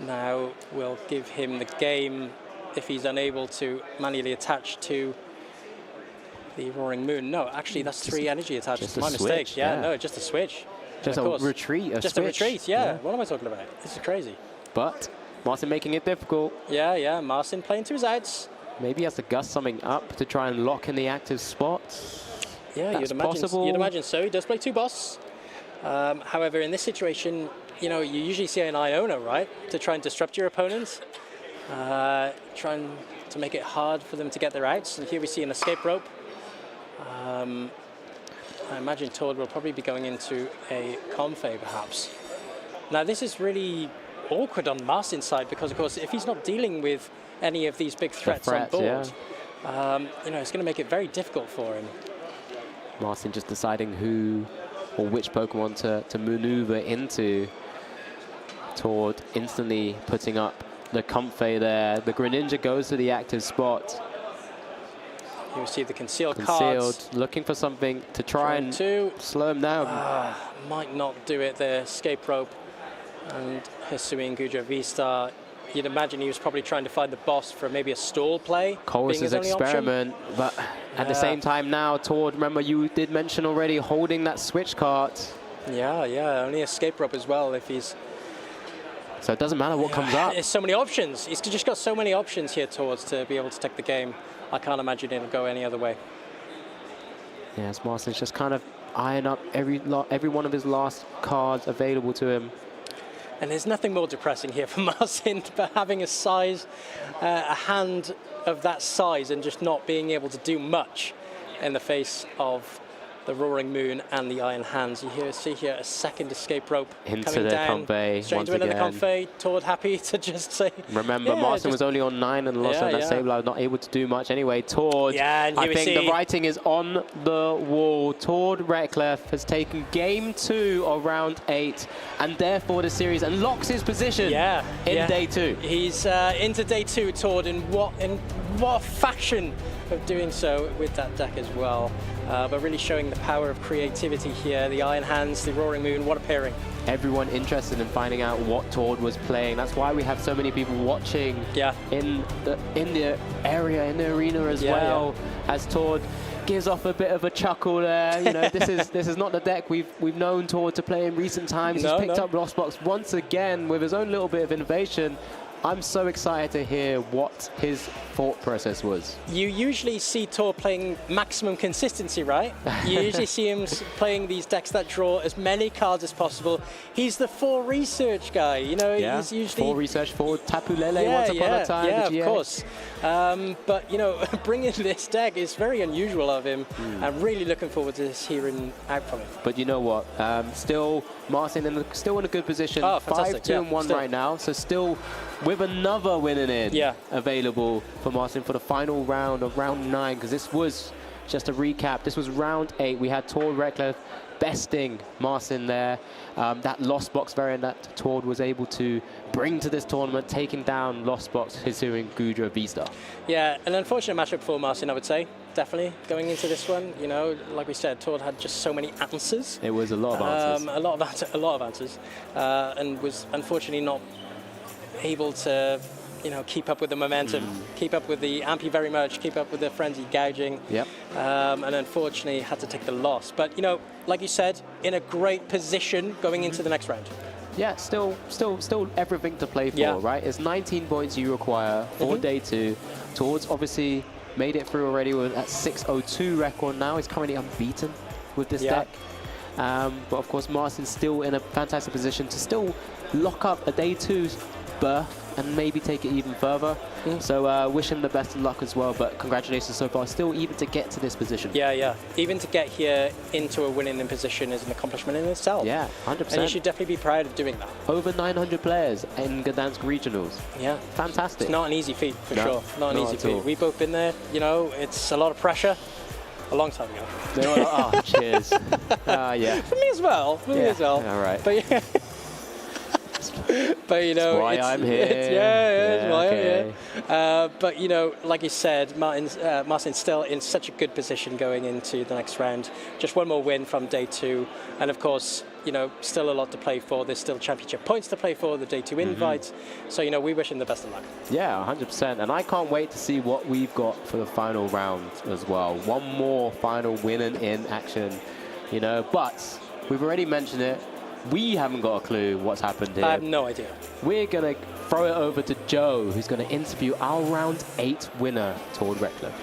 now will give him the game if he's unable to manually attach to the Roaring Moon. No, actually, that's 3 energy attachments. My mistake. Yeah, no, just a switch. Just a retreat, a just switch. A retreat, yeah. What am I talking about? This is crazy. But Martin making it difficult. Yeah, Martin playing to his outs. Maybe he has to gust something up to try and lock in the active spot. Yeah, you'd imagine so. He does play 2 boss. However, in this situation, you know, you usually see an Iona, right, to try and disrupt your opponent, trying to make it hard for them to get their outs. And here we see an escape rope. I imagine Tord will probably be going into a Comfey, perhaps. Now, this is really awkward on Martin's side because, of course, if he's not dealing with any of these big threats on board, you know, it's going to make it very difficult for him. Martin just deciding who or which Pokemon to maneuver into. Tord instantly putting up the Comfey there. The Greninja goes to the active spot. You see the concealed cards. Looking for something to try and slow him down. Might not do it there. Escape rope. And Hisui and Gudra V-Star. You'd imagine he was probably trying to find the boss for maybe a stall play. Cole's experiment, but at the same time now, Tord, remember you did mention already holding that switch card. Yeah, only escape rope as well if he's... So it doesn't matter what comes up. There's so many options. He's just got so many options here towards to be able to take the game. I can't imagine it'll go any other way. Yes, Martin's just kind of eyeing up every one of his last cards available to him. And there's nothing more depressing here for Martin, but having a hand of that size and just not being able to do much in the face of the Roaring Moon and the Iron Hands. You see here a second escape rope into coming the down, Convey straight once into another again. Convey. Tord happy to just say, Remember, yeah, Martin just- was only on 9 and lost on that Sableye, not able to do much anyway. Tord, Yeah, and I here we think see- the writing is on the wall. Tord Recklef has taken game 2 of round 8 and therefore the series and locks his position in day 2. He's into day 2, Tord, in what fashion of doing so with that deck as well. But really showing the power of creativity here. The Iron Hands, the Roaring Moon, what a pairing. Everyone interested in finding out what Tord was playing. That's why we have so many people watching in the area, in the arena as well, as Tord gives off a bit of a chuckle there. You know, this is not the deck we've known Tord to play in recent times. He's picked up Lost Box once again with his own little bit of innovation. I'm so excited to hear what his thought process was. You usually see Tord playing maximum consistency, right? You usually see him playing these decks that draw as many cards as possible. He's the 4 research guy, you know. He's usually 4 research, 4 Tapulele once upon a time. Yeah, the of course. But you know, bringing this deck is very unusual of him. I'm really looking forward to hearing out from him. But you know what? Still, Martin still in a good position. Oh, fantastic. 5-2-1 Still. right now. So still with another winning in available for Martin for the final round of round 9, because this was just a recap. This was round 8. We had Tord Recklef besting Martin there. That Lost Box variant that Tord was able to bring to this tournament, taking down Lost Box, Hisuian Gudra V-Star. Yeah, an unfortunate matchup for Martin, I would say. Definitely going into this one. You know, like we said, Tord had just so many answers. It was a lot of answers. A lot of answers, and was unfortunately not able to, you know, keep up with the momentum, keep up with the Ampy very much, keep up with the frenzied gouging. Yep. And unfortunately had to take the loss. But you know, like you said, in a great position going into the next round. Yeah, still everything to play for, right? It's 19 points you require for day 2. Tord's obviously made it through already with that 6-0-2 record now. He's currently unbeaten with this deck. But of course, Martin's still in a fantastic position to still lock up a day 2's berth and maybe take it even further. So wish him the best of luck as well, but congratulations so far. Still even to get to this position. Yeah. Even to get here into a winning position is an accomplishment in itself. Yeah, 100%. And you should definitely be proud of doing that. Over 900 players in Gdańsk Regionals. Yeah. Fantastic. It's not an easy feat, for sure. Not an easy feat. All. We've both been there. You know, it's a lot of pressure. A long time ago. Oh, cheers. Yeah. For me as well. All right. But you know, that's why I'm here. That's why I'm here. But you know, like you said, Martin's still in such a good position going into the next round. Just one more win from day 2, and of course, you know, still a lot to play for. There's still championship points to play for, the day 2 invite. So you know, we wish him the best of luck. Yeah, 100%. And I can't wait to see what we've got for the final round as well. One more final winning in action, you know. But we've already mentioned it. We haven't got a clue what's happened here. I have no idea. We're going to throw it over to Joe, who's going to interview our round 8 winner, Tord Recklef.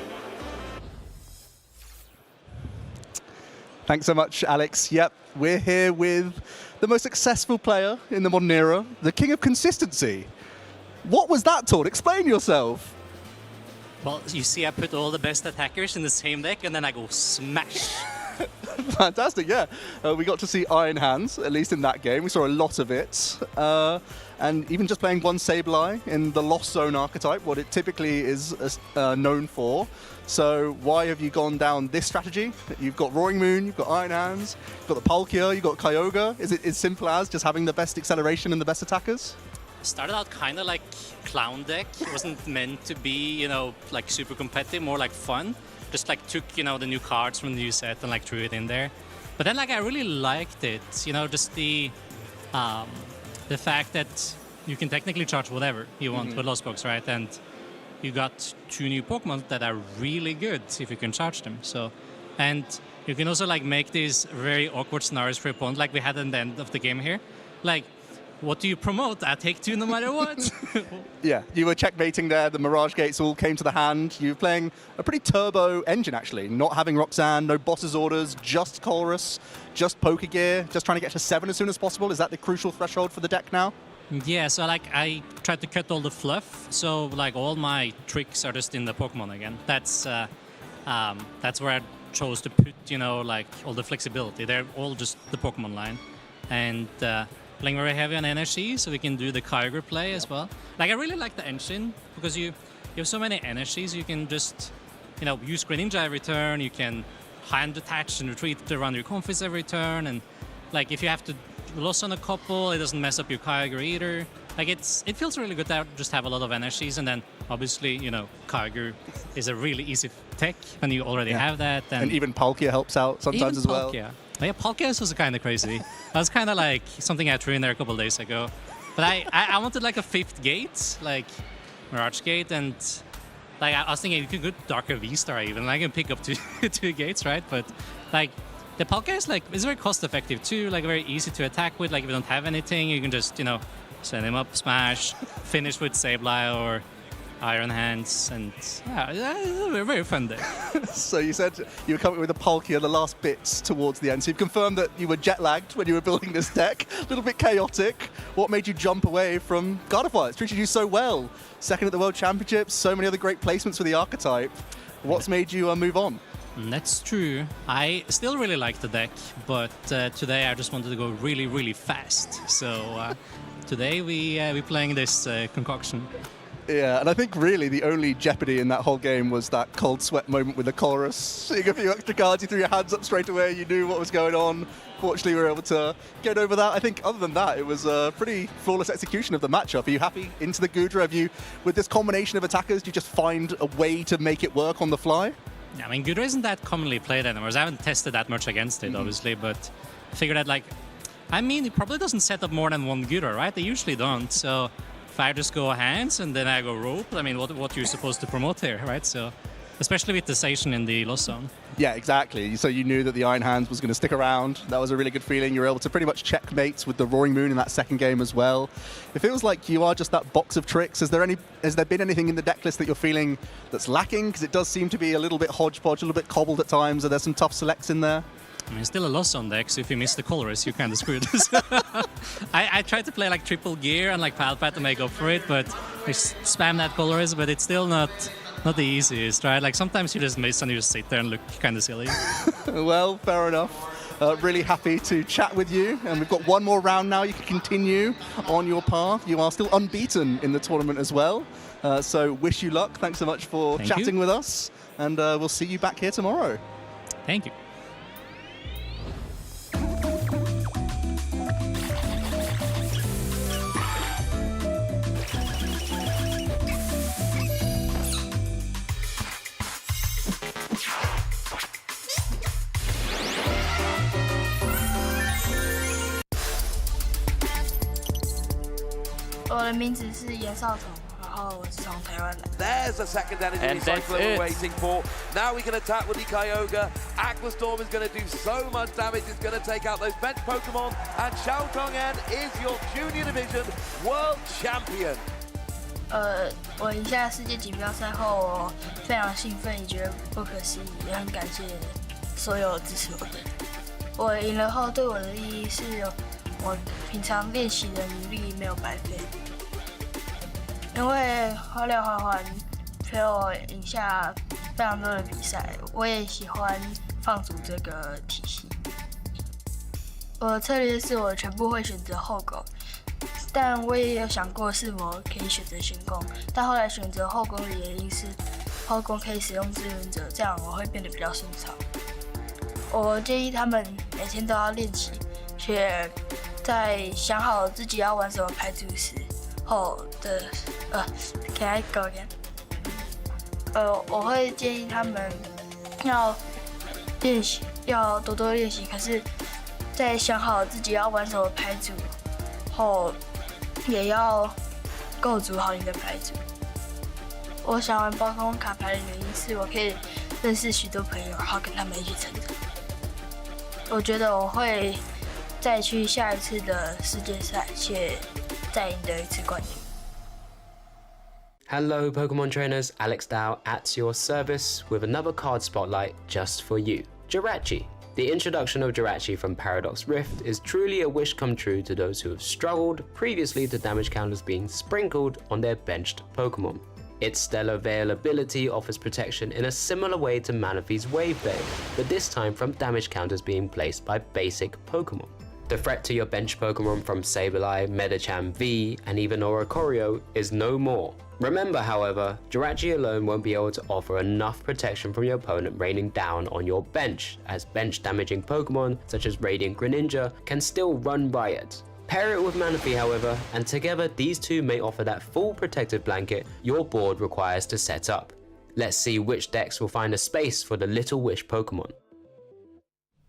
Thanks so much, Alex. Yep, we're here with the most successful player in the modern era, the king of consistency. What was that, Tord? Explain yourself. Well, you see, I put all the best attackers in the same deck, and then I go smash. Fantastic, yeah. We got to see Iron Hands, at least in that game. We saw a lot of it. And even just playing one Sableye in the Lost Zone archetype, what it typically is known for. So why have you gone down this strategy? You've got Roaring Moon, you've got Iron Hands, you've got the Palkia, you've got Kyogre. Is it as simple as just having the best acceleration and the best attackers? Started out kind of like clown deck. It wasn't meant to be, you know, like super competitive, more like fun. Just like took, you know, the new cards from the new set and like threw it in there. But then like I really liked it, you know, just the fact that you can technically charge whatever you want with Lost Box, right? And you got 2 new Pokemon that are really good if you can charge them. So, and you can also like make these very awkward scenarios for your opponent, like we had at the end of the game here. Like, what do you promote? I take 2 no matter what. Yeah, you were checkmating there. The Mirage Gates all came to the hand. You were playing a pretty turbo engine, actually. Not having Roxanne, no boss's orders, just Colrus, just Pokegear, just trying to get to 7 as soon as possible. Is that the crucial threshold for the deck now? Yeah, so like I tried to cut all the fluff. So like all my tricks are just in the Pokemon again. That's where I chose to put, you know, like all the flexibility. They're all just the Pokemon line, and playing very heavy on energy, so we can do the Kyogre play as well. Like, I really like the engine because you have so many energies. You can just, you know, use Greninja every turn. You can hand attach and retreat around your Confis every turn, and like if you have to loss on a couple, it doesn't mess up your Kyogre either. Like, it feels really good to just have a lot of energies, and then obviously, you know, Kyogre is a really easy tech when you already have that. And even Palkia helps out sometimes as well. Yeah, Palkia is also kind of crazy. That was kind of like something I threw in there a couple of days ago. But I wanted like a 5th gate, like Mirage Gate, and like I was thinking you could go Darker V-Star even. I can pick up two gates, right? But like the Palkia is like, it's very cost effective too, like very easy to attack with. Like if you don't have anything, you can just, you know, send him up, smash, finish with Sableye or Iron Hands, and yeah, it was a very fun day. So you said you were coming with a Palkia the last bits towards the end. So you've confirmed that you were jet-lagged when you were building this deck. A little bit chaotic. What made you jump away from Gardevoir? It's treated you so well. Second at the World Championships, so many other great placements for the archetype. What's made you move on? That's true. I still really like the deck, but today I just wanted to go really, really fast. So today we're playing this concoction. Yeah, and I think really the only jeopardy in that whole game was that cold sweat moment with the chorus. Seeing a few extra cards, you threw your hands up straight away, you knew what was going on. Fortunately, we were able to get over that. I think other than that, it was a pretty flawless execution of the matchup. Are you happy into the Gudra? Have you, with this combination of attackers, do you just find a way to make it work on the fly? Yeah, I mean, Gudra isn't that commonly played anymore. I haven't tested that much against it, obviously, but I figured that, like, I mean, it probably doesn't set up more than one Gudra, right? They usually don't, so if I just go hands and then I go rope, I mean, what you're supposed to promote here, right? So, especially with the Zacian in the loss zone. Yeah, exactly. So you knew that the Iron Hands was going to stick around. That was a really good feeling. You were able to pretty much checkmate with the Roaring Moon in that second game as well. It feels like you are just that box of tricks. Has there been anything in the deck list that you're feeling that's lacking? Because it does seem to be a little bit hodgepodge, a little bit cobbled at times. Are there some tough selects in there? I mean, still a loss on deck, so if you miss the colorist, you're kind of screwed. I tried to play like triple gear and like Palpat to make up for it, but I spam that colorist, but it's still not the easiest, right? Like sometimes you just miss and you just sit there and look kind of silly. Well, fair enough. Really happy to chat with you, and we've got one more round now. You can continue on your path. You are still unbeaten in the tournament as well, so wish you luck. Thanks so much for chatting with us, and we'll see you back here tomorrow. Thank you. There's a second energy cycle we're waiting for. Now we can attack with the Kyogre. Aqua Storm is going to do so much damage. It's going to take out those bench Pokemon. And Xiao Tong'en is your Junior Division World Champion. 我赢下世界锦标赛后，我非常兴奋，也觉得不可思议，也很感谢所有支持我的人。我赢了后，对我的意义是我平常练习的努力没有白费，因为花廖花环陪我赢下非常多的比赛，我也喜欢放逐这个体系。我的策略是我全部会选择后攻。 但我也有想过是否可以选择先攻，但后来选择后攻的原因是后攻可以使用支援者，这样我会变得比较顺畅。我建议他们每天都要练习，且在想好自己要玩什么牌组时后的Can I go again？ 我会建议他们要练习，要多多练习。可是，在想好自己要玩什么牌组后。 也要构筑好你的牌组。我想玩宝可梦卡牌的原因是我可以认识许多朋友，然后跟他们一起成长。我觉得我会再去下一次的世界赛，且再赢得一次冠军。Hello, Pokemon trainers. Alex Dow at your service with another card spotlight just for you. Jirachi. The introduction of Jirachi from Paradox Rift is truly a wish come true to those who have struggled previously to damage counters being sprinkled on their benched Pokemon. Its stellar availability offers protection in a similar way to Manaphy's Wave Bait, but this time from damage counters being placed by basic Pokémon. The threat to your bench Pokémon from Sableye, Medicham V, and even Oricorio is no more. Remember, however, Jirachi alone won't be able to offer enough protection from your opponent raining down on your bench, as bench damaging Pokémon such as Radiant Greninja can still run riot. Pair it with Manaphy, however, and together these two may offer that full protective blanket your board requires to set up. Let's see which decks will find a space for the Little Wish Pokémon.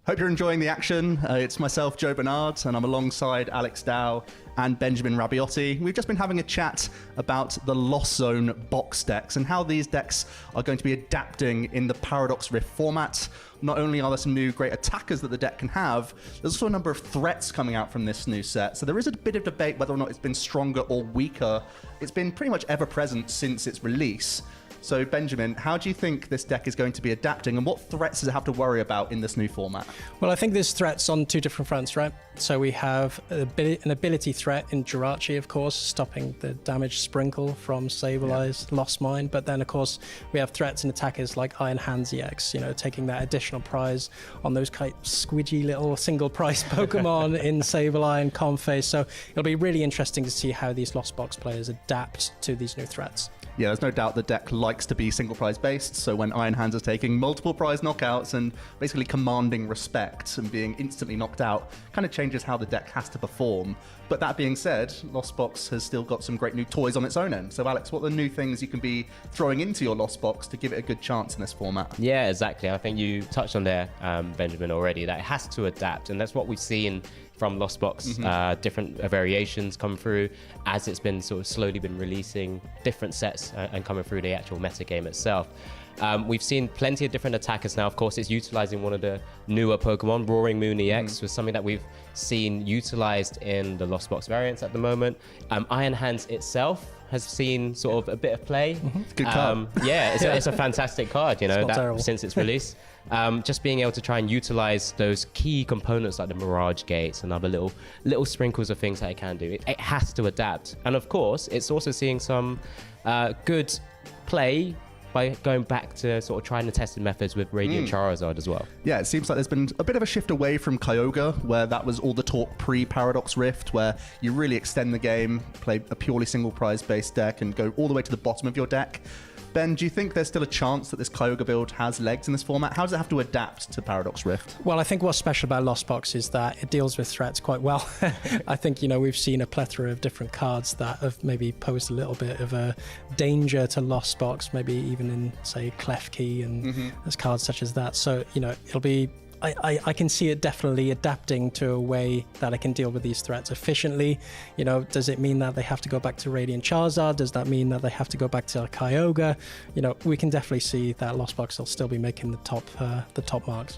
Hope you're enjoying the action. It's myself, Joe Bernard, and I'm alongside Alex Dow and Benjamin Rabioti. We've just been having a chat about the Lost Zone box decks and how these decks are going to be adapting in the Paradox Rift format. Not only are there some new great attackers that the deck can have, there's also a number of threats coming out from this new set. So there is a bit of debate whether or not it's been stronger or weaker. It's been pretty much ever present since its release. So Benjamin, how do you think this deck is going to be adapting, and what threats does it have to worry about in this new format? Well, I think there's threats on two different fronts, right? So we have an ability threat in Jirachi, of course, stopping the damage sprinkle from Sableye's Lost Mine. But then, of course, we have threats in attackers like Iron Hands EX, you know, taking that additional prize on those kind of squidgy little single prize Pokemon in Sableye and Comfey. So it'll be really interesting to see how these Lost Box players adapt to these new threats. Yeah, there's no doubt the deck likes to be single prize based, so when Iron Hands is taking multiple prize knockouts and basically commanding respect and being instantly knocked out, kind of changes how the deck has to perform. But that being said, Lost Box has still got some great new toys on its own end. So Alex, what are the new things you can be throwing into your Lost Box to give it a good chance in this format? Yeah, exactly. I think you touched on there, Benjamin, already, that it has to adapt, and that's what we've seen from Lost Box, different variations come through as it's been sort of slowly been releasing different sets and coming through the actual meta game itself. We've seen plenty of different attackers now. Of course, it's utilizing one of the newer Pokemon, Roaring Moon EX, was something that we've seen utilized in the Lost Box variants at the moment. Iron Hands itself has seen sort of a bit of play. Good card. Yeah, it's a fantastic card, you know, since its release. Just being able to try and utilize those key components like the Mirage Gates and other little sprinkles of things that it can do. It has to adapt. And of course, it's also seeing some good play by going back to sort of trying the tested methods with Radiant Charizard as well. Yeah, it seems like there's been a bit of a shift away from Kyogre, where that was all the talk pre-Paradox Rift, where you really extend the game, play a purely single prize-based deck, and go all the way to the bottom of your deck. Ben, do you think there's still a chance that this Kyogre build has legs in this format? How does it have to adapt to Paradox Rift? Well, I think what's special about Lost Box is that it deals with threats quite well. I think, you know, we've seen a plethora of different cards that have maybe posed a little bit of a danger to Lost Box, maybe even in, say, Klefki and there's cards such as that. So, you know, it'll be... I can see it definitely adapting to a way that it can deal with these threats efficiently. You know, does it mean that they have to go back to Radiant Charizard? Does that mean that they have to go back to Kyogre? You know, we can definitely see that Lost Box will still be making the top marks.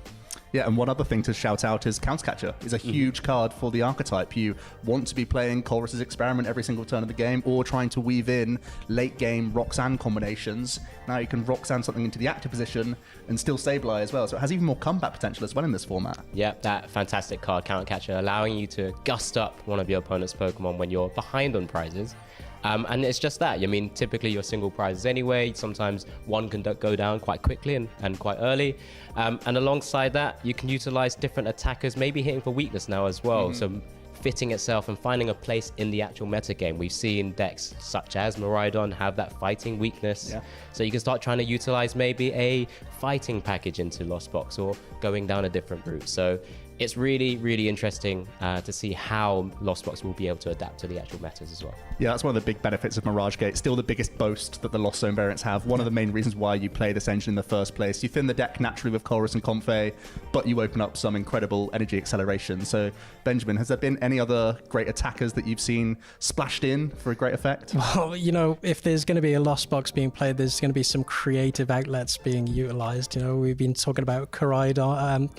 Yeah, and one other thing to shout out is Countercatcher is a huge card for the archetype. You want to be playing Colress's Experiment every single turn of the game, or trying to weave in late game Roxanne combinations. Now you can Roxanne something into the active position and still Sableye as well, so it has even more combat potential as well in this format. Yeah, that fantastic card, Countercatcher, allowing you to gust up one of your opponent's Pokemon when you're behind on prizes. And it's just that. I mean, typically you're single prizes anyway. Sometimes one can go down quite quickly and quite early. And alongside that, you can utilize different attackers, maybe hitting for weakness now as well. So fitting itself and finding a place in the actual meta game. We've seen decks such as Miraidon have that fighting weakness. So you can start trying to utilize maybe a fighting package into Lost Box or going down a different route. So it's really, really interesting to see how Lost Box will be able to adapt to the actual metas as well. Yeah, that's one of the big benefits of Mirage Gate. Still the biggest boast that the Lost Zone variants have. One of the main reasons why you play this engine in the first place. You thin the deck naturally with Colress and Comfey, but you open up some incredible energy acceleration. So, Benjamin, has there been any other great attackers that you've seen splashed in for a great effect? Well, you know, if there's going to be a Lost Box being played, there's going to be some creative outlets being utilized. You know, we've been talking about Koraidon.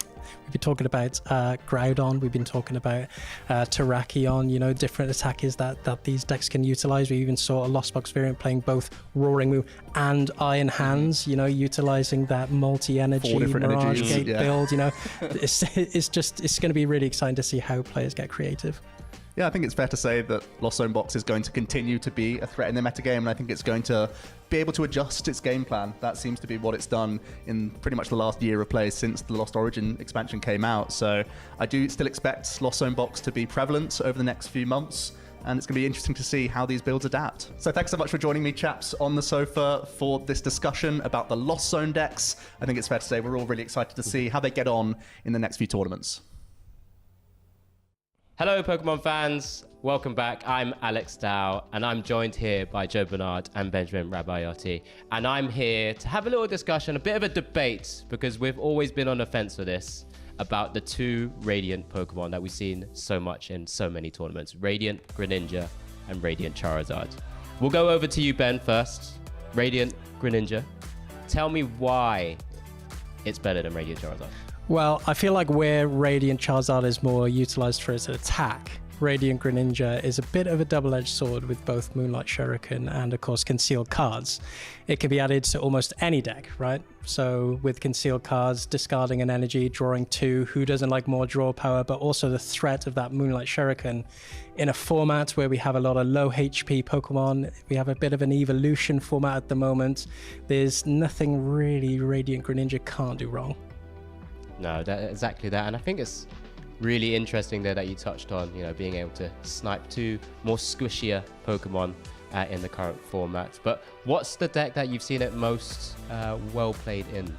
We've been talking about Groudon, we've been talking about Terrakion, you know, different attackers that these decks can utilize. We even saw a Lost Box variant playing both Roaring Moon and Iron Hands, you know, utilizing that multi-energy Mirage Gate build, you know. It's going to be really exciting to see how players get creative. Yeah, I think it's fair to say that Lost Zone Box is going to continue to be a threat in the metagame, and I think it's going to be able to adjust its game plan. That seems to be what it's done in pretty much the last year of play since the Lost Origin expansion came out. So I do still expect Lost Zone Box to be prevalent over the next few months, and it's going to be interesting to see how these builds adapt. So thanks so much for joining me, chaps, on the sofa for this discussion about the Lost Zone decks. I think it's fair to say we're all really excited to see how they get on in the next few tournaments. Hello, Pokemon fans. Welcome back. I'm Alex Dow, and I'm joined here by Joe Bernard and Benjamin Rabaiotti. And I'm here to have a little discussion, a bit of a debate, because we've always been on the fence for this, about the two Radiant Pokemon that we've seen so much in so many tournaments, Radiant Greninja and Radiant Charizard. We'll go over to you, Ben, first. Radiant Greninja. Tell me why it's better than Radiant Charizard. Well, I feel like where Radiant Charizard is more utilized for its attack, Radiant Greninja is a bit of a double-edged sword with both Moonlight Shuriken and, of course, Concealed Cards. It can be added to almost any deck, right? So with Concealed Cards, discarding an energy, drawing 2, who doesn't like more draw power, but also the threat of that Moonlight Shuriken in a format where we have a lot of low HP Pokemon. We have a bit of an evolution format at the moment. There's nothing really Radiant Greninja can't do wrong. No, exactly that. And I think it's really interesting there that you touched on, you know, being able to snipe two more squishier Pokemon in the current format. But what's the deck that you've seen it most well played in?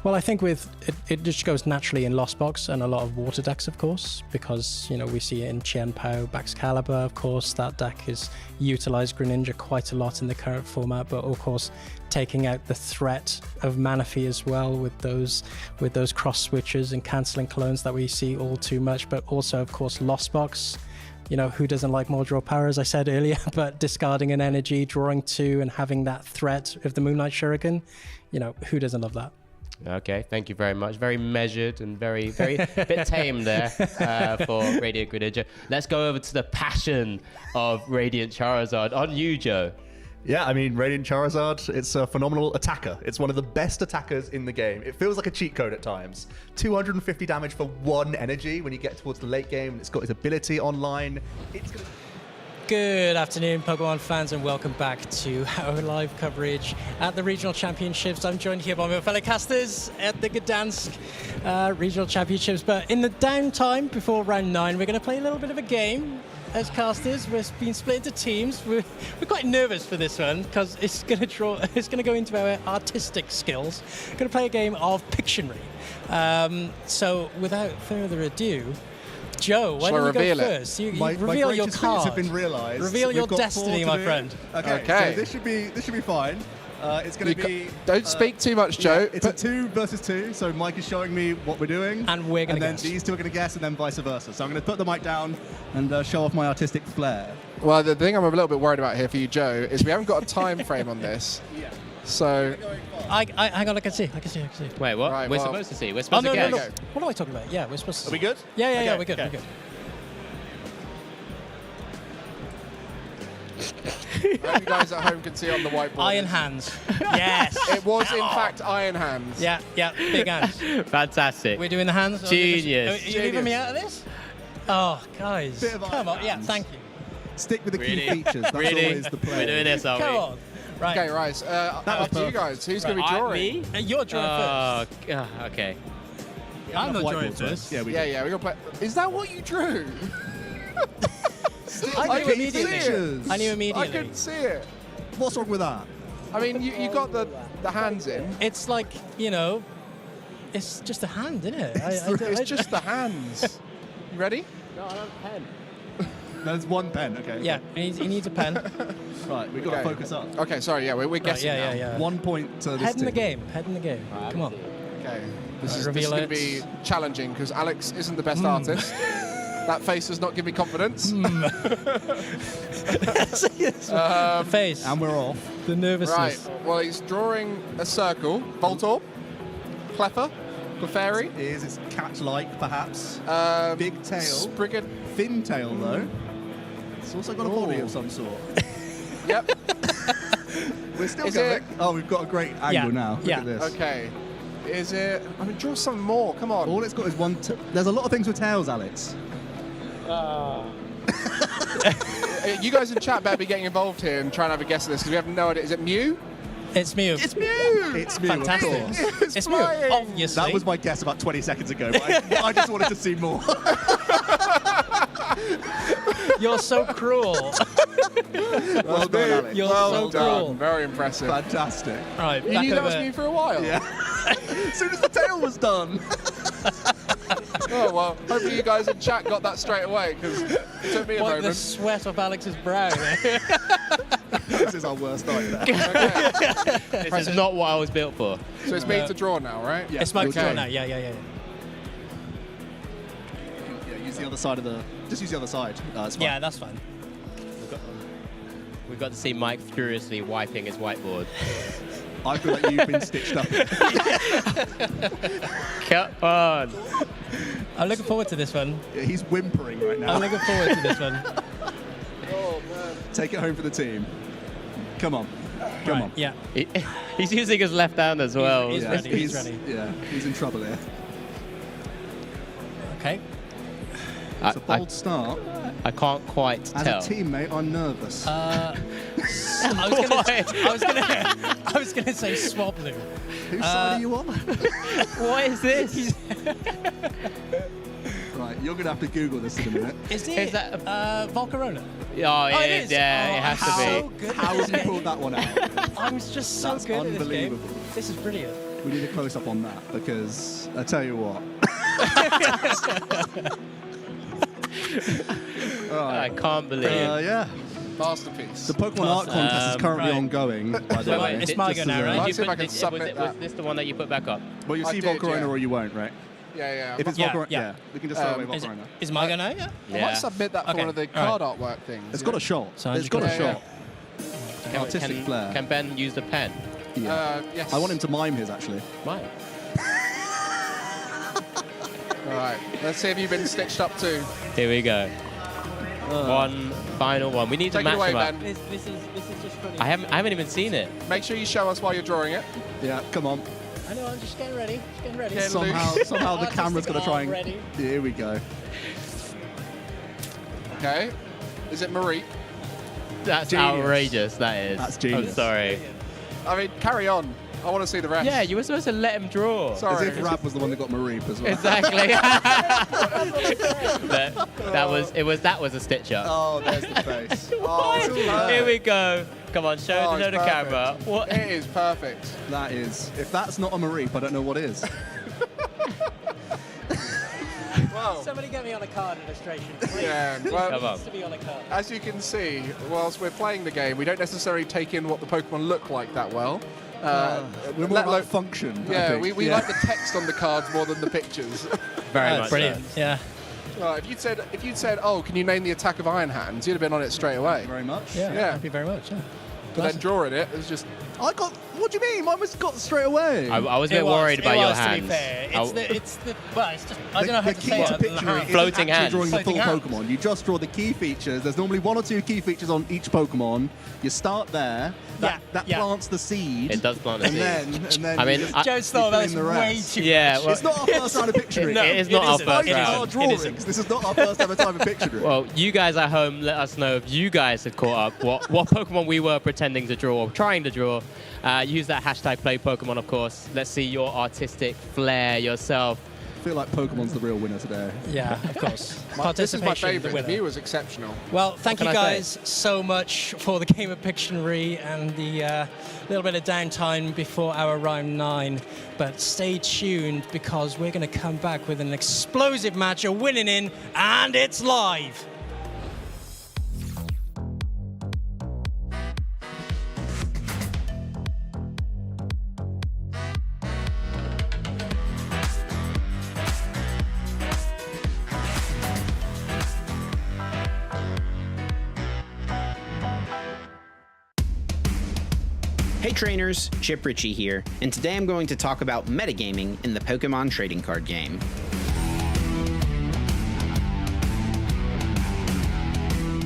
Well, I think with it just goes naturally in Lost Box and a lot of water decks, of course, because, you know, we see it in Chien-Pao, Baxcalibur, of course. That deck is utilized Greninja quite a lot in the current format, but of course taking out the threat of Manaphy as well with those cross switches and cancelling clones that we see all too much. But also, of course, Lost Box. You know, who doesn't like more draw power, as I said earlier, but discarding an energy, drawing 2, and having that threat of the Moonlight Shuriken, you know, who doesn't love that? Okay, thank you very much. Very measured and very bit tame there for Radiant Greninja. Let's go over to the passion of Radiant Charizard. On you, Joe. Yeah, I mean, Radiant Charizard, it's a phenomenal attacker. It's one of the best attackers in the game. It feels like a cheat code at times. 250 damage for 1 energy when you get towards the late game. It's got his ability online. It's gonna... Good afternoon, Pokemon fans, and welcome back to our live coverage at the Regional Championships. I'm joined here by my fellow casters at the Gdańsk Regional Championships. But in the downtime before round 9, we're going to play a little bit of a game as casters. We've been split into teams. We're quite nervous for this one because it's going to go into our artistic skills. We're going to play a game of Pictionary. So without further ado, Joe, why don't you go first? You reveal your card. Have been realized. Reveal your destiny, my friend. Okay. So this should be fine. It's going to be. Don't speak too much, Joe. Yeah, it's a 2 versus 2. So Mike is showing me what we're doing, and we're going to guess. And then these two are going to guess, and then vice versa. So I'm going to put the mic down and show off my artistic flair. Well, the thing I'm a little bit worried about here for you, Joe, is we haven't got a time frame on this. Yeah. So. Hang on, I can see. Wait, what? Right, we're supposed to see. We're supposed to guess. No. What am I talking about? Yeah, we're supposed to. Are we good? Yeah, we're good. We're good. I hope you guys at home can see on the whiteboard. Iron hands. Yes. It was, in fact, iron hands. Yeah, big hands. Fantastic. We're doing the hands. Genius. Are you leaving me out of this? Oh, guys. Come on. Yeah, thank you. Stick with the key features. That's always the play. We're doing this, aren't we? Come on. Right. Okay, right. Up to you guys. Who's going to be drawing? Me? You're drawing first. Okay. I'm not drawing first. Yeah, we're going to play. Is that what you drew? I knew immediately. I couldn't see it. What's wrong with that? I mean, you got the hands in. It's like, you know, it's just a hand, isn't it? It's just the hands. You ready? No, I have a pen. There's one pen, okay. Yeah, he needs a pen. Right, we've got to focus up. Okay, sorry, we're guessing now. Yeah. 1 point to this Head in the team. game. Come on. Okay. This is going to be challenging because Alex isn't the best artist. That face does not give me confidence. The face. And we're off. The nervousness. Right. Well, he's drawing a circle. Voltorb. Cleffa. Clefairy. It's cat-like, perhaps. Big tail. Spriggan. Thin tail, though. It's also got a body of some sort. Yep. We're still going. Oh, we've got a great angle now. Look at this. Okay. Is it... I mean, draw some more. Come on. All it's got is one... There's a lot of things with tails, Alex. You guys in chat better be getting involved here and trying to have a guess at this because we have no idea. Is it Mew? It's Mew. It's Mew! It's Mew, Fantastic. of course. It's Mew, obviously. That was my guess about 20 seconds ago, but I just wanted to see more. You're so cruel. Well done, Alex. You're well so done. cruel. Very impressive. Fantastic. Right, You back knew that was over. Mew for a while. Yeah. As soon as the tail was done. Oh, well, hopefully you guys in chat got that straight away because it took me a Wipe the moment. sweat off Alex's brow. This is our worst nightmare. This is not what I was built for. So it's me to draw now, right? It's my Okay. turn now. Yeah. Yeah, use the other side of the... Just use the other side. It's fine. Yeah, that's fine. We've got to see Mike furiously wiping his whiteboard. I feel like you've been stitched up. Come on. I'm looking forward to this one. Yeah, he's whimpering right now. I'm looking forward to this one. Oh, man. Take it home for the team. Come on. Come on. Yeah. He's using his left hand as well. He's ready. He's ready. Yeah, he's in trouble here. Okay. It's a bold start. I can't quite As tell. a teammate, I'm nervous. I was gonna say Swablu. Whose side are you on? What is this? Right, you're gonna have to Google this in a minute. Is it Volcarona? Oh, it is. Yeah, it has to be. So good How at have this you pulled that one out? game. I'm just so That's good at this game. unbelievable. This is brilliant. We need a close-up on that because I tell you what. I can't believe it. Yeah. Masterpiece. The Pokemon Art Contest is currently right. ongoing, by the So way. it's my go now, right? Let's see if I can Was submit that. this the one that you put back up? Well, you'll I see did, Volcarona yeah. or you won't, right? Yeah. If it's Yeah, Volcarona, yeah. we can just throw away Is Volcarona. it my go now? Yeah. I might submit that for Okay, one of the all card artwork things. It's got a shot. So I'm It's just got a gonna- shot. Artistic flair. Can Ben use the pen? Yeah. Yes. I want him to mime his, actually. Mine. All right. Let's see if you've been stitched up too. Here we go. One final one. We need to Take it match away, them up. Ben. This is just funny. I haven't even seen it. Make sure you show us while you're drawing it. Yeah, come on. I know. I'm just getting ready. Just getting ready. Yeah, Somehow the camera's going to try and... Ready. Here we go. Okay. Is it Marie? That's Genius. outrageous. That is. That's genius. I'm sorry. I mean, carry on. I want to see the rest. Yeah, you were supposed to let him draw. Sorry. As if Rap was the one that got Mareep as well. Exactly. that was a stitch up. Oh, there's the face. Here we go. Come on, show it's the perfect. camera. What? It is perfect. That is. If that's not a Mareep, I don't know what is. Wow. Somebody get me on a card illustration, please. Yeah, well, Come on. Needs to be on a card. as you can see, whilst we're playing the game, we don't necessarily take in what the Pokemon look like that well. We're more about function. I Yeah, think. we like the text on the cards more than the pictures. Very much. Brilliant. Yeah. Right, if you'd said, oh, can you name the attack of Iron Hands, you'd have been on it straight away. Very much. Yeah. Yeah. Thank you very much. Yeah. But then drawing it was just. I got. What do you mean? Mine was got straight away. I was a bit worried by your hands. To be fair. It's the well, it's just I don't know how the to key say to it. picturing it Floating isn't hands. actually drawing the full Floating hands. Pokemon. You just draw the key features. There's normally 1 or 2 key features on each Pokemon. You start there. That plants the seed. It does plant a seed. And then I mean, you just Joe Snow, fill that's in the way rest. too Yeah, much. well, It's not our first time of picturing. No, it is not our isn't. first It round. Our isn't. drawings. This is not our first ever time of picturing. Well, you guys at home, let us know if you guys had caught up what Pokemon we were pretending to draw or trying to draw. Use that hashtag #PlayPokemon, of course. Let's see your artistic flair yourself. I feel like Pokemon's the real winner today. Yeah, of course. This is my Participation, the favourite. The winner. view was exceptional. Well, thank you can I guys so much for the game of Pictionary and the little bit of downtime before our round 9. But stay tuned because we're going to come back with an explosive match, a winning in, and it's live. Hey trainers, Chip Ritchie here, and today I'm going to talk about metagaming in the Pokemon trading card game.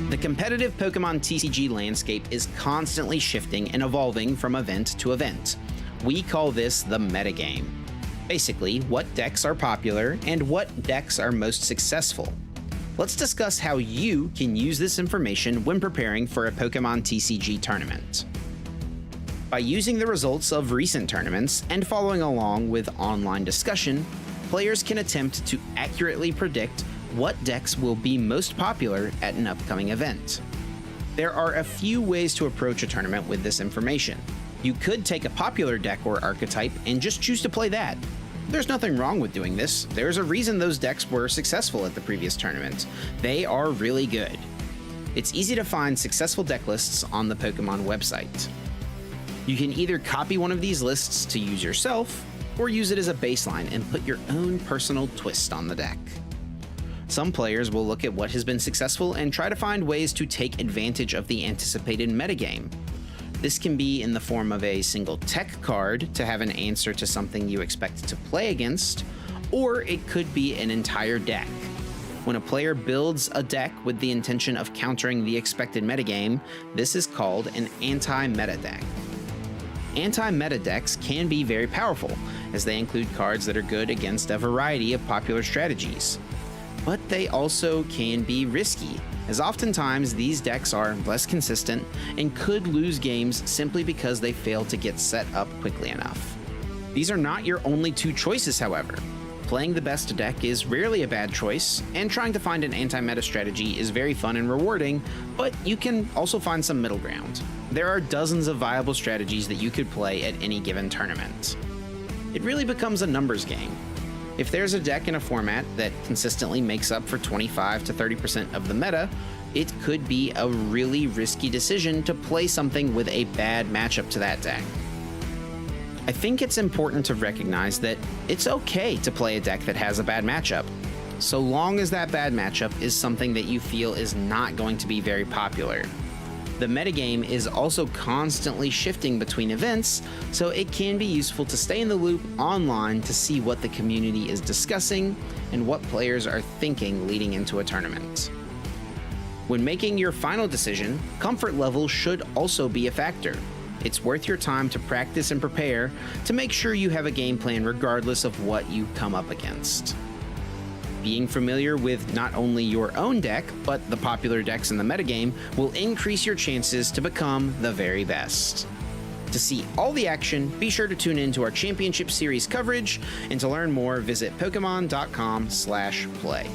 The competitive Pokemon TCG landscape is constantly shifting and evolving from event to event. We call this the metagame. Basically, what decks are popular and what decks are most successful. Let's discuss how you can use this information when preparing for a Pokemon TCG tournament. By using the results of recent tournaments and following along with online discussion, players can attempt to accurately predict what decks will be most popular at an upcoming event. There are a few ways to approach a tournament with this information. You could take a popular deck or archetype and just choose to play that. There's nothing wrong with doing this. There's a reason those decks were successful at the previous tournament. They are really good. It's easy to find successful deck lists on the Pokemon website. You can either copy one of these lists to use yourself, or use it as a baseline and put your own personal twist on the deck. Some players will look at what has been successful and try to find ways to take advantage of the anticipated metagame. This can be in the form of a single tech card to have an answer to something you expect to play against, or it could be an entire deck. When a player builds a deck with the intention of countering the expected metagame, this is called an anti-meta deck. Anti-meta decks can be very powerful, as they include cards that are good against a variety of popular strategies. But they also can be risky, as oftentimes these decks are less consistent and could lose games simply because they fail to get set up quickly enough. These are not your only two choices, however. Playing the best deck is rarely a bad choice, and trying to find an anti-meta strategy is very fun and rewarding, but you can also find some middle ground. There are dozens of viable strategies that you could play at any given tournament. It really becomes a numbers game. If there's a deck in a format that consistently makes up for 25 to 30% of the meta, it could be a really risky decision to play something with a bad matchup to that deck. I think it's important to recognize that it's okay to play a deck that has a bad matchup, so long as that bad matchup is something that you feel is not going to be very popular. The metagame is also constantly shifting between events, so it can be useful to stay in the loop online to see what the community is discussing and what players are thinking leading into a tournament. When making your final decision, comfort level should also be a factor. It's worth your time to practice and prepare to make sure you have a game plan regardless of what you come up against. Being familiar with not only your own deck, but the popular decks in the metagame will increase your chances to become the very best. To see all the action, be sure to tune in to our Championship Series coverage, and to learn more, visit Pokemon.com/play.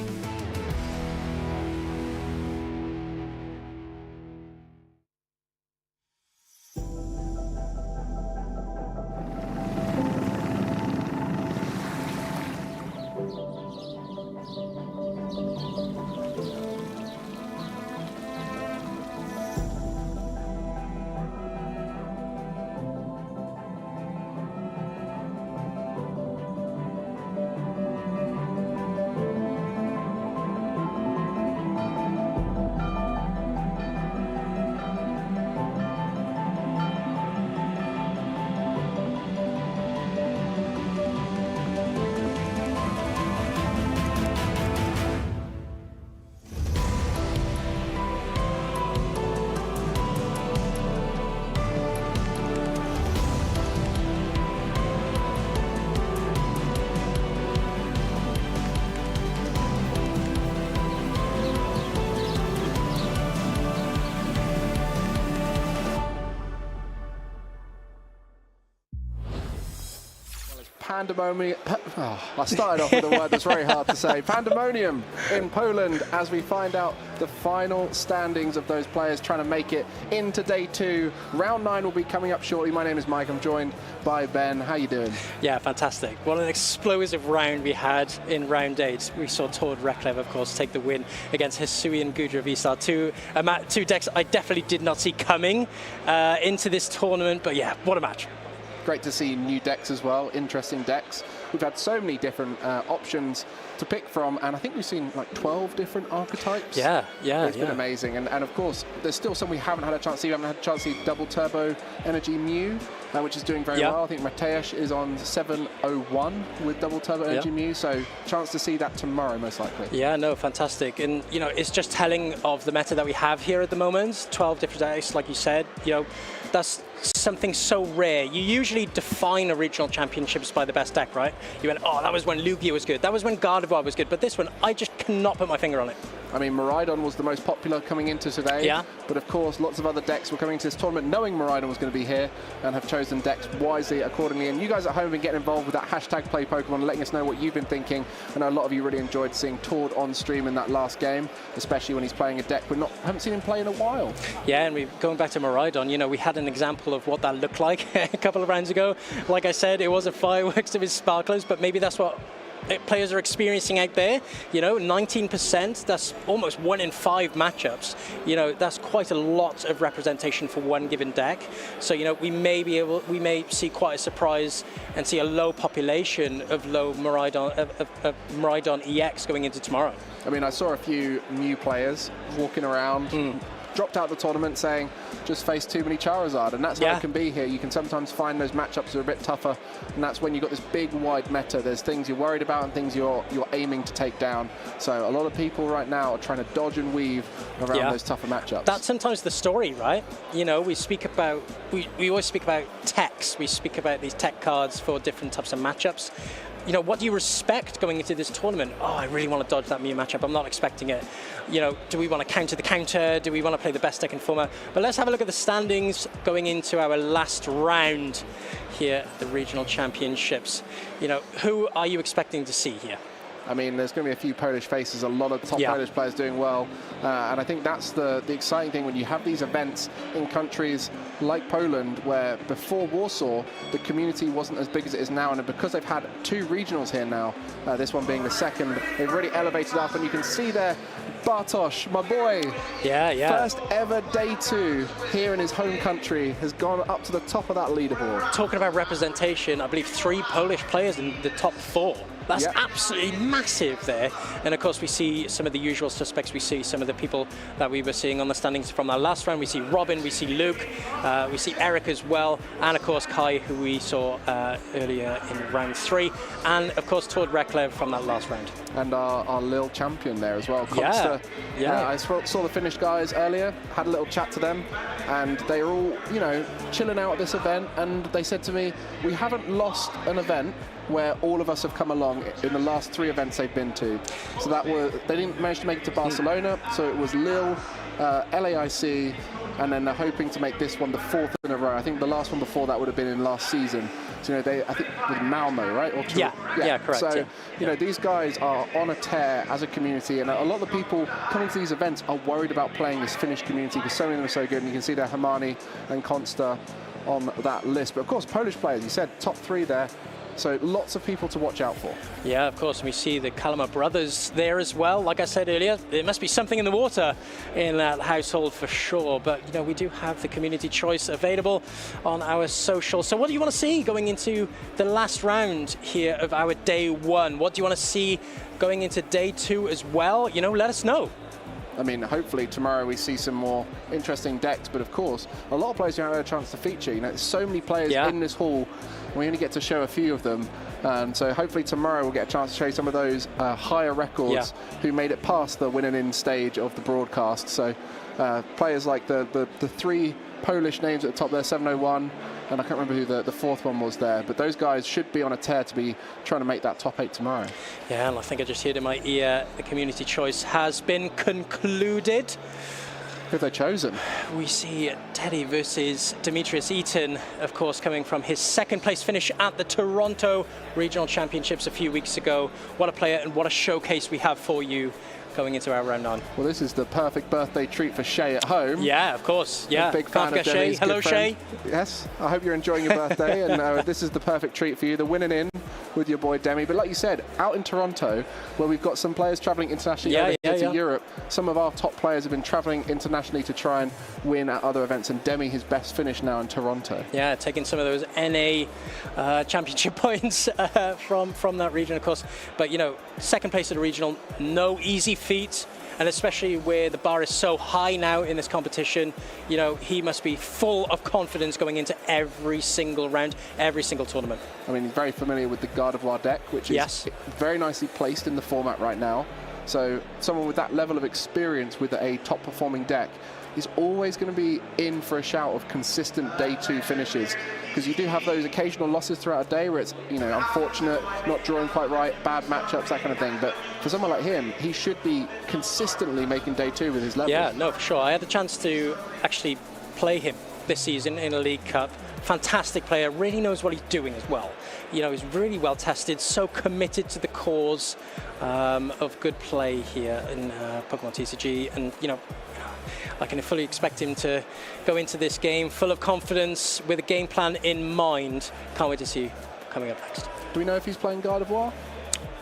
Pandemonium. I started off with a word that's very hard to say. Pandemonium in Poland as we find out the final standings of those players trying to make it into day 2. Round 9 will be coming up shortly. My name is Mike. I'm joined by Ben. How you doing? Yeah, fantastic. What an explosive round we had in round 8. We saw Tord Reklev, of course, take the win against Hisui and Gudra Visar. Two decks I definitely did not see coming into this tournament, but yeah, what a match. Great to see new decks as well, interesting decks. We've had so many different options to pick from, and I think we've seen like 12 different archetypes. Yeah. It's been amazing, and of course, there's still some we haven't had a chance to see. We haven't had a chance to see Double Turbo Energy Mew, which is doing very well. I think Mateusz is on 701 with Double Turbo Energy Mew, so chance to see that tomorrow, most likely. Yeah, no, fantastic. And, you know, it's just telling of the meta that we have here at the moment. 12 different decks, like you said, you know, that's something so rare. You usually define a regional championships by the best deck, right? You went, oh, that was when Lugia was good. That was when Gardevoir was good. But this one, I just cannot put my finger on it. I mean, Miraidon was the most popular coming into today. Yeah. But of course, lots of other decks were coming into this tournament knowing Miraidon was going to be here and have chosen decks wisely accordingly. And you guys at home have been getting involved with that hashtag Play Pokemon, letting us know what you've been thinking. I know a lot of you really enjoyed seeing Tord on stream in that last game, especially when he's playing a deck we haven't seen him play in a while. Yeah, and going back to Miraidon, you know, we had an example of what that looked like a couple of rounds ago. Like I said, it wasn't fireworks, it was sparklers, but maybe that's what players are experiencing out there. You know, 19%, that's almost 1 in 5 matchups. You know, that's quite a lot of representation for one given deck. So, you know, we may see quite a surprise and see a low population of low Miraidon EX going into tomorrow. I mean, I saw a few new players walking around, dropped out the tournament saying, just faced too many Charizard, and that's how it can be here. You can sometimes find those matchups are a bit tougher, and that's when you've got this big, wide meta. There's things you're worried about and things you're aiming to take down. So a lot of people right now are trying to dodge and weave around those tougher matchups. That's sometimes the story, right? You know, we always speak about techs. We speak about these tech cards for different types of matchups. You know, what do you respect going into this tournament? Oh, I really want to dodge that Mew matchup. I'm not expecting it. You know, do we want to counter the counter? Do we want to play the best deck in format? But let's have a look at the standings going into our last round here at the Regional Championships. You know, who are you expecting to see here? I mean, there's going to be a few Polish faces, a lot of top Polish players doing well. And I think that's the exciting thing when you have these events in countries like Poland, where before Warsaw, the community wasn't as big as it is now. And because they've had 2 regionals here now, this one being the second, they've really elevated up. And you can see there, Bartosz, my boy, first ever day 2 here in his home country, has gone up to the top of that leaderboard. Talking about representation, I believe 3 Polish players in the top 4. That's absolutely massive there. And of course, we see some of the usual suspects. We see some of the people that we were seeing on the standings from our last round. We see Robin, we see Luke, we see Eric as well, and of course Kai, who we saw earlier in round 3, and of course Tord Reklev from that last round. And our Lille champion there as well, Consta. I saw the Finnish guys earlier, had a little chat to them, and they were all, you know, chilling out at this event, and they said to me, we haven't lost an event where all of us have come along in the last 3 events they've been to. So they didn't manage to make it to Barcelona, so it was Lille, LAIC, and then they're hoping to make this one the 4th in a row. I think the last one before that would have been in last season. So, you know, I think with Malmo, right? Or correct. So, you know, these guys are on a tear as a community, and a lot of the people coming to these events are worried about playing this Finnish community because so many of them are so good, and you can see there Hermione and Consta on that list. But of course, Polish players, you said top 3 there. So lots of people to watch out for. Yeah, of course. We see the Kalmar brothers there as well. Like I said earlier, there must be something in the water in that household for sure. But, you know, we do have the community choice available on our social. So what do you want to see going into the last round here of our day 1? What do you want to see going into day 2 as well? You know, let us know. I mean, hopefully tomorrow we see some more interesting decks, but of course, a lot of players you haven't had a chance to feature. You know, there's so many players in this hall, we only get to show a few of them. So hopefully tomorrow we'll get a chance to show you some of those higher records who made it past the winning stage of the broadcast. So players like the 3 Polish names at the top there, 701, and I can't remember who the 4th one was there, but those guys should be on a tear to be trying to make that top 8 tomorrow. Yeah, and I think I just heard in my ear the community choice has been concluded. Who have they chosen? We see Teddy versus Demetrius Eaton, of course, coming from his 2nd place finish at the Toronto Regional Championships a few weeks ago. What a player and what a showcase we have for you going into our round 9. Well, this is the perfect birthday treat for Shay at home. Yeah, of course. Yeah, big fan of Shay. Hello, Shay. Yes, I hope you're enjoying your birthday, and this is the perfect treat for you. The winning in with your boy Demi. But like you said, out in Toronto, where we've got some players traveling internationally over here to Europe, some of our top players have been traveling internationally to try and win at other events, and Demi, his best finish now in Toronto. Yeah, taking some of those NA championship points from that region, of course. But, you know, 2nd place at the regional, no easy feat. And especially where the bar is so high now in this competition, you know, he must be full of confidence going into every single round, every single tournament. I mean, he's very familiar with the Gardevoir deck, which is very nicely placed in the format right now. So someone with that level of experience with a top performing deck, is always going to be in for a shout of consistent day 2 finishes, because you do have those occasional losses throughout a day where it's, you know, unfortunate, not drawing quite right, bad matchups, that kind of thing. But for someone like him, he should be consistently making day 2 with his level. Yeah, no, for sure. I had the chance to actually play him this season in a League Cup. Fantastic player, really knows what he's doing as well. You know, he's really well tested, so committed to the cause of good play here in Pokemon TCG. And, you know, I can fully expect him to go into this game full of confidence with a game plan in mind. Can't wait to see coming up next. Do we know if he's playing Gardevoir?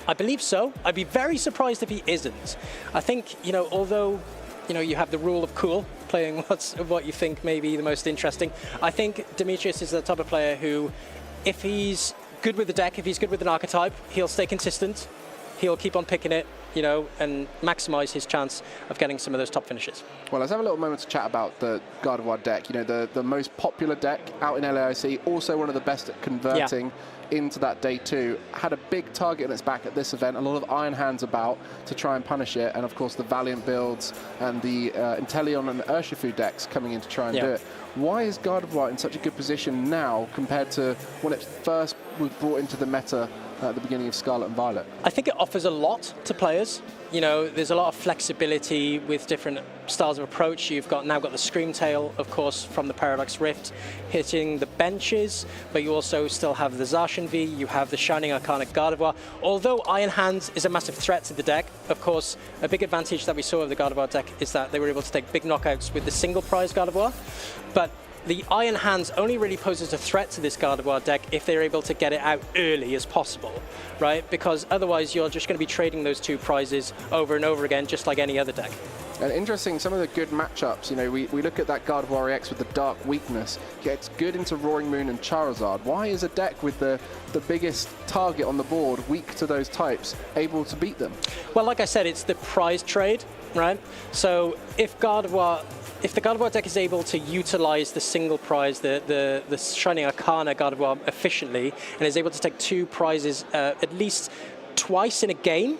I believe so. I'd be very surprised if he isn't. I think, you know, although, you know, you have the rule of cool, playing what you think may be the most interesting, I think Demetrius is the type of player who, if he's good with the deck, if he's good with an archetype, he'll stay consistent, he'll keep on picking it, you know, and maximize his chance of getting some of those top finishes. Well, let's have a little moment to chat about the Gardevoir deck. You know, the most popular deck out in LAIC, also one of the best at converting into that day 2. Had a big target on its back at this event, a lot of Iron Hands about to try and punish it, and of course the Valiant builds and the Inteleon and Urshifu decks coming in to try and do it. Why is Gardevoir in such a good position now compared to when it first was brought into the meta at the beginning of Scarlet and Violet? I think it offers a lot to players. You know, there's a lot of flexibility with different styles of approach. You've now got the Screamtail, of course, from the Paradox Rift, hitting the benches, but you also still have the Zacian V, you have the Shining Arcana Gardevoir. Although Iron Hands is a massive threat to the deck, of course, a big advantage that we saw of the Gardevoir deck is that they were able to take big knockouts with the single prize Gardevoir. But the Iron Hands only really poses a threat to this Gardevoir deck if they're able to get it out early as possible, right? Because otherwise you're just going to be trading those 2 prizes over and over again, just like any other deck. And interesting, some of the good matchups, you know, we look at that Gardevoir EX with the Dark Weakness, gets good into Roaring Moon and Charizard. Why is a deck with the biggest target on the board, weak to those types, able to beat them? Well, like I said, it's the prize trade, right? So if the Gardevoir deck is able to utilize the single prize, the Shining Arcana Gardevoir efficiently, and is able to take 2 prizes at least twice in a game,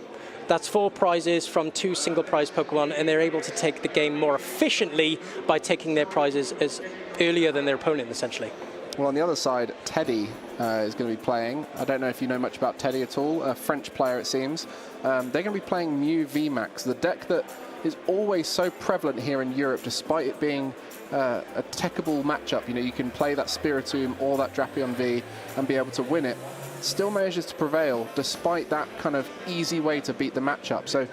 that's 4 prizes from 2 single prize Pokemon, and they're able to take the game more efficiently by taking their prizes as earlier than their opponent, essentially. Well, on the other side, Teddy is going to be playing. I don't know if you know much about Teddy at all, a French player it seems. They're going to be playing Mew VMAX, the deck that is always so prevalent here in Europe, despite it being a techable matchup. You know, you can play that Spiritomb or that Drapion V and be able to win it. Still manages to prevail despite that kind of easy way to beat the matchup. So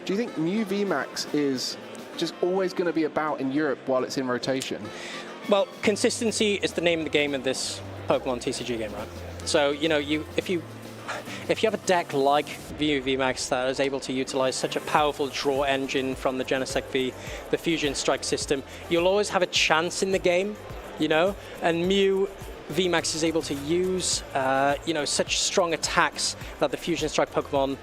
do you think Mew VMAX is just always going to be about in Europe while it's in rotation? Well, consistency is the name of the game in this Pokemon TCG game, right? So, you know, if you have a deck like Mew VMAX that is able to utilize such a powerful draw engine from the Genesect V, the Fusion Strike system, you'll always have a chance in the game, you know? And Mew VMAX is able to use, you know, such strong attacks that the Fusion Strike Pokemon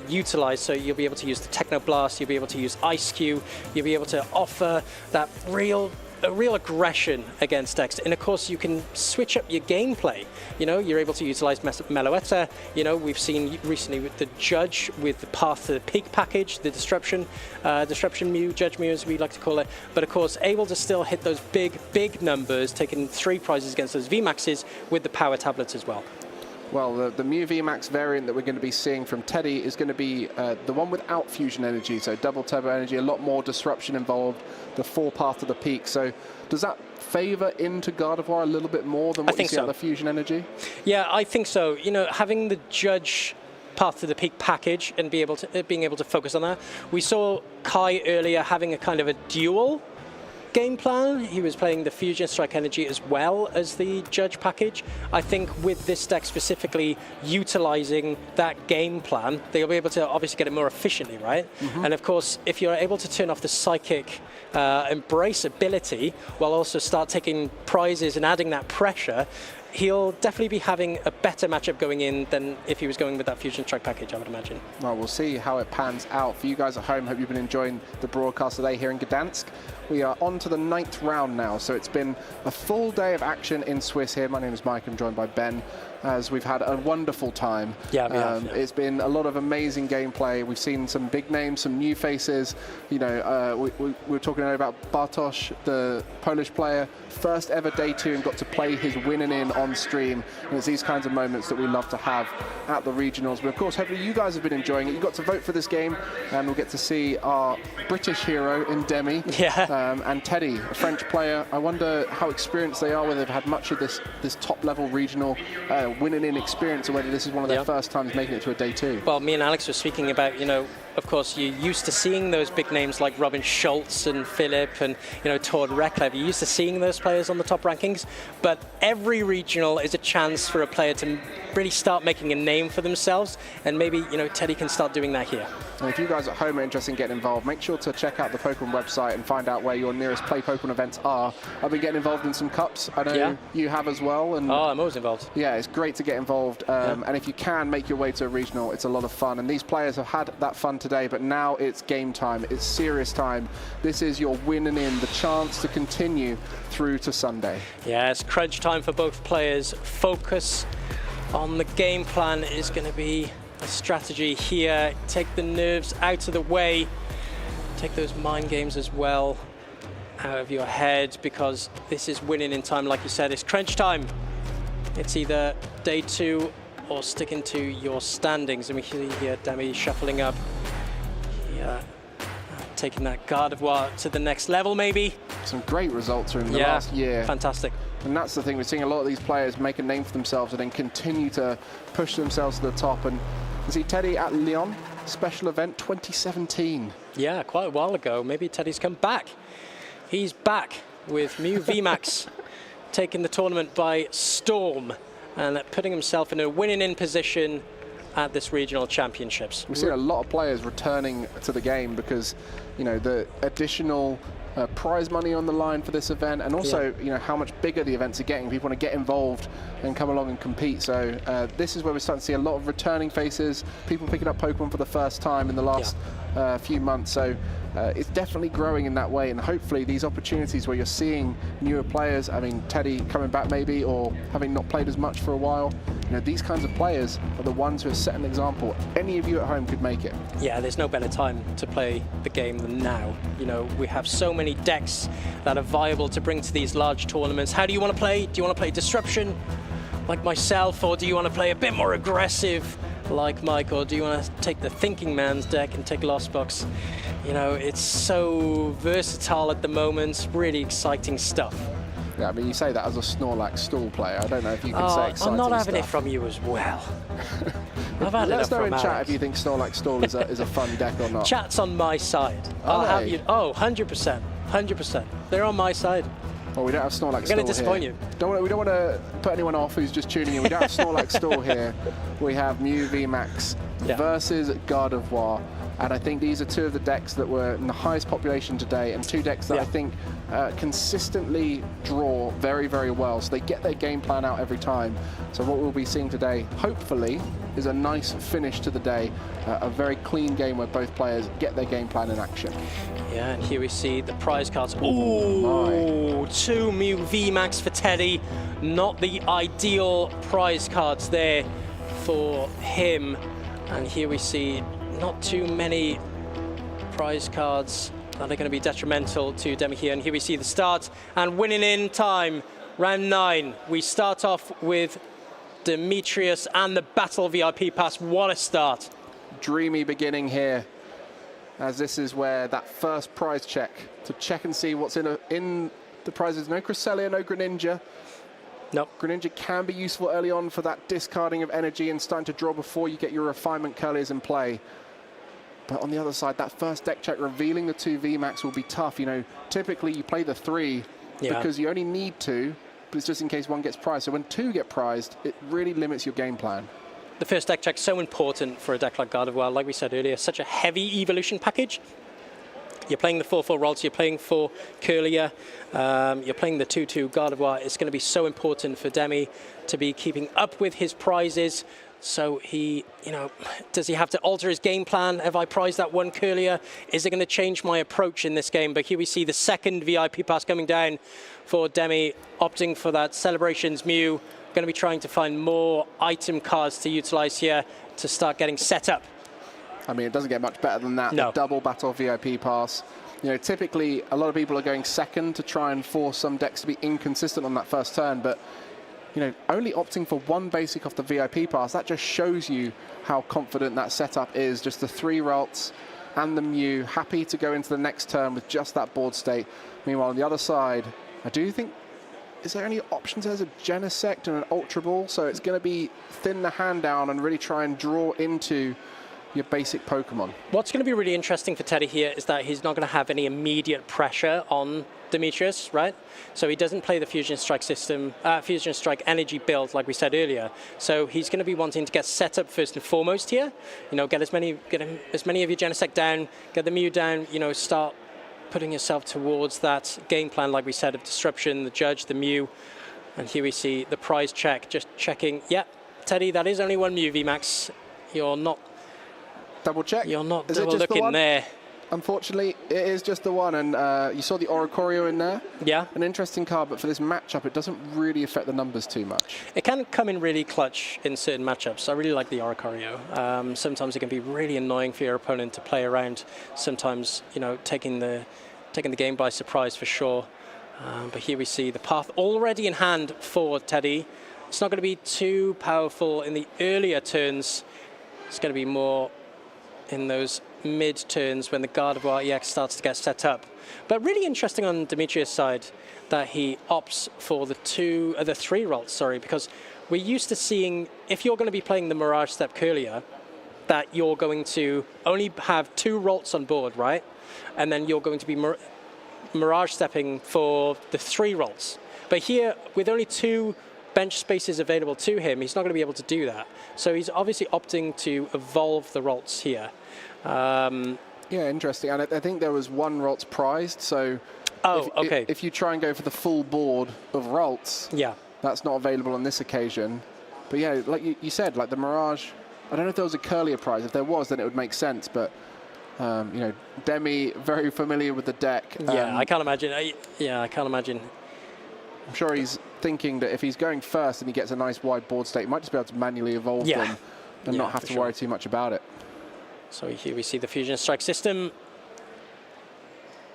utilize. So you'll be able to use the Techno Blast, you'll be able to use Ice Cube, you'll be able to offer that real aggression against decks. And of course you can switch up your gameplay. You know, you're able to utilize Meloetta. You know, we've seen recently with the Judge, with the Path to the Peak package, the Disruption Mew, Judge Mew as we like to call it. But of course able to still hit those big numbers, taking 3 prizes against those VMAXs with the power tablets as well. Well, the Mew VMAX variant that we're going to be seeing from Teddy is going to be the one without fusion energy, so double turbo energy, a lot more disruption involved, the 4 Path to the Peak. So does that favor into Gardevoir a little bit more than what you see out the fusion energy? Yeah, I think so. You know, having the Judge Path to the Peak package and being able to focus on that. We saw Kai earlier having a kind of a dual game plan. He was playing the Fusion Strike Energy as well as the Judge package. I think with this deck specifically utilizing that game plan, they'll be able to obviously get it more efficiently, right? And of course, if you're able to turn off the Psychic Embrace ability while also start taking prizes and adding that pressure, he'll definitely be having a better matchup going in than if he was going with that Fusion Strike package, I would imagine. Well, we'll see how it pans out. For you guys at home, hope you've been enjoying the broadcast today here in Gdańsk. We are on to the 9th round now, so it's been a full day of action in Swiss here. My name is Mike, I'm joined by Ben. as we've had a wonderful time. Yeah, we have, yeah. It's been a lot of amazing gameplay. We've seen some big names, some new faces. You know, we were talking earlier about Bartosz, the Polish player, first ever day 2 and got to play his winning in on stream. And it's these kinds of moments that we love to have at the regionals. But of course, hopefully you guys have been enjoying it. You got to vote for this game, and we'll get to see our British hero in Demi, and Teddy, a French player. I wonder how experienced they are, whether they've had much of this top-level regional winning in experience, or whether this is one of their first times making it to a day 2. Well, me and Alex were speaking about, you know, of course, you're used to seeing those big names like Robin Schultz and Philip and, you know, Tord Reklev. You're used to seeing those players on the top rankings, but every regional is a chance for a player to really start making a name for themselves, and maybe, you know, Teddy can start doing that here. And if you guys at home are interested in getting involved, make sure to check out the Pokémon website and find out where your nearest Play Pokémon events are. I've been getting involved in some cups. I know you have as well. And I'm always involved. Yeah, it's great to get involved. And if you can make your way to a regional, it's a lot of fun. And these players have had that fun today, but now it's game time. It's serious time. This is your winning in, the chance to continue through to Sunday. Yeah, it's crunch time for both players. Focus on the game plan is going to be a strategy here. Take the nerves out of the way. Take those mind games as well out of your head, because this is winning in time. Like you said, it's crunch time. It's either day 2 or sticking to your standings. And we see here Demi shuffling up. Yeah, taking that Gardevoir to the next level, maybe. Some great results from the last year. Fantastic. And that's the thing, we're seeing a lot of these players make a name for themselves and then continue to push themselves to the top. And you see Teddy at Lyon, special event 2017. Yeah, quite a while ago. Maybe Teddy's come back. He's back with Mew VMAX, taking the tournament by storm and putting himself in a winning in position at this regional championships. We've seen a lot of players returning to the game because, you know, the additional prize money on the line for this event, and also you know how much bigger the events are getting. People want to get involved and come along and compete. So this is where we're starting to see a lot of returning faces, people picking up Pokemon for the first time in the last few months. So it's definitely growing in that way, and hopefully these opportunities where you're seeing newer players, I mean Teddy coming back maybe, or having not played as much for a while, you know, these kinds of players are the ones who have set an example. Any of you at home could make it. Yeah, there's no better time to play the game than now. You know, we have so many decks that are viable to bring to these large tournaments. How do you want to play? Do you want to play Disruption like myself, or do you want to play a bit more aggressive like Mike, or do you want to take the Thinking Man's deck and take Lost Box? You know, it's so versatile at the moment, really exciting stuff. Yeah, I mean, you say that as a Snorlax Stall player. I don't know if you can say exciting I'm not having stuff. it from you as well. I've had Let us know from in chat Alex. if you think Snorlax Stall is a fun deck or not. Chat's on my side. I'll have you. Oh, 100%. 100%. They're on my side. Well, we don't have Snorlax Stall here. I'm going to disappoint you. We don't want to put anyone off who's just tuning in. We don't have Snorlax Stall here. We have Mew VMAX versus Gardevoir. And I think these are two of the decks that were in the highest population today, and two decks that I think consistently draw very, very well. So they get their game plan out every time. So what we'll be seeing today, hopefully, is a nice finish to the day. A very clean game where both players get their game plan in action. Yeah, and here we see the prize cards. Ooh, 2 Mew VMAX for Teddy. Not the ideal prize cards there for him. And here we see not too many prize cards that are going to be detrimental to Demi here. And here we see the start and winning in time. Round 9. We start off with Demetrius and the Battle VIP Pass. What a start. Dreamy beginning here, as this is where that first prize check, to check and see what's in the prizes. No Cresselia, no Greninja. Nope. Greninja can be useful early on for that discarding of energy and starting to draw before you get your refinement curlies in play. But on the other side, that first deck check revealing the 2 VMAX will be tough. You know, typically you play the 3 because you only need 2, but it's just in case one gets prized. So when 2 get prized, it really limits your game plan. The first deck check so important for a deck like Gardevoir. Like we said earlier, such a heavy evolution package. You're playing the 4/4 Ralts, you're playing for Curlier, you're playing the 2/2 Gardevoir. It's going to be so important for Demi to be keeping up with his prizes. So he, you know, does he have to alter his game plan? Have I prized that 1 Curlier? Is it going to change my approach in this game? But here we see the second VIP pass coming down for Demi, opting for that Celebrations Mew going to be trying to find more item cards to utilize here to start getting set up. I mean, it doesn't get much better than that. No. The double battle VIP pass. You know, typically a lot of people are going second to try and force some decks to be inconsistent on that first turn, but you know, only opting for one basic off the VIP pass, that just shows you how confident that setup is. Just the 3 Ralts and the Mew, happy to go into the next turn with just that board state. Meanwhile, on the other side, I do think, is there any options? There's a Genesect and an Ultra Ball, so it's going to be thin the hand down and really try and draw into your basic Pokemon. What's going to be really interesting for Teddy here is that he's not going to have any immediate pressure on Demetrius, right? So he doesn't play the Fusion Strike system, Fusion Strike energy build like we said earlier. So he's going to be wanting to get set up first and foremost here. You know, get as many of your Genesect down, get the Mew down. You know, start putting yourself towards that game plan, like we said, of Disruption, the Judge, the Mew, and here we see the prize check. Just checking. Yeah, Teddy, that is only 1 Mew VMAX. You're not. Double check. You're not is double it just looking the one? there. Unfortunately, it is just the one, and you saw the Oricorio in there. Yeah. An interesting card, but for this matchup, it doesn't really affect the numbers too much. It can come in really clutch in certain matchups. I really like the Oricorio. Sometimes it can be really annoying for your opponent to play around. Sometimes, you know, taking the game by surprise for sure. But here we see the path already in hand for Teddy. It's not going to be too powerful in the earlier turns. It's going to be more in those mid turns when the Gardevoir EX starts to get set up. But really interesting on Demetrius' side that he opts for the 3 Ralts, sorry, because we're used to seeing, if you're going to be playing the Mirage Step Curlier, that you're going to only have 2 Ralts on board, right? And then you're going to be Mirage Stepping for the 3 Ralts. But here, with only 2 bench spaces available to him, he's not going to be able to do that. So he's obviously opting to evolve the Ralts here. Yeah, interesting. And I think there was 1 Ralts prized, so if you try and go for the full board of Ralts, yeah, that's not available on this occasion. But yeah, like you said, like the Mirage, I don't know if there was a Curlier prize. If there was, then it would make sense, but you know, Demi, very familiar with the deck. Yeah, I can't imagine. I can't imagine. I'm sure he's thinking that if he's going first and he gets a nice wide board state, he might just be able to manually evolve them and not have to worry too much about it. So here we see the Fusion Strike system.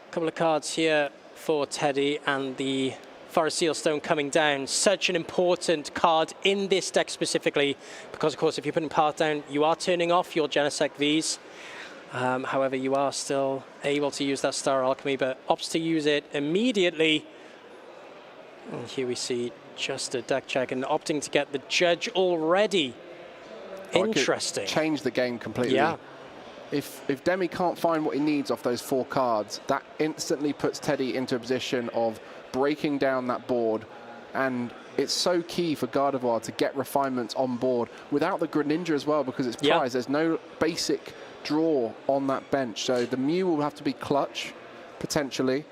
A couple of cards here for Teddy and the Forest Sealstone coming down. Such an important card in this deck specifically, because of course if you're putting Path down, you are turning off your Genesect Vs. However, you are still able to use that Star Alchemy, but opts to use it immediately. And here we see just a deck check and opting to get the Judge already. Interesting. Change the game completely. Yeah. If Demi can't find what he needs off those 4 cards, that instantly puts Teddy into a position of breaking down that board. And it's so key for Gardevoir to get refinements on board without the Greninja as well, because it's prized. There's no basic draw on that bench. So the Mew will have to be clutch, potentially.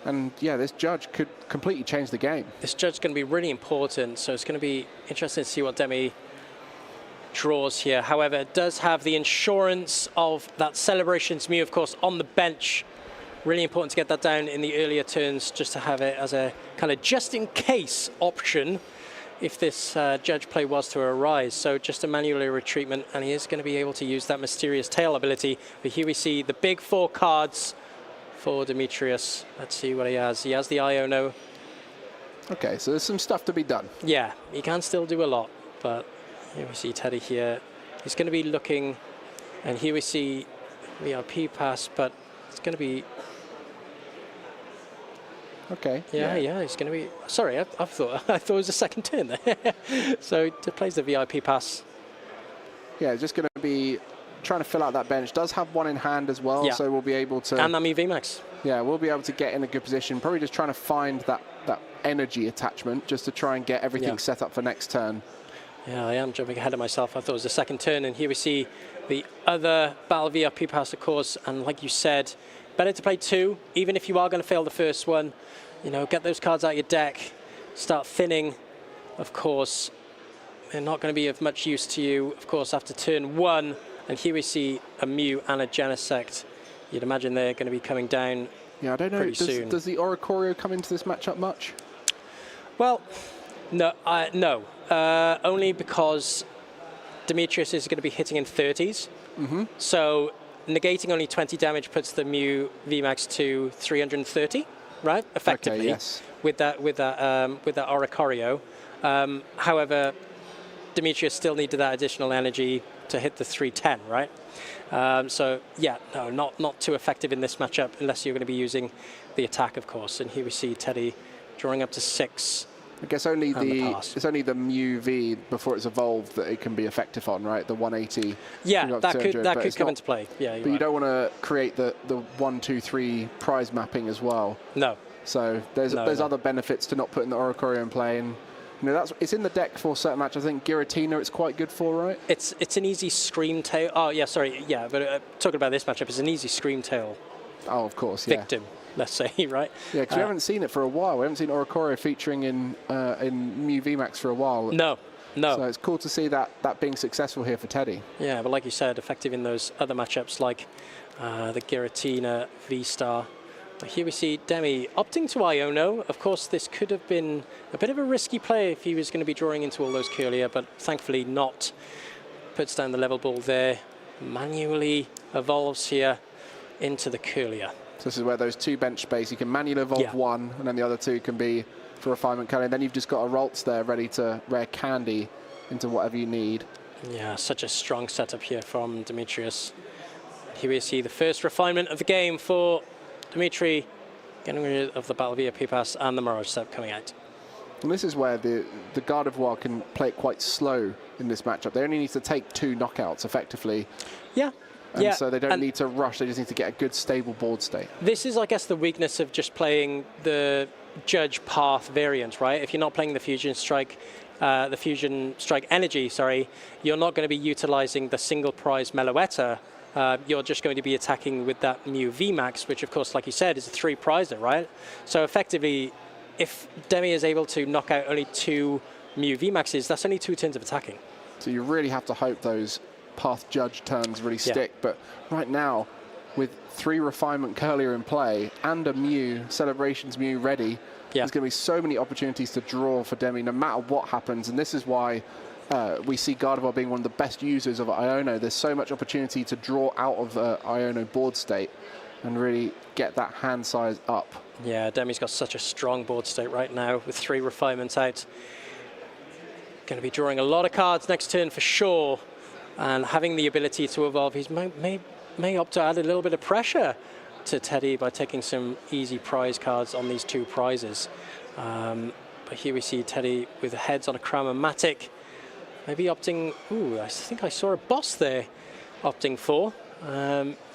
And yeah, this Judge could completely change the game. This Judge is going to be really important, so it's going to be interesting to see what Demi draws here. However, it does have the insurance of that Celebrations Mew, of course, on the bench. Really important to get that down in the earlier turns, just to have it as a kind of just-in-case option if this Judge play was to arise. So just a manual retreatment, and he is going to be able to use that Mysterious Tail ability. But here we see the big 4 cards for Demetrius. Let's see what he has. He has the Iono. Okay, so there's some stuff to be done. Yeah, he can still do a lot, but here we see Teddy here. He's going to be looking, and here we see VIP pass, but it's going to be... Okay. Yeah, he's going to be... Sorry, I thought it was a second turn there. So he plays the VIP pass. Yeah, just going to be trying to fill out that bench. Does have 1 in hand as well, so we'll be able to... And that Mew VMAX. Yeah, we'll be able to get in a good position. Probably just trying to find that energy attachment just to try and get everything set up for next turn. Yeah, I am jumping ahead of myself. I thought it was the second turn, and here we see the other Battle VIP pass, of course, and like you said, better to play 2, even if you are going to fail the first one. You know, get those cards out of your deck, start thinning, of course. They're not going to be of much use to you, of course, after turn 1. And here we see a Mew and a Genesect. You'd imagine they're going to be coming down I don't know. pretty soon. Does the Oricorio come into this matchup much? Well, no. only because Demetrius is going to be hitting in 30s. So negating only 20 damage puts the Mew VMAX to 330, right? Effectively, Okay, yes. with that Oricorio. However, Demetrius still needed that additional energy to hit the 310, right? So yeah, no, not too effective in this matchup unless you're going to be using the attack, of course. And here we see Teddy drawing up to 6. I guess it's only the Mew V before it's evolved that it can be effective on, right? The 180. Yeah, that could come into play. Yeah, but you don't want to create the 1, 2, 3 prize mapping as well. No. So there's other benefits to not putting the Oricorio in play, and you know it's in the deck for certain matches. I think Giratina it's quite good for, right? It's an easy Scream Tail. Oh yeah, sorry, yeah. But talking about this matchup, it's an easy Scream Tail. Oh, of course, yeah. Victim. Let's say, right? Yeah, because we haven't seen it for a while. We haven't seen Oricorio featuring in Mew VMAX for a while. No. So it's cool to see that being successful here for Teddy. Yeah, but like you said, effective in those other matchups like the Giratina V-Star. But here we see Demi opting to Iono. Of course, this could have been a bit of a risky play if he was going to be drawing into all those Curlier, but thankfully not. Puts down the level ball there. Manually evolves here into the Curlier. So this is where those 2 bench space, you can manually evolve 1, and then the other 2 can be for refinement color. And then you've just got a Ralts there ready to rare candy into whatever you need. Yeah, such a strong setup here from Demetrius. Here we see the first refinement of the game for Dimitri, getting rid of the Battle VIP Pass and the Mirage Step coming out. And this is where the Gardevoir can play it quite slow in this matchup. They only need to take 2 knockouts effectively. Yeah. And so they don't need to rush, they just need to get a good stable board state. This is, I guess, the weakness of just playing the Judge Path variant, right? If you're not playing the Fusion Strike Energy, sorry, you're not going to be utilizing the single prize Meloetta. You're just going to be attacking with that Mew VMAX, which, of course, like you said, is a 3 prizer, right? So effectively, if Demi is able to knock out only 2 Mew VMAXs, that's only 2 turns of attacking. So you really have to hope those Path Judge turns really stick. But right now, with 3 Refinement Curlier in play and a Mew, Celebrations Mew ready, there's going to be so many opportunities to draw for Demi no matter what happens. And this is why we see Gardevoir being one of the best users of Iono. There's so much opportunity to draw out of Iono board state and really get that hand size up. Yeah, Demi's got such a strong board state right now with 3 refinements out. Going to be drawing a lot of cards next turn for sure. And having the ability to evolve, he may opt to add a little bit of pressure to Teddy by taking some easy prize cards on these 2 prizes. But here we see Teddy with the heads on a Cramomatic. Maybe opting, I think I saw a boss there opting for.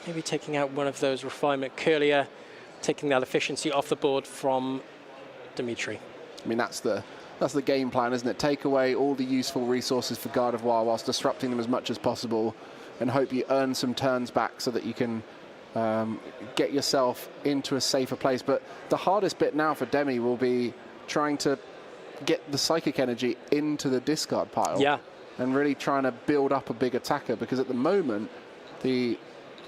Maybe taking out one of those Refinement Curlier, taking that efficiency off the board from Dimitri. I mean, that's the game plan, isn't it? Take away all the useful resources for Gardevoir whilst disrupting them as much as possible and hope you earn some turns back so that you can get yourself into a safer place. But the hardest bit now for Demi will be trying to get the Psychic Energy into the discard pile. Yeah. And really trying to build up a big attacker, because at the moment, the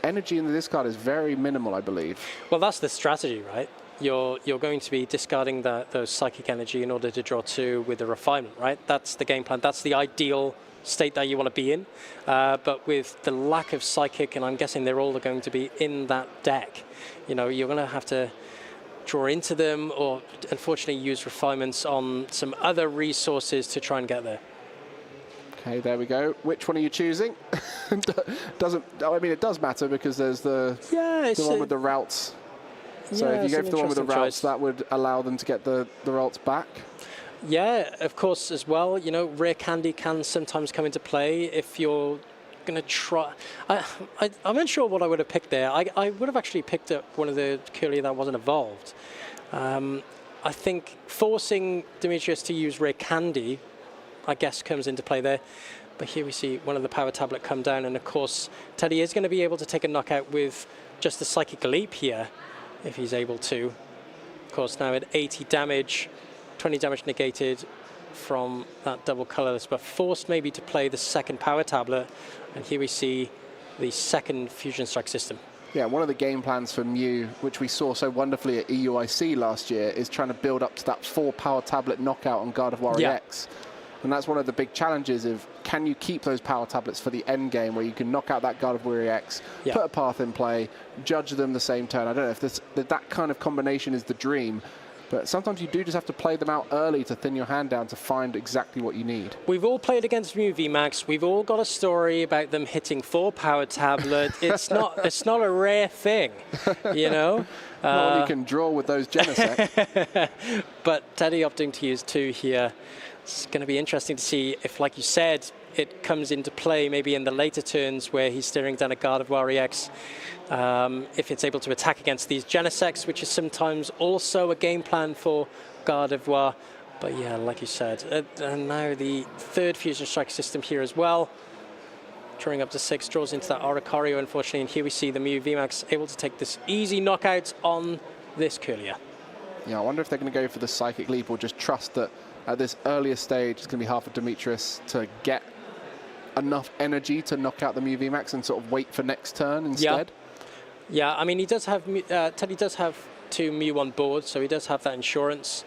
energy in the discard is very minimal, I believe. Well, that's the strategy, right? You're going to be discarding those Psychic Energy in order to draw 2 with the Refinement, right? That's the game plan. That's the ideal state that you want to be in. But with the lack of Psychic, and I'm guessing they're all going to be in that deck, you know, you're going to have to draw into them or unfortunately use refinements on some other resources to try and get there. Okay, there we go. Which one are you choosing? I mean, it does matter because there's the one with the routes. So if you go for the one with the routes, that would allow them to get the routes back. Yeah, of course, as well. You know, rare candy can sometimes come into play if you're going to try. I'm unsure what I would have picked there. I would have actually picked up one of the Curlier that wasn't evolved. I think forcing Demetrius to use rare candy, I guess, comes into play there. But here we see one of the power tablet come down, and of course, Teddy is going to be able to take a knockout with just the Psychic Leap here, if he's able to. Of course, now at 80 damage, 20 damage negated from that double colorless, but forced maybe to play the second power tablet. And here we see the second Fusion Strike system. Yeah, one of the game plans for Mew, which we saw so wonderfully at EUIC last year, is trying to build up to that 4 power tablet knockout on Gardevoir EX. And that's one of the big challenges of, can you keep those power tablets for the end game where you can knock out that Gardevoir EX, put a path in play, judge them the same turn. I don't know if that kind of combination is the dream, but sometimes you do just have to play them out early to thin your hand down to find exactly what you need. We've all played against Mew VMAX. We've all got a story about them hitting 4 power tablet. It's not a rare thing, you know. Not when you can draw with those Genesect. But Teddy opting to use 2 here. It's going to be interesting to see if, like you said, it comes into play maybe in the later turns where he's staring down a Gardevoir EX. If it's able to attack against these Genesects, which is sometimes also a game plan for Gardevoir. But yeah, like you said, and now the 3rd Fusion Strike system here as well. Drawing up to 6, draws into that Oricorio, unfortunately. And here we see the Mew VMAX able to take this easy knockout on this Curlier. Yeah, I wonder if they're going to go for the Psychic Leap or just trust that at this earlier stage it's going to be hard for Demetrius to get enough energy to knock out the Mew VMAX and sort of wait for next turn instead. Yeah, I mean, he does have, Teddy does have 2 Mew on board, so he does have that insurance.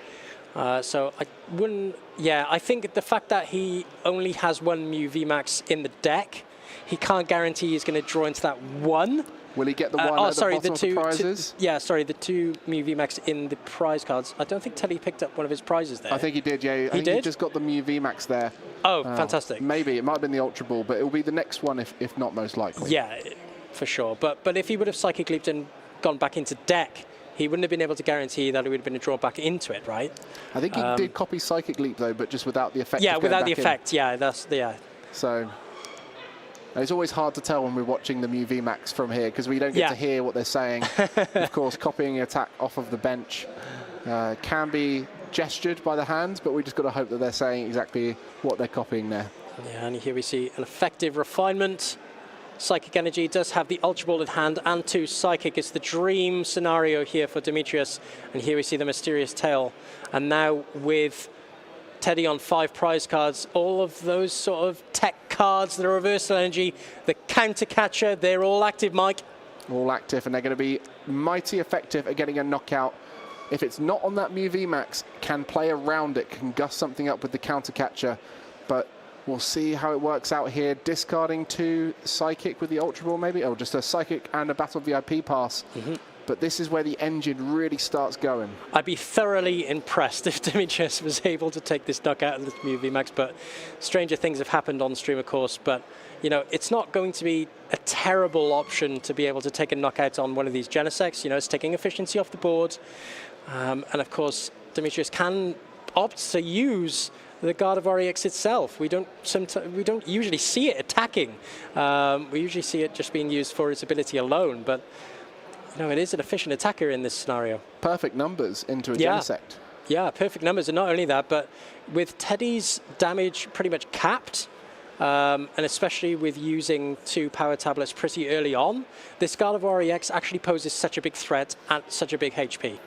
So I wouldn't, I think the fact that he only has 1 Mew VMAX in the deck, he can't guarantee he's going to draw into that 1. Will he get the one at the bottom of the prizes? The 2 Mew VMAX in the prize cards. I don't think Teddy picked up one of his prizes there. I think he did, yeah. I think he just got the Mew VMAX there. Oh, fantastic. Maybe, it might have been the Ultra Ball, but it will be the next one if not most likely. Yeah, for sure. But if he would have Psychic Leaped and gone back into deck, he wouldn't have been able to guarantee that it would have been a draw back into it, right? I think he did copy Psychic Leap, though, but just without the effect. Yeah, without the effect, yeah. So it's always hard to tell when we're watching the Mew VMAX from here because we don't get to hear what they're saying. Of course, copying an attack off of the bench can be gestured by the hands, but we just got to hope that they're saying exactly what they're copying there. Yeah, and here we see an effective refinement. Psychic Energy does have the Ultra Ball in hand and 2 Psychic. It's the dream scenario here for Demetrius. And here we see the Mysterious Tail. And now with Teddy on 5 prize cards, all of those sort of tech cards, the Reversal Energy, the Counter Catcher, they're all active, Mike. All active, and they're going to be mighty effective at getting a knockout. If it's not on that Mew VMAX, can play around it, can gust something up with the Counter Catcher. But we'll see how it works out here. Discarding 2 Psychic with the Ultra Ball, maybe? Oh, just a Psychic and a Battle VIP pass. But this is where the engine really starts going. I'd be thoroughly impressed if Demetrius was able to take this knockout of this Mew VMAX, but stranger things have happened on stream, of course. But, you know, it's not going to be a terrible option to be able to take a knockout on one of these Genesects. You know, it's taking efficiency off the board. And, of course, Demetrius can opt to use the Gardevoir EX itself. We don't usually see it attacking. We usually see it just being used for its ability alone, but you know, it is an efficient attacker in this scenario. Perfect numbers into a Genesect. Yeah, perfect numbers, and not only that, but with Teddy's damage pretty much capped, and especially with using 2 power tablets pretty early on, this Gardevoir EX actually poses such a big threat at such a big HP.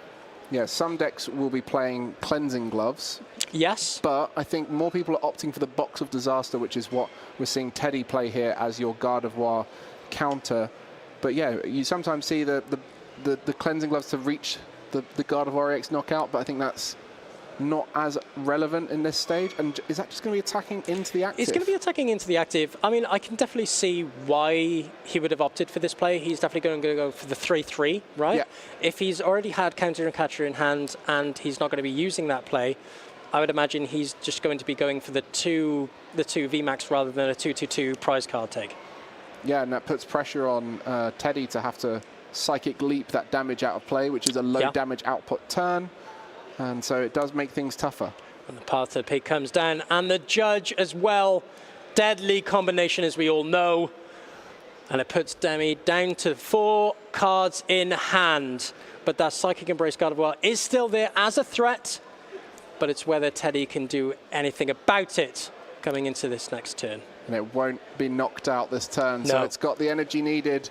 Yeah, some decks will be playing Cleansing Gloves. Yes. But I think more people are opting for the Box of Disaster, which is what we're seeing Teddy play here as your Gardevoir counter. But yeah, you sometimes see the Cleansing Gloves to reach the Gardevoir EX knockout, but I think that's not as relevant in this stage. And is that just going to be attacking into the active? It's going to be attacking into the active. I mean, I can definitely see why he would have opted for this play. He's definitely going to go for the 3-3, right? Yeah. If he's already had Counter and Catcher in hand and he's not going to be using that play, I would imagine he's just going to be going for the 2 VMAX rather than a 2-2-2 prize card take. Yeah, and that puts pressure on Teddy to have to Psychic Leap that damage out of play, which is a low damage output turn. And so it does make things tougher. And the path to the pig comes down, and the judge as well. Deadly combination, as we all know. And it puts Demi down to 4 cards in hand. But that Psychic Embrace Gardevoir is still there as a threat. But it's whether Teddy can do anything about it coming into this next turn. And it won't be knocked out this turn, No. so it's got the energy needed.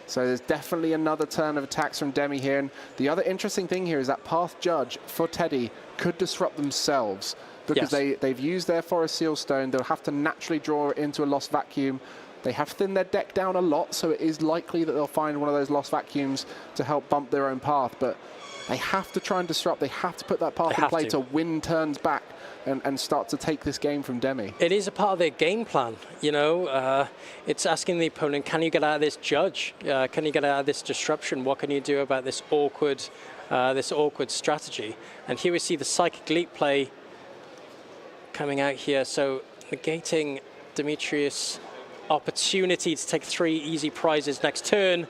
So there's definitely another turn of attacks from Demi here. And the other interesting thing here is that Path Judge for Teddy could disrupt themselves because they've used their Forest Seal Stone. They'll have to naturally draw it into a Lost Vacuum. They have thinned their deck down a lot, so it is likely that they'll find one of those Lost Vacuums to help bump their own path. But they have to try and disrupt. They have to put that path in play to win turns back. and start to take this game from Demi. It is a part of their game plan, you know. It's asking the opponent, can you get out of this judge? Can you get out of this disruption? What can you do about this awkward strategy? And here we see the Psychic Leap play coming out here, so negating Demetrius' opportunity to take 3 easy prizes next turn.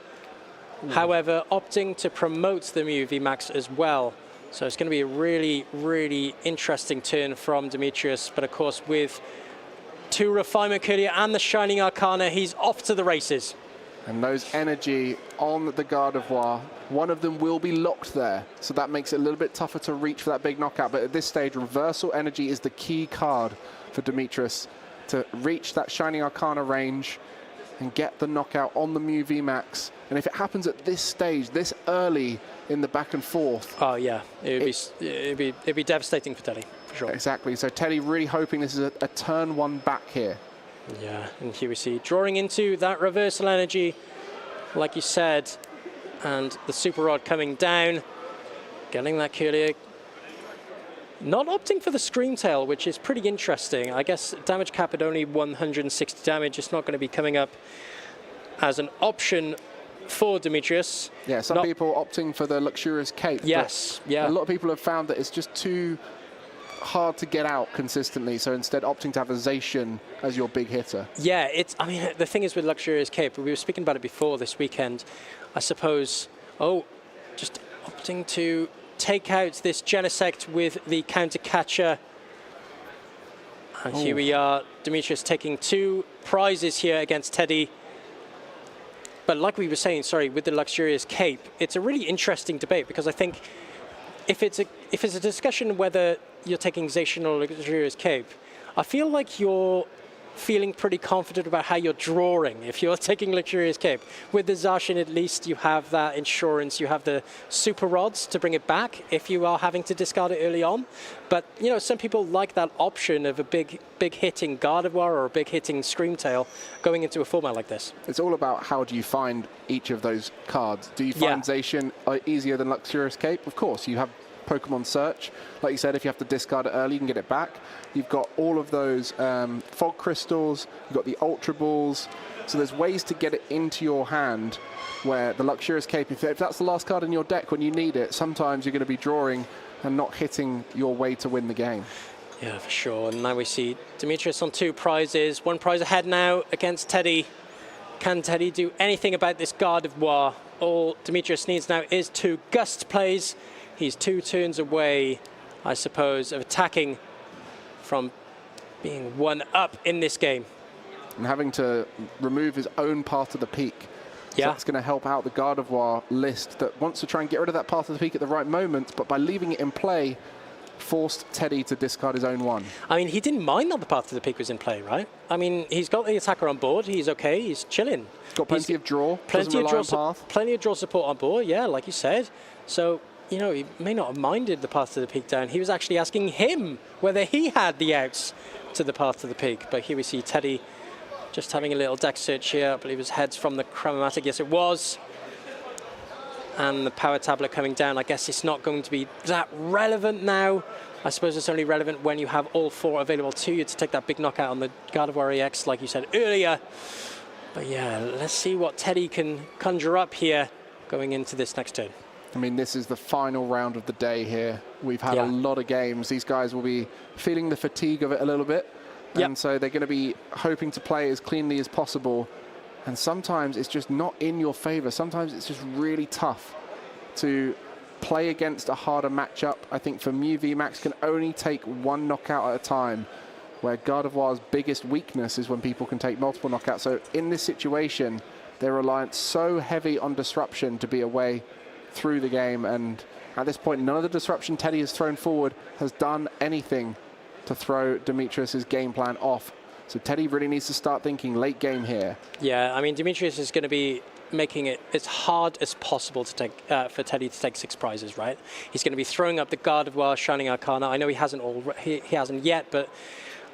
However, opting to promote the Mew VMAX as well. So it's going to be a really, really interesting turn from Demetrius. But of course, with 2 Refinement Courier and the Shining Arcana, he's off to the races. And those energy on the Gardevoir, one of them will be locked there. So that makes it a little bit tougher to reach for that big knockout. But at this stage, Reversal Energy is the key card for Demetrius to reach that Shining Arcana range and get the knockout on the Mew VMAX. And if it happens at this stage, this early in the back and forth... Oh, yeah. It'd be devastating for Teddy, for sure. Exactly. So Teddy really hoping this is a turn 1 back here. Yeah, and here we see drawing into that Reversal Energy, like you said, and the Super Rod coming down, getting that Courier. Not opting for the Screamtail, which is pretty interesting. I guess damage cap at only 160 damage. It's not going to be coming up as an option for Demetrius. Yeah, some people opting for the Luxurious Cape. Yes, yeah. A lot of people have found that it's just too hard to get out consistently, so instead opting to have a Zacian as your big hitter. Yeah, I mean, the thing is with Luxurious Cape, we were speaking about it before this weekend, I suppose, just opting to take out this Genesect with the counter catcher. And here we are, Demetrius taking 2 prizes here against Teddy. But like we were saying, sorry, with the Luxurious Cape, it's a really interesting debate, because I think if it's a discussion whether you're taking Zacian or Luxurious Cape, I feel like you're feeling pretty confident about how you're drawing if you're taking Luxurious Cape. With the Zacian, at least you have that insurance, you have the Super Rods to bring it back if you are having to discard it early on. But, you know, some people like that option of a big hitting Gardevoir or a big hitting Screamtail going into a format like this. It's all about how do you find each of those cards. Do you find Zacian easier than Luxurious Cape? Of course, you have Pokemon Search. Like you said, if you have to discard it early, you can get it back. You've got all of those Fog Crystals, you've got the Ultra Balls. So there's ways to get it into your hand where the Luxurious Cape, if that's the last card in your deck when you need it, sometimes you're going to be drawing and not hitting your way to win the game. Yeah, for sure. And now we see Demetrius on 2 prizes. 1 prize ahead now against Teddy. Can Teddy do anything about this Gardevoir? All Demetrius needs now is 2 Gust plays. He's 2 turns away, I suppose, of attacking from being 1 up in this game. And having to remove his own Path to the Peak. So that's going to help out the Gardevoir list that wants to try and get rid of that Path to the Peak at the right moment, but by leaving it in play, forced Teddy to discard his own 1. I mean, he didn't mind that the Path to the Peak was in play, right? I mean, he's got the attacker on board. He's okay. He's chilling. Got plenty of draw. Plenty of draw support on board, yeah, like you said. So, you know, he may not have minded the Path to the Peak down. He was actually asking him whether he had the outs to the Path to the Peak. But here we see Teddy just having a little deck search here. I believe his head's from the Chromatic. Yes, it was. And the Power Tablet coming down. I guess it's not going to be that relevant now. I suppose it's only relevant when you have all 4 available to you to take that big knockout on the Gardevoir EX, like you said earlier. But yeah, let's see what Teddy can conjure up here going into this next turn. I mean, this is the final round of the day here. We've had a lot of games. These guys will be feeling the fatigue of it a little bit. And so they're going to be hoping to play as cleanly as possible. And sometimes it's just not in your favor. Sometimes it's just really tough to play against a harder matchup. I think for Mew VMAX can only take 1 knockout at a time, where Gardevoir's biggest weakness is when people can take multiple knockouts. So in this situation, they're reliant so heavy on disruption to be a way through the game, and at this point none of the disruption Teddy has thrown forward has done anything to throw Demetrius's game plan off. So Teddy really needs to start thinking late game here. Yeah, I mean, Demetrius is going to be making it as hard as possible to take for Teddy to take 6 prizes, right? He's going to be throwing up the Gardevoir, Shining Arcana. I know he hasn't yet, but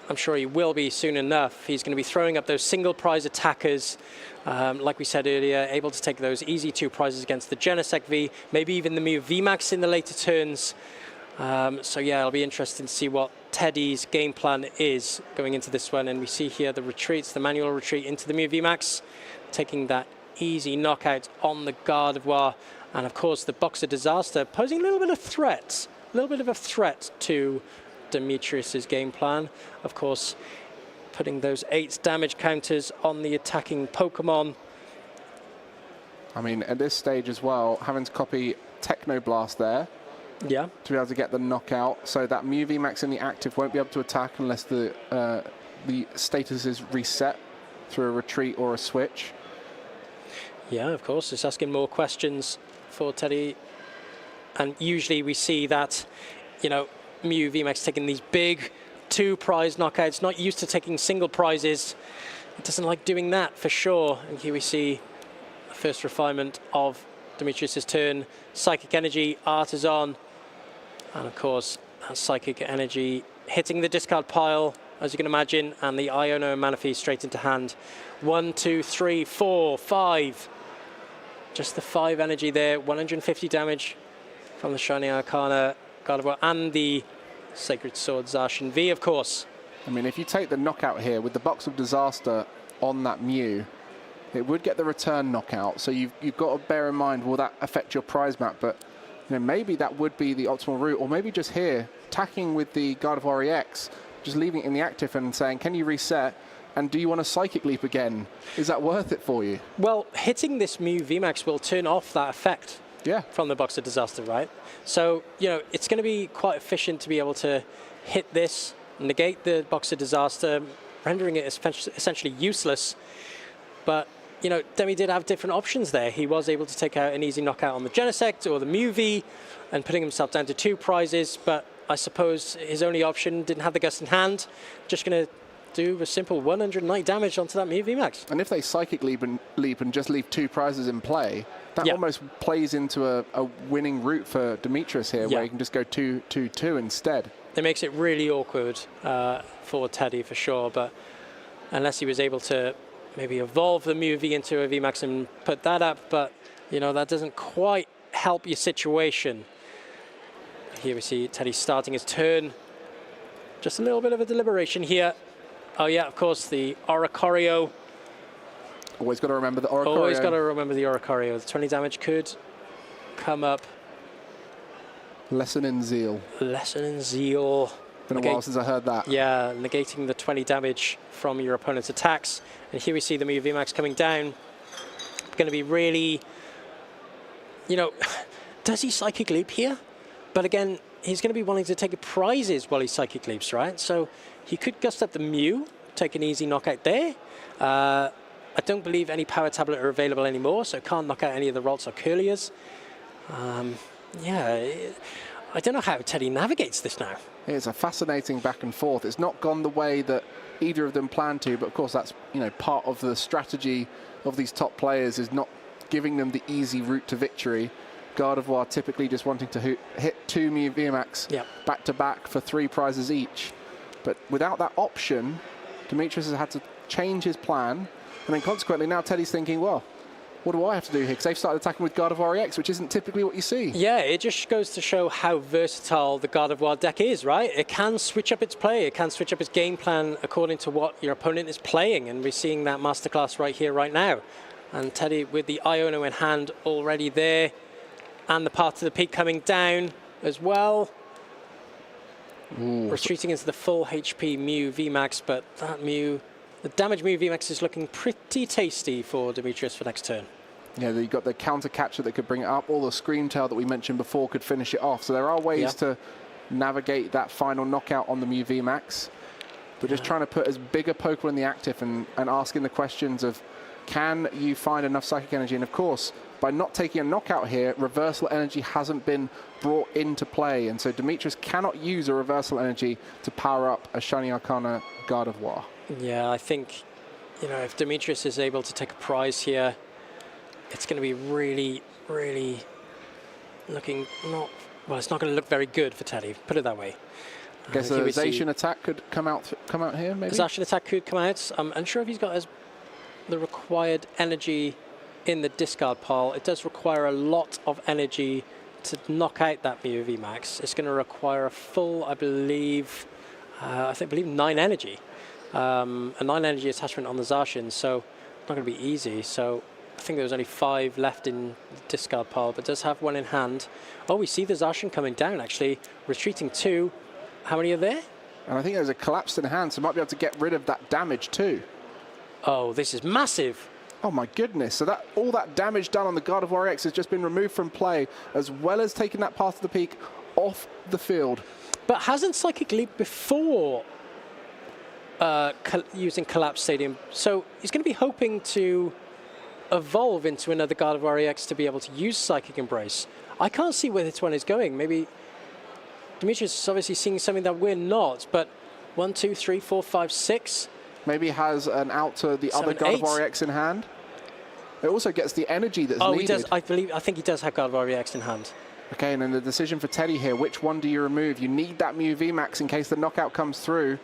I'm sure he will be soon enough. He's going to be throwing up those single prize attackers, like we said earlier, able to take those easy 2 prizes against the Genesect V, maybe even the Mew VMAX in the later turns. So yeah, it'll be interesting to see what Teddy's game plan is going into this one. And we see here the retreats, the manual retreat into the Mew VMAX, taking that easy knockout on the Gardevoir. And of course, the Boxer Disaster posing a little bit of a threat to Demetrius's game plan. Of course, putting those 8 damage counters on the attacking Pokemon. I mean, at this stage as well, having to copy Techno Blast there. Yeah. To be able to get the knockout, so that Mew VMAX in the active won't be able to attack unless the status is reset through a retreat or a switch. Yeah, of course, it's asking more questions for Teddy. And usually we see that, you know, Mew VMAX taking these big 2-prize knockouts, not used to taking single prizes. It doesn't like doing that for sure. And here we see the first refinement of Demetrius's turn. Psychic Energy, Artisan, and of course, that Psychic Energy hitting the discard pile, as you can imagine, and the Iono and Manaphy straight into hand. 1, 2, 3, 4, 5. Just the 5 energy there, 150 damage from the Shiny Arcana Gardevoir and the Sacred Sword Zacian V, of course. I mean, if you take the knockout here with the Box of Disaster on that Mew, it would get the return knockout. So you've got to bear in mind, will that affect your prize map? But you know, maybe that would be the optimal route, or maybe just here, attacking with the Gardevoir EX, just leaving it in the active and saying, can you reset? And do you want a Psychic Leap again? Is that worth it for you? Well, hitting this Mew VMAX will turn off that effect from the Box of Disaster, right? So, you know, it's going to be quite efficient to be able to hit this, negate the Box of Disaster, rendering it essentially useless. But, you know, Demi did have different options there. He was able to take out an easy knockout on the Genesect or the Mew V and putting himself down to 2 prizes. But I suppose his only option didn't have the Gust in hand. Just going to do a simple 190 damage onto that Mew VMAX. And if they Psychic Leap and just leave 2 prizes in play, that almost plays into a winning route for Demetrius here, where you can just go 2-2-2 instead. It makes it really awkward for Teddy for sure, but unless he was able to maybe evolve the Mew V into a VMAX and put that up, but you know, that doesn't quite help your situation. Here we see Teddy starting his turn. Just a little bit of a deliberation here. Oh yeah, of course, the Oricorio. Always got to remember the Oricorio. Always got to remember the Oricorio. The 20 damage could come up. Lesson in Zeal. Lesson in Zeal. Been a while since I heard that. Yeah, negating the 20 damage from your opponent's attacks. And here we see the Mew VMAX coming down. Going to be really, you know, does he Psychic Leap here? But again, he's going to be wanting to take prizes while he Psychic Leaps, right? So he could Gust up the Mew, take an easy knockout there. I don't believe any Power Tablet are available anymore, so can't knock out any of the Ralts or Curliers. Yeah, I don't know how Teddy navigates this now. It's a fascinating back and forth. It's not gone the way that either of them planned to, but of course that's, you know, part of the strategy of these top players is not giving them the easy route to victory. Gardevoir typically just wanting to hit 2 Mew VMAX back to back for 3 prizes each. But without that option, Demetrius has had to change his plan. And then consequently, now Teddy's thinking, well, what do I have to do here? Because they've started attacking with Gardevoir EX, which isn't typically what you see. Yeah, it just goes to show how versatile the Gardevoir deck is, right? It can switch up its play. It can switch up its game plan according to what your opponent is playing. And we're seeing that masterclass right here, right now. And Teddy with the Iono in hand already there. And the Path to the Peak coming down as well. Ooh. Retreating into the full HP Mew VMAX, but that Mew, the damage Mew VMAX is looking pretty tasty for Demetrius for next turn. Yeah, you've got the counter catcher that could bring it up, or the Scream Tail that we mentioned before could finish it off. So there are ways to navigate that final knockout on the Mew VMAX. But just trying to put as big a Pokemon in the active and asking the questions of, can you find enough Psychic Energy? And of course, by not taking a knockout here, Reversal Energy hasn't been brought into play. And so Demetrius cannot use a Reversal Energy to power up a Shiny Arcana Gardevoir. Yeah, I think, you know, if Demetrius is able to take a prize here, it's going to be really, really looking not, well, it's not going to look very good for Teddy, put it that way. I guess a Zacian attack could come out here, maybe? Zacian attack could come out. I'm unsure if he's got the required energy in the discard pile. It does require a lot of energy to knock out that Mew VMAX. It's going to require a full, I believe, I believe 9 energy. A 9 energy attachment on the Zacian, so not going to be easy. So I think there was only 5 left in the discard pile, but does have 1 in hand. Oh, we see the Zacian coming down, actually. Retreating 2. How many are there? And I think there's a collapsed in hand, so might be able to get rid of that damage too. Oh, this is massive. Oh my goodness, so that all that damage done on the God of War X has just been removed from play, as well as taking that Path to the Peak off the field. But hasn't Psychic Leap before using Collapse Stadium? So he's going to be hoping to evolve into another God of War EX to be able to use Psychic Embrace. I can't see where this one is going. Maybe Demetrius is obviously seeing something that we're not, but 1, 2, 3, 4, 5, 6. Maybe has an out to the 7, other God 8. of War EX in hand. It also gets the energy that's needed. He does. I think he does have God of War EX in hand. Okay, and then the decision for Teddy here, which one do you remove? You need that Mew VMAX in case the knockout comes through.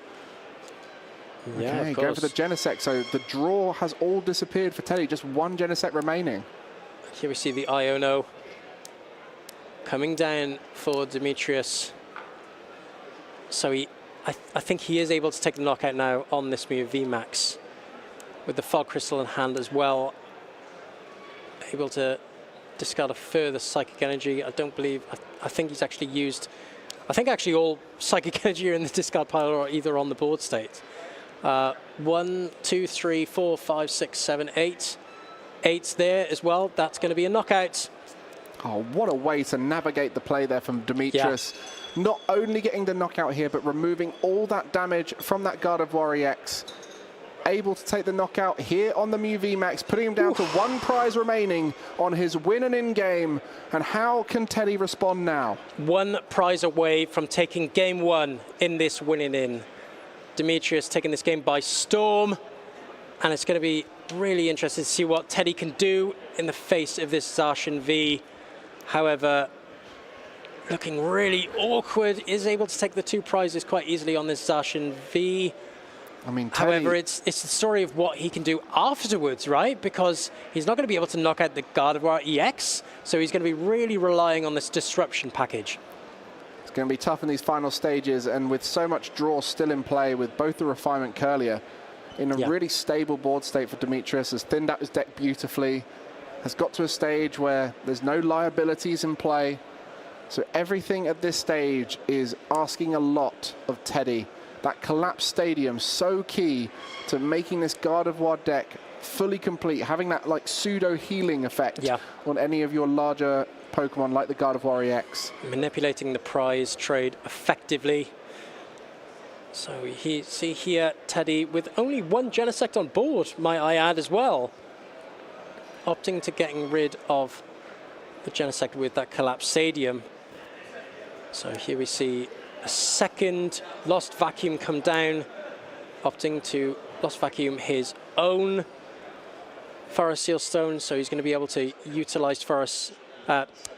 Yeah, okay, of go course. for the Genesect. So the draw has all disappeared for Teddy, just 1 Genesect remaining. Here we see the Iono coming down for Demetrius. So I think he is able to take the knockout now on this Mew VMAX with the Fog Crystal in hand as well. Able to discard a further Psychic Energy. I don't believe, I think he's actually used, I think actually all Psychic Energy are in the discard pile or either on the board state. 1, 2, 3, 4, 5, 6, 7, 8. 8's there as well. That's going to be a knockout. Oh, what a way to navigate the play there from Demetrius. Yeah. Not only getting the knockout here, but removing all that damage from that God of War EX. Able to take the knockout here on the Mew VMAX, putting him down to 1 prize remaining on his win and in-game. And how can Teddy respond now? 1 prize away from taking game 1 in this winning in. Demetrius taking this game by storm. And it's going to be really interesting to see what Teddy can do in the face of this Zacian V. However, looking really awkward, is able to take the 2 prizes quite easily on this Zacian V. I mean, Teddy... However, it's the story of what he can do afterwards, right? Because he's not going to be able to knock out the God of War EX, so he's going to be really relying on this disruption package. It's going to be tough in these final stages, and with so much draw still in play with both the Refinement Curlier in a really stable board state for Demetrius, has thinned out his deck beautifully, has got to a stage where there's no liabilities in play. So everything at this stage is asking a lot of Teddy. That collapsed stadium, so key to making this God of War deck fully complete, having that like pseudo healing effect on any of your larger Pokemon like the God of War EX. Manipulating the prize trade effectively. So see here, Teddy with only 1 Genesect on board, might I add as well. Opting to getting rid of the Genesect with that collapsed stadium. So here we see a second Lost Vacuum come down, opting to Lost Vacuum his own Forest Seal Stone, so he's going to be able to utilize Forest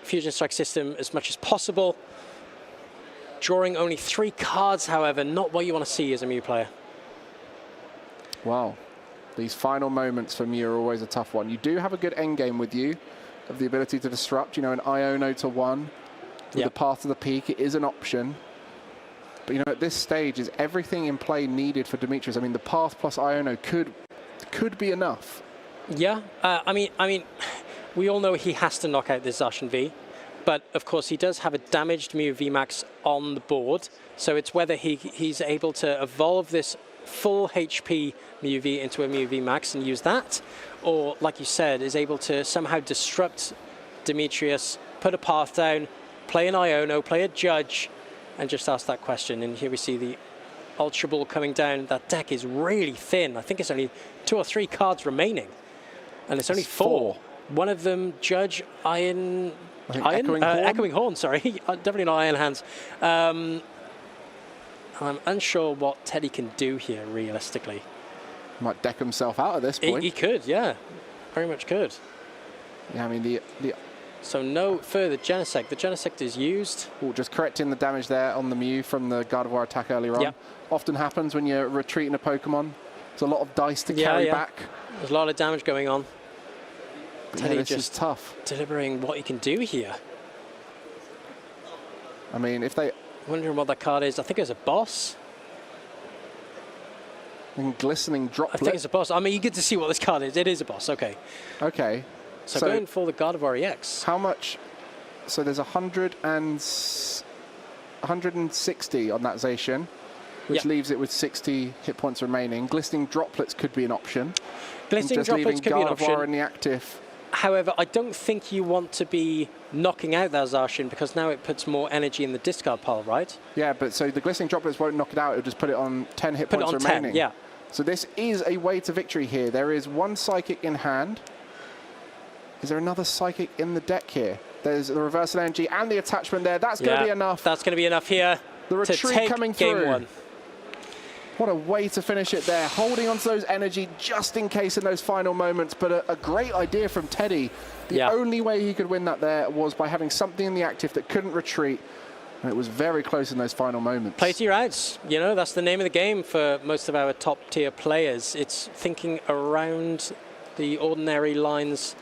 Fusion Strike system as much as possible. Drawing only 3 cards, however, not what you want to see as a Mew player. Wow. These final moments for Mew are always a tough one. You do have a good endgame with you, of the ability to disrupt, you know, an Iono to 1, with the Path to the Peak, it is an option. But, you know, at this stage, is everything in play needed for Demetrius? I mean, the Path plus Iono could be enough. Yeah, I mean, we all know he has to knock out this Zacian V, but of course he does have a damaged Mew VMAX on the board, so it's whether he's able to evolve this full HP Mew V into a Mew VMAX and use that, or, like you said, is able to somehow disrupt Demetrius, put a path down, play an Iono, play a Judge, and just ask that question. And here we see the Ultra Ball coming down. That deck is really thin. I think it's only 2 or 3 cards remaining. And it's only 4. One of them, Judge, Echoing Horn, sorry. Definitely not Iron Hands. I'm unsure what Teddy can do here, realistically. Might deck himself out at this point. He could, yeah. Very much could. Yeah, I mean, So no further Genesect. The Genesect is used. Ooh, just correcting the damage there on the Mew from the God of War attack earlier on. Often happens when you're retreating a Pokemon. There's a lot of dice to carry back. There's a lot of damage going on. Teddy this just is tough. Delivering what he can do here. I mean, if they... Wondering what that card is. I think it's a boss. And glistening droplet. I think it's a boss. I'm eager to see what this card is. It is a boss, okay. Okay. So going for the Gardevoir EX. How much? So there's 160 on that Zacian, which leaves it with 60 hit points remaining. Glistening droplets could be an option. Glistening droplets could be an option. Gardevoir in the active. However, I don't think you want to be knocking out that Zacian because now it puts more energy in the discard pile, right? Yeah, but so the glistening droplets won't knock it out. It'll just put it on 10 hit points remaining. 10, yeah. So this is a way to victory here. There is one Psychic in hand. Is there another Psychic in the deck here? There's the reversal energy and the attachment there. That's going to be enough. That's going to be enough here. The retreat coming through. Game 1. What a way to finish it there. Holding on to those energy just in case in those final moments. But a great idea from Teddy. The only way he could win that there was by having something in the active that couldn't retreat. And it was very close in those final moments. Play to your outs. You know, that's the name of the game for most of our top tier players. It's thinking around the ordinary lines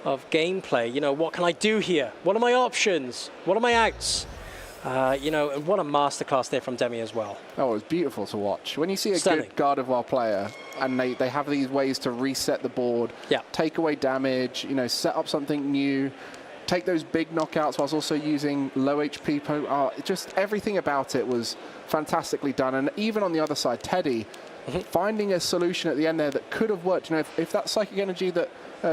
of gameplay. You know, what can I do here? What are my options? What are my outs? You know, and what a masterclass there from Demi as well. Oh, it was beautiful to watch. When you see a good Gardevoir player and they have these ways to reset the board, take away damage, you know, set up something new, take those big knockouts whilst also using low HP. Just everything about it was fantastically done. And even on the other side, Teddy finding a solution at the end there that could have worked. You know, if that Psychic Energy that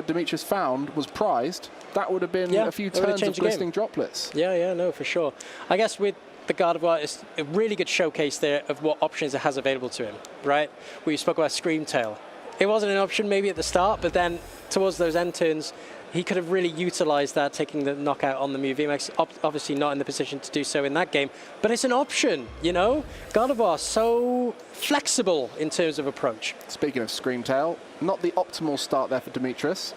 Demetrius found was prized, that would have been a few turns of glistening droplets. Yeah, no, for sure. I guess with the Gardevoir, it's a really good showcase there of what options it has available to him, right? We spoke about Screamtail. It wasn't an option maybe at the start, but then towards those end turns, he could have really utilized that, taking the knockout on the Mew VMAX. Obviously not in the position to do so in that game, but it's an option, you know? Gardevoir, so flexible in terms of approach. Speaking of Screamtail, not the optimal start there for Demetrius,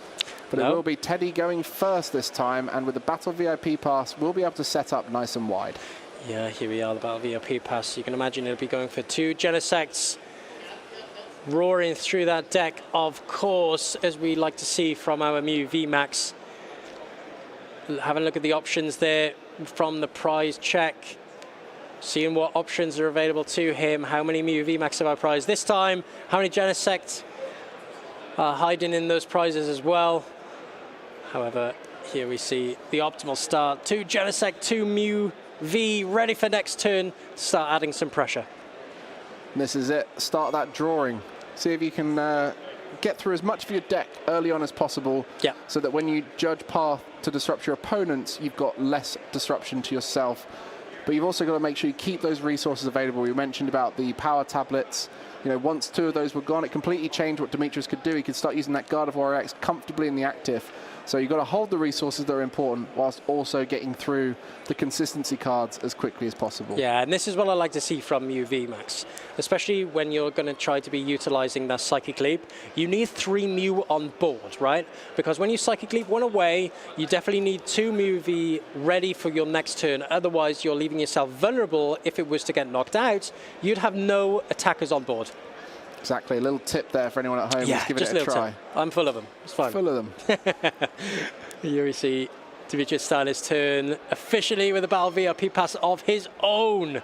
but it will be Teddy going first this time, and with the Battle VIP pass, we'll be able to set up nice and wide. Yeah, here we are, the Battle VIP pass. You can imagine it'll be going for 2 Genesects. Roaring through that deck, of course, as we like to see from our Mew VMAX. Having a look at the options there from the prize check. Seeing what options are available to him. How many Mew VMAX have I prized this time? How many Genesect are hiding in those prizes as well? However, here we see the optimal start. 2 Genesect, 2 Mew V, ready for next turn to start adding some pressure. And this is it. Start that drawing. See if you can get through as much of your deck early on as possible, so that when you judge path to disrupt your opponents, you've got less disruption to yourself. But you've also got to make sure you keep those resources available. We mentioned about the power tablets. You know, once 2 of those were gone, it completely changed what Demetrius could do. He could start using that Gardevoir X comfortably in the active. So you've got to hold the resources that are important whilst also getting through the consistency cards as quickly as possible. Yeah, and this is what I like to see from Mew VMAX, especially when you're going to try to be utilizing that Psychic Leap. You need 3 Mew on board, right? Because when you Psychic Leap 1 away, you definitely need 2 Mew V ready for your next turn. Otherwise, you're leaving yourself vulnerable. If it was to get knocked out, you'd have no attackers on board. Exactly. A little tip there for anyone at home who's giving it a try. Tip. I'm full of them. It's fine. Full of them. Here we see Demetrius starting his turn officially with a Battle VIP pass of his own.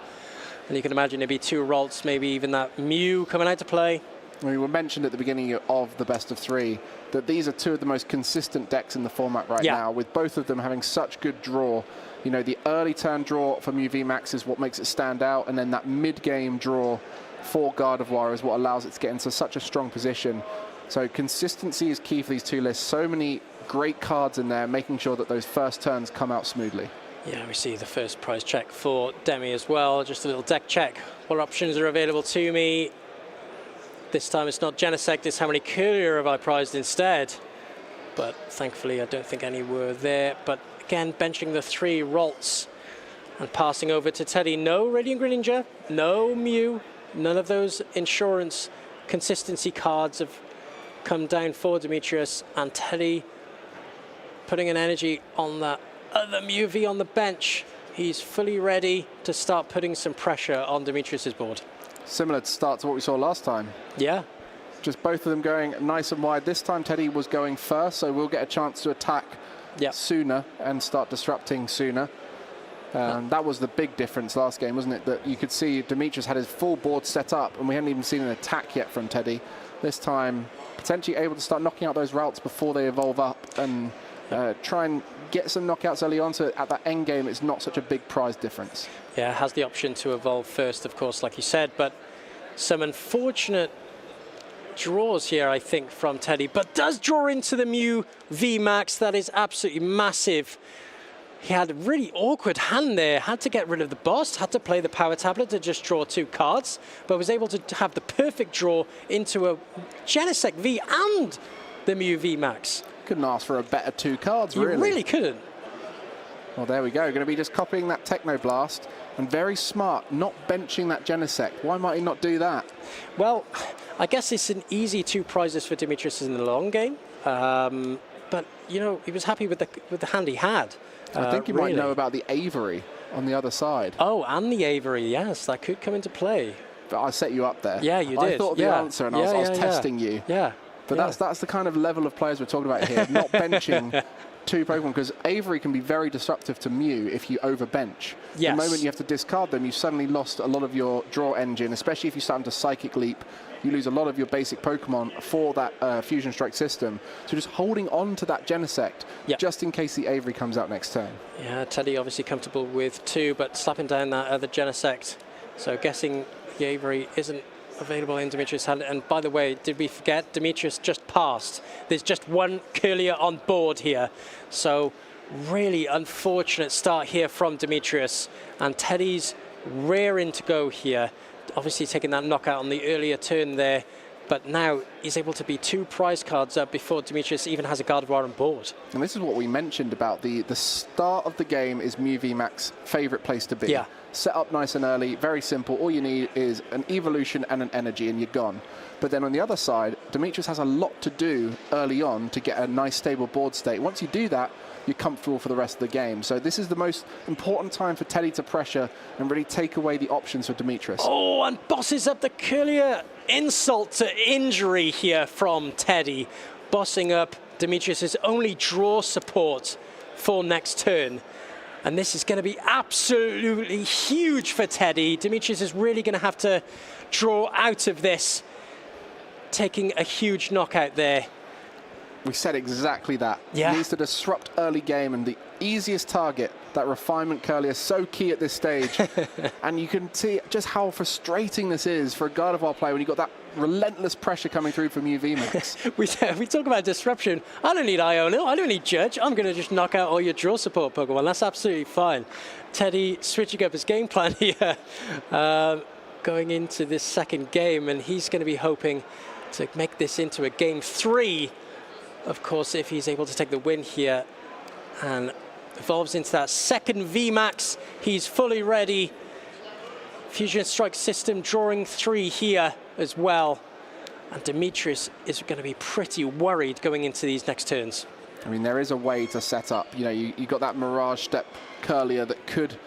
And you can imagine there'd be 2 Ralts, maybe even that Mew coming out to play. We were mentioned at the beginning of the best of 3 that these are 2 of the most consistent decks in the format right now, with both of them having such good draw. You know, the early turn draw for Mew VMAX is what makes it stand out, and then that mid-game draw for Gardevoir is what allows it to get into such a strong position. So consistency is key for these 2 lists. So many great cards in there, making sure that those first turns come out smoothly. Yeah, we see the first prize check for Demi as well. Just a little deck check. What options are available to me? This time it's not Genesect, it's how many Courier have I prized instead. But thankfully I don't think any were there. But again, benching the 3 Ralts and passing over to Teddy. No Radiant Greninja, no Mew. None of those insurance consistency cards have come down for Demetrius, and Teddy putting an energy on that other Mew V on the bench. He's fully ready to start putting some pressure on Demetrius's board. Similar to start to what we saw last time. Yeah. Just both of them going nice and wide. This time Teddy was going first, so we'll get a chance to attack sooner and start disrupting sooner. That was the big difference last game, wasn't it? That you could see Demetrius had his full board set up, and we hadn't even seen an attack yet from Teddy. This time, potentially able to start knocking out those routes before they evolve up and try and get some knockouts early on, so at that end game it's not such a big prize difference. Yeah, has the option to evolve first, of course, like you said, but some unfortunate draws here, I think, from Teddy, but does draw into the Mew VMAX. That is absolutely massive. He had a really awkward hand there, had to get rid of the boss, had to play the power tablet to just draw 2 cards, but was able to have the perfect draw into a Genesect V and the Mew VMAX. Couldn't ask for a better 2 cards, really. You really couldn't. Well, there we go. Going to be just copying that Techno Blast, and very smart, not benching that Genesect. Why might he not do that? Well, I guess it's an easy 2 prizes for Demetrius in the long game, but, you know, he was happy with the hand he had. I think you might know about the Avery on the other side. Oh, and the Avery, yes, that could come into play. But I set you up there. Yeah, you did. I thought of the answer, and I was testing you. Yeah. But that's the kind of level of players we're talking about here, not benching 2 Pokemon, because Avery can be very disruptive to Mew if you overbench. Yes. The moment you have to discard them, you've suddenly lost a lot of your draw engine, especially if you start to Psychic Leap. You lose a lot of your basic Pokemon for that Fusion Strike system. So just holding on to that Genesect, just in case the Avery comes out next turn. Yeah, Teddy obviously comfortable with 2, but slapping down that other Genesect. So guessing the Avery isn't available in Demetrius' hand. And by the way, did we forget? Demetrius just passed. There's just 1 Curlier on board here. So really unfortunate start here from Demetrius. And Teddy's raring to go here. Obviously taking that knockout on the earlier turn there, but now he's able to be 2 prize cards up before Demetrius even has a Gardevoir on board. And this is what we mentioned about the start of the game is Mew VMAX's favourite place to be. Yeah. Set up nice and early, very simple. All you need is an evolution and an energy and you're gone. But then on the other side, Demetrius has a lot to do early on to get a nice stable board state. Once you do that, you're comfortable for the rest of the game. So this is the most important time for Teddy to pressure and really take away the options for Demetrius. Oh, and bosses up the Curlier. Insult to injury here from Teddy. Bossing up Demetrius' only draw support for next turn. And this is going to be absolutely huge for Teddy. Demetrius is really going to have to draw out of this, taking a huge knockout there. We said exactly that. Yeah. He needs to disrupt early game, and the easiest target, that Refinement Curlier, is so key at this stage. And you can see just how frustrating this is for a Gardevoir player when you've got that relentless pressure coming through from UV Mix. we talk about disruption. I don't need Iono, I don't need Judge. I'm going to just knock out all your draw support Pokemon. That's absolutely fine. Teddy switching up his game plan here, going into this second game, and he's going to be hoping to make this into a game 3. Of course, if he's able to take the win here and evolves into that second VMAX, he's fully ready. Fusion Strike system drawing 3 here as well. And Demetrius is going to be pretty worried going into these next turns. I mean, there is a way to set up. You know, you got that Mirage Step Curlier that could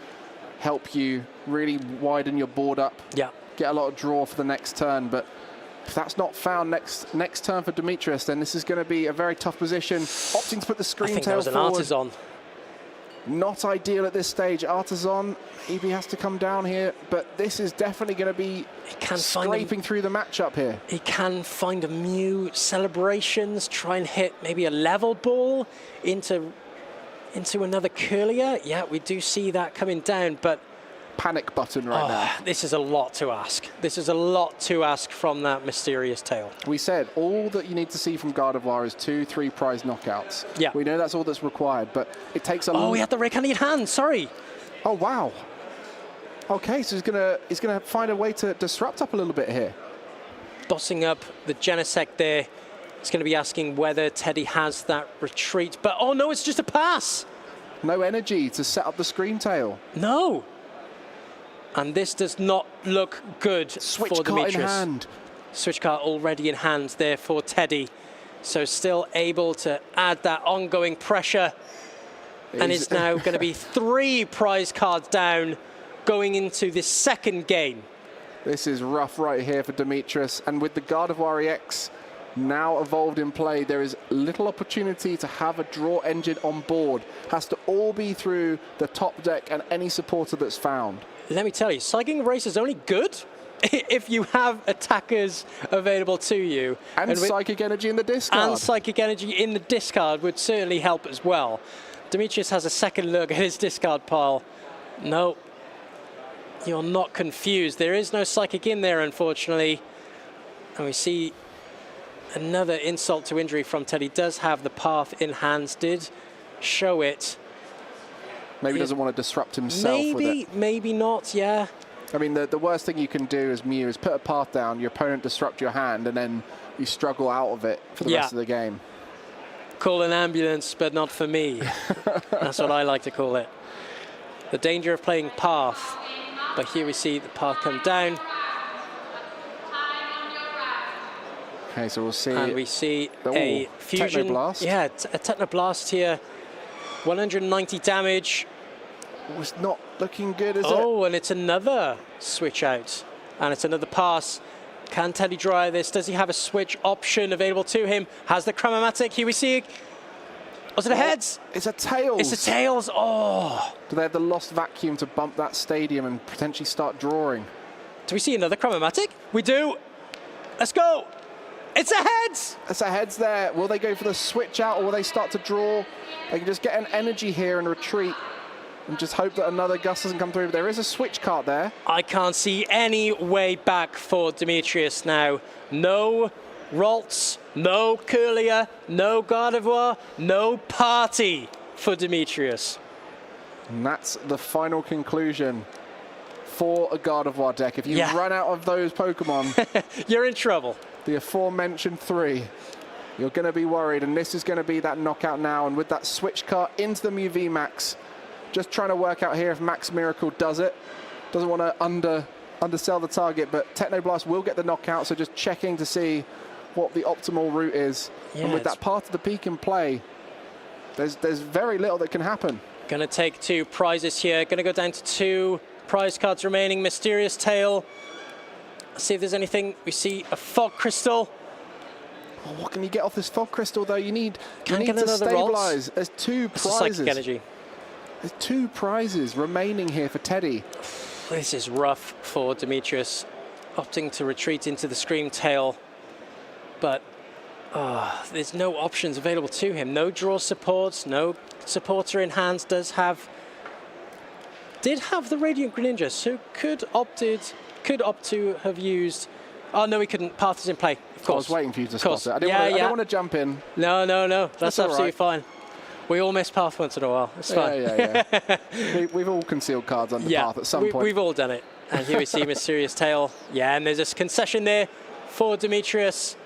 help you really widen your board up. Yeah. Get a lot of draw for the next turn, but if that's not found next turn for Demetrius, then this is going to be a very tough position. Opting to put the Scream Tail forward. I think that was an Artisan. Not ideal at this stage. Artisan, maybe has to come down here, but this is definitely going to be scraping through the matchup here. He can find a Mew Celebrations, try and hit maybe a level ball into another Curlier. Yeah, we do see that coming down, but panic button right now. This is a lot to ask. This is a lot to ask from that mysterious tail. We said all that you need to see from Gardevoir is 2-3 prize knockouts. Yeah. We know that's all that's required, but it takes a lot. Oh, he had the Ray-Candied hand, sorry. Oh, wow. Okay, so he's gonna find a way to disrupt up a little bit here. Bossing up the Genesect there. He's going to be asking whether Teddy has that retreat, but oh no, it's just a pass. No energy to set up the Scream Tail. No. And this does not look good for Demetrius. In hand. Switch card already in hand there for Teddy. So still able to add that ongoing pressure. And it's now going to be 3 prize cards down going into this second game. This is rough right here for Demetrius. And with the Gardevoir EX now evolved in play. There is little opportunity to have a draw engine on board. Has to all be through the top deck and any supporter that's found. Let me tell you, Psychic Race is only good if you have attackers available to you. And Psychic Energy in the discard. And Psychic Energy in the discard would certainly help as well. Demetrius has a second look at his discard pile. No, you're not confused. There is no Psychic in there, unfortunately. And we see another insult to injury from Teddy. Does have the path in hands, did show it. Maybe doesn't want to disrupt himself with it. Maybe not, yeah. I mean, the worst thing you can do as Mew is put a path down, your opponent disrupt your hand, and then you struggle out of it for the rest of the game. Call an ambulance, but not for me. That's what I like to call it. The danger of playing path. But here we see the path come down. Okay, so we'll see. And we see a fusion. Technoblast. Yeah, a Technoblast here. 190 damage. It's not looking good, is it? Oh, and it's another switch out. And it's another pass. Can Teddy dry this? Does he have a switch option available to him? Has the Chromatic. Here we see. Was it a heads? It's a tails. It's a tails. Oh. Do they have the lost vacuum to bump that stadium and potentially start drawing? Do we see another Chromatic? We do. Let's go. It's a heads. It's a heads there. Will they go for the switch out or will they start to draw? They can just get an energy here and retreat and just hope that another gust doesn't come through. But there is a switch card there. I can't see any way back for Demetrius now. No Ralts, no Curlia, no Gardevoir, no party for Demetrius. And that's the final conclusion for a Gardevoir deck. If you run out of those Pokemon, you're in trouble. The aforementioned 3, you're going to be worried. And this is going to be that knockout now. And with that switch card into the Mew VMAX, just trying to work out here if Max Miracle does it. Doesn't want to undersell the target, but Technoblast will get the knockout. So just checking to see what the optimal route is. Yeah, and with that part of the peak in play, there's very little that can happen. Going to take 2 prizes here. Going to go down to 2 prize cards remaining. Mysterious Tail. Let's see if there's anything. We see a Fog Crystal. Oh, what can you get off this Fog Crystal, though? You need to another stabilize. There's 2 prizes. Psychic Energy. There's 2 prizes remaining here for Teddy. This is rough for Demetrius, opting to retreat into the Scream Tail. But there's no options available to him. No draw supports, no supporter in hands. Did have the Radiant Greninja, so could opt to have used. Oh no, he couldn't. Path is in play. Of course. I was waiting for you to spot it. I didn't want to jump in. No. That's absolutely fine. We all miss path once in a while. It's fine. Yeah. We've all concealed cards under path at some point. We've all done it. And here we see Mysterious Tail. Yeah, and there's a concession there for Demetrius.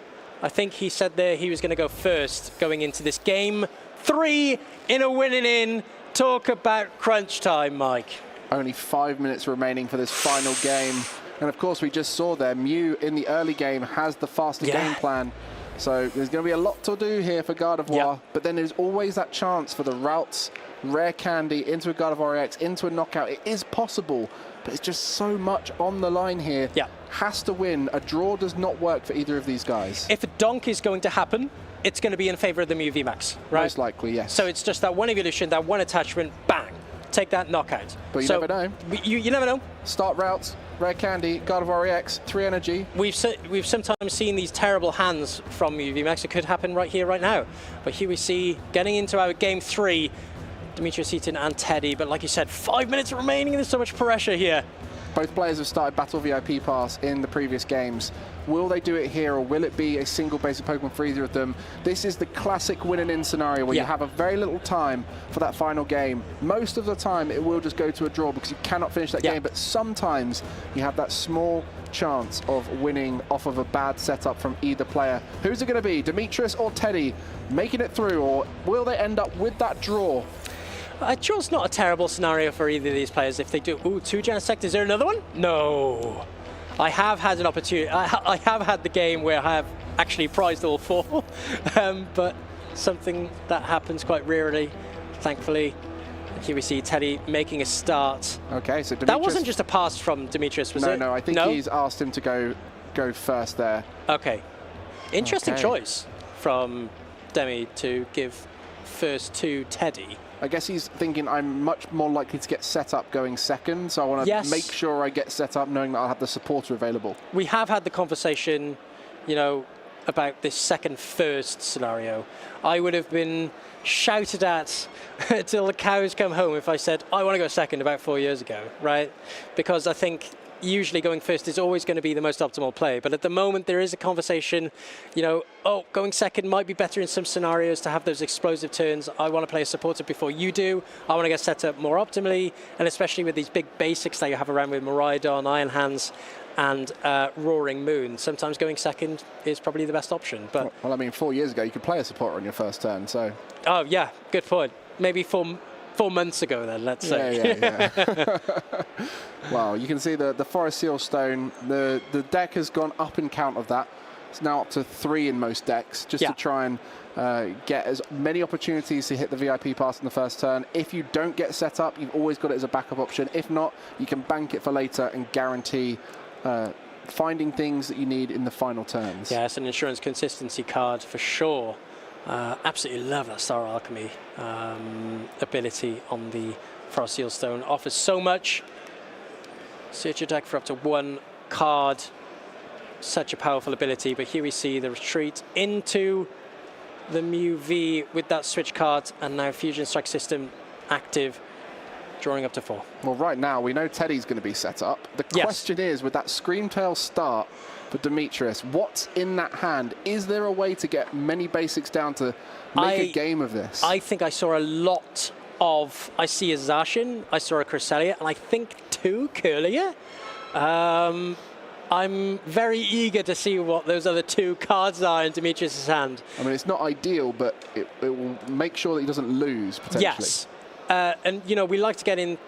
I think he said there he was going to go first going into this game 3 in a winning in. Talk about crunch time, Mike. Only 5 minutes remaining for this final game. And of course, we just saw there, Mew in the early game has the faster game plan. So there's going to be a lot to do here for Gardevoir. But then there's always that chance for the routes, Rare Candy, into a Gardevoir EX, into a knockout. It is possible, but it's just so much on the line here. Has to win. A draw does not work for either of these guys. If a donk is going to happen, it's going to be in favor of the Mew VMAX, right? Most likely, yes. So it's just that one evolution, that one attachment, bang, take that knockout. But you never know. You never know. Start routes, Rare Candy, Gardevoir EX, 3 energy. We've sometimes seen these terrible hands from Mew VMAX. It could happen right here, right now. But here we see, getting into our game 3, Demetrius Eaton and Teddy. But like you said, 5 minutes remaining, and there's so much pressure here. Both players have started Battle VIP Pass in the previous games. Will they do it here, or will it be a single basic Pokemon for either of them? This is the classic win-and-in scenario where you have a very little time for that final game. Most of the time, it will just go to a draw because you cannot finish that game, but sometimes you have that small chance of winning off of a bad setup from either player. Who's it going to be, Demetrius or Teddy, making it through, or will they end up with that draw? A draw's not a terrible scenario for either of these players if they do. Ooh, 2 Genesect. Is there another one? No. I have had an opportunity. I have had the game where I have actually prized all 4, but something that happens quite rarely, thankfully. And here we see Teddy making a start. Okay, so Demetrius, that wasn't just a pass from Demetrius, was it? No, I think he's asked him to go first there. Okay. Interesting Okay. choice from Demi to give first to Teddy. I guess he's thinking I'm much more likely to get set up going second, so I want to Yes. make sure I get set up knowing that I'll have the supporter available. We have had the conversation, you know, about this second first scenario. I would have been shouted at till the cows come home if I said I want to go second about 4 years ago, right? Because I think usually going first is always going to be the most optimal play. But at the moment, there is a conversation, you know, oh, going second might be better in some scenarios to have those explosive turns. I want to play a supporter before you do. I want to get set up more optimally. And especially with these big basics that you have around with Miraidon, Iron Hands, and Roaring Moon, sometimes going second is probably the best option. But Well, I mean, 4 years ago, you could play a supporter on your first turn, so... Oh, yeah, good point. Maybe 4 months ago then, let's say. Yeah. Well, you can see the Forest Seal Stone, the deck has gone up in count of that. It's now up to 3 in most decks, just to try and get as many opportunities to hit the VIP pass in the first turn. If you don't get set up, you've always got it as a backup option. If not, you can bank it for later and guarantee finding things that you need in the final turns. Yeah, it's an insurance consistency card for sure. Absolutely love that Star Alchemy ability on the Forest Seal Stone. Offers so much. Search your deck for up to 1 card. Such a powerful ability, but here we see the retreat into the Mew V with that switch card, and now Fusion Strike System active, drawing up to 4. Well, right now, we know Teddy's going to be set up. The question is, with that Screamtail start for Demetrius, what's in that hand? Is there a way to get many basics down to make a game of this? I think I saw a lot of... I see a Zacian, I saw a Cresselia, and I think 2 Curlier. I'm very eager to see what those other 2 cards are in Demetrius' hand. I mean, it's not ideal, but it will make sure that he doesn't lose, potentially. Yes. And, you know, we like to get into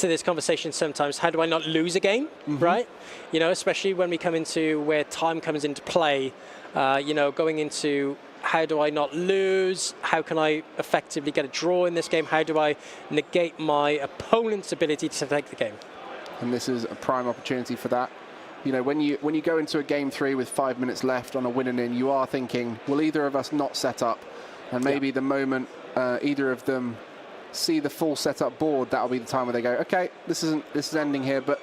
this conversation sometimes. How do I not lose a game, right? You know, especially when we come into where time comes into play, you know, going into how do I not lose? How can I effectively get a draw in this game? How do I negate my opponent's ability to take the game? And this is a prime opportunity for that. You know, when you go into a game 3 with 5 minutes left on a win and in, you are thinking, will either of us not set up? And maybe the moment either of them see the full setup board, that'll be the time where they go, okay, this is ending here. But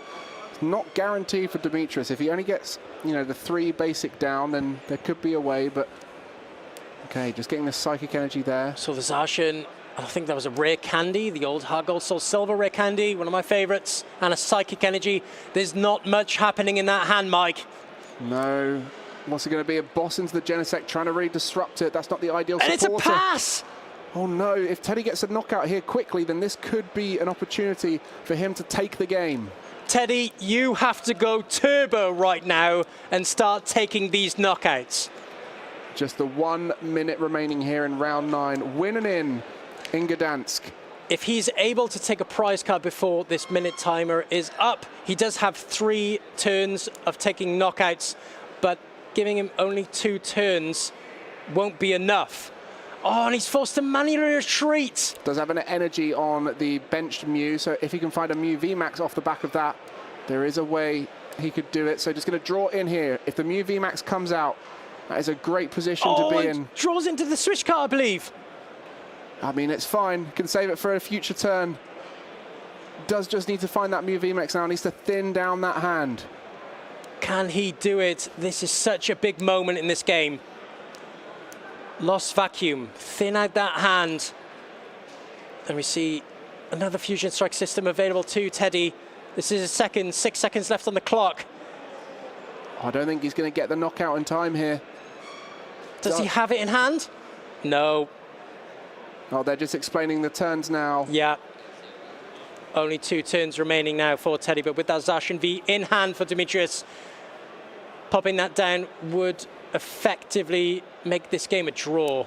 it's not guaranteed for Demetrius. If he only gets, you know, the 3 basic down, then there could be a way. But okay, just getting the psychic energy there. So the Zacian, I think that was a rare candy, the old Heart Gold Soul Silver rare candy, one of my favorites, and a psychic energy. There's not much happening in that hand, Mike. No. What's it going to be? A boss into the Genesect trying to really disrupt it. That's not the ideal supporter. And it's a pass! Oh no, if Teddy gets a knockout here quickly, then this could be an opportunity for him to take the game. Teddy, you have to go turbo right now and start taking these knockouts. Just the 1 minute remaining here in round 9. Winning in Gdańsk. If he's able to take a prize card before this minute timer is up, he does have 3 turns of taking knockouts, but giving him only 2 turns won't be enough. Oh, and he's forced to manually retreat. Does have an energy on the benched Mew, so if he can find a Mew VMAX off the back of that, there is a way he could do it. So just going to draw in here. If the Mew VMAX comes out, that is a great position to be in. Draws into the switch card, I believe. I mean, it's fine. Can save it for a future turn. Does just need to find that Mew VMAX now. Needs to thin down that hand. Can he do it? This is such a big moment in this game. Lost Vacuum. Thin out that hand. And we see another Fusion Strike System available to Teddy. This is a second. 6 seconds left on the clock. I don't think he's going to get the knockout in time here. Does he have it in hand? No. Oh, they're just explaining the turns now. Yeah. Only 2 turns remaining now for Teddy, but with that Zacian V in hand for Demetrius, popping that down would effectively make this game a draw.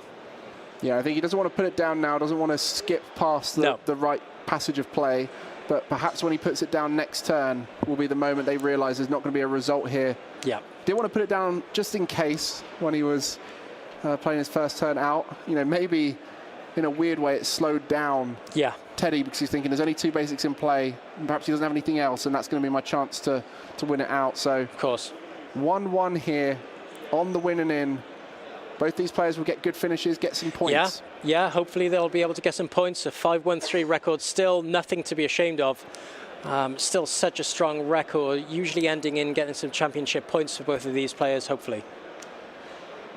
Yeah, I think he doesn't want to put it down now, doesn't want to skip past the right passage of play, but perhaps when he puts it down next turn will be the moment they realise there's not going to be a result here. Yeah. Didn't want to put it down just in case when he was playing his first turn out. You know, maybe in a weird way it slowed down Teddy because he's thinking there's only 2 basics in play, and perhaps he doesn't have anything else, and that's going to be my chance to win it out. So, of course, 1-1 here. on the winning in. Both these players will get good finishes, get some points. Yeah, hopefully they'll be able to get some points. A 5-1-3 record, still nothing to be ashamed of. Still such a strong record, usually ending in getting some championship points for both of these players, hopefully.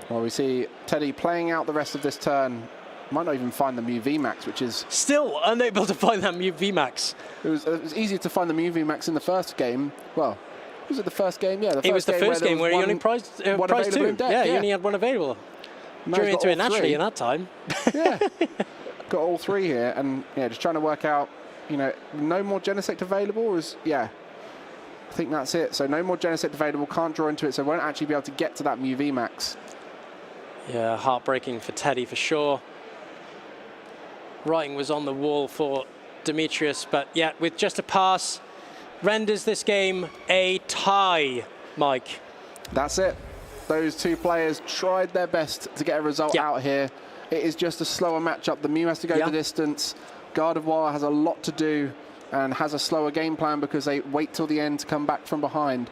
Well, we see Teddy playing out the rest of this turn. Might not even find the Mew VMAX, which is... Still unable to find that Mew VMAX. It was easier to find the Mew VMAX in the first game. Well, was it the first game? Yeah, It was the first game where he only prized two. Yeah, he only had one available. Drew into it naturally in that time. Yeah, got all three here, and yeah, just trying to work out, you know, no more Genesect available. I think that's it. So no more Genesect available, can't draw into it, so won't actually be able to get to that Mew VMAX. Yeah, heartbreaking for Teddy for sure. Writing was on the wall for Demetrius, but yeah, with just a pass, renders this game a tie, Mike. That's it. Those two players tried their best to get a result out here. It is just a slower matchup. The Mew has to go the distance. Gardevoir has a lot to do and has a slower game plan because they wait till the end to come back from behind.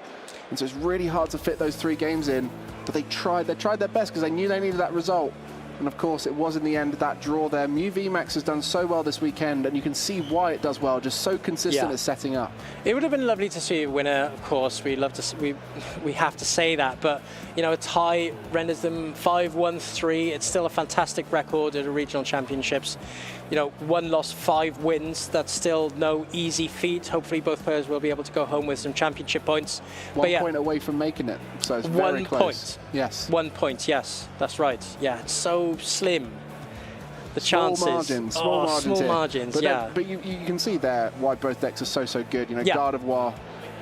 And so it's really hard to fit those 3 games in, but they tried their best because they knew they needed that result. And of course, it was in the end that draw there. Mew VMAX has done so well this weekend, and you can see why it does well, just so consistent at setting up. It would have been lovely to see a winner, of course. We love to we have to say that, but you know, a tie renders them 5-1-3. It's still a fantastic record at the regional championships. You know, 1 loss, 5 wins. That's still no easy feat. Hopefully, both players will be able to go home with some championship points. 1 point away from making it, so it's very close. 1 point. Yes. 1 point. Yes, that's right. Yeah, it's so slim. The chances. Small margins. Small margins. But but you can see there why both decks are so good. You know, Gardevoir,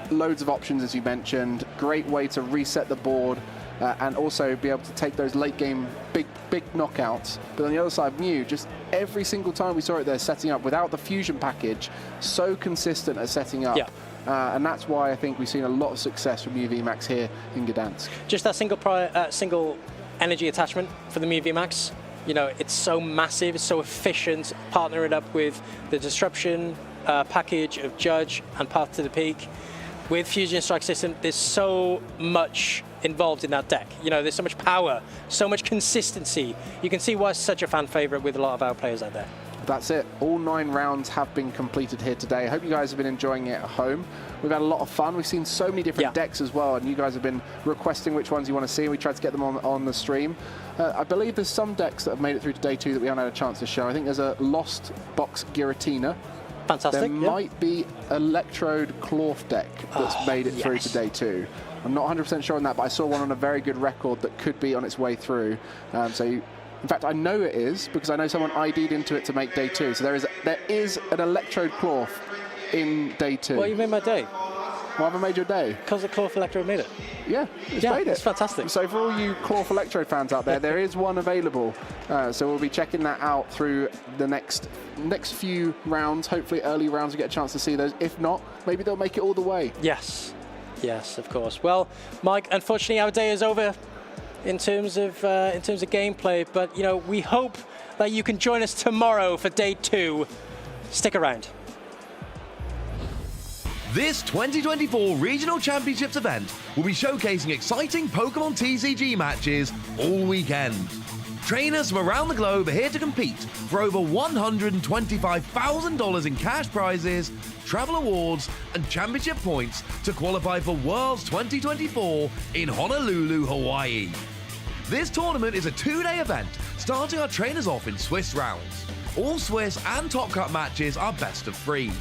loads of options as you mentioned. Great way to reset the board. And also be able to take those late game big knockouts. But on the other side, Mew, just every single time we saw it there setting up without the fusion package, so consistent at setting up. And that's why I think we've seen a lot of success from Mew VMAX here in Gdańsk. Just that single energy attachment for the Mew VMAX. You know, it's so massive, it's so efficient. Partner it up with the disruption package of Judge and Path to the Peak. With Fusion Strike System, there's so much involved in that deck. You know, there's so much power, so much consistency. You can see why it's such a fan favorite with a lot of our players out there. That's it. All 9 rounds have been completed here today. I hope you guys have been enjoying it at home. We've had a lot of fun. We've seen so many different decks as well, and you guys have been requesting which ones you want to see, and we tried to get them on the stream. I believe there's some decks that have made it through to day 2 that we haven't had a chance to show. I think there's a Lost Box Giratina. Fantastic. There might be Electrode Clorf deck that's made it through to day 2. I'm not 100% sure on that, but I saw one on a very good record that could be on its way through. In fact, I know it is because I know someone ID'd into it to make day 2. So there is an Electrode Clorf in day 2. Well, you made my day. Why have I made your day? Because the Clorf Electrode made it. Yeah, it's made it. It's fantastic. So for all you Clorf Electrode fans out there, there is one available. So we'll be checking that out through the next few rounds. Hopefully early rounds we get a chance to see those. If not, maybe they'll make it all the way. Yes, of course. Well, Mike, unfortunately our day is over in terms of gameplay, but you know, we hope that you can join us tomorrow for day 2. Stick around. This 2024 Regional Championships event will be showcasing exciting Pokémon TCG matches all weekend. Trainers from around the globe are here to compete for over $125,000 in cash prizes, travel awards, and championship points to qualify for Worlds 2024 in Honolulu, Hawaii. This tournament is a 2-day event, starting our trainers off in Swiss rounds. All Swiss and Top Cut matches are best of 3.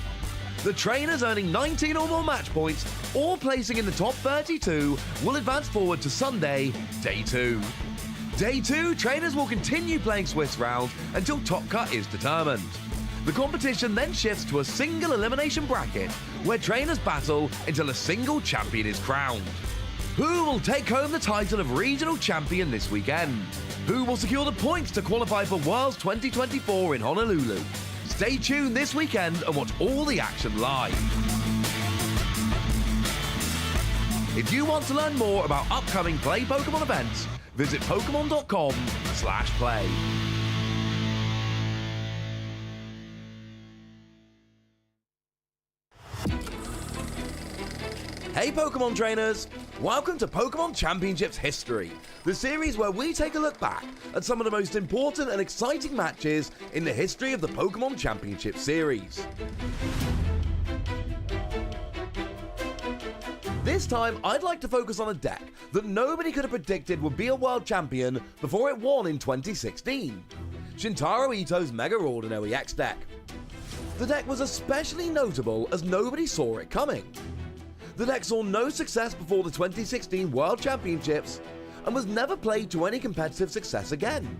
The trainers earning 19 or more match points or placing in the top 32 will advance forward to Sunday, day 2. Day 2, trainers will continue playing Swiss rounds until Top Cut is determined. The competition then shifts to a single elimination bracket where trainers battle until a single champion is crowned. Who will take home the title of regional champion this weekend? Who will secure the points to qualify for Worlds 2024 in Honolulu? Stay tuned this weekend and watch all the action live. If you want to learn more about upcoming Play Pokémon events, visit Pokemon.com/play. Hey Pokémon trainers! Welcome to Pokémon Championships History, the series where we take a look back at some of the most important and exciting matches in the history of the Pokémon Championship series. This time, I'd like to focus on a deck that nobody could have predicted would be a world champion before it won in 2016. Shintaro Ito's Mega Ordino EX deck. The deck was especially notable as nobody saw it coming. The deck saw no success before the 2016 World Championships and was never played to any competitive success again.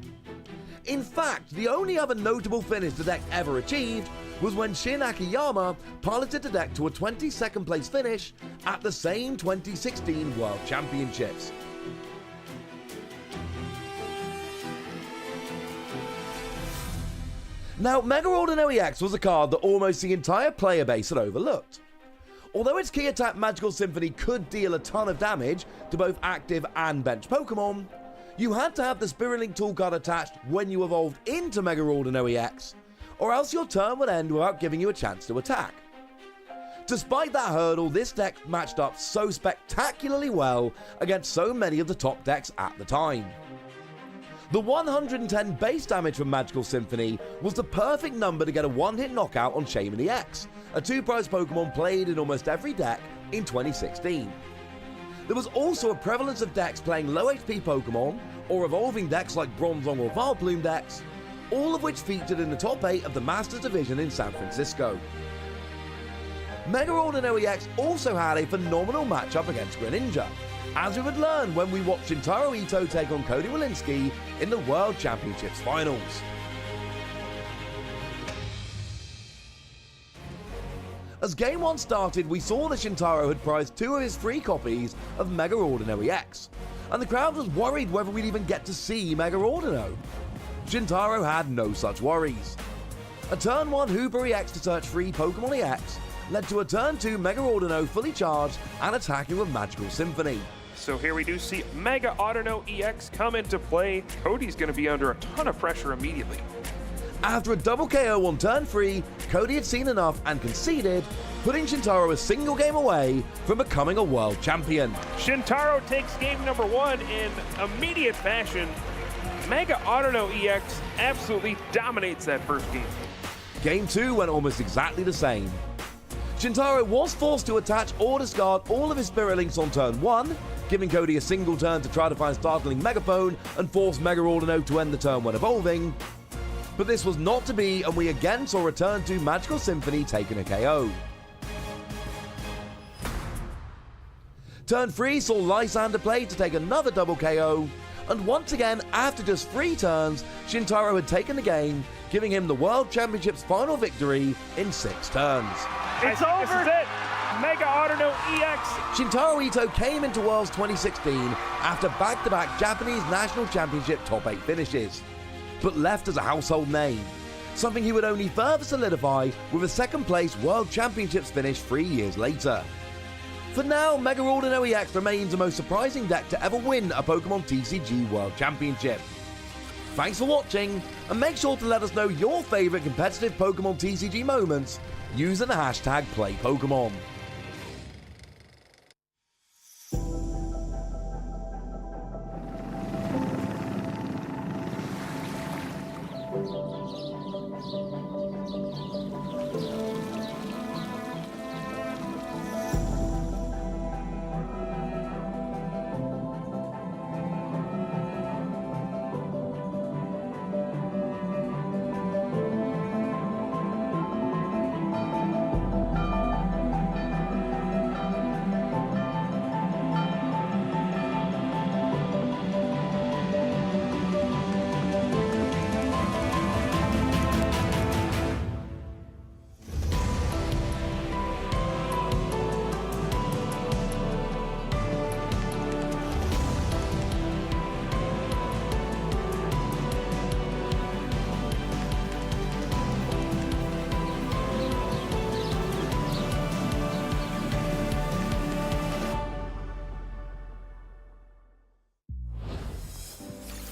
In fact, the only other notable finish the deck ever achieved was when Shin Akiyama piloted the deck to a 22nd place finish at the same 2016 World Championships. Now, Mega Ordino EX was a card that almost the entire player base had overlooked. Although its key attack Magical Symphony could deal a ton of damage to both active and bench Pokemon, you had to have the Spirit Link tool card attached when you evolved into Mega Ordino EX, or else your turn would end without giving you a chance to attack. Despite that hurdle, this deck matched up so spectacularly well against so many of the top decks at the time. The 110 base damage from Magical Symphony was the perfect number to get a one-hit knockout on Shaman EX, a two-prize Pokemon played in almost every deck in 2016. There was also a prevalence of decks playing low HP Pokemon, or evolving decks like Bronzong or Vileplume decks, all of which featured in the top 8 of the Masters Division in San Francisco. Mega Ordino EX also had a phenomenal matchup against Greninja, as we would learn when we watched Shintaro Ito take on Cody Walensky in the World Championships Finals. As Game 1 started, we saw that Shintaro had prized 2 of his free copies of Mega Ordino EX, and the crowd was worried whether we'd even get to see Mega Ordino. Shintaro had no such worries. A turn 1 Hooper EX to search free Pokemon EX led to a turn 2 Mega Ordino fully charged and attacking with Magical Symphony. So here we do see Mega Ordino EX come into play. Cody's going to be under a ton of pressure immediately. After a double KO on turn 3, Cody had seen enough and conceded, putting Shintaro a single game away from becoming a world champion. Shintaro takes game number 1 in immediate fashion. Mega Ordino EX absolutely dominates that first game. Game 2 went almost exactly the same. Shintaro was forced to attach or discard all of his Spirit Links on turn 1, giving Cody a single turn to try to find Startling Megaphone and force Mega Ordino to end the turn when evolving. But this was not to be, and we again saw a turn 2 Magical Symphony taking a KO. Turn 3 saw Lysander play to take another double KO, and once again, after just 3 turns, Shintaro had taken the game, giving him the World Championships final victory in 6 turns. It's over! This is it! Mega Ordino EX! Shintaro Ito came into Worlds 2016 after back-to-back Japanese National Championship top 8 finishes, but left as a household name, something he would only further solidify with a 2nd place World Championships finish 3 years later. For now, Mega Ordino EX remains the most surprising deck to ever win a Pokémon TCG World Championship. Thanks for watching, and make sure to let us know your favourite competitive Pokémon TCG moments using the hashtag #PlayPokemon.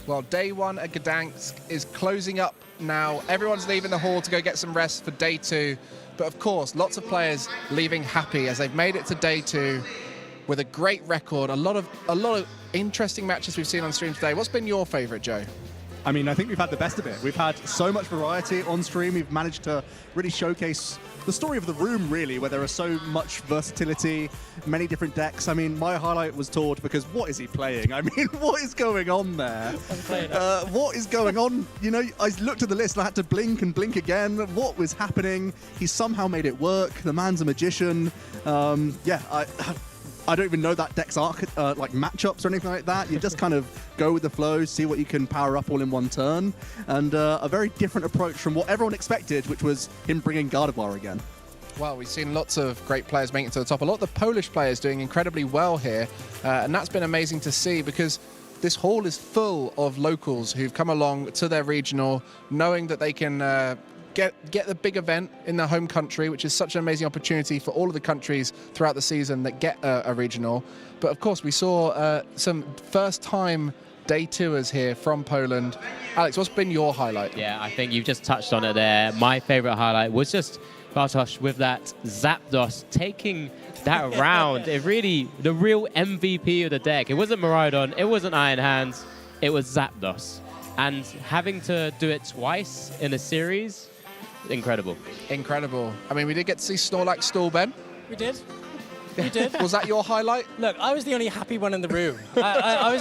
Well, day 1 at Gdańsk is closing up now. Everyone's leaving the hall to go get some rest for day 2. But of course, lots of players leaving happy as they've made it to day 2. with a great record. A lot of interesting matches we've seen on stream today. What's been your favorite, Joe? I mean, I think we've had the best of it. We've had so much variety on stream. We've managed to really showcase the story of the room, really, where there are so much versatility, many different decks. I mean, my highlight was Tord because what is he playing? I mean, what is going on there? What is going on? You know, I looked at the list and I had to blink and blink again. What was happening? He somehow made it work. The man's a magician. I don't even know that deck's like matchups or anything like that. You just kind of go with the flow, see what you can power up all in one turn, and a very different approach from what everyone expected, which was him bringing Gardevoir again. Well, we've seen lots of great players making it to the top. A lot of the Polish players doing incredibly well here, and that's been amazing to see because this hall is full of locals who've come along to their regional, knowing that they can get the big event in their home country, which is such an amazing opportunity for all of the countries throughout the season that get a regional. But of course, we saw some first-time day tours here from Poland. Alex, what's been your highlight? Yeah, I think you've just touched on it there. My favorite highlight was just Bartosz with that Zapdos taking that around. It really, the real MVP of the deck. It wasn't Miraidon, it wasn't Iron Hands, it was Zapdos. And having to do it twice in a series, incredible. Incredible. I mean, we did get to see Snorlax stall, Ben. We did. We did. Was that your highlight? Look, I was the only happy one in the room. I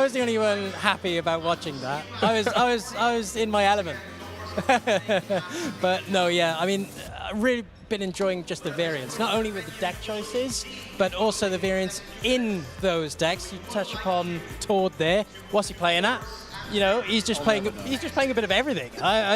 was the only one happy about watching that. I was in my element. But no, yeah, I mean, I've really been enjoying just the variance, not only with the deck choices, but also the variance in those decks. You touch upon Tord there. What's he playing at? You know, he's just playing a bit of everything.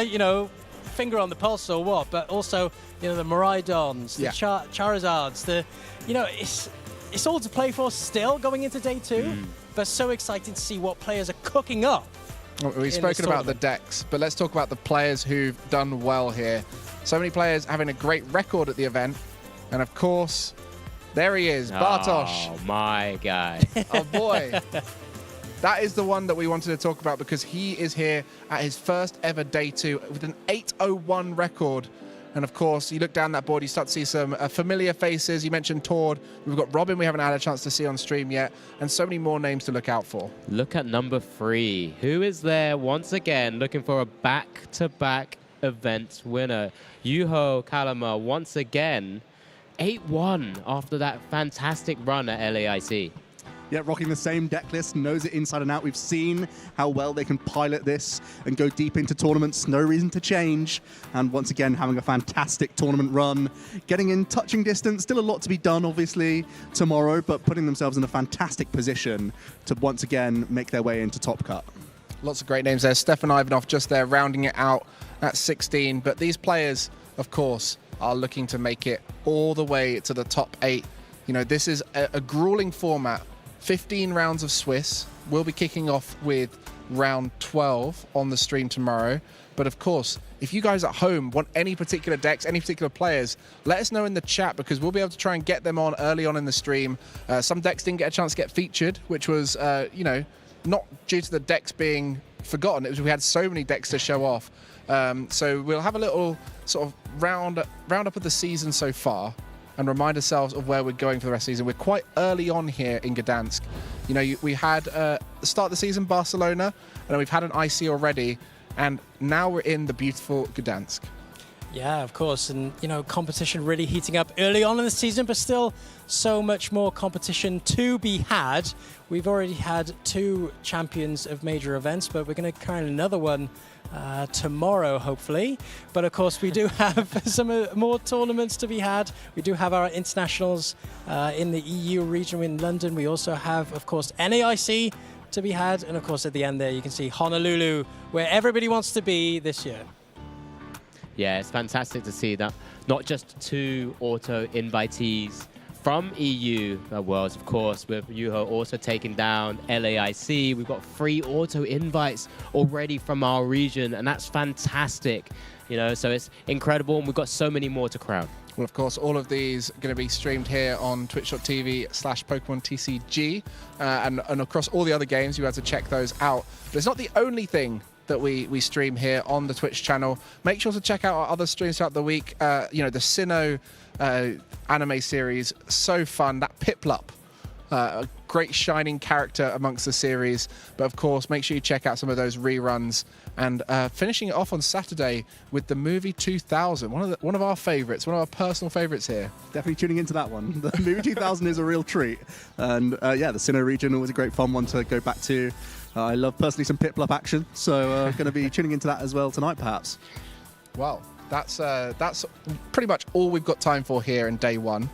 You know, finger on the pulse or what, but also, you know, the Miraidons, the Charizards, you know, it's all to play for still going into day two, but so excited to see what players are cooking up. Well, we've spoken about the decks, but let's talk about the players who've done well here. So many players having a great record at the event, and of course, there he is, Bartosz. Oh, my guy. Oh, boy. That is the one that we wanted to talk about because he is here at his first ever day two with an 801 record. And of course, you look down that board, you start to see some familiar faces. You mentioned Tord. We've got Robin we haven't had a chance to see on stream yet. And so many more names to look out for. Look at number 3. Who is there once again looking for a back-to-back event winner? Juho Kalama once again 8-1 after that fantastic run at LAIC. Yeah, rocking the same deck list, knows it inside and out. We've seen how well they can pilot this and go deep into tournaments. No reason to change. And once again, having a fantastic tournament run. Getting in touching distance. Still a lot to be done, obviously, tomorrow, but putting themselves in a fantastic position to once again make their way into Top Cut. Lots of great names there. Stefan Ivanov just there rounding it out at 16. But these players, of course, are looking to make it all the way to the top 8. You know, this is a grueling format. 15 rounds of Swiss. We'll be kicking off with round 12 on the stream tomorrow. But of course, if you guys at home want any particular decks, any particular players, let us know in the chat because we'll be able to try and get them on early on in the stream. Some decks didn't get a chance to get featured, which was, you know, not due to the decks being forgotten. It was we had so many decks to show off. So we'll have a little sort of round up of the season so far and remind ourselves of where we're going for the rest of the season. We're quite early on here in Gdańsk. You know, we had the start of the season Barcelona, and then we've had an IC already, and now we're in the beautiful Gdańsk. Yeah, of course, and you know, competition really heating up early on in the season, but still so much more competition to be had. We've already had 2 champions of major events, but we're going to crown another one tomorrow, hopefully. But of course, we do have some more tournaments to be had. We do have our internationals in the EU region in London. We also have, of course, NAIC to be had. And of course, at the end there, you can see Honolulu, where everybody wants to be this year. Yeah, it's fantastic to see that not just 2 auto invitees from EU Worlds, of course, with Juho also taking down LAIC. We've got 3 auto invites already from our region, and that's fantastic. You know, so it's incredible, and we've got so many more to crown. Well, of course, all of these are going to be streamed here on twitch.tv/Pokemon TCG, and across all the other games, you have to check those out. But it's not the only thing that we stream here on the Twitch channel. Make sure to check out our other streams throughout the week. You know, the Sinnoh anime series, so fun. That Piplup a great shining character amongst the series. But of course, make sure you check out some of those reruns. And finishing it off on Saturday with the movie 2000, one of our favourites, one of our personal favourites here. Definitely tuning into that one. The movie 2000 is a real treat. And yeah, the Sinnoh region was a great fun one to go back to. I love personally some Piplup action, so going to be tuning into that as well tonight, perhaps. Well, that's pretty much all we've got time for here in day one.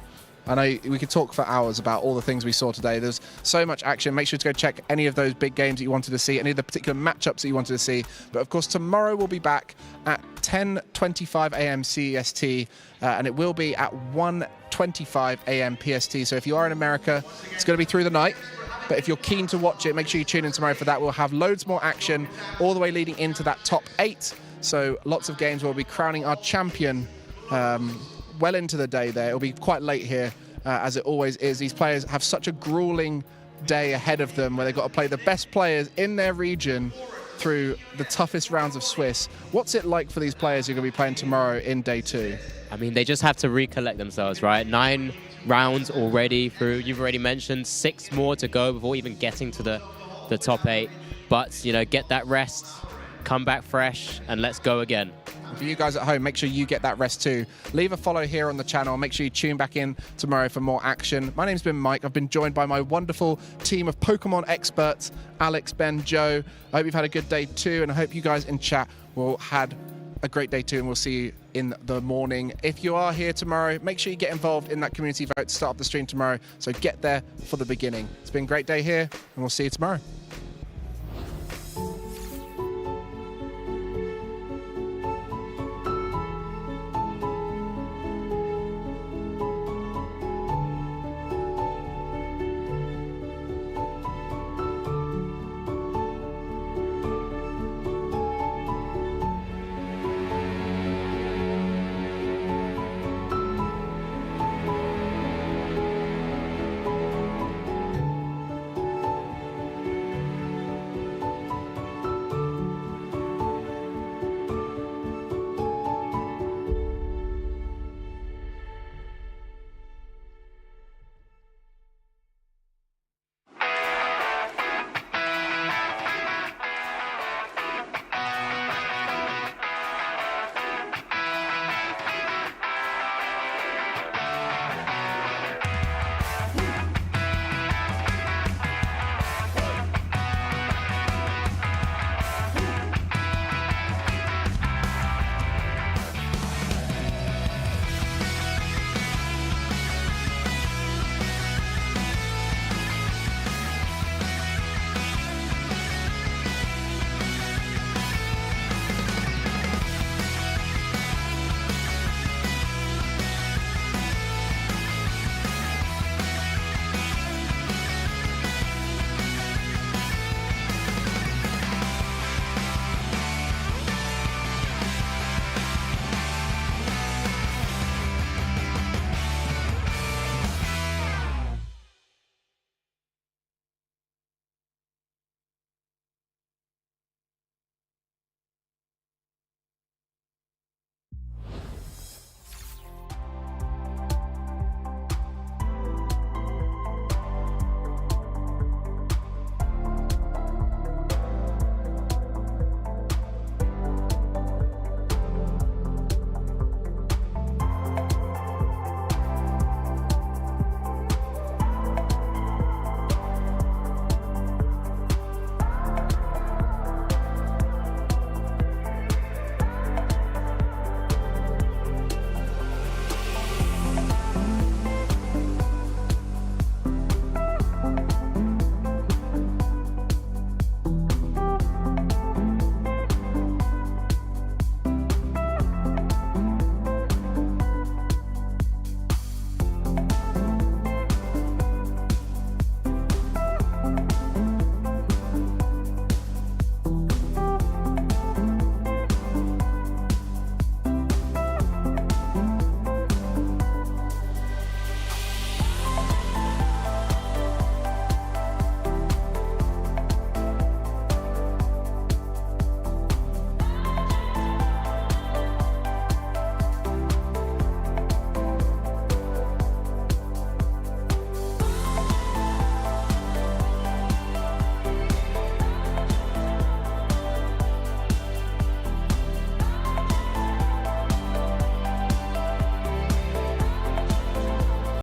I know we could talk for hours about all the things we saw today. There's so much action. Make sure to go check any of those big games that you wanted to see, any of the particular matchups that you wanted to see. But of course, tomorrow we'll be back at 10:25 a.m. CEST, and it will be at 1:25 a.m. PST. So if you are in America, it's going to be through the night. But if you're keen to watch it, make sure you tune in tomorrow for that. We'll have loads more action all the way leading into that top 8. So lots of games. We'll be crowning our champion well into the day there. It'll be quite late here, as it always is. These players have such a grueling day ahead of them where they've got to play the best players in their region through the toughest rounds of Swiss. What's it like for these players who are going to be playing tomorrow in day 2? I mean, they just have to recollect themselves, right? 9 rounds already through. You've already mentioned 6 more to go before even getting to the top 8. But, you know, get that rest, come back fresh, and let's go again. For you guys at home, make sure you get that rest too. Leave a follow here on the channel. Make sure you tune back in tomorrow for more action. My name's been Mike. I've been joined by my wonderful team of Pokemon experts, Alex, Ben, Joe. I hope you've had a good day too, and I hope you guys in chat will had a great day too, and we'll see you in the morning. If you are here tomorrow, make sure you get involved in that community vote to start up the stream tomorrow. So get there for the beginning. It's been a great day here, and we'll see you tomorrow.